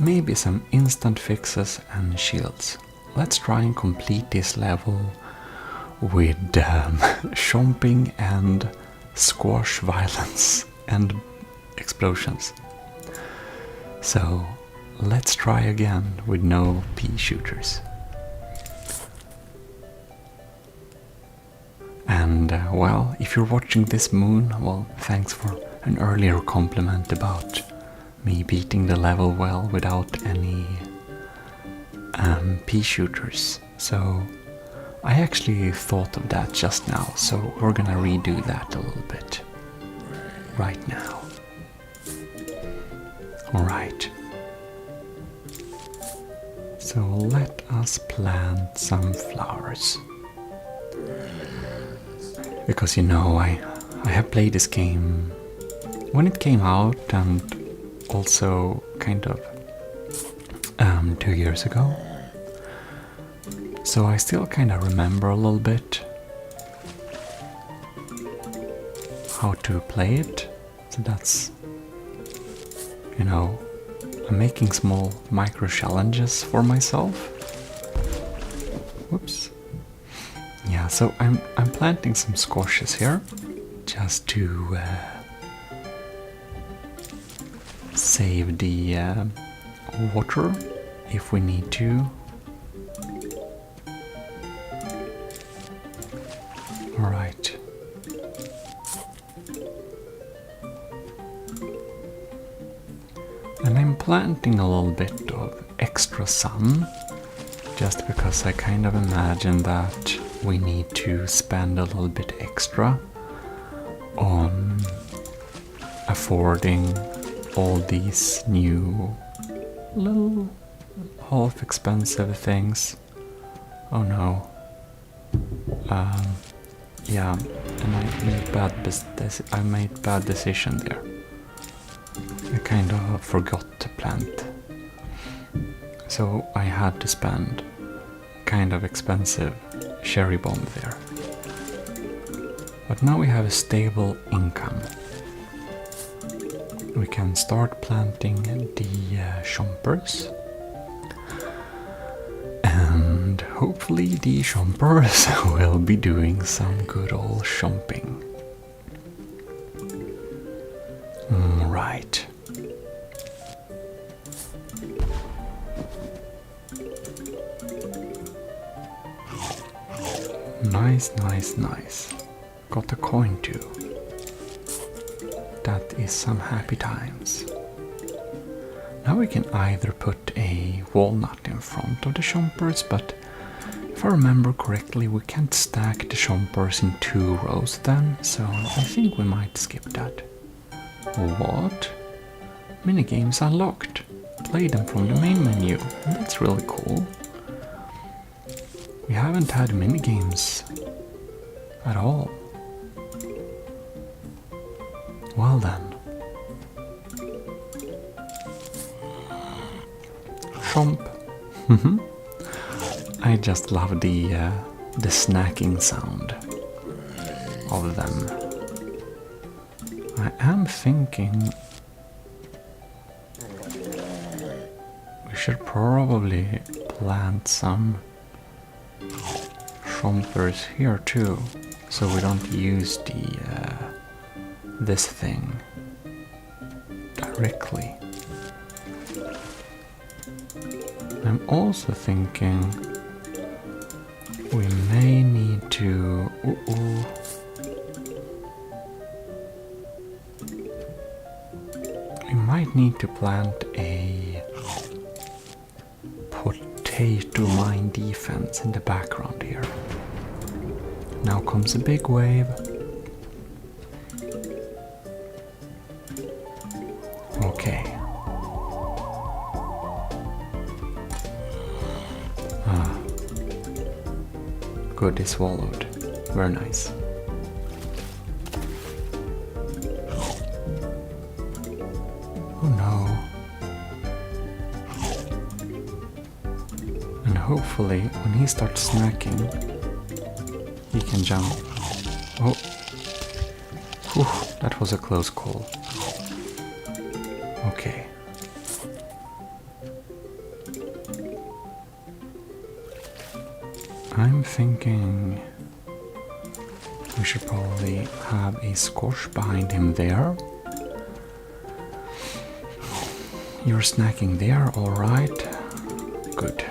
maybe some instant fixes and shields. Let's try and complete this level with chomping and squash violence and explosions. So let's try again with no pea shooters. And well, if you're watching this moon, well, thanks for an earlier compliment about me beating the level well without any pea shooters. So I actually thought of that just now, so we're gonna redo that a little bit right now. Alright. So let us plant some flowers. Because you know, I have played this game when it came out and also kind of 2 years ago. So I still kind of remember a little bit how to play it. So that's, you know, I'm making small micro challenges for myself. Whoops. Yeah, so I'm planting some squashes here just to save the water if we need to. Alright. And I'm planting a little bit of extra sun just because I kind of imagine that we need to spend a little bit extra on affording all these new little half expensive things. Oh no. Yeah, and I made bad decision there. I kind of forgot to plant. So I had to spend kind of expensive cherry bomb there. But now we have a stable income. We can start planting the chompers. And hopefully the chompers will be doing some good old chomping. Right. Nice. Got a coin too. That is some happy times. Now we can either put a walnut in front of the chompers, but if I remember correctly, we can't stack the chompers in 2 rows then, so I think we might skip that. What? Minigames unlocked. Play them from the main menu. That's really cool. We haven't had minigames at all. Well then. Chomp. I just love the snacking sound of them. I am thinking we should probably plant some chompers here too, so we don't use the this thing directly. I'm also thinking we may need to we might need to plant a potato mine defense in the background here. Now comes a big wave. Okay. Good, is swallowed. Very nice. Oh no. And hopefully when he starts snacking, he can jump. Oh. Whew, that was a close call. Okay. I'm thinking we should probably have a squash behind him there. You're snacking there, alright. Good.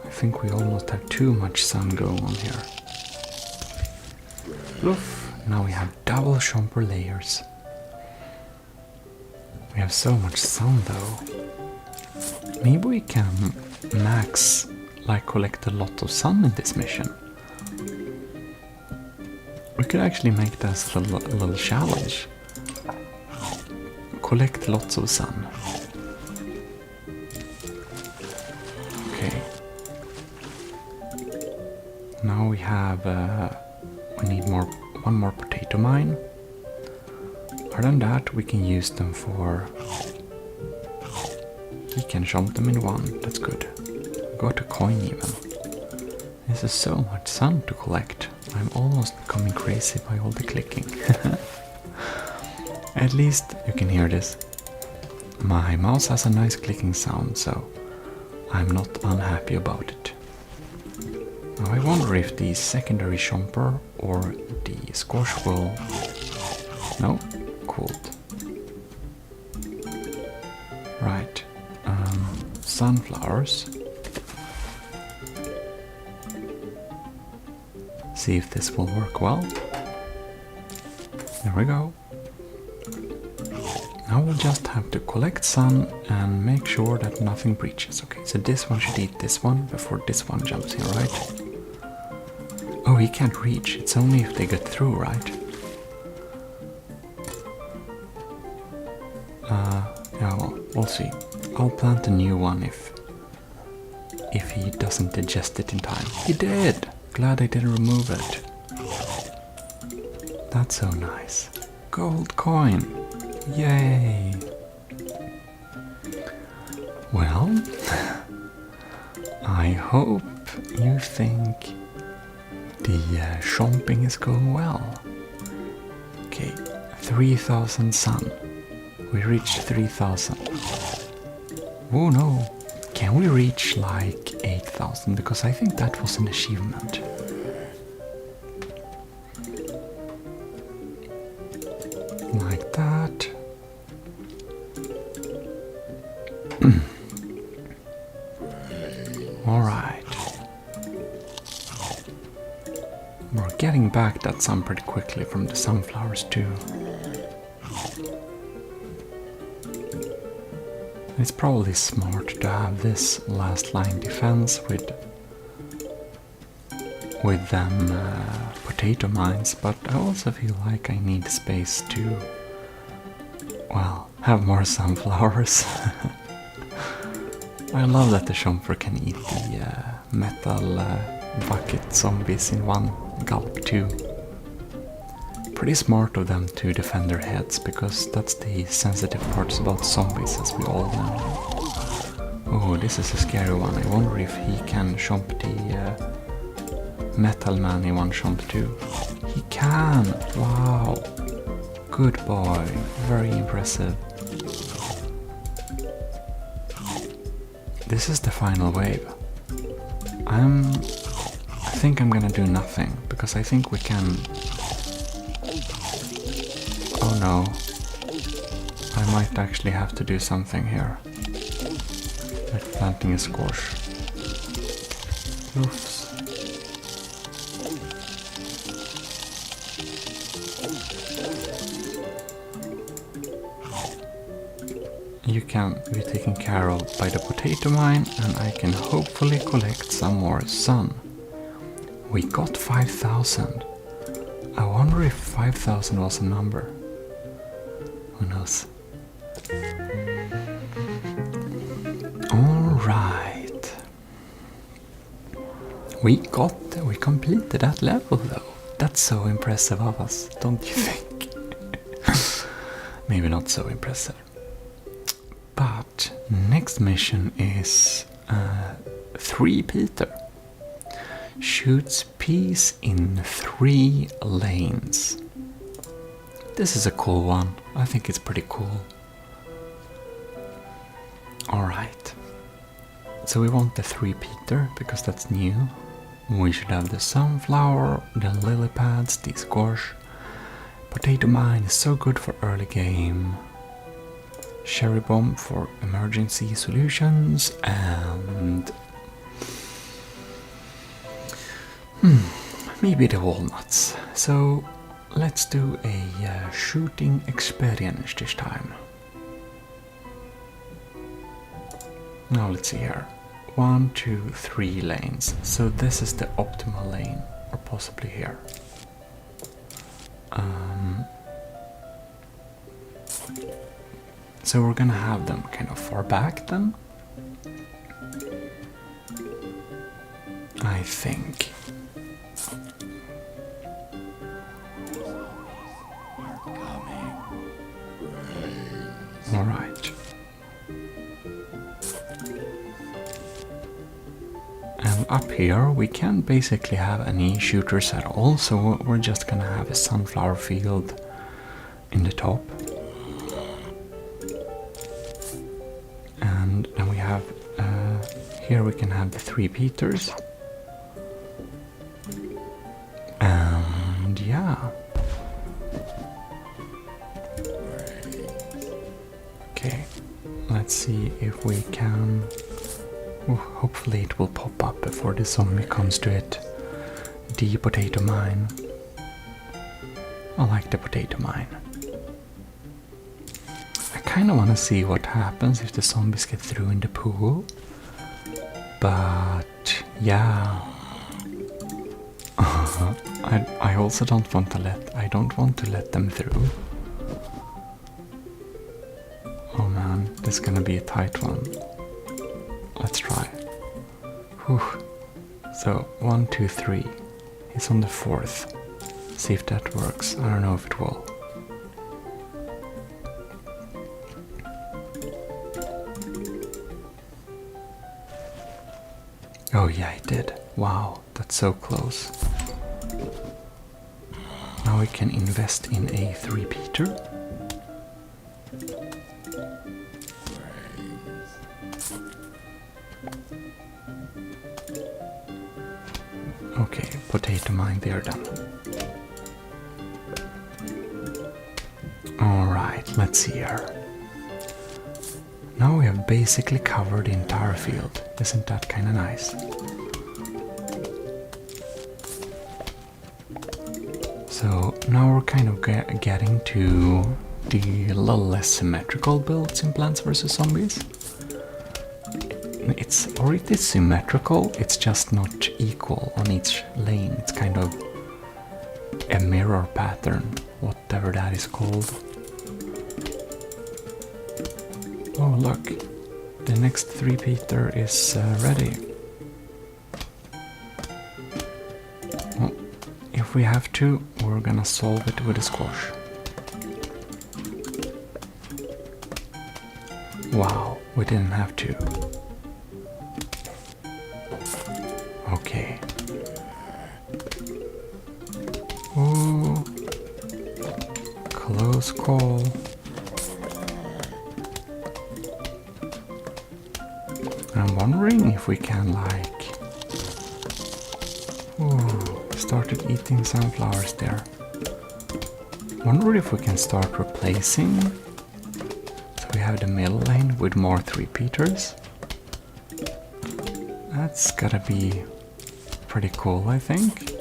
I think we almost have too much sun going on here. Oof. Now we have double chomper layers. We have so much sun though. Maybe we can max, like, collect a lot of sun in this mission. We could actually make this a little challenge. Collect lots of sun. Okay. Now we have, we need one more potato mine. Other than that, we can use them for... He can chomp them in one, that's good. Got a coin even. This is so much sun to collect. I'm almost becoming crazy by all the clicking. At least you can hear this. My mouse has a nice clicking sound, so I'm not unhappy about it. Now I wonder if the secondary chomper or the squash will... No? Cooled. Right. Sunflowers. See if this will work well. There we go. Now we'll just have to collect sun and make sure that nothing breaches. Okay, so this one should eat this one before this one jumps in, right? Oh, he can't reach. It's only if they get through, right? Yeah, well, we'll see. I'll plant a new one if he doesn't digest it in time. He did! Glad I didn't remove it. That's so nice. Gold coin! Yay! Well, I hope you think the shopping is going well. Okay, 3,000 sun. We reached 3,000. Oh no! Can we reach like 8,000? Because I think that was an achievement. Like that. Alright. We're getting back that sun pretty quickly from the sunflowers too. It's probably smart to have this last line defense with them potato mines, but I also feel like I need space to, well, have more sunflowers. I love that the Chomper can eat the metal bucket zombies in one gulp too. Pretty smart of them to defend their heads, because that's the sensitive parts about zombies, as we all know. Oh, this is a scary one. I wonder if he can chomp the metal man in one chomp too. He can! Wow! Good boy. Very impressive. This is the final wave. I think I'm gonna do nothing, because I think we can... Oh no. I might actually have to do something here. Like planting a squash. Oops. You can be taken care of by the potato mine, and I can hopefully collect some more sun. We got 5,000. I wonder if 5,000 was a number. Who knows? Alright. We completed that level though. That's so impressive of us, don't you think? Maybe not so impressive. But next mission is 3 Peter. Shoots peas in 3 lanes. This is a cool one. I think it's pretty cool. Alright. So we want the 3 Peter because that's new. We should have the sunflower, the lily pads, the squash. Potato mine is so good for early game. Cherry bomb for emergency solutions, and maybe the walnuts. So let's do a shooting experience this time. Now let's see here. 1, 2, 3 lanes. So this is the optimal lane, or possibly here. So we're gonna have them kind of far back then, I think. Alright. And up here we can't basically have any shooters at all, so we're just gonna have a sunflower field in the top. And then we have, here we can have the 3 Peters. And yeah. Okay, let's see if we can... Oh, hopefully it will pop up before the zombie comes to it. The potato mine. I like the potato mine. I kind of want to see what happens if the zombies get through in the pool. But yeah, I also don't want to let them through. Oh man, this is gonna be a tight one. Let's try. Whew. So 1, 2, 3. He's on the 4th. See if that works. I don't know if it will. Oh yeah, it did. Wow, that's so close. Now we can invest in a 3-peater. Okay, potato mine there done. Alright, let's see here. Now we have basically covered the entire field. Isn't that kinda nice? So now we're kind of getting to the little less symmetrical builds in Plants vs. Zombies. It is symmetrical, it's just not equal on each lane. It's kind of a mirror pattern, whatever that is called. Oh look, the next 3-peater is ready. Well, if we have to, we're gonna solve it with a squash. Wow, we didn't have to. Okay. Ooh. Close call. I'm wondering if we can started eating sunflowers there. Wonder if we can start replacing. So we have the middle lane with more 3-peaters. That's gotta be pretty cool, I think.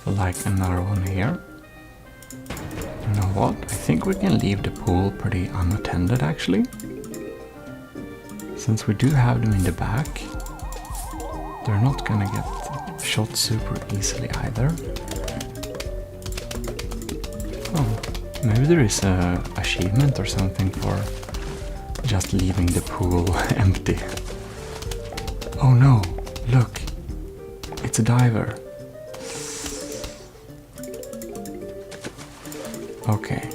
Like another one here. You know what? I think we can leave the pool pretty unattended actually. Since we do have them in the back, they're not gonna get shot super easily either. Oh, maybe there is a achievement or something for just leaving the pool empty. Oh no, look, it's a diver. Okay.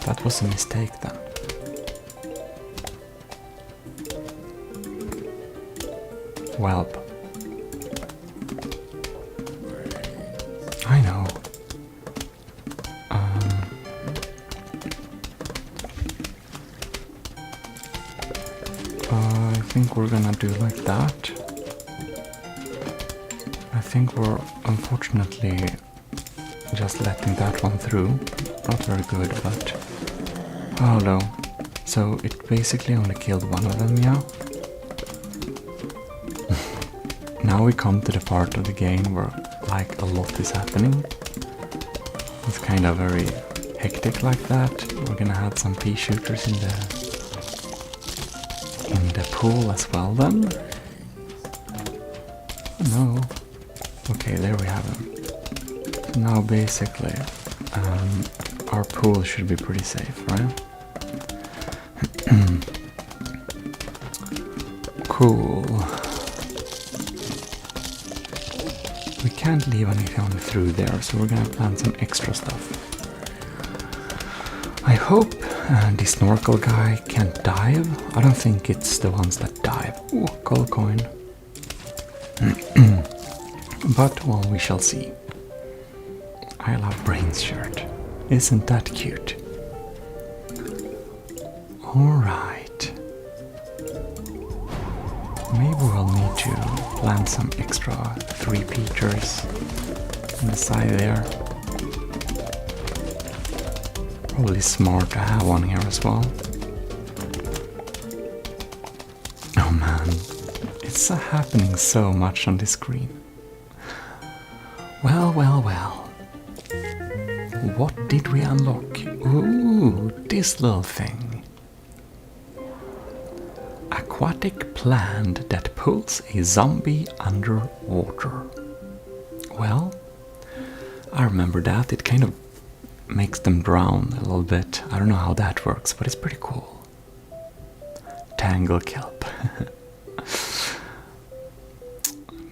That was a mistake then. Welp. I know. I think we're gonna do like that. I think we're unfortunately just letting that one through. Not very good, but... Oh no. So it basically only killed one of them, yeah? Now we come to the part of the game where like a lot is happening. It's kind of very hectic like that. We're gonna have some pea shooters in the pool as well then. No. Okay, there we have them. So now basically our pool should be pretty safe, right? Cool. We can't leave anything through there, so we're gonna plant some extra stuff. I hope the snorkel guy can't dive. I don't think it's the ones that dive. Ooh, gold coin. But, well, we shall see. I love Brain's shirt. Isn't that cute? Alright. Maybe we'll need to plant some extra 3-peaters on the side there. Probably smart to have one here as well. Oh man, it's happening so much on this screen. Well, well, well. What did we unlock? Ooh, this little thing. Aquatic plant that pulls a zombie underwater. Well, I remember that. It kind of makes them drown a little bit. I don't know how that works, but it's pretty cool. Tangle kelp.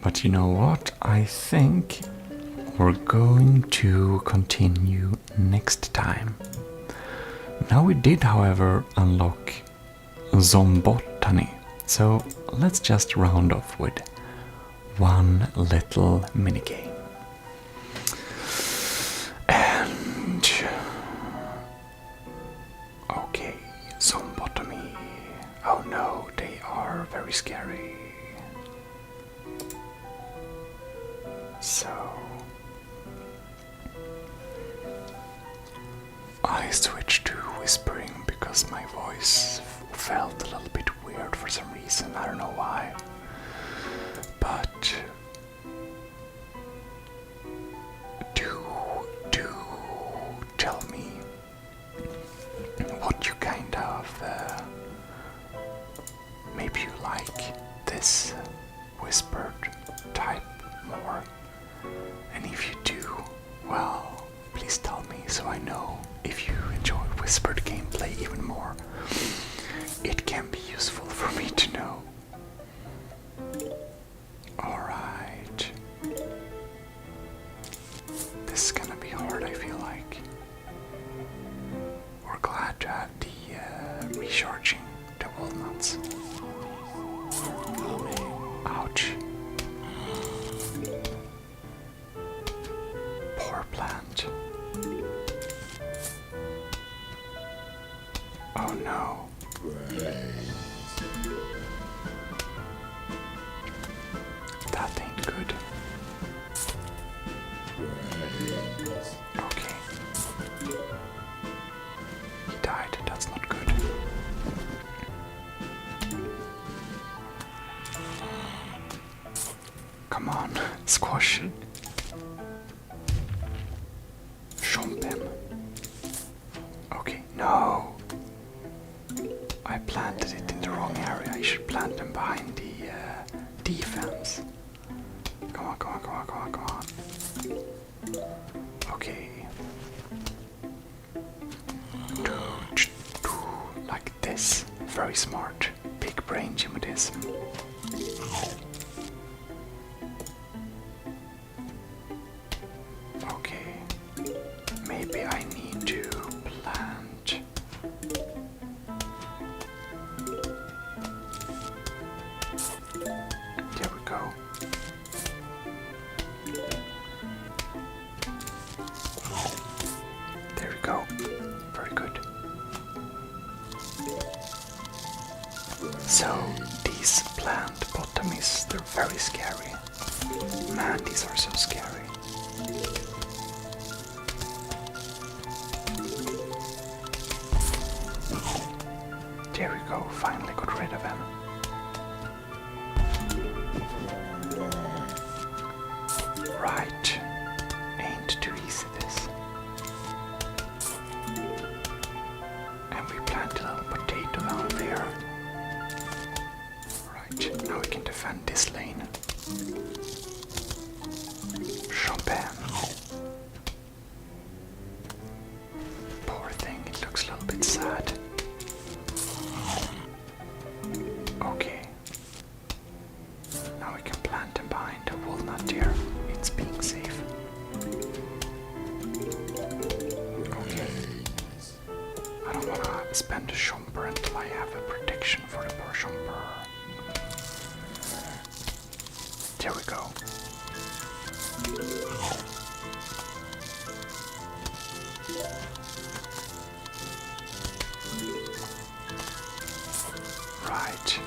But you know what? I think we're going to continue next time. Now we did, however, unlock Zombotany. So let's just round off with one little minigame. And okay, Zombotomy. Oh no, they are very scary. So I switched to whispering because my voice felt a little bit weird for some reason. I don't know why. But do tell me what you kind of maybe you like this whispered type more. And if you do, well, please tell me so I know if you enjoy whispered gameplay even more. It can be useful for me to know. Alright. This is gonna be hard, I feel like. We're glad to have the recharging the walnuts. Ouch. Poor plant. Oh no. That ain't good. Okay. He died, that's not good. Come on, squash it. Chomp him. Okay, no. I planted it in the wrong area. I should plant them behind the defense. Come on, come on, come on, come on, come on. Okay. Like this. Very smart. Big brain Gmodism. Okay. Maybe I need to plant. There we go. There we go. Very good. So, these plant bottomies, they're very scary. Man, these are so scary. There we go, finally got rid of him. Right, ain't too easy this. And we plant a little potato down there. Right, now we can defend this lane. Chopin. Poor thing, it looks a little bit sad. Okay. Now we can plant him behind a walnut here. It's being safe. Okay. I don't wanna spend a Schomper until I have a protection for the poor Schomper. There we go. Right.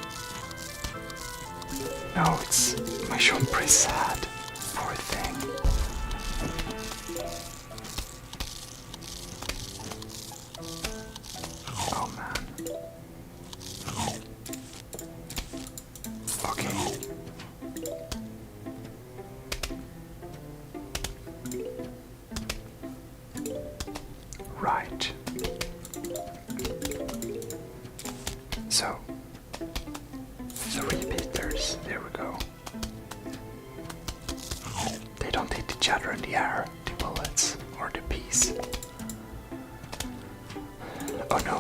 No, it's my Schomper is sad. Poor thing. Oh man. Okay. So repeaters, there we go. They don't hit each other in the air, the bullets or the piece. Oh no.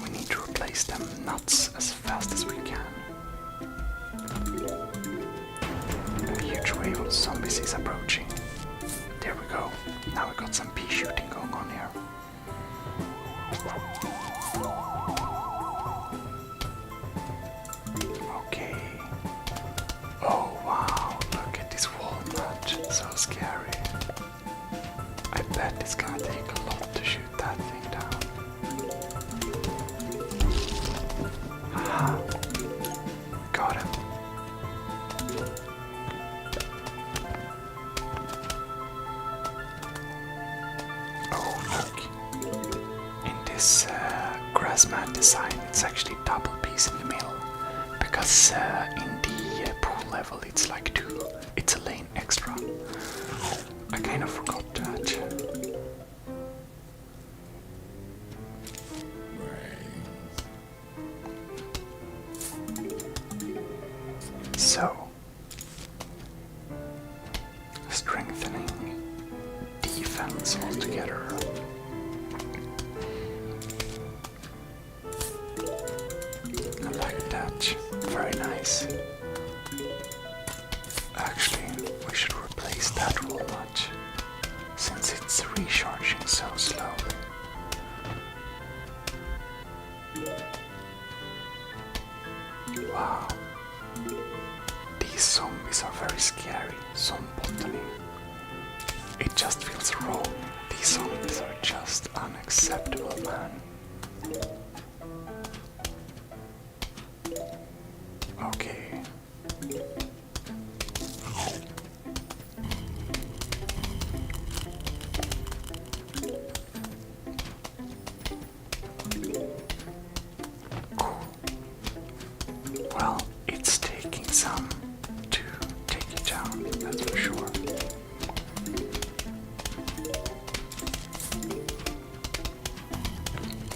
We need to replace them nuts as fast as we can. A huge wave of zombies is approaching. There we go. Now we got some pea shooting going on here. Okay. Oh wow, look at this walnut. So scary. I bet it's gonna take a lot to shoot that thing down. Aha. Got him. This grass mat design, it's actually double piece in the middle, because in the pool level it's like two, it's a lane extra. I kind of forgot that. So, strengthening defense altogether. Very nice. Actually, we should replace that walnut, since it's recharging so slowly. Wow. These zombies are very scary. Zombotany. It just feels wrong. These zombies are just unacceptable, man. Okay. Cool. Well, it's taking some to take it down, that's for sure.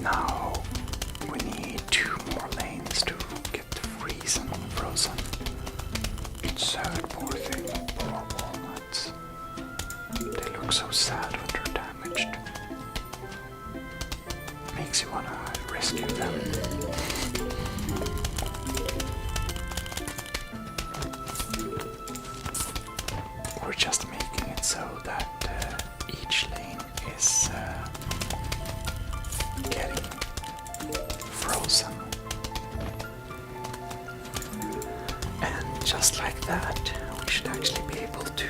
Now we need 2 more lanes to get frozen. It's sad, poor thing, poor walnuts. They look so sad when they're damaged. Makes you wanna rescue them. We're just making it so that each lane is getting frozen. And just like that, we should actually be able to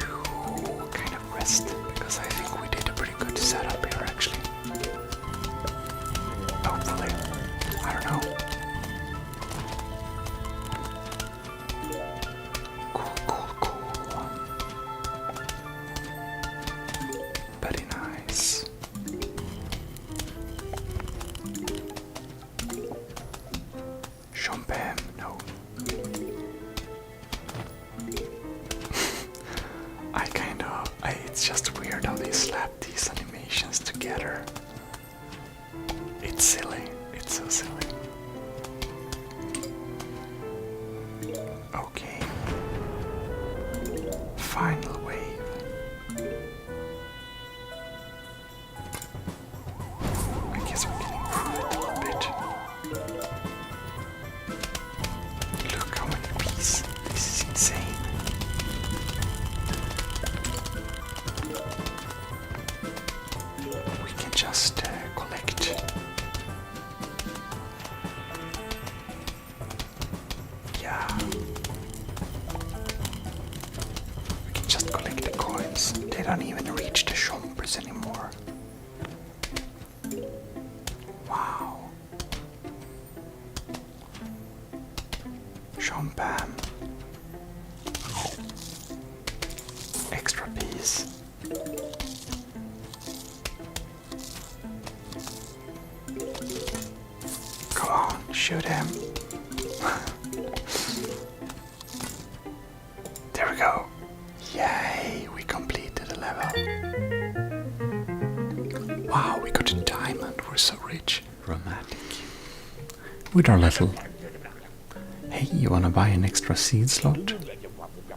kind of rest, because I think we did a pretty good setup here actually. Hopefully. I don't know. Cool. Very nice. Champagne, no. It's just weird how they slap these animations together. It's silly. It's so silly. Okay. Final wave. I guess we can improve it a little bit. Look how many bees. This is insane. Just collect. Yeah. We can just collect the coins. They don't even reach the shoppers anymore. Wow. Champagne. Extra piece. Come on, shoot him. There we go. Yay, we completed the level. Wow, we got a diamond. we're so rich. Romantic. With our little... Hey, you wanna buy an extra seed slot?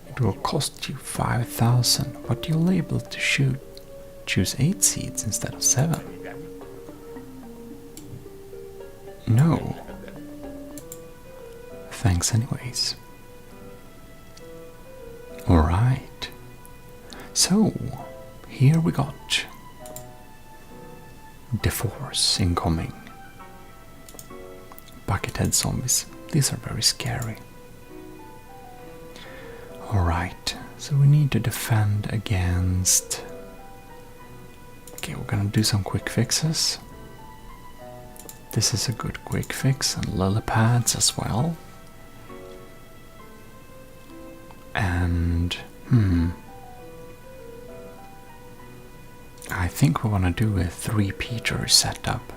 It will cost you 5,000, but you'll be able to choose 8 seeds instead of 7. No. Thanks anyways. Alright. So, here we got the force incoming. Buckethead zombies. These are very scary. Alright, so we need to defend against... Okay, we're gonna do some quick fixes. This is a good quick fix, and lily pads as well. And... I think we want to do a 3-peater setup.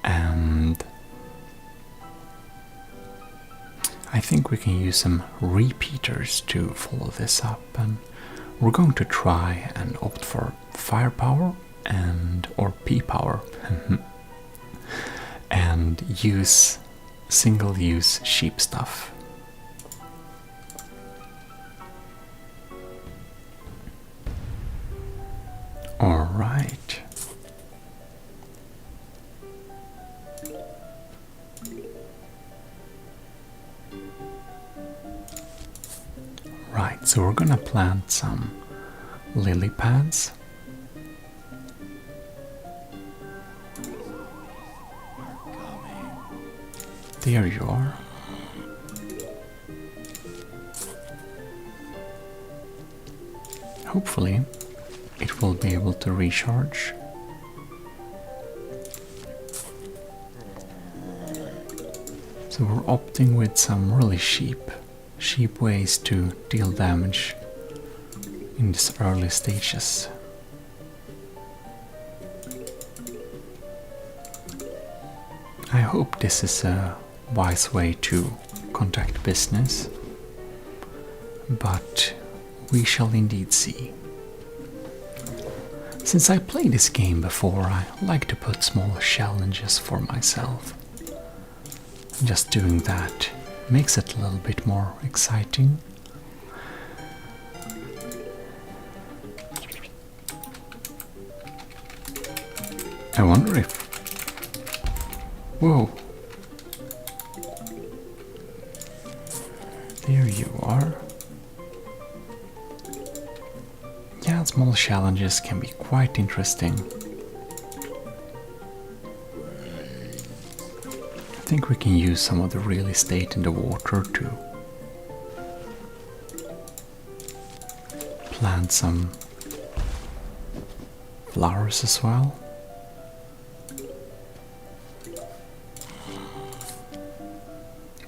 And... I think we can use some repeaters to follow this up, and we're going to try and opt for firepower or P-power and use single-use sheep stuff. All right. Right, so we're gonna plant some lily pads. There you are. Hopefully, it will be able to recharge. So we're opting with some really cheap ways to deal damage in these early stages. I hope this is a wise way to conduct business, but we shall indeed see. Since I played this game before, I like to put small challenges for myself. Just doing that makes it a little bit more exciting. I wonder if... Whoa! There you are. Yeah, small challenges can be quite interesting. I think we can use some of the real estate in the water to plant some flowers as well.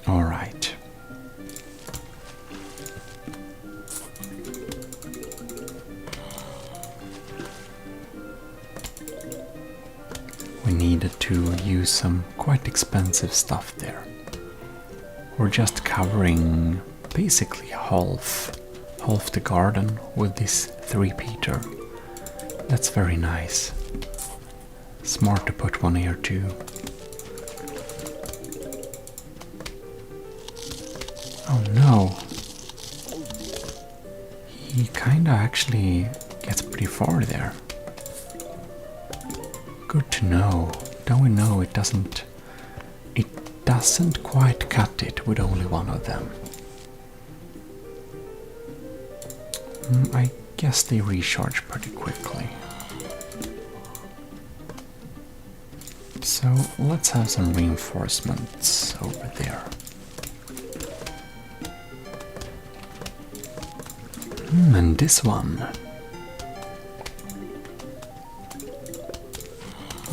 All right. We needed to use some quite expensive stuff there. We're just covering basically half the garden with this 3-peater. That's very nice. Smart to put one here too. Oh no. He kinda actually gets pretty far there. Good to know. Don't we know it doesn't quite cut it with only one of them. I guess they recharge pretty quickly. So let's have some reinforcements over there. And this one.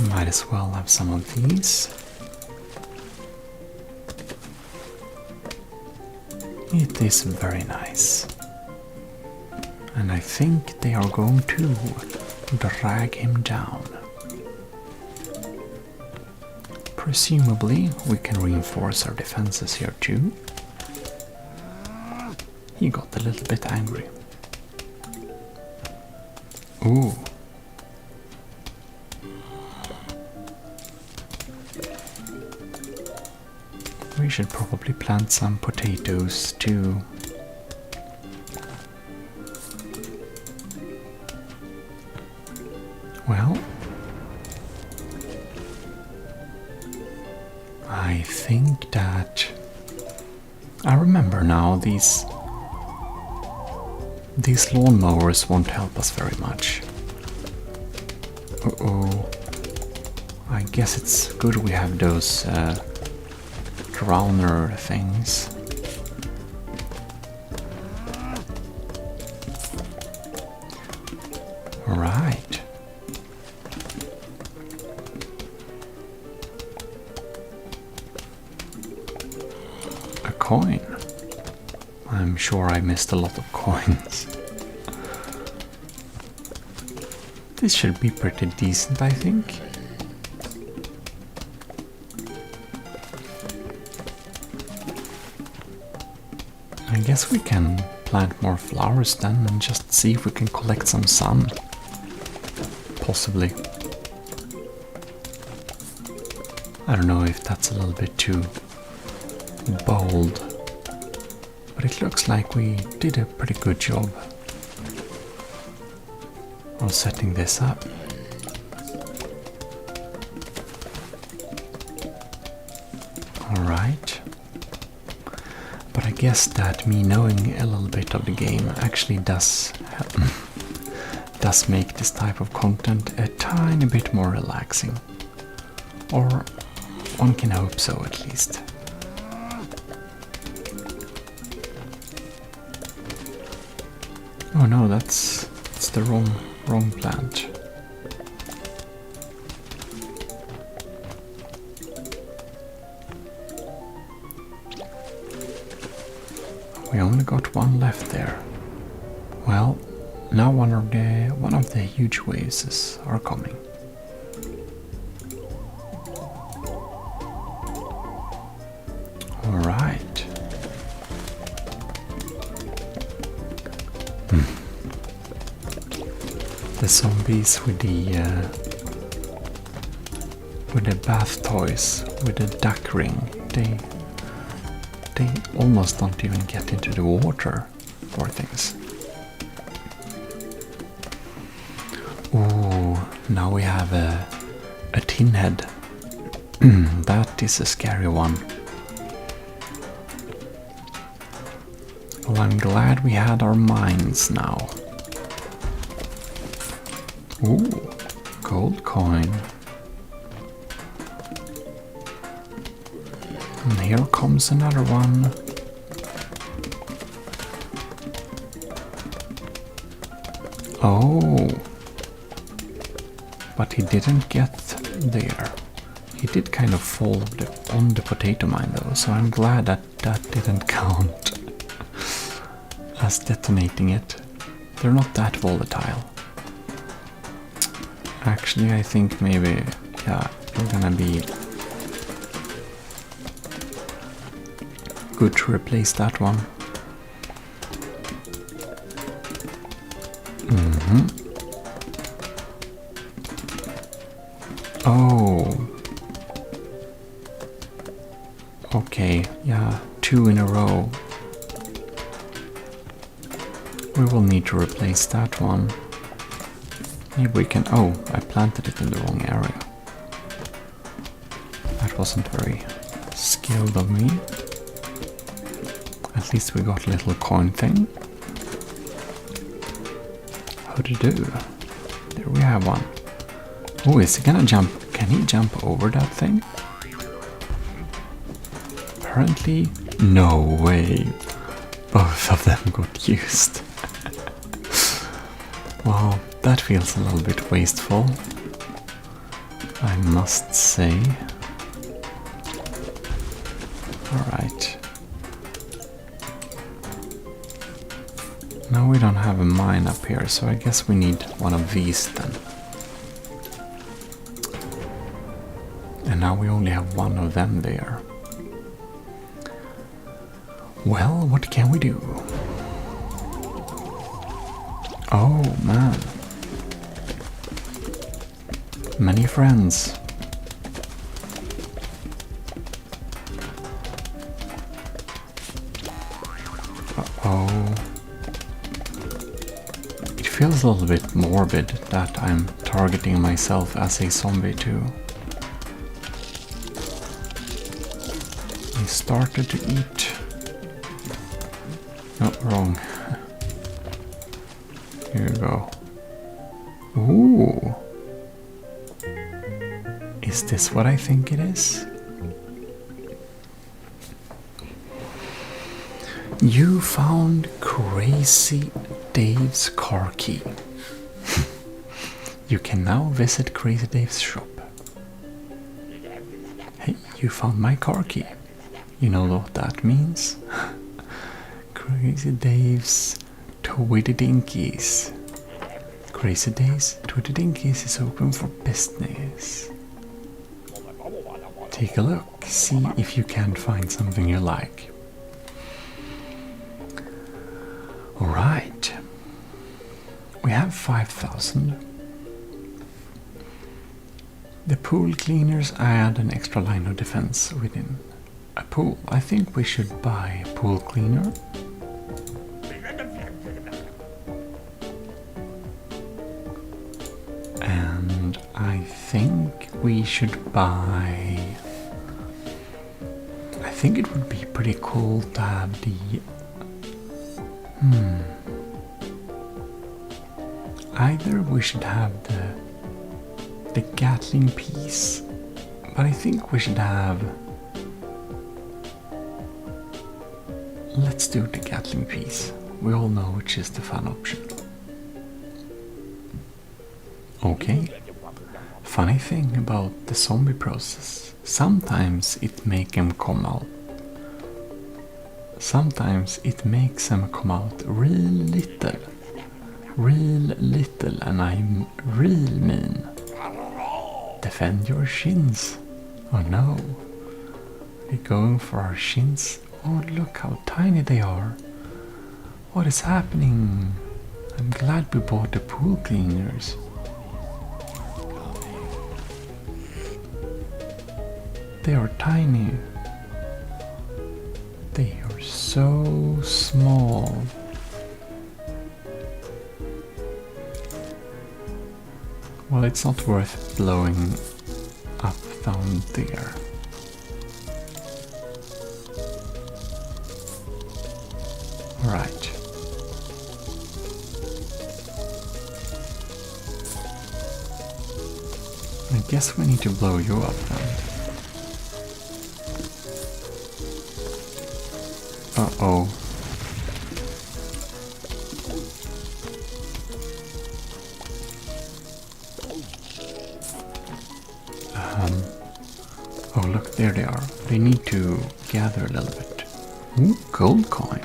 Might as well have some of these. It is very nice. And I think they are going to drag him down. Presumably, we can reinforce our defenses here too. He got a little bit angry. Ooh. We should probably plant some potatoes too. Well, I think that I remember now these lawnmowers won't help us very much. Uh-oh. I guess it's good we have those drowner things. Right. A coin. I'm sure I missed a lot of coins. This should be pretty decent, I think. I guess we can plant more flowers then and just see if we can collect some sun. Possibly. I don't know if that's a little bit too bold, but it looks like we did a pretty good job on setting this up. Alright. But I guess that me knowing a little bit of the game actually does make this type of content a tiny bit more relaxing. Or one can hope so, at least. Oh no, that's the wrong plant. We only got one left there. Well, now one of the huge waves are coming. All right. The zombies with the bath toys, with the duck ring, they almost don't even get into the water, poor things. Ooh, now we have a tin head. That is a scary one. Well, I'm glad we had our mines now. Ooh, gold coin. And here comes another one. Oh, but he didn't get there. He did kind of fall on the potato mine though, so I'm glad that didn't count as detonating it. They're not that volatile. Actually, I think maybe, yeah, we're gonna be good to replace that one. Oh. Okay, yeah, 2 in a row. We will need to replace that one. Maybe we can... Oh, I planted it in the wrong area. That wasn't very skilled of me. At least we got a little coin thing. How to do? There we have one. Oh, is he gonna jump? Can he jump over that thing? Apparently, no way. Both of them got used. Well, that feels a little bit wasteful, I must say. Alright. Now we don't have a mine up here, so I guess we need one of these then. And now we only have one of them there. Well, what can we do? Oh man. Many friends. Uh-oh. It feels a little bit morbid that I'm targeting myself as a zombie too. I started to eat. No, wrong. Here we go. Ooh. Is this what I think it is? You found Crazy Dave's car key. You can now visit Crazy Dave's shop. Hey, you found my car key. You know what that means? Crazy Dave's Tweety Dinkies. Crazy Dave's Tweety Dinkies is open for business. Take a look, see if you can't find something you like. Alright. We have 5,000. The pool cleaners add an extra line of defense within a pool. I think we should buy a pool cleaner. And I think we should buy... I think it would be pretty cool to have the... Either we should have the Gatling piece, but I think we should have... Let's do the Gatling piece. We all know which is the fun option. Okay. Funny thing about the zombie process. Sometimes it makes them come out. Sometimes it makes them come out real little. Real little, and I'm real mean. Defend your shins. Oh no. We're going for our shins. Oh, look how tiny they are. What is happening? I'm glad we bought the pool cleaners. They are tiny. They are so small. Well, it's not worth blowing up down there. Alright. I guess we need to blow you up then. Uh-oh. Oh look, there they are. They need to gather a little bit. Ooh, gold coin.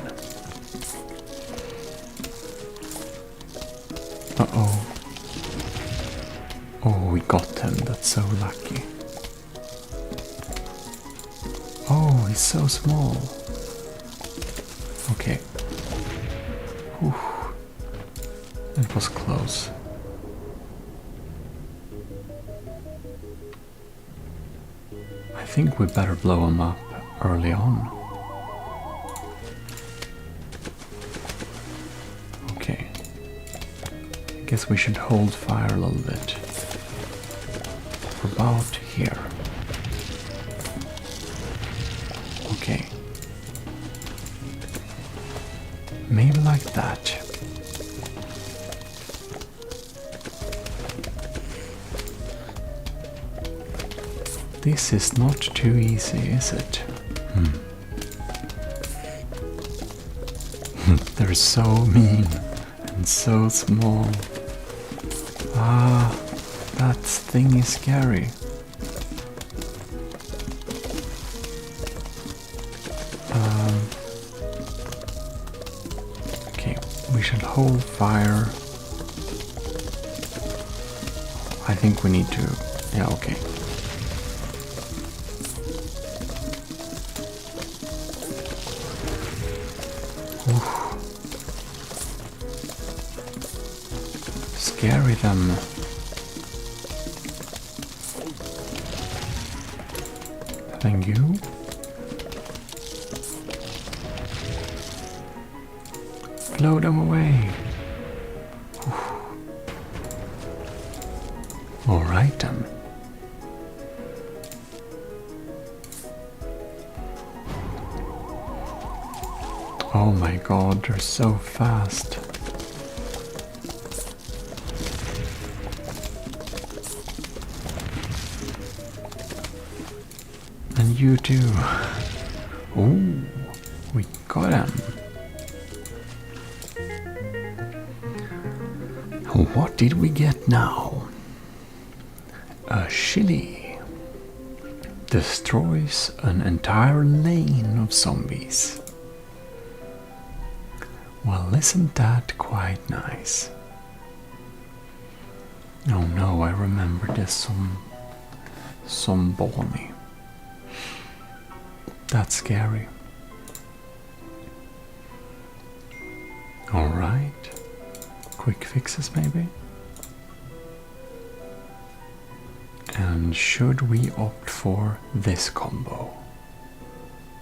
Uh-oh. Oh, we got him. That's so lucky. Oh, he's so small. Okay. Whew. It was close. I think we better blow him up early on. Okay. I guess we should hold fire a little bit. About here. Okay. Maybe like that. This is not too easy, is it? They're so mean and so small. Ah, that thing is scary. Okay, we should hold fire. I think we need to... Yeah, okay. Scary them. Thank you. Blow them away. Alright then. Oh my god, they're so fast. And you too. Ooh, we got him. What did we get now? A shilly. Destroys an entire lane of zombies. Well, isn't that quite nice? Oh no, I remember this some balmy. That's scary. Alright. Quick fixes maybe? And should we opt for this combo?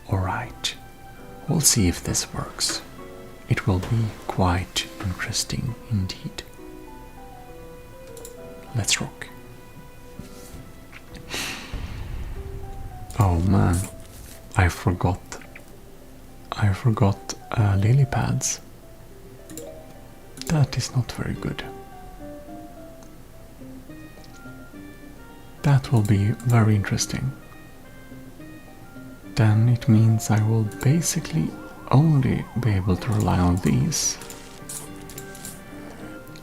Alright. We'll see if this works. It will be quite interesting indeed. Let's rock. Oh man, I forgot lily pads. That is not very good. That will be very interesting. Then it means I will basically only be able to rely on these.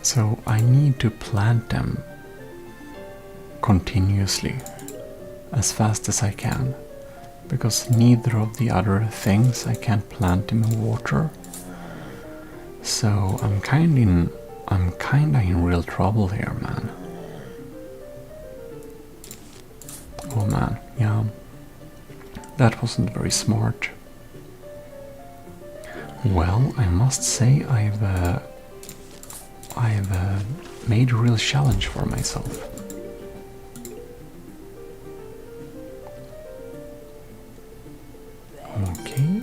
So I need to plant them continuously as fast as I can, because neither of the other things I can't plant them in water. So I'm kinda in real trouble here, man. Oh man, yeah. That wasn't very smart. Well, I must say I've made a real challenge for myself. Okay.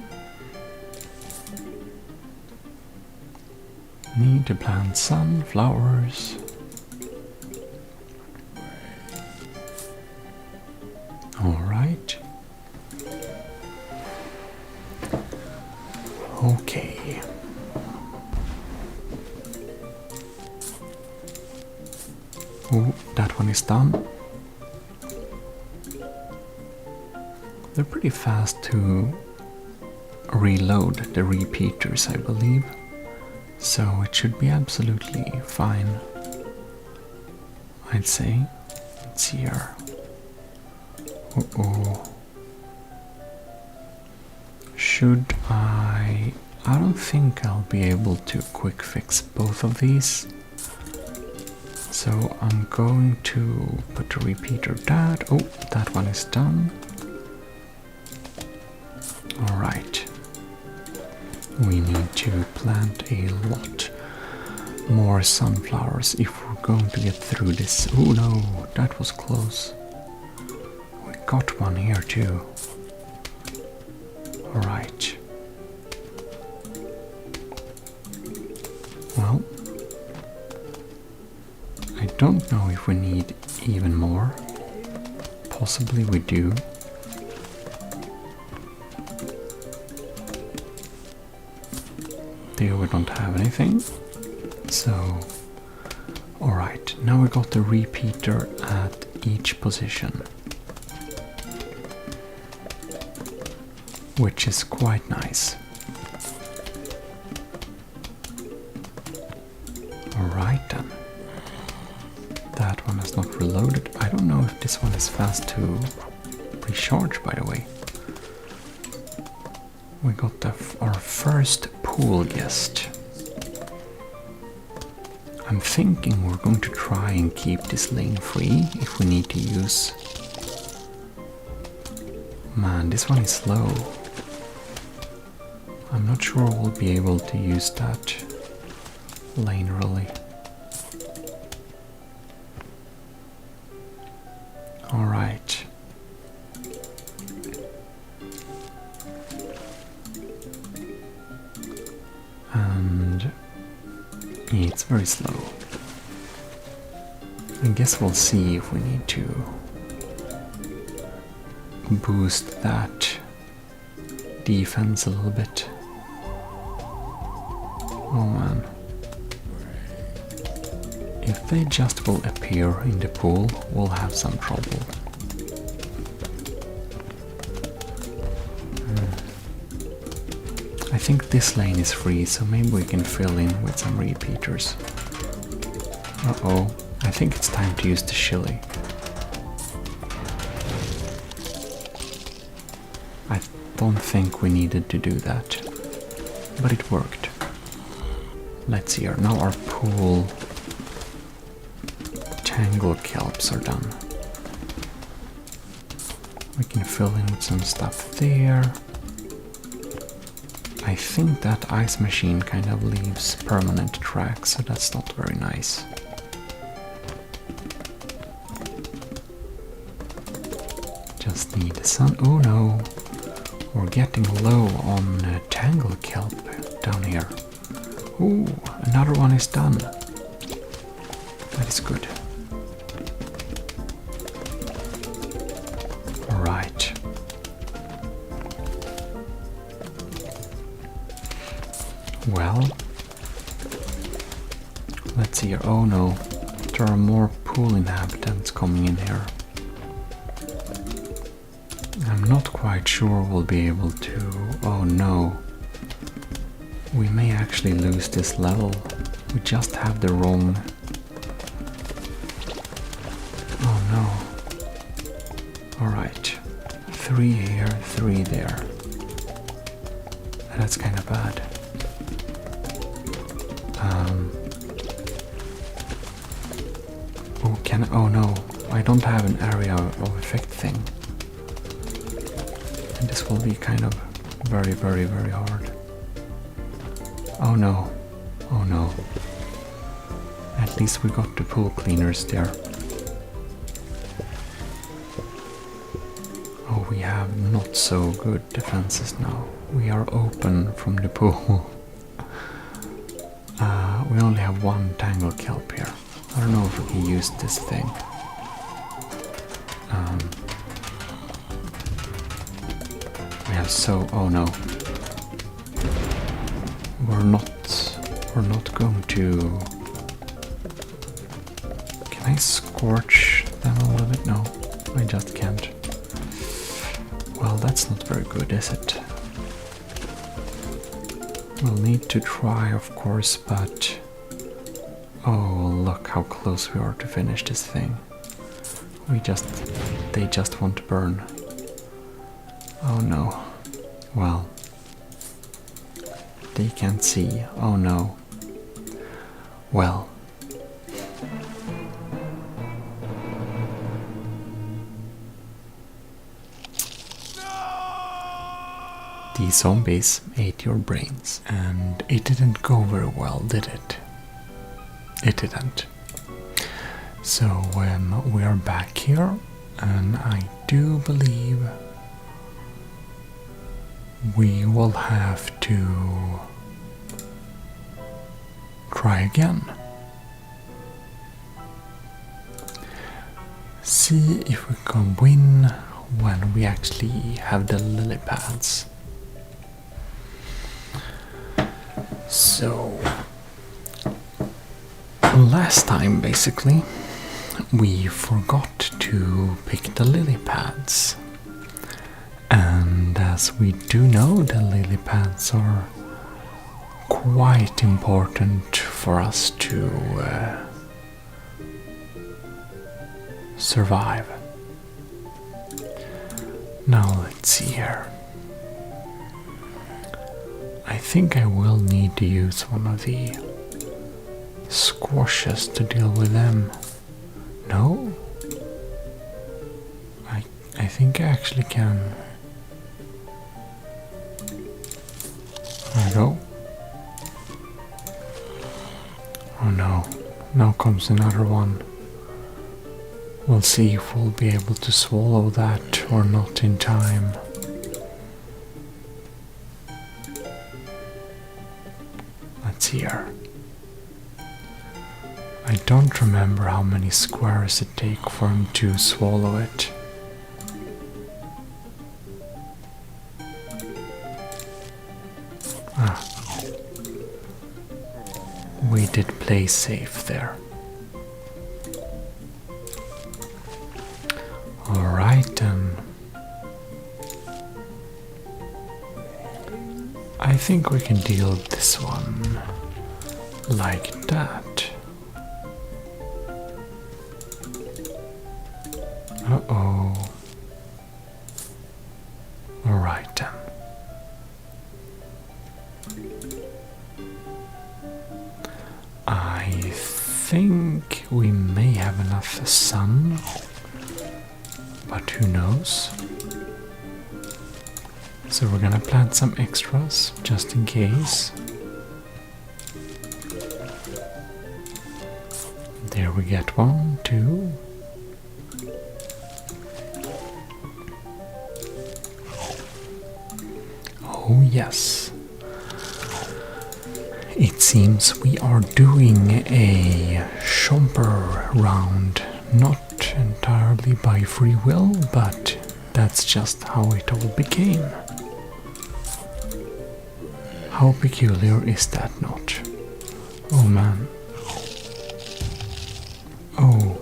Need to plant sunflowers. Alright. Okay. Oh, that one is done. They're pretty fast to reload the repeaters, I believe. So it should be absolutely fine, I'd say. Let's see here. Uh-oh. Should I don't think I'll be able to quick fix both of these. So I'm going to put a repeater that. Oh, that one is done. Alright. We need to plant a lot more sunflowers if we're going to get through this. Oh no, that was close. We got one here too. Alright. Well, I don't know if we need even more. Possibly we do. There we don't have anything. So, alright, now we got the repeater at each position, which is quite nice. Alright then. That one is not reloaded. I don't know if this one is fast to recharge, by the way. We got our first pool guest. I'm thinking we're going to try and keep this lane free if we need to use... Man, this one is slow. I'm not sure we'll be able to use that lane really. Alright. very slow. I guess we'll see if we need to boost that defense a little bit. Oh man. If they just will appear in the pool, we'll have some trouble. I think this lane is free, so maybe we can fill in with some repeaters. Uh-oh, I think it's time to use the chili. I don't think we needed to do that, but it worked. Let's see here, now our pool tangle kelps are done. We can fill in with some stuff there. I think that ice machine kind of leaves permanent tracks, so that's not very nice. Just need the sun. Oh no, we're getting low on tangle kelp down here. Ooh, another one is done. That is good. Alright. Well, let's see here. Oh no, there are more pool inhabitants coming in here. I'm not quite sure we'll be able to... Oh no. We may actually lose this level. We just have the wrong... Oh no. Alright. 3 here, 3 there. That's kind of bad. Oh no, I don't have an area of effect thing. And this will be kind of very, very, very hard. Oh no, oh no. At least we got the pool cleaners there. Oh, we have not so good defenses now. We are open from the pool. We only have 1 tangle kelp here. I don't know if we can use this thing. We have so... Oh no. We're not going to... Can I scorch them a little bit? No, I just can't. Well, that's not very good, is it? We'll need to try, of course, but... Oh, look how close we are to finish this thing. They just won't burn. Oh no. Well. They can't see. Oh no. Well. These zombies ate your brains. And it didn't go very well, did it? It didn't. So we are back here, and I do believe we will have to try again. See if we can win when we actually have the lily pads. So last time, basically, we forgot to pick the lily pads. And as we do know, the lily pads are quite important for us to survive. Now let's see here. I think I will need to use one of the squashes to deal with them. No? I think I actually can. There we go. Oh no, now comes another one. We'll see if we'll be able to swallow that or not in time. Let's see here. don't remember how many squares it takes for him to swallow it. We did play safe there. Alright then. I think we can deal with this one like that. Uh-oh. Alright then. I think we may have enough sun, but who knows? So we're gonna plant some extras just in case. There we get 1, 2. Oh yes. It seems we are doing a Chomper round, not entirely by free will, but that's just how it all became. How peculiar is that not? Oh man. Oh.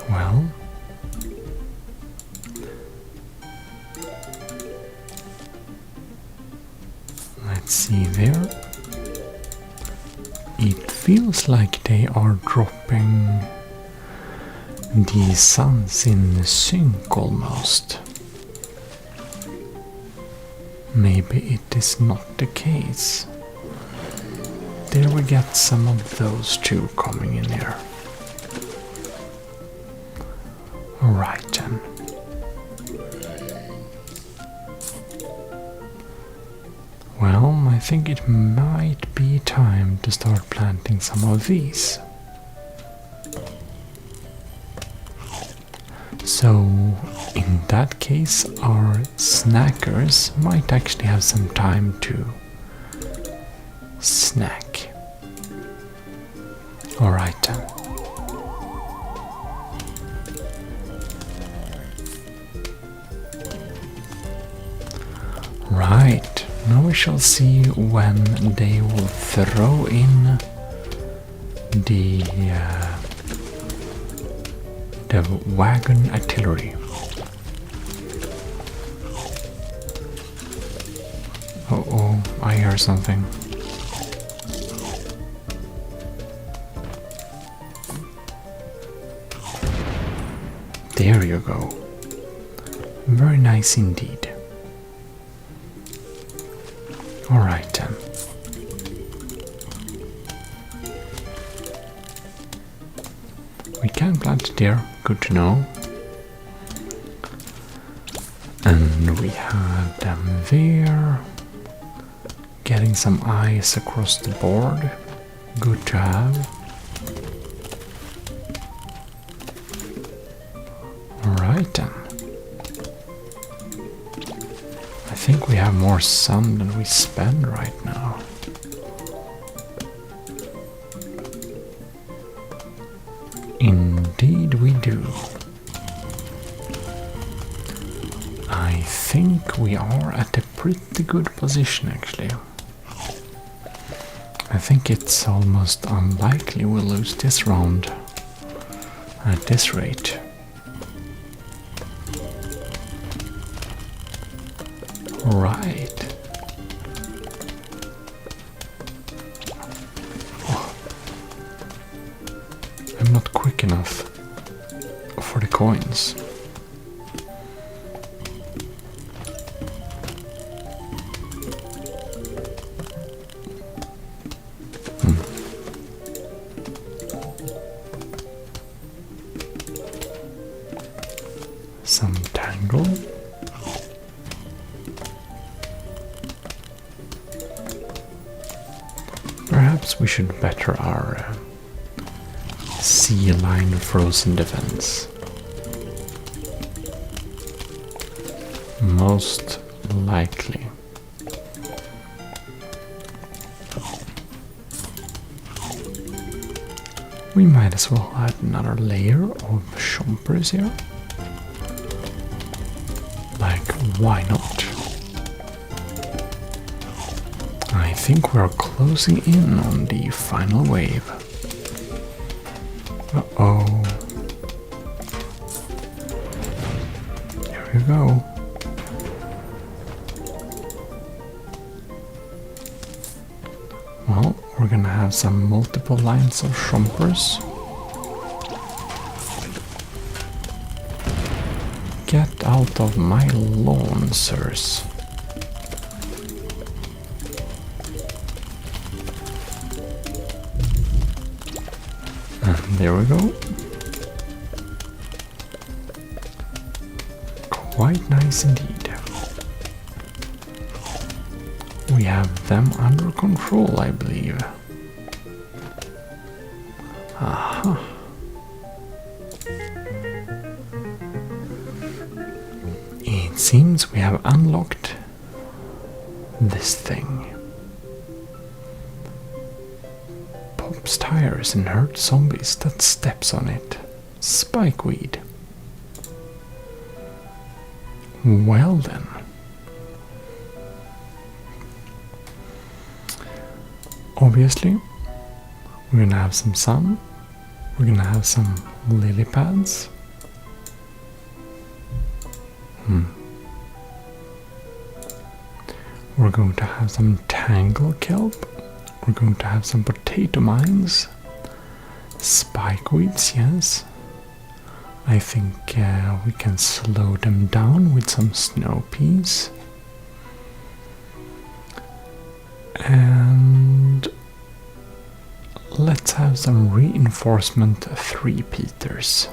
Well. Let's see there. It feels like they are dropping the suns in sync almost. Maybe it is not the case. There we get some of those two coming in here. Alright then. Well, I think it might be time to start planting some of these. So, in that case, our snackers might actually have some time to snack. Alright then. Right, now we shall see when they will throw in the wagon artillery. Oh, I hear something. There you go. Very nice indeed. Alright then. We can plant it there, good to know. And we have them there. Getting some eyes across the board, good to have. Alright then. I think we have more sun than we spend right now. Indeed we do. I think we are at a pretty good position actually. I think it's almost unlikely we'll lose this round at this rate. Right. Oh. I'm not quick enough for the coins. Some tangle. Perhaps we should better our sea line frozen defense. Most likely. We might as well add another layer of chompers here. Like, why not? I think we're closing in on the final wave. Uh-oh. Here we go. Well, we're gonna have some multiple lines of chompers. Get out of my lawn, sirs. And there we go. Quite nice indeed. We have them under control, I believe. Aha. It seems we have unlocked this thing. Pops tires and hurts zombies that steps on it. Spikeweed. Well then. Obviously, we're gonna have some sun. We're gonna have some lily pads. We're going to have some tangle kelp. We're going to have some potato mines. Spikeweeds, yes. I think we can slow them down with some snow peas. And let's have some reinforcement 3-peaters.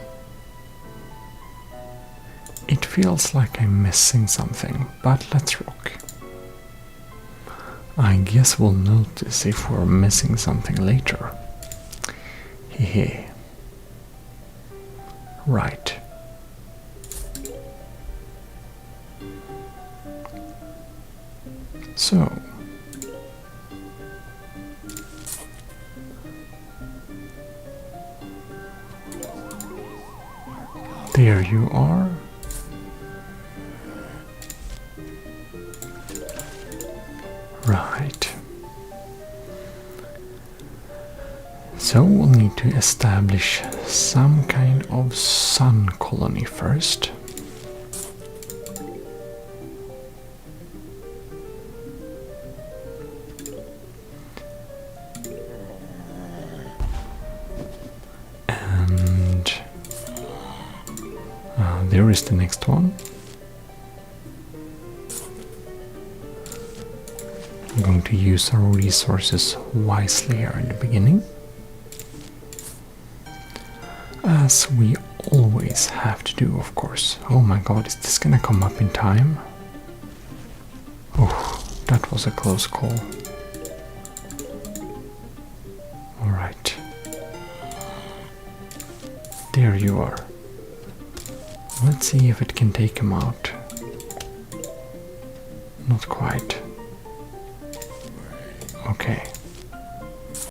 It feels like I'm missing something, but let's rock. I guess we'll notice if we're missing something later. Hehe. Right. So. There you are. Right. So we'll need to establish some kind of sun colony first. And there is the next one. I'm going to use our resources wisely here in the beginning. As we always have to do, of course. Oh my god, is this gonna come up in time? Oh, that was a close call. Alright. There you are. Let's see if it can take him out. Not quite.